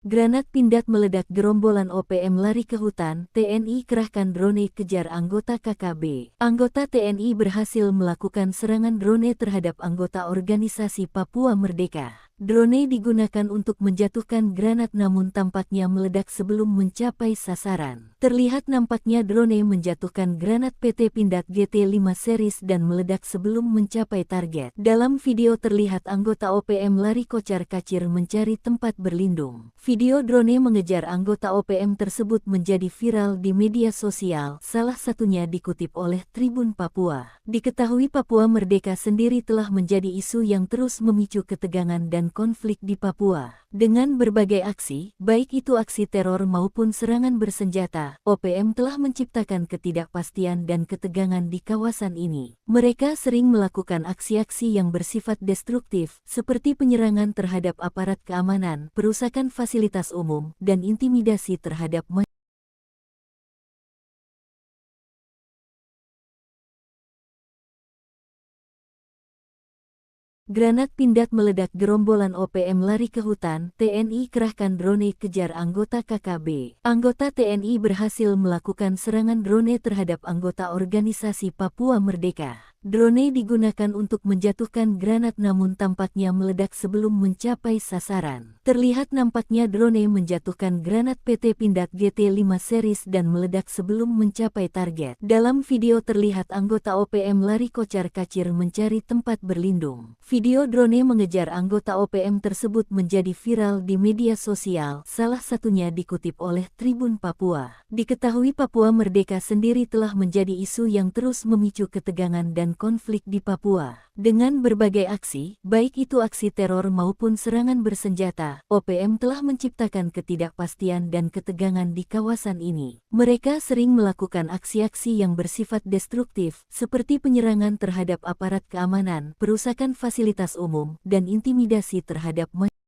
Granat pindad meledak, gerombolan OPM lari ke hutan, TNI kerahkan drone kejar anggota KKB. Anggota TNI berhasil melakukan serangan drone terhadap anggota organisasi Papua Merdeka. Drone digunakan untuk menjatuhkan granat namun tampaknya meledak sebelum mencapai sasaran. Terlihat nampaknya drone menjatuhkan granat PT Pindad GT5 series dan meledak sebelum mencapai target. Dalam video terlihat anggota OPM lari kocar-kacir mencari tempat berlindung. Video drone mengejar anggota OPM tersebut menjadi viral di media sosial, salah satunya dikutip oleh Tribun Papua. Diketahui Papua Merdeka sendiri telah menjadi isu yang terus memicu ketegangan dan konflik di Papua. Dengan berbagai aksi, baik itu aksi teror maupun serangan bersenjata, OPM telah menciptakan ketidakpastian dan ketegangan di kawasan ini. Mereka sering melakukan aksi-aksi yang bersifat destruktif, seperti penyerangan terhadap aparat keamanan, perusakan fasilitas umum, dan intimidasi terhadap masyarakat. Granat pindad meledak, gerombolan OPM lari ke hutan, TNI kerahkan drone kejar anggota KKB. Anggota TNI berhasil melakukan serangan drone terhadap anggota organisasi Papua Merdeka. Drone digunakan untuk menjatuhkan granat namun tampaknya meledak sebelum mencapai sasaran. Terlihat nampaknya drone menjatuhkan granat PT Pindad GT5 series dan meledak sebelum mencapai target. Dalam video terlihat anggota OPM lari kocar-kacir mencari tempat berlindung. Video drone mengejar anggota OPM tersebut menjadi viral di media sosial, salah satunya dikutip oleh Tribun Papua. Diketahui Papua Merdeka sendiri telah menjadi isu yang terus memicu ketegangan dan konflik di Papua. Dengan berbagai aksi, baik itu aksi teror maupun serangan bersenjata, OPM telah menciptakan ketidakpastian dan ketegangan di kawasan ini. Mereka sering melakukan aksi-aksi yang bersifat destruktif, seperti penyerangan terhadap aparat keamanan, perusakan fasilitas umum, dan intimidasi terhadap masyarakat.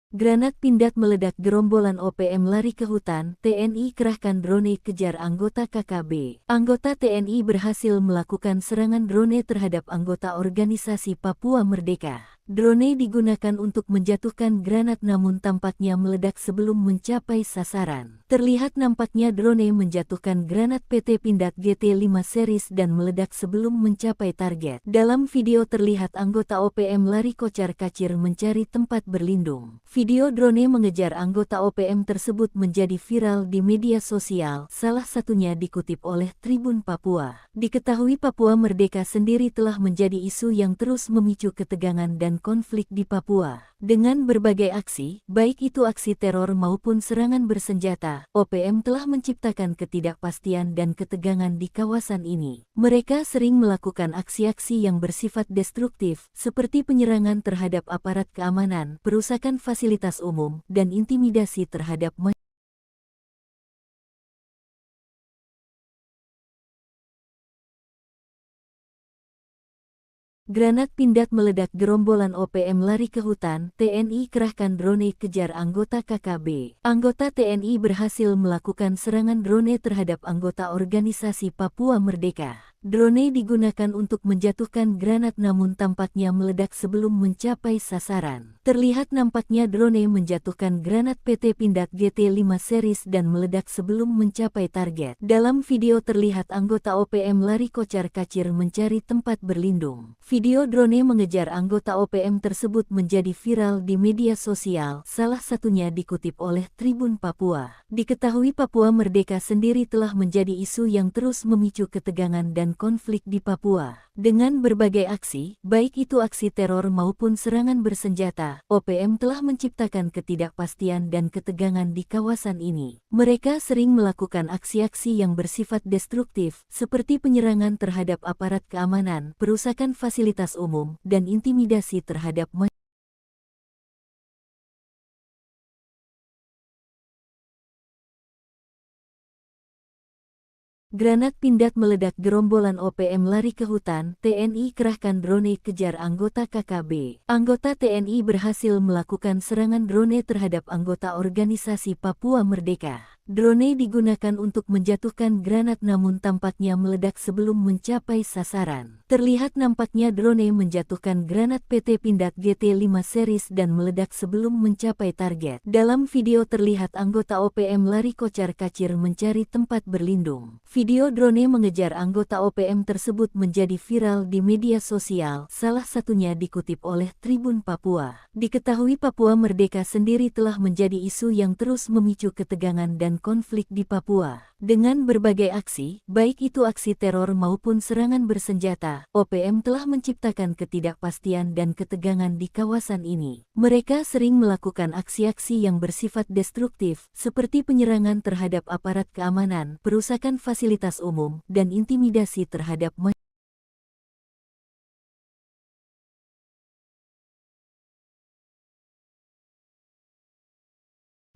Granat pindad meledak, gerombolan OPM lari ke hutan, TNI kerahkan drone kejar anggota KKB. Anggota TNI berhasil melakukan serangan drone terhadap anggota organisasi Papua Merdeka. Drone digunakan untuk menjatuhkan granat namun tampaknya meledak sebelum mencapai sasaran. Terlihat nampaknya drone menjatuhkan granat PT Pindad GT5 series dan meledak sebelum mencapai target. Dalam video terlihat anggota OPM lari kocar-kacir mencari tempat berlindung. Video drone mengejar anggota OPM tersebut menjadi viral di media sosial, salah satunya dikutip oleh Tribun Papua. Diketahui Papua Merdeka sendiri telah menjadi isu yang terus memicu ketegangan dan dan konflik di Papua. Dengan berbagai aksi, baik itu aksi teror maupun serangan bersenjata, OPM telah menciptakan ketidakpastian dan ketegangan di kawasan ini. Mereka sering melakukan aksi-aksi yang bersifat destruktif, seperti penyerangan terhadap aparat keamanan, perusakan fasilitas umum, dan intimidasi terhadap masyarakat. Granat pindad meledak, gerombolan OPM lari ke hutan, TNI kerahkan drone kejar anggota KKB. Anggota TNI berhasil melakukan serangan drone terhadap anggota organisasi Papua Merdeka. Drone digunakan untuk menjatuhkan granat namun tampaknya meledak sebelum mencapai sasaran. Terlihat nampaknya drone menjatuhkan granat PT Pindad GT5 series dan meledak sebelum mencapai target. Dalam video terlihat anggota OPM lari kocar-kacir mencari tempat berlindung. Video drone mengejar anggota OPM tersebut menjadi viral di media sosial, salah satunya dikutip oleh Tribun Papua. Diketahui Papua Merdeka sendiri telah menjadi isu yang terus memicu ketegangan dan konflik di Papua. Dengan berbagai aksi, baik itu aksi teror maupun serangan bersenjata, OPM telah menciptakan ketidakpastian dan ketegangan di kawasan ini. Mereka sering melakukan aksi-aksi yang bersifat destruktif, seperti penyerangan terhadap aparat keamanan, perusakan fasilitas umum, dan intimidasi terhadap masyarakat. Granat pindad meledak, gerombolan OPM lari ke hutan, TNI kerahkan drone kejar anggota KKB. Anggota TNI berhasil melakukan serangan drone terhadap anggota organisasi Papua Merdeka. Drone digunakan untuk menjatuhkan granat namun tampaknya meledak sebelum mencapai sasaran. Terlihat nampaknya drone menjatuhkan granat PT Pindad GT5 series dan meledak sebelum mencapai target. Dalam video terlihat anggota OPM lari kocar-kacir mencari tempat berlindung. Video drone mengejar anggota OPM tersebut menjadi viral di media sosial, salah satunya dikutip oleh Tribun Papua. Diketahui Papua Merdeka sendiri telah menjadi isu yang terus memicu ketegangan dan konflik di Papua. Dengan berbagai aksi, baik itu aksi teror maupun serangan bersenjata, OPM telah menciptakan ketidakpastian dan ketegangan di kawasan ini. Mereka sering melakukan aksi-aksi yang bersifat destruktif, seperti penyerangan terhadap aparat keamanan, perusakan fasilitas umum, dan intimidasi terhadap masyarakat.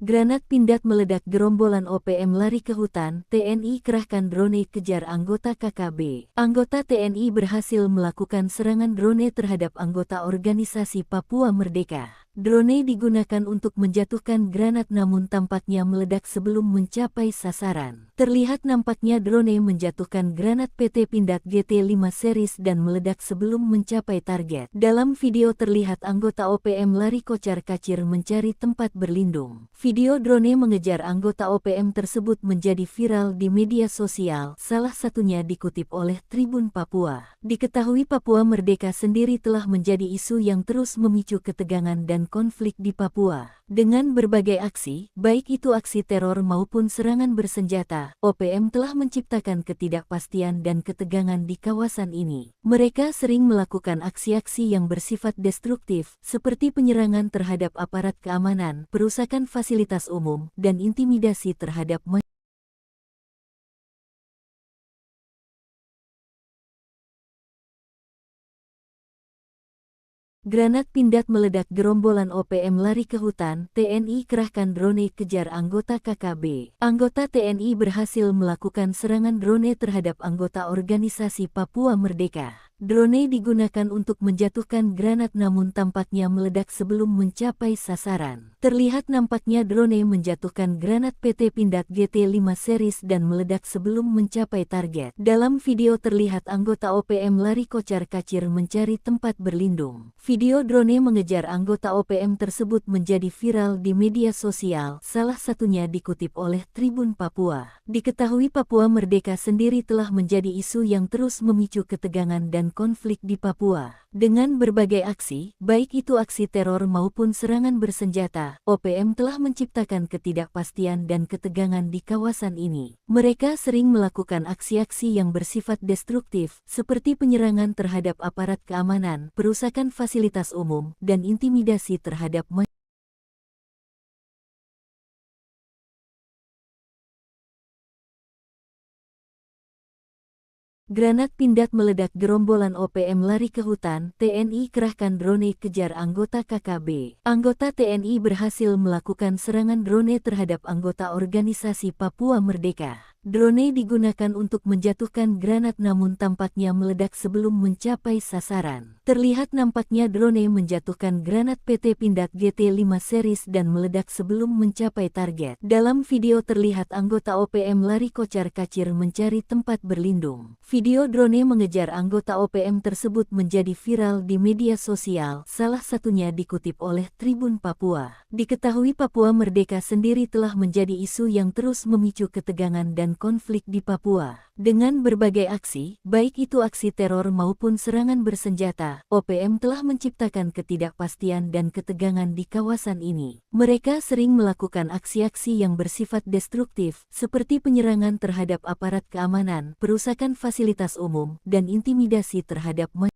Granat pindad meledak, gerombolan OPM lari ke hutan, TNI kerahkan drone kejar anggota KKB. Anggota TNI berhasil melakukan serangan drone terhadap anggota organisasi Papua Merdeka. Drone digunakan untuk menjatuhkan granat namun tampaknya meledak sebelum mencapai sasaran. Terlihat nampaknya drone menjatuhkan granat PT Pindad GT5 series dan meledak sebelum mencapai target. Dalam video terlihat anggota OPM lari kocar-kacir mencari tempat berlindung. Video drone mengejar anggota OPM tersebut menjadi viral di media sosial, salah satunya dikutip oleh Tribun Papua. Diketahui Papua Merdeka sendiri telah menjadi isu yang terus memicu ketegangan dan konflik di Papua. Dengan berbagai aksi, baik itu aksi teror maupun serangan bersenjata, OPM telah menciptakan ketidakpastian dan ketegangan di kawasan ini. Mereka sering melakukan aksi-aksi yang bersifat destruktif, seperti penyerangan terhadap aparat keamanan, perusakan fasilitas umum, dan intimidasi terhadap masyarakat. Granat pindad meledak, gerombolan OPM lari ke hutan, TNI kerahkan drone kejar anggota KKB. Anggota TNI berhasil melakukan serangan drone terhadap anggota organisasi Papua Merdeka. Drone digunakan untuk menjatuhkan granat namun tampaknya meledak sebelum mencapai sasaran. Terlihat nampaknya drone menjatuhkan granat PT Pindad GT5 series dan meledak sebelum mencapai target. Dalam video terlihat anggota OPM lari kocar-kacir mencari tempat berlindung. Video drone mengejar anggota OPM tersebut menjadi viral di media sosial, salah satunya dikutip oleh Tribun Papua. Diketahui Papua Merdeka sendiri telah menjadi isu yang terus memicu ketegangan dan konflik di Papua. Dengan berbagai aksi, baik itu aksi teror maupun serangan bersenjata, OPM telah menciptakan ketidakpastian dan ketegangan di kawasan ini. Mereka sering melakukan aksi-aksi yang bersifat destruktif, seperti penyerangan terhadap aparat keamanan, perusakan fasilitas umum, dan intimidasi terhadap masyarakat. Granat pindad meledak, gerombolan OPM lari ke hutan, TNI kerahkan drone kejar anggota KKB. Anggota TNI berhasil melakukan serangan drone terhadap anggota organisasi Papua Merdeka. Drone digunakan untuk menjatuhkan granat namun tampaknya meledak sebelum mencapai sasaran. Terlihat nampaknya drone menjatuhkan granat PT Pindad GT5 series dan meledak sebelum mencapai target. Dalam video terlihat anggota OPM lari kocar-kacir mencari tempat berlindung. Video drone mengejar anggota OPM tersebut menjadi viral di media sosial, salah satunya dikutip oleh Tribun Papua. Diketahui Papua Merdeka sendiri telah menjadi isu yang terus memicu ketegangan dan konflik di Papua. Dengan berbagai aksi, baik itu aksi teror maupun serangan bersenjata, OPM telah menciptakan ketidakpastian dan ketegangan di kawasan ini. Mereka sering melakukan aksi-aksi yang bersifat destruktif, seperti penyerangan terhadap aparat keamanan, perusakan fasilitas umum, dan intimidasi terhadap masyarakat.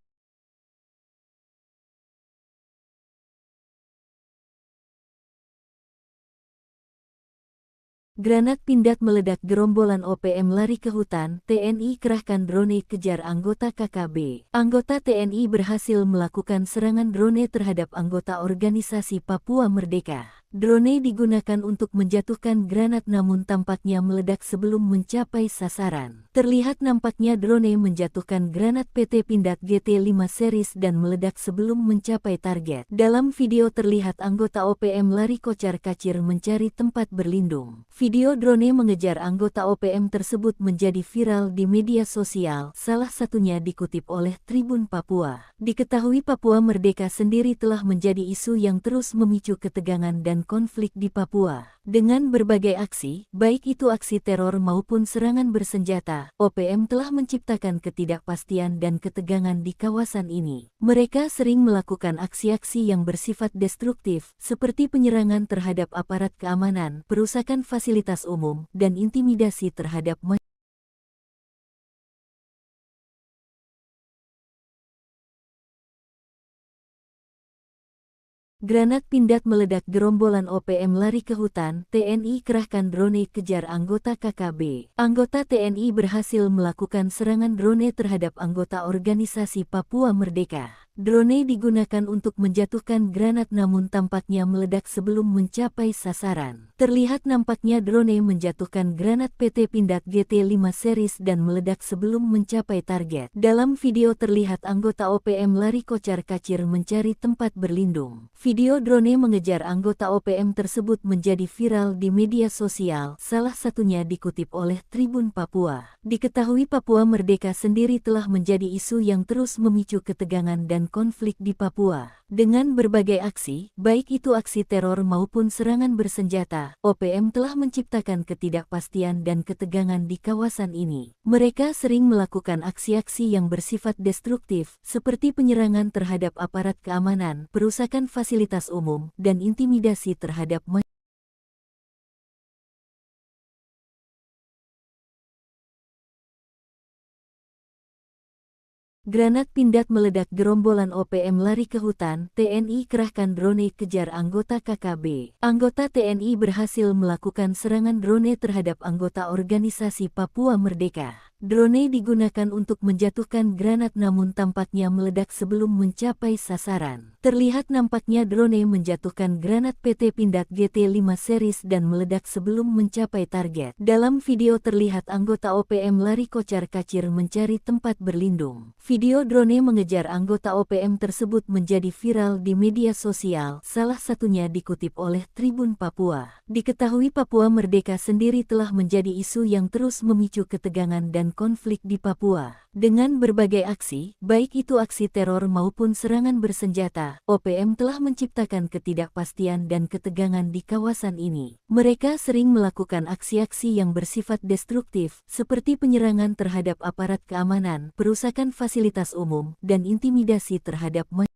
Granat pindad meledak, gerombolan OPM lari ke hutan, TNI kerahkan drone kejar anggota KKB. Anggota TNI berhasil melakukan serangan drone terhadap anggota organisasi Papua Merdeka. Drone digunakan untuk menjatuhkan granat namun tampaknya meledak sebelum mencapai sasaran. Terlihat nampaknya drone menjatuhkan granat PT Pindad GT5 series dan meledak sebelum mencapai target. Dalam video terlihat anggota OPM lari kocar-kacir mencari tempat berlindung. Video drone mengejar anggota OPM tersebut menjadi viral di media sosial, salah satunya dikutip oleh Tribun Papua. Diketahui Papua Merdeka sendiri telah menjadi isu yang terus memicu ketegangan dan konflik di Papua. Dengan berbagai aksi, baik itu aksi teror maupun serangan bersenjata, OPM telah menciptakan ketidakpastian dan ketegangan di kawasan ini. Mereka sering melakukan aksi-aksi yang bersifat destruktif, seperti penyerangan terhadap aparat keamanan, perusakan fasilitas umum, dan intimidasi terhadap masyarakat. Granat pindad meledak, gerombolan OPM lari ke hutan, TNI kerahkan drone kejar anggota KKB. Anggota TNI berhasil melakukan serangan drone terhadap anggota organisasi Papua Merdeka. Drone digunakan untuk menjatuhkan granat namun tampaknya meledak sebelum mencapai sasaran. Terlihat nampaknya drone menjatuhkan granat PT Pindad GT5 series dan meledak sebelum mencapai target. Dalam video terlihat anggota OPM lari kocar-kacir mencari tempat berlindung. Video drone mengejar anggota OPM tersebut menjadi viral di media sosial, salah satunya dikutip oleh Tribun Papua. Diketahui Papua Merdeka sendiri telah menjadi isu yang terus memicu ketegangan dan konflik di Papua. Dengan berbagai aksi, baik itu aksi teror maupun serangan bersenjata, OPM telah menciptakan ketidakpastian dan ketegangan di kawasan ini. Mereka sering melakukan aksi-aksi yang bersifat destruktif, seperti penyerangan terhadap aparat keamanan, perusakan fasilitas umum, dan intimidasi terhadap masyarakat. Granat pindad meledak, gerombolan OPM lari ke hutan, TNI kerahkan drone kejar anggota KKB. Anggota TNI berhasil melakukan serangan drone terhadap anggota organisasi Papua Merdeka. Drone digunakan untuk menjatuhkan granat namun tampaknya meledak sebelum mencapai sasaran. Terlihat nampaknya drone menjatuhkan granat PT Pindad GT5 series dan meledak sebelum mencapai target. Dalam video terlihat anggota OPM lari kocar-kacir mencari tempat berlindung. Video drone mengejar anggota OPM tersebut menjadi viral di media sosial, salah satunya dikutip oleh Tribun Papua. Diketahui Papua Merdeka sendiri telah menjadi isu yang terus memicu ketegangan dan dan konflik di Papua. Dengan berbagai aksi, baik itu aksi teror maupun serangan bersenjata, OPM telah menciptakan ketidakpastian dan ketegangan di kawasan ini. Mereka sering melakukan aksi-aksi yang bersifat destruktif, seperti penyerangan terhadap aparat keamanan, perusakan fasilitas umum, dan intimidasi terhadap masyarakat.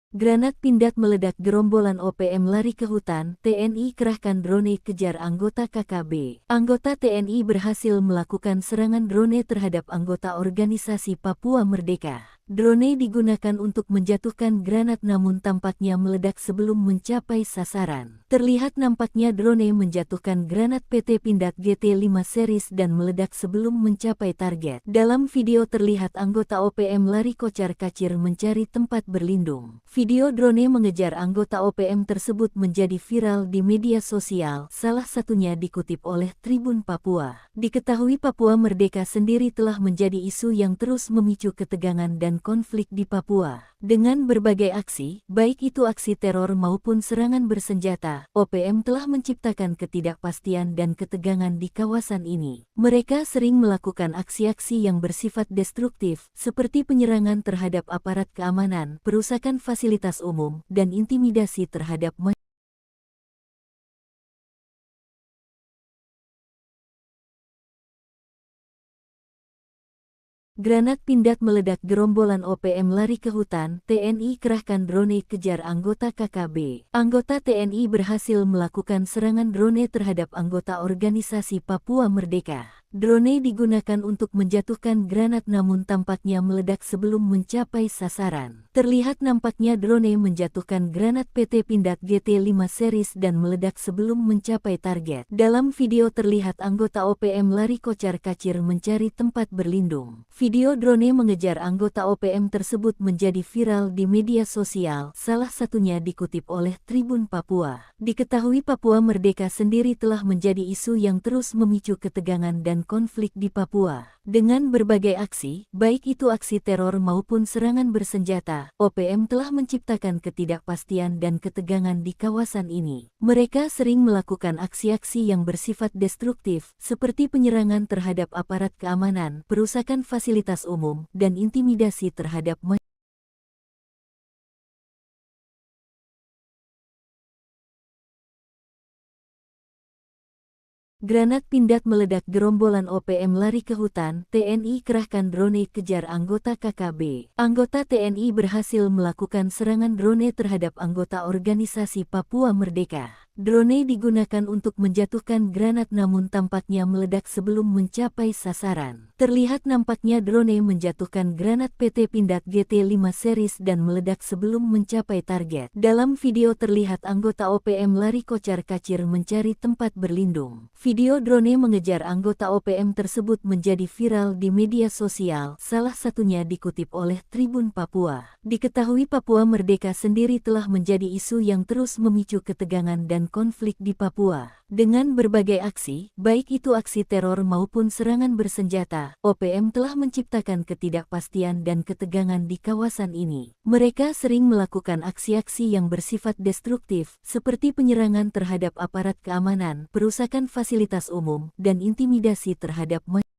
Granat pindad meledak, gerombolan OPM lari ke hutan, TNI kerahkan drone kejar anggota KKB. Anggota TNI berhasil melakukan serangan drone terhadap anggota organisasi Papua Merdeka. Drone digunakan untuk menjatuhkan granat namun tampaknya meledak sebelum mencapai sasaran. Terlihat nampaknya drone menjatuhkan granat PT Pindad GT5 series dan meledak sebelum mencapai target. Dalam video terlihat anggota OPM lari kocar-kacir mencari tempat berlindung. Video drone mengejar anggota OPM tersebut menjadi viral di media sosial, salah satunya dikutip oleh Tribun Papua. Diketahui Papua Merdeka sendiri telah menjadi isu yang terus memicu ketegangan dan konflik di Papua. Dengan berbagai aksi, baik itu aksi teror maupun serangan bersenjata, OPM telah menciptakan ketidakpastian dan ketegangan di kawasan ini. Mereka sering melakukan aksi-aksi yang bersifat destruktif, seperti penyerangan terhadap aparat keamanan, perusakan fasilitas umum, dan intimidasi terhadap masyarakat. Granat pindad meledak, gerombolan OPM lari ke hutan, TNI kerahkan drone kejar anggota KKB. Anggota TNI berhasil melakukan serangan drone terhadap anggota organisasi Papua Merdeka. Drone digunakan untuk menjatuhkan granat namun tampaknya meledak sebelum mencapai sasaran. Terlihat nampaknya drone menjatuhkan granat PT Pindad GT5 series dan meledak sebelum mencapai target. Dalam video terlihat anggota OPM lari kocar-kacir mencari tempat berlindung. Video drone mengejar anggota OPM tersebut menjadi viral di media sosial, salah satunya dikutip oleh Tribun Papua. Diketahui Papua Merdeka sendiri telah menjadi isu yang terus memicu ketegangan dan konflik di Papua. Dengan berbagai aksi, baik itu aksi teror maupun serangan bersenjata, OPM telah menciptakan ketidakpastian dan ketegangan di kawasan ini. Mereka sering melakukan aksi-aksi yang bersifat destruktif, seperti penyerangan terhadap aparat keamanan, perusakan fasilitas umum, dan intimidasi terhadap masyarakat. Granat pindad meledak, gerombolan OPM lari ke hutan, TNI kerahkan drone kejar anggota KKB. Anggota TNI berhasil melakukan serangan drone terhadap anggota organisasi Papua Merdeka. Drone digunakan untuk menjatuhkan granat namun tampaknya meledak sebelum mencapai sasaran. Terlihat nampaknya drone menjatuhkan granat PT Pindad GT5 series dan meledak sebelum mencapai target. Dalam video terlihat anggota OPM lari kocar-kacir mencari tempat berlindung. Video drone mengejar anggota OPM tersebut menjadi viral di media sosial, salah satunya dikutip oleh Tribun Papua. Diketahui Papua Merdeka sendiri telah menjadi isu yang terus memicu ketegangan dan konflik di Papua. Dengan berbagai aksi, baik itu aksi teror maupun serangan bersenjata, OPM telah menciptakan ketidakpastian dan ketegangan di kawasan ini. Mereka sering melakukan aksi-aksi yang bersifat destruktif, seperti penyerangan terhadap aparat keamanan, perusakan fasilitas umum, dan intimidasi terhadap masyarakat.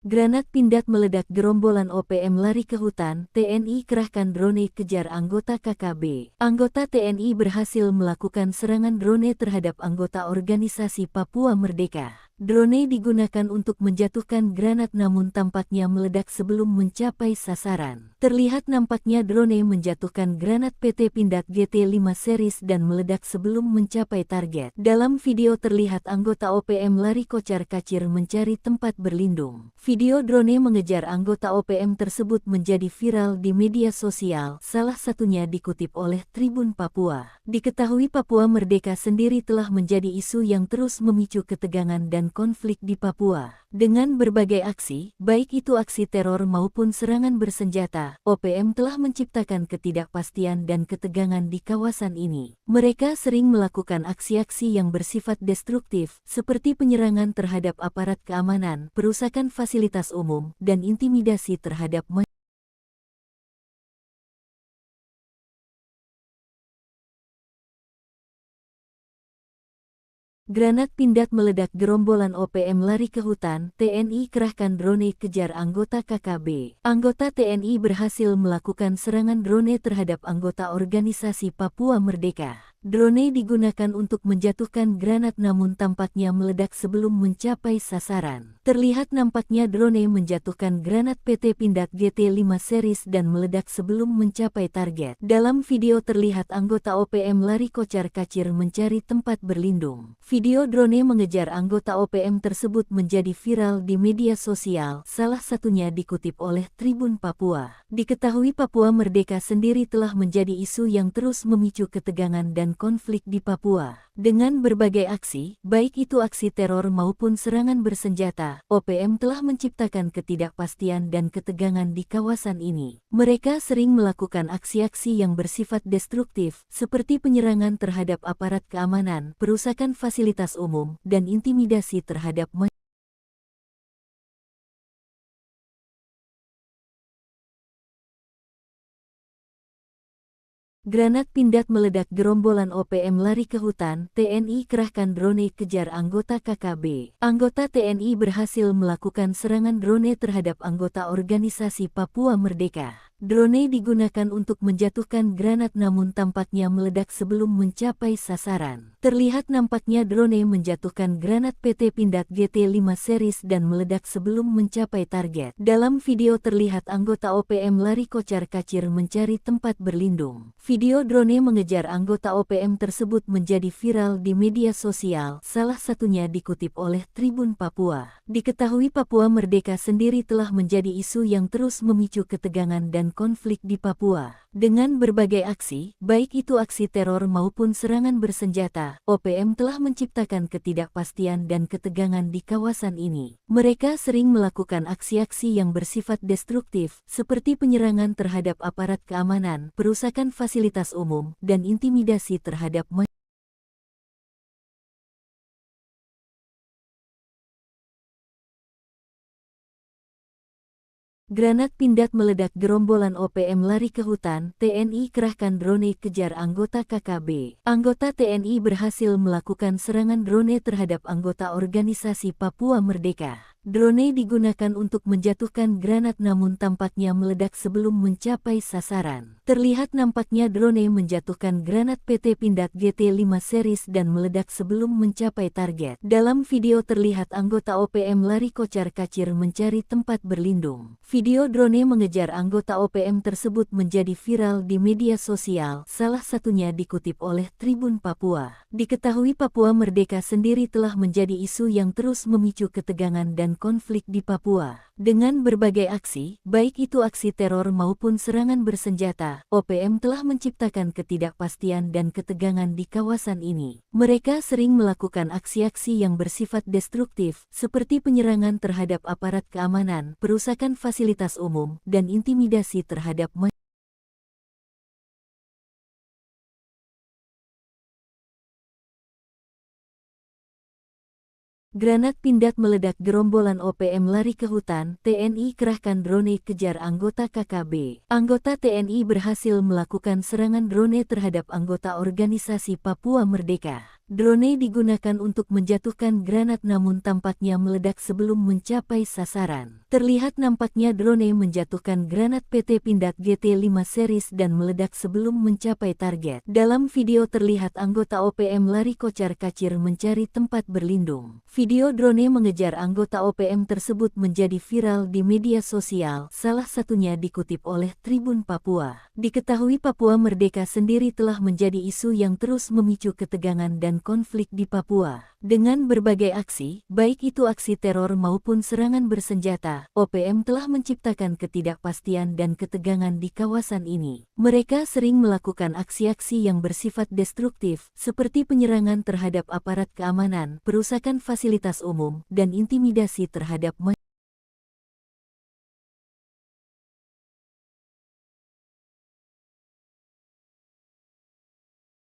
Granat pindad meledak, gerombolan OPM lari ke hutan, TNI kerahkan drone kejar anggota KKB. Anggota TNI berhasil melakukan serangan drone terhadap anggota organisasi Papua Merdeka. Drone digunakan untuk menjatuhkan granat namun tampaknya meledak sebelum mencapai sasaran. Terlihat nampaknya drone menjatuhkan granat PT Pindad GT5 series dan meledak sebelum mencapai target. Dalam video terlihat anggota OPM lari kocar-kacir mencari tempat berlindung. Video drone mengejar anggota OPM tersebut menjadi viral di media sosial, salah satunya dikutip oleh Tribun Papua. Diketahui Papua Merdeka sendiri telah menjadi isu yang terus memicu ketegangan dan dan konflik di Papua. Dengan berbagai aksi, baik itu aksi teror maupun serangan bersenjata, OPM telah menciptakan ketidakpastian dan ketegangan di kawasan ini. Mereka sering melakukan aksi-aksi yang bersifat destruktif, seperti penyerangan terhadap aparat keamanan, perusakan fasilitas umum, dan intimidasi terhadap masyarakat. Granat pindad meledak, gerombolan OPM lari ke hutan, TNI kerahkan drone kejar anggota KKB. Anggota TNI berhasil melakukan serangan drone terhadap anggota organisasi Papua Merdeka. Drone digunakan untuk menjatuhkan granat namun tampaknya meledak sebelum mencapai sasaran. Terlihat nampaknya drone menjatuhkan granat PT Pindad GT5 series dan meledak sebelum mencapai target. Dalam video terlihat anggota OPM lari kocar-kacir mencari tempat berlindung. Video drone mengejar anggota OPM tersebut menjadi viral di media sosial, salah satunya dikutip oleh Tribun Papua. Diketahui Papua Merdeka sendiri telah menjadi isu yang terus memicu ketegangan dan konflik di Papua. Dengan berbagai aksi, baik itu aksi teror maupun serangan bersenjata, OPM telah menciptakan ketidakpastian dan ketegangan di kawasan ini. Mereka sering melakukan aksi-aksi yang bersifat destruktif, seperti penyerangan terhadap aparat keamanan, perusakan fasilitas umum, dan intimidasi terhadap masyarakat. Granat pindad meledak, gerombolan OPM lari ke hutan, TNI kerahkan drone kejar anggota KKB. Anggota TNI berhasil melakukan serangan drone terhadap anggota organisasi Papua Merdeka. Drone digunakan untuk menjatuhkan granat namun tampaknya meledak sebelum mencapai sasaran. Terlihat nampaknya drone menjatuhkan granat PT Pindad GT5 series dan meledak sebelum mencapai target. Dalam video terlihat anggota OPM lari kocar-kacir mencari tempat berlindung. Video drone mengejar anggota OPM tersebut menjadi viral di media sosial, salah satunya dikutip oleh Tribun Papua. Diketahui Papua Merdeka sendiri telah menjadi isu yang terus memicu ketegangan dan konflik di Papua. Dengan berbagai aksi, baik itu aksi teror maupun serangan bersenjata, OPM telah menciptakan ketidakpastian dan ketegangan di kawasan ini. Mereka sering melakukan aksi-aksi yang bersifat destruktif, seperti penyerangan terhadap aparat keamanan, perusakan fasilitas umum, dan intimidasi terhadap masyarakat. Granat pindad meledak, gerombolan OPM lari ke hutan, TNI kerahkan drone kejar anggota KKB. Anggota TNI berhasil melakukan serangan drone terhadap anggota organisasi Papua Merdeka. Drone digunakan untuk menjatuhkan granat namun tampaknya meledak sebelum mencapai sasaran. Terlihat nampaknya drone menjatuhkan granat PT Pindad GT5 series dan meledak sebelum mencapai target. Dalam video terlihat anggota OPM lari kocar-kacir mencari tempat berlindung. Video drone mengejar anggota OPM tersebut menjadi viral di media sosial, salah satunya dikutip oleh Tribun Papua. Diketahui Papua Merdeka sendiri telah menjadi isu yang terus memicu ketegangan dan konflik di Papua. Dengan berbagai aksi, baik itu aksi teror maupun serangan bersenjata, OPM telah menciptakan ketidakpastian dan ketegangan di kawasan ini. Mereka sering melakukan aksi-aksi yang bersifat destruktif, seperti penyerangan terhadap aparat keamanan, perusakan fasilitas umum, dan intimidasi terhadap masyarakat. Granat pindad meledak, gerombolan OPM lari ke hutan, TNI kerahkan drone kejar anggota KKB. Anggota TNI berhasil melakukan serangan drone terhadap anggota organisasi Papua Merdeka. Drone digunakan untuk menjatuhkan granat namun tampaknya meledak sebelum mencapai sasaran. Terlihat nampaknya drone menjatuhkan granat PT Pindad GT5 series dan meledak sebelum mencapai target. Dalam video terlihat anggota OPM lari kocar-kacir mencari tempat berlindung. Video drone mengejar anggota OPM tersebut menjadi viral di media sosial, salah satunya dikutip oleh Tribun Papua. Diketahui Papua Merdeka sendiri telah menjadi isu yang terus memicu ketegangan dan dan konflik di Papua. Dengan berbagai aksi, baik itu aksi teror maupun serangan bersenjata, OPM telah menciptakan ketidakpastian dan ketegangan di kawasan ini. Mereka sering melakukan aksi-aksi yang bersifat destruktif, seperti penyerangan terhadap aparat keamanan, perusakan fasilitas umum, dan intimidasi terhadap masyarakat.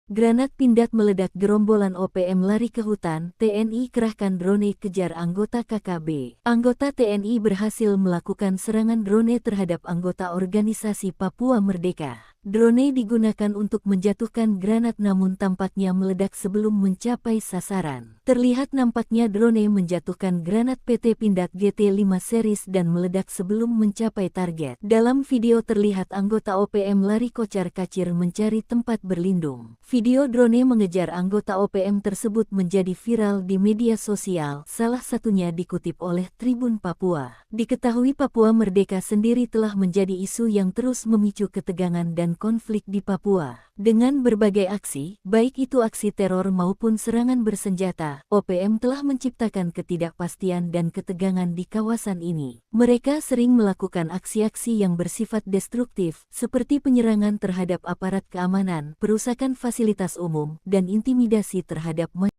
Granat pindad meledak, gerombolan OPM lari ke hutan, TNI kerahkan drone kejar anggota KKB. Anggota TNI berhasil melakukan serangan drone terhadap anggota organisasi Papua Merdeka. Drone digunakan untuk menjatuhkan granat namun tampaknya meledak sebelum mencapai sasaran. Terlihat nampaknya drone menjatuhkan granat PT Pindad GT5 series dan meledak sebelum mencapai target. Dalam video terlihat anggota OPM lari kocar-kacir mencari tempat berlindung. Video drone mengejar anggota OPM tersebut menjadi viral di media sosial, salah satunya dikutip oleh Tribun Papua. Diketahui Papua Merdeka sendiri telah menjadi isu yang terus memicu ketegangan dan konflik di Papua. Dengan berbagai aksi, baik itu aksi teror maupun serangan bersenjata, OPM telah menciptakan ketidakpastian dan ketegangan di kawasan ini. Mereka sering melakukan aksi-aksi yang bersifat destruktif, seperti penyerangan terhadap aparat keamanan, perusakan fasilitas umum, dan intimidasi terhadap masyarakat.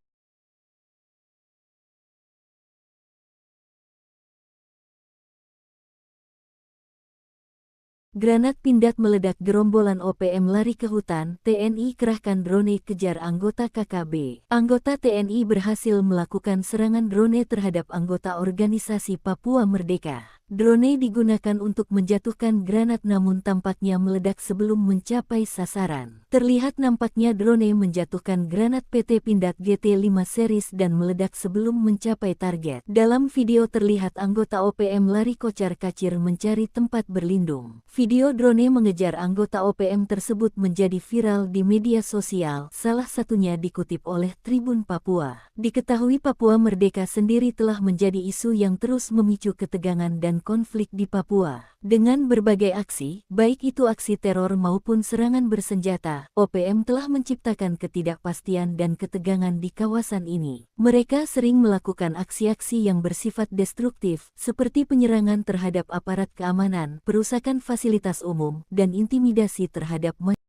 Granat pindad meledak, gerombolan OPM lari ke hutan, TNI kerahkan drone kejar anggota KKB. Anggota TNI berhasil melakukan serangan drone terhadap anggota organisasi Papua Merdeka. Drone digunakan untuk menjatuhkan granat namun tampaknya meledak sebelum mencapai sasaran. Terlihat nampaknya drone menjatuhkan granat PT Pindad GT5 series dan meledak sebelum mencapai target. Dalam video terlihat anggota OPM lari kocar-kacir mencari tempat berlindung. Video drone mengejar anggota OPM tersebut menjadi viral di media sosial, salah satunya dikutip oleh Tribun Papua. Diketahui Papua Merdeka sendiri telah menjadi isu yang terus memicu ketegangan dan konflik di Papua. Dengan berbagai aksi, baik itu aksi teror maupun serangan bersenjata, OPM telah menciptakan ketidakpastian dan ketegangan di kawasan ini. Mereka sering melakukan aksi-aksi yang bersifat destruktif, seperti penyerangan terhadap aparat keamanan, perusakan fasilitas umum, dan intimidasi terhadap masyarakat.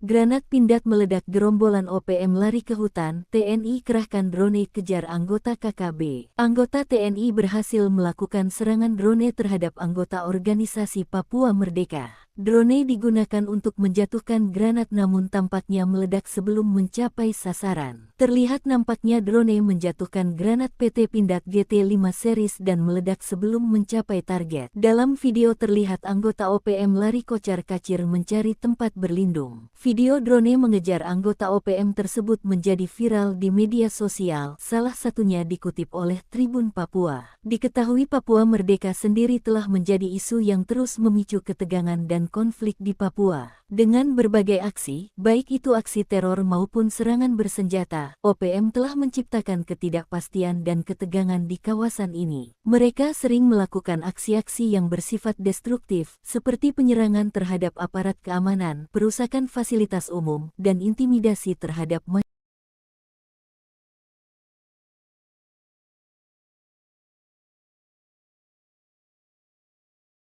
Granat pindad meledak, gerombolan OPM lari ke hutan, TNI kerahkan drone kejar anggota KKB. Anggota TNI berhasil melakukan serangan drone terhadap anggota organisasi Papua Merdeka. Drone digunakan untuk menjatuhkan granat namun tampaknya meledak sebelum mencapai sasaran. Terlihat nampaknya drone menjatuhkan granat PT Pindad GT5 series dan meledak sebelum mencapai target. Dalam video terlihat anggota OPM lari kocar-kacir mencari tempat berlindung. Video drone mengejar anggota OPM tersebut menjadi viral di media sosial, salah satunya dikutip oleh Tribun Papua. Diketahui Papua Merdeka sendiri telah menjadi isu yang terus memicu ketegangan dan konflik di Papua. Dengan berbagai aksi, baik itu aksi teror maupun serangan bersenjata, OPM telah menciptakan ketidakpastian dan ketegangan di kawasan ini. Mereka sering melakukan aksi-aksi yang bersifat destruktif, seperti penyerangan terhadap aparat keamanan, perusakan fasilitas umum, dan intimidasi terhadap masyarakat.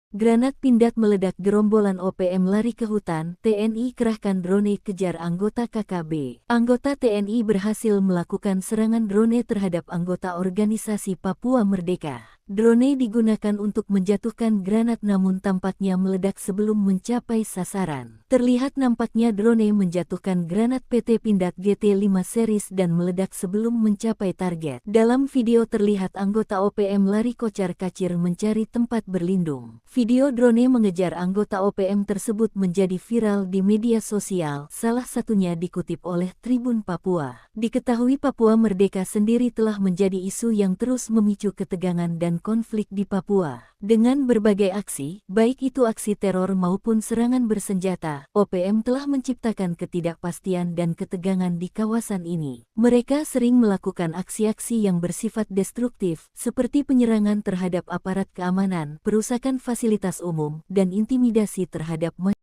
Granat pindad meledak, gerombolan OPM lari ke hutan, TNI kerahkan drone kejar anggota KKB. Anggota TNI berhasil melakukan serangan drone terhadap anggota organisasi Papua Merdeka. Drone digunakan untuk menjatuhkan granat namun tampaknya meledak sebelum mencapai sasaran. Terlihat nampaknya drone menjatuhkan granat PT Pindad GT5 series dan meledak sebelum mencapai target. Dalam video terlihat anggota OPM lari kocar-kacir mencari tempat berlindung. Video drone mengejar anggota OPM tersebut menjadi viral di media sosial, salah satunya dikutip oleh Tribun Papua. Diketahui Papua Merdeka sendiri telah menjadi isu yang terus memicu ketegangan dan konflik di Papua. Dengan berbagai aksi, baik itu aksi teror maupun serangan bersenjata, OPM telah menciptakan ketidakpastian dan ketegangan di kawasan ini. Mereka sering melakukan aksi-aksi yang bersifat destruktif, seperti penyerangan terhadap aparat keamanan, perusakan fasilitas umum, dan intimidasi terhadap masyarakat.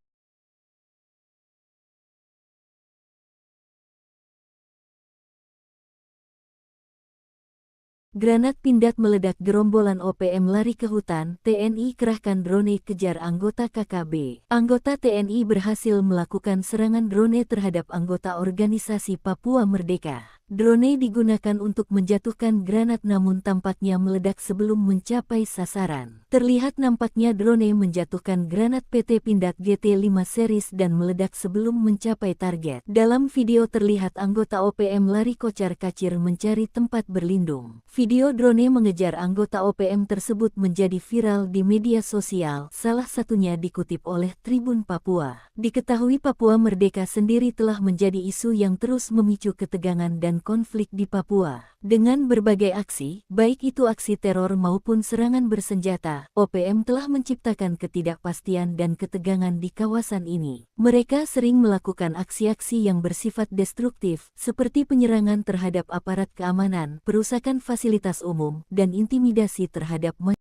Granat pindad meledak, gerombolan OPM lari ke hutan, TNI kerahkan drone kejar anggota KKB. Anggota TNI berhasil melakukan serangan drone terhadap anggota organisasi Papua Merdeka. Drone digunakan untuk menjatuhkan granat namun tampaknya meledak sebelum mencapai sasaran. Terlihat nampaknya drone menjatuhkan granat PT Pindad GT5 series dan meledak sebelum mencapai target. Dalam video terlihat anggota OPM lari kocar-kacir mencari tempat berlindung. Video drone mengejar anggota OPM tersebut menjadi viral di media sosial, salah satunya dikutip oleh Tribun Papua. Diketahui Papua Merdeka sendiri telah menjadi isu yang terus memicu ketegangan dan konflik di Papua. Dengan berbagai aksi, baik itu aksi teror maupun serangan bersenjata, OPM telah menciptakan ketidakpastian dan ketegangan di kawasan ini. Mereka sering melakukan aksi-aksi yang bersifat destruktif, seperti penyerangan terhadap aparat keamanan, perusakan fasilitas umum, dan intimidasi terhadap masyarakat.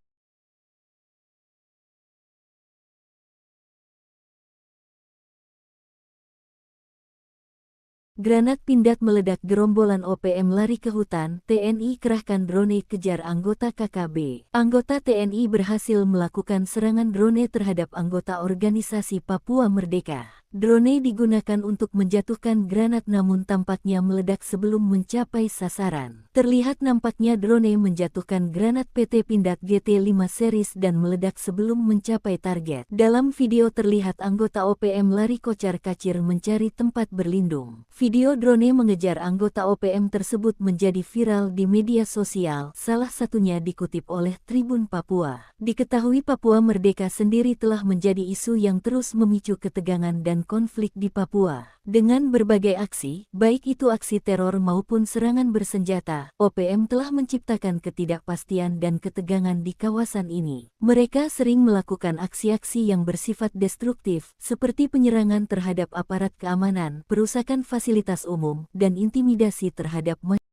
Granat pindad meledak, gerombolan OPM lari ke hutan, TNI kerahkan drone kejar anggota KKB. Anggota TNI berhasil melakukan serangan drone terhadap anggota organisasi Papua Merdeka. Drone digunakan untuk menjatuhkan granat namun tampaknya meledak sebelum mencapai sasaran. Terlihat nampaknya drone menjatuhkan granat PT Pindad GT5 series dan meledak sebelum mencapai target. Dalam video terlihat anggota OPM lari kocar-kacir mencari tempat berlindung. Video drone mengejar anggota OPM tersebut menjadi viral di media sosial, salah satunya dikutip oleh Tribun Papua. Diketahui Papua Merdeka sendiri telah menjadi isu yang terus memicu ketegangan dan konflik di Papua. Dengan berbagai aksi, baik itu aksi teror maupun serangan bersenjata, OPM telah menciptakan ketidakpastian dan ketegangan di kawasan ini. Mereka sering melakukan aksi-aksi yang bersifat destruktif, seperti penyerangan terhadap aparat keamanan, perusakan fasilitas umum, dan intimidasi terhadap masyarakat.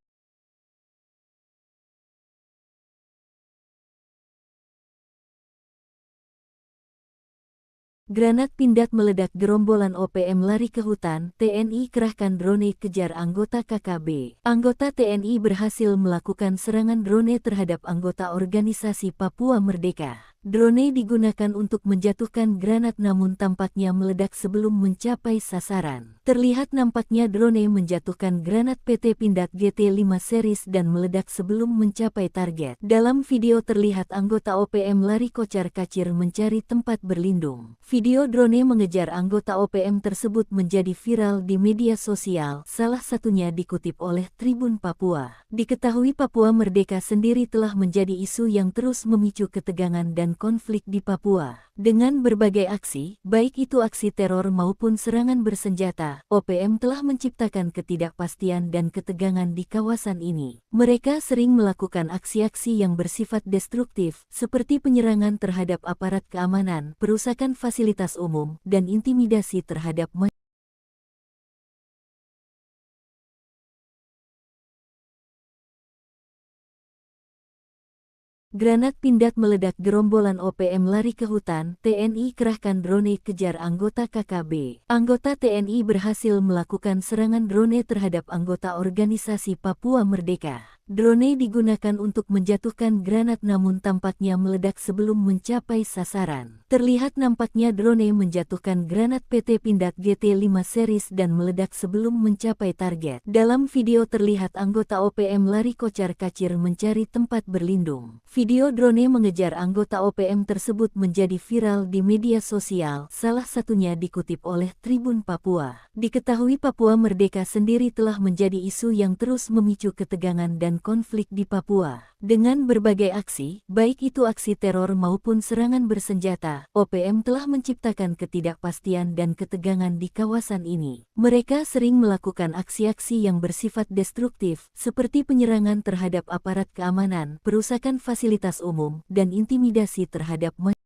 Granat pindad meledak, gerombolan OPM lari ke hutan, TNI kerahkan drone kejar anggota KKB. Anggota TNI berhasil melakukan serangan drone terhadap anggota organisasi Papua Merdeka. Drone digunakan untuk menjatuhkan granat namun tampaknya meledak sebelum mencapai sasaran. Terlihat nampaknya drone menjatuhkan granat PT Pindad GT5 series dan meledak sebelum mencapai target. Dalam video terlihat anggota OPM lari kocar-kacir mencari tempat berlindung. Video drone mengejar anggota OPM tersebut menjadi viral di media sosial, salah satunya dikutip oleh Tribun Papua. Diketahui Papua Merdeka sendiri telah menjadi isu yang terus memicu ketegangan dan konflik di Papua. Dengan berbagai aksi, baik itu aksi teror maupun serangan bersenjata, OPM telah menciptakan ketidakpastian dan ketegangan di kawasan ini. Mereka sering melakukan aksi-aksi yang bersifat destruktif, seperti penyerangan terhadap aparat keamanan, perusakan fasilitas umum, dan intimidasi terhadap masyarakat. Granat pindad meledak, gerombolan OPM lari ke hutan, TNI kerahkan drone kejar anggota KKB. Anggota TNI berhasil melakukan serangan drone terhadap anggota organisasi Papua Merdeka. Drone digunakan untuk menjatuhkan granat namun tampaknya meledak sebelum mencapai sasaran. Terlihat nampaknya drone menjatuhkan granat PT Pindad GT5 series dan meledak sebelum mencapai target. Dalam video terlihat anggota OPM lari kocar-kacir mencari tempat berlindung. Video drone mengejar anggota OPM tersebut menjadi viral di media sosial, salah satunya dikutip oleh Tribun Papua. Diketahui Papua Merdeka sendiri telah menjadi isu yang terus memicu ketegangan dan dan konflik di Papua. Dengan berbagai aksi, baik itu aksi teror maupun serangan bersenjata, OPM telah menciptakan ketidakpastian dan ketegangan di kawasan ini. Mereka sering melakukan aksi-aksi yang bersifat destruktif, seperti penyerangan terhadap aparat keamanan, perusakan fasilitas umum, dan intimidasi terhadap masyarakat.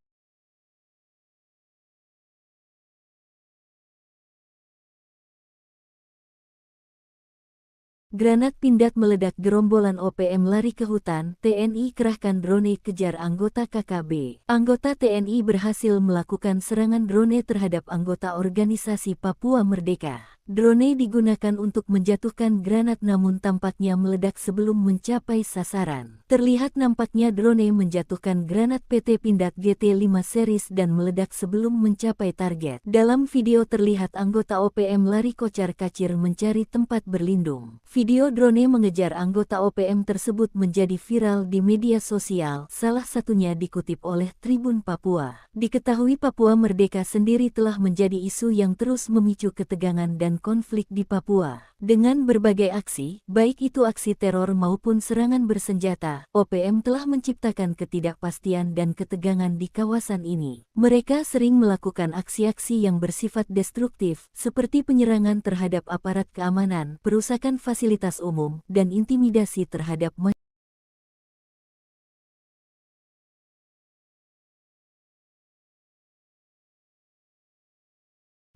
Granat pindad meledak, gerombolan OPM lari ke hutan, TNI kerahkan drone kejar anggota KKB. Anggota TNI berhasil melakukan serangan drone terhadap anggota organisasi Papua Merdeka. Drone digunakan untuk menjatuhkan granat namun tampaknya meledak sebelum mencapai sasaran. Terlihat nampaknya drone menjatuhkan granat PT Pindad GT5 series dan meledak sebelum mencapai target. Dalam video terlihat anggota OPM lari kocar-kacir mencari tempat berlindung. Video drone mengejar anggota OPM tersebut menjadi viral di media sosial, salah satunya dikutip oleh Tribun Papua. Diketahui Papua Merdeka sendiri telah menjadi isu yang terus memicu ketegangan dan konflik di Papua. Dengan berbagai aksi, baik itu aksi teror maupun serangan bersenjata, OPM telah menciptakan ketidakpastian dan ketegangan di kawasan ini. Mereka sering melakukan aksi-aksi yang bersifat destruktif, seperti penyerangan terhadap aparat keamanan, perusakan fasilitas umum, dan intimidasi terhadap masyarakat.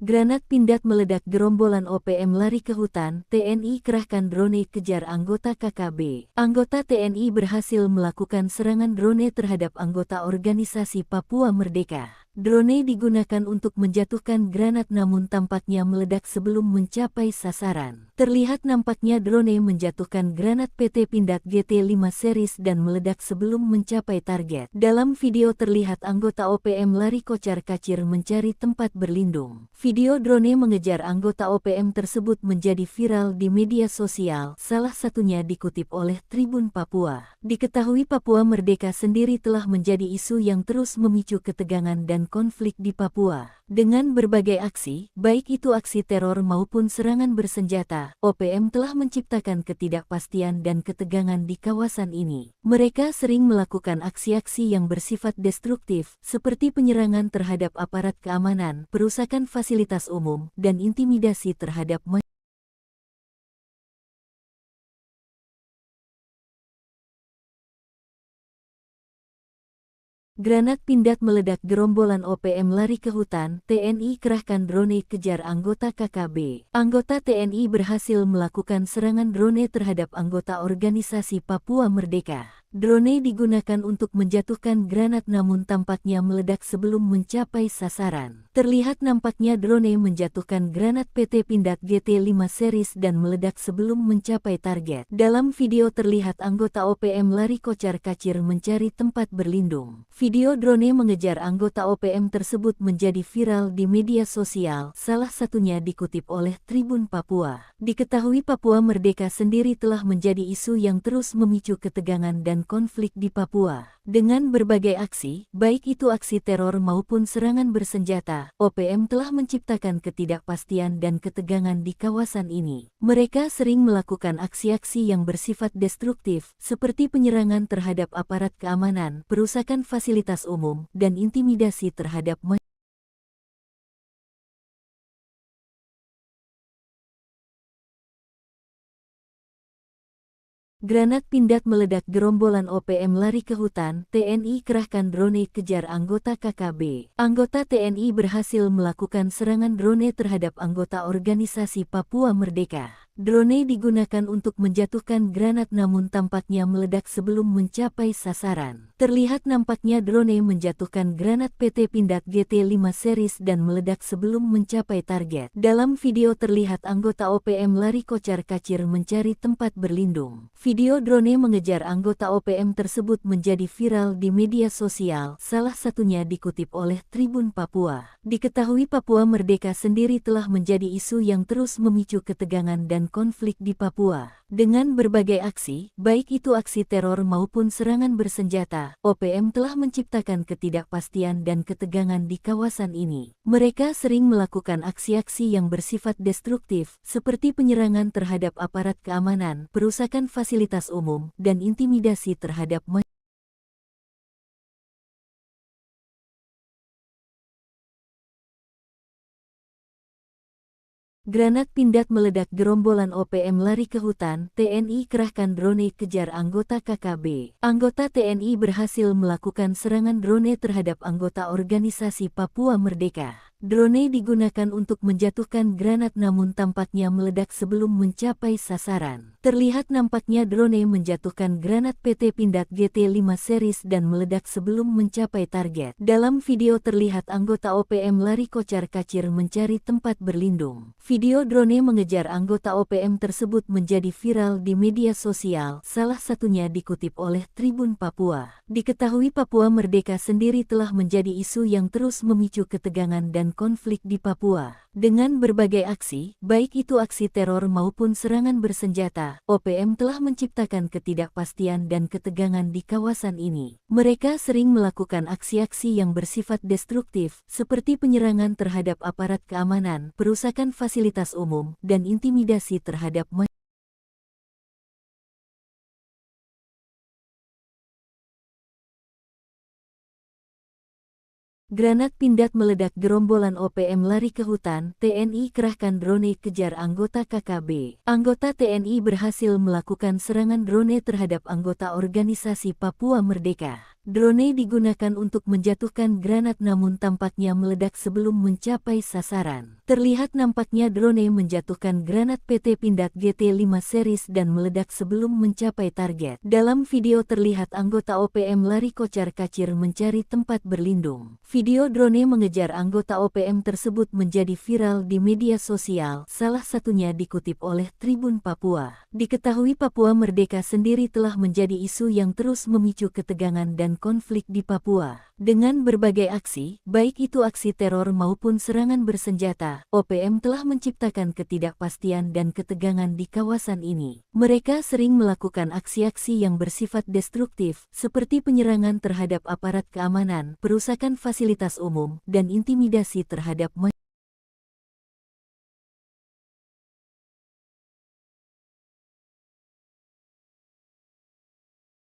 Granat pindad meledak, gerombolan OPM lari ke hutan, TNI kerahkan drone kejar anggota KKB. Anggota TNI berhasil melakukan serangan drone terhadap anggota organisasi Papua Merdeka. Drone digunakan untuk menjatuhkan granat namun tampaknya meledak sebelum mencapai sasaran. Terlihat nampaknya drone menjatuhkan granat PT Pindad GT5 series dan meledak sebelum mencapai target. Dalam video terlihat anggota OPM lari kocar-kacir mencari tempat berlindung. Video drone mengejar anggota OPM tersebut menjadi viral di media sosial, salah satunya dikutip oleh Tribun Papua. Diketahui Papua Merdeka sendiri telah menjadi isu yang terus memicu ketegangan dan konflik di Papua. Dengan berbagai aksi, baik itu aksi teror maupun serangan bersenjata, OPM telah menciptakan ketidakpastian dan ketegangan di kawasan ini. Mereka sering melakukan aksi-aksi yang bersifat destruktif, seperti penyerangan terhadap aparat keamanan, perusakan fasilitas umum, dan intimidasi terhadap masyarakat. Granat pindad meledak, gerombolan OPM lari ke hutan, TNI kerahkan drone kejar anggota KKB. Anggota TNI berhasil melakukan serangan drone terhadap anggota organisasi Papua Merdeka. Drone digunakan untuk menjatuhkan granat namun tampaknya meledak sebelum mencapai sasaran. Terlihat nampaknya drone menjatuhkan granat PT Pindad GT5 series dan meledak sebelum mencapai target. Dalam video terlihat anggota OPM lari kocar-kacir mencari tempat berlindung. Video drone mengejar anggota OPM tersebut menjadi viral di media sosial, salah satunya dikutip oleh Tribun Papua. Diketahui Papua Merdeka sendiri telah menjadi isu yang terus memicu ketegangan dan konflik di Papua. Dengan berbagai aksi, baik itu aksi teror maupun serangan bersenjata, OPM telah menciptakan ketidakpastian dan ketegangan di kawasan ini. Mereka sering melakukan aksi-aksi yang bersifat destruktif, seperti penyerangan terhadap aparat keamanan, perusakan fasilitas umum, dan intimidasi terhadap masyarakat. Granat pindad meledak, gerombolan OPM lari ke hutan, TNI kerahkan drone kejar anggota KKB. Anggota TNI berhasil melakukan serangan drone terhadap anggota organisasi Papua Merdeka. Drone digunakan untuk menjatuhkan granat namun tampaknya meledak sebelum mencapai sasaran. Terlihat nampaknya drone menjatuhkan granat PT Pindad GT5 series dan meledak sebelum mencapai target. Dalam video terlihat anggota OPM lari kocar-kacir mencari tempat berlindung. Video drone mengejar anggota OPM tersebut menjadi viral di media sosial, salah satunya dikutip oleh Tribun Papua. Diketahui Papua Merdeka sendiri telah menjadi isu yang terus memicu ketegangan dan dan konflik di Papua. Dengan berbagai aksi, baik itu aksi teror maupun serangan bersenjata, OPM telah menciptakan ketidakpastian dan ketegangan di kawasan ini. Mereka sering melakukan aksi-aksi yang bersifat destruktif, seperti penyerangan terhadap aparat keamanan, perusakan fasilitas umum, dan intimidasi terhadap masyarakat. Granat pindad meledak, gerombolan OPM lari ke hutan, TNI kerahkan drone kejar anggota KKB. Anggota TNI berhasil melakukan serangan drone terhadap anggota organisasi Papua Merdeka. Drone digunakan untuk menjatuhkan granat namun tampaknya meledak sebelum mencapai sasaran. Terlihat nampaknya drone menjatuhkan granat PT Pindad GT5 series dan meledak sebelum mencapai target. Dalam video terlihat anggota OPM lari kocar-kacir mencari tempat berlindung. Video drone mengejar anggota OPM tersebut menjadi viral di media sosial, salah satunya dikutip oleh Tribun Papua. Diketahui Papua Merdeka sendiri telah menjadi isu yang terus memicu ketegangan dan konflik di Papua. Dengan berbagai aksi, baik itu aksi teror maupun serangan bersenjata, OPM telah menciptakan ketidakpastian dan ketegangan di kawasan ini. Mereka sering melakukan aksi-aksi yang bersifat destruktif, seperti penyerangan terhadap aparat keamanan, perusakan fasilitas umum, dan intimidasi terhadap masyarakat. Granat pindad meledak, gerombolan OPM lari ke hutan, TNI kerahkan drone kejar anggota KKB. Anggota TNI berhasil melakukan serangan drone terhadap anggota organisasi Papua Merdeka. Drone digunakan untuk menjatuhkan granat namun tampaknya meledak sebelum mencapai sasaran. Terlihat nampaknya drone menjatuhkan granat PT Pindad GT5 series dan meledak sebelum mencapai target. Dalam video terlihat anggota OPM lari kocar-kacir mencari tempat berlindung. Video drone mengejar anggota OPM tersebut menjadi viral di media sosial, salah satunya dikutip oleh Tribun Papua. Diketahui Papua Merdeka sendiri telah menjadi isu yang terus memicu ketegangan dan konflik di Papua. Dengan berbagai aksi, baik itu aksi teror maupun serangan bersenjata, OPM telah menciptakan ketidakpastian dan ketegangan di kawasan ini. Mereka sering melakukan aksi-aksi yang bersifat destruktif, seperti penyerangan terhadap aparat keamanan, perusakan fasilitas umum, dan intimidasi terhadap masyarakat.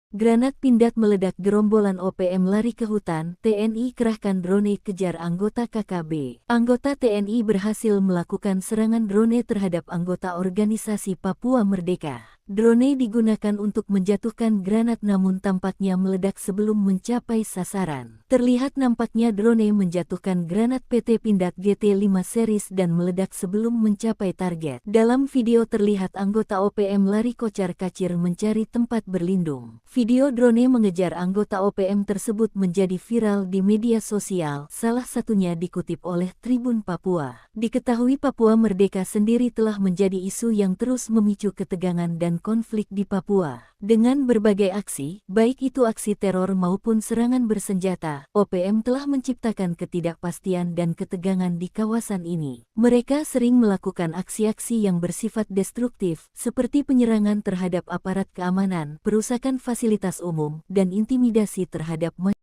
Granat pindad meledak, gerombolan OPM lari ke hutan, TNI kerahkan drone kejar anggota KKB. Anggota TNI berhasil melakukan serangan drone terhadap anggota organisasi Papua Merdeka. Drone digunakan untuk menjatuhkan granat namun tampaknya meledak sebelum mencapai sasaran. Terlihat nampaknya drone menjatuhkan granat PT Pindad GT5 series dan meledak sebelum mencapai target. Dalam video terlihat anggota OPM lari kocar-kacir mencari tempat berlindung. Video drone mengejar anggota OPM tersebut menjadi viral di media sosial, salah satunya dikutip oleh Tribun Papua. Diketahui Papua Merdeka sendiri telah menjadi isu yang terus memicu ketegangan dan konflik di Papua. Dengan berbagai aksi, baik itu aksi teror maupun serangan bersenjata, OPM telah menciptakan ketidakpastian dan ketegangan di kawasan ini. Mereka sering melakukan aksi-aksi yang bersifat destruktif, seperti penyerangan terhadap aparat keamanan, perusakan fasilitas umum, dan intimidasi terhadap masyarakat.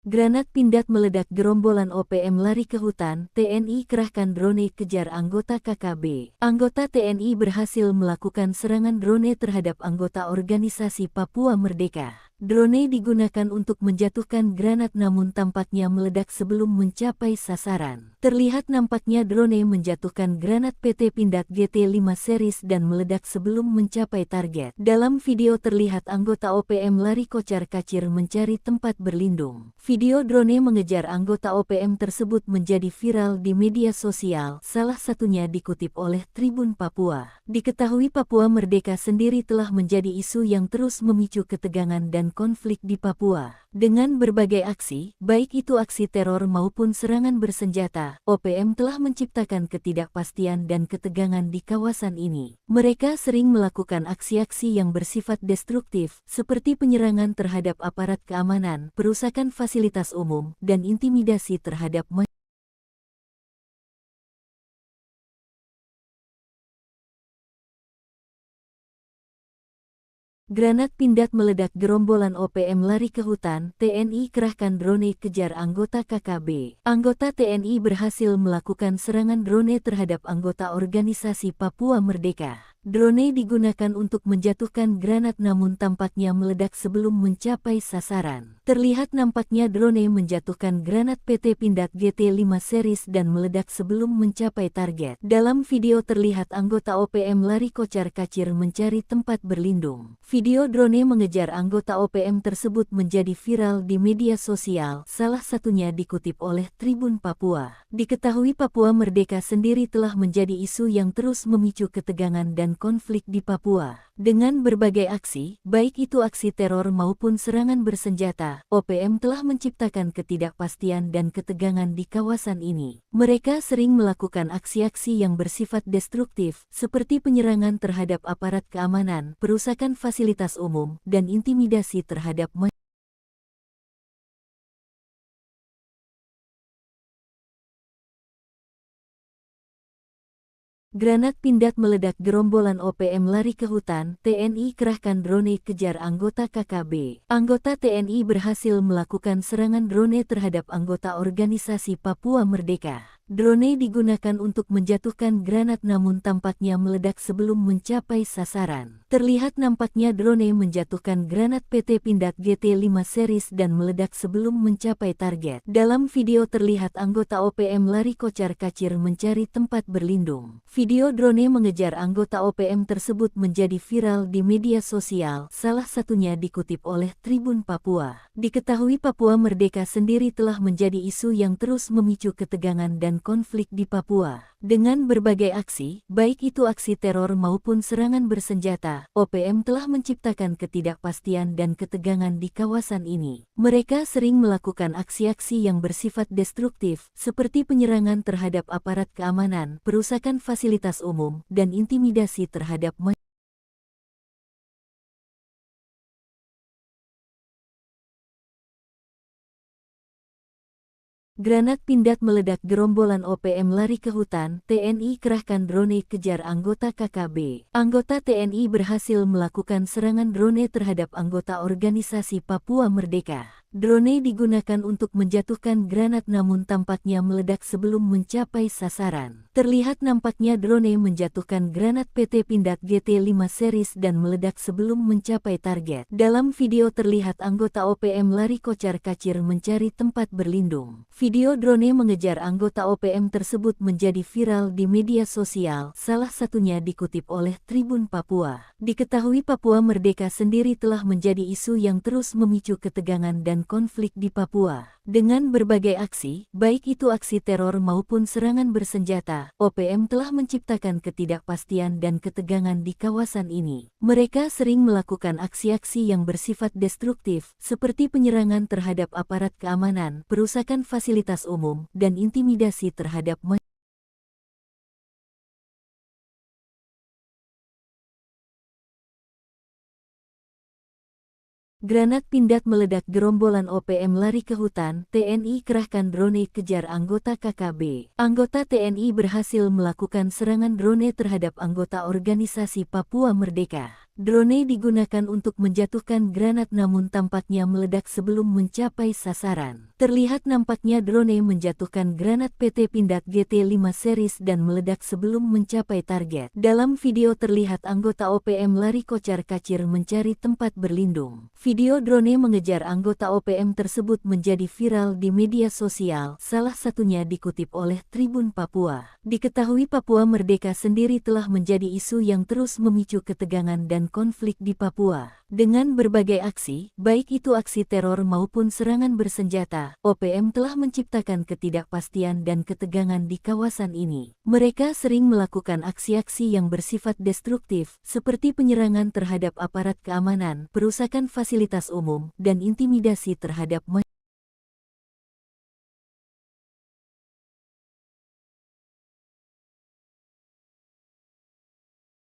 Granat pindad meledak, gerombolan OPM lari ke hutan, TNI kerahkan drone kejar anggota KKB. Anggota TNI berhasil melakukan serangan drone terhadap anggota organisasi Papua Merdeka. Drone digunakan untuk menjatuhkan granat namun tampaknya meledak sebelum mencapai sasaran. Terlihat nampaknya drone menjatuhkan granat PT Pindad GT5 series dan meledak sebelum mencapai target. Dalam video terlihat anggota OPM lari kocar-kacir mencari tempat berlindung. Video drone mengejar anggota OPM tersebut menjadi viral di media sosial, salah satunya dikutip oleh Tribun Papua. Diketahui Papua Merdeka sendiri telah menjadi isu yang terus memicu ketegangan dan dan konflik di Papua. Dengan berbagai aksi, baik itu aksi teror maupun serangan bersenjata, OPM telah menciptakan ketidakpastian dan ketegangan di kawasan ini. Mereka sering melakukan aksi-aksi yang bersifat destruktif, seperti penyerangan terhadap aparat keamanan, perusakan fasilitas umum, dan intimidasi terhadap masyarakat. Granat pindad meledak, gerombolan OPM lari ke hutan, TNI kerahkan drone kejar anggota KKB. Anggota TNI berhasil melakukan serangan drone terhadap anggota organisasi Papua Merdeka. Drone digunakan untuk menjatuhkan granat namun tampaknya meledak sebelum mencapai sasaran. Terlihat nampaknya drone menjatuhkan granat PT Pindad GT5 series dan meledak sebelum mencapai target. Dalam video terlihat anggota OPM lari kocar-kacir mencari tempat berlindung. Video drone mengejar anggota OPM tersebut menjadi viral di media sosial, salah satunya dikutip oleh Tribun Papua. Diketahui Papua Merdeka sendiri telah menjadi isu yang terus memicu ketegangan dan konflik di Papua. Dengan berbagai aksi, baik itu aksi teror maupun serangan bersenjata, OPM telah menciptakan ketidakpastian dan ketegangan di kawasan ini. Mereka sering melakukan aksi-aksi yang bersifat destruktif, seperti penyerangan terhadap aparat keamanan, perusakan fasilitas umum, dan intimidasi terhadap masyarakat. Granat pindad meledak, gerombolan OPM lari ke hutan, TNI kerahkan drone kejar anggota KKB. Anggota TNI berhasil melakukan serangan drone terhadap anggota organisasi Papua Merdeka. Drone digunakan untuk menjatuhkan granat namun tampaknya meledak sebelum mencapai sasaran. Terlihat nampaknya drone menjatuhkan granat PT Pindad GT5 series dan meledak sebelum mencapai target. Dalam video terlihat anggota OPM lari kocar-kacir mencari tempat berlindung. Video drone mengejar anggota OPM tersebut menjadi viral di media sosial, salah satunya dikutip oleh Tribun Papua. Diketahui Papua Merdeka sendiri telah menjadi isu yang terus memicu ketegangan dan konflik di Papua. Dengan berbagai aksi, baik itu aksi teror maupun serangan bersenjata, OPM telah menciptakan ketidakpastian dan ketegangan di kawasan ini. Mereka sering melakukan aksi-aksi yang bersifat destruktif, seperti penyerangan terhadap aparat keamanan, perusakan fasilitas umum, dan intimidasi terhadap masyarakat. Granat pindad meledak, gerombolan OPM lari ke hutan, TNI kerahkan drone kejar anggota KKB. Anggota TNI berhasil melakukan serangan drone terhadap anggota organisasi Papua Merdeka. Drone digunakan untuk menjatuhkan granat namun tampaknya meledak sebelum mencapai sasaran. Terlihat nampaknya drone menjatuhkan granat PT Pindad GT5 series dan meledak sebelum mencapai target. Dalam video terlihat anggota OPM lari kocar-kacir mencari tempat berlindung. Video drone mengejar anggota OPM tersebut menjadi viral di media sosial, salah satunya dikutip oleh Tribun Papua. Diketahui Papua Merdeka sendiri telah menjadi isu yang terus memicu ketegangan dan konflik di Papua. Dengan berbagai aksi, baik itu aksi teror maupun serangan bersenjata, OPM telah menciptakan ketidakpastian dan ketegangan di kawasan ini. Mereka sering melakukan aksi-aksi yang bersifat destruktif, seperti penyerangan terhadap aparat keamanan, perusakan fasilitas umum, dan intimidasi terhadap masyarakat. Granat pindad meledak, gerombolan OPM lari ke hutan, TNI kerahkan drone kejar anggota KKB. Anggota TNI berhasil melakukan serangan drone terhadap anggota organisasi Papua Merdeka. Drone digunakan untuk menjatuhkan granat namun tampaknya meledak sebelum mencapai sasaran. Terlihat nampaknya drone menjatuhkan granat PT Pindad GT5 series dan meledak sebelum mencapai target. Dalam video terlihat anggota OPM lari kocar-kacir mencari tempat berlindung. Video drone mengejar anggota OPM tersebut menjadi viral di media sosial, salah satunya dikutip oleh Tribun Papua. Diketahui Papua Merdeka sendiri telah menjadi isu yang terus memicu ketegangan dan konflik di Papua. Dengan berbagai aksi, baik itu aksi teror maupun serangan bersenjata, OPM telah menciptakan ketidakpastian dan ketegangan di kawasan ini. Mereka sering melakukan aksi-aksi yang bersifat destruktif, seperti penyerangan terhadap aparat keamanan, perusakan fasilitas umum, dan intimidasi terhadap masyarakat.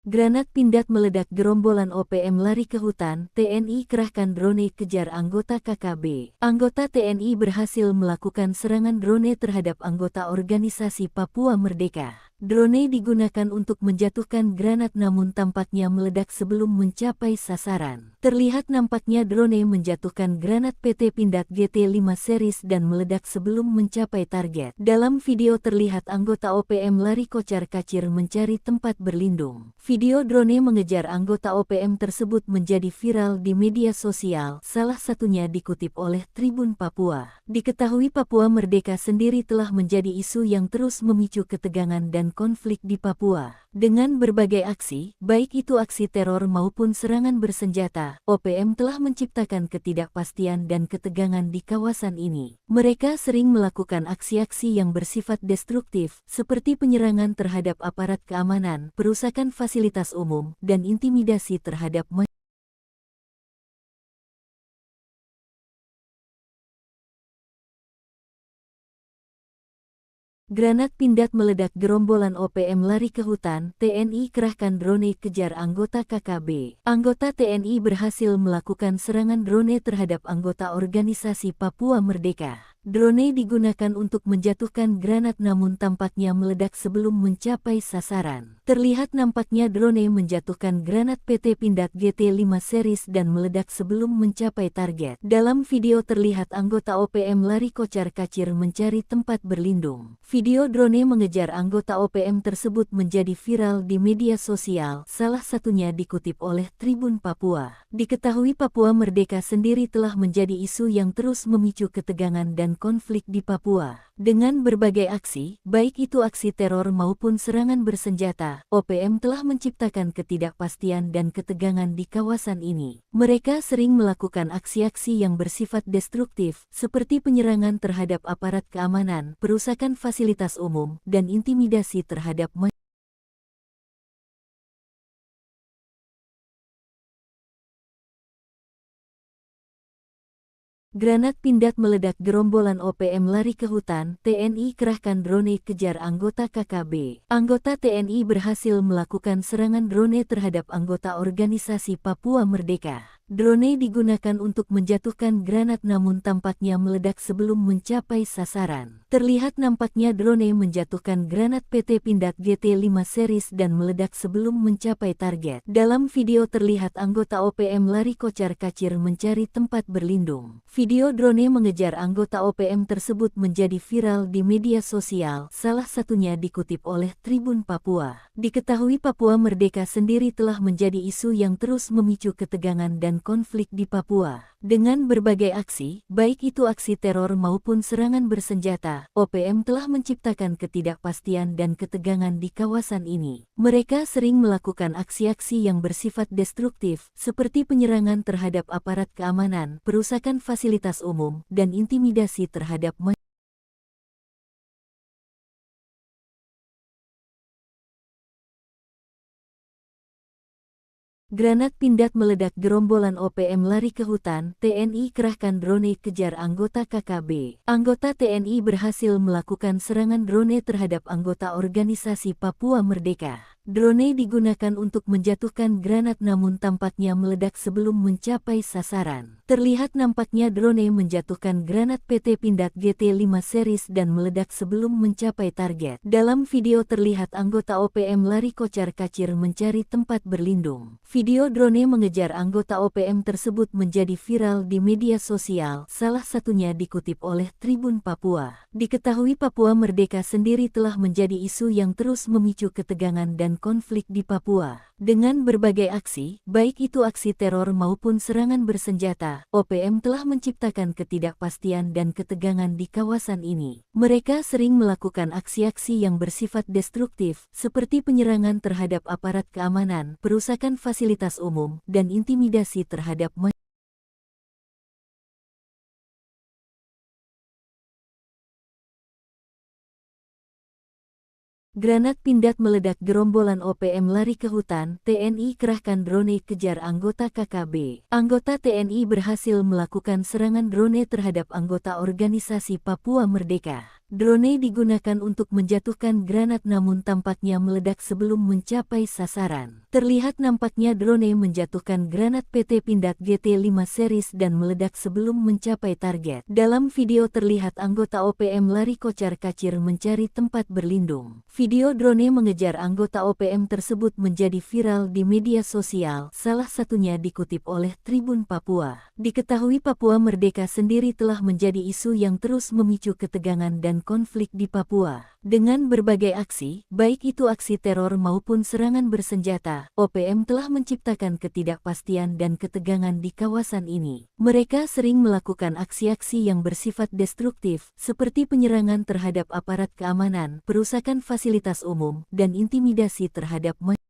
Granat pindad meledak, gerombolan OPM lari ke hutan, TNI kerahkan drone kejar anggota KKB. Anggota TNI berhasil melakukan serangan drone terhadap anggota organisasi Papua Merdeka. Drone digunakan untuk menjatuhkan granat namun tampaknya meledak sebelum mencapai sasaran. Terlihat nampaknya drone menjatuhkan granat PT Pindad GT5 series dan meledak sebelum mencapai target. Dalam video terlihat anggota OPM lari kocar-kacir mencari tempat berlindung. Video drone mengejar anggota OPM tersebut menjadi viral di media sosial, salah satunya dikutip oleh Tribun Papua. Diketahui Papua Merdeka sendiri telah menjadi isu yang terus memicu ketegangan dan konflik di Papua. Dengan berbagai aksi, baik itu aksi teror maupun serangan bersenjata, OPM telah menciptakan ketidakpastian dan ketegangan di kawasan ini. Mereka sering melakukan aksi-aksi yang bersifat destruktif, seperti penyerangan terhadap aparat keamanan, perusakan fasilitas umum, dan intimidasi terhadap masyarakat. Granat pindad meledak, gerombolan OPM lari ke hutan, TNI kerahkan drone kejar anggota KKB. Anggota TNI berhasil melakukan serangan drone terhadap anggota organisasi Papua Merdeka. Drone digunakan untuk menjatuhkan granat namun tampaknya meledak sebelum mencapai sasaran. Terlihat nampaknya drone menjatuhkan granat PT Pindad GT5 series dan meledak sebelum mencapai target. Dalam video terlihat anggota OPM lari kocar-kacir mencari tempat berlindung. Video drone mengejar anggota OPM tersebut menjadi viral di media sosial, salah satunya dikutip oleh Tribun Papua. Diketahui Papua Merdeka sendiri telah menjadi isu yang terus memicu ketegangan dan konflik di Papua. Dengan berbagai aksi, baik itu aksi teror maupun serangan bersenjata, OPM telah menciptakan ketidakpastian dan ketegangan di kawasan ini. Mereka sering melakukan aksi-aksi yang bersifat destruktif, seperti penyerangan terhadap aparat keamanan, perusakan fasilitas umum, dan intimidasi terhadap masyarakat. Granat pindad meledak, gerombolan OPM lari ke hutan, TNI kerahkan drone kejar anggota KKB. Anggota TNI berhasil melakukan serangan drone terhadap anggota organisasi Papua Merdeka. Drone digunakan untuk menjatuhkan granat namun tampaknya meledak sebelum mencapai sasaran. Terlihat nampaknya drone menjatuhkan granat PT Pindad GT5 series dan meledak sebelum mencapai target. Dalam video terlihat anggota OPM lari kocar-kacir mencari tempat berlindung. Video drone mengejar anggota OPM tersebut menjadi viral di media sosial, salah satunya dikutip oleh Tribun Papua. Diketahui Papua Merdeka sendiri telah menjadi isu yang terus memicu ketegangan dan konflik di Papua. Dengan berbagai aksi, baik itu aksi teror maupun serangan bersenjata, OPM telah menciptakan ketidakpastian dan ketegangan di kawasan ini. Mereka sering melakukan aksi-aksi yang bersifat destruktif, seperti penyerangan terhadap aparat keamanan, perusakan fasilitas umum, dan intimidasi terhadap masyarakat. Granat pindad meledak, gerombolan OPM lari ke hutan, TNI kerahkan drone kejar anggota KKB. Anggota TNI berhasil melakukan serangan drone terhadap anggota organisasi Papua Merdeka. Drone digunakan untuk menjatuhkan granat namun tampaknya meledak sebelum mencapai sasaran. Terlihat nampaknya drone menjatuhkan granat PT Pindad GT5 series dan meledak sebelum mencapai target. Dalam video terlihat anggota OPM lari kocar-kacir mencari tempat berlindung. Video drone mengejar anggota OPM tersebut menjadi viral di media sosial, salah satunya dikutip oleh Tribun Papua. Diketahui Papua Merdeka sendiri telah menjadi isu yang terus memicu ketegangan dan dan konflik di Papua. Dengan berbagai aksi, baik itu aksi teror maupun serangan bersenjata, OPM telah menciptakan ketidakpastian dan ketegangan di kawasan ini. Mereka sering melakukan aksi-aksi yang bersifat destruktif, seperti penyerangan terhadap aparat keamanan, perusakan fasilitas umum, dan intimidasi terhadap masyarakat. Granat pindad meledak, gerombolan OPM lari ke hutan, TNI kerahkan drone kejar anggota KKB. Anggota TNI berhasil melakukan serangan drone terhadap anggota organisasi Papua Merdeka. Drone digunakan untuk menjatuhkan granat namun tampaknya meledak sebelum mencapai sasaran. Terlihat nampaknya drone menjatuhkan granat PT Pindad GT5 series dan meledak sebelum mencapai target. Dalam video terlihat anggota OPM lari kocar-kacir mencari tempat berlindung. Video drone mengejar anggota OPM tersebut menjadi viral di media sosial, salah satunya dikutip oleh Tribun Papua. Diketahui Papua Merdeka sendiri telah menjadi isu yang terus memicu ketegangan dan konflik di Papua. Dengan berbagai aksi, baik itu aksi teror maupun serangan bersenjata, OPM telah menciptakan ketidakpastian dan ketegangan di kawasan ini. Mereka sering melakukan aksi-aksi yang bersifat destruktif, seperti penyerangan terhadap aparat keamanan, perusakan fasilitas umum, dan intimidasi terhadap masyarakat.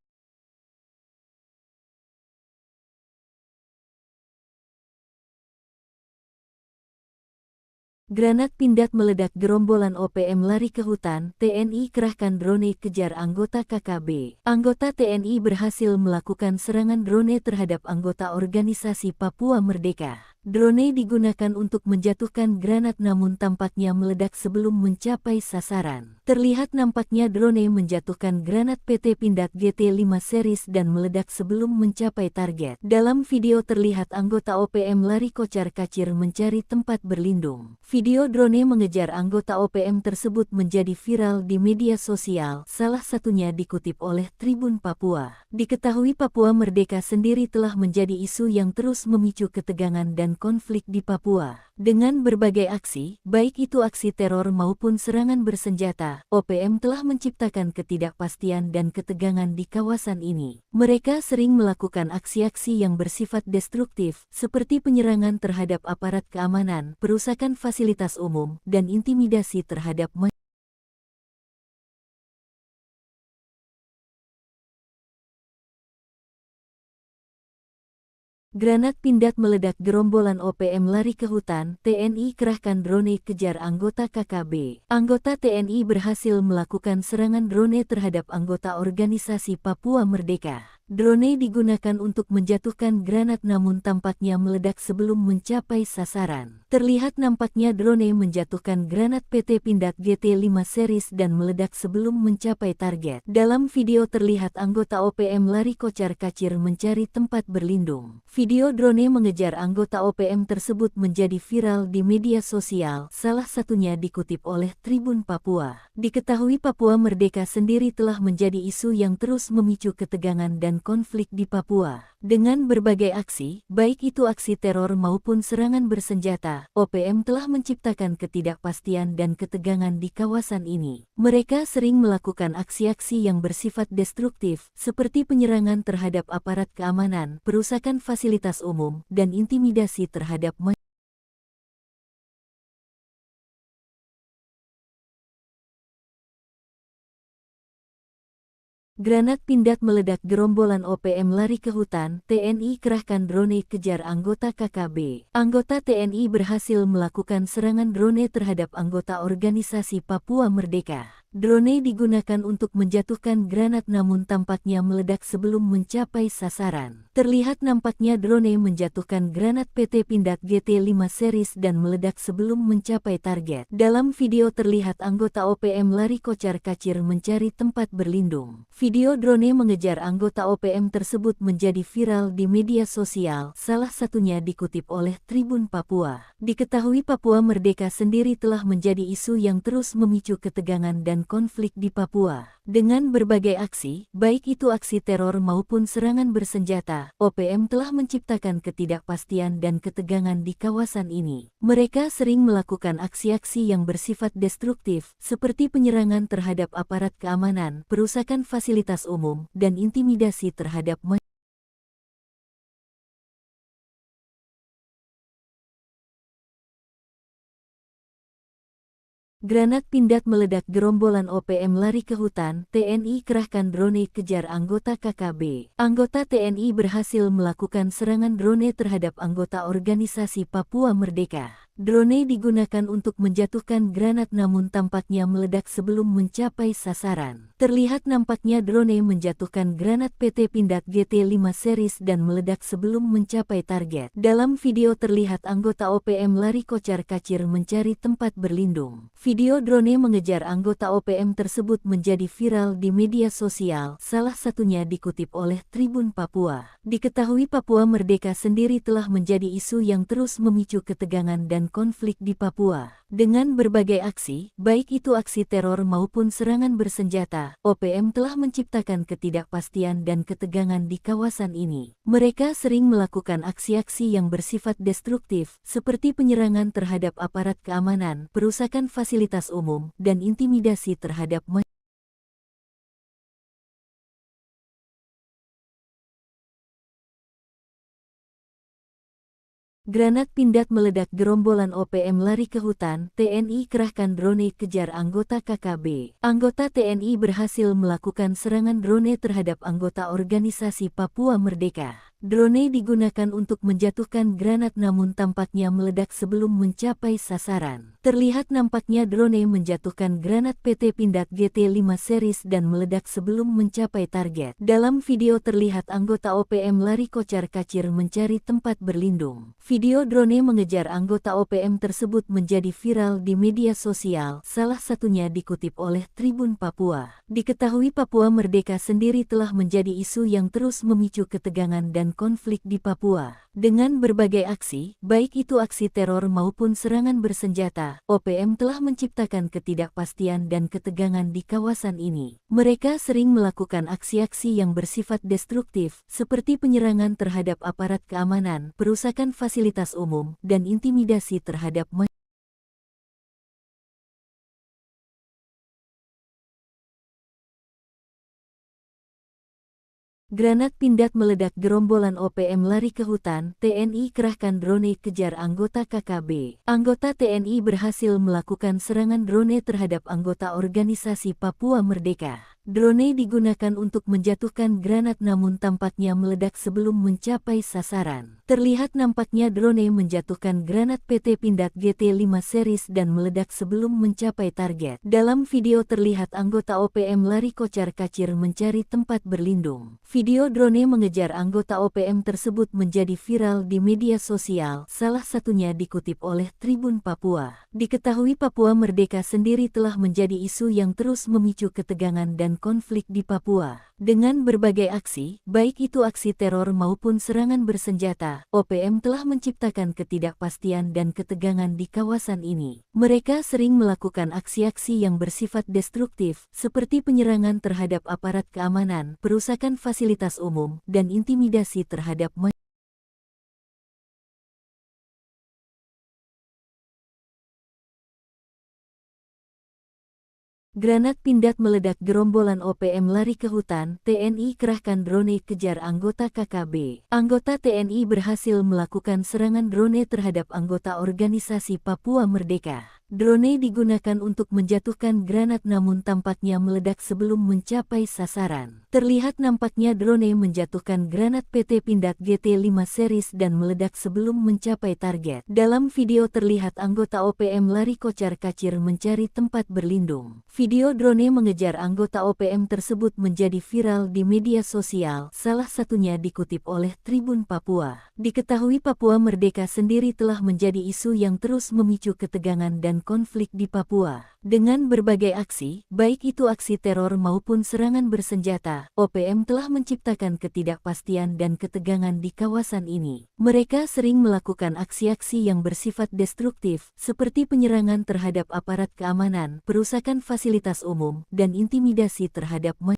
Granat pindad meledak, gerombolan OPM lari ke hutan, TNI kerahkan drone kejar anggota KKB. Anggota TNI berhasil melakukan serangan drone terhadap anggota organisasi Papua Merdeka. Drone digunakan untuk menjatuhkan granat namun tampaknya meledak sebelum mencapai sasaran. Terlihat nampaknya drone menjatuhkan granat PT Pindad GT5 series dan meledak sebelum mencapai target. Dalam video terlihat anggota OPM lari kocar-kacir mencari tempat berlindung. Video drone mengejar anggota OPM tersebut menjadi viral di media sosial, salah satunya dikutip oleh Tribun Papua. Diketahui Papua Merdeka sendiri telah menjadi isu yang terus memicu ketegangan dan konflik di Papua. Dengan berbagai aksi, baik itu aksi teror maupun serangan bersenjata, OPM telah menciptakan ketidakpastian dan ketegangan di kawasan ini. Mereka sering melakukan aksi-aksi yang bersifat destruktif, seperti penyerangan terhadap aparat keamanan, perusakan fasilitas umum, dan intimidasi terhadap masyarakat. Granat pindad meledak, gerombolan OPM lari ke hutan, TNI kerahkan drone kejar anggota KKB. Anggota TNI berhasil melakukan serangan drone terhadap anggota organisasi Papua Merdeka. Drone digunakan untuk menjatuhkan granat namun tampaknya meledak sebelum mencapai sasaran. Terlihat nampaknya drone menjatuhkan granat PT Pindad GT5 series dan meledak sebelum mencapai target. Dalam video terlihat anggota OPM lari kocar-kacir mencari tempat berlindung. Video drone mengejar anggota OPM tersebut menjadi viral di media sosial, salah satunya dikutip oleh Tribun Papua. Diketahui Papua Merdeka sendiri telah menjadi isu yang terus memicu ketegangan dan konflik di Papua. Dengan berbagai aksi, baik itu aksi teror maupun serangan bersenjata, OPM telah menciptakan ketidakpastian dan ketegangan di kawasan ini. Mereka sering melakukan aksi-aksi yang bersifat destruktif, seperti penyerangan terhadap aparat keamanan, perusakan fasilitas umum, dan intimidasi terhadap masyarakat. Granat pindad meledak, gerombolan OPM lari ke hutan, TNI kerahkan drone kejar anggota KKB. Anggota TNI berhasil melakukan serangan drone terhadap anggota organisasi Papua Merdeka. Drone digunakan untuk menjatuhkan granat namun tampaknya meledak sebelum mencapai sasaran. Terlihat nampaknya drone menjatuhkan granat PT Pindad GT5 series dan meledak sebelum mencapai target. Dalam video terlihat anggota OPM lari kocar-kacir mencari tempat berlindung. Video drone mengejar anggota OPM tersebut menjadi viral di media sosial, salah satunya dikutip oleh Tribun Papua. Diketahui Papua Merdeka sendiri telah menjadi isu yang terus memicu ketegangan dan konflik di Papua. Dengan berbagai aksi, baik itu aksi teror maupun serangan bersenjata, OPM telah menciptakan ketidakpastian dan ketegangan di kawasan ini. Mereka sering melakukan aksi-aksi yang bersifat destruktif, seperti penyerangan terhadap aparat keamanan, perusakan fasilitas umum, dan intimidasi terhadap masyarakat. Granat pindad meledak, gerombolan OPM lari ke hutan, TNI kerahkan drone kejar anggota KKB. Anggota TNI berhasil melakukan serangan drone terhadap anggota organisasi Papua Merdeka. Drone digunakan untuk menjatuhkan granat namun tampaknya meledak sebelum mencapai sasaran. Terlihat nampaknya drone menjatuhkan granat PT Pindad GT5 series dan meledak sebelum mencapai target. Dalam video terlihat anggota OPM lari kocar-kacir mencari tempat berlindung. Video drone mengejar anggota OPM tersebut menjadi viral di media sosial, salah satunya dikutip oleh Tribun Papua. Diketahui Papua Merdeka sendiri telah menjadi isu yang terus memicu ketegangan dan konflik di Papua. Dengan berbagai aksi, baik itu aksi teror maupun serangan bersenjata, OPM telah menciptakan ketidakpastian dan ketegangan di kawasan ini. Mereka sering melakukan aksi-aksi yang bersifat destruktif, seperti penyerangan terhadap aparat keamanan, perusakan fasilitas umum, dan intimidasi terhadap masyarakat. Granat pindad meledak, gerombolan OPM lari ke hutan, TNI kerahkan drone kejar anggota KKB. Anggota TNI berhasil melakukan serangan drone terhadap anggota organisasi Papua Merdeka. Drone digunakan untuk menjatuhkan granat namun tampaknya meledak sebelum mencapai sasaran. Terlihat nampaknya drone menjatuhkan granat PT Pindad GT5 series dan meledak sebelum mencapai target. Dalam video terlihat anggota OPM lari kocar-kacir mencari tempat berlindung. Video drone mengejar anggota OPM tersebut menjadi viral di media sosial, salah satunya dikutip oleh Tribun Papua. Diketahui Papua Merdeka sendiri telah menjadi isu yang terus memicu ketegangan dan konflik di Papua. Dengan berbagai aksi, baik itu aksi teror maupun serangan bersenjata, OPM telah menciptakan ketidakpastian dan ketegangan di kawasan ini. Mereka sering melakukan aksi-aksi yang bersifat destruktif, seperti penyerangan terhadap aparat keamanan, perusakan fasilitas umum, dan intimidasi terhadap masyarakat. Granat pindad meledak, gerombolan OPM lari ke hutan, TNI kerahkan drone kejar anggota KKB. Anggota TNI berhasil melakukan serangan drone terhadap anggota organisasi Papua Merdeka. Drone digunakan untuk menjatuhkan granat namun tampaknya meledak sebelum mencapai sasaran. Terlihat nampaknya drone menjatuhkan granat PT Pindad GT5 series dan meledak sebelum mencapai target. Dalam video terlihat anggota OPM lari kocar-kacir mencari tempat berlindung. Video drone mengejar anggota OPM tersebut menjadi viral di media sosial, salah satunya dikutip oleh Tribun Papua. Diketahui Papua Merdeka sendiri telah menjadi isu yang terus memicu ketegangan dan konflik di Papua. Dengan berbagai aksi, baik itu aksi teror maupun serangan bersenjata, OPM telah menciptakan ketidakpastian dan ketegangan di kawasan ini. Mereka sering melakukan aksi-aksi yang bersifat destruktif, seperti penyerangan terhadap aparat keamanan, perusakan fasilitas umum, dan intimidasi terhadap masyarakat. Granat pindad meledak, gerombolan OPM lari ke hutan, TNI kerahkan drone kejar anggota KKB. Anggota TNI berhasil melakukan serangan drone terhadap anggota organisasi Papua Merdeka. Drone digunakan untuk menjatuhkan granat namun tampaknya meledak sebelum mencapai sasaran. Terlihat nampaknya drone menjatuhkan granat PT Pindad GT5 series dan meledak sebelum mencapai target. Dalam video terlihat anggota OPM lari kocar-kacir mencari tempat berlindung. Video drone mengejar anggota OPM tersebut menjadi viral di media sosial, salah satunya dikutip oleh Tribun Papua. Diketahui Papua Merdeka sendiri telah menjadi isu yang terus memicu ketegangan dan dan konflik di Papua. Dengan berbagai aksi, baik itu aksi teror maupun serangan bersenjata, OPM telah menciptakan ketidakpastian dan ketegangan di kawasan ini. Mereka sering melakukan aksi-aksi yang bersifat destruktif, seperti penyerangan terhadap aparat keamanan, perusakan fasilitas umum, dan intimidasi terhadap masyarakat.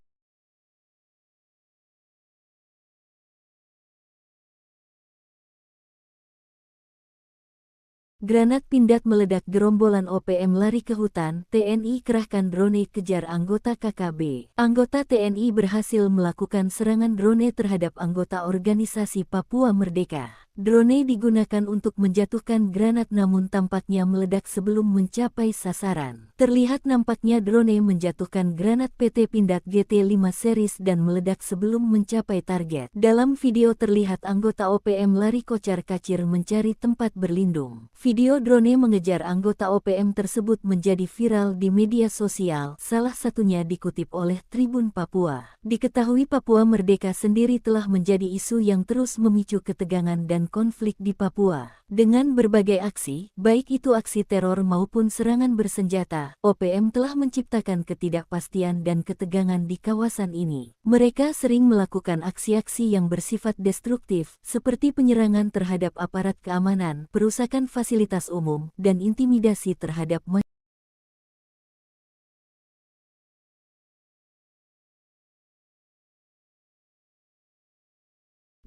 Granat pindad meledak, gerombolan OPM lari ke hutan, TNI kerahkan drone kejar anggota KKB. Anggota TNI berhasil melakukan serangan drone terhadap anggota organisasi Papua Merdeka. Drone digunakan untuk menjatuhkan granat namun tampaknya meledak sebelum mencapai sasaran. Terlihat nampaknya drone menjatuhkan granat PT Pindad GT5 series dan meledak sebelum mencapai target. Dalam video terlihat anggota OPM lari kocar-kacir mencari tempat berlindung. Video drone mengejar anggota OPM tersebut menjadi viral di media sosial, salah satunya dikutip oleh Tribun Papua. Diketahui Papua Merdeka sendiri telah menjadi isu yang terus memicu ketegangan dan konflik di Papua. Dengan berbagai aksi, baik itu aksi teror maupun serangan bersenjata, OPM telah menciptakan ketidakpastian dan ketegangan di kawasan ini. Mereka sering melakukan aksi-aksi yang bersifat destruktif, seperti penyerangan terhadap aparat keamanan, perusakan fasilitas umum, dan intimidasi terhadap masyarakat.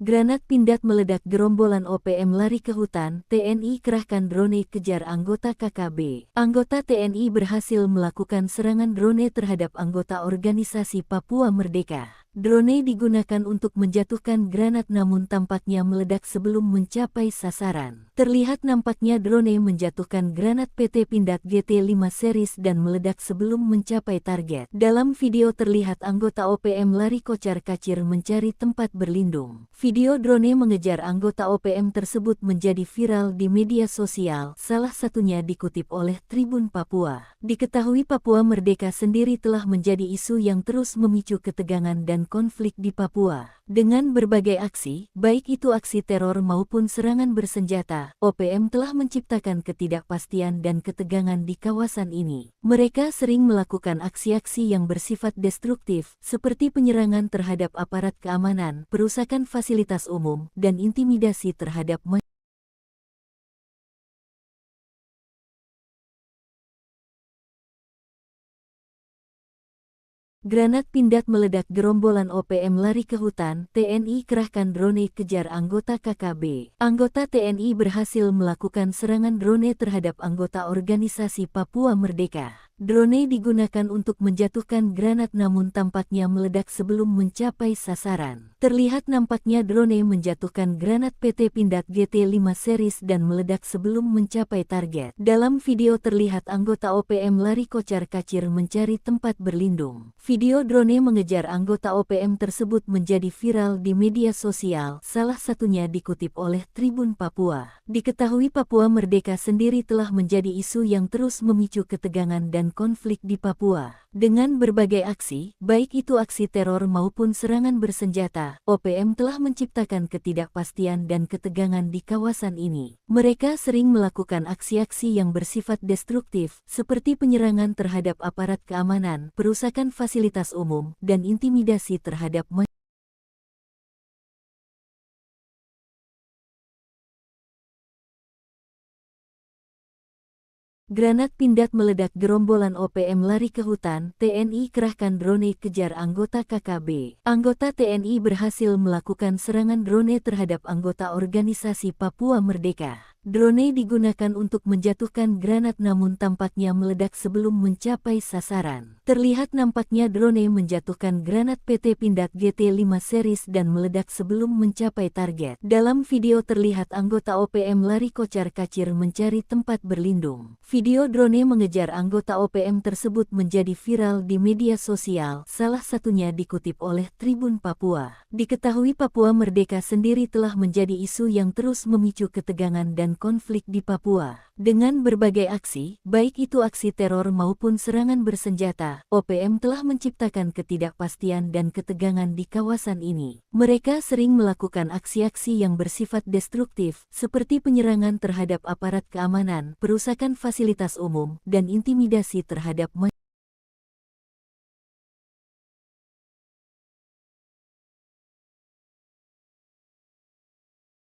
Granat pindad meledak, gerombolan OPM lari ke hutan, TNI kerahkan drone kejar anggota KKB. Anggota TNI berhasil melakukan serangan drone terhadap anggota organisasi Papua Merdeka. Drone digunakan untuk menjatuhkan granat namun tampaknya meledak sebelum mencapai sasaran. Terlihat nampaknya drone menjatuhkan granat PT Pindad GT5 series dan meledak sebelum mencapai target. Dalam video terlihat anggota OPM lari kocar-kacir mencari tempat berlindung. Video drone mengejar anggota OPM tersebut menjadi viral di media sosial, salah satunya dikutip oleh Tribun Papua. Diketahui Papua Merdeka sendiri telah menjadi isu yang terus memicu ketegangan dan konflik di Papua. Dengan berbagai aksi, baik itu aksi teror maupun serangan bersenjata, OPM telah menciptakan ketidakpastian dan ketegangan di kawasan ini. Mereka sering melakukan aksi-aksi yang bersifat destruktif, seperti penyerangan terhadap aparat keamanan, perusakan fasilitas umum, dan intimidasi terhadap masyarakat. Granat pindad meledak, gerombolan OPM lari ke hutan, TNI kerahkan drone kejar anggota KKB. Anggota TNI berhasil melakukan serangan drone terhadap anggota organisasi Papua Merdeka. Drone digunakan untuk menjatuhkan granat namun tampaknya meledak sebelum mencapai sasaran. Terlihat nampaknya drone menjatuhkan granat PT Pindad GT5 series dan meledak sebelum mencapai target. Dalam video terlihat anggota OPM lari kocar-kacir mencari tempat berlindung. Video drone mengejar anggota OPM tersebut menjadi viral di media sosial, salah satunya dikutip oleh Tribun Papua. Diketahui Papua Merdeka sendiri telah menjadi isu yang terus memicu ketegangan dan konflik di Papua. Dengan berbagai aksi, baik itu aksi teror maupun serangan bersenjata, OPM telah menciptakan ketidakpastian dan ketegangan di kawasan ini. Mereka sering melakukan aksi-aksi yang bersifat destruktif, seperti penyerangan terhadap aparat keamanan, perusakan fasilitas umum, dan intimidasi terhadap masyarakat. Granat pindad meledak, gerombolan OPM lari ke hutan, TNI kerahkan drone kejar anggota KKB. Anggota TNI berhasil melakukan serangan drone terhadap anggota organisasi Papua Merdeka. Drone digunakan untuk menjatuhkan granat namun tampaknya meledak sebelum mencapai sasaran. Terlihat nampaknya drone menjatuhkan granat PT Pindad GT5 series dan meledak sebelum mencapai target. Dalam video terlihat anggota OPM lari kocar-kacir mencari tempat berlindung. Video drone mengejar anggota OPM tersebut menjadi viral di media sosial, salah satunya dikutip oleh Tribun Papua. Diketahui Papua Merdeka sendiri telah menjadi isu yang terus memicu ketegangan dan dan konflik di Papua. Dengan berbagai aksi, baik itu aksi teror maupun serangan bersenjata, OPM telah menciptakan ketidakpastian dan ketegangan di kawasan ini. Mereka sering melakukan aksi-aksi yang bersifat destruktif, seperti penyerangan terhadap aparat keamanan, perusakan fasilitas umum, dan intimidasi terhadap masyarakat.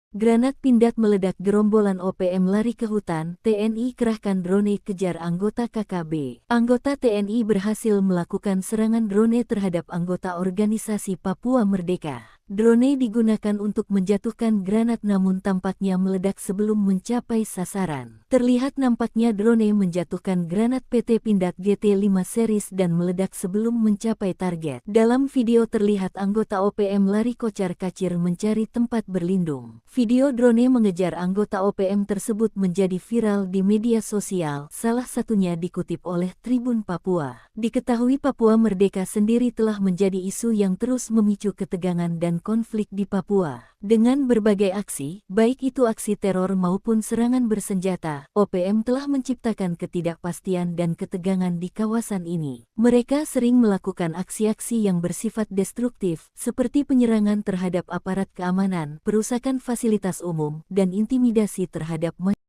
Granat pindad meledak, gerombolan OPM lari ke hutan, TNI kerahkan drone kejar anggota KKB. Anggota TNI berhasil melakukan serangan drone terhadap anggota organisasi Papua Merdeka. Drone digunakan untuk menjatuhkan granat namun tampaknya meledak sebelum mencapai sasaran. Terlihat nampaknya drone menjatuhkan granat PT Pindad GT5 series dan meledak sebelum mencapai target. Dalam video terlihat anggota OPM lari kocar-kacir mencari tempat berlindung. Video drone mengejar anggota OPM tersebut menjadi viral di media sosial, salah satunya dikutip oleh Tribun Papua. Diketahui Papua Merdeka sendiri telah menjadi isu yang terus memicu ketegangan dan konflik di Papua. Dengan berbagai aksi, baik itu aksi teror maupun serangan bersenjata, OPM telah menciptakan ketidakpastian dan ketegangan di kawasan ini. Mereka sering melakukan aksi-aksi yang bersifat destruktif, seperti penyerangan terhadap aparat keamanan, perusakan fasilitas umum, dan intimidasi terhadap masyarakat.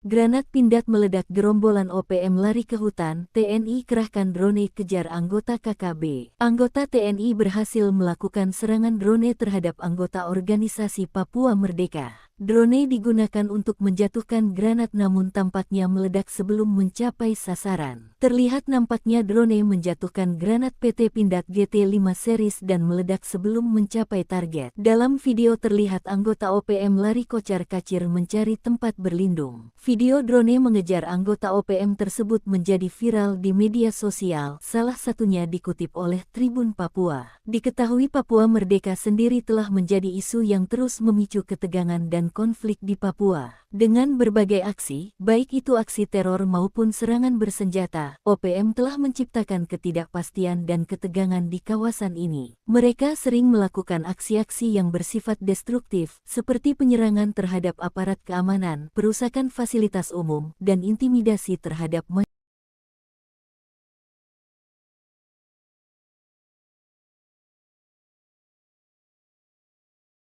Granat pindad meledak, gerombolan OPM lari ke hutan, TNI kerahkan drone kejar anggota KKB. Anggota TNI berhasil melakukan serangan drone terhadap anggota organisasi Papua Merdeka. Drone digunakan untuk menjatuhkan granat namun tampaknya meledak sebelum mencapai sasaran. Terlihat nampaknya drone menjatuhkan granat PT Pindad GT5 series dan meledak sebelum mencapai target. Dalam video terlihat anggota OPM lari kocar-kacir mencari tempat berlindung. Video drone mengejar anggota OPM tersebut menjadi viral di media sosial, salah satunya dikutip oleh Tribun Papua. Diketahui Papua Merdeka sendiri telah menjadi isu yang terus memicu ketegangan dan konflik di Papua. Dengan berbagai aksi, baik itu aksi teror maupun serangan bersenjata, OPM telah menciptakan ketidakpastian dan ketegangan di kawasan ini. Mereka sering melakukan aksi-aksi yang bersifat destruktif, seperti penyerangan terhadap aparat keamanan, perusakan fasilitas umum, dan intimidasi terhadap masyarakat.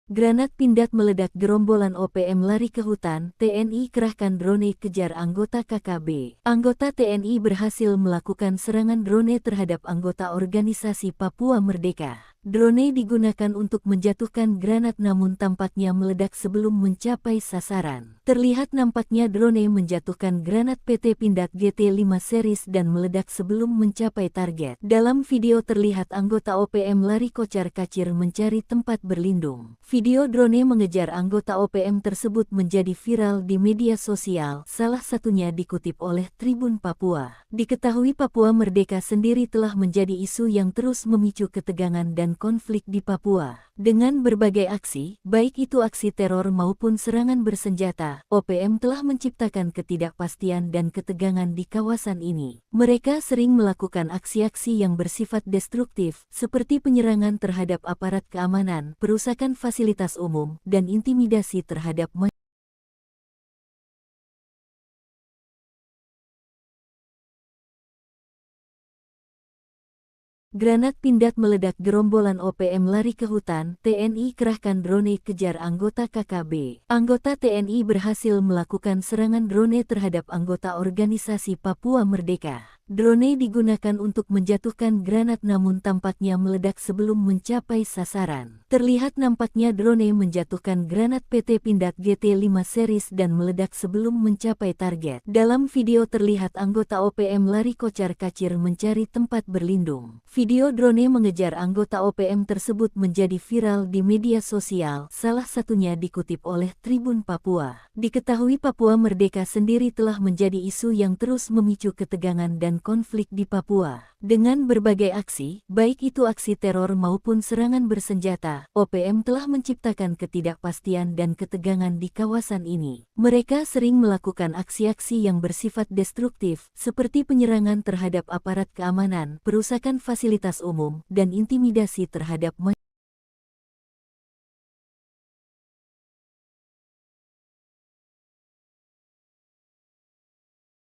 Granat pindad meledak, gerombolan OPM lari ke hutan, TNI kerahkan drone kejar anggota KKB. Anggota TNI berhasil melakukan serangan drone terhadap anggota organisasi Papua Merdeka. Drone digunakan untuk menjatuhkan granat namun tampaknya meledak sebelum mencapai sasaran. Terlihat nampaknya drone menjatuhkan granat PT Pindad GT5 series dan meledak sebelum mencapai target. Dalam video terlihat anggota OPM lari kocar-kacir mencari tempat berlindung. Video drone mengejar anggota OPM tersebut menjadi viral di media sosial, salah satunya dikutip oleh Tribun Papua. Diketahui Papua Merdeka sendiri telah menjadi isu yang terus memicu ketegangan dan konflik di Papua. Dengan berbagai aksi, baik itu aksi teror maupun serangan bersenjata, OPM telah menciptakan ketidakpastian dan ketegangan di kawasan ini. Mereka sering melakukan aksi-aksi yang bersifat destruktif, seperti penyerangan terhadap aparat keamanan, perusakan fasilitas umum, dan intimidasi terhadap masyarakat. Granat pindad meledak, gerombolan OPM lari ke hutan, TNI kerahkan drone kejar anggota KKB. Anggota TNI berhasil melakukan serangan drone terhadap anggota organisasi Papua Merdeka. Drone digunakan untuk menjatuhkan granat namun tampaknya meledak sebelum mencapai sasaran. Terlihat nampaknya drone menjatuhkan granat PT Pindad GT5 series dan meledak sebelum mencapai target. Dalam video terlihat anggota OPM lari kocar-kacir mencari tempat berlindung. Video drone mengejar anggota OPM tersebut menjadi viral di media sosial, salah satunya dikutip oleh Tribun Papua. Diketahui Papua Merdeka sendiri telah menjadi isu yang terus memicu ketegangan dan dan konflik di Papua. Dengan berbagai aksi, baik itu aksi teror maupun serangan bersenjata, OPM telah menciptakan ketidakpastian dan ketegangan di kawasan ini. Mereka sering melakukan aksi-aksi yang bersifat destruktif, seperti penyerangan terhadap aparat keamanan, perusakan fasilitas umum, dan intimidasi terhadap masyarakat.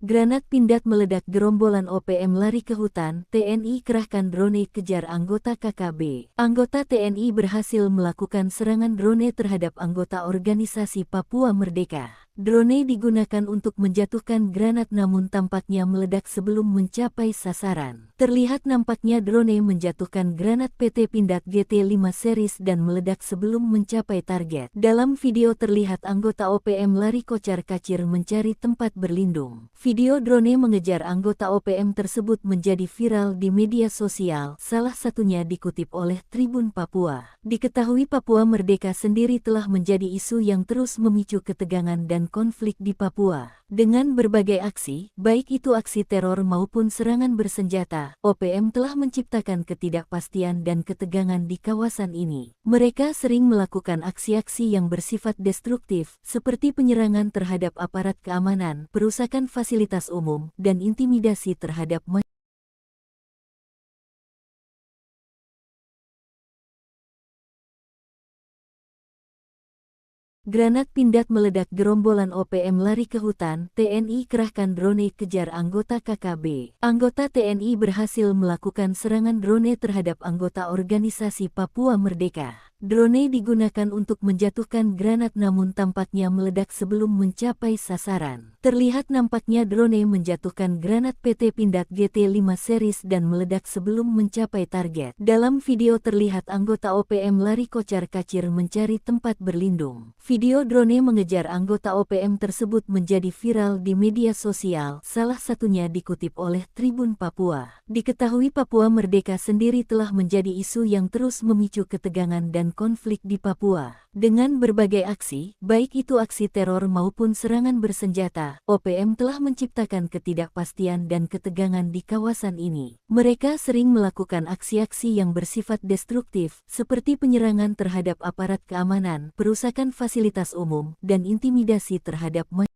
Granat pindad meledak, gerombolan OPM lari ke hutan, TNI kerahkan drone kejar anggota KKB. Anggota TNI berhasil melakukan serangan drone terhadap anggota organisasi Papua Merdeka. Drone digunakan untuk menjatuhkan granat namun tampaknya meledak sebelum mencapai sasaran. Terlihat nampaknya drone menjatuhkan granat PT Pindad GT5 series dan meledak sebelum mencapai target. Dalam video terlihat anggota OPM lari kocar-kacir mencari tempat berlindung. Video drone mengejar anggota OPM tersebut menjadi viral di media sosial, salah satunya dikutip oleh Tribun Papua. Diketahui Papua Merdeka sendiri telah menjadi isu yang terus memicu ketegangan dan konflik di Papua. Dengan berbagai aksi, baik itu aksi teror maupun serangan bersenjata, OPM telah menciptakan ketidakpastian dan ketegangan di kawasan ini. Mereka sering melakukan aksi-aksi yang bersifat destruktif, seperti penyerangan terhadap aparat keamanan, perusakan fasilitas umum, dan intimidasi terhadap masyarakat. Granat pindad meledak, gerombolan OPM lari ke hutan, TNI kerahkan drone kejar anggota KKB. Anggota TNI berhasil melakukan serangan drone terhadap anggota organisasi Papua Merdeka. Drone digunakan untuk menjatuhkan granat namun tampaknya meledak sebelum mencapai sasaran. Terlihat nampaknya drone menjatuhkan granat PT Pindad GT5 series dan meledak sebelum mencapai target. Dalam video terlihat anggota OPM lari kocar-kacir mencari tempat berlindung. Video drone mengejar anggota OPM tersebut menjadi viral di media sosial, salah satunya dikutip oleh Tribun Papua. Diketahui Papua Merdeka sendiri telah menjadi isu yang terus memicu ketegangan dan konflik di Papua. Dengan berbagai aksi, baik itu aksi teror maupun serangan bersenjata, OPM telah menciptakan ketidakpastian dan ketegangan di kawasan ini. Mereka sering melakukan aksi-aksi yang bersifat destruktif, seperti penyerangan terhadap aparat keamanan, perusakan fasilitas umum, dan intimidasi terhadap masyarakat.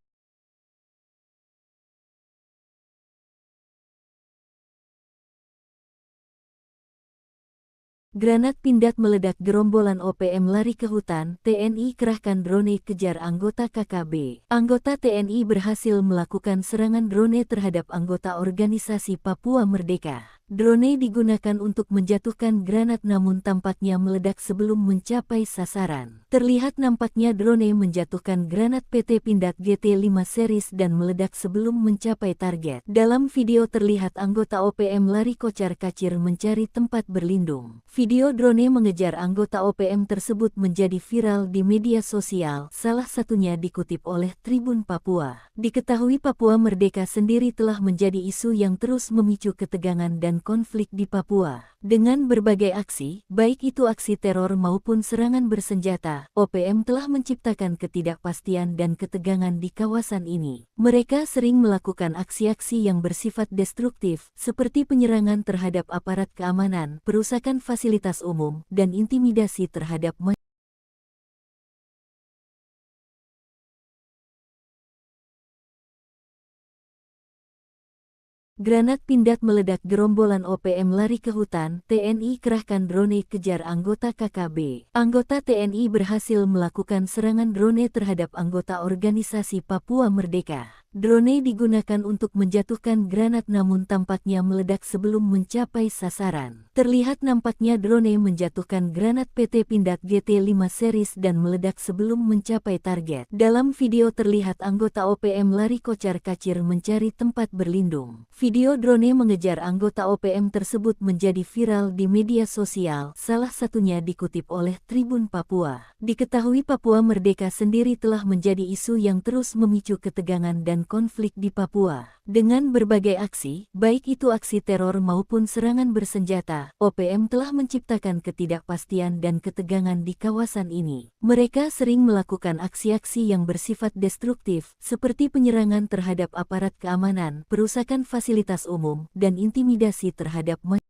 Granat pindad meledak, gerombolan OPM lari ke hutan, TNI kerahkan drone kejar anggota KKB. Anggota TNI berhasil melakukan serangan drone terhadap anggota organisasi Papua Merdeka. Drone digunakan untuk menjatuhkan granat namun tampaknya meledak sebelum mencapai sasaran. Terlihat nampaknya drone menjatuhkan granat PT Pindad GT5 series dan meledak sebelum mencapai target. Dalam video terlihat anggota OPM lari kocar-kacir mencari tempat berlindung. Video drone mengejar anggota OPM tersebut menjadi viral di media sosial, salah satunya dikutip oleh Tribun Papua. Diketahui Papua Merdeka sendiri telah menjadi isu yang terus memicu ketegangan dan konflik di Papua. Dengan berbagai aksi, baik itu aksi teror maupun serangan bersenjata, OPM telah menciptakan ketidakpastian dan ketegangan di kawasan ini. Mereka sering melakukan aksi-aksi yang bersifat destruktif, seperti penyerangan terhadap aparat keamanan, perusakan fasilitas umum, dan intimidasi terhadap masyarakat. Granat pindad meledak, gerombolan OPM lari ke hutan, TNI kerahkan drone kejar anggota KKB. Anggota TNI berhasil melakukan serangan drone terhadap anggota organisasi Papua Merdeka. Drone digunakan untuk menjatuhkan granat namun tampaknya meledak sebelum mencapai sasaran. Terlihat nampaknya drone menjatuhkan granat PT Pindad GT5 series dan meledak sebelum mencapai target. Dalam video terlihat anggota OPM lari kocar-kacir mencari tempat berlindung. Video drone mengejar anggota OPM tersebut menjadi viral di media sosial, salah satunya dikutip oleh Tribun Papua. Diketahui Papua Merdeka sendiri telah menjadi isu yang terus memicu ketegangan dan konflik di Papua. Dengan berbagai aksi, baik itu aksi teror maupun serangan bersenjata, OPM telah menciptakan ketidakpastian dan ketegangan di kawasan ini. Mereka sering melakukan aksi-aksi yang bersifat destruktif, seperti penyerangan terhadap aparat keamanan, perusakan fasilitas umum, dan intimidasi terhadap masyarakat.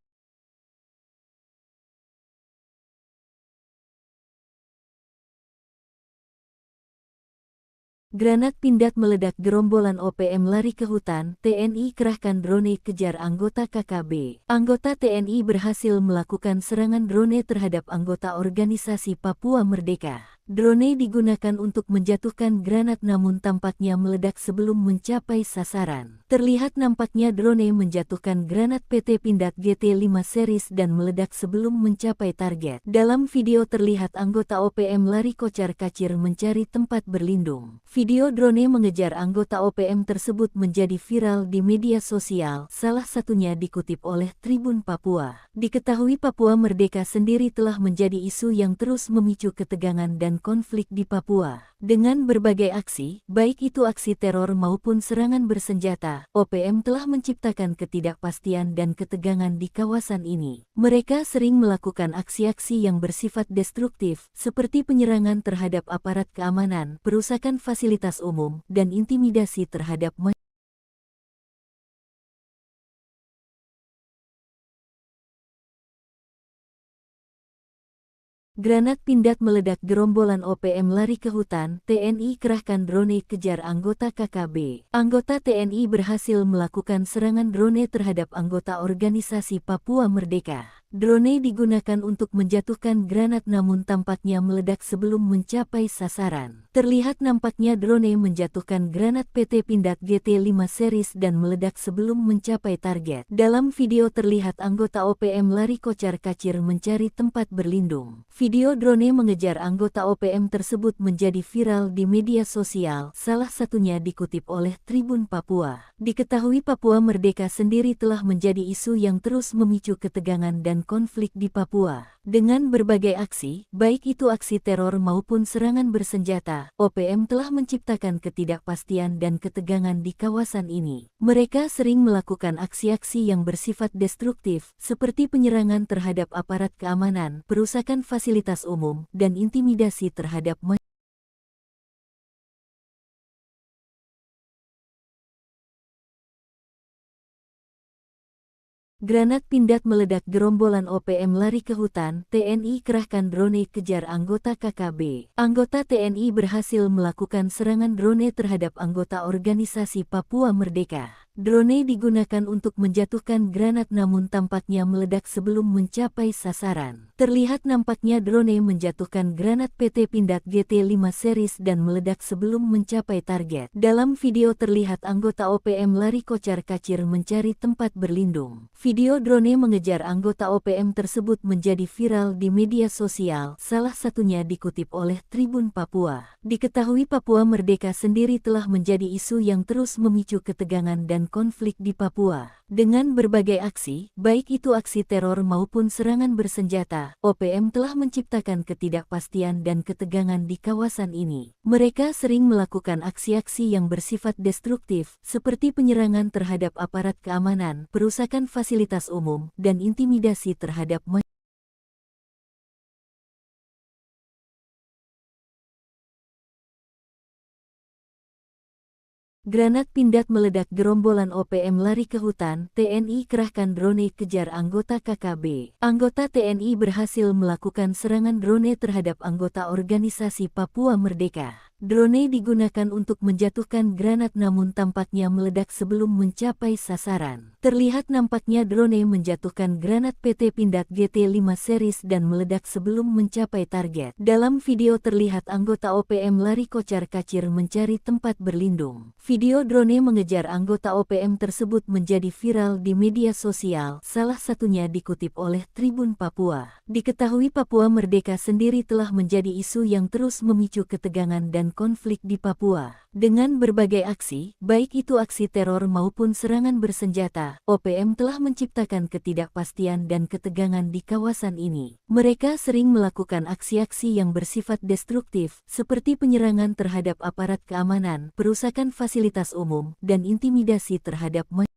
Granat pindad meledak, gerombolan OPM lari ke hutan, TNI kerahkan drone kejar anggota KKB. Anggota TNI berhasil melakukan serangan drone terhadap anggota organisasi Papua Merdeka. Drone digunakan untuk menjatuhkan granat namun tampaknya meledak sebelum mencapai sasaran. Terlihat nampaknya drone menjatuhkan granat PT Pindad GT5 series dan meledak sebelum mencapai target. Dalam video terlihat anggota OPM lari kocar-kacir mencari tempat berlindung. Video drone mengejar anggota OPM tersebut menjadi viral di media sosial, salah satunya dikutip oleh Tribun Papua. Diketahui Papua Merdeka sendiri telah menjadi isu yang terus memicu ketegangan dan konflik di Papua. Dengan berbagai aksi, baik itu aksi teror maupun serangan bersenjata, OPM telah menciptakan ketidakpastian dan ketegangan di kawasan ini. Mereka sering melakukan aksi-aksi yang bersifat destruktif, seperti penyerangan terhadap aparat keamanan, perusakan fasilitas umum, dan intimidasi terhadap masyarakat. Granat pindad meledak, gerombolan OPM lari ke hutan, TNI kerahkan drone kejar anggota KKB. Anggota TNI berhasil melakukan serangan drone terhadap anggota organisasi Papua Merdeka. Drone digunakan untuk menjatuhkan granat namun tampaknya meledak sebelum mencapai sasaran. Terlihat nampaknya drone menjatuhkan granat PT Pindad GT5 series dan meledak sebelum mencapai target. Dalam video terlihat anggota OPM lari kocar-kacir mencari tempat berlindung. Video drone mengejar anggota OPM tersebut menjadi viral di media sosial, salah satunya dikutip oleh Tribun Papua. Diketahui Papua Merdeka sendiri telah menjadi isu yang terus memicu ketegangan dan konflik di Papua. Dengan berbagai aksi, baik itu aksi teror maupun serangan bersenjata, OPM telah menciptakan ketidakpastian dan ketegangan di kawasan ini. Mereka sering melakukan aksi-aksi yang bersifat destruktif, seperti penyerangan terhadap aparat keamanan, perusakan fasilitas umum, dan intimidasi terhadap masyarakat. Granat pindad meledak, gerombolan OPM lari ke hutan, TNI kerahkan drone kejar anggota KKB. Anggota TNI berhasil melakukan serangan drone terhadap anggota organisasi Papua Merdeka. Drone digunakan untuk menjatuhkan granat namun tampaknya meledak sebelum mencapai sasaran. Terlihat nampaknya drone menjatuhkan granat PT Pindad GT5 series dan meledak sebelum mencapai target. Dalam video terlihat anggota OPM lari kocar-kacir mencari tempat berlindung. Video drone mengejar anggota OPM tersebut menjadi viral di media sosial, salah satunya dikutip oleh Tribun Papua. Diketahui Papua Merdeka sendiri telah menjadi isu yang terus memicu ketegangan dan konflik di Papua. Dengan berbagai aksi, baik itu aksi teror maupun serangan bersenjata, OPM telah menciptakan ketidakpastian dan ketegangan di kawasan ini. Mereka sering melakukan aksi-aksi yang bersifat destruktif, seperti penyerangan terhadap aparat keamanan, perusakan fasilitas umum, dan intimidasi terhadap masyarakat. Granat pindad meledak, gerombolan OPM lari ke hutan, TNI kerahkan drone kejar anggota KKB. Anggota TNI berhasil melakukan serangan drone terhadap anggota organisasi Papua Merdeka. Drone digunakan untuk menjatuhkan granat namun tampaknya meledak sebelum mencapai sasaran. Terlihat nampaknya drone menjatuhkan granat PT Pindad GT5 series dan meledak sebelum mencapai target. Dalam video terlihat anggota OPM lari kocar-kacir mencari tempat berlindung. Video drone mengejar anggota OPM tersebut menjadi viral di media sosial, salah satunya dikutip oleh Tribun Papua. Diketahui Papua Merdeka sendiri telah menjadi isu yang terus memicu ketegangan dan konflik di Papua. Dengan berbagai aksi, baik itu aksi teror maupun serangan bersenjata, OPM telah menciptakan ketidakpastian dan ketegangan di kawasan ini. Mereka sering melakukan aksi-aksi yang bersifat destruktif, seperti penyerangan terhadap aparat keamanan, perusakan fasilitas umum, dan intimidasi terhadap masyarakat.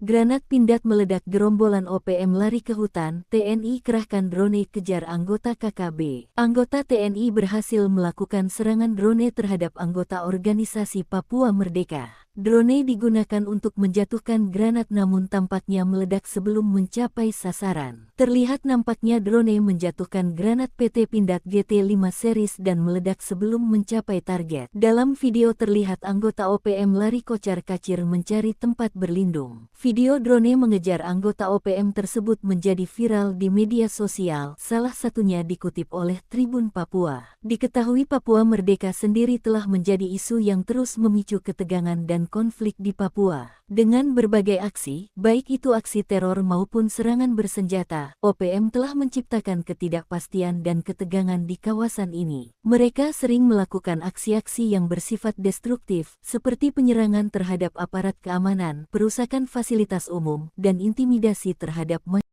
Granat pindad meledak, gerombolan OPM lari ke hutan, TNI kerahkan drone kejar anggota KKB. Anggota TNI berhasil melakukan serangan drone terhadap anggota organisasi Papua Merdeka. Drone digunakan untuk menjatuhkan granat namun tampaknya meledak sebelum mencapai sasaran. Terlihat nampaknya drone menjatuhkan granat PT Pindad GT5 series dan meledak sebelum mencapai target. Dalam video terlihat anggota OPM lari kocar-kacir mencari tempat berlindung. Video drone mengejar anggota OPM tersebut menjadi viral di media sosial, salah satunya dikutip oleh Tribun Papua. Diketahui Papua Merdeka sendiri telah menjadi isu yang terus memicu ketegangan dan konflik di Papua. Dengan berbagai aksi, baik itu aksi teror maupun serangan bersenjata, OPM telah menciptakan ketidakpastian dan ketegangan di kawasan ini. Mereka sering melakukan aksi-aksi yang bersifat destruktif, seperti penyerangan terhadap aparat keamanan, perusakan fasilitas umum, dan intimidasi terhadap masyarakat.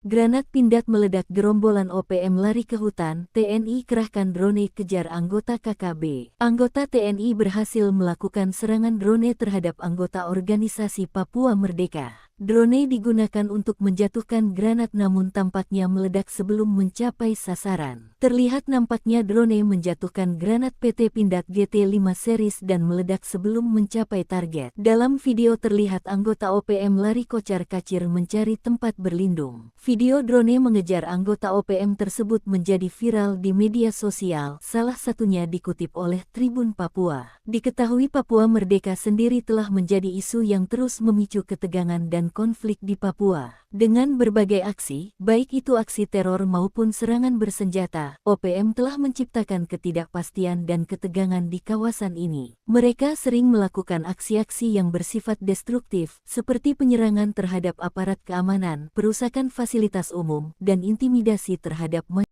Granat pindad meledak, gerombolan OPM lari ke hutan, TNI kerahkan drone kejar anggota KKB. Anggota TNI berhasil melakukan serangan drone terhadap anggota organisasi Papua Merdeka. Drone digunakan untuk menjatuhkan granat namun tampaknya meledak sebelum mencapai sasaran. Terlihat nampaknya drone menjatuhkan granat PT Pindad GT5 series dan meledak sebelum mencapai target. Dalam video terlihat anggota OPM lari kocar-kacir mencari tempat berlindung. Video drone mengejar anggota OPM tersebut menjadi viral di media sosial, salah satunya dikutip oleh Tribun Papua. Diketahui Papua Merdeka sendiri telah menjadi isu yang terus memicu ketegangan dan konflik di Papua. Dengan berbagai aksi, baik itu aksi teror maupun serangan bersenjata, OPM telah menciptakan ketidakpastian dan ketegangan di kawasan ini. Mereka sering melakukan aksi-aksi yang bersifat destruktif, seperti penyerangan terhadap aparat keamanan, perusakan fasilitas umum, dan intimidasi terhadap masyarakat.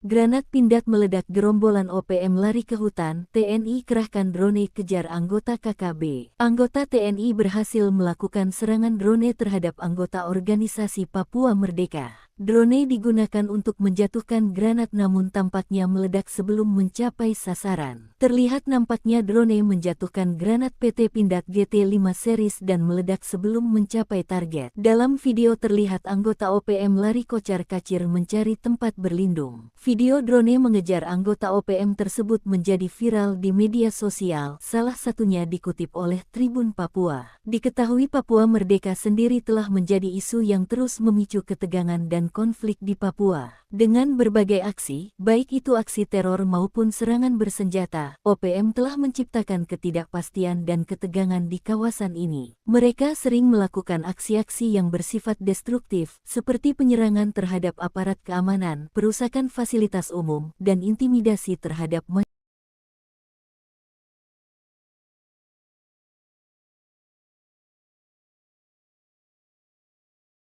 Granat pindad meledak, gerombolan OPM lari ke hutan, TNI kerahkan drone kejar anggota KKB. Anggota TNI berhasil melakukan serangan drone terhadap anggota organisasi Papua Merdeka. Drone digunakan untuk menjatuhkan granat namun tampaknya meledak sebelum mencapai sasaran. Terlihat nampaknya drone menjatuhkan granat PT Pindad GT5 series dan meledak sebelum mencapai target. Dalam video terlihat anggota OPM lari kocar-kacir mencari tempat berlindung. Video drone mengejar anggota OPM tersebut menjadi viral di media sosial, salah satunya dikutip oleh Tribun Papua. Diketahui Papua Merdeka sendiri telah menjadi isu yang terus memicu ketegangan dan konflik di Papua. Dengan berbagai aksi, baik itu aksi teror maupun serangan bersenjata, OPM telah menciptakan ketidakpastian dan ketegangan di kawasan ini. Mereka sering melakukan aksi-aksi yang bersifat destruktif, seperti penyerangan terhadap aparat keamanan, perusakan fasilitas umum, dan intimidasi terhadap masyarakat.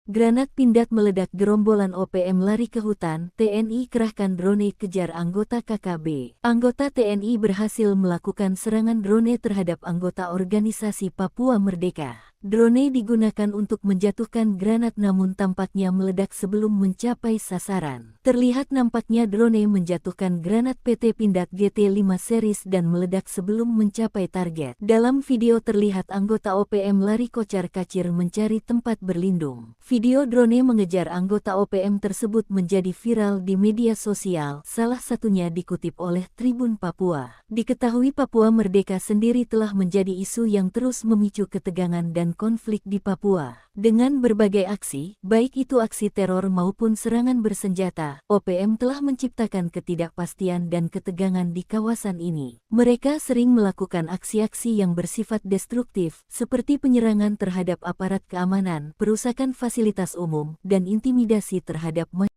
Granat pindad meledak, gerombolan OPM lari ke hutan, TNI kerahkan drone kejar anggota KKB. Anggota TNI berhasil melakukan serangan drone terhadap anggota organisasi Papua Merdeka. Drone digunakan untuk menjatuhkan granat namun tampaknya meledak sebelum mencapai sasaran. Terlihat nampaknya drone menjatuhkan granat PT Pindad GT5 series dan meledak sebelum mencapai target. Dalam video terlihat anggota OPM lari kocar-kacir mencari tempat berlindung. Video drone mengejar anggota OPM tersebut menjadi viral di media sosial, salah satunya dikutip oleh Tribun Papua. Diketahui Papua Merdeka sendiri telah menjadi isu yang terus memicu ketegangan dan dan konflik di Papua. Dengan berbagai aksi, baik itu aksi teror maupun serangan bersenjata, OPM telah menciptakan ketidakpastian dan ketegangan di kawasan ini. Mereka sering melakukan aksi-aksi yang bersifat destruktif, seperti penyerangan terhadap aparat keamanan, perusakan fasilitas umum, dan intimidasi terhadap masyarakat.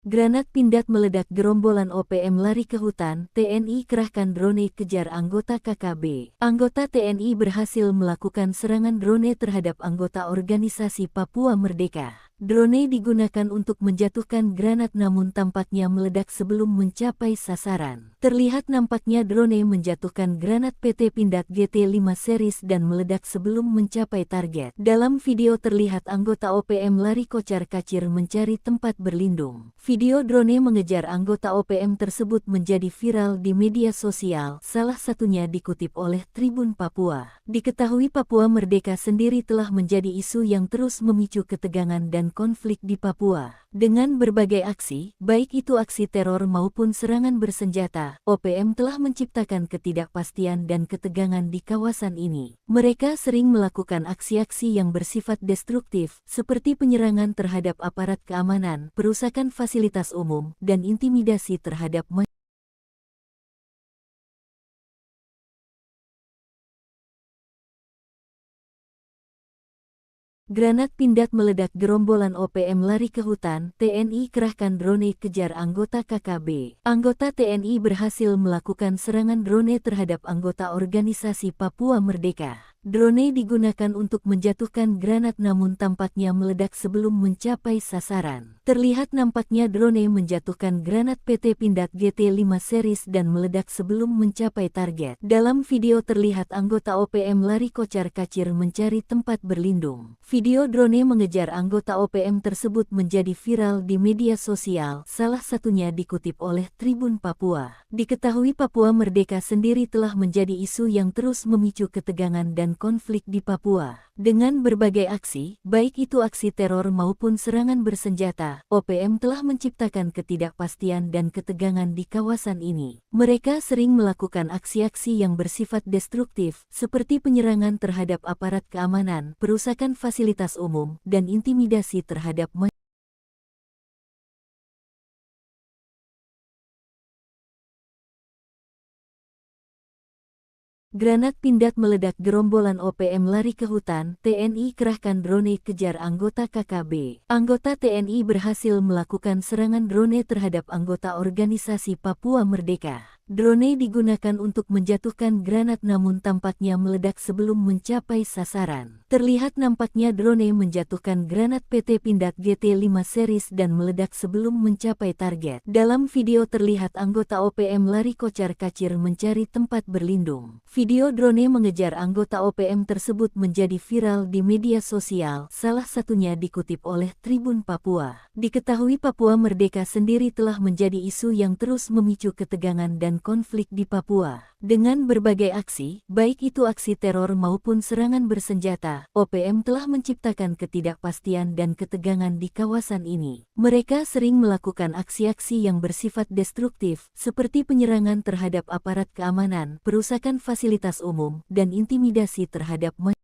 Granat pindad meledak, gerombolan OPM lari ke hutan, TNI kerahkan drone kejar anggota KKB. Anggota TNI berhasil melakukan serangan drone terhadap anggota organisasi Papua Merdeka. Drone digunakan untuk menjatuhkan granat namun tampaknya meledak sebelum mencapai sasaran. Terlihat nampaknya drone menjatuhkan granat PT Pindad GT5 series dan meledak sebelum mencapai target. Dalam video terlihat anggota OPM lari kocar-kacir mencari tempat berlindung. Video drone mengejar anggota OPM tersebut menjadi viral di media sosial, salah satunya dikutip oleh Tribun Papua. Diketahui Papua Merdeka sendiri telah menjadi isu yang terus memicu ketegangan dan konflik di Papua. Dengan berbagai aksi, baik itu aksi teror maupun serangan bersenjata, OPM telah menciptakan ketidakpastian dan ketegangan di kawasan ini. Mereka sering melakukan aksi-aksi yang bersifat destruktif, seperti penyerangan terhadap aparat keamanan, perusakan fasilitas umum, dan intimidasi terhadap masyarakat. Granat pindad meledak, gerombolan OPM lari ke hutan, TNI kerahkan drone kejar anggota KKB. Anggota TNI berhasil melakukan serangan drone terhadap anggota organisasi Papua Merdeka. Drone digunakan untuk menjatuhkan granat namun tampaknya meledak sebelum mencapai sasaran. Terlihat nampaknya drone menjatuhkan granat PT Pindad GT5 series dan meledak sebelum mencapai target. Dalam video terlihat anggota OPM lari kocar-kacir mencari tempat berlindung. Video drone mengejar anggota OPM tersebut menjadi viral di media sosial, salah satunya dikutip oleh Tribun Papua. Diketahui Papua Merdeka sendiri telah menjadi isu yang terus memicu ketegangan dan konflik di Papua. Dengan berbagai aksi, baik itu aksi teror maupun serangan bersenjata, OPM telah menciptakan ketidakpastian dan ketegangan di kawasan ini. Mereka sering melakukan aksi-aksi yang bersifat destruktif, seperti penyerangan terhadap aparat keamanan, perusakan fasilitas umum, dan intimidasi terhadap masyarakat. Granat pindad meledak, gerombolan OPM lari ke hutan, TNI kerahkan drone kejar anggota KKB. Anggota TNI berhasil melakukan serangan drone terhadap anggota organisasi Papua Merdeka. Drone digunakan untuk menjatuhkan granat namun tampaknya meledak sebelum mencapai sasaran. Terlihat nampaknya drone menjatuhkan granat PT Pindad GT5 series dan meledak sebelum mencapai target. Dalam video terlihat anggota OPM lari kocar-kacir mencari tempat berlindung. Video drone mengejar anggota OPM tersebut menjadi viral di media sosial, salah satunya dikutip oleh Tribun Papua. Diketahui Papua Merdeka sendiri telah menjadi isu yang terus memicu ketegangan dan konflik di Papua. Dengan berbagai aksi, baik itu aksi teror maupun serangan bersenjata, OPM telah menciptakan ketidakpastian dan ketegangan di kawasan ini. Mereka sering melakukan aksi-aksi yang bersifat destruktif, seperti penyerangan terhadap aparat keamanan, perusakan fasilitas umum, dan intimidasi terhadap masyarakat.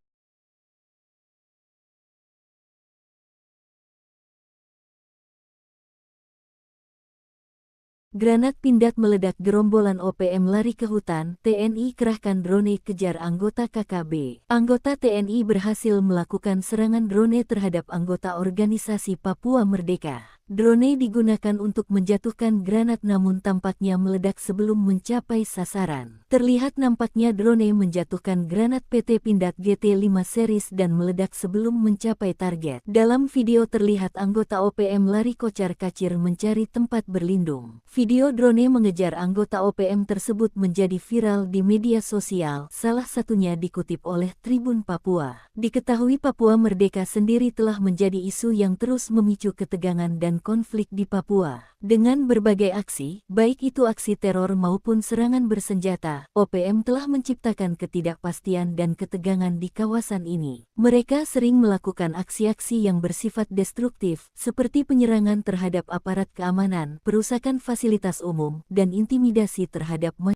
Granat pindad meledak, gerombolan OPM lari ke hutan, TNI kerahkan drone kejar anggota KKB. Anggota TNI berhasil melakukan serangan drone terhadap anggota organisasi Papua Merdeka. Drone digunakan untuk menjatuhkan granat namun tampaknya meledak sebelum mencapai sasaran. Terlihat nampaknya drone menjatuhkan granat PT Pindad GT5 series dan meledak sebelum mencapai target. Dalam video terlihat anggota OPM lari kocar-kacir mencari tempat berlindung. Video drone mengejar anggota OPM tersebut menjadi viral di media sosial, salah satunya dikutip oleh Tribun Papua. Diketahui Papua Merdeka sendiri telah menjadi isu yang terus memicu ketegangan dan dan konflik di Papua. Dengan berbagai aksi, baik itu aksi teror maupun serangan bersenjata, OPM telah menciptakan ketidakpastian dan ketegangan di kawasan ini. Mereka sering melakukan aksi-aksi yang bersifat destruktif, seperti penyerangan terhadap aparat keamanan, perusakan fasilitas umum, dan intimidasi terhadap masyarakat.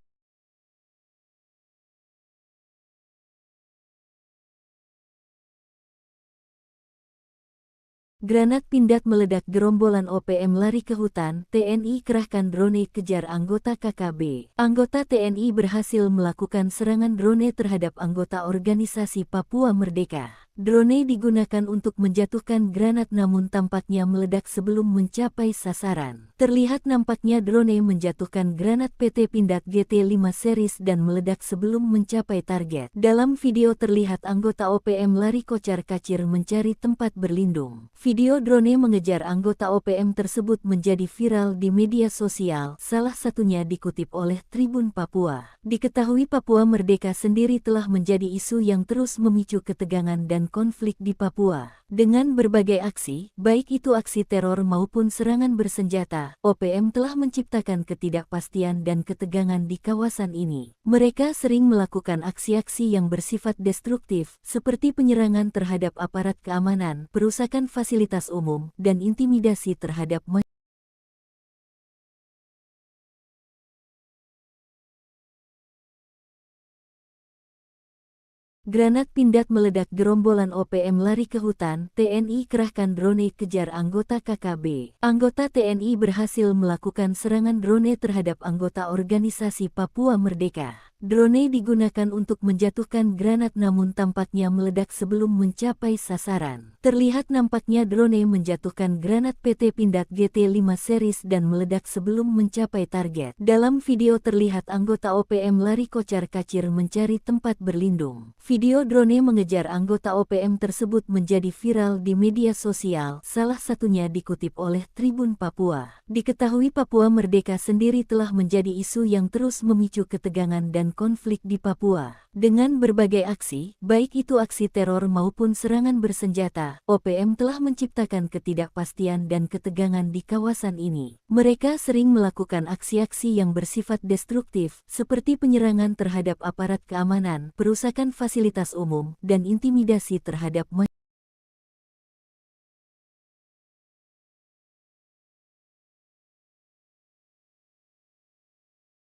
Granat pindad meledak, gerombolan OPM lari ke hutan, TNI kerahkan drone kejar anggota KKB. Anggota TNI berhasil melakukan serangan drone terhadap anggota organisasi Papua Merdeka. Drone digunakan untuk menjatuhkan granat namun tampaknya meledak sebelum mencapai sasaran. Terlihat nampaknya drone menjatuhkan granat PT Pindad GT5 series dan meledak sebelum mencapai target. Dalam video terlihat anggota OPM lari kocar-kacir mencari tempat berlindung. Video drone mengejar anggota OPM tersebut menjadi viral di media sosial, salah satunya dikutip oleh Tribun Papua. Diketahui Papua Merdeka sendiri telah menjadi isu yang terus memicu ketegangan dan konflik di Papua. Dengan berbagai aksi, baik itu aksi teror maupun serangan bersenjata, OPM telah menciptakan ketidakpastian dan ketegangan di kawasan ini. Mereka sering melakukan aksi-aksi yang bersifat destruktif, seperti penyerangan terhadap aparat keamanan, perusakan fasilitas umum, dan intimidasi terhadap masyarakat. Granat pindad meledak, gerombolan OPM lari ke hutan, TNI kerahkan drone kejar anggota KKB. Anggota TNI berhasil melakukan serangan drone terhadap anggota organisasi Papua Merdeka. Drone digunakan untuk menjatuhkan granat namun tampaknya meledak sebelum mencapai sasaran. Terlihat nampaknya drone menjatuhkan granat PT Pindad GT5 series dan meledak sebelum mencapai target. Dalam video terlihat anggota OPM lari kocar-kacir mencari tempat berlindung. Video drone mengejar anggota OPM tersebut menjadi viral di media sosial, salah satunya dikutip oleh Tribun Papua. Diketahui Papua Merdeka sendiri telah menjadi isu yang terus memicu ketegangan dan konflik di Papua. Dengan berbagai aksi, baik itu aksi teror maupun serangan bersenjata, OPM telah menciptakan ketidakpastian dan ketegangan di kawasan ini. Mereka sering melakukan aksi-aksi yang bersifat destruktif, seperti penyerangan terhadap aparat keamanan, perusakan fasilitas umum, dan intimidasi terhadap masyarakat.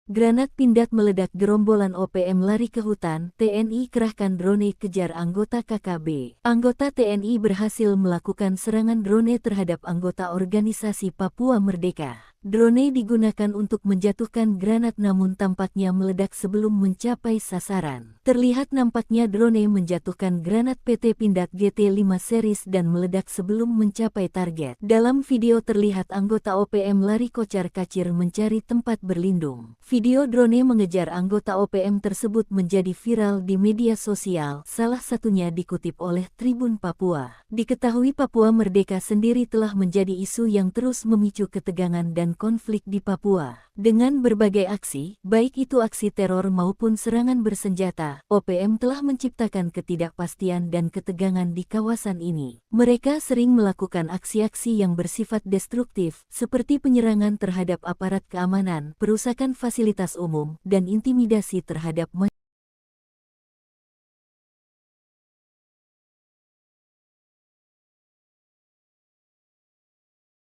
Granat pindad meledak, gerombolan OPM lari ke hutan, TNI kerahkan drone kejar anggota KKB. Anggota TNI berhasil melakukan serangan drone terhadap anggota organisasi Papua Merdeka. Drone digunakan untuk menjatuhkan granat namun tampaknya meledak sebelum mencapai sasaran. Terlihat nampaknya drone menjatuhkan granat PT Pindad GT5 series dan meledak sebelum mencapai target. Dalam video terlihat anggota OPM lari kocar-kacir mencari tempat berlindung. Video drone mengejar anggota OPM tersebut menjadi viral di media sosial, salah satunya dikutip oleh Tribun Papua. Diketahui Papua Merdeka sendiri telah menjadi isu yang terus memicu ketegangan dan konflik di Papua. Dengan berbagai aksi, baik itu aksi teror maupun serangan bersenjata, OPM telah menciptakan ketidakpastian dan ketegangan di kawasan ini. Mereka sering melakukan aksi-aksi yang bersifat destruktif, seperti penyerangan terhadap aparat keamanan, perusakan fasilitas umum, dan intimidasi terhadap masyarakat.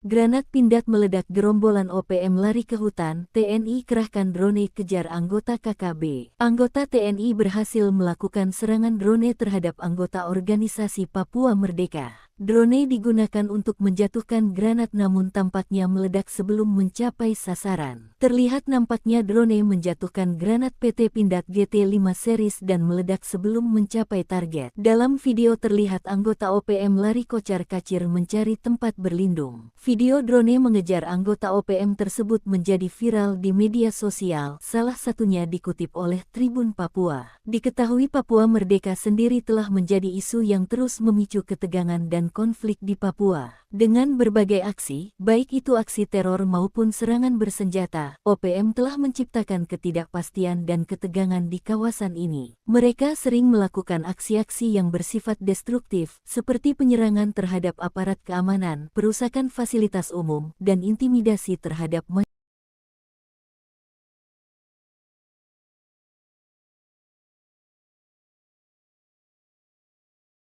Granat pindad meledak, gerombolan OPM lari ke hutan, TNI kerahkan drone kejar anggota KKB. Anggota TNI berhasil melakukan serangan drone terhadap anggota organisasi Papua Merdeka. Drone digunakan untuk menjatuhkan granat namun tampaknya meledak sebelum mencapai sasaran. Terlihat nampaknya drone menjatuhkan granat PT Pindad GT5 series dan meledak sebelum mencapai target. Dalam video terlihat anggota OPM lari kocar-kacir mencari tempat berlindung. Video drone mengejar anggota OPM tersebut menjadi viral di media sosial, salah satunya dikutip oleh Tribun Papua. Diketahui Papua Merdeka sendiri telah menjadi isu yang terus memicu ketegangan dan dan konflik di Papua. Dengan berbagai aksi, baik itu aksi teror maupun serangan bersenjata, OPM telah menciptakan ketidakpastian dan ketegangan di kawasan ini. Mereka sering melakukan aksi-aksi yang bersifat destruktif, seperti penyerangan terhadap aparat keamanan, perusakan fasilitas umum, dan intimidasi terhadap masyarakat.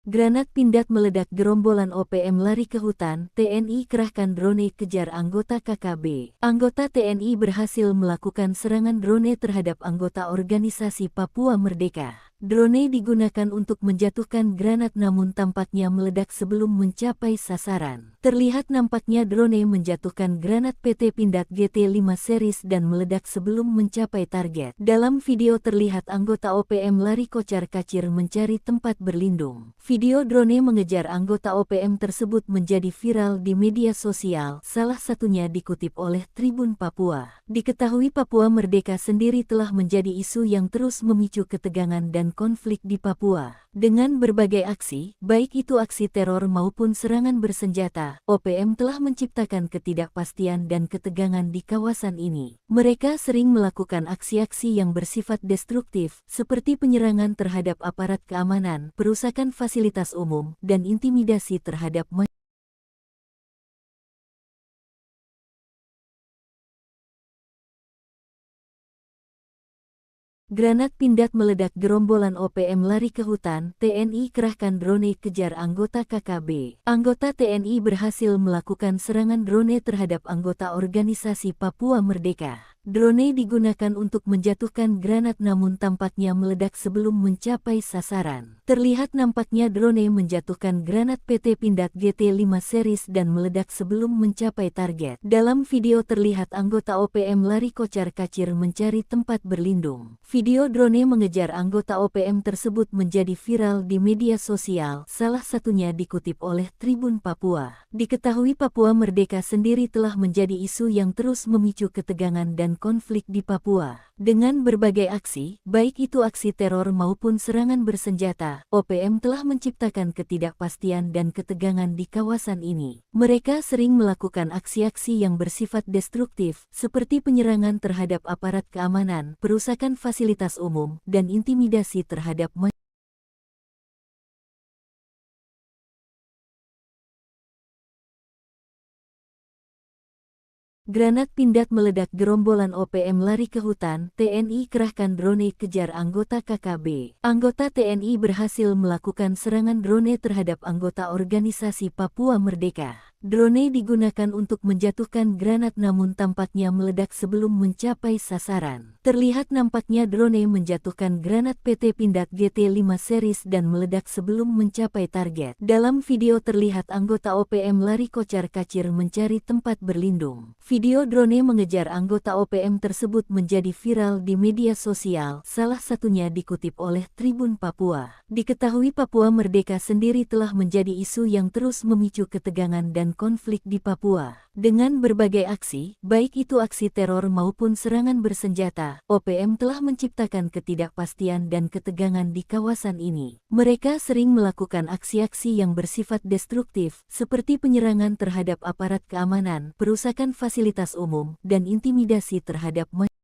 Granat pindad meledak, gerombolan OPM lari ke hutan, TNI kerahkan drone kejar anggota KKB. Anggota TNI berhasil melakukan serangan drone terhadap anggota organisasi Papua Merdeka. Drone digunakan untuk menjatuhkan granat namun tampaknya meledak sebelum mencapai sasaran. Terlihat nampaknya drone menjatuhkan granat PT Pindad GT5 series dan meledak sebelum mencapai target. Dalam video terlihat anggota OPM lari kocar-kacir mencari tempat berlindung. Video drone mengejar anggota OPM tersebut menjadi viral di media sosial, salah satunya dikutip oleh Tribun Papua. Diketahui Papua Merdeka sendiri telah menjadi isu yang terus memicu ketegangan dan konflik di Papua. Dengan berbagai aksi, baik itu aksi teror maupun serangan bersenjata, OPM telah menciptakan ketidakpastian dan ketegangan di kawasan ini. Mereka sering melakukan aksi-aksi yang bersifat destruktif, seperti penyerangan terhadap aparat keamanan, perusakan fasilitas umum, dan intimidasi terhadap masyarakat. Granat pindad meledak, gerombolan OPM lari ke hutan, TNI kerahkan drone kejar anggota KKB. Anggota TNI berhasil melakukan serangan drone terhadap anggota organisasi Papua Merdeka. Drone digunakan untuk menjatuhkan granat namun tampaknya meledak sebelum mencapai sasaran. Terlihat nampaknya drone menjatuhkan granat PT Pindad GT5 series dan meledak sebelum mencapai target. Dalam video terlihat anggota OPM lari kocar-kacir mencari tempat berlindung. Video drone mengejar anggota OPM tersebut menjadi viral di media sosial, salah satunya dikutip oleh Tribun Papua. Diketahui Papua Merdeka sendiri telah menjadi isu yang terus memicu ketegangan dan konflik di Papua. Dengan berbagai aksi, baik itu aksi teror maupun serangan bersenjata, OPM telah menciptakan ketidakpastian dan ketegangan di kawasan ini. Mereka sering melakukan aksi-aksi yang bersifat destruktif, seperti penyerangan terhadap aparat keamanan, perusakan fasilitas umum, dan intimidasi terhadap masyarakat. Granat pindad meledak, gerombolan OPM lari ke hutan, TNI kerahkan drone kejar anggota KKB. Anggota TNI berhasil melakukan serangan drone terhadap anggota organisasi Papua Merdeka. Drone digunakan untuk menjatuhkan granat namun tampaknya meledak sebelum mencapai sasaran. Terlihat nampaknya drone menjatuhkan granat PT Pindad GT5 series dan meledak sebelum mencapai target. Dalam video terlihat anggota OPM lari kocar-kacir mencari tempat berlindung. Video drone mengejar anggota OPM tersebut menjadi viral di media sosial, salah satunya dikutip oleh Tribun Papua. Diketahui Papua Merdeka sendiri telah menjadi isu yang terus memicu ketegangan dan konflik di Papua. Dengan berbagai aksi, baik itu aksi teror maupun serangan bersenjata, OPM telah menciptakan ketidakpastian dan ketegangan di kawasan ini. Mereka sering melakukan aksi-aksi yang bersifat destruktif, seperti penyerangan terhadap aparat keamanan, perusakan fasilitas umum, dan intimidasi terhadap masyarakat.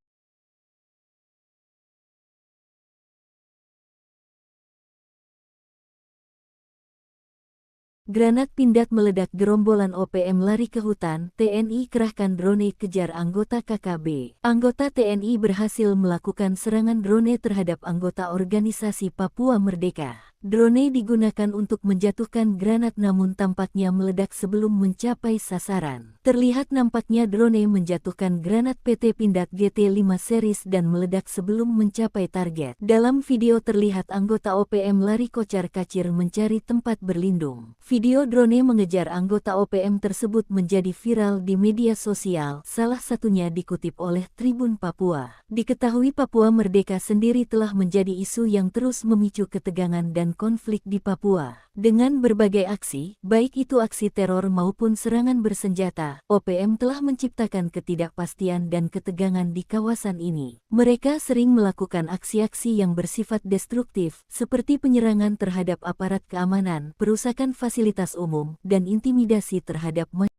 Granat pindad meledak, gerombolan OPM lari ke hutan, TNI kerahkan drone kejar anggota KKB. Anggota TNI berhasil melakukan serangan drone terhadap anggota organisasi Papua Merdeka. Drone digunakan untuk menjatuhkan granat namun tampaknya meledak sebelum mencapai sasaran. Terlihat nampaknya drone menjatuhkan granat PT Pindad GT5 series dan meledak sebelum mencapai target. Dalam video terlihat anggota OPM lari kocar-kacir mencari tempat berlindung. Video drone mengejar anggota OPM tersebut menjadi viral di media sosial, salah satunya dikutip oleh Tribun Papua. Diketahui Papua Merdeka sendiri telah menjadi isu yang terus memicu ketegangan dan konflik di Papua. Dengan berbagai aksi, baik itu aksi teror maupun serangan bersenjata, bersenjata, OPM telah menciptakan ketidakpastian dan ketegangan di kawasan ini. Mereka sering melakukan aksi-aksi yang bersifat destruktif, seperti penyerangan terhadap aparat keamanan, perusakan fasilitas umum, dan intimidasi terhadap masyarakat.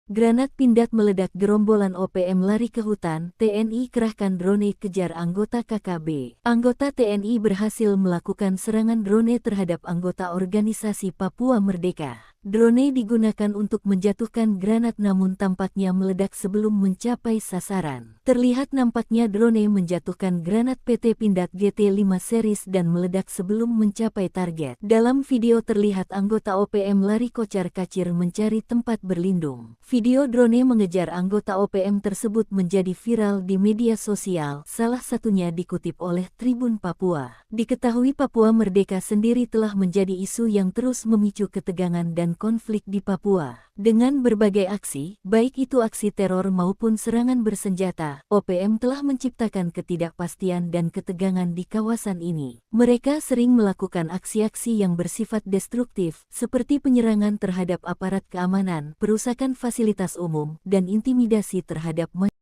Granat pindad meledak, gerombolan OPM lari ke hutan, TNI kerahkan drone kejar anggota KKB. Anggota TNI berhasil melakukan serangan drone terhadap anggota organisasi Papua Merdeka. Drone digunakan untuk menjatuhkan granat namun tampaknya meledak sebelum mencapai sasaran. Terlihat nampaknya drone menjatuhkan granat PT Pindad GT5 series dan meledak sebelum mencapai target. Dalam video terlihat anggota OPM lari kocar-kacir mencari tempat berlindung. Video drone mengejar anggota OPM tersebut menjadi viral di media sosial, salah satunya dikutip oleh Tribun Papua. Diketahui Papua Merdeka sendiri telah menjadi isu yang terus memicu ketegangan dan konflik di Papua. Dengan berbagai aksi, baik itu aksi teror maupun serangan bersenjata, OPM telah menciptakan ketidakpastian dan ketegangan di kawasan ini. Mereka sering melakukan aksi-aksi yang bersifat destruktif, seperti penyerangan terhadap aparat keamanan, perusakan fasilitas umum, dan intimidasi terhadap masyarakat.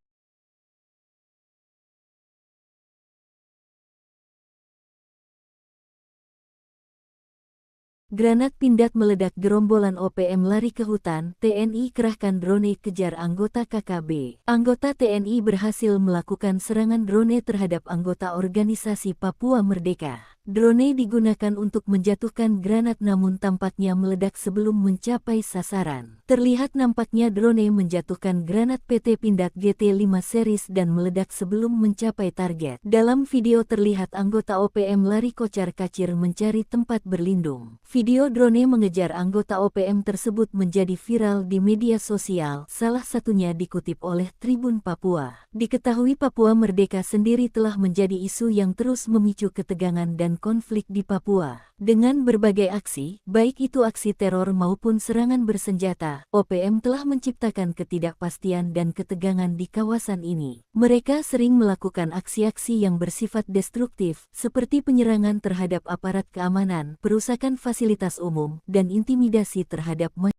Granat pindad meledak, gerombolan OPM lari ke hutan, TNI kerahkan drone kejar anggota KKB. Anggota TNI berhasil melakukan serangan drone terhadap anggota organisasi Papua Merdeka. Drone digunakan untuk menjatuhkan granat namun tampaknya meledak sebelum mencapai sasaran. Terlihat nampaknya drone menjatuhkan granat PT Pindad GT5 series dan meledak sebelum mencapai target. Dalam video terlihat anggota OPM lari kocar-kacir mencari tempat berlindung. Video drone mengejar anggota OPM tersebut menjadi viral di media sosial, salah satunya dikutip oleh Tribun Papua. Diketahui Papua Merdeka sendiri telah menjadi isu yang terus memicu ketegangan dan konflik di Papua. Dengan berbagai aksi, baik itu aksi teror maupun serangan bersenjata, OPM telah menciptakan ketidakpastian dan ketegangan di kawasan ini. Mereka sering melakukan aksi-aksi yang bersifat destruktif, seperti penyerangan terhadap aparat keamanan, perusakan fasilitas umum, dan intimidasi terhadap masyarakat.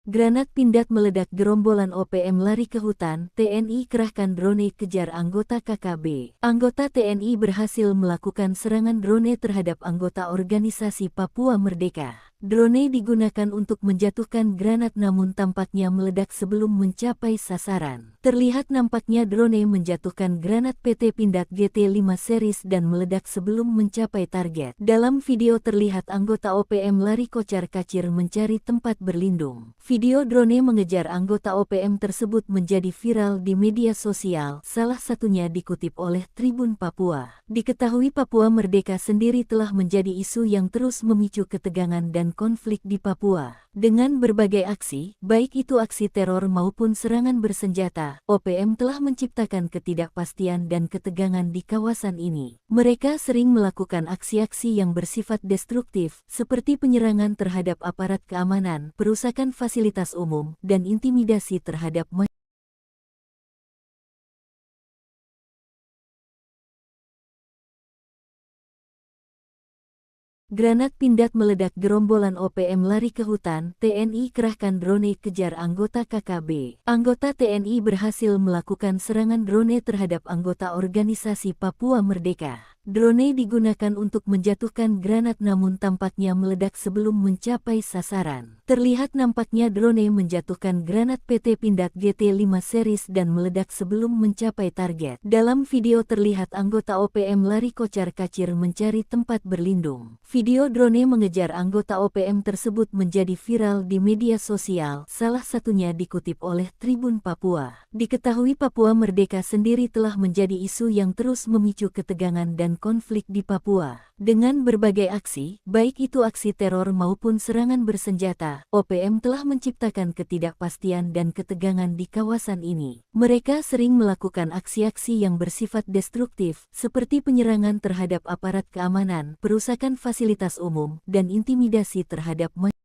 Granat pindad meledak, gerombolan OPM lari ke hutan, TNI kerahkan drone kejar anggota KKB. Anggota TNI berhasil melakukan serangan drone terhadap anggota organisasi Papua Merdeka. Drone digunakan untuk menjatuhkan granat namun tampaknya meledak sebelum mencapai sasaran. Terlihat nampaknya drone menjatuhkan granat PT Pindad GT5 series dan meledak sebelum mencapai target. Dalam video terlihat anggota OPM lari kocar-kacir mencari tempat berlindung. Video drone mengejar anggota OPM tersebut menjadi viral di media sosial, salah satunya dikutip oleh Tribun Papua. Diketahui Papua Merdeka sendiri telah menjadi isu yang terus memicu ketegangan dan konflik di Papua. Dengan berbagai aksi, baik itu aksi teror maupun serangan bersenjata, OPM telah menciptakan ketidakpastian dan ketegangan di kawasan ini. Mereka sering melakukan aksi-aksi yang bersifat destruktif, seperti penyerangan terhadap aparat keamanan, perusakan fasilitas umum, dan intimidasi terhadap masyarakat. Granat pindad meledak, gerombolan OPM lari ke hutan, TNI kerahkan drone kejar anggota KKB. Anggota TNI berhasil melakukan serangan drone terhadap anggota organisasi Papua Merdeka. Drone digunakan untuk menjatuhkan granat namun tampaknya meledak sebelum mencapai sasaran. Terlihat nampaknya drone menjatuhkan granat PT Pindad GT5 series dan meledak sebelum mencapai target. Dalam video terlihat anggota OPM lari kocar-kacir mencari tempat berlindung. Video drone mengejar anggota OPM tersebut menjadi viral di media sosial, salah satunya dikutip oleh Tribun Papua. Diketahui Papua Merdeka sendiri telah menjadi isu yang terus memicu ketegangan dan konflik di Papua. Dengan berbagai aksi, baik itu aksi teror maupun serangan bersenjata, OPM telah menciptakan ketidakpastian dan ketegangan di kawasan ini. Mereka sering melakukan aksi-aksi yang bersifat destruktif, seperti penyerangan terhadap aparat keamanan, perusakan fasilitas umum, dan intimidasi terhadap masyarakat.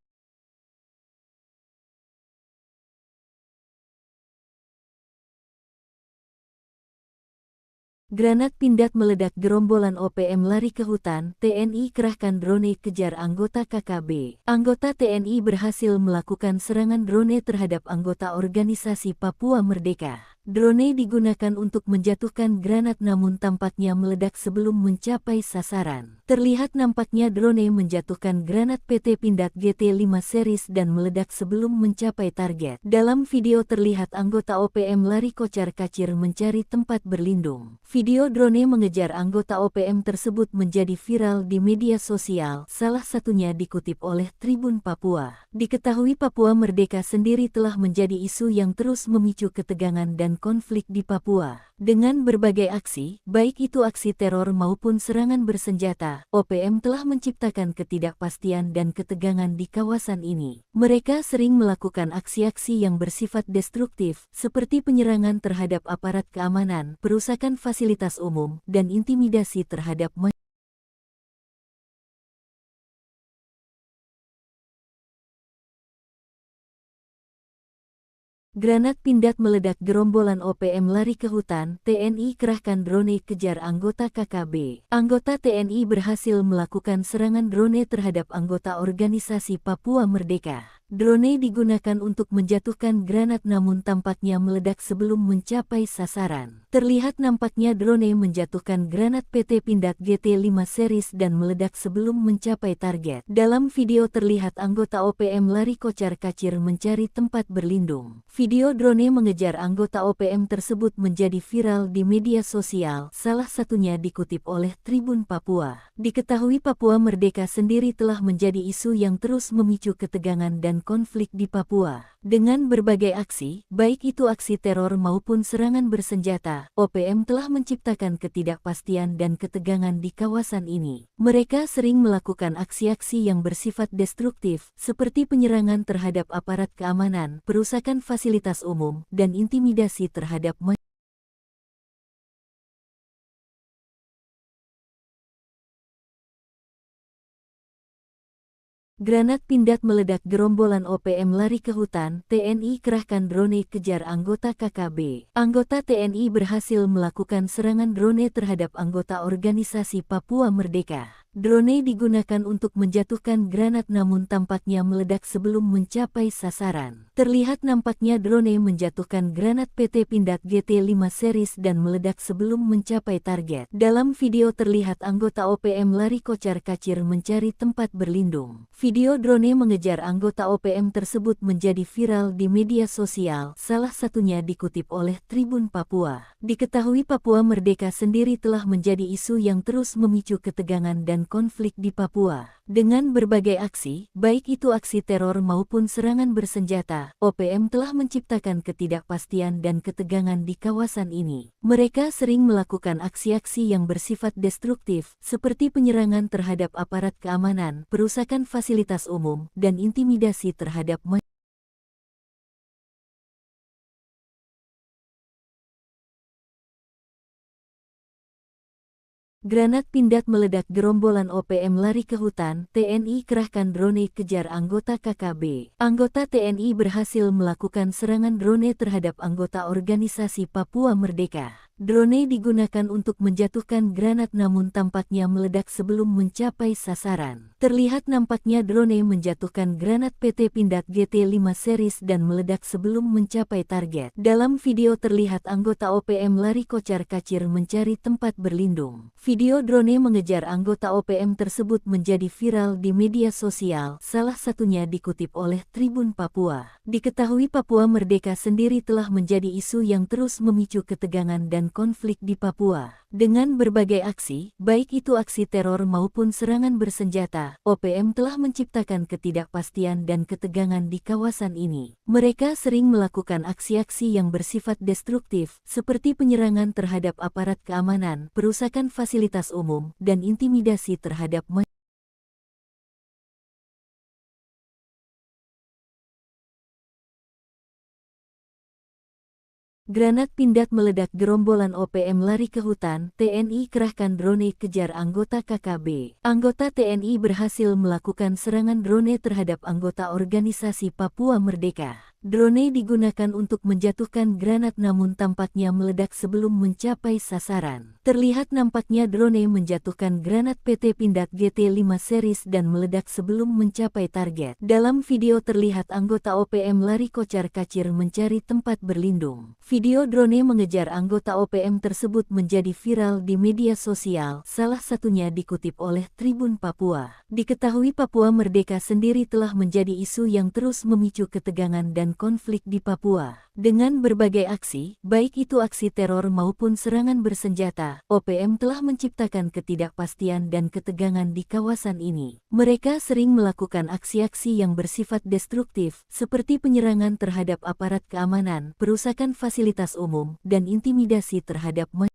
Granat pindad meledak gerombolan OPM lari ke hutan, TNI kerahkan drone kejar anggota KKB. Anggota TNI berhasil melakukan serangan drone terhadap anggota organisasi Papua Merdeka. Drone digunakan untuk menjatuhkan granat namun tampaknya meledak sebelum mencapai sasaran. Terlihat nampaknya drone menjatuhkan granat PT Pindad GT5 series dan meledak sebelum mencapai target. Dalam video terlihat anggota OPM lari kocar-kacir mencari tempat berlindung. Video drone mengejar anggota OPM tersebut menjadi viral di media sosial, salah satunya dikutip oleh Tribun Papua. Diketahui Papua Merdeka sendiri telah menjadi isu yang terus memicu ketegangan dan konflik di Papua. Dengan berbagai aksi, baik itu aksi teror maupun serangan bersenjata, OPM telah menciptakan ketidakpastian dan ketegangan di kawasan ini. Mereka sering melakukan aksi-aksi yang bersifat destruktif, seperti penyerangan terhadap aparat keamanan, perusakan fasilitas umum, dan intimidasi terhadap masyarakat. Granat pindad meledak gerombolan OPM lari ke hutan, TNI kerahkan drone kejar anggota KKB. Anggota TNI berhasil melakukan serangan drone terhadap anggota organisasi Papua Merdeka. Drone digunakan untuk menjatuhkan granat namun tampaknya meledak sebelum mencapai sasaran. Terlihat nampaknya drone menjatuhkan granat PT Pindad GT5 series dan meledak sebelum mencapai target. Dalam video terlihat anggota OPM lari kocar-kacir mencari tempat berlindung. Video drone mengejar anggota OPM tersebut menjadi viral di media sosial, salah satunya dikutip oleh Tribun Papua. Diketahui Papua Merdeka sendiri telah menjadi isu yang terus memicu ketegangan dan konflik di Papua. Dengan berbagai aksi, baik itu aksi teror maupun serangan bersenjata, OPM telah menciptakan ketidakpastian dan ketegangan di kawasan ini. Mereka sering melakukan aksi-aksi yang bersifat destruktif, seperti penyerangan terhadap aparat keamanan, perusakan fasilitas umum, dan intimidasi terhadap masyarakat. Granat pindad meledak gerombolan OPM lari ke hutan, TNI kerahkan drone kejar anggota KKB. Anggota TNI berhasil melakukan serangan drone terhadap anggota organisasi Papua Merdeka. Drone digunakan untuk menjatuhkan granat namun tampaknya meledak sebelum mencapai sasaran. Terlihat nampaknya drone menjatuhkan granat PT Pindad GT5 series dan meledak sebelum mencapai target. Dalam video terlihat anggota OPM lari kocar-kacir mencari tempat berlindung. Video drone mengejar anggota OPM tersebut menjadi viral di media sosial, salah satunya dikutip oleh Tribun Papua. Diketahui Papua Merdeka sendiri telah menjadi isu yang terus memicu ketegangan dan konflik di Papua. Dengan berbagai aksi, baik itu aksi teror maupun serangan bersenjata, OPM telah menciptakan ketidakpastian dan ketegangan di kawasan ini. Mereka sering melakukan aksi-aksi yang bersifat destruktif, seperti penyerangan terhadap aparat keamanan, perusakan fasilitas umum, dan intimidasi terhadap masyarakat. Granat pindad meledak gerombolan OPM lari ke hutan, TNI kerahkan drone kejar anggota KKB. Anggota TNI berhasil melakukan serangan drone terhadap anggota organisasi Papua Merdeka. Drone digunakan untuk menjatuhkan granat namun tampaknya meledak sebelum mencapai sasaran. Terlihat nampaknya drone menjatuhkan granat PT Pindad GT5 series dan meledak sebelum mencapai target. Dalam video terlihat anggota OPM lari kocar-kacir mencari tempat berlindung. Video drone mengejar anggota OPM tersebut menjadi viral di media sosial, salah satunya dikutip oleh Tribun Papua. Diketahui Papua Merdeka sendiri telah menjadi isu yang terus memicu ketegangan dan konflik di Papua. Dengan berbagai aksi, baik itu aksi teror maupun serangan bersenjata, OPM telah menciptakan ketidakpastian dan ketegangan di kawasan ini. Mereka sering melakukan aksi-aksi yang bersifat destruktif, seperti penyerangan terhadap aparat keamanan, perusakan fasilitas umum, dan intimidasi terhadap masyarakat. Granat pindad meledak gerombolan OPM lari ke hutan, TNI kerahkan drone kejar anggota KKB. Anggota TNI berhasil melakukan serangan drone terhadap anggota organisasi Papua Merdeka. Drone digunakan untuk menjatuhkan granat namun tampaknya meledak sebelum mencapai sasaran. Terlihat nampaknya drone menjatuhkan granat PT Pindad GT5 series dan meledak sebelum mencapai target. Dalam video terlihat anggota OPM lari kocar-kacir mencari tempat berlindung. Video drone mengejar anggota OPM tersebut menjadi viral di media sosial, salah satunya dikutip oleh Tribun Papua. Diketahui Papua Merdeka sendiri telah menjadi isu yang terus memicu ketegangan dan konflik di Papua. Dengan berbagai aksi, baik itu aksi teror maupun serangan bersenjata, OPM telah menciptakan ketidakpastian dan ketegangan di kawasan ini. Mereka sering melakukan aksi-aksi yang bersifat destruktif, seperti penyerangan terhadap aparat keamanan, perusakan fasilitas umum, dan intimidasi terhadap masyarakat.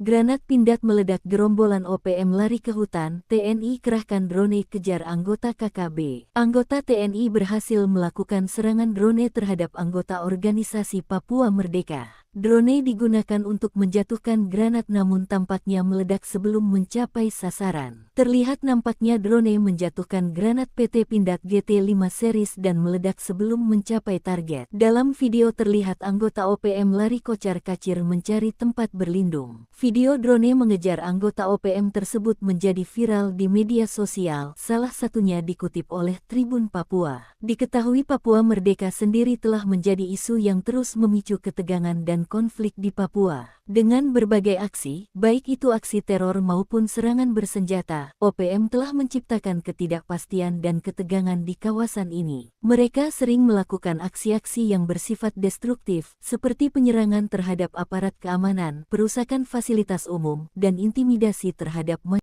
Granat Pindad meledak, gerombolan OPM lari ke hutan, TNI kerahkan drone kejar anggota KKB. Anggota TNI berhasil melakukan serangan drone terhadap anggota organisasi Papua Merdeka. Drone digunakan untuk menjatuhkan granat namun tampaknya meledak sebelum mencapai sasaran. Terlihat nampaknya drone menjatuhkan granat PT Pindad GT5 series dan meledak sebelum mencapai target. Dalam video terlihat anggota OPM lari kocar-kacir mencari tempat berlindung. Video drone mengejar anggota OPM tersebut menjadi viral di media sosial, salah satunya dikutip oleh Tribun Papua. Diketahui Papua Merdeka sendiri telah menjadi isu yang terus memicu ketegangan dan konflik di Papua. Dengan berbagai aksi, baik itu aksi teror maupun serangan bersenjata, OPM telah menciptakan ketidakpastian dan ketegangan di kawasan ini. Mereka sering melakukan aksi-aksi yang bersifat destruktif, seperti penyerangan terhadap aparat keamanan, perusakan fasilitas umum, dan intimidasi terhadap masyarakat.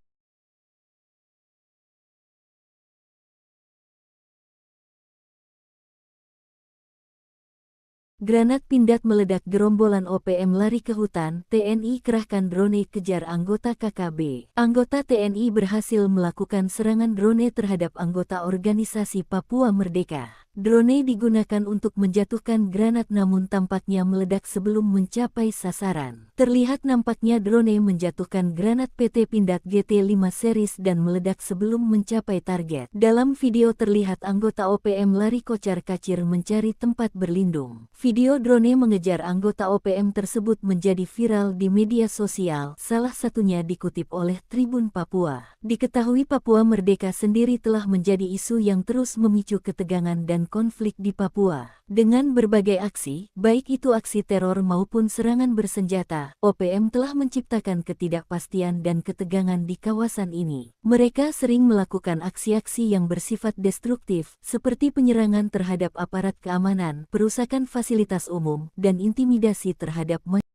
Granat Pindad meledak, gerombolan OPM lari ke hutan, TNI kerahkan drone kejar anggota KKB. Anggota TNI berhasil melakukan serangan drone terhadap anggota organisasi Papua Merdeka. Drone digunakan untuk menjatuhkan granat namun tampaknya meledak sebelum mencapai sasaran. Terlihat nampaknya drone menjatuhkan granat PT Pindad GT5 series dan meledak sebelum mencapai target. Dalam video terlihat anggota OPM lari kocar-kacir mencari tempat berlindung. Video drone mengejar anggota OPM tersebut menjadi viral di media sosial, salah satunya dikutip oleh Tribun Papua. Diketahui Papua Merdeka sendiri telah menjadi isu yang terus memicu ketegangan dan konflik di Papua. Dengan berbagai aksi, baik itu aksi teror maupun serangan bersenjata, OPM telah menciptakan ketidakpastian dan ketegangan di kawasan ini. Mereka sering melakukan aksi-aksi yang bersifat destruktif, seperti penyerangan terhadap aparat keamanan, perusakan fasilitas umum, dan intimidasi terhadap masyarakat.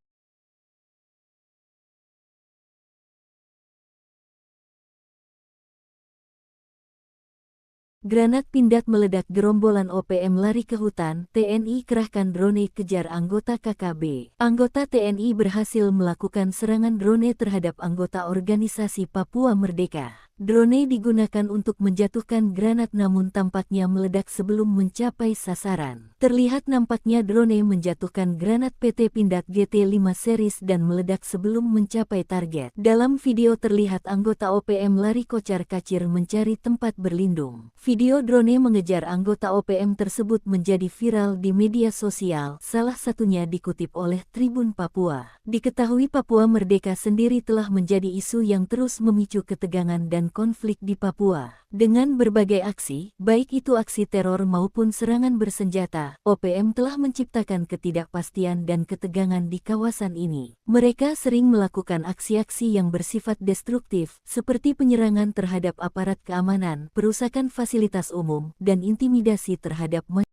Granat Pindad meledak, gerombolan OPM lari ke hutan, TNI kerahkan drone kejar anggota KKB. Anggota TNI berhasil melakukan serangan drone terhadap anggota organisasi Papua Merdeka. Drone digunakan untuk menjatuhkan granat namun tampaknya meledak sebelum mencapai sasaran. Terlihat nampaknya drone menjatuhkan granat PT Pindad GT5 series dan meledak sebelum mencapai target. Dalam video terlihat anggota OPM lari kocar-kacir mencari tempat berlindung. Video drone mengejar anggota OPM tersebut menjadi viral di media sosial, salah satunya dikutip oleh Tribun Papua. Diketahui Papua Merdeka sendiri telah menjadi isu yang terus memicu ketegangan dan konflik di Papua. Dengan berbagai aksi, baik itu aksi teror maupun serangan bersenjata, OPM telah menciptakan ketidakpastian dan ketegangan di kawasan ini. Mereka sering melakukan aksi-aksi yang bersifat destruktif, seperti penyerangan terhadap aparat keamanan, perusakan fasilitas umum, dan intimidasi terhadap masyarakat.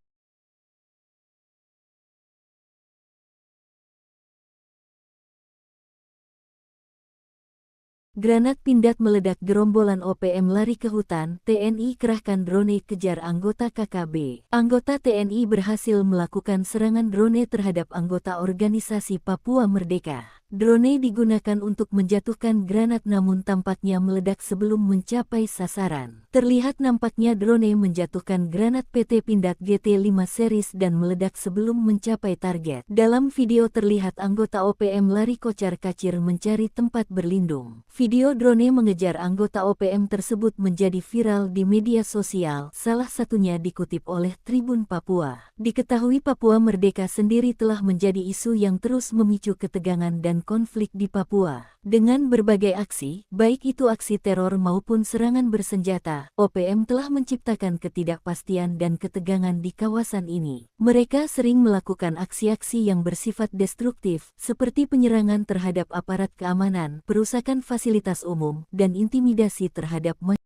Granat Pindad meledak, gerombolan OPM lari ke hutan, TNI kerahkan drone kejar anggota KKB. Anggota TNI berhasil melakukan serangan drone terhadap anggota organisasi Papua Merdeka. Drone digunakan untuk menjatuhkan granat namun tampaknya meledak sebelum mencapai sasaran. Terlihat nampaknya drone menjatuhkan granat PT Pindad GT5 series dan meledak sebelum mencapai target. Dalam video terlihat anggota OPM lari kocar-kacir mencari tempat berlindung. Video drone mengejar anggota OPM tersebut menjadi viral di media sosial, salah satunya dikutip oleh Tribun Papua. Diketahui Papua Merdeka sendiri telah menjadi isu yang terus memicu ketegangan dan konflik di Papua. Dengan berbagai aksi, baik itu aksi teror maupun serangan bersenjata, OPM telah menciptakan ketidakpastian dan ketegangan di kawasan ini. Mereka sering melakukan aksi-aksi yang bersifat destruktif, seperti penyerangan terhadap aparat keamanan, perusakan fasilitas umum, dan intimidasi terhadap masyarakat.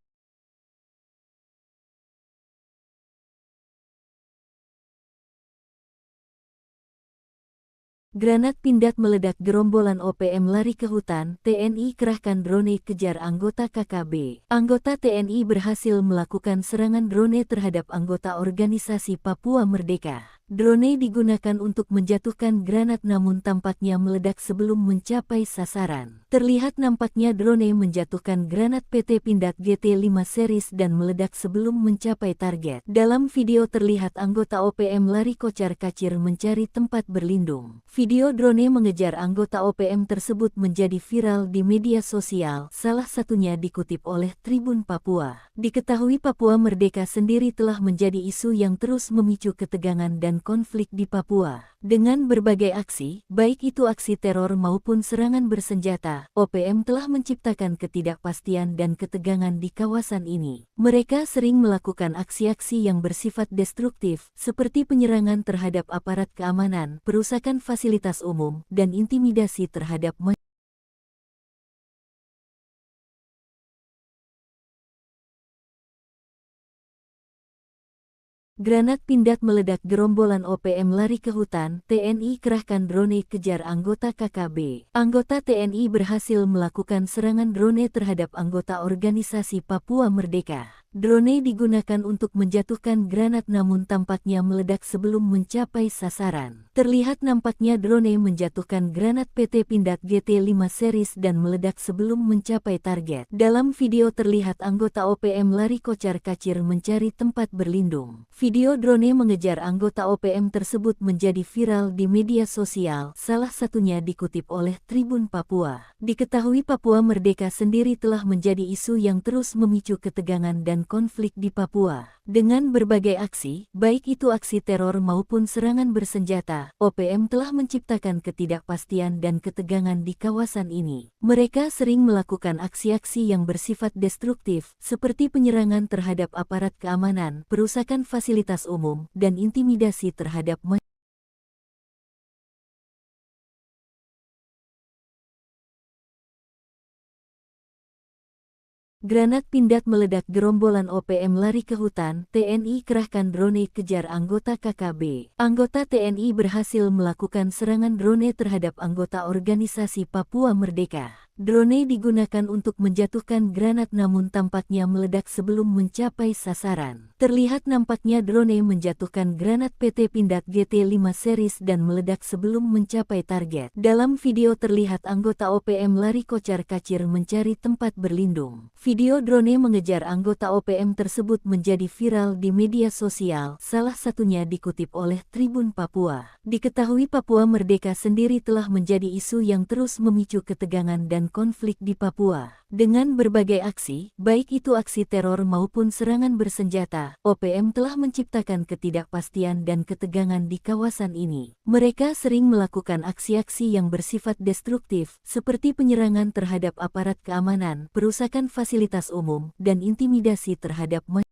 Granat Pindad meledak, gerombolan OPM lari ke hutan, TNI kerahkan drone kejar anggota KKB. Anggota TNI berhasil melakukan serangan drone terhadap anggota organisasi Papua Merdeka. Drone digunakan untuk menjatuhkan granat namun tampaknya meledak sebelum mencapai sasaran. Terlihat nampaknya drone menjatuhkan granat PT Pindad GT5 series dan meledak sebelum mencapai target. Dalam video terlihat anggota OPM lari kocar-kacir mencari tempat berlindung. Video drone mengejar anggota OPM tersebut menjadi viral di media sosial, salah satunya dikutip oleh Tribun Papua. Diketahui Papua Merdeka sendiri telah menjadi isu yang terus memicu ketegangan dan konflik di Papua. Dengan berbagai aksi, baik itu aksi teror maupun serangan bersenjata, OPM telah menciptakan ketidakpastian dan ketegangan di kawasan ini. Mereka sering melakukan aksi-aksi yang bersifat destruktif, seperti penyerangan terhadap aparat keamanan, perusakan fasilitas umum, dan intimidasi terhadap masyarakat. Granat Pindad meledak, gerombolan OPM lari ke hutan, TNI kerahkan drone kejar anggota KKB. Anggota TNI berhasil melakukan serangan drone terhadap anggota organisasi Papua Merdeka. Drone digunakan untuk menjatuhkan granat namun tampaknya meledak sebelum mencapai sasaran. Terlihat nampaknya drone menjatuhkan granat PT Pindad GT5 series dan meledak sebelum mencapai target. Dalam video terlihat anggota OPM lari kocar-kacir mencari tempat berlindung. Video drone mengejar anggota OPM tersebut menjadi viral di media sosial, salah satunya dikutip oleh Tribun Papua. Diketahui Papua Merdeka sendiri telah menjadi isu yang terus memicu ketegangan dan konflik di Papua. Dengan berbagai aksi, baik itu aksi teror maupun serangan bersenjata, OPM telah menciptakan ketidakpastian dan ketegangan di kawasan ini. Mereka sering melakukan aksi-aksi yang bersifat destruktif, seperti penyerangan terhadap aparat keamanan, perusakan fasilitas umum, dan intimidasi terhadap masyarakat. Granat Pindad meledak, gerombolan OPM lari ke hutan, TNI kerahkan drone kejar anggota KKB. Anggota TNI berhasil melakukan serangan drone terhadap anggota organisasi Papua Merdeka. Drone digunakan untuk menjatuhkan granat namun tampaknya meledak sebelum mencapai sasaran. Terlihat nampaknya drone menjatuhkan granat PT Pindad GT5 series dan meledak sebelum mencapai target. Dalam video terlihat anggota OPM lari kocar-kacir mencari tempat berlindung. Video drone mengejar anggota OPM tersebut menjadi viral di media sosial, salah satunya dikutip oleh Tribun Papua. Diketahui Papua Merdeka sendiri telah menjadi isu yang terus memicu ketegangan dan konflik di Papua. Dengan berbagai aksi, baik itu aksi teror maupun serangan bersenjata, OPM telah menciptakan ketidakpastian dan ketegangan di kawasan ini. Mereka sering melakukan aksi-aksi yang bersifat destruktif, seperti penyerangan terhadap aparat keamanan, perusakan fasilitas umum, dan intimidasi terhadap masyarakat.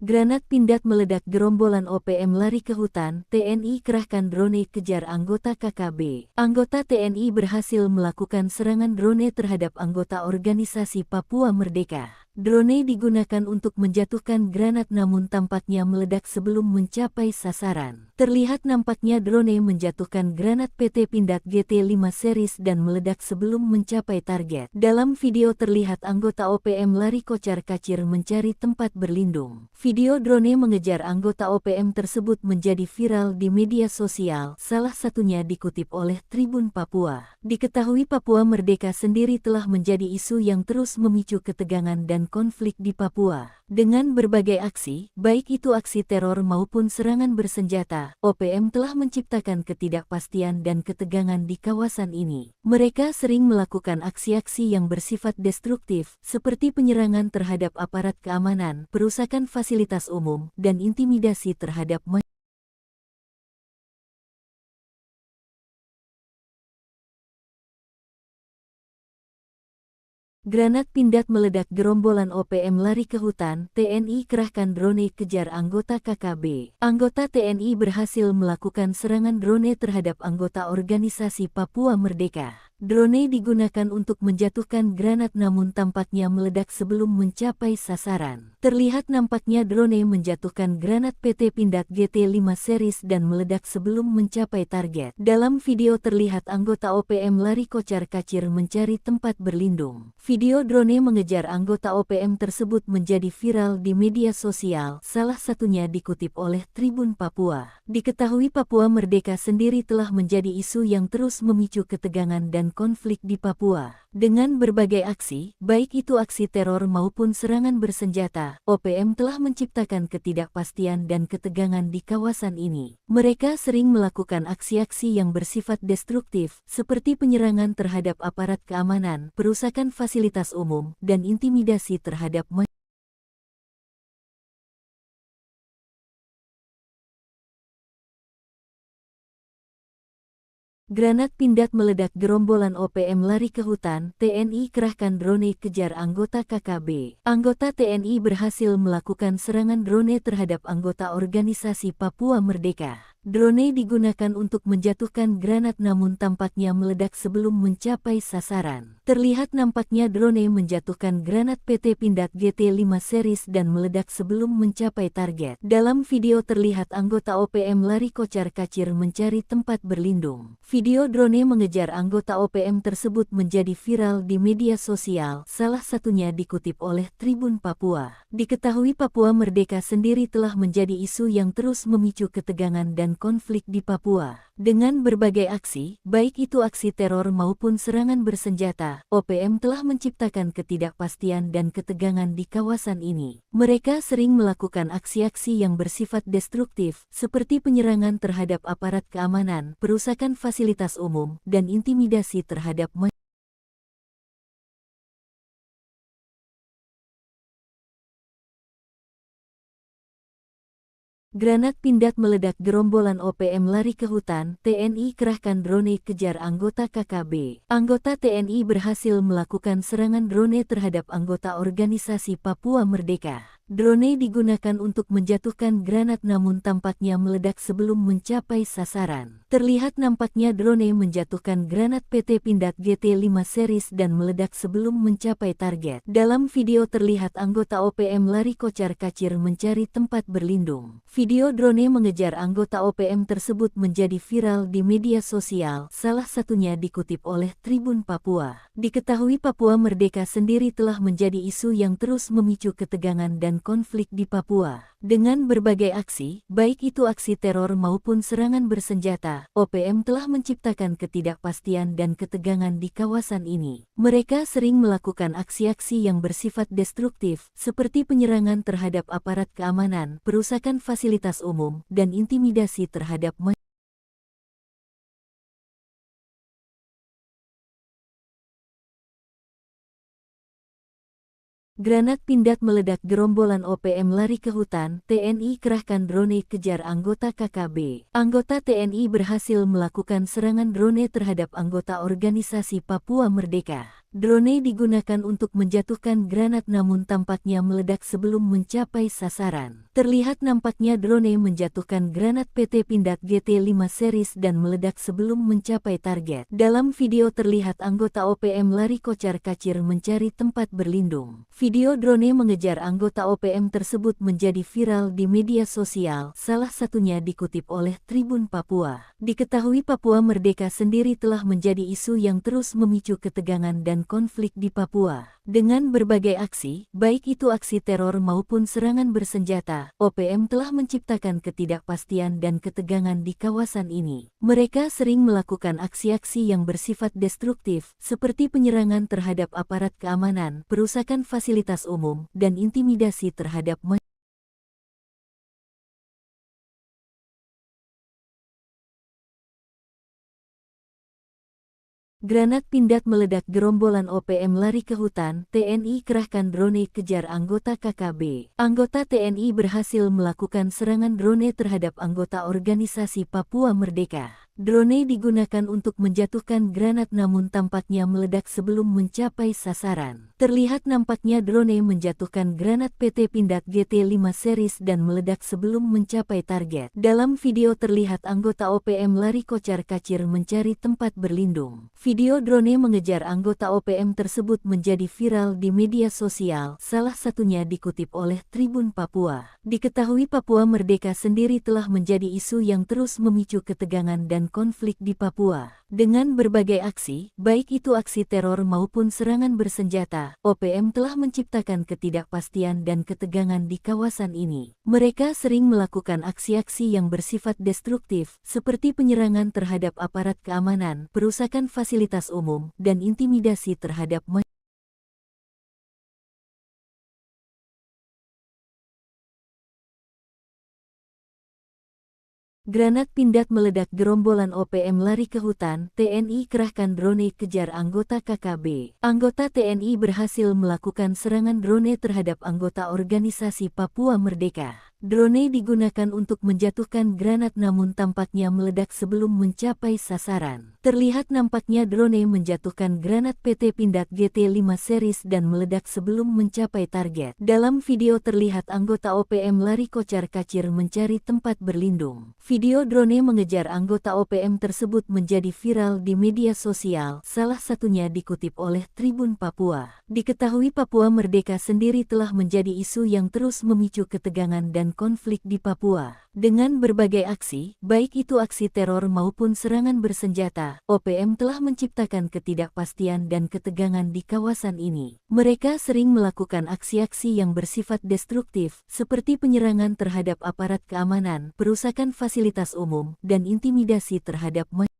Granat Pindad meledak, gerombolan OPM lari ke hutan, TNI kerahkan drone kejar anggota KKB. Anggota TNI berhasil melakukan serangan drone terhadap anggota organisasi Papua Merdeka. Drone digunakan untuk menjatuhkan granat namun tampaknya meledak sebelum mencapai sasaran. Terlihat nampaknya drone menjatuhkan granat PT Pindad GT5 series dan meledak sebelum mencapai target. Dalam video terlihat anggota OPM lari kocar-kacir mencari tempat berlindung. Video drone mengejar anggota OPM tersebut menjadi viral di media sosial, salah satunya dikutip oleh Tribun Papua. Diketahui Papua Merdeka sendiri telah menjadi isu yang terus memicu ketegangan dan konflik di Papua. Dengan berbagai aksi, baik itu aksi teror maupun serangan bersenjata, OPM telah menciptakan ketidakpastian dan ketegangan di kawasan ini. Mereka sering melakukan aksi-aksi yang bersifat destruktif, seperti penyerangan terhadap aparat keamanan, perusakan fasilitas umum, dan intimidasi terhadap masyarakat. Granat Pindad meledak, gerombolan OPM lari ke hutan, TNI kerahkan drone kejar anggota KKB. Anggota TNI berhasil melakukan serangan drone terhadap anggota organisasi Papua Merdeka. Drone digunakan untuk menjatuhkan granat namun tampaknya meledak sebelum mencapai sasaran. Terlihat nampaknya drone menjatuhkan granat PT Pindad GT5 series dan meledak sebelum mencapai target. Dalam video terlihat anggota OPM lari kocar-kacir mencari tempat berlindung. Video drone mengejar anggota OPM tersebut menjadi viral di media sosial, salah satunya dikutip oleh Tribun Papua. Diketahui Papua Merdeka sendiri telah menjadi isu yang terus memicu ketegangan dan konflik di Papua. Dengan berbagai aksi, baik itu aksi teror maupun serangan bersenjata, OPM telah menciptakan ketidakpastian dan ketegangan di kawasan ini. Mereka sering melakukan aksi-aksi yang bersifat destruktif, seperti penyerangan terhadap aparat keamanan, perusakan fasilitas umum, dan intimidasi terhadap masyarakat. Granat Pindad meledak, gerombolan OPM lari ke hutan, TNI kerahkan drone kejar anggota KKB. Anggota TNI berhasil melakukan serangan drone terhadap anggota organisasi Papua Merdeka. Drone digunakan untuk menjatuhkan granat namun tampaknya meledak sebelum mencapai sasaran. Terlihat nampaknya drone menjatuhkan granat PT Pindad GT5 series dan meledak sebelum mencapai target. Dalam video terlihat anggota OPM lari kocar-kacir mencari tempat berlindung. Video drone mengejar anggota OPM tersebut menjadi viral di media sosial, salah satunya dikutip oleh Tribun Papua. Diketahui Papua Merdeka sendiri telah menjadi isu yang terus memicu ketegangan dan konflik di Papua. Dengan berbagai aksi, baik itu aksi teror maupun serangan bersenjata, OPM telah menciptakan ketidakpastian dan ketegangan di kawasan ini. Mereka sering melakukan aksi-aksi yang bersifat destruktif, seperti penyerangan terhadap aparat keamanan, perusakan fasilitas umum, dan intimidasi terhadap masyarakat. Granat Pindad meledak, gerombolan OPM lari ke hutan, TNI kerahkan drone kejar anggota KKB. Anggota TNI berhasil melakukan serangan drone terhadap anggota organisasi Papua Merdeka. Drone digunakan untuk menjatuhkan granat namun tampaknya meledak sebelum mencapai sasaran. Terlihat nampaknya drone menjatuhkan granat PT Pindad GT5 series dan meledak sebelum mencapai target. Dalam video terlihat anggota OPM lari kocar-kacir mencari tempat berlindung. Video drone mengejar anggota OPM tersebut menjadi viral di media sosial, salah satunya dikutip oleh Tribun Papua. Diketahui Papua Merdeka sendiri telah menjadi isu yang terus memicu ketegangan dan konflik di Papua. Dengan berbagai aksi, baik itu aksi teror maupun serangan bersenjata, OPM telah menciptakan ketidakpastian dan ketegangan di kawasan ini. Mereka sering melakukan aksi-aksi yang bersifat destruktif, seperti penyerangan terhadap aparat keamanan, perusakan fasilitas umum, dan intimidasi terhadap masyarakat. Granat Pindad meledak, gerombolan OPM lari ke hutan, TNI kerahkan drone kejar anggota KKB. Anggota TNI berhasil melakukan serangan drone terhadap anggota organisasi Papua Merdeka. Drone digunakan untuk menjatuhkan granat namun tampaknya meledak sebelum mencapai sasaran. Terlihat nampaknya drone menjatuhkan granat PT Pindad GT5 series dan meledak sebelum mencapai target. Dalam video terlihat anggota OPM lari kocar-kacir mencari tempat berlindung. Video drone mengejar anggota OPM tersebut menjadi viral di media sosial, salah satunya dikutip oleh Tribun Papua. Diketahui Papua Merdeka sendiri telah menjadi isu yang terus memicu ketegangan dan konflik di Papua. Dengan berbagai aksi, baik itu aksi teror maupun serangan bersenjata, OPM telah menciptakan ketidakpastian dan ketegangan di kawasan ini. Mereka sering melakukan aksi-aksi yang bersifat destruktif, seperti penyerangan terhadap aparat keamanan, perusakan fasilitas umum, dan intimidasi terhadap masyarakat. Granat Pindad meledak, gerombolan OPM lari ke hutan, TNI kerahkan drone kejar anggota KKB. Anggota TNI berhasil melakukan serangan drone terhadap anggota organisasi Papua Merdeka. Drone digunakan untuk menjatuhkan granat namun tampaknya meledak sebelum mencapai sasaran. Terlihat nampaknya drone menjatuhkan granat PT Pindad GT5 series dan meledak sebelum mencapai target. Dalam video terlihat anggota OPM lari kocar-kacir mencari tempat berlindung. Video drone mengejar anggota OPM tersebut menjadi viral di media sosial, salah satunya dikutip oleh Tribun Papua. Diketahui Papua Merdeka sendiri telah menjadi isu yang terus memicu ketegangan dan konflik di Papua. Dengan berbagai aksi, baik itu aksi teror maupun serangan bersenjata, OPM telah menciptakan ketidakpastian dan ketegangan di kawasan ini. Mereka sering melakukan aksi-aksi yang bersifat destruktif, seperti penyerangan terhadap aparat keamanan, perusakan fasilitas umum, dan intimidasi terhadap masyarakat. Granat Pindad meledak, gerombolan OPM lari ke hutan, TNI kerahkan drone kejar anggota KKB. Anggota TNI berhasil melakukan serangan drone terhadap anggota organisasi Papua Merdeka. Drone digunakan untuk menjatuhkan granat namun tampaknya meledak sebelum mencapai sasaran. Terlihat nampaknya drone menjatuhkan granat PT Pindad GT5 series dan meledak sebelum mencapai target. Dalam video terlihat anggota OPM lari kocar-kacir mencari tempat berlindung. Video drone mengejar anggota OPM tersebut menjadi viral di media sosial, salah satunya dikutip oleh Tribun Papua. Diketahui Papua Merdeka sendiri telah menjadi isu yang terus memicu ketegangan dan konflik di Papua. Dengan berbagai aksi, baik itu aksi teror maupun serangan bersenjata, OPM telah menciptakan ketidakpastian dan ketegangan di kawasan ini. Mereka sering melakukan aksi-aksi yang bersifat destruktif, seperti penyerangan terhadap aparat keamanan, perusakan fasilitas umum, dan intimidasi terhadap masyarakat.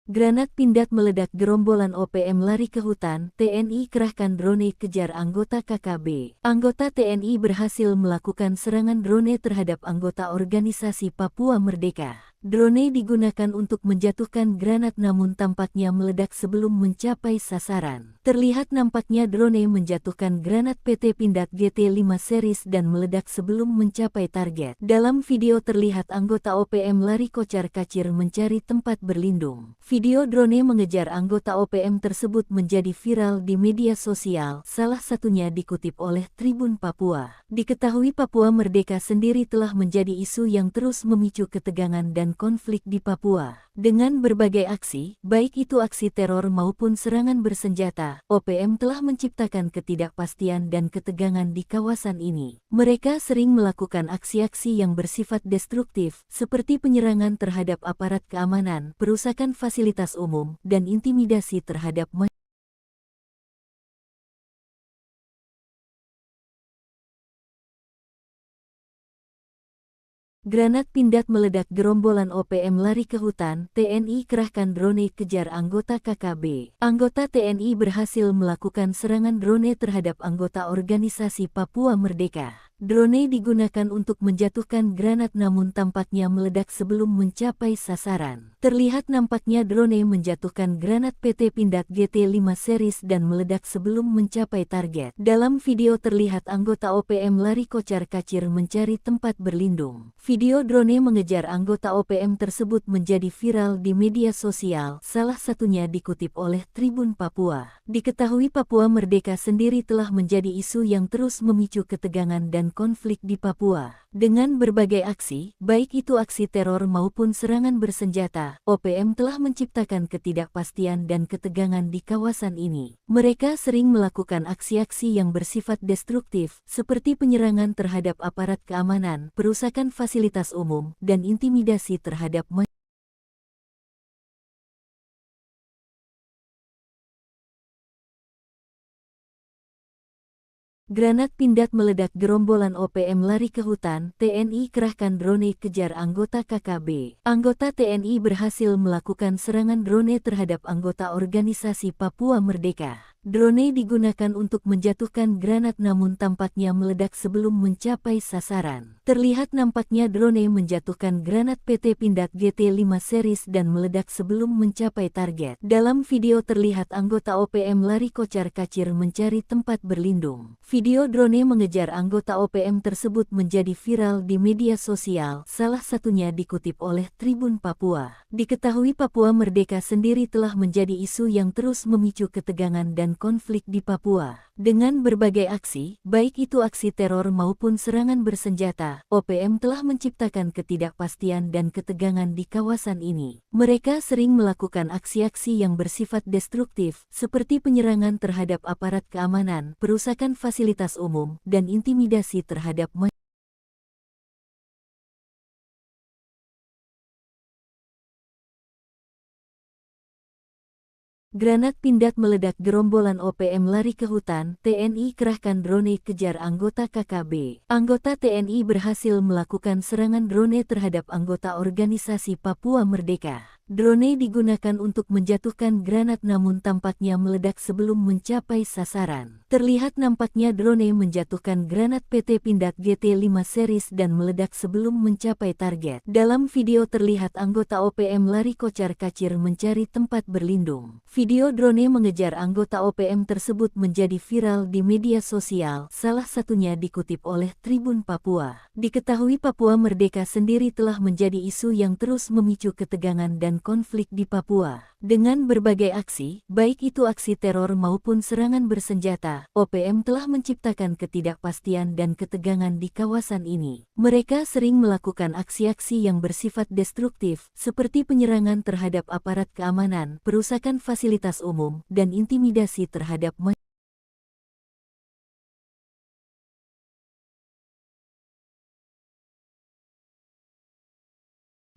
Granat Pindad meledak, gerombolan OPM lari ke hutan, TNI kerahkan drone kejar anggota KKB. Anggota TNI berhasil melakukan serangan drone terhadap anggota organisasi Papua Merdeka. Drone digunakan untuk menjatuhkan granat namun tampaknya meledak sebelum mencapai sasaran. Terlihat nampaknya drone menjatuhkan granat PT Pindad GT5 series dan meledak sebelum mencapai target. Dalam video terlihat anggota OPM lari kocar-kacir mencari tempat berlindung. Video drone mengejar anggota OPM tersebut menjadi viral di media sosial, salah satunya dikutip oleh Tribun Papua. Diketahui Papua Merdeka sendiri telah menjadi isu yang terus memicu ketegangan dan konflik di Papua. Dengan berbagai aksi, baik itu aksi teror maupun serangan bersenjata, OPM telah menciptakan ketidakpastian dan ketegangan di kawasan ini. Mereka sering melakukan aksi-aksi yang bersifat destruktif, seperti penyerangan terhadap aparat keamanan, perusakan fasilitas umum, dan intimidasi terhadap masyarakat. Granat Pindad meledak, gerombolan OPM lari ke hutan, TNI kerahkan drone kejar anggota KKB. Anggota TNI berhasil melakukan serangan drone terhadap anggota organisasi Papua Merdeka. Drone digunakan untuk menjatuhkan granat namun tampaknya meledak sebelum mencapai sasaran. Terlihat nampaknya drone menjatuhkan granat PT Pindad GT5 series dan meledak sebelum mencapai target. Dalam video terlihat anggota OPM lari kocar-kacir mencari tempat berlindung. Video drone mengejar anggota OPM tersebut menjadi viral di media sosial, salah satunya dikutip oleh Tribun Papua. Diketahui Papua Merdeka sendiri telah menjadi isu yang terus memicu ketegangan dan konflik di Papua. Dengan berbagai aksi, baik itu aksi teror maupun serangan bersenjata, OPM telah menciptakan ketidakpastian dan ketegangan di kawasan ini. Mereka sering melakukan aksi-aksi yang bersifat destruktif, seperti penyerangan terhadap aparat keamanan, perusakan fasilitas umum, dan intimidasi terhadap masyarakat. Granat Pindad meledak, gerombolan OPM lari ke hutan, TNI kerahkan drone kejar anggota KKB. Anggota TNI berhasil melakukan serangan drone terhadap anggota organisasi Papua Merdeka. Drone digunakan untuk menjatuhkan granat namun tampaknya meledak sebelum mencapai sasaran. Terlihat nampaknya drone menjatuhkan granat PT Pindad GT5 series dan meledak sebelum mencapai target. Dalam video terlihat anggota OPM lari kocar-kacir mencari tempat berlindung. Video drone mengejar anggota OPM tersebut menjadi viral di media sosial, salah satunya dikutip oleh Tribun Papua. Diketahui Papua Merdeka sendiri telah menjadi isu yang terus memicu ketegangan dan konflik di Papua. Dengan berbagai aksi, baik itu aksi teror maupun serangan bersenjata, OPM telah menciptakan ketidakpastian dan ketegangan di kawasan ini. Mereka sering melakukan aksi-aksi yang bersifat destruktif, seperti penyerangan terhadap aparat keamanan, perusakan fasilitas umum, dan intimidasi terhadap masyarakat. Granat Pindad meledak, gerombolan OPM lari ke hutan, TNI kerahkan drone kejar anggota KKB. Anggota TNI berhasil melakukan serangan drone terhadap anggota organisasi Papua Merdeka. Drone digunakan untuk menjatuhkan granat namun tampaknya meledak sebelum mencapai sasaran. Terlihat nampaknya drone menjatuhkan granat PT Pindad GT5 series dan meledak sebelum mencapai target. Dalam video terlihat anggota OPM lari kocar-kacir mencari tempat berlindung. Video drone mengejar anggota OPM tersebut menjadi viral di media sosial, salah satunya dikutip oleh Tribun Papua. Diketahui Papua Merdeka sendiri telah menjadi isu yang terus memicu ketegangan dan konflik di Papua. Dengan berbagai aksi, baik itu aksi teror maupun serangan bersenjata, OPM telah menciptakan ketidakpastian dan ketegangan di kawasan ini. Mereka sering melakukan aksi-aksi yang bersifat destruktif, seperti penyerangan terhadap aparat keamanan, perusakan fasilitas umum, dan intimidasi terhadap masyarakat.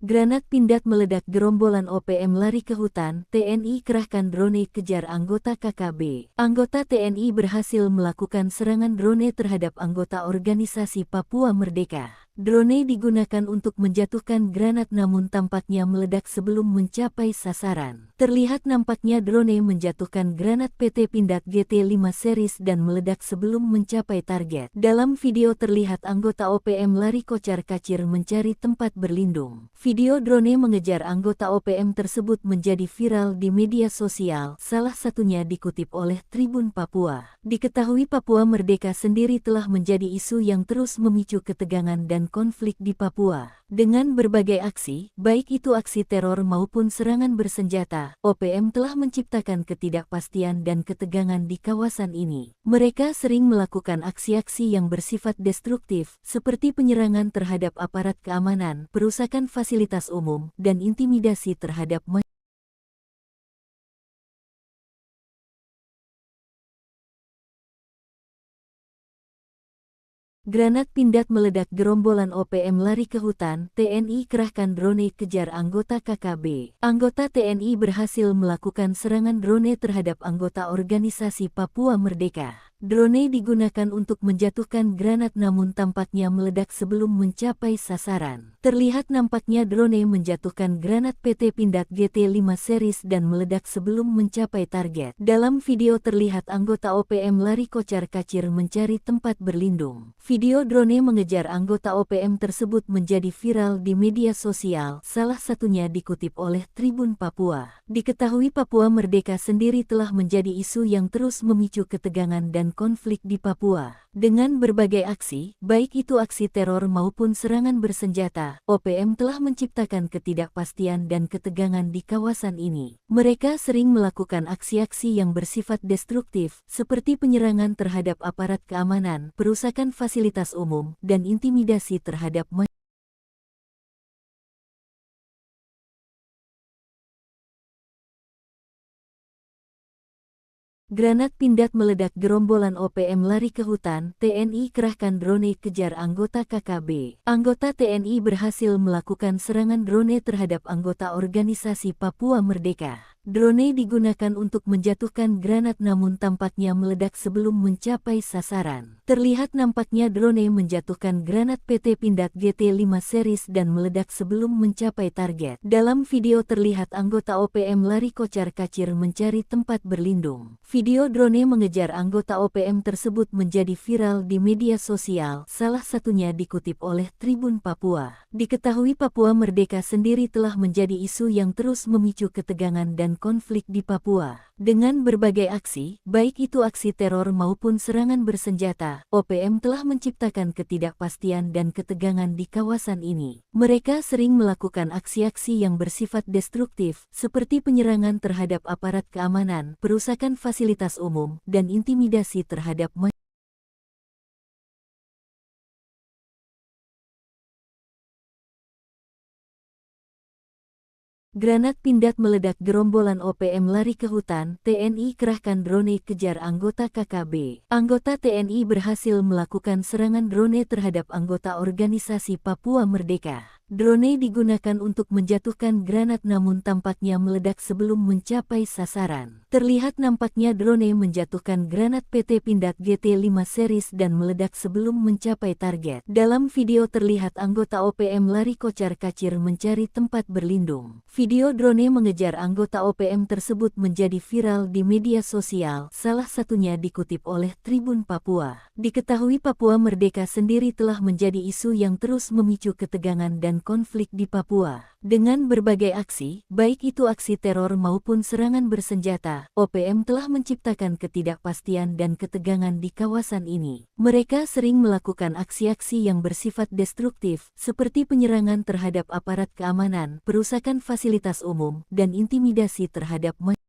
Granat Pindad meledak, gerombolan OPM lari ke hutan, TNI kerahkan drone kejar anggota KKB. Anggota TNI berhasil melakukan serangan drone terhadap anggota organisasi Papua Merdeka. Drone digunakan untuk menjatuhkan granat namun tampaknya meledak sebelum mencapai sasaran. Terlihat nampaknya drone menjatuhkan granat PT Pindad GT5 series dan meledak sebelum mencapai target. Dalam video terlihat anggota OPM lari kocar-kacir mencari tempat berlindung. Video drone mengejar anggota OPM tersebut menjadi viral di media sosial, salah satunya dikutip oleh Tribun Papua. Diketahui Papua Merdeka sendiri telah menjadi isu yang terus memicu ketegangan dan konflik di Papua. Dengan berbagai aksi, baik itu aksi teror maupun serangan bersenjata, OPM telah menciptakan ketidakpastian dan ketegangan di kawasan ini. Mereka sering melakukan aksi-aksi yang bersifat destruktif, seperti penyerangan terhadap aparat keamanan, perusakan fasilitas umum, dan intimidasi terhadap masyarakat. Granat Pindad meledak, gerombolan OPM lari ke hutan, TNI kerahkan drone kejar anggota KKB. Anggota TNI berhasil melakukan serangan drone terhadap anggota organisasi Papua Merdeka. Drone digunakan untuk menjatuhkan granat namun tampaknya meledak sebelum mencapai sasaran. Terlihat nampaknya drone menjatuhkan granat PT Pindad GT5 series dan meledak sebelum mencapai target. Dalam video terlihat anggota OPM lari kocar-kacir mencari tempat berlindung. Video drone mengejar anggota OPM tersebut menjadi viral di media sosial, salah satunya dikutip oleh Tribun Papua. Diketahui Papua Merdeka sendiri telah menjadi isu yang terus memicu ketegangan dan konflik di Papua. Dengan berbagai aksi, baik itu aksi teror maupun serangan bersenjata, OPM telah menciptakan ketidakpastian dan ketegangan di kawasan ini. Mereka sering melakukan aksi-aksi yang bersifat destruktif, seperti penyerangan terhadap aparat keamanan, perusakan fasilitas umum, dan intimidasi terhadap masyarakat. Granat Pindad meledak, gerombolan OPM lari ke hutan, TNI kerahkan drone kejar anggota KKB. Anggota TNI berhasil melakukan serangan drone terhadap anggota organisasi Papua Merdeka. Drone digunakan untuk menjatuhkan granat namun tampaknya meledak sebelum mencapai sasaran. Terlihat nampaknya drone menjatuhkan granat PT Pindad GT5 series dan meledak sebelum mencapai target. Dalam video terlihat anggota OPM lari kocar-kacir mencari tempat berlindung. Video drone mengejar anggota OPM tersebut menjadi viral di media sosial, salah satunya dikutip oleh Tribun Papua. Diketahui Papua Merdeka sendiri telah menjadi isu yang terus memicu ketegangan dan konflik di Papua. Dengan berbagai aksi, baik itu aksi teror maupun serangan bersenjata, OPM telah menciptakan ketidakpastian dan ketegangan di kawasan ini. Mereka sering melakukan aksi-aksi yang bersifat destruktif, seperti penyerangan terhadap aparat keamanan, perusakan fasilitas umum, dan intimidasi terhadap masyarakat. Granat Pindad meledak, gerombolan OPM lari ke hutan, TNI kerahkan drone kejar anggota KKB. Anggota TNI berhasil melakukan serangan drone terhadap anggota organisasi Papua Merdeka. Drone digunakan untuk menjatuhkan granat namun tampaknya meledak sebelum mencapai sasaran. Terlihat nampaknya drone menjatuhkan granat PT Pindad GT5 series dan meledak sebelum mencapai target. Dalam video terlihat anggota OPM lari kocar-kacir mencari tempat berlindung. Video drone mengejar anggota OPM tersebut menjadi viral di media sosial, salah satunya dikutip oleh Tribun Papua. Diketahui Papua Merdeka sendiri telah menjadi isu yang terus memicu ketegangan dan konflik di Papua. Dengan berbagai aksi, baik itu aksi teror maupun serangan bersenjata, OPM telah menciptakan ketidakpastian dan ketegangan di kawasan ini. Mereka sering melakukan aksi-aksi yang bersifat destruktif, seperti penyerangan terhadap aparat keamanan, perusakan fasilitas umum, dan intimidasi terhadap masyarakat.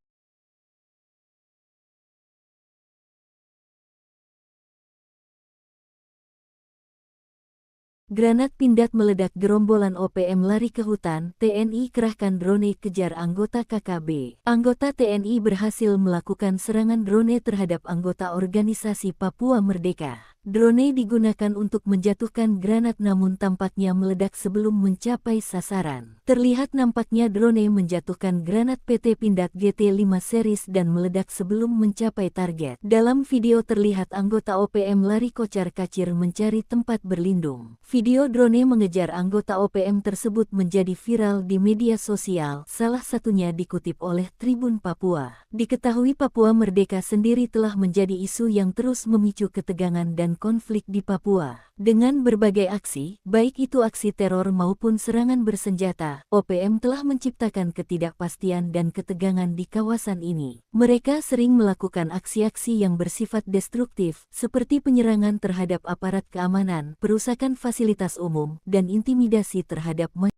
Granat Pindad meledak, gerombolan OPM lari ke hutan, TNI kerahkan drone kejar anggota KKB. Anggota TNI berhasil melakukan serangan drone terhadap anggota organisasi Papua Merdeka. Drone digunakan untuk menjatuhkan granat namun tampaknya meledak sebelum mencapai sasaran. Terlihat nampaknya drone menjatuhkan granat PT Pindad GT5 series dan meledak sebelum mencapai target. Dalam video terlihat anggota OPM lari kocar-kacir mencari tempat berlindung. Video drone mengejar anggota OPM tersebut menjadi viral di media sosial, salah satunya dikutip oleh Tribun Papua. Diketahui Papua Merdeka sendiri telah menjadi isu yang terus memicu ketegangan dan konflik di Papua. Dengan berbagai aksi, baik itu aksi teror maupun serangan bersenjata, OPM telah menciptakan ketidakpastian dan ketegangan di kawasan ini. Mereka sering melakukan aksi-aksi yang bersifat destruktif, seperti penyerangan terhadap aparat keamanan, perusakan fasilitas umum, dan intimidasi terhadap masyarakat.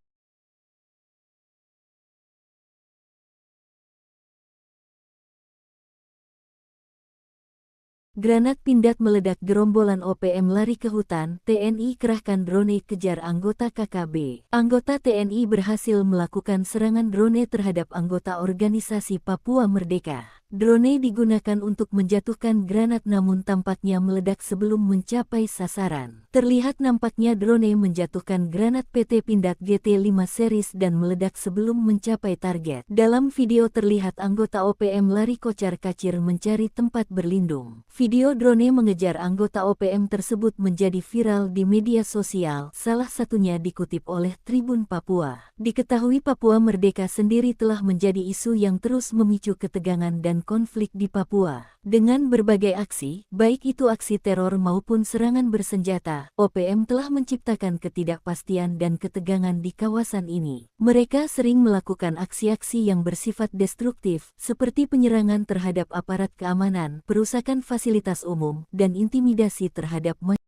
Granat Pindad meledak, gerombolan OPM lari ke hutan, TNI kerahkan drone kejar anggota KKB. Anggota TNI berhasil melakukan serangan drone terhadap anggota organisasi Papua Merdeka. Drone digunakan untuk menjatuhkan granat namun tampaknya meledak sebelum mencapai sasaran. Terlihat nampaknya drone menjatuhkan granat PT Pindad GT5 series dan meledak sebelum mencapai target. Dalam video terlihat anggota OPM lari kocar-kacir mencari tempat berlindung. Video drone mengejar anggota OPM tersebut menjadi viral di media sosial, salah satunya dikutip oleh Tribun Papua. Diketahui Papua Merdeka sendiri telah menjadi isu yang terus memicu ketegangan dan konflik di Papua. Dengan berbagai aksi, baik itu aksi teror maupun serangan bersenjata, OPM telah menciptakan ketidakpastian dan ketegangan di kawasan ini. Mereka sering melakukan aksi-aksi yang bersifat destruktif, seperti penyerangan terhadap aparat keamanan, perusakan fasilitas umum, dan intimidasi terhadap masyarakat.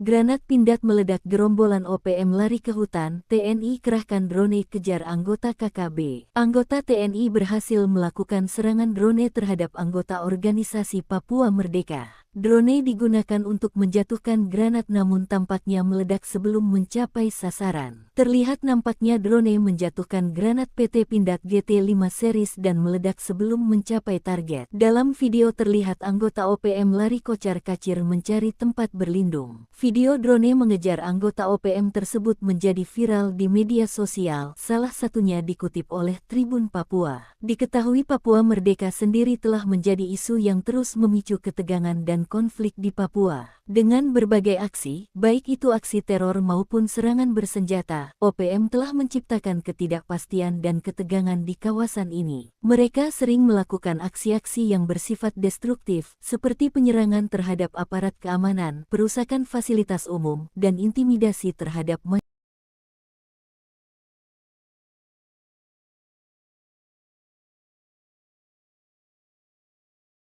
Granat Pindad meledak, gerombolan OPM lari ke hutan, TNI kerahkan drone kejar anggota KKB. Anggota TNI berhasil melakukan serangan drone terhadap anggota organisasi Papua Merdeka. Drone digunakan untuk menjatuhkan granat namun tampaknya meledak sebelum mencapai sasaran. Terlihat nampaknya drone menjatuhkan granat PT Pindad GT5 series dan meledak sebelum mencapai target. Dalam video terlihat anggota OPM lari kocar-kacir mencari tempat berlindung. Video drone mengejar anggota OPM tersebut menjadi viral di media sosial, salah satunya dikutip oleh Tribun Papua. Diketahui Papua Merdeka sendiri telah menjadi isu yang terus memicu ketegangan dan konflik di Papua. Dengan berbagai aksi, baik itu aksi teror maupun serangan bersenjata, OPM telah menciptakan ketidakpastian dan ketegangan di kawasan ini. Mereka sering melakukan aksi-aksi yang bersifat destruktif, seperti penyerangan terhadap aparat keamanan, perusakan fasilitas umum, dan intimidasi terhadap masyarakat.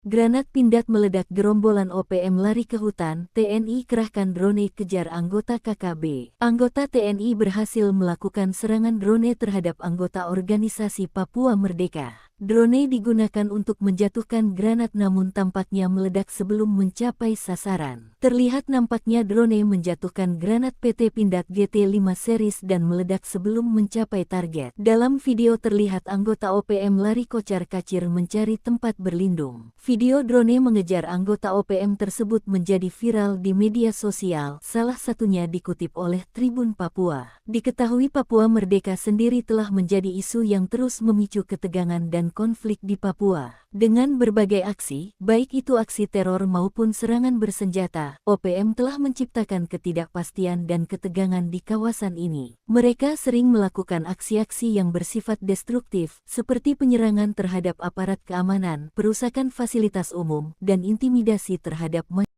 Granat Pindad meledak, gerombolan OPM lari ke hutan, TNI kerahkan drone kejar anggota KKB. Anggota TNI berhasil melakukan serangan drone terhadap anggota organisasi Papua Merdeka. Drone digunakan untuk menjatuhkan granat namun tampaknya meledak sebelum mencapai sasaran. Terlihat nampaknya drone menjatuhkan granat PT Pindad GT5 series dan meledak sebelum mencapai target. Dalam video terlihat anggota OPM lari kocar-kacir mencari tempat berlindung. Video drone mengejar anggota OPM tersebut menjadi viral di media sosial, salah satunya dikutip oleh Tribun Papua. Diketahui Papua Merdeka sendiri telah menjadi isu yang terus memicu ketegangan dan konflik di Papua. Dengan berbagai aksi, baik itu aksi teror maupun serangan bersenjata, OPM telah menciptakan ketidakpastian dan ketegangan di kawasan ini. Mereka sering melakukan aksi-aksi yang bersifat destruktif, seperti penyerangan terhadap aparat keamanan, perusakan fasilitas umum, dan intimidasi terhadap masyarakat.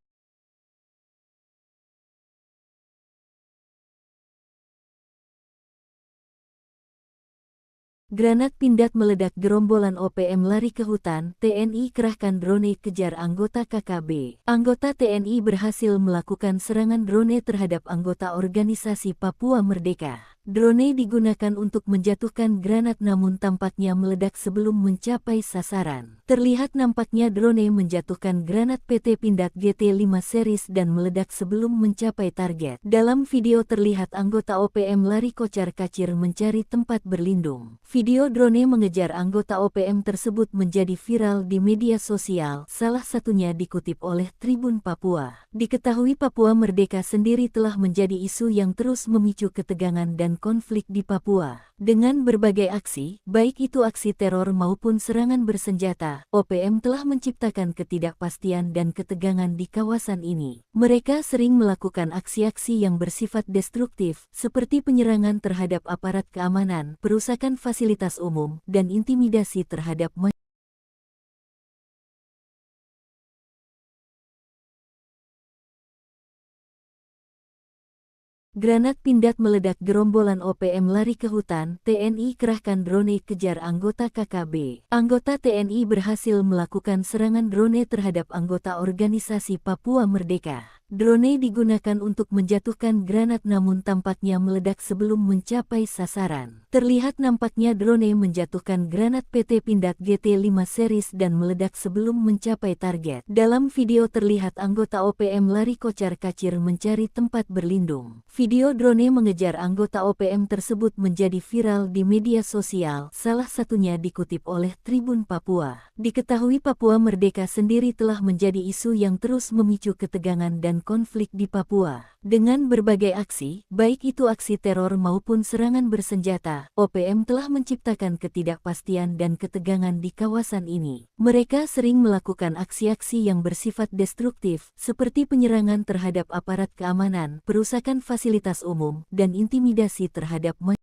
Granat Pindad meledak, gerombolan OPM lari ke hutan, TNI kerahkan drone kejar anggota KKB. Anggota TNI berhasil melakukan serangan drone terhadap anggota organisasi Papua Merdeka. Drone digunakan untuk menjatuhkan granat namun tampaknya meledak sebelum mencapai sasaran. Terlihat nampaknya drone menjatuhkan granat PT Pindad GT5 series dan meledak sebelum mencapai target. Dalam video terlihat anggota OPM lari kocar-kacir mencari tempat berlindung. Video drone mengejar anggota OPM tersebut menjadi viral di media sosial, salah satunya dikutip oleh Tribun Papua. Diketahui Papua Merdeka sendiri telah menjadi isu yang terus memicu ketegangan dan konflik di Papua. Dengan berbagai aksi, baik itu aksi teror maupun serangan bersenjata, OPM telah menciptakan ketidakpastian dan ketegangan di kawasan ini. Mereka sering melakukan aksi-aksi yang bersifat destruktif, seperti penyerangan terhadap aparat keamanan, perusakan fasilitas umum, dan intimidasi terhadap masyarakat. Granat Pindad meledak, gerombolan OPM lari ke hutan, TNI kerahkan drone kejar anggota KKB. Anggota TNI berhasil melakukan serangan drone terhadap anggota organisasi Papua Merdeka. Drone digunakan untuk menjatuhkan granat namun tampaknya meledak sebelum mencapai sasaran. Terlihat nampaknya drone menjatuhkan granat PT Pindad GT5 series dan meledak sebelum mencapai target. Dalam video terlihat anggota OPM lari kocar-kacir mencari tempat berlindung. Video drone mengejar anggota OPM tersebut menjadi viral di media sosial, salah satunya dikutip oleh Tribun Papua. Diketahui Papua Merdeka sendiri telah menjadi isu yang terus memicu ketegangan dan konflik di Papua. Dengan berbagai aksi, baik itu aksi teror maupun serangan bersenjata, OPM telah menciptakan ketidakpastian dan ketegangan di kawasan ini. Mereka sering melakukan aksi-aksi yang bersifat destruktif, seperti penyerangan terhadap aparat keamanan, perusakan fasilitas umum, dan intimidasi terhadap masyarakat.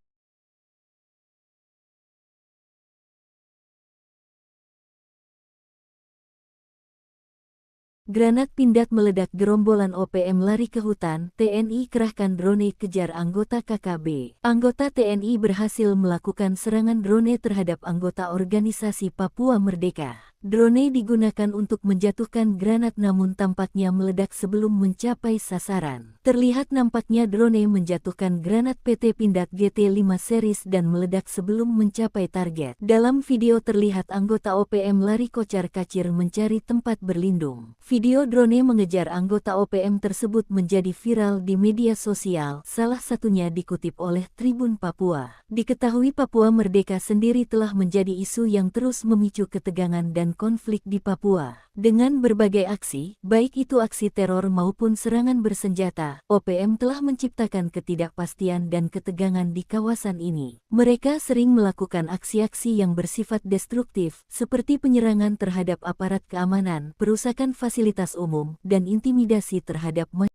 Granat Pindad meledak, gerombolan OPM lari ke hutan, TNI kerahkan drone kejar anggota KKB. Anggota TNI berhasil melakukan serangan drone terhadap anggota organisasi Papua Merdeka. Drone digunakan untuk menjatuhkan granat namun tampaknya meledak sebelum mencapai sasaran. Terlihat nampaknya drone menjatuhkan granat PT Pindad GT5 series dan meledak sebelum mencapai target. Dalam video terlihat anggota OPM lari kocar-kacir mencari tempat berlindung. Video drone mengejar anggota OPM tersebut menjadi viral di media sosial, salah satunya dikutip oleh Tribun Papua. Diketahui Papua Merdeka sendiri telah menjadi isu yang terus memicu ketegangan dan konflik di Papua. Dengan berbagai aksi, baik itu aksi teror maupun serangan bersenjata, OPM telah menciptakan ketidakpastian dan ketegangan di kawasan ini. Mereka sering melakukan aksi-aksi yang bersifat destruktif, seperti penyerangan terhadap aparat keamanan, perusakan fasilitas umum, dan intimidasi terhadap masyarakat.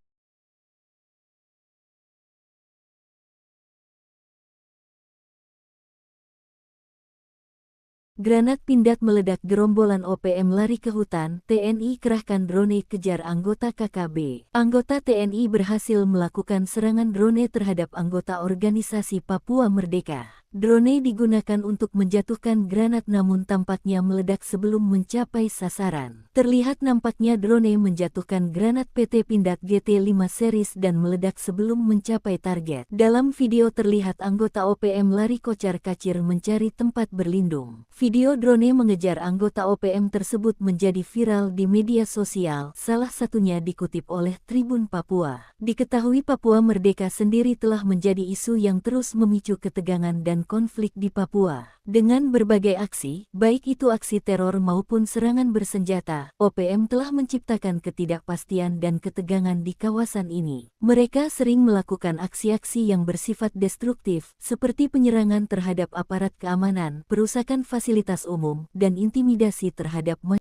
Granat Pindad meledak, gerombolan OPM lari ke hutan, TNI kerahkan drone kejar anggota KKB. Anggota TNI berhasil melakukan serangan drone terhadap anggota organisasi Papua Merdeka. Drone digunakan untuk menjatuhkan granat namun tampaknya meledak sebelum mencapai sasaran. Terlihat nampaknya drone menjatuhkan granat PT Pindad GT5 series dan meledak sebelum mencapai target. Dalam video terlihat anggota OPM lari kocar-kacir mencari tempat berlindung. Video drone mengejar anggota OPM tersebut menjadi viral di media sosial, salah satunya dikutip oleh Tribun Papua. Diketahui Papua Merdeka sendiri telah menjadi isu yang terus memicu ketegangan dan konflik di Papua. Dengan berbagai aksi, baik itu aksi teror maupun serangan bersenjata, OPM telah menciptakan ketidakpastian dan ketegangan di kawasan ini. Mereka sering melakukan aksi-aksi yang bersifat destruktif, seperti penyerangan terhadap aparat keamanan, perusakan fasilitas umum, dan intimidasi terhadap masyarakat.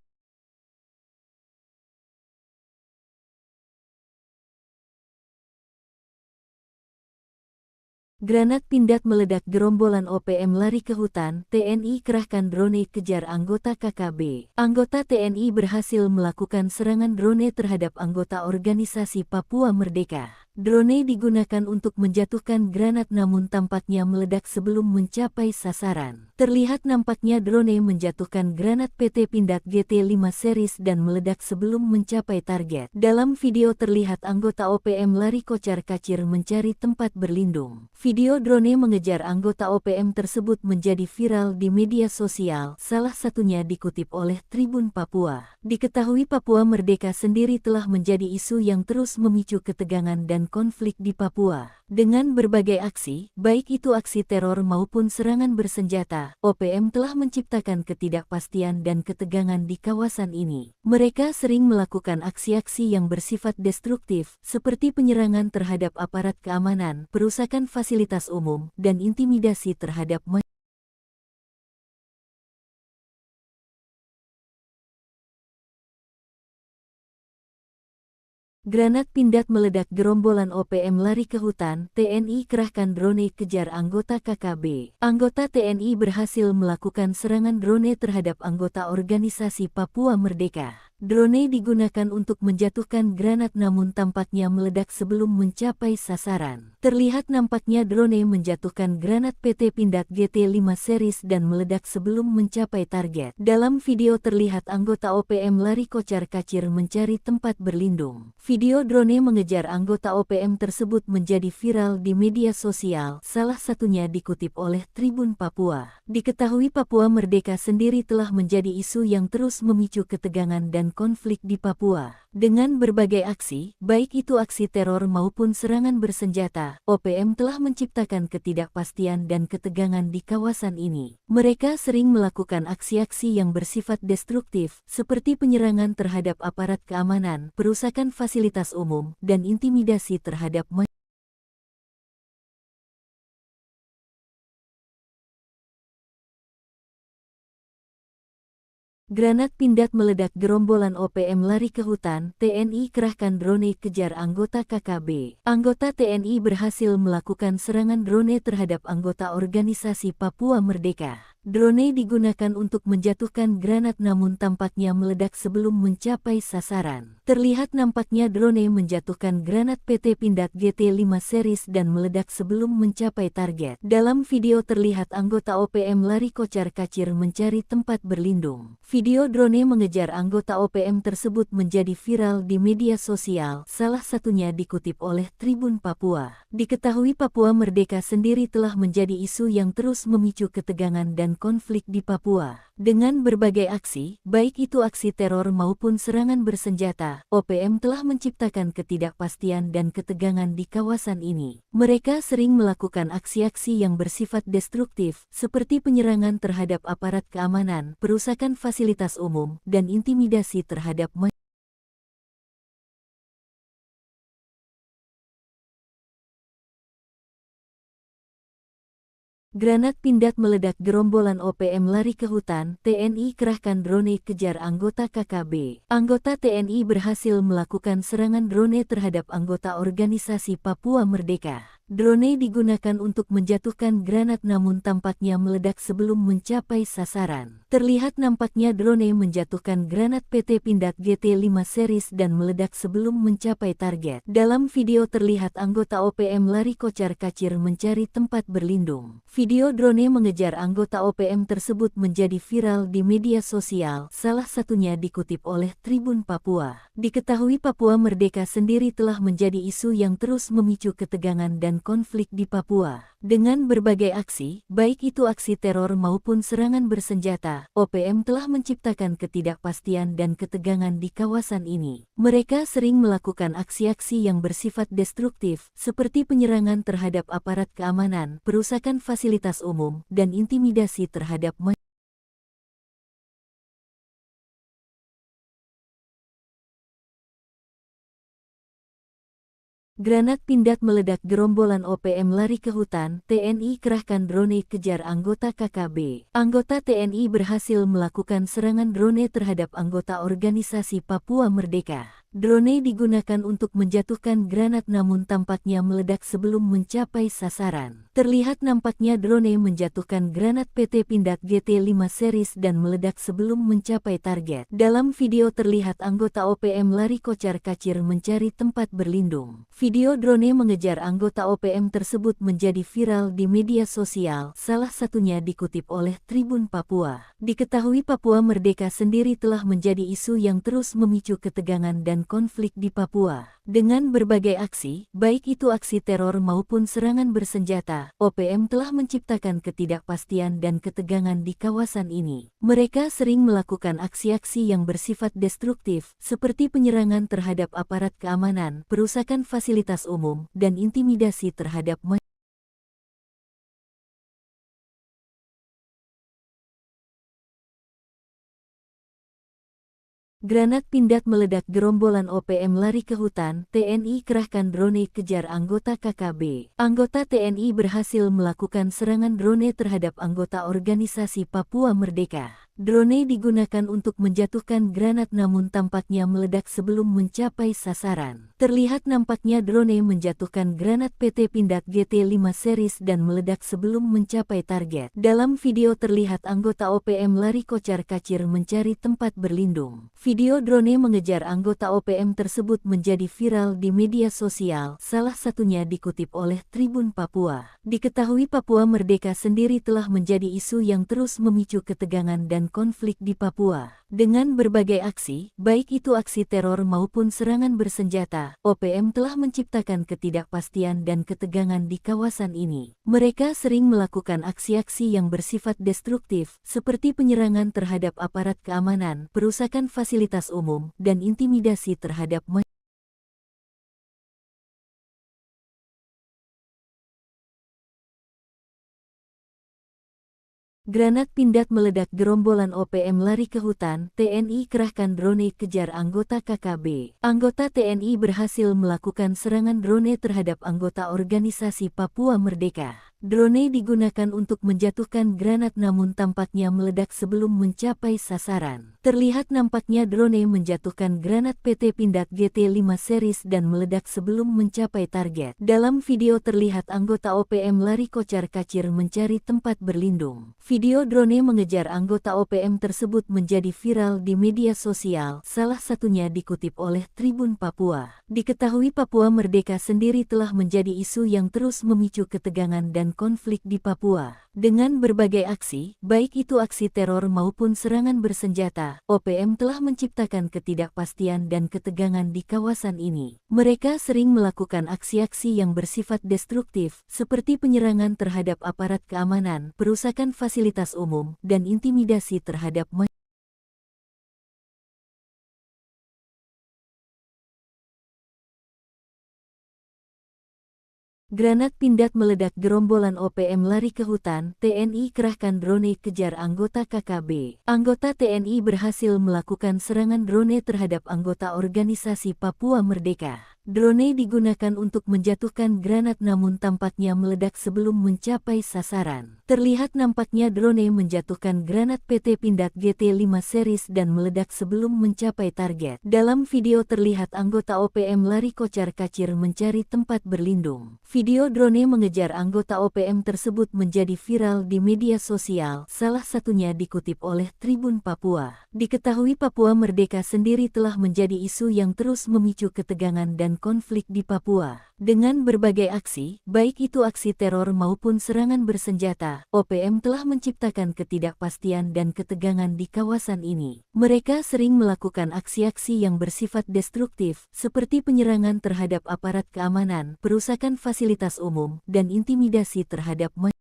Granat Pindad meledak, gerombolan OPM lari ke hutan, TNI kerahkan drone kejar anggota KKB. Anggota TNI berhasil melakukan serangan drone terhadap anggota organisasi Papua Merdeka. Drone digunakan untuk menjatuhkan granat namun tampaknya meledak sebelum mencapai sasaran. Terlihat nampaknya drone menjatuhkan granat PT Pindad GT5 series dan meledak sebelum mencapai target. Dalam video terlihat anggota OPM lari kocar-kacir mencari tempat berlindung. Video drone mengejar anggota OPM tersebut menjadi viral di media sosial, salah satunya dikutip oleh Tribun Papua. Diketahui Papua Merdeka sendiri telah menjadi isu yang terus memicu ketegangan dan konflik di Papua. Dengan berbagai aksi, baik itu aksi teror maupun serangan bersenjata, OPM telah menciptakan ketidakpastian dan ketegangan di kawasan ini. Mereka sering melakukan aksi-aksi yang bersifat destruktif, seperti penyerangan terhadap aparat keamanan, perusakan fasilitas umum, dan intimidasi terhadap masyarakat. Granat Pindad meledak, gerombolan OPM lari ke hutan, TNI kerahkan drone kejar anggota KKB. Anggota TNI berhasil melakukan serangan drone terhadap anggota organisasi Papua Merdeka. Drone digunakan untuk menjatuhkan granat namun tampaknya meledak sebelum mencapai sasaran. Terlihat nampaknya drone menjatuhkan granat PT Pindad GT5 series dan meledak sebelum mencapai target. Dalam video terlihat anggota OPM lari kocar-kacir mencari tempat berlindung. Video drone mengejar anggota OPM tersebut menjadi viral di media sosial, salah satunya dikutip oleh Tribun Papua. Diketahui Papua Merdeka sendiri telah menjadi isu yang terus memicu ketegangan dan konflik di Papua. Dengan berbagai aksi, baik itu aksi teror maupun serangan bersenjata, OPM telah menciptakan ketidakpastian dan ketegangan di kawasan ini. Mereka sering melakukan aksi-aksi yang bersifat destruktif, seperti penyerangan terhadap aparat keamanan, perusakan fasilitas umum, dan intimidasi terhadap masyarakat. Granat Pindad meledak, gerombolan OPM lari ke hutan, TNI kerahkan drone kejar anggota KKB. Anggota TNI berhasil melakukan serangan drone terhadap anggota organisasi Papua Merdeka. Drone digunakan untuk menjatuhkan granat namun tampaknya meledak sebelum mencapai sasaran. Terlihat nampaknya drone menjatuhkan granat PT Pindad GT5 series dan meledak sebelum mencapai target. Dalam video terlihat anggota OPM lari kocar-kacir mencari tempat berlindung. Video drone mengejar anggota OPM tersebut menjadi viral di media sosial, salah satunya dikutip oleh Tribun Papua. Diketahui Papua Merdeka sendiri telah menjadi isu yang terus memicu ketegangan dan konflik di Papua. Dengan berbagai aksi, baik itu aksi teror maupun serangan bersenjata, OPM telah menciptakan ketidakpastian dan ketegangan di kawasan ini. Mereka sering melakukan aksi-aksi yang bersifat destruktif, seperti penyerangan terhadap aparat keamanan, perusakan fasilitas umum, dan intimidasi terhadap masyarakat. Granat Pindad meledak, gerombolan OPM lari ke hutan, TNI kerahkan drone kejar anggota KKB. Anggota TNI berhasil melakukan serangan drone terhadap anggota organisasi Papua Merdeka. Drone digunakan untuk menjatuhkan granat namun tampaknya meledak sebelum mencapai sasaran. Terlihat nampaknya drone menjatuhkan granat PT Pindad GT5 series dan meledak sebelum mencapai target. Dalam video terlihat anggota OPM lari kocar-kacir mencari tempat berlindung. Video drone mengejar anggota OPM tersebut menjadi viral di media sosial, salah satunya dikutip oleh Tribun Papua. Diketahui Papua Merdeka sendiri telah menjadi isu yang terus memicu ketegangan dan konflik di Papua. Dengan berbagai aksi, baik itu aksi teror maupun serangan bersenjata, OPM telah menciptakan ketidakpastian dan ketegangan di kawasan ini. Mereka sering melakukan aksi-aksi yang bersifat destruktif, seperti penyerangan terhadap aparat keamanan, perusakan fasilitas umum, dan intimidasi terhadap masyarakat. Granat Pindad meledak, gerombolan OPM lari ke hutan, TNI kerahkan drone kejar anggota KKB. Anggota TNI berhasil melakukan serangan drone terhadap anggota organisasi Papua Merdeka. Drone digunakan untuk menjatuhkan granat namun tampaknya meledak sebelum mencapai sasaran. Terlihat nampaknya drone menjatuhkan granat PT Pindad GT5 series dan meledak sebelum mencapai target. Dalam video terlihat anggota OPM lari kocar-kacir mencari tempat berlindung. Video drone mengejar anggota OPM tersebut menjadi viral di media sosial, salah satunya dikutip oleh Tribun Papua. Diketahui Papua Merdeka sendiri telah menjadi isu yang terus memicu ketegangan dan konflik di Papua. Dengan berbagai aksi, baik itu aksi teror maupun serangan bersenjata, OPM telah menciptakan ketidakpastian dan ketegangan di kawasan ini. Mereka sering melakukan aksi-aksi yang bersifat destruktif, seperti penyerangan terhadap aparat keamanan, perusakan fasilitas umum, dan intimidasi terhadap masyarakat. Granat Pindad meledak, gerombolan OPM lari ke hutan, TNI kerahkan drone kejar anggota KKB. Anggota TNI berhasil melakukan serangan drone terhadap anggota organisasi Papua Merdeka. Drone digunakan untuk menjatuhkan granat namun tampaknya meledak sebelum mencapai sasaran. Terlihat nampaknya drone menjatuhkan granat PT Pindad GT5 series dan meledak sebelum mencapai target. Dalam video terlihat anggota OPM lari kocar-kacir mencari tempat berlindung. Video drone mengejar anggota OPM tersebut menjadi viral di media sosial, salah satunya dikutip oleh Tribun Papua. Diketahui Papua Merdeka sendiri telah menjadi isu yang terus memicu ketegangan dan konflik di Papua. Dengan berbagai aksi, baik itu aksi teror maupun serangan bersenjata, OPM telah menciptakan ketidakpastian dan ketegangan di kawasan ini. Mereka sering melakukan aksi-aksi yang bersifat destruktif, seperti penyerangan terhadap aparat keamanan, perusakan fasilitas umum, dan intimidasi terhadap masyarakat. Granat Pindad meledak, gerombolan OPM lari ke hutan, TNI kerahkan drone kejar anggota KKB. Anggota TNI berhasil melakukan serangan drone terhadap anggota organisasi Papua Merdeka. Drone digunakan untuk menjatuhkan granat namun tampaknya meledak sebelum mencapai sasaran. Terlihat nampaknya drone menjatuhkan granat PT Pindad GT5 series dan meledak sebelum mencapai target. Dalam video terlihat anggota OPM lari kocar-kacir mencari tempat berlindung. Video drone mengejar anggota OPM tersebut menjadi viral di media sosial, salah satunya dikutip oleh Tribun Papua. Diketahui Papua Merdeka sendiri telah menjadi isu yang terus memicu ketegangan dan konflik di Papua. Dengan berbagai aksi, baik itu aksi teror maupun serangan bersenjata, OPM telah menciptakan ketidakpastian dan ketegangan di kawasan ini. Mereka sering melakukan aksi-aksi yang bersifat destruktif, seperti penyerangan terhadap aparat keamanan, perusakan fasilitas umum, dan intimidasi terhadap masyarakat. Granat Pindad meledak, gerombolan OPM lari ke hutan, TNI kerahkan drone kejar anggota KKB. Anggota TNI berhasil melakukan serangan drone terhadap anggota organisasi Papua Merdeka. Drone digunakan untuk menjatuhkan granat namun tampaknya meledak sebelum mencapai sasaran. Terlihat nampaknya drone menjatuhkan granat PT Pindad GT5 series dan meledak sebelum mencapai target. Dalam video terlihat anggota OPM lari kocar-kacir mencari tempat berlindung. Video drone mengejar anggota OPM tersebut menjadi viral di media sosial, salah satunya dikutip oleh Tribun Papua. Diketahui Papua Merdeka sendiri telah menjadi isu yang terus memicu ketegangan dan konflik di Papua. Dengan berbagai aksi, baik itu aksi teror maupun serangan bersenjata, OPM telah menciptakan ketidakpastian dan ketegangan di kawasan ini. Mereka sering melakukan aksi-aksi yang bersifat destruktif, seperti penyerangan terhadap aparat keamanan, perusakan fasilitas umum, dan intimidasi terhadap masyarakat.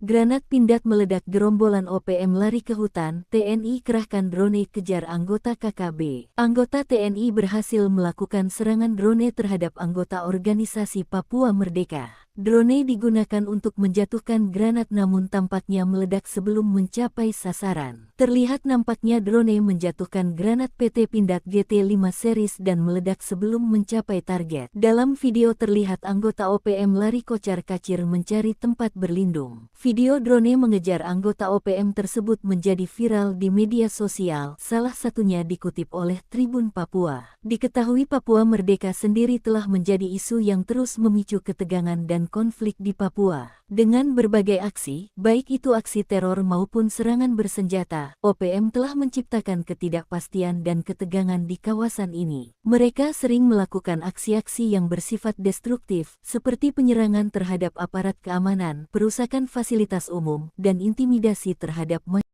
Granat Pindad meledak, gerombolan OPM lari ke hutan, TNI kerahkan drone kejar anggota KKB. Anggota TNI berhasil melakukan serangan drone terhadap anggota organisasi Papua Merdeka. Drone digunakan untuk menjatuhkan granat namun tampaknya meledak sebelum mencapai sasaran. Terlihat nampaknya drone menjatuhkan granat PT Pindad GT5 series dan meledak sebelum mencapai target. Dalam video terlihat anggota OPM lari kocar-kacir mencari tempat berlindung. Video drone mengejar anggota OPM tersebut menjadi viral di media sosial, salah satunya dikutip oleh Tribun Papua. Diketahui Papua Merdeka sendiri telah menjadi isu yang terus memicu ketegangan dan konflik di Papua. Dengan berbagai aksi, baik itu aksi teror maupun serangan bersenjata, OPM telah menciptakan ketidakpastian dan ketegangan di kawasan ini. Mereka sering melakukan aksi-aksi yang bersifat destruktif, seperti penyerangan terhadap aparat keamanan, perusakan fasilitas umum, dan intimidasi terhadap masyarakat.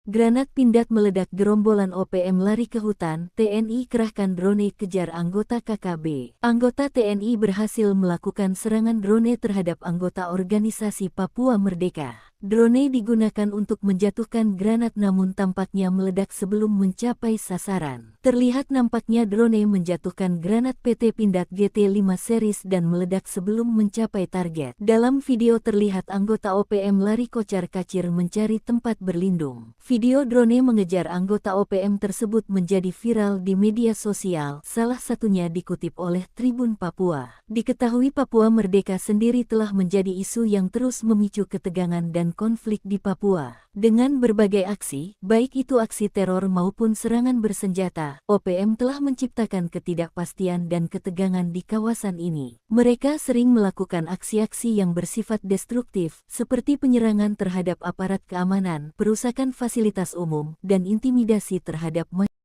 Granat Pindad meledak, gerombolan OPM lari ke hutan, TNI kerahkan drone kejar anggota KKB. Anggota TNI berhasil melakukan serangan drone terhadap anggota organisasi Papua Merdeka. Drone digunakan untuk menjatuhkan granat namun tampaknya meledak sebelum mencapai sasaran. Terlihat nampaknya drone menjatuhkan granat PT Pindad GT5 series dan meledak sebelum mencapai target. Dalam video terlihat anggota OPM lari kocar-kacir mencari tempat berlindung. Video drone mengejar anggota OPM tersebut menjadi viral di media sosial, salah satunya dikutip oleh Tribun Papua. Diketahui Papua Merdeka sendiri telah menjadi isu yang terus memicu ketegangan dan konflik di Papua. Dengan berbagai aksi, baik itu aksi teror maupun serangan bersenjata, OPM telah menciptakan ketidakpastian dan ketegangan di kawasan ini. Mereka sering melakukan aksi-aksi yang bersifat destruktif, seperti penyerangan terhadap aparat keamanan, perusakan fasilitas umum, dan intimidasi terhadap masyarakat.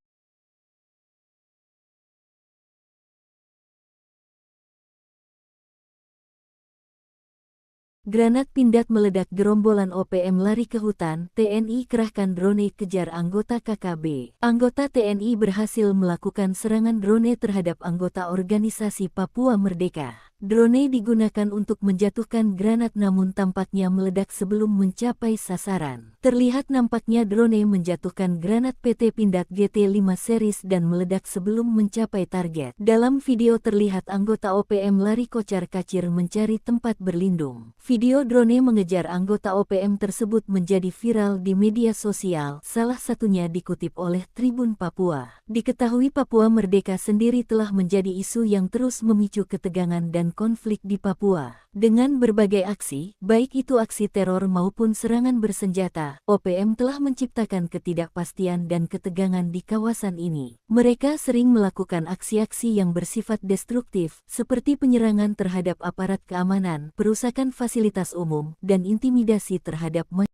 Granat Pindad meledak, gerombolan OPM lari ke hutan, TNI kerahkan drone kejar anggota KKB. Anggota TNI berhasil melakukan serangan drone terhadap anggota organisasi Papua Merdeka. Drone digunakan untuk menjatuhkan granat namun tampaknya meledak sebelum mencapai sasaran. Terlihat nampaknya drone menjatuhkan granat PT Pindad GT5 series dan meledak sebelum mencapai target. Dalam video terlihat anggota OPM lari kocar-kacir mencari tempat berlindung. Video drone mengejar anggota OPM tersebut menjadi viral di media sosial, salah satunya dikutip oleh Tribun Papua. Diketahui Papua Merdeka sendiri telah menjadi isu yang terus memicu ketegangan dan konflik di Papua. Dengan berbagai aksi, baik itu aksi teror maupun serangan bersenjata, OPM telah menciptakan ketidakpastian dan ketegangan di kawasan ini. Mereka sering melakukan aksi-aksi yang bersifat destruktif, seperti penyerangan terhadap aparat keamanan, perusakan fasilitas umum, dan intimidasi terhadap masyarakat.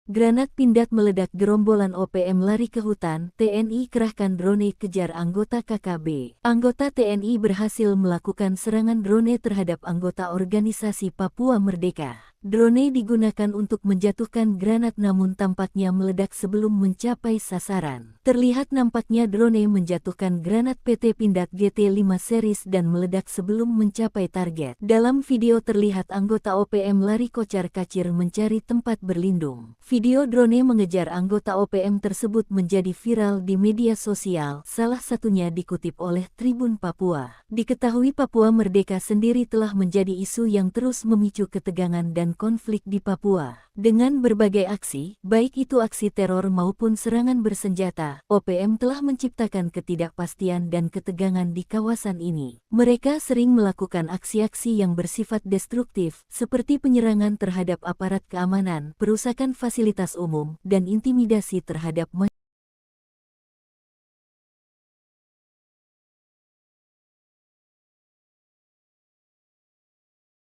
Granat Pindad meledak, gerombolan OPM lari ke hutan, TNI kerahkan drone kejar anggota KKB. Anggota TNI berhasil melakukan serangan drone terhadap anggota organisasi Papua Merdeka. Drone digunakan untuk menjatuhkan granat namun tampaknya meledak sebelum mencapai sasaran. Terlihat nampaknya drone menjatuhkan granat PT Pindad GT5 series dan meledak sebelum mencapai target. Dalam video terlihat anggota OPM lari kocar-kacir mencari tempat berlindung. Video drone mengejar anggota OPM tersebut menjadi viral di media sosial, salah satunya dikutip oleh Tribun Papua. Diketahui Papua Merdeka sendiri telah menjadi isu yang terus memicu ketegangan dan konflik di Papua. Dengan berbagai aksi, baik itu aksi teror maupun serangan bersenjata, OPM telah menciptakan ketidakpastian dan ketegangan di kawasan ini. Mereka sering melakukan aksi-aksi yang bersifat destruktif, seperti penyerangan terhadap aparat keamanan, perusakan fasilitas umum, dan intimidasi terhadap masyarakat.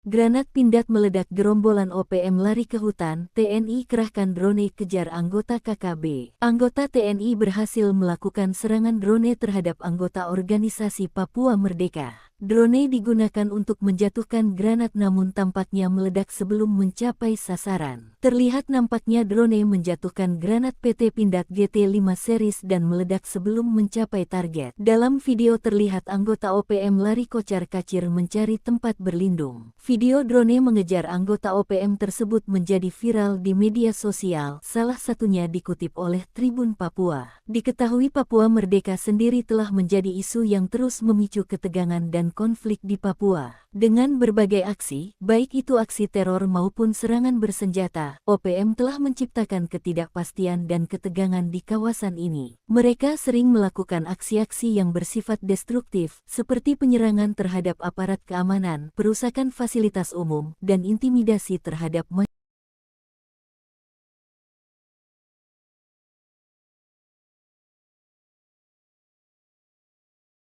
Granat Pindad meledak, gerombolan OPM lari ke hutan, TNI kerahkan drone kejar anggota KKB. Anggota TNI berhasil melakukan serangan drone terhadap anggota organisasi Papua Merdeka. Drone digunakan untuk menjatuhkan granat namun tampaknya meledak sebelum mencapai sasaran. Terlihat nampaknya drone menjatuhkan granat PT Pindad GT5 series dan meledak sebelum mencapai target. Dalam video terlihat anggota OPM lari kocar-kacir mencari tempat berlindung. Video drone mengejar anggota OPM tersebut menjadi viral di media sosial, salah satunya dikutip oleh Tribun Papua. Diketahui Papua Merdeka sendiri telah menjadi isu yang terus memicu ketegangan dan konflik di Papua. Dengan berbagai aksi, baik itu aksi teror maupun serangan bersenjata, OPM telah menciptakan ketidakpastian dan ketegangan di kawasan ini. Mereka sering melakukan aksi-aksi yang bersifat destruktif, seperti penyerangan terhadap aparat keamanan, perusakan fasilitas umum, dan intimidasi terhadap masyarakat.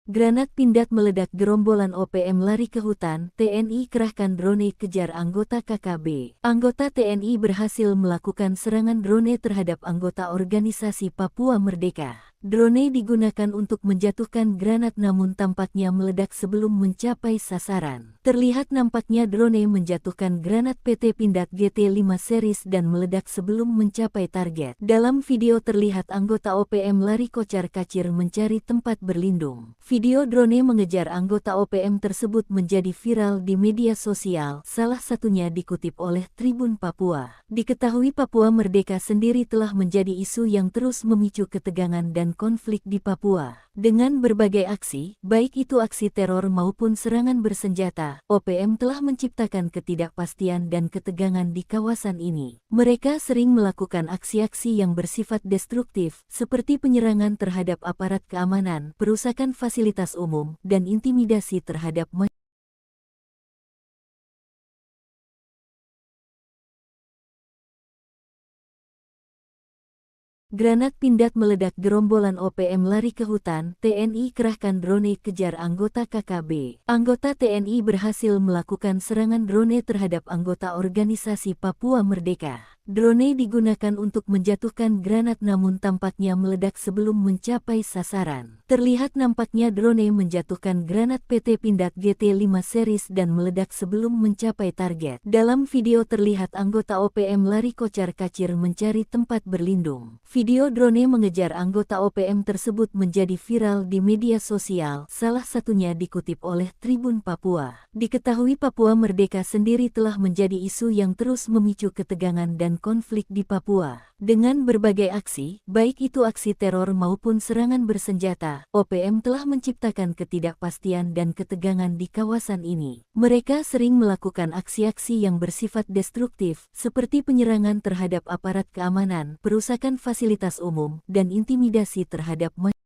Granat Pindad meledak, gerombolan OPM lari ke hutan, TNI kerahkan drone kejar anggota KKB. Anggota TNI berhasil melakukan serangan drone terhadap anggota organisasi Papua Merdeka. Drone digunakan untuk menjatuhkan granat namun tampaknya meledak sebelum mencapai sasaran. Terlihat nampaknya drone menjatuhkan granat PT Pindad GT5 series dan meledak sebelum mencapai target. Dalam video terlihat anggota OPM lari kocar-kacir mencari tempat berlindung. Video drone mengejar anggota OPM tersebut menjadi viral di media sosial, salah satunya dikutip oleh Tribun Papua. Diketahui Papua Merdeka sendiri telah menjadi isu yang terus memicu ketegangan dan konflik di Papua. Dengan berbagai aksi, baik itu aksi teror maupun serangan bersenjata, OPM telah menciptakan ketidakpastian dan ketegangan di kawasan ini. Mereka sering melakukan aksi-aksi yang bersifat destruktif, seperti penyerangan terhadap aparat keamanan, perusakan fasilitas umum, dan intimidasi terhadap masyarakat. Granat Pindad meledak, gerombolan OPM lari ke hutan, TNI kerahkan drone kejar anggota KKB. Anggota TNI berhasil melakukan serangan drone terhadap anggota organisasi Papua Merdeka. Drone digunakan untuk menjatuhkan granat namun tampaknya meledak sebelum mencapai sasaran. Terlihat nampaknya drone menjatuhkan granat PT Pindad GT5 series dan meledak sebelum mencapai target. Dalam video terlihat anggota OPM lari kocar-kacir mencari tempat berlindung. Video drone mengejar anggota OPM tersebut menjadi viral di media sosial, salah satunya dikutip oleh Tribun Papua. Diketahui Papua Merdeka sendiri telah menjadi isu yang terus memicu ketegangan dan konflik di Papua. Dengan berbagai aksi, baik itu aksi teror maupun serangan bersenjata, OPM telah menciptakan ketidakpastian dan ketegangan di kawasan ini. Mereka sering melakukan aksi-aksi yang bersifat destruktif, seperti penyerangan terhadap aparat keamanan, perusakan fasilitas umum, dan intimidasi terhadap masyarakat.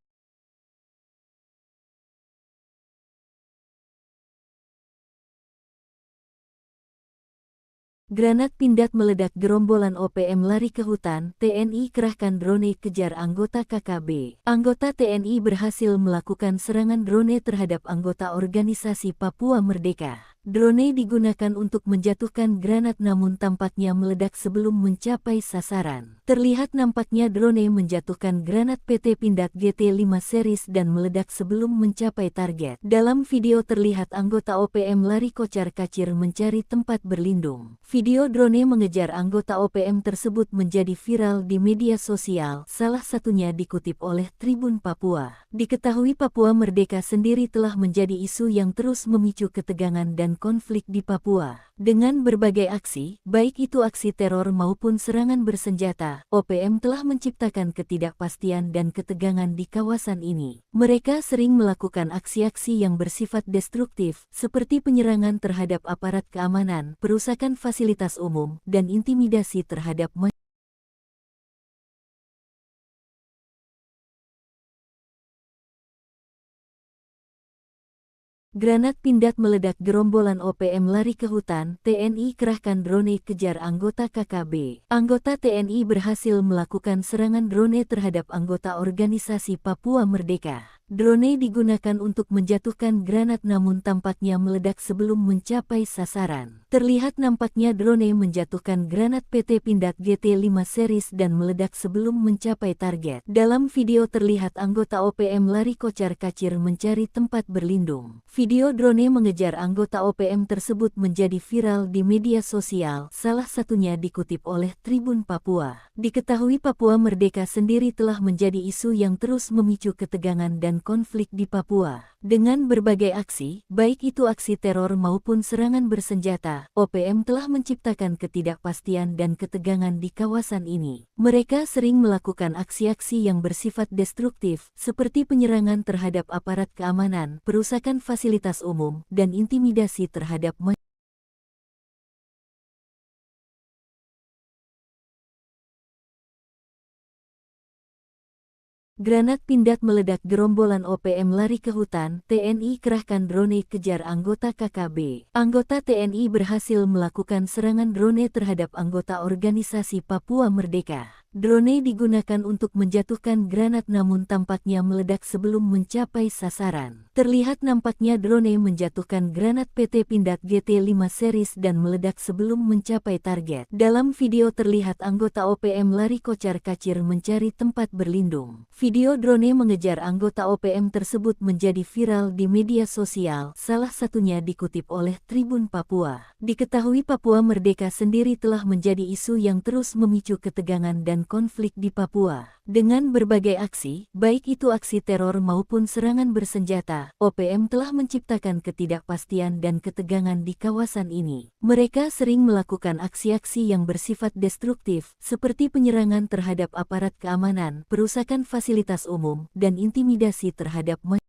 Granat Pindad meledak, gerombolan OPM lari ke hutan, TNI kerahkan drone kejar anggota KKB. Anggota TNI berhasil melakukan serangan drone terhadap anggota organisasi Papua Merdeka. Drone digunakan untuk menjatuhkan granat namun tampaknya meledak sebelum mencapai sasaran. Terlihat nampaknya drone menjatuhkan granat PT Pindad GT5 series dan meledak sebelum mencapai target. Dalam video terlihat anggota OPM lari kocar-kacir mencari tempat berlindung. Video drone mengejar anggota OPM tersebut menjadi viral di media sosial, salah satunya dikutip oleh Tribun Papua. Diketahui Papua Merdeka sendiri telah menjadi isu yang terus memicu ketegangan dan konflik di Papua. Dengan berbagai aksi, baik itu aksi teror maupun serangan bersenjata, OPM telah menciptakan ketidakpastian dan ketegangan di kawasan ini. Mereka sering melakukan aksi-aksi yang bersifat destruktif, seperti penyerangan terhadap aparat keamanan, perusakan fasilitas umum, dan intimidasi terhadap masyarakat. Granat Pindad meledak, gerombolan OPM lari ke hutan, TNI kerahkan drone kejar anggota KKB. Anggota TNI berhasil melakukan serangan drone terhadap anggota organisasi Papua Merdeka. Drone digunakan untuk menjatuhkan granat namun tampaknya meledak sebelum mencapai sasaran. Terlihat nampaknya drone menjatuhkan granat PT Pindad GT5 series dan meledak sebelum mencapai target. Dalam video terlihat anggota OPM lari kocar-kacir mencari tempat berlindung. Video drone mengejar anggota OPM tersebut menjadi viral di media sosial, salah satunya dikutip oleh Tribun Papua. Diketahui Papua Merdeka sendiri telah menjadi isu yang terus memicu ketegangan dan konflik di Papua. Dengan berbagai aksi, baik itu aksi teror maupun serangan bersenjata, OPM telah menciptakan ketidakpastian dan ketegangan di kawasan ini. Mereka sering melakukan aksi-aksi yang bersifat destruktif, seperti penyerangan terhadap aparat keamanan, perusakan fasilitas umum, dan intimidasi terhadap masyarakat. Granat Pindad meledak, gerombolan OPM lari ke hutan, TNI kerahkan drone kejar anggota KKB. Anggota TNI berhasil melakukan serangan drone terhadap anggota organisasi Papua Merdeka. Drone digunakan untuk menjatuhkan granat namun tampaknya meledak sebelum mencapai sasaran. Terlihat nampaknya drone menjatuhkan granat PT Pindad GT5 series dan meledak sebelum mencapai target. Dalam video terlihat anggota OPM lari kocar-kacir mencari tempat berlindung. Video drone mengejar anggota OPM tersebut menjadi viral di media sosial, salah satunya dikutip oleh Tribun Papua. Diketahui Papua Merdeka sendiri telah menjadi isu yang terus memicu ketegangan dan konflik di Papua. Dengan berbagai aksi, baik itu aksi teror maupun serangan bersenjata, OPM telah menciptakan ketidakpastian dan ketegangan di kawasan ini. Mereka sering melakukan aksi-aksi yang bersifat destruktif, seperti penyerangan terhadap aparat keamanan, perusakan fasilitas umum, dan intimidasi terhadap masyarakat.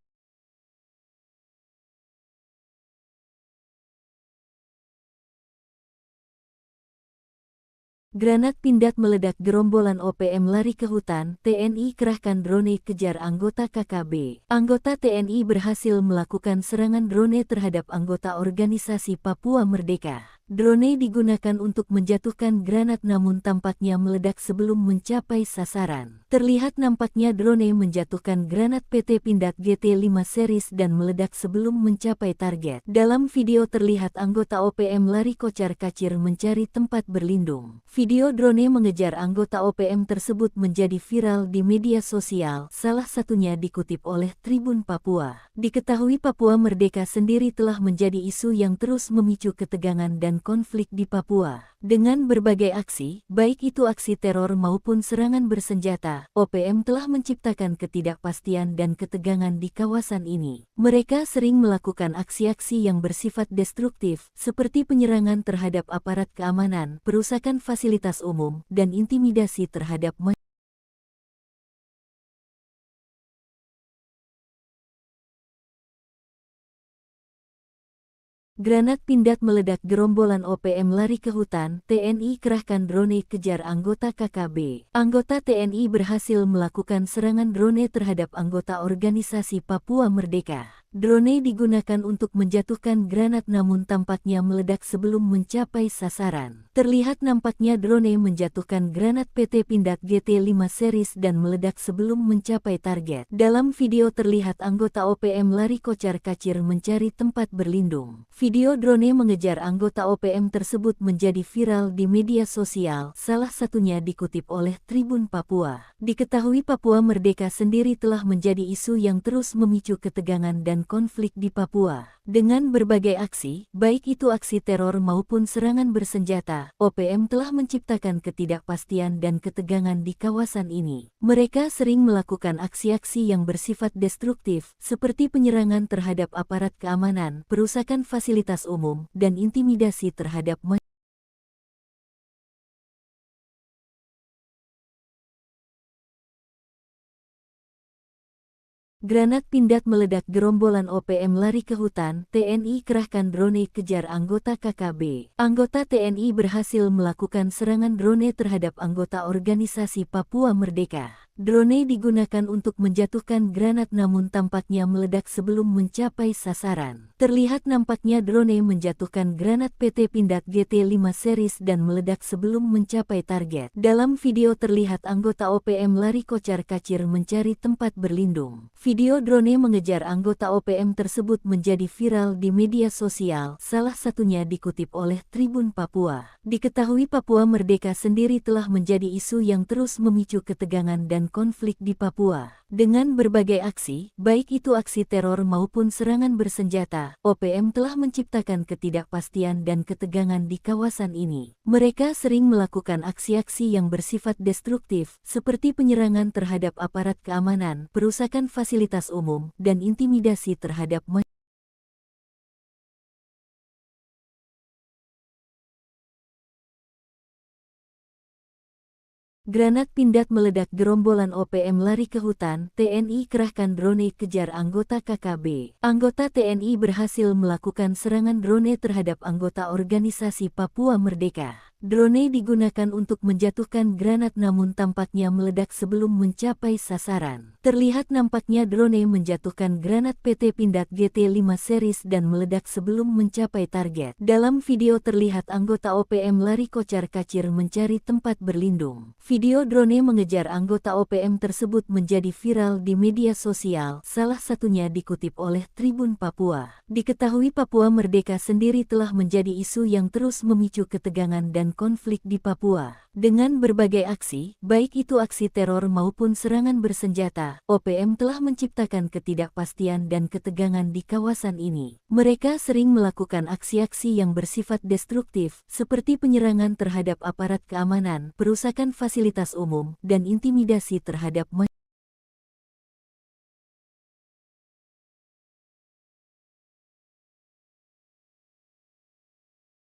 Granat Pindad meledak, gerombolan OPM lari ke hutan, TNI kerahkan drone kejar anggota KKB. Anggota TNI berhasil melakukan serangan drone terhadap anggota organisasi Papua Merdeka. Drone digunakan untuk menjatuhkan granat namun tampaknya meledak sebelum mencapai sasaran. Terlihat nampaknya drone menjatuhkan granat PT Pindad GT5 series dan meledak sebelum mencapai target. Dalam video terlihat anggota OPM lari kocar-kacir mencari tempat berlindung. Video drone mengejar anggota OPM tersebut menjadi viral di media sosial, salah satunya dikutip oleh Tribun Papua. Diketahui Papua Merdeka sendiri telah menjadi isu yang terus memicu ketegangan dan konflik di Papua. Dengan berbagai aksi, baik itu aksi teror maupun serangan bersenjata, OPM telah menciptakan ketidakpastian dan ketegangan di kawasan ini. Mereka sering melakukan aksi-aksi yang bersifat destruktif, seperti penyerangan terhadap aparat keamanan, perusakan fasilitas umum, dan intimidasi terhadap masyarakat. Granat Pindad meledak, gerombolan OPM lari ke hutan, TNI kerahkan drone kejar anggota KKB. Anggota TNI berhasil melakukan serangan drone terhadap anggota organisasi Papua Merdeka. Drone digunakan untuk menjatuhkan granat namun tampaknya meledak sebelum mencapai sasaran. Terlihat nampaknya drone menjatuhkan granat PT Pindad GT5 series dan meledak sebelum mencapai target. Dalam video terlihat anggota OPM lari kocar-kacir mencari tempat berlindung. Video drone mengejar anggota OPM tersebut menjadi viral di media sosial, salah satunya dikutip oleh Tribun Papua. Diketahui Papua Merdeka sendiri telah menjadi isu yang terus memicu ketegangan dan konflik di Papua. Dengan berbagai aksi, baik itu aksi teror maupun serangan bersenjata, OPM telah menciptakan ketidakpastian dan ketegangan di kawasan ini. Mereka sering melakukan aksi-aksi yang bersifat destruktif, seperti penyerangan terhadap aparat keamanan, perusakan fasilitas umum, dan intimidasi terhadap masyarakat. Granat Pindad meledak, gerombolan OPM lari ke hutan, TNI kerahkan drone kejar anggota KKB. Anggota TNI berhasil melakukan serangan drone terhadap anggota organisasi Papua Merdeka. Drone digunakan untuk menjatuhkan granat namun tampaknya meledak sebelum mencapai sasaran. Terlihat nampaknya drone menjatuhkan granat PT Pindad GT5 series dan meledak sebelum mencapai target. Dalam video terlihat anggota OPM lari kocar-kacir mencari tempat berlindung. Video drone mengejar anggota OPM tersebut menjadi viral di media sosial, salah satunya dikutip oleh Tribun Papua. Diketahui Papua Merdeka sendiri telah menjadi isu yang terus memicu ketegangan dan konflik di Papua. Dengan berbagai aksi, baik itu aksi teror maupun serangan bersenjata, OPM telah menciptakan ketidakpastian dan ketegangan di kawasan ini. Mereka sering melakukan aksi-aksi yang bersifat destruktif, seperti penyerangan terhadap aparat keamanan, perusakan fasilitas umum, dan intimidasi terhadap masyarakat. Granat Pindad meledak, gerombolan OPM lari ke hutan, TNI kerahkan drone kejar anggota KKB. Anggota TNI berhasil melakukan serangan drone terhadap anggota organisasi Papua Merdeka. Drone digunakan untuk menjatuhkan granat namun tampaknya meledak sebelum mencapai sasaran. Terlihat nampaknya drone menjatuhkan granat PT Pindad GT5 series dan meledak sebelum mencapai target. Dalam video terlihat anggota OPM lari kocar-kacir mencari tempat berlindung. Video drone mengejar anggota OPM tersebut menjadi viral di media sosial, salah satunya dikutip oleh Tribun Papua. Diketahui Papua Merdeka sendiri telah menjadi isu yang terus memicu ketegangan dan konflik di Papua. Dengan berbagai aksi, baik itu aksi teror maupun serangan bersenjata, OPM telah menciptakan ketidakpastian dan ketegangan di kawasan ini. Mereka sering melakukan aksi-aksi yang bersifat destruktif, seperti penyerangan terhadap aparat keamanan, perusakan fasilitas umum, dan intimidasi terhadap masyarakat.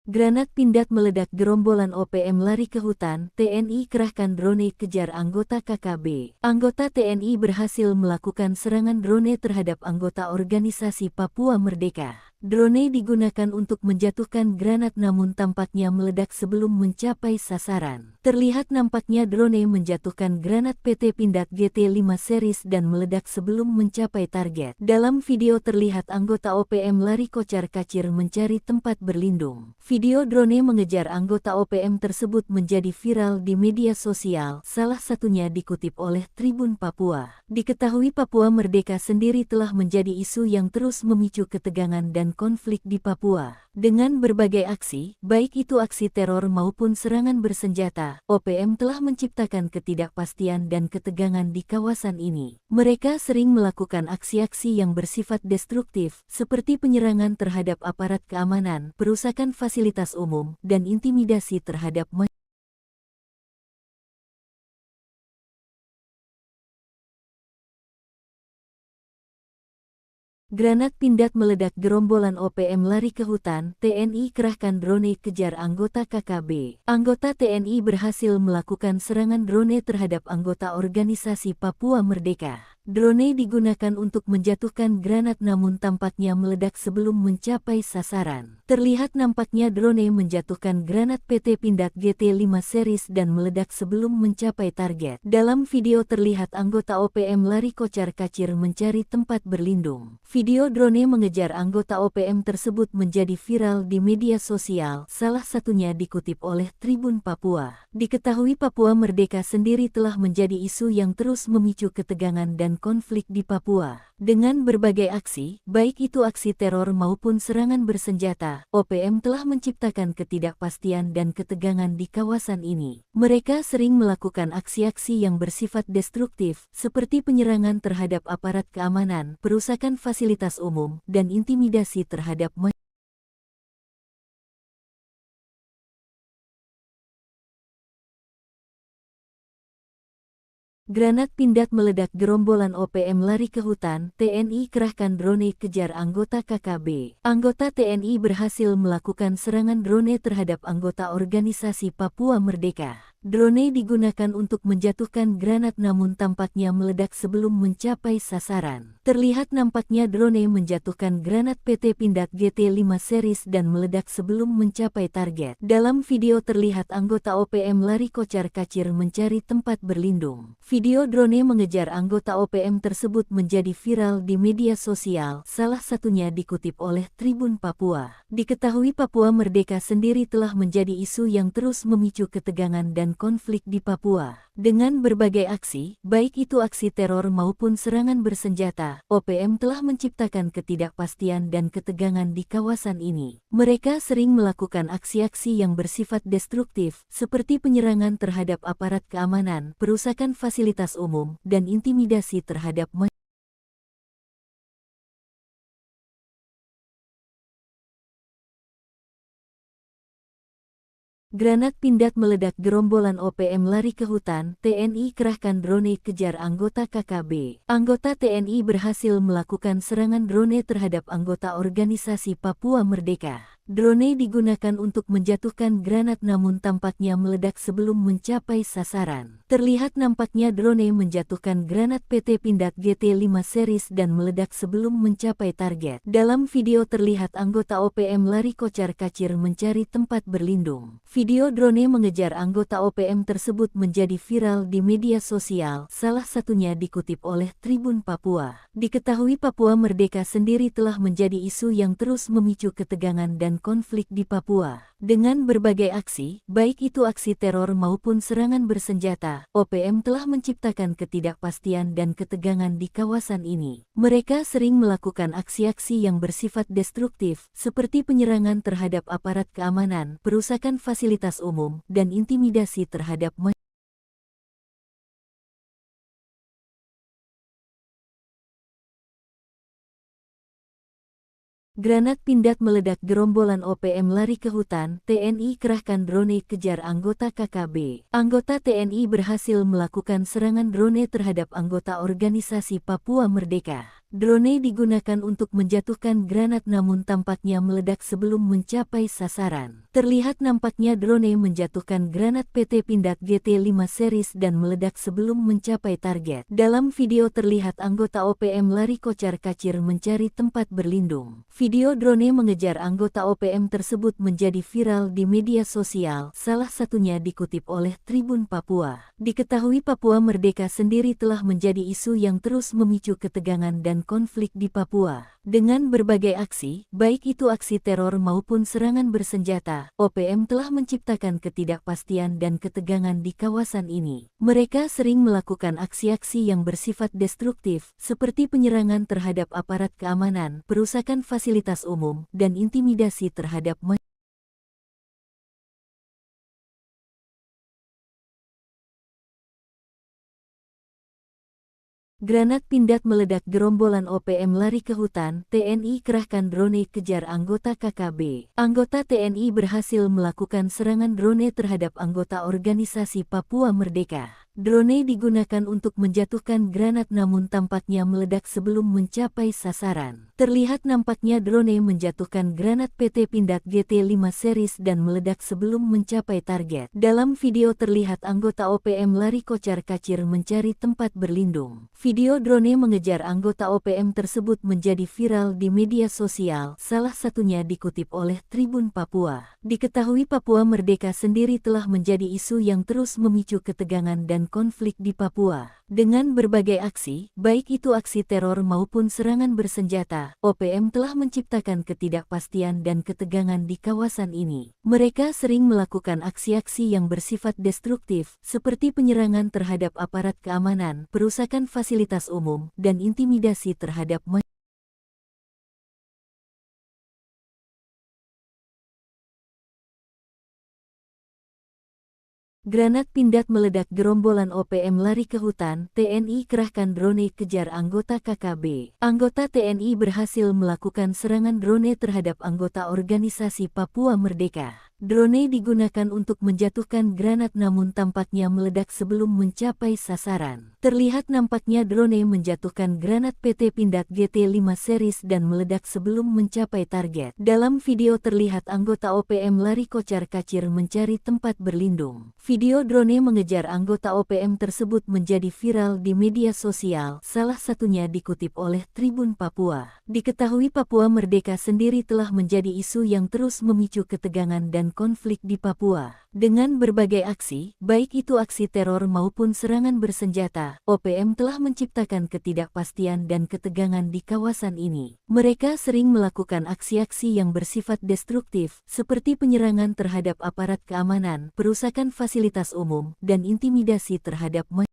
Granat Pindad meledak, gerombolan OPM lari ke hutan, TNI kerahkan drone kejar anggota KKB. Anggota TNI berhasil melakukan serangan drone terhadap anggota organisasi Papua Merdeka. Drone digunakan untuk menjatuhkan granat namun tampaknya meledak sebelum mencapai sasaran. Terlihat nampaknya drone menjatuhkan granat PT Pindad GT5 series dan meledak sebelum mencapai target. Dalam video terlihat anggota OPM lari kocar-kacir mencari tempat berlindung. Video drone mengejar anggota OPM tersebut menjadi viral di media sosial, salah satunya dikutip oleh Tribun Papua. Diketahui Papua Merdeka sendiri telah menjadi isu yang terus memicu ketegangan dan konflik di Papua. Dengan berbagai aksi, baik itu aksi teror maupun serangan bersenjata, OPM telah menciptakan ketidakpastian dan ketegangan di kawasan ini. Mereka sering melakukan aksi-aksi yang bersifat destruktif, seperti penyerangan terhadap aparat keamanan, perusakan fasilitas umum, dan intimidasi terhadap masyarakat. Granat Pindad meledak, gerombolan OPM lari ke hutan, TNI kerahkan drone kejar anggota KKB. Anggota TNI berhasil melakukan serangan drone terhadap anggota organisasi Papua Merdeka. Drone digunakan untuk menjatuhkan granat namun tampaknya meledak sebelum mencapai sasaran. Terlihat nampaknya drone menjatuhkan granat PT Pindad GT5 series dan meledak sebelum mencapai target. Dalam video terlihat anggota OPM lari kocar-kacir mencari tempat berlindung. Video drone mengejar anggota OPM tersebut menjadi viral di media sosial, salah satunya dikutip oleh Tribun Papua. Diketahui Papua Merdeka sendiri telah menjadi isu yang terus memicu ketegangan dan konflik di Papua. Dengan berbagai aksi, baik itu aksi teror maupun serangan bersenjata, OPM telah menciptakan ketidakpastian dan ketegangan di kawasan ini. Mereka sering melakukan aksi-aksi yang bersifat destruktif, seperti penyerangan terhadap aparat keamanan, perusakan fasilitas umum, dan intimidasi terhadap masyarakat. Granat Pindad meledak, gerombolan OPM lari ke hutan, TNI kerahkan drone kejar anggota KKB. Anggota TNI berhasil melakukan serangan drone terhadap anggota organisasi Papua Merdeka. Drone digunakan untuk menjatuhkan granat namun tampaknya meledak sebelum mencapai sasaran. Terlihat nampaknya drone menjatuhkan granat PT Pindad GT5 series dan meledak sebelum mencapai target. Dalam video terlihat anggota OPM lari kocar-kacir mencari tempat berlindung. Video drone mengejar anggota OPM tersebut menjadi viral di media sosial, salah satunya dikutip oleh Tribun Papua. Diketahui Papua Merdeka sendiri telah menjadi isu yang terus memicu ketegangan dan konflik di Papua. Dengan berbagai aksi, baik itu aksi teror maupun serangan bersenjata, OPM telah menciptakan ketidakpastian dan ketegangan di kawasan ini. Mereka sering melakukan aksi-aksi yang bersifat destruktif, seperti penyerangan terhadap aparat keamanan, perusakan fasilitas umum, dan intimidasi terhadap masyarakat. Granat Pindad meledak, gerombolan OPM lari ke hutan, TNI kerahkan drone kejar anggota KKB. Anggota TNI berhasil melakukan serangan drone terhadap anggota organisasi Papua Merdeka. Drone digunakan untuk menjatuhkan granat namun tampaknya meledak sebelum mencapai sasaran. Terlihat nampaknya drone menjatuhkan granat PT Pindad GT5 series dan meledak sebelum mencapai target. Dalam video terlihat anggota OPM lari kocar-kacir mencari tempat berlindung. Video drone mengejar anggota OPM tersebut menjadi viral di media sosial, salah satunya dikutip oleh Tribun Papua. Diketahui Papua Merdeka sendiri telah menjadi isu yang terus memicu ketegangan dan konflik di Papua. Dengan berbagai aksi, baik itu aksi teror maupun serangan bersenjata, OPM telah menciptakan ketidakpastian dan ketegangan di kawasan ini. Mereka sering melakukan aksi-aksi yang bersifat destruktif, seperti penyerangan terhadap aparat keamanan, perusakan fasilitas umum, dan intimidasi terhadap masyarakat. Granat Pindad meledak, gerombolan OPM lari ke hutan, TNI kerahkan drone kejar anggota KKB. Anggota TNI berhasil melakukan serangan drone terhadap anggota organisasi Papua Merdeka. Drone digunakan untuk menjatuhkan granat namun tampaknya meledak sebelum mencapai sasaran. Terlihat nampaknya drone menjatuhkan granat PT Pindad GT5 series dan meledak sebelum mencapai target. Dalam video terlihat anggota OPM lari kocar-kacir mencari tempat berlindung. Video drone mengejar anggota OPM tersebut menjadi viral di media sosial, salah satunya dikutip oleh Tribun Papua. Diketahui Papua Merdeka sendiri telah menjadi isu yang terus memicu ketegangan dan konflik di Papua. Dengan berbagai aksi, baik itu aksi teror maupun serangan bersenjata, OPM telah menciptakan ketidakpastian dan ketegangan di kawasan ini. Mereka sering melakukan aksi-aksi yang bersifat destruktif, seperti penyerangan terhadap aparat keamanan, perusakan fasilitas umum, dan intimidasi terhadap masyarakat. Granat Pindad meledak, gerombolan OPM lari ke hutan, TNI kerahkan drone kejar anggota KKB. Anggota TNI berhasil melakukan serangan drone terhadap anggota organisasi Papua Merdeka. Drone digunakan untuk menjatuhkan granat namun tampaknya meledak sebelum mencapai sasaran. Terlihat nampaknya drone menjatuhkan granat PT Pindad GT5 series dan meledak sebelum mencapai target. Dalam video terlihat anggota OPM lari kocar-kacir mencari tempat berlindung. Video drone mengejar anggota OPM tersebut menjadi viral di media sosial, salah satunya dikutip oleh Tribun Papua. Diketahui Papua Merdeka sendiri telah menjadi isu yang terus memicu ketegangan dan konflik di Papua. Dengan berbagai aksi, baik itu aksi teror maupun serangan bersenjata, OPM telah menciptakan ketidakpastian dan ketegangan di kawasan ini. Mereka sering melakukan aksi-aksi yang bersifat destruktif, seperti penyerangan terhadap aparat keamanan, perusakan fasilitas umum, dan intimidasi terhadap masyarakat. Granat Pindad meledak, gerombolan OPM lari ke hutan, TNI kerahkan drone kejar anggota KKB. Anggota TNI berhasil melakukan serangan drone terhadap anggota organisasi Papua Merdeka. Drone digunakan untuk menjatuhkan granat namun tampaknya meledak sebelum mencapai sasaran. Terlihat nampaknya drone menjatuhkan granat PT Pindad GT5 series dan meledak sebelum mencapai target. Dalam video terlihat anggota OPM lari kocar-kacir mencari tempat berlindung. Video drone mengejar anggota OPM tersebut menjadi viral di media sosial, salah satunya dikutip oleh Tribun Papua. Diketahui Papua Merdeka sendiri telah menjadi isu yang terus memicu ketegangan dan konflik di Papua. Dengan berbagai aksi, baik itu aksi teror maupun serangan bersenjata, OPM telah menciptakan ketidakpastian dan ketegangan di kawasan ini. Mereka sering melakukan aksi-aksi yang bersifat destruktif, seperti penyerangan terhadap aparat keamanan, perusakan fasilitas umum, dan intimidasi terhadap masyarakat.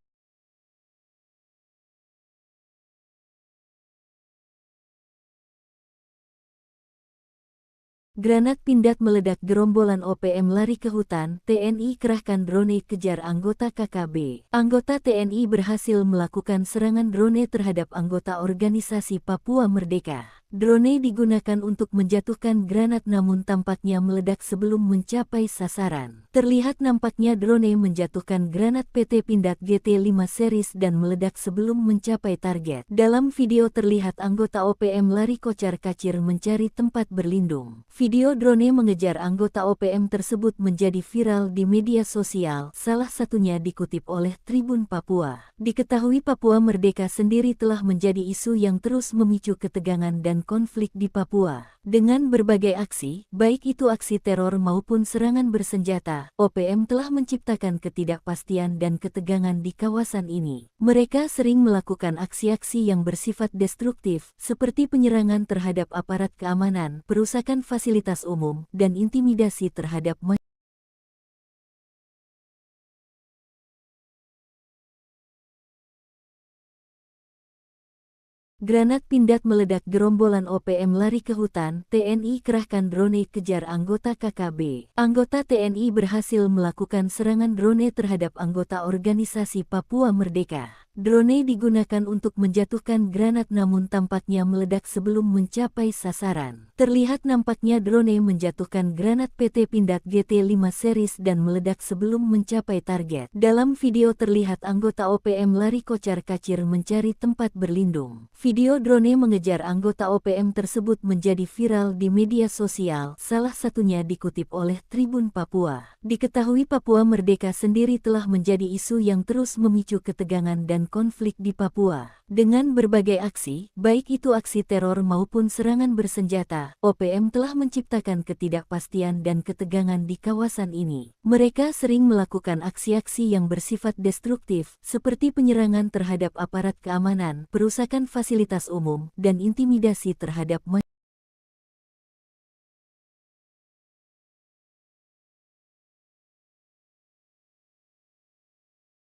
Granat Pindad meledak, gerombolan OPM lari ke hutan, TNI kerahkan drone kejar anggota KKB. Anggota TNI berhasil melakukan serangan drone terhadap anggota organisasi Papua Merdeka. Drone digunakan untuk menjatuhkan granat namun tampaknya meledak sebelum mencapai sasaran. Terlihat nampaknya drone menjatuhkan granat PT Pindad GT5 series dan meledak sebelum mencapai target. Dalam video terlihat anggota OPM lari kocar-kacir mencari tempat berlindung. Video drone mengejar anggota OPM tersebut menjadi viral di media sosial, salah satunya dikutip oleh Tribun Papua. Diketahui Papua Merdeka sendiri telah menjadi isu yang terus memicu ketegangan dan konflik di Papua. Dengan berbagai aksi, baik itu aksi teror maupun serangan bersenjata, OPM telah menciptakan ketidakpastian dan ketegangan di kawasan ini. Mereka sering melakukan aksi-aksi yang bersifat destruktif, seperti penyerangan terhadap aparat keamanan, perusakan fasilitas umum, dan intimidasi terhadap masyarakat. Granat Pindad meledak, gerombolan OPM lari ke hutan, TNI kerahkan drone kejar anggota KKB. Anggota TNI berhasil melakukan serangan drone terhadap anggota organisasi Papua Merdeka. Drone digunakan untuk menjatuhkan granat namun tampaknya meledak sebelum mencapai sasaran. Terlihat nampaknya drone menjatuhkan granat PT Pindad GT5 series dan meledak sebelum mencapai target. Dalam video terlihat anggota OPM lari kocar-kacir mencari tempat berlindung. Video drone mengejar anggota OPM tersebut menjadi viral di media sosial, salah satunya dikutip oleh Tribun Papua. Diketahui Papua Merdeka sendiri telah menjadi isu yang terus memicu ketegangan dan konflik di Papua. Dengan berbagai aksi, baik itu aksi teror maupun serangan bersenjata, OPM telah menciptakan ketidakpastian dan ketegangan di kawasan ini. Mereka sering melakukan aksi-aksi yang bersifat destruktif, seperti penyerangan terhadap aparat keamanan, perusakan fasilitas umum, dan intimidasi terhadap masyarakat.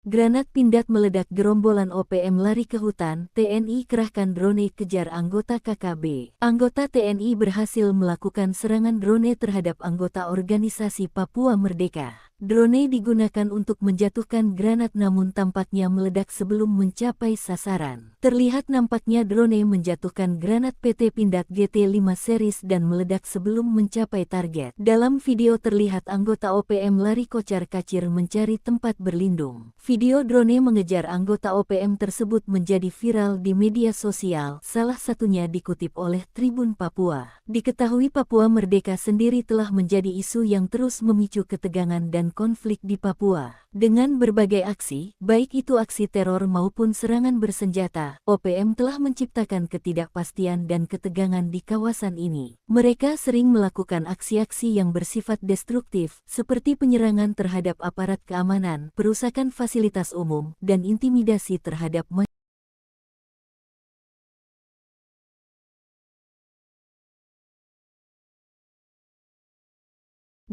Granat Pindad meledak, gerombolan OPM lari ke hutan, TNI kerahkan drone kejar anggota KKB. Anggota TNI berhasil melakukan serangan drone terhadap anggota organisasi Papua Merdeka. Drone digunakan untuk menjatuhkan granat namun tampaknya meledak sebelum mencapai sasaran. Terlihat nampaknya drone menjatuhkan granat PT Pindad GT5 series dan meledak sebelum mencapai target. Dalam video terlihat anggota OPM lari kocar-kacir mencari tempat berlindung. Video drone mengejar anggota OPM tersebut menjadi viral di media sosial, salah satunya dikutip oleh Tribun Papua. Diketahui Papua Merdeka sendiri telah menjadi isu yang terus memicu ketegangan dan konflik di Papua. Dengan berbagai aksi, baik itu aksi teror maupun serangan bersenjata, OPM telah menciptakan ketidakpastian dan ketegangan di kawasan ini. Mereka sering melakukan aksi-aksi yang bersifat destruktif, seperti penyerangan terhadap aparat keamanan, perusakan fasilitas umum, dan intimidasi terhadap masyarakat.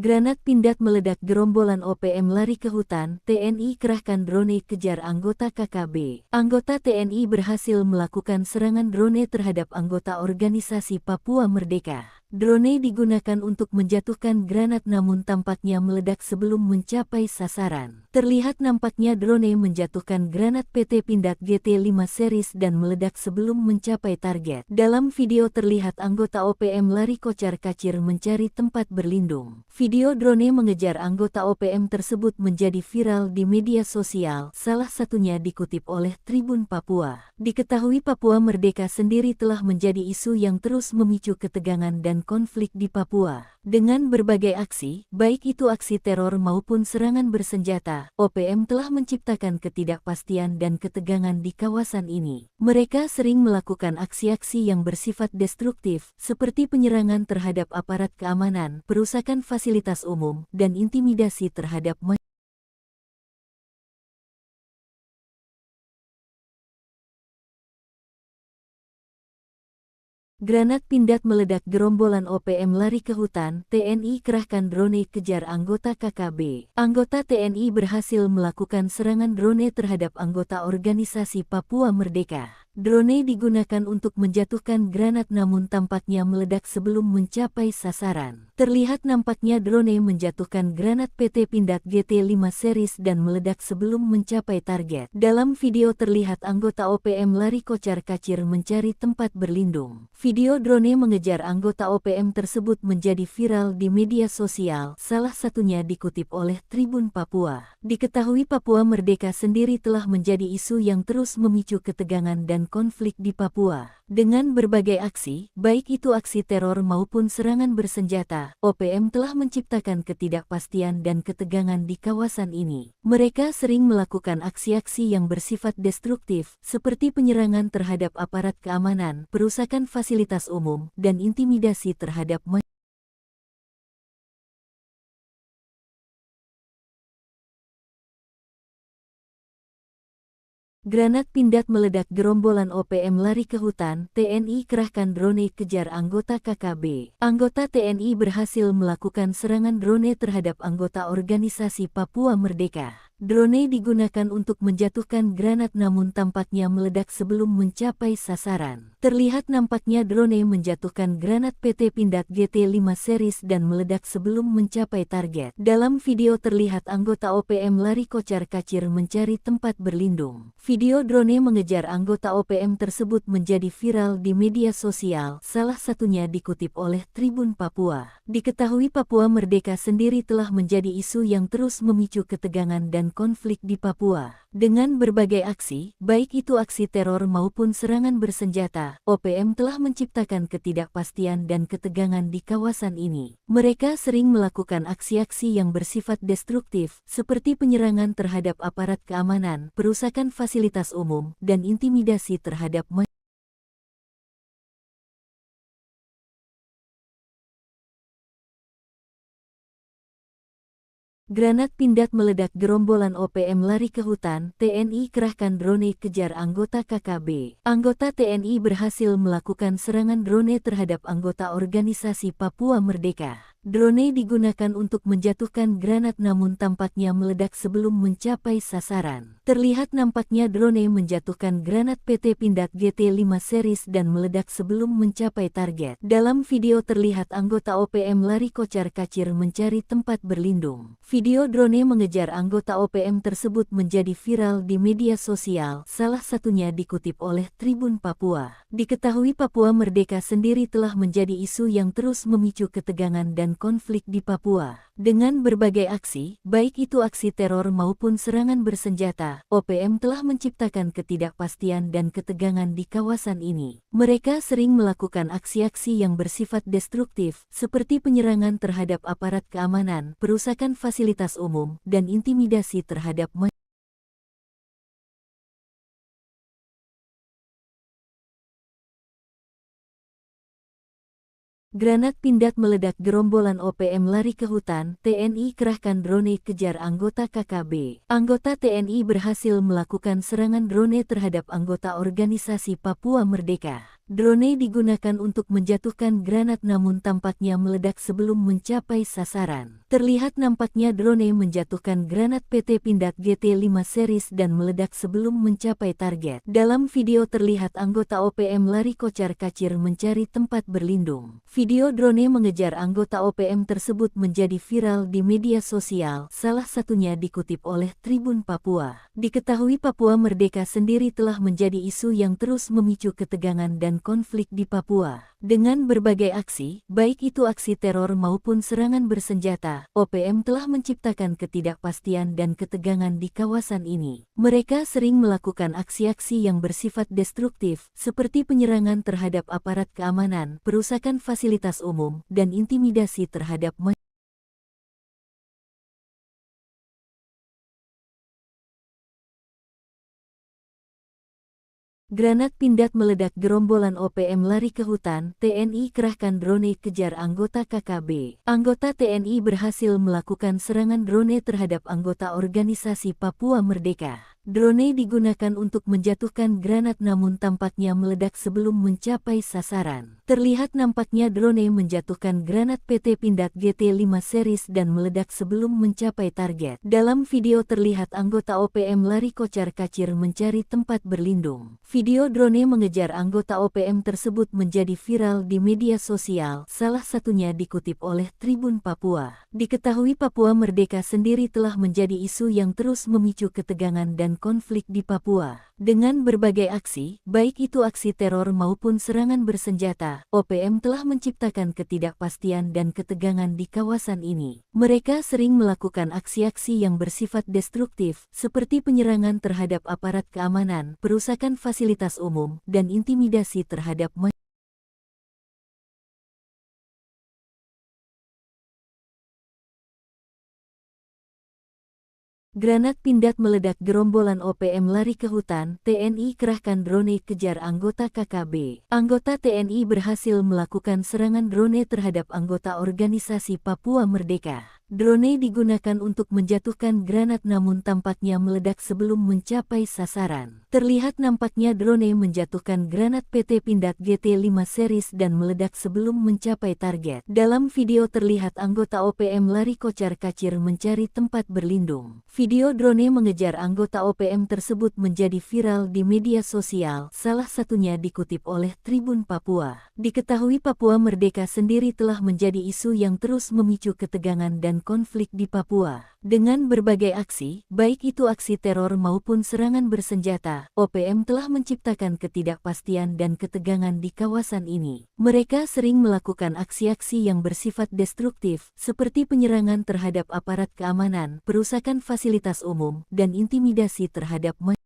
Granat Pindad meledak, gerombolan OPM lari ke hutan, TNI kerahkan drone kejar anggota KKB. Anggota TNI berhasil melakukan serangan drone terhadap anggota organisasi Papua Merdeka. Drone digunakan untuk menjatuhkan granat namun tampaknya meledak sebelum mencapai sasaran. Terlihat nampaknya drone menjatuhkan granat PT Pindad GT5 series dan meledak sebelum mencapai target. Dalam video terlihat anggota OPM lari kocar-kacir mencari tempat berlindung. Video drone mengejar anggota OPM tersebut menjadi viral di media sosial, salah satunya dikutip oleh Tribun Papua. Diketahui Papua Merdeka sendiri telah menjadi isu yang terus memicu ketegangan dan konflik di Papua. Dengan berbagai aksi, baik itu aksi teror maupun serangan bersenjata, OPM telah menciptakan ketidakpastian dan ketegangan di kawasan ini. Mereka sering melakukan aksi-aksi yang bersifat destruktif, seperti penyerangan terhadap aparat keamanan, perusakan fasilitas umum, dan intimidasi terhadap masyarakat. Granat Pindad meledak, gerombolan OPM lari ke hutan, TNI kerahkan drone kejar anggota KKB. Anggota TNI berhasil melakukan serangan drone terhadap anggota organisasi Papua Merdeka. Drone digunakan untuk menjatuhkan granat namun tampaknya meledak sebelum mencapai sasaran. Terlihat nampaknya drone menjatuhkan granat PT Pindad GT5 series dan meledak sebelum mencapai target. Dalam video terlihat anggota OPM lari kocar-kacir mencari tempat berlindung. Video drone mengejar anggota OPM tersebut menjadi viral di media sosial, salah satunya dikutip oleh Tribun Papua. Diketahui Papua Merdeka sendiri telah menjadi isu yang terus memicu ketegangan dan konflik di Papua. Dengan berbagai aksi, baik itu aksi teror maupun serangan bersenjata, OPM telah menciptakan ketidakpastian dan ketegangan di kawasan ini. Mereka sering melakukan aksi-aksi yang bersifat destruktif, seperti penyerangan terhadap aparat keamanan, perusakan fasilitas umum, dan intimidasi terhadap masyarakat. Granat Pindad meledak, gerombolan OPM lari ke hutan, TNI kerahkan drone kejar anggota KKB. Anggota TNI berhasil melakukan serangan drone terhadap anggota organisasi Papua Merdeka. Drone digunakan untuk menjatuhkan granat namun tampaknya meledak sebelum mencapai sasaran. Terlihat nampaknya drone menjatuhkan granat PT Pindad GT5 series dan meledak sebelum mencapai target. Dalam video terlihat anggota OPM lari kocar-kacir mencari tempat berlindung. Video drone mengejar anggota OPM tersebut menjadi viral di media sosial, salah satunya dikutip oleh Tribun Papua. Diketahui Papua Merdeka sendiri telah menjadi isu yang terus memicu ketegangan dan konflik di Papua. Dengan berbagai aksi, baik itu aksi teror maupun serangan bersenjata, OPM telah menciptakan ketidakpastian dan ketegangan di kawasan ini. Mereka sering melakukan aksi-aksi yang bersifat destruktif, seperti penyerangan terhadap aparat keamanan, perusakan fasilitas umum, dan intimidasi terhadap masyarakat. Granat Pindad meledak, gerombolan OPM lari ke hutan, TNI kerahkan drone kejar anggota KKB. Anggota TNI berhasil melakukan serangan drone terhadap anggota organisasi Papua Merdeka. Drone digunakan untuk menjatuhkan granat namun tampaknya meledak sebelum mencapai sasaran. Terlihat nampaknya drone menjatuhkan granat PT Pindad GT5 series dan meledak sebelum mencapai target. Dalam video terlihat anggota OPM lari kocar-kacir mencari tempat berlindung. Video drone mengejar anggota OPM tersebut menjadi viral di media sosial, salah satunya dikutip oleh Tribun Papua. Diketahui Papua Merdeka sendiri telah menjadi isu yang terus memicu ketegangan dan konflik di Papua. Dengan berbagai aksi, baik itu aksi teror maupun serangan bersenjata, OPM telah menciptakan ketidakpastian dan ketegangan di kawasan ini. Mereka sering melakukan aksi-aksi yang bersifat destruktif, seperti penyerangan terhadap aparat keamanan, perusakan fasilitas umum, dan intimidasi terhadap masyarakat. Granat Pindad meledak, gerombolan OPM lari ke hutan, TNI kerahkan drone kejar anggota KKB. Anggota TNI berhasil melakukan serangan drone terhadap anggota organisasi Papua Merdeka. Drone digunakan untuk menjatuhkan granat namun tampaknya meledak sebelum mencapai sasaran. Terlihat nampaknya drone menjatuhkan granat PT Pindad GT5 series dan meledak sebelum mencapai target. Dalam video terlihat anggota OPM lari kocar-kacir mencari tempat berlindung. Video drone mengejar anggota OPM tersebut menjadi viral di media sosial, salah satunya dikutip oleh Tribun Papua. Diketahui Papua Merdeka sendiri telah menjadi isu yang terus memicu ketegangan dan konflik di Papua. Dengan berbagai aksi, baik itu aksi teror maupun serangan bersenjata, OPM telah menciptakan ketidakpastian dan ketegangan di kawasan ini. Mereka sering melakukan aksi-aksi yang bersifat destruktif, seperti penyerangan terhadap aparat keamanan, perusakan fasilitas umum, dan intimidasi terhadap masyarakat. Granat Pindad meledak, gerombolan OPM lari ke hutan, TNI kerahkan drone kejar anggota KKB. Anggota TNI berhasil melakukan serangan drone terhadap anggota organisasi Papua Merdeka. Drone digunakan untuk menjatuhkan granat namun tampaknya meledak sebelum mencapai sasaran. Terlihat nampaknya drone menjatuhkan granat PT Pindad GT5 series dan meledak sebelum mencapai target. Dalam video terlihat anggota OPM lari kocar-kacir mencari tempat berlindung. Video drone mengejar anggota OPM tersebut menjadi viral di media sosial, salah satunya dikutip oleh Tribun Papua. Diketahui Papua Merdeka sendiri telah menjadi isu yang terus memicu ketegangan dan konflik di Papua. Dengan berbagai aksi, baik itu aksi teror maupun serangan bersenjata, OPM telah menciptakan ketidakpastian dan ketegangan di kawasan ini. Mereka sering melakukan aksi-aksi yang bersifat destruktif, seperti penyerangan terhadap aparat keamanan, perusakan fasilitas umum, dan intimidasi terhadap masyarakat. Granat Pindad meledak, gerombolan OPM lari ke hutan, TNI kerahkan drone kejar anggota KKB. Anggota TNI berhasil melakukan serangan drone terhadap anggota organisasi Papua Merdeka. Drone digunakan untuk menjatuhkan granat namun tampaknya meledak sebelum mencapai sasaran. Terlihat nampaknya drone menjatuhkan granat PT Pindad GT5 series dan meledak sebelum mencapai target. Dalam video terlihat anggota OPM lari kocar-kacir mencari tempat berlindung. Video drone mengejar anggota OPM tersebut menjadi viral di media sosial, salah satunya dikutip oleh Tribun Papua. Diketahui Papua Merdeka sendiri telah menjadi isu yang terus memicu ketegangan dan konflik di Papua. Dengan berbagai aksi, baik itu aksi teror maupun serangan bersenjata, OPM telah menciptakan ketidakpastian dan ketegangan di kawasan ini. Mereka sering melakukan aksi-aksi yang bersifat destruktif, seperti penyerangan terhadap aparat keamanan, perusakan fasilitas umum, dan intimidasi terhadap masyarakat.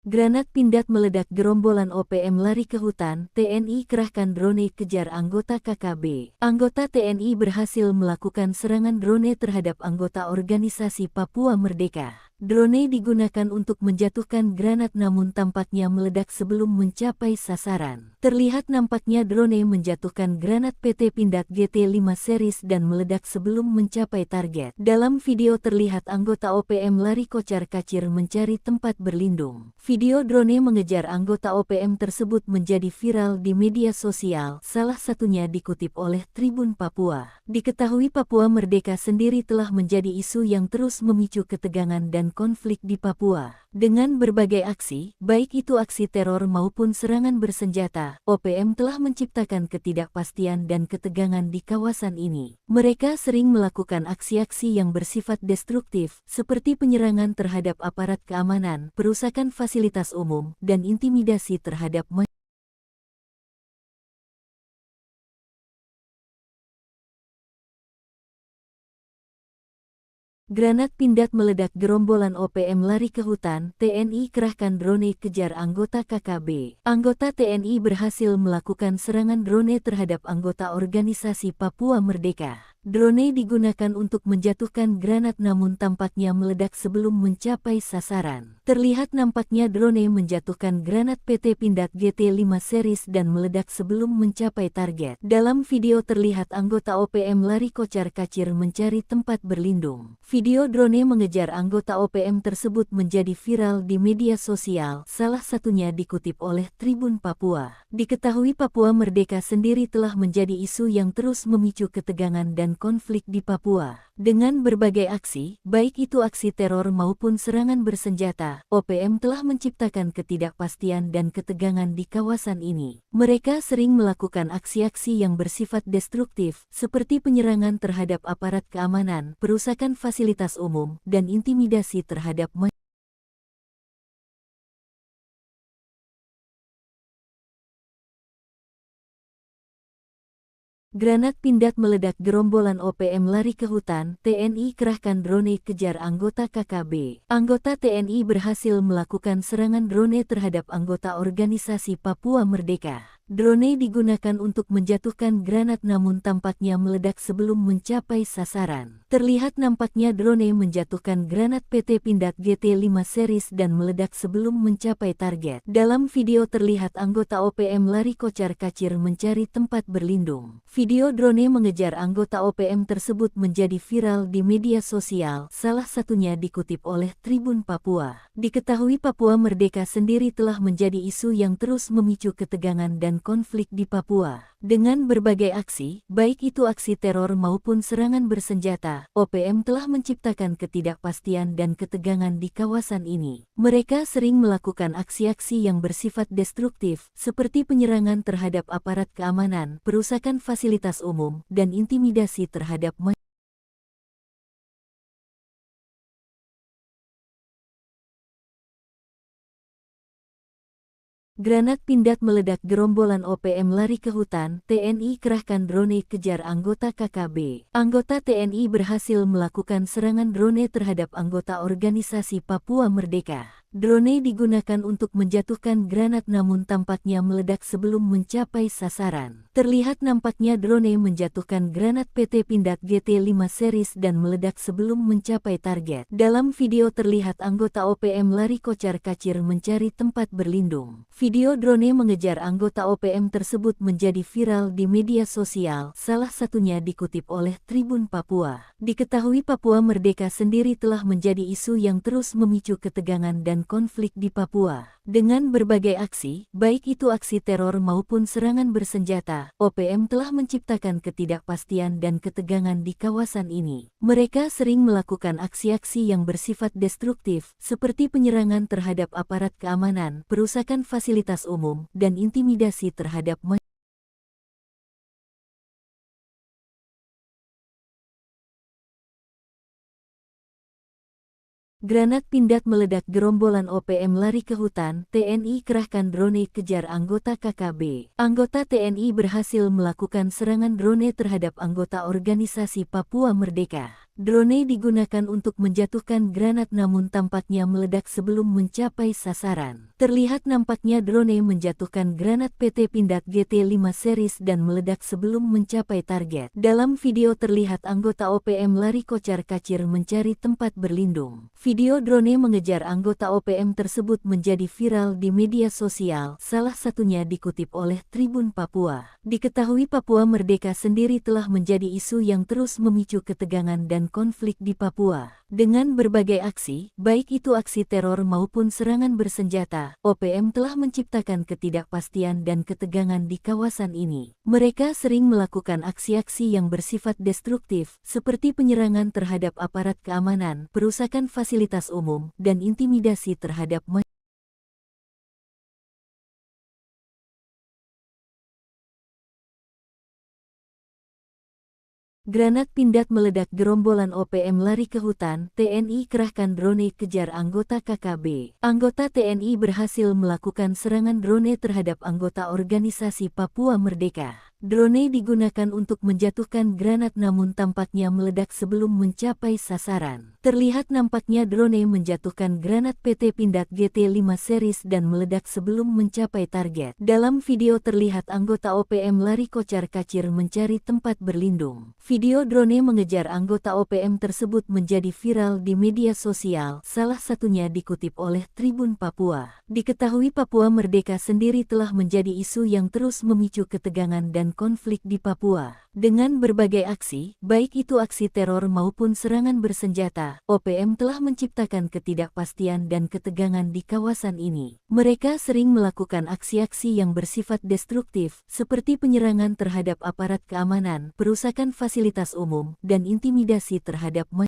Granat Pindad meledak, gerombolan OPM lari ke hutan, TNI kerahkan drone kejar anggota KKB. Anggota TNI berhasil melakukan serangan drone terhadap anggota organisasi Papua Merdeka. Drone digunakan untuk menjatuhkan granat namun tampaknya meledak sebelum mencapai sasaran. Terlihat nampaknya drone menjatuhkan granat PT Pindad GT5 series dan meledak sebelum mencapai target. Dalam video terlihat anggota OPM lari kocar-kacir mencari tempat berlindung. Video drone mengejar anggota OPM tersebut menjadi viral di media sosial, salah satunya dikutip oleh Tribun Papua. Diketahui Papua Merdeka sendiri telah menjadi isu yang terus memicu ketegangan dan konflik di Papua. Dengan berbagai aksi, baik itu aksi teror maupun serangan bersenjata, OPM telah menciptakan ketidakpastian dan ketegangan di kawasan ini. Mereka sering melakukan aksi-aksi yang bersifat destruktif, seperti penyerangan terhadap aparat keamanan, perusakan fasilitas umum, dan intimidasi terhadap masyarakat. Granat Pindad meledak, gerombolan OPM lari ke hutan, TNI kerahkan drone kejar anggota KKB. Anggota TNI berhasil melakukan serangan drone terhadap anggota organisasi Papua Merdeka. Drone digunakan untuk menjatuhkan granat namun tampaknya meledak sebelum mencapai sasaran. Terlihat nampaknya drone menjatuhkan granat PT Pindad GT5 series dan meledak sebelum mencapai target. Dalam video terlihat anggota OPM lari kocar-kacir mencari tempat berlindung. Video drone mengejar anggota OPM tersebut menjadi viral di media sosial, salah satunya dikutip oleh Tribun Papua. Diketahui Papua Merdeka sendiri telah menjadi isu yang terus memicu ketegangan dan konflik di Papua. Dengan berbagai aksi, baik itu aksi teror maupun serangan bersenjata, OPM telah menciptakan ketidakpastian dan ketegangan di kawasan ini. Mereka sering melakukan aksi-aksi yang bersifat destruktif, seperti penyerangan terhadap aparat keamanan, perusakan fasilitas umum, dan intimidasi terhadap masyarakat. Granat Pindad meledak, gerombolan OPM lari ke hutan, TNI kerahkan drone kejar anggota KKB. Anggota TNI berhasil melakukan serangan drone terhadap anggota organisasi Papua Merdeka. Drone digunakan untuk menjatuhkan granat namun tampaknya meledak sebelum mencapai sasaran. Terlihat nampaknya drone menjatuhkan granat PT Pindad GT5 series dan meledak sebelum mencapai target. Dalam video terlihat anggota OPM lari kocar-kacir mencari tempat berlindung. Video drone mengejar anggota OPM tersebut menjadi viral di media sosial, salah satunya dikutip oleh Tribun Papua. Diketahui Papua Merdeka sendiri telah menjadi isu yang terus memicu ketegangan dan konflik di Papua. Dengan berbagai aksi, baik itu aksi teror maupun serangan bersenjata, OPM telah menciptakan ketidakpastian dan ketegangan di kawasan ini. Mereka sering melakukan aksi-aksi yang bersifat destruktif, seperti penyerangan terhadap aparat keamanan, perusakan fasilitas umum, dan intimidasi terhadap masyarakat. Granat Pindad meledak, gerombolan OPM lari ke hutan, TNI kerahkan drone kejar anggota KKB. Anggota TNI berhasil melakukan serangan drone terhadap anggota organisasi Papua Merdeka. Drone digunakan untuk menjatuhkan granat namun tampaknya meledak sebelum mencapai sasaran. Terlihat nampaknya drone menjatuhkan granat PT Pindad GT5 series dan meledak sebelum mencapai target. Dalam video terlihat anggota OPM lari kocar-kacir mencari tempat berlindung. Video drone mengejar anggota OPM tersebut menjadi viral di media sosial, salah satunya dikutip oleh Tribun Papua. Diketahui Papua Merdeka sendiri telah menjadi isu yang terus memicu ketegangan dan konflik di Papua. Dengan berbagai aksi, baik itu aksi teror maupun serangan bersenjata, OPM telah menciptakan ketidakpastian dan ketegangan di kawasan ini. Mereka sering melakukan aksi-aksi yang bersifat destruktif, seperti penyerangan terhadap aparat keamanan, perusakan fasilitas umum, dan intimidasi terhadap masyarakat. Granat Pindad meledak, gerombolan OPM lari ke hutan, TNI kerahkan drone kejar anggota KKB. Anggota TNI berhasil melakukan serangan drone terhadap anggota organisasi Papua Merdeka. Drone digunakan untuk menjatuhkan granat namun tampaknya meledak sebelum mencapai sasaran. Terlihat nampaknya drone menjatuhkan granat PT Pindad GT5 series dan meledak sebelum mencapai target. Dalam video terlihat anggota OPM lari kocar-kacir mencari tempat berlindung. Video drone mengejar anggota OPM tersebut menjadi viral di media sosial, salah satunya dikutip oleh Tribun Papua. Diketahui Papua Merdeka sendiri telah menjadi isu yang terus memicu ketegangan dan konflik di Papua. Dengan berbagai aksi, baik itu aksi teror maupun serangan bersenjata, OPM telah menciptakan ketidakpastian dan ketegangan di kawasan ini. Mereka sering melakukan aksi-aksi yang bersifat destruktif, seperti penyerangan terhadap aparat keamanan, perusakan fasilitas umum, dan intimidasi terhadap masyarakat. Granat Pindad meledak, gerombolan OPM lari ke hutan, TNI kerahkan drone kejar anggota KKB. Anggota TNI berhasil melakukan serangan drone terhadap anggota organisasi Papua Merdeka. Drone digunakan untuk menjatuhkan granat namun tampaknya meledak sebelum mencapai sasaran. Terlihat nampaknya drone menjatuhkan granat PT Pindad GT5 series dan meledak sebelum mencapai target. Dalam video terlihat anggota OPM lari kocar-kacir mencari tempat berlindung. Video drone mengejar anggota OPM tersebut menjadi viral di media sosial, salah satunya dikutip oleh Tribun Papua. Diketahui Papua Merdeka sendiri telah menjadi isu yang terus memicu ketegangan dan konflik di Papua. Dengan berbagai aksi, baik itu aksi teror maupun serangan bersenjata, OPM telah menciptakan ketidakpastian dan ketegangan di kawasan ini. Mereka sering melakukan aksi-aksi yang bersifat destruktif, seperti penyerangan terhadap aparat keamanan, perusakan fasilitas umum, dan intimidasi terhadap masyarakat.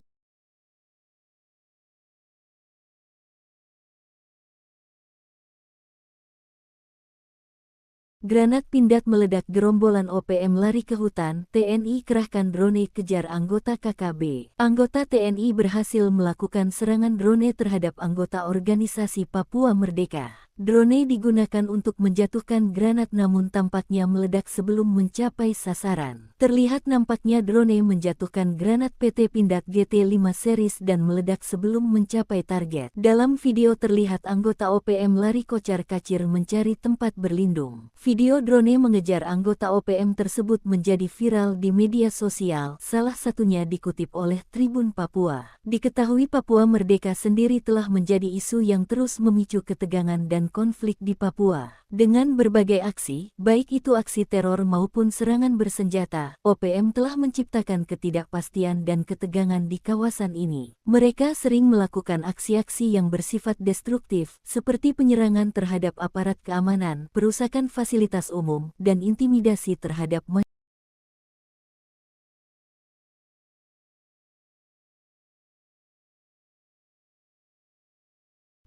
Granat Pindad meledak, gerombolan OPM lari ke hutan, TNI kerahkan drone kejar anggota KKB. Anggota TNI berhasil melakukan serangan drone terhadap anggota organisasi Papua Merdeka. Drone digunakan untuk menjatuhkan granat namun tampaknya meledak sebelum mencapai sasaran. Terlihat nampaknya drone menjatuhkan granat PT Pindad GT5 series dan meledak sebelum mencapai target. Dalam video terlihat anggota OPM lari kocar-kacir mencari tempat berlindung. Video drone mengejar anggota OPM tersebut menjadi viral di media sosial, salah satunya dikutip oleh Tribun Papua. Diketahui Papua Merdeka sendiri telah menjadi isu yang terus memicu ketegangan dan konflik di Papua. Dengan berbagai aksi, baik itu aksi teror maupun serangan bersenjata, OPM telah menciptakan ketidakpastian dan ketegangan di kawasan ini. Mereka sering melakukan aksi-aksi yang bersifat destruktif, seperti penyerangan terhadap aparat keamanan, perusakan fasilitas umum, dan intimidasi terhadap masyarakat.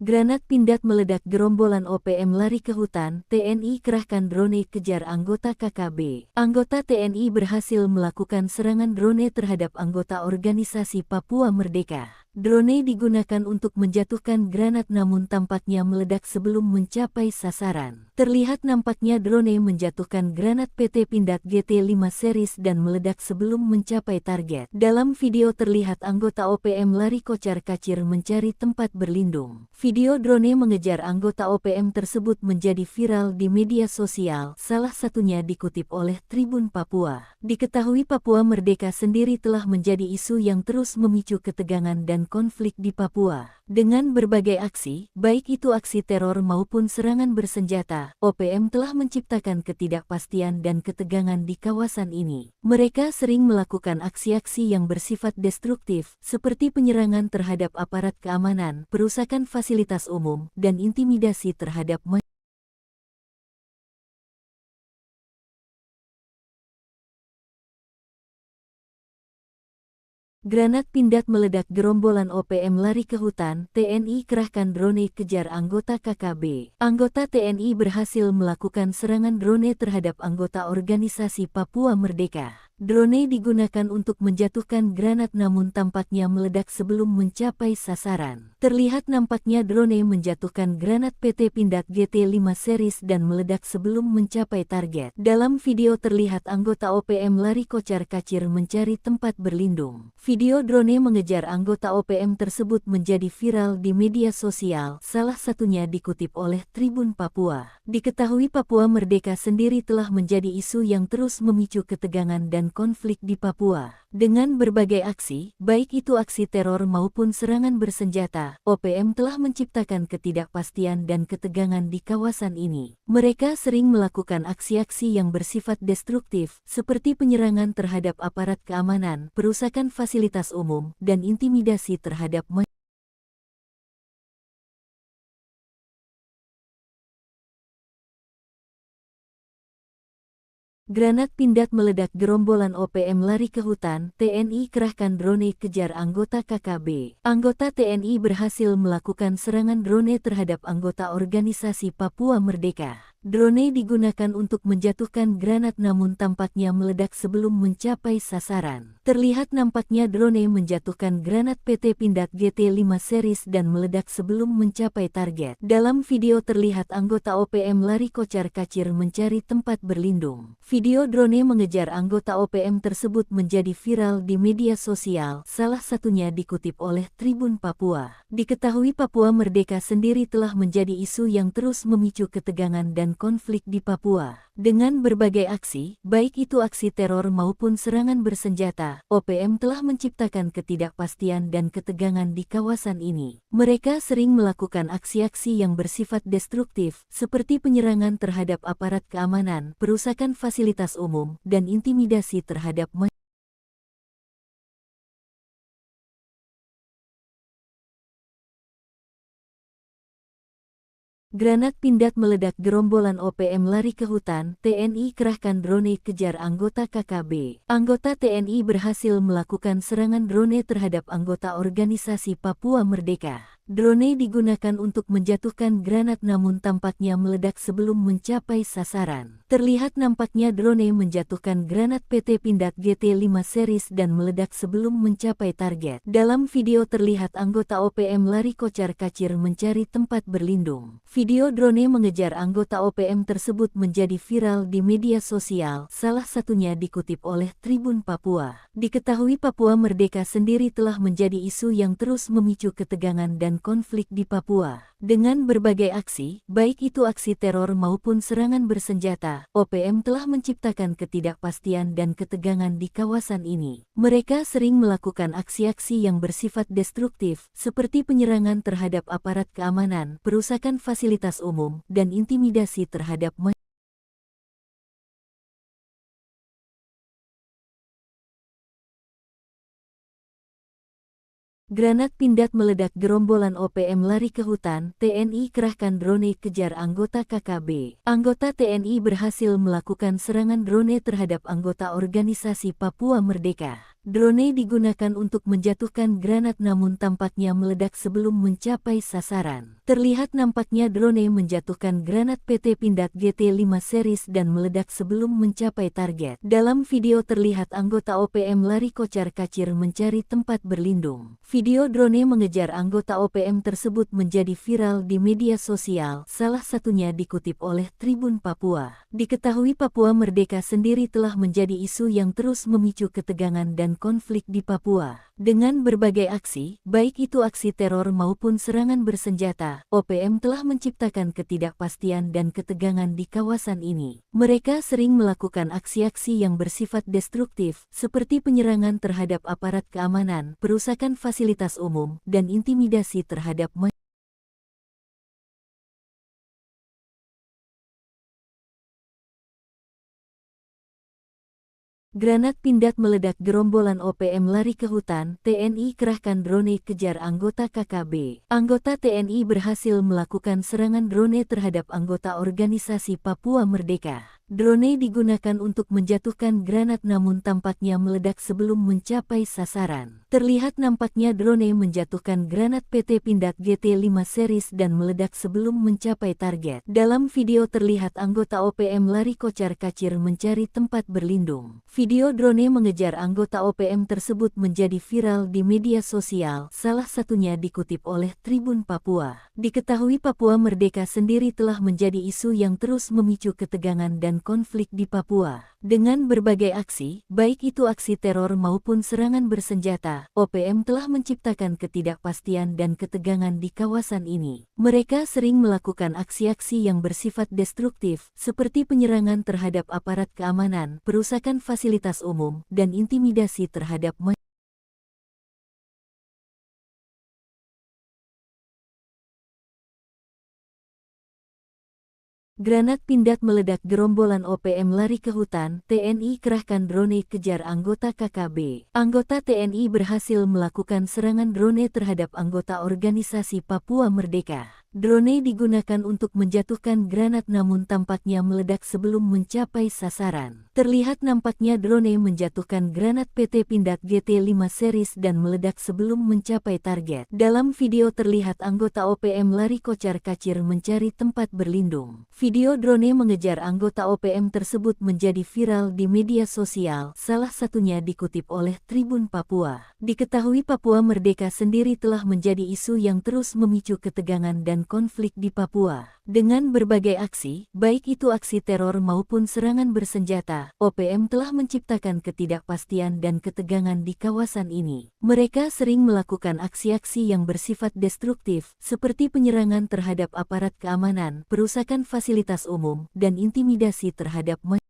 Granat Pindad meledak, gerombolan OPM lari ke hutan, TNI kerahkan drone kejar anggota KKB. Anggota TNI berhasil melakukan serangan drone terhadap anggota organisasi Papua Merdeka. Drone digunakan untuk menjatuhkan granat namun tampaknya meledak sebelum mencapai sasaran. Terlihat nampaknya drone menjatuhkan granat PT Pindad GT5 series dan meledak sebelum mencapai target. Dalam video terlihat anggota OPM lari kocar-kacir mencari tempat berlindung. Video drone mengejar anggota OPM tersebut menjadi viral di media sosial, salah satunya dikutip oleh Tribun Papua. Diketahui Papua Merdeka sendiri telah menjadi isu yang terus memicu ketegangan dan konflik di Papua. Dengan berbagai aksi, baik itu aksi teror maupun serangan bersenjata, OPM telah menciptakan ketidakpastian dan ketegangan di kawasan ini. Mereka sering melakukan aksi-aksi yang bersifat destruktif, seperti penyerangan terhadap aparat keamanan, perusakan fasilitas umum, dan intimidasi terhadap masyarakat. Granat Pindad meledak, gerombolan OPM lari ke hutan, TNI kerahkan drone kejar anggota KKB. Anggota TNI berhasil melakukan serangan drone terhadap anggota organisasi Papua Merdeka. Drone digunakan untuk menjatuhkan granat namun tampaknya meledak sebelum mencapai sasaran. Terlihat nampaknya drone menjatuhkan granat PT Pindad GT5 series dan meledak sebelum mencapai target. Dalam video terlihat anggota OPM lari kocar-kacir mencari tempat berlindung. Video drone mengejar anggota OPM tersebut menjadi viral di media sosial, salah satunya dikutip oleh Tribun Papua. Diketahui Papua Merdeka sendiri telah menjadi isu yang terus memicu ketegangan dan konflik di Papua. Dengan berbagai aksi, baik itu aksi teror maupun serangan bersenjata, OPM telah menciptakan ketidakpastian dan ketegangan di kawasan ini. Mereka sering melakukan aksi-aksi yang bersifat destruktif, seperti penyerangan terhadap aparat keamanan, perusakan fasilitas umum, dan intimidasi terhadap masyarakat. Granat Pindad meledak, gerombolan OPM lari ke hutan, TNI kerahkan drone kejar anggota KKB. Anggota TNI berhasil melakukan serangan drone terhadap anggota organisasi Papua Merdeka. Drone digunakan untuk menjatuhkan granat namun tampaknya meledak sebelum mencapai sasaran. Terlihat nampaknya drone menjatuhkan granat PT Pindad GT5 series dan meledak sebelum mencapai target. Dalam video terlihat anggota OPM lari kocar-kacir mencari tempat berlindung. Video drone mengejar anggota OPM tersebut menjadi viral di media sosial, salah satunya dikutip oleh Tribun Papua. Diketahui Papua Merdeka sendiri telah menjadi isu yang terus memicu ketegangan dan konflik di Papua. Dengan berbagai aksi, baik itu aksi teror maupun serangan bersenjata, OPM telah menciptakan ketidakpastian dan ketegangan di kawasan ini. Mereka sering melakukan aksi-aksi yang bersifat destruktif, seperti penyerangan terhadap aparat keamanan, perusakan fasilitas umum, dan intimidasi terhadap masyarakat. Granat Pindad meledak, gerombolan OPM lari ke hutan, TNI kerahkan drone kejar anggota KKB. Anggota TNI berhasil melakukan serangan drone terhadap anggota organisasi Papua Merdeka. Drone digunakan untuk menjatuhkan granat namun tampaknya meledak sebelum mencapai sasaran. Terlihat nampaknya drone menjatuhkan granat PT Pindad GT5 series dan meledak sebelum mencapai target. Dalam video terlihat anggota OPM lari kocar-kacir mencari tempat berlindung. Video drone mengejar anggota OPM tersebut menjadi viral di media sosial, salah satunya dikutip oleh Tribun Papua. Diketahui Papua Merdeka sendiri telah menjadi isu yang terus memicu ketegangan dan konflik di Papua. Dengan berbagai aksi, baik itu aksi teror maupun serangan bersenjata, OPM telah menciptakan ketidakpastian dan ketegangan di kawasan ini. Mereka sering melakukan aksi-aksi yang bersifat destruktif, seperti penyerangan terhadap aparat keamanan, perusakan fasilitas umum, dan intimidasi terhadap masyarakat. Granat Pindad meledak, gerombolan OPM lari ke hutan, TNI kerahkan drone kejar anggota KKB. Anggota TNI berhasil melakukan serangan drone terhadap anggota organisasi Papua Merdeka. Drone digunakan untuk menjatuhkan granat namun tampaknya meledak sebelum mencapai sasaran. Terlihat nampaknya drone menjatuhkan granat PT Pindad GT5 series dan meledak sebelum mencapai target. Dalam video terlihat anggota OPM lari kocar-kacir mencari tempat berlindung. Video drone mengejar anggota OPM tersebut menjadi viral di media sosial, salah satunya dikutip oleh Tribun Papua. Diketahui Papua Merdeka sendiri telah menjadi isu yang terus memicu ketegangan dan konflik di Papua. Dengan berbagai aksi, baik itu aksi teror maupun serangan bersenjata, OPM telah menciptakan ketidakpastian dan ketegangan di kawasan ini. Mereka sering melakukan aksi-aksi yang bersifat destruktif, seperti penyerangan terhadap aparat keamanan, perusakan fasilitas umum, dan intimidasi terhadap masyarakat. Granat Pindad meledak, gerombolan OPM lari ke hutan, TNI kerahkan drone kejar anggota KKB. Anggota TNI berhasil melakukan serangan drone terhadap anggota organisasi Papua Merdeka. Drone digunakan untuk menjatuhkan granat namun tampaknya meledak sebelum mencapai sasaran. Terlihat nampaknya drone menjatuhkan granat PT Pindad GT5 series dan meledak sebelum mencapai target. Dalam video terlihat anggota OPM lari kocar-kacir mencari tempat berlindung. Video drone mengejar anggota OPM tersebut menjadi viral di media sosial, salah satunya dikutip oleh Tribun Papua. Diketahui Papua Merdeka sendiri telah menjadi isu yang terus memicu ketegangan dan konflik di Papua. Dengan berbagai aksi, baik itu aksi teror maupun serangan bersenjata, OPM telah menciptakan ketidakpastian dan ketegangan di kawasan ini. Mereka sering melakukan aksi-aksi yang bersifat destruktif, seperti penyerangan terhadap aparat keamanan, perusakan fasilitas umum, dan intimidasi terhadap masyarakat. Granat Pindad meledak, gerombolan OPM lari ke hutan, TNI kerahkan drone kejar anggota KKB. Anggota TNI berhasil melakukan serangan drone terhadap anggota organisasi Papua Merdeka. Drone digunakan untuk menjatuhkan granat namun tampaknya meledak sebelum mencapai sasaran. Terlihat nampaknya drone menjatuhkan granat PT Pindad GT5 series dan meledak sebelum mencapai target. Dalam video terlihat anggota OPM lari kocar-kacir mencari tempat berlindung. Video drone mengejar anggota OPM tersebut menjadi viral di media sosial, salah satunya dikutip oleh Tribun Papua. Diketahui Papua Merdeka sendiri telah menjadi isu yang terus memicu ketegangan dan konflik di Papua. Dengan berbagai aksi, baik itu aksi teror maupun serangan bersenjata, OPM telah menciptakan ketidakpastian dan ketegangan di kawasan ini. Mereka sering melakukan aksi-aksi yang bersifat destruktif, seperti penyerangan terhadap aparat keamanan, perusakan fasilitas umum, dan intimidasi terhadap masyarakat.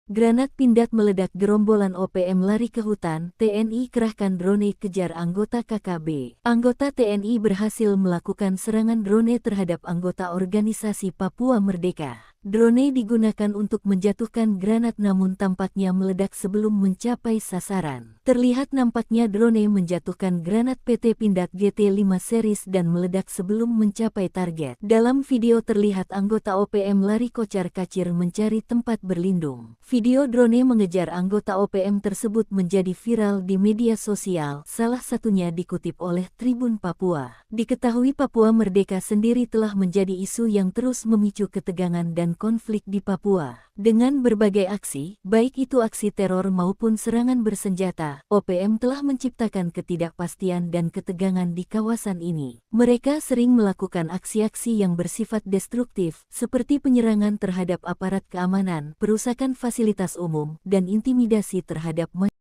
Granat Pindad meledak, gerombolan OPM lari ke hutan, TNI kerahkan drone kejar anggota KKB. Anggota TNI berhasil melakukan serangan drone terhadap anggota organisasi Papua Merdeka. Drone digunakan untuk menjatuhkan granat namun tampaknya meledak sebelum mencapai sasaran. Terlihat nampaknya drone menjatuhkan granat PT Pindad GT5 series dan meledak sebelum mencapai target. Dalam video terlihat anggota OPM lari kocar-kacir mencari tempat berlindung. Video drone mengejar anggota OPM tersebut menjadi viral di media sosial, salah satunya dikutip oleh Tribun Papua. Diketahui Papua Merdeka sendiri telah menjadi isu yang terus memicu ketegangan dan konflik di Papua. Dengan berbagai aksi, baik itu aksi teror maupun serangan bersenjata, OPM telah menciptakan ketidakpastian dan ketegangan di kawasan ini. Mereka sering melakukan aksi-aksi yang bersifat destruktif, seperti penyerangan terhadap aparat keamanan, perusakan fasilitas umum, dan intimidasi terhadap masyarakat.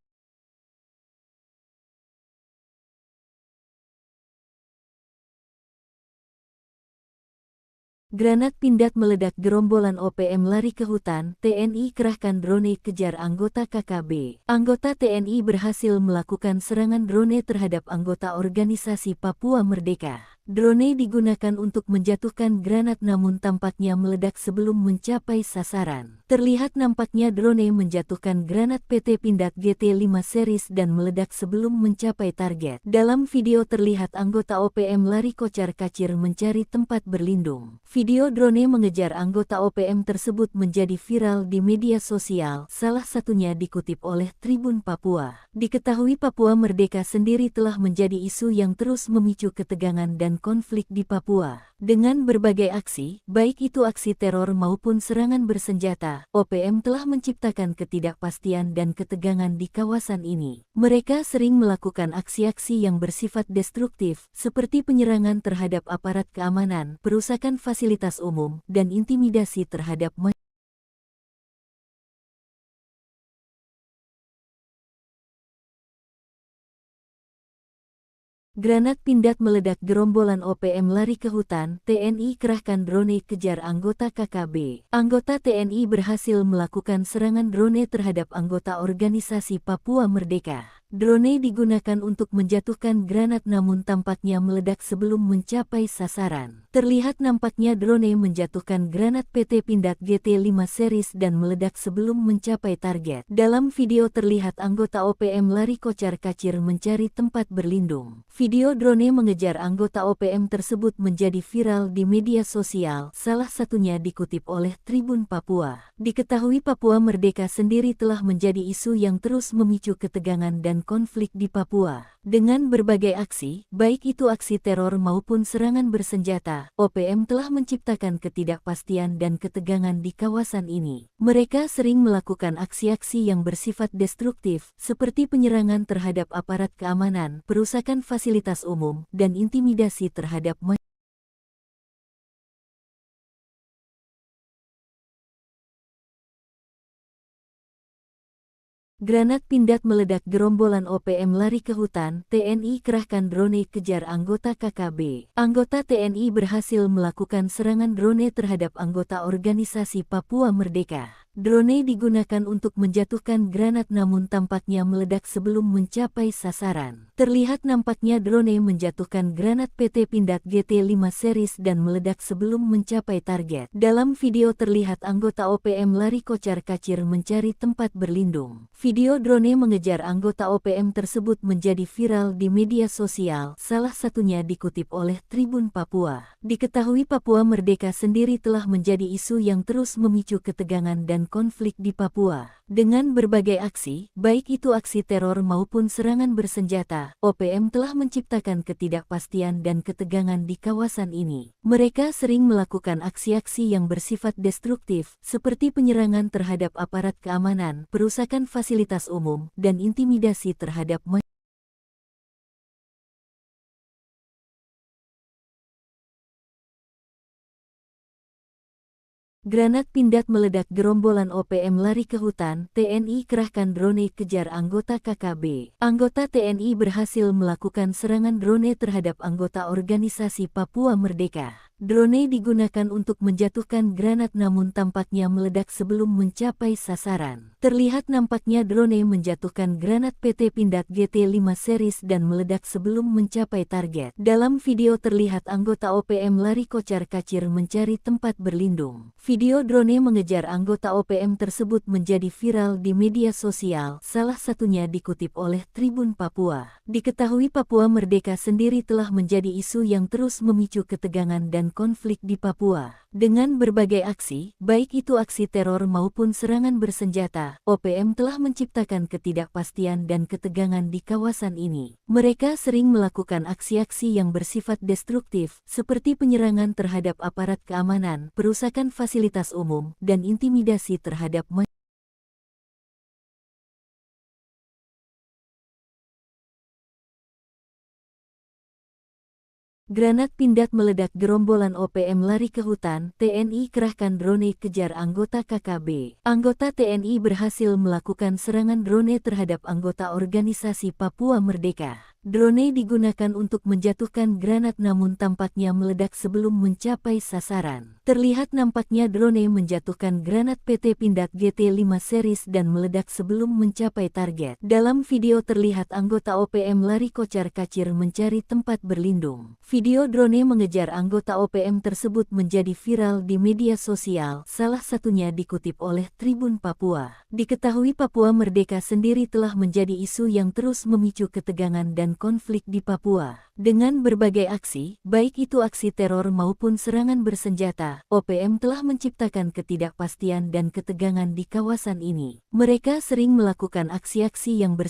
Granat Pindad meledak, gerombolan OPM lari ke hutan, TNI kerahkan drone kejar anggota KKB. Anggota TNI berhasil melakukan serangan drone terhadap anggota organisasi Papua Merdeka. Drone digunakan untuk menjatuhkan granat namun tampaknya meledak sebelum mencapai sasaran. Terlihat nampaknya drone menjatuhkan granat PT Pindad GT5 series dan meledak sebelum mencapai target. Dalam video terlihat anggota OPM lari kocar-kacir mencari tempat berlindung. Video drone mengejar anggota OPM tersebut menjadi viral di media sosial, salah satunya dikutip oleh Tribun Papua. Diketahui Papua Merdeka sendiri telah menjadi isu yang terus memicu ketegangan dan konflik di Papua. Dengan berbagai aksi, baik itu aksi teror maupun serangan bersenjata, OPM telah menciptakan ketidakpastian dan ketegangan di kawasan ini. Mereka sering melakukan aksi-aksi yang bersifat destruktif, seperti penyerangan terhadap aparat keamanan, perusakan fasilitas umum, dan intimidasi terhadap masyarakat. Granat Pindad meledak, gerombolan OPM lari ke hutan, TNI kerahkan drone kejar anggota KKB. Anggota TNI berhasil melakukan serangan drone terhadap anggota organisasi Papua Merdeka. Drone digunakan untuk menjatuhkan granat namun tampaknya meledak sebelum mencapai sasaran. Terlihat nampaknya drone menjatuhkan granat PT Pindad GT5 series dan meledak sebelum mencapai target. Dalam video terlihat anggota OPM lari kocar-kacir mencari tempat berlindung. Video drone mengejar anggota OPM tersebut menjadi viral di media sosial, salah satunya dikutip oleh Tribun Papua. Diketahui Papua Merdeka sendiri telah menjadi isu yang terus memicu ketegangan dan konflik di Papua. Dengan berbagai aksi, baik itu aksi teror maupun serangan bersenjata, OPM telah menciptakan ketidakpastian dan ketegangan di kawasan ini. Mereka sering melakukan aksi-aksi yang bersifat destruktif, seperti penyerangan terhadap aparat keamanan, perusakan fasilitas umum, dan intimidasi terhadap masyarakat. Granat Pindad meledak, gerombolan OPM lari ke hutan, TNI kerahkan drone kejar anggota KKB. Anggota TNI berhasil melakukan serangan drone terhadap anggota organisasi Papua Merdeka. Drone digunakan untuk menjatuhkan granat namun tampaknya meledak sebelum mencapai sasaran. Terlihat nampaknya drone menjatuhkan granat PT Pindad GT5 series dan meledak sebelum mencapai target. Dalam video terlihat anggota OPM lari kocar-kacir mencari tempat berlindung. Video drone mengejar anggota OPM tersebut menjadi viral di media sosial, salah satunya dikutip oleh Tribun Papua. Diketahui Papua Merdeka sendiri telah menjadi isu yang terus memicu ketegangan dan konflik di Papua. Dengan berbagai aksi, baik itu aksi teror maupun serangan bersenjata, OPM telah menciptakan ketidakpastian dan ketegangan di kawasan ini. Mereka sering melakukan aksi-aksi yang bersifat destruktif, seperti penyerangan terhadap aparat keamanan, perusakan fasilitas umum, dan intimidasi terhadap masyarakat. Granat Pindad meledak, gerombolan OPM lari ke hutan, TNI kerahkan drone kejar anggota KKB. Anggota TNI berhasil melakukan serangan drone terhadap anggota organisasi Papua Merdeka. Drone digunakan untuk menjatuhkan granat namun tampaknya meledak sebelum mencapai sasaran. Terlihat nampaknya drone menjatuhkan granat PT Pindad GT5 series dan meledak sebelum mencapai target. Dalam video terlihat anggota OPM lari kocar-kacir mencari tempat berlindung. Video drone mengejar anggota OPM tersebut menjadi viral di media sosial, salah satunya dikutip oleh Tribun Papua. Diketahui Papua Merdeka sendiri telah menjadi isu yang terus memicu ketegangan dan konflik di Papua. Dengan berbagai aksi, baik itu aksi teror maupun serangan bersenjata, OPM telah menciptakan ketidakpastian dan ketegangan di kawasan ini. Mereka sering melakukan aksi-aksi yang bersifat destruktif, seperti penyerangan terhadap aparat keamanan, perusakan fasilitas umum, dan intimidasi terhadap masyarakat. Granat Pindad meledak, gerombolan OPM lari ke hutan, TNI kerahkan drone kejar anggota KKB. Anggota TNI berhasil melakukan serangan drone terhadap anggota organisasi Papua Merdeka. Drone digunakan untuk menjatuhkan granat namun tampaknya meledak sebelum mencapai sasaran. Terlihat nampaknya drone menjatuhkan granat PT Pindad GT5 series dan meledak sebelum mencapai target. Dalam video terlihat anggota OPM lari kocar-kacir mencari tempat berlindung. Video drone mengejar anggota OPM tersebut menjadi viral di media sosial, salah satunya dikutip oleh Tribun Papua. Diketahui Papua Merdeka sendiri telah menjadi isu yang terus memicu ketegangan dan konflik di Papua. Dengan berbagai aksi, baik itu aksi teror maupun serangan bersenjata, OPM telah menciptakan ketidakpastian dan ketegangan di kawasan ini. Mereka sering melakukan aksi-aksi yang